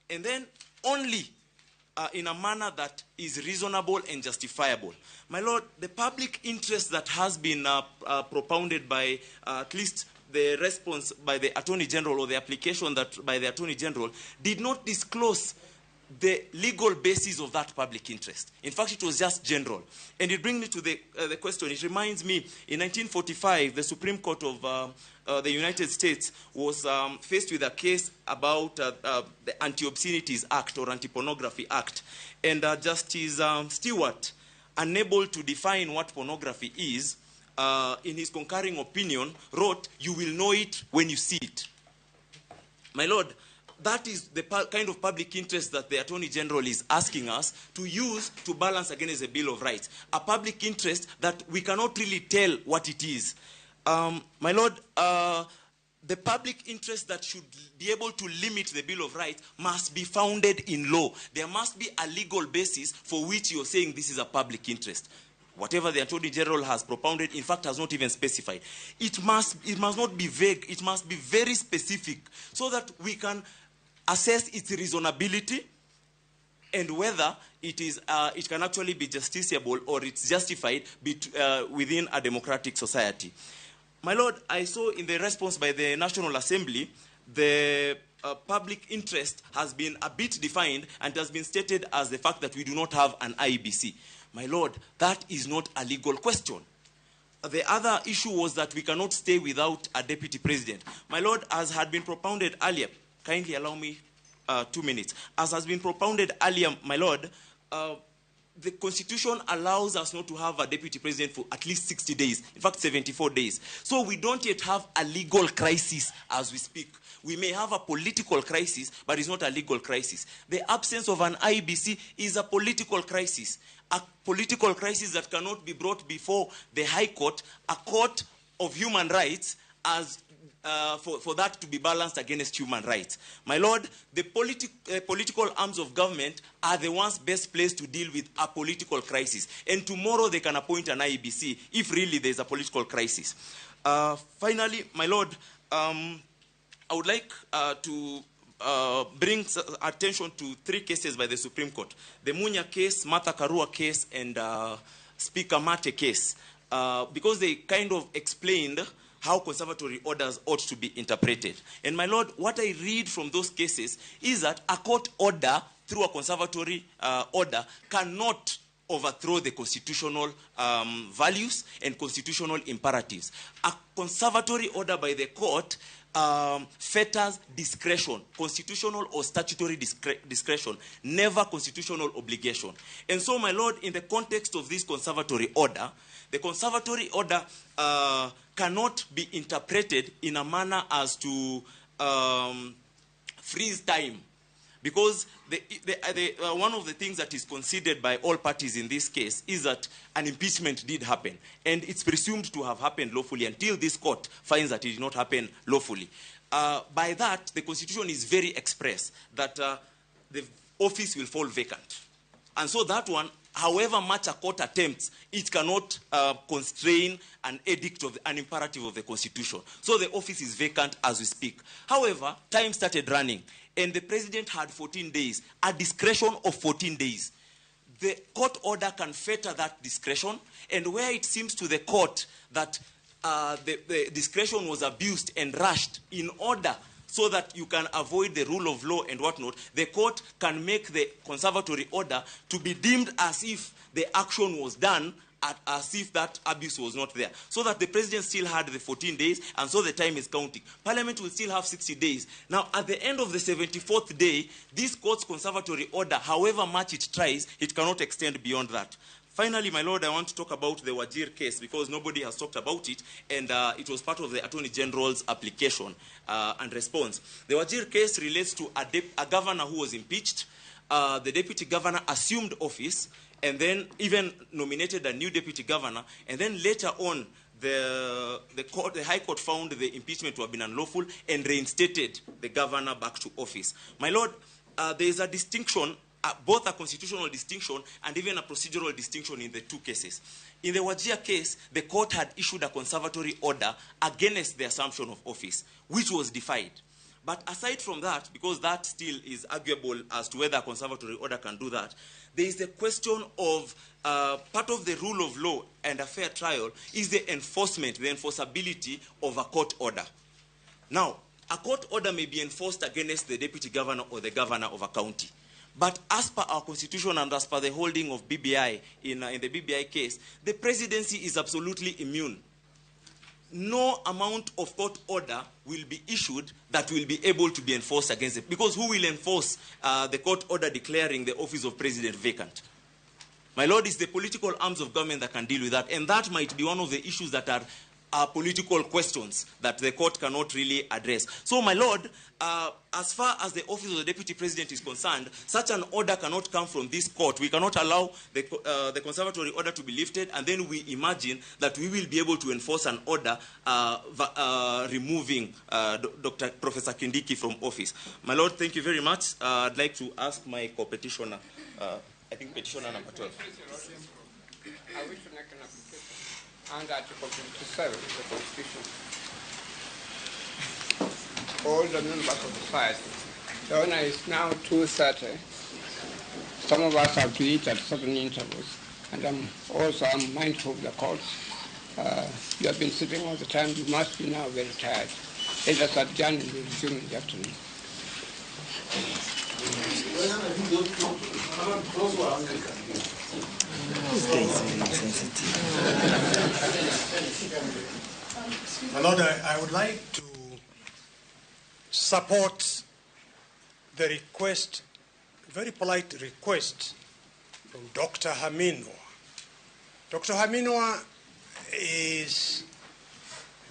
and then only in a manner that is reasonable and justifiable. My Lord, the public interest that has been propounded by at least the response by the Attorney General or the application that by the Attorney General did not disclose the legal basis of that public interest. In fact, it was just general. And it brings me to the question. It reminds me, in 1945, the Supreme Court of the United States was faced with a case about the Anti-Obscenities Act or Anti-Pornography Act. And Justice Stewart, unable to define what pornography is, in his concurring opinion, wrote, "You will know it when you see it." My Lord, that is the kind of public interest that the Attorney General is asking us to use to balance against the Bill of Rights. A public interest that we cannot really tell what it is. My Lord, the public interest that should be able to limit the Bill of Rights must be founded in law. There must be a legal basis for which you're saying this is a public interest. Whatever the Attorney General has propounded, in fact, has not even specified. It must not be vague. It must be very specific so that we can assess its reasonability and whether it can actually be justiciable or it's justified within a democratic society. My Lord, I saw in the response by the National Assembly, the public interest has been a bit defined and has been stated as the fact that we do not have an IEBC. My Lord, that is not a legal question. The other issue was that we cannot stay without a deputy president. My Lord, as had been propounded earlier, kindly allow me 2 minutes. As has been propounded earlier, my Lord, the Constitution allows us not to have a deputy president for at least 60 days, in fact 74 days. So we don't yet have a legal crisis as we speak. We may have a political crisis, but it's not a legal crisis. The absence of an IBC is a political crisis that cannot be brought before the High Court, a court of human rights, as for that to be balanced against human rights. My Lord, the political arms of government are the ones best placed to deal with a political crisis. And tomorrow they can appoint an IEBC if really there's a political crisis. Finally, my Lord, I would like to bring attention to 3 cases by the Supreme Court. The Munya case, Martha Karua case, and Speaker Mate case. Because they kind of explained how conservatory orders ought to be interpreted. And my Lord, what I read from those cases is that a court order through a conservatory order cannot overthrow the constitutional values and constitutional imperatives. A conservatory order by the court fetters discretion, constitutional or statutory discretion, never constitutional obligation. And so, my Lord, in the context of this conservatory order, the conservatory order cannot be interpreted in a as to freeze time. Because one of the things that is considered by all parties in this case is that an impeachment did happen. And it's presumed to have happened lawfully until this court finds that it did not happen lawfully. By that, the Constitution is very express that the office will fall vacant. And so that one, however much a court attempts, it cannot constrain an edict of an imperative of the Constitution. So the office is vacant as we speak. However, time started running, and the president had 14 days, a discretion of 14 days. The court order can fetter that discretion, and where it seems to the court that the discretion was abused and rushed in order so that you can avoid the rule of law and whatnot, the court can make the conservatory order to be deemed as if the action was done as if that abuse was not there. So that the president still had the 14 days, and so the time is counting. Parliament will still have 60 days. Now, at the end of the 74th day, this court's conservatory order, however much it tries, it cannot extend beyond that. Finally, my Lord, I want to talk about the Wajir case because nobody has talked about it, and it was part of the Attorney General's application and response. The Wajir case relates to a governor who was impeached. The deputy governor assumed office and then even nominated a new deputy governor, and then later on, the High Court found the impeachment to have been unlawful and reinstated the governor back to office. My Lord, there is a distinction, both a constitutional distinction and even a procedural distinction in the 2 cases. In the Wajir case, the court had issued a conservatory order against the assumption of office, which was defied. But aside from that, because that still is arguable as to whether a conservatory order can do that, there is the question of part of the rule of law and a fair trial is the enforcement, the enforceability of a court order. Now, a court order may be enforced against the deputy governor or the governor of a county. But as per our constitution and as per the holding of BBI in the BBI case, the presidency is absolutely immune. No amount of court order will be issued that will be able to be enforced against it. Because who will enforce the court order declaring the office of president vacant? My Lord, it's the political arms of government that can deal with that. And that might be one of the issues that are political questions that the court cannot really address. So, my Lord, as far as the office of the deputy president is concerned, such an order cannot come from this court. We cannot allow the conservatory order to be lifted, and then we imagine that we will be able to enforce an order removing Professor Kindiki from office. My Lord, thank you very much. I'd like to ask my co-petitioner, I think petitioner number 12. I wish to make an application under Article 57 of the Constitution. All the members of the society. The owner is now 2:30. Some of us have to eat at certain intervals. And I'm mindful of the courts. You have been sitting all the time. You must be now very tired. Let us adjourn and resume in the afternoon. My Lord, I would like to support the request, very polite request from Dr. Haminwa. Dr. Haminwa is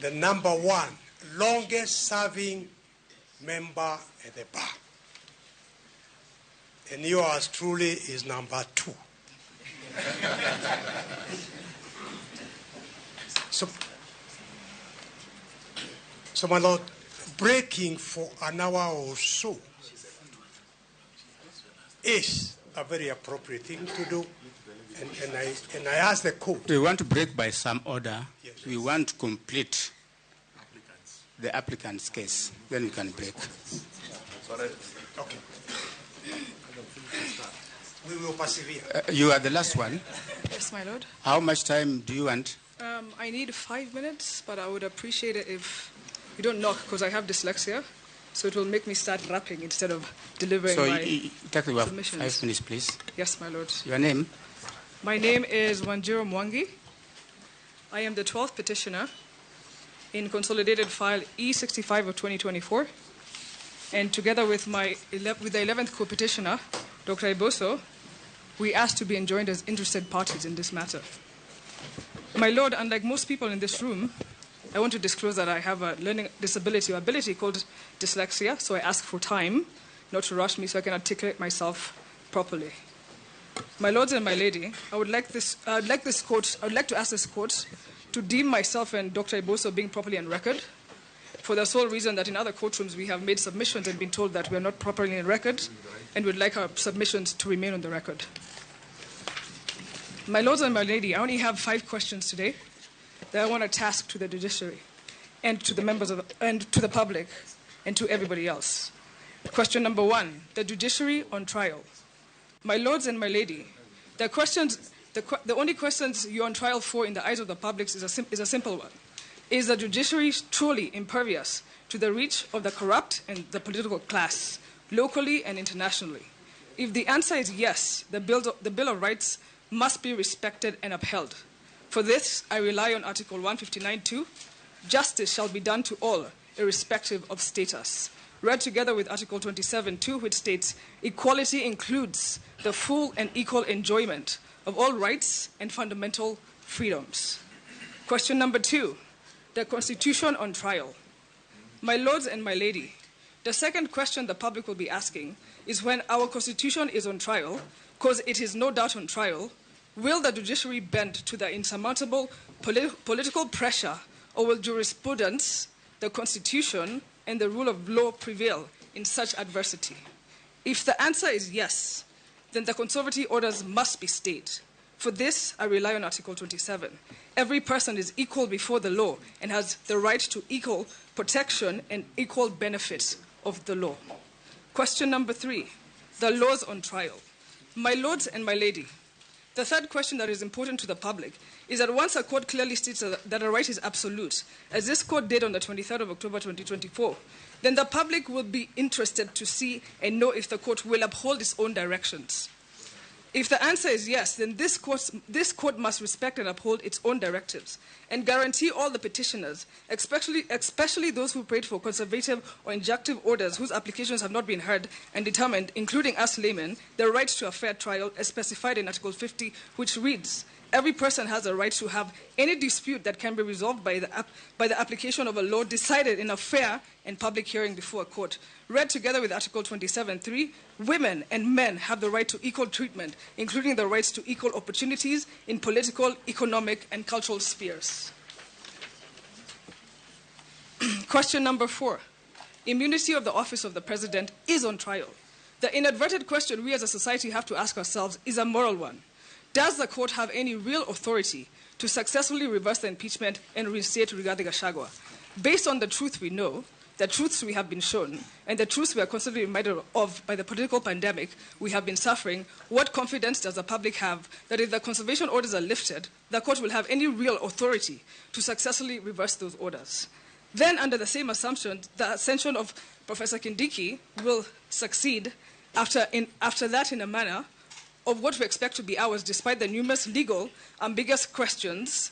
the #1 longest serving member at the bar. And yours truly is #2. So, my Lord, breaking for an hour or so is a very appropriate thing to do. And I ask the court. We want to break by some order. Yes. We want to complete the applicant's case. Then we can break. Okay. We will persevere. You are the last one. Yes, my lord. How much time do you want? I need 5 minutes, but I would appreciate it if you don't knock, because I have dyslexia, so it will make me start rapping instead of delivering my submissions. 5 minutes, please. Yes, my lord. Your name? My name is Wanjiro Mwangi. I am the 12th petitioner in consolidated file E65 of 2024, and together with the 11th co-petitioner, Dr. Iboso, we ask to be enjoined as interested parties in this matter. My lord, unlike most people in this room, I want to disclose that I have a learning disability or ability called dyslexia, so I ask for time, not to rush me, so I can articulate myself properly. My lords and my lady, I would like to ask this court to deem myself and Dr. Iboso being properly on record, for the sole reason that in other courtrooms we have made submissions and been told that we are not properly on record, and would like our submissions to remain on the record. My lords and my lady, I only have 5 questions today that I want to task to the judiciary and to the members and to the public and to everybody else. Question number 1, the judiciary on trial. My lords and my lady, the only questions you're on trial for in the eyes of the public is a simple one. Is the judiciary truly impervious to the reach of the corrupt and the political class, locally and internationally? If the answer is yes, the Bill of Rights must be respected and upheld. For this, I rely on Article 159.2, justice shall be done to all, irrespective of status. Read together with Article 27.2, which states, equality includes the full and equal enjoyment of all rights and fundamental freedoms. Question number 2, the Constitution on trial. My lords and my lady, the second question the public will be asking is, when our Constitution is on trial, because it is no doubt on trial, will the judiciary bend to the insurmountable political pressure, or will jurisprudence, the Constitution, and the rule of law prevail in such adversity? If the answer is yes, then the conservative orders must be stayed. For this, I rely on Article 27. Every person is equal before the law and has the right to equal protection and equal benefits of the law. Question number 3, the laws on trial. My lords and my lady, the third question that is important to the public is that once a court clearly states that a right is absolute, as this court did on the 23rd of October 2024, then the public will be interested to see and know if the court will uphold its own directions. If the answer is yes, then this court must respect and uphold its own directives and guarantee all the petitioners, especially those who prayed for conservative or injunctive orders whose applications have not been heard and determined, including us laymen, the right to a fair trial as specified in Article 50, which reads, every person has a right to have any dispute that can be resolved by the application of a law decided in a fair and public hearing before a court. Read together with Article 27.3, women and men have the right to equal treatment, including the rights to equal opportunities in political, economic, and cultural spheres. Question number 4, immunity of the office of the President is on trial. The inadvertent question we as a society have to ask ourselves is a moral one. Does the court have any real authority to successfully reverse the impeachment and reinstate Rigathi Gachagua? Based on the truth we know, the truths we have been shown, and the truths we are constantly reminded of by the political pandemic we have been suffering, what confidence does the public have that if the conservation orders are lifted, the court will have any real authority to successfully reverse those orders? Then, under the same assumption, the ascension of Professor Kindiki will succeed after that in a manner of what we expect to be ours, despite the numerous legal ambiguous queries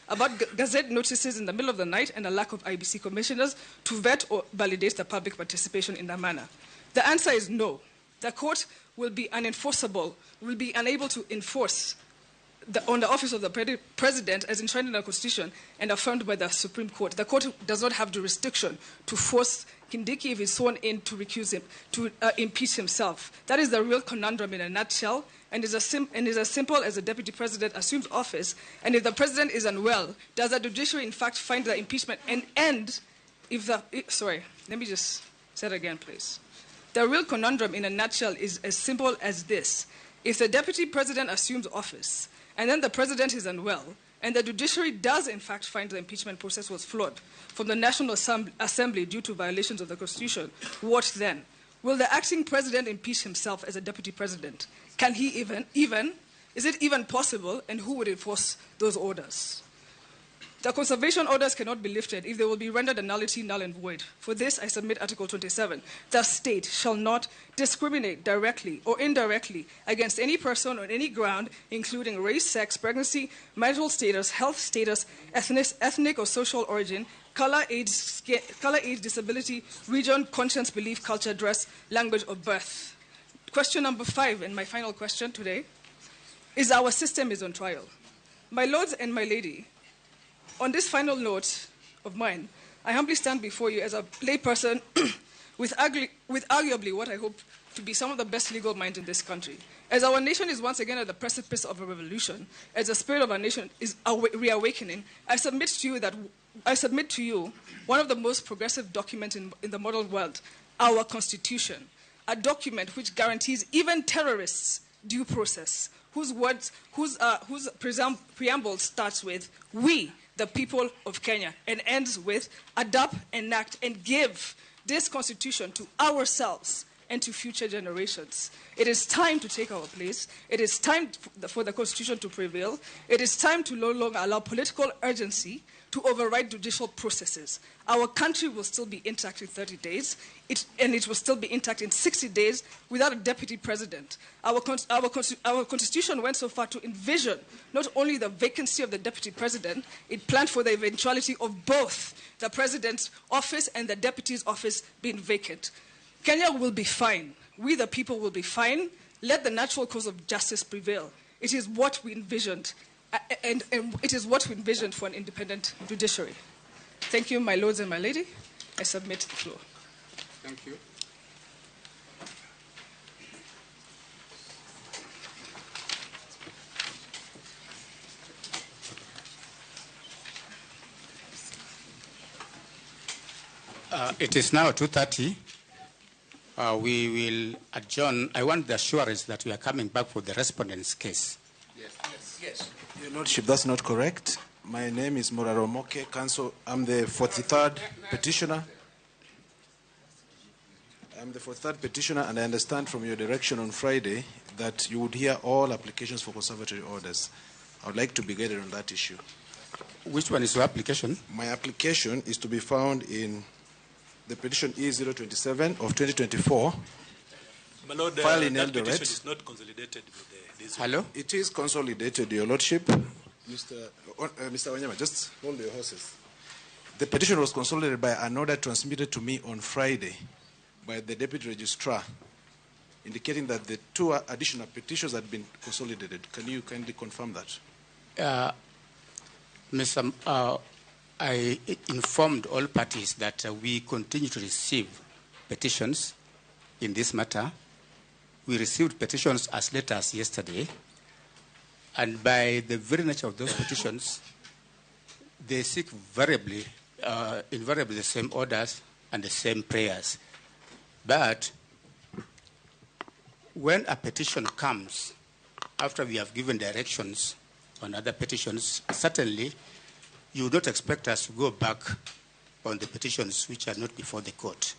about gazette notices in the middle of the night and a lack of IBC commissioners to vet or validate the public participation in that manner. The answer is no. The court will be unenforceable, will be unable to enforce on the office of the president as enshrined in the Constitution and affirmed by the Supreme Court. The court does not have jurisdiction to force Kindiki, if he's sworn in, to recuse him, to impeach himself. That is the real conundrum in a nutshell, and is as simple as the deputy president assumes office, and if the president is unwell, does the judiciary in fact find the impeachment and end if the... Sorry, let me just say it again, please. The real conundrum in a nutshell is as simple as this. If the deputy president assumes office, and then the president is unwell, and the judiciary does in fact find the impeachment process was flawed from the National Assembly due to violations of the Constitution, what then? Will the acting president impeach himself as a deputy president? Can he even? Is it even possible, and who would enforce those orders? The conservation orders cannot be lifted if they will be rendered a nullity, null and void. For this, I submit Article 27. The state shall not discriminate directly or indirectly against any person on any ground, including race, sex, pregnancy, marital status, health status, ethnic or social origin, color, age, disability, region, conscience, belief, culture, dress, language, or birth. Question number 5, and my final question today, is our system is on trial. My lords and my lady, on this final note of mine, I humbly stand before you as a layperson with arguably what I hope to be some of the best legal minds in this country. As our nation is once again at the precipice of a revolution, as the spirit of our nation is reawakening, I submit to you one of the most progressive documents in the modern world, our Constitution, a document which guarantees even terrorists due process, whose preamble starts with "we, the people of Kenya," and ends with "adopt, enact, and give this Constitution to ourselves and to future generations." It is time to take our place. It is time for the Constitution to prevail. It is time to no longer allow political urgency to override judicial processes. Our country will still be intact in 30 days, and it will still be intact in 60 days without a deputy president. Our Constitution went so far to envision not only the vacancy of the deputy president, it planned for the eventuality of both the president's office and the deputy's office being vacant. Kenya will be fine. We, the people, will be fine. Let the natural cause of justice prevail. It is what we envisioned. And it is what we envisioned for an independent judiciary. Thank you, my lords and my lady. I submit the floor. Thank you. It is now 2:30. We will adjourn. I want the assurance that we are coming back for the respondent's case. Yes. Your Lordship, that's not correct. My name is Ramogi, Counsel. I'm the 43rd petitioner. And I understand from your direction on Friday that you would hear all applications for conservatory orders. I would like to be guided on that issue. Which one is your application? My application is to be found in the petition E027 of 2024. My Lord, filed in that petition Eldoret. is not consolidated with this. Hello? It is consolidated, Your Lordship. Mr. Wanyama, just hold your horses. The petition was consolidated by an order transmitted to me on Friday by the Deputy Registrar, indicating that the 2 additional petitions had been consolidated. Can you kindly confirm that? I informed all parties that we continue to receive petitions in this matter. We received petitions as late as yesterday, and by the very nature of those petitions, they seek invariably the same orders and the same prayers. But when a petition comes after we have given directions on other petitions, certainly you would not expect us to go back on the petitions which are not before the court.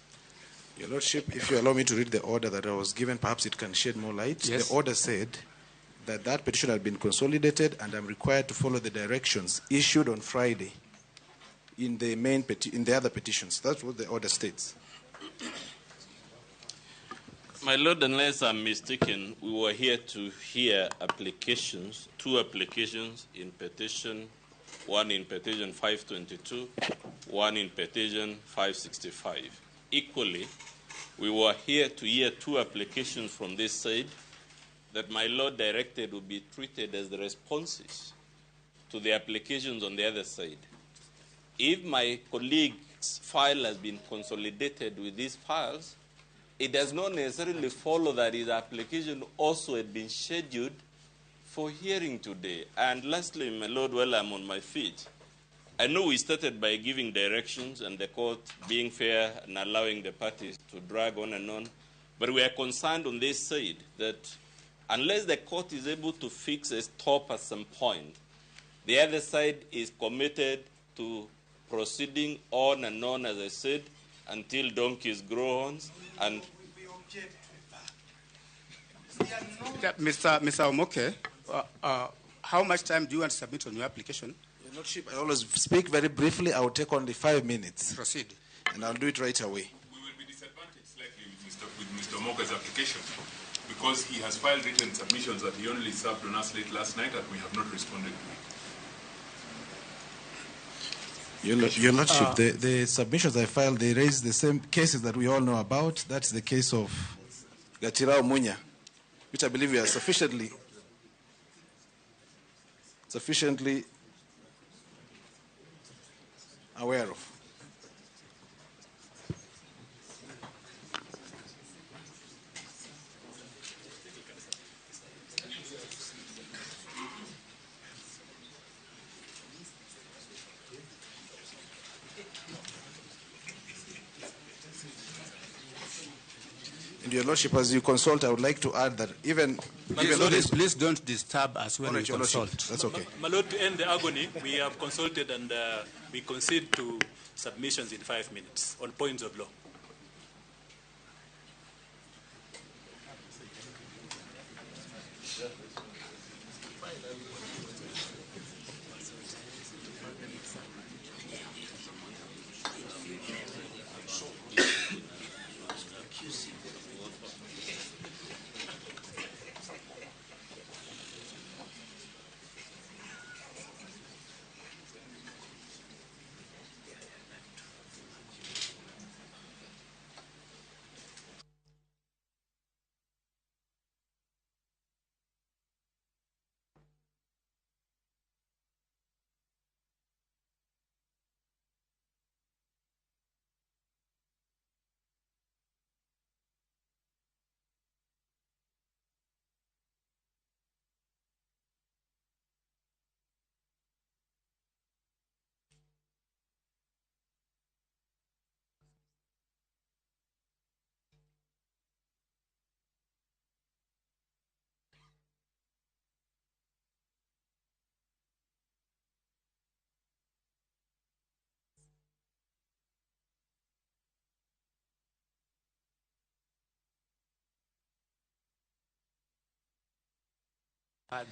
Your Lordship, if you allow me to read the order that I was given, perhaps it can shed more light. Yes. The order said that that petition had been consolidated and I'm required to follow the directions issued on Friday in the in the other petitions. That's what the order states. My Lord, unless I'm mistaken, we were here to hear applications, 2 applications in petition, one in petition 522, one in petition 565. Equally, we were here to hear 2 applications from this side that my Lord directed would be treated as the responses to the applications on the other side. If my colleague's file has been consolidated with these files, it does not necessarily follow that his application also had been scheduled for hearing today. And lastly, my Lord, while I'm on my feet, I know we started by giving directions and the court being fair and allowing the parties to drag on, but we are concerned on this side that unless the court is able to fix a stop at some point, the other side is committed to proceeding on and on, as I said, until donkeys grow horns. And Mr. Omoke, how much time do you want to submit on your application? Your Lordship, I always speak very briefly. I will take only 5 minutes. Proceed. And I'll do it right away. We will be disadvantaged slightly with Mr. Omoke's application because he has filed written submissions that he only served on us late last night and we have not responded to it. Your Lordship, the submissions I filed, they raise the same cases that we all know about. That's the case of Gatirao Munya, which I believe we are sufficiently aware of. And Your Lordship, as you consult, I would like to add that Please don't disturb us when we consult. That's okay. My Lord, to end the agony, we have consulted and we concede to submissions in 5 minutes on points of law.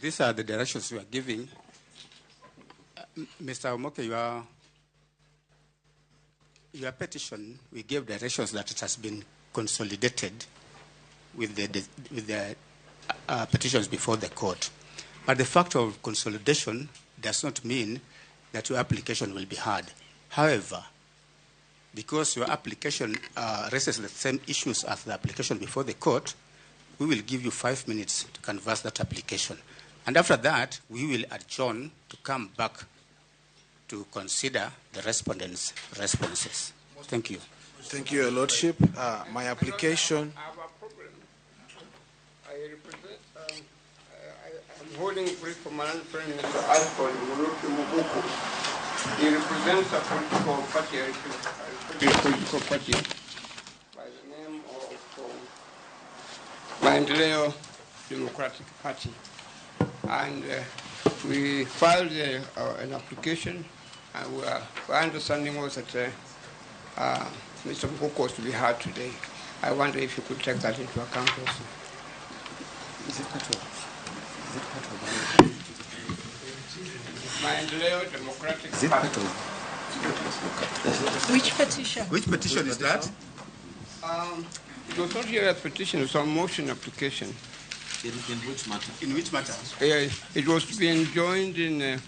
These are the directions we are giving. Mr. Omoke, your petition, we gave directions that it has been consolidated with the petitions before the court. But the fact of consolidation does not mean that your application will be heard. However, because your application raises the same issues as the application before the court, we will give you 5 minutes to canvass that application. And after that, we will adjourn to come back to consider the respondents' responses. Thank you. Thank you, Your Lordship. My application. I have a problem. I represent, I'm holding brief for my friend, Mr. Alfred Mubuku. He represents a political party by the name of Maendeleo Democratic Party. And we filed an application, and our understanding was that Mr. Mubuku was to be heard today. I wonder if you could take that into account also. Is it part of? Maendeleo Democratic Party. Which petition? Which petition is that? It was not here a petition, it was a motion application. In which matter? In which matter? It was to be enjoined in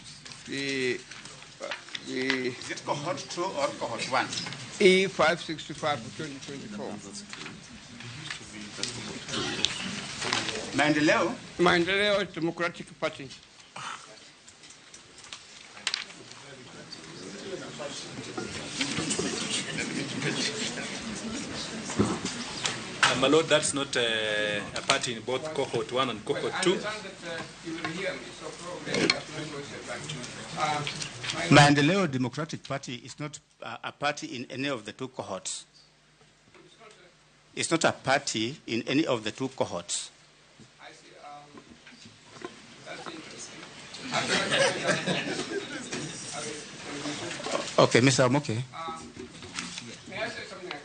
Is it cohort 2 or cohort 1? E565 for 2024. Maendeleo? Maendeleo Democratic Party. My Lord, that's not a party in both cohort 1 and cohort 2. Maendeleo Democratic Party is not a party in any of the two cohorts. It's not a party in any of the two cohorts. I see. That's interesting. Okay, Mr. Amoke. May I say something again?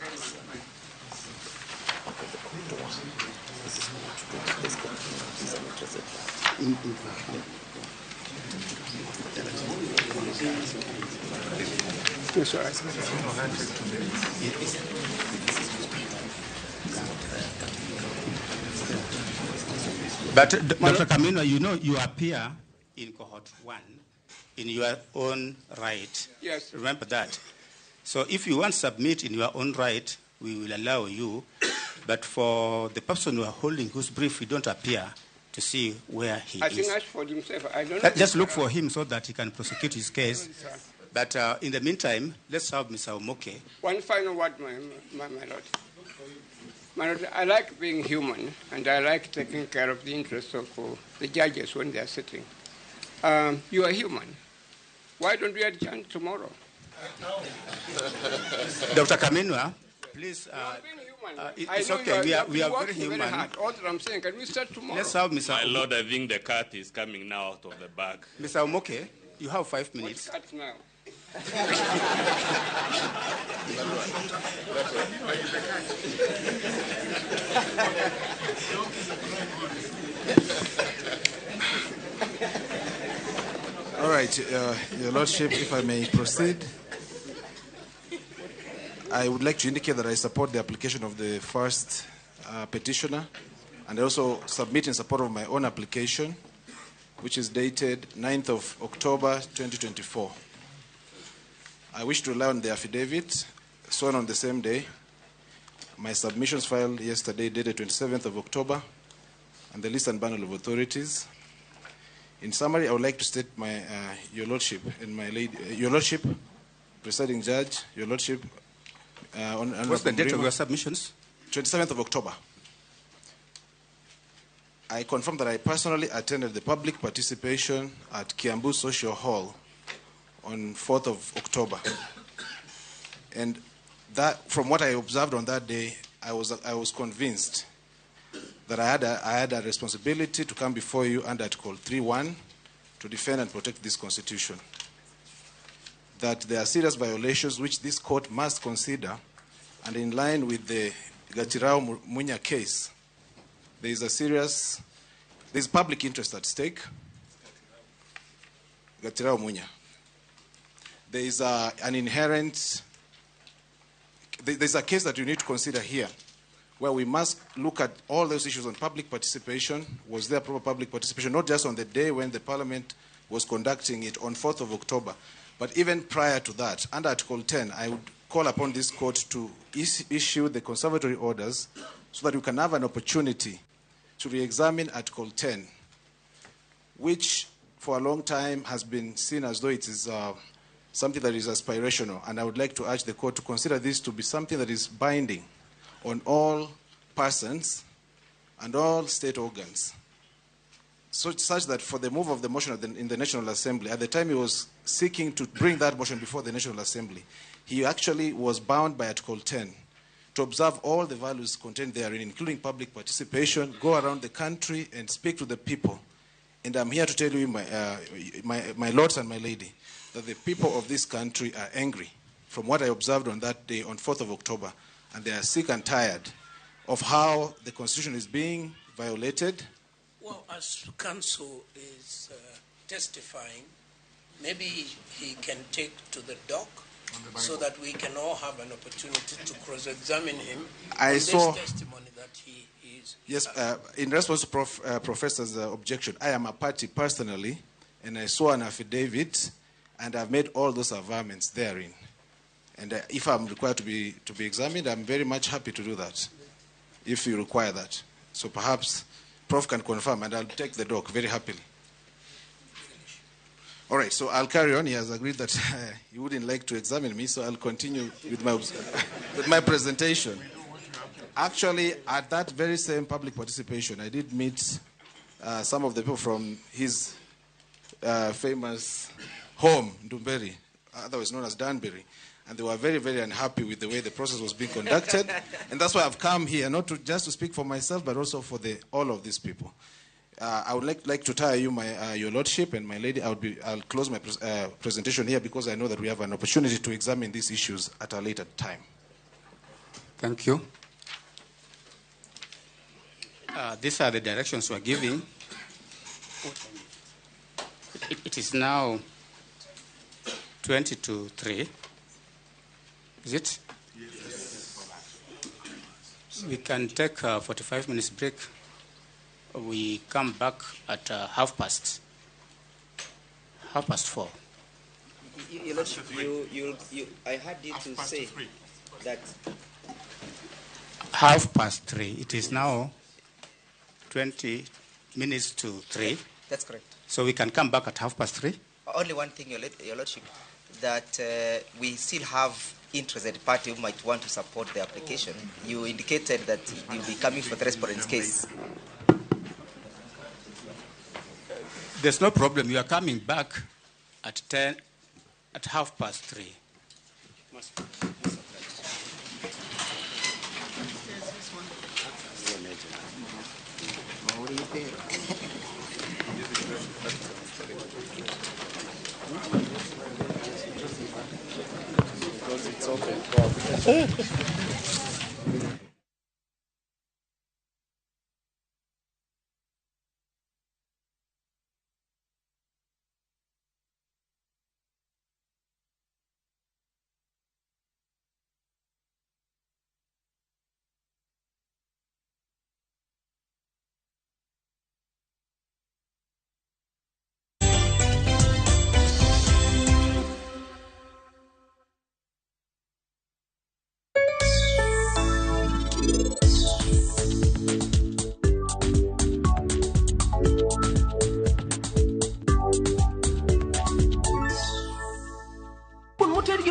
Yes, But Dr. Kamino, you know you appear in cohort 1 in your own right. Yes. Remember that. So if you want to submit in your own right, we will allow you. But for the person who are holding whose brief, we don't appear to see where he I is. think that's for himself. I don't know. Just look for him so that he can prosecute his case. But in the meantime, let's have Mr. Omoke. One final word, my Lord. My Lord, I like being human, and I like taking care of the interests of the judges when they are sitting. You are human. Why don't we adjourn tomorrow? Dr. Kaminwa, please. It's okay. We are very human. All that I'm saying, can we start tomorrow? Let's have Mr. My Lord, I think the cat is coming now out of the bag. Mr. Omoke, you have 5 minutes. What's cat now? All right, Your Lordship, if I may proceed, I would like to indicate that I support the application of the first petitioner, and I also submit in support of my own application, which is dated 9th of October 2024. I wish to rely on the affidavit sworn on the same day, my submissions filed yesterday dated 27th of October, and the list and bundle of authorities. In summary, I would like to state my, Your Lordship and my lady, Your Lordship, Presiding Judge, Your Lordship. What's the date of your submissions? 27th of October. I confirm that I personally attended the public participation at Kiambu Social Hall on 4th of October. And that, from what I observed on that day, I was convinced that I had a responsibility to come before you under Article 3.1 to defend and protect this Constitution. That there are serious violations which this court must consider, and in line with the Gatirao Munya case, there is public interest at stake. Gatirao Munya. There is an inherent, there's a case that you need to consider here, where we must look at all those issues on public participation. Was there proper public participation, not just on the day when the Parliament was conducting it on 4th of October, but even prior to that, under Article 10, I would call upon this court to issue the conservatory orders so that we can have an opportunity to re-examine Article 10, which for a long time has been seen as though it is something that is aspirational. And I would like to urge the court to consider this to be something that is binding on all persons and all state organs, such that for the move of the motion in the National Assembly, at the time he was seeking to bring that motion before the National Assembly, he actually was bound by Article 10 to observe all the values contained therein, including public participation, go around the country and speak to the people. And I'm here to tell you, my lords and my lady, that the people of this country are angry from what I observed on that day, on 4th of October, and they are sick and tired of how the Constitution is being violated. Well, as counsel is testifying, maybe he can take to the dock so that we can all have an opportunity to cross-examine him on this testimony that he is. Yes, in response to Professor's objection, I am a party personally, and I saw an affidavit, and I've made all those averments therein. And if I'm required to be examined, I'm very much happy to do that, if you require that. So perhaps Prof can confirm, and I'll take the doc very happily. All right, so I'll carry on. He has agreed that he wouldn't like to examine me, so I'll continue with my presentation. Actually, at that very same public participation, I did meet some of the people from his famous home, Ndumberi, otherwise known as Danbury, and they were very, very unhappy with the way the process was being conducted. And that's why I've come here, not just to speak for myself, but also for all of these people. I would like to tire you, your lordship and my lady. I'll close my presentation here because I know that we have an opportunity to examine these issues at a later time. Thank you. These are the directions we're giving. It is now 20 to 3. Is it? Yes. We can take a 45 minutes break. We come back at 4:30. Your Lordship, I heard you to say that 3:30. It is now 20 minutes to 3. That's correct. So we can come back at 3:30. Only one thing, Your Lordship, that we still have interested party who might want to support the application. You indicated that you'll be coming for the Respondent's case. There's no problem. You are coming back at 3:30. Because it's open.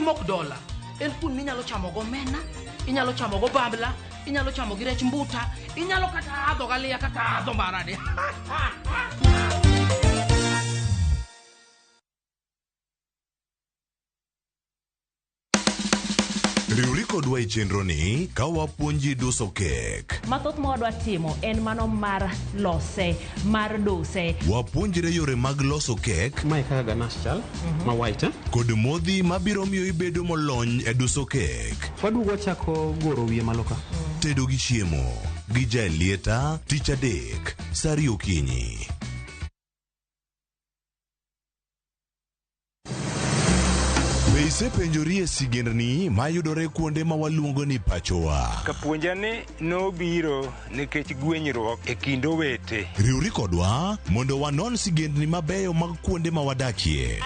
$1 en kun minyalo chamo go mena, inyalo chamo go babla, inyalo chamo gi rech mbuta, inyalo kata adho galia kata adho marade. Riuri kodwa I chenro ni ka wapuonji duso kek. Mathoth mwadwa timo en mano mar lose, mar dose. Wapuonjire yore mag loso kek. Mae kaka ganache chal, ma white. Kod modhi mabiro miyo ibedo molony e duso kek. Wadugo wachako goro wiye malo ka. Tedo gi chiemo, gi jalieta, tich adek, sari okinyi. Be isepenjori e sigendni mayudore kuonde ma waluongo ni pachowa? Kapuonjani nobiro nikech gwenyruok e kind owete. Riuri kodwa mondo wanon sigendni mabeyo mag kuonde ma wadakie.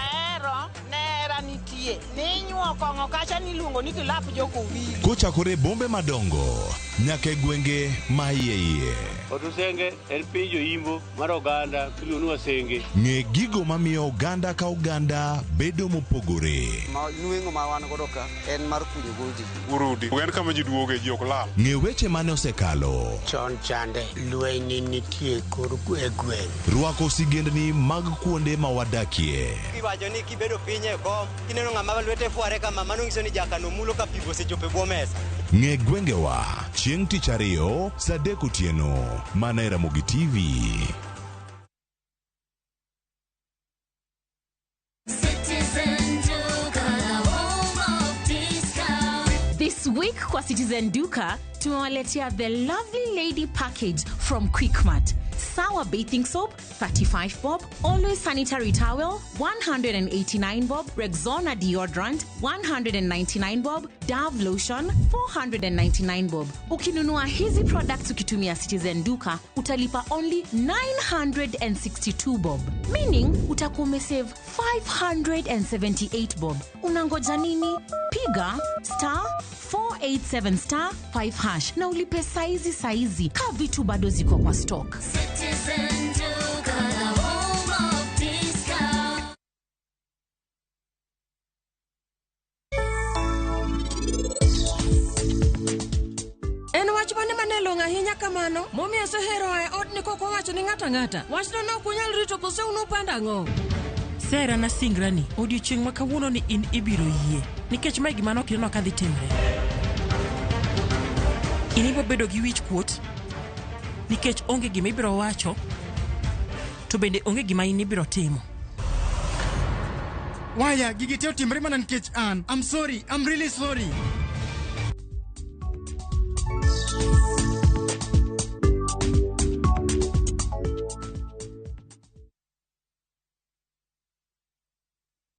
Nera nitie, ninyuo kongo kacha niluongo ni kilap joko wili. Kochakore bombe madongo nyaka gwenge ma iye. Otusenge en piny joimbo mar oganda kiluongo ni wasenge. Ng'e gigo mamiyo oganda ka oganda bedo mopogore. Nueng'o ma wan godo ka en mar kunyo goldi. Urudi, en kama ji duoge ji ok lal. Ng'e weche mane osekalo. Chon chande lweny nitie kor gweng'. Rwako sigendni mag kuonde ma wadakie. Kiwacho ni kibedo piny e kom, kineno ng'ama lwete fuare kama mano nyiso ni jakano mulo ka pigo osechopo e bwo mesa. Ng'e gwengewa chieng' tich ariyo saa 3 otieno mana e Ramogi TV. This week kwa Citizen Duka tumewaletea the lovely lady package from Quickmart. Sour bathing soap 35 bob, Always sanitary towel 189 bob, Rexona deodorant 199 bob, Dove lotion 499 bob. Ukinunua hizi products ukitumia Citizen Duka utalipa only 962 bob, meaning utakuwa umesave 578 bob. Unangoja nini? Piga 487*5# na ulipe saizi ka vitu bado ziko kwa stock. Citizen Duka, the home of discount. En wach mane manelong' ahinya kamano momiyo sehero e od ni koko wacho ni ng'ata wachno no kunyal rito kose unu panda ang'o. Sera na singrani odiochieng' ma kawuono ni in ibiro yie nikech mai gima nok ineno ka dhi timre. Inibo bedo gi wich kuot nikech onge gima ibiro wacho to bende onge gima in ibiro timo. Waya gigi te otimre mana nikech an. I'm sorry, I'm really sorry.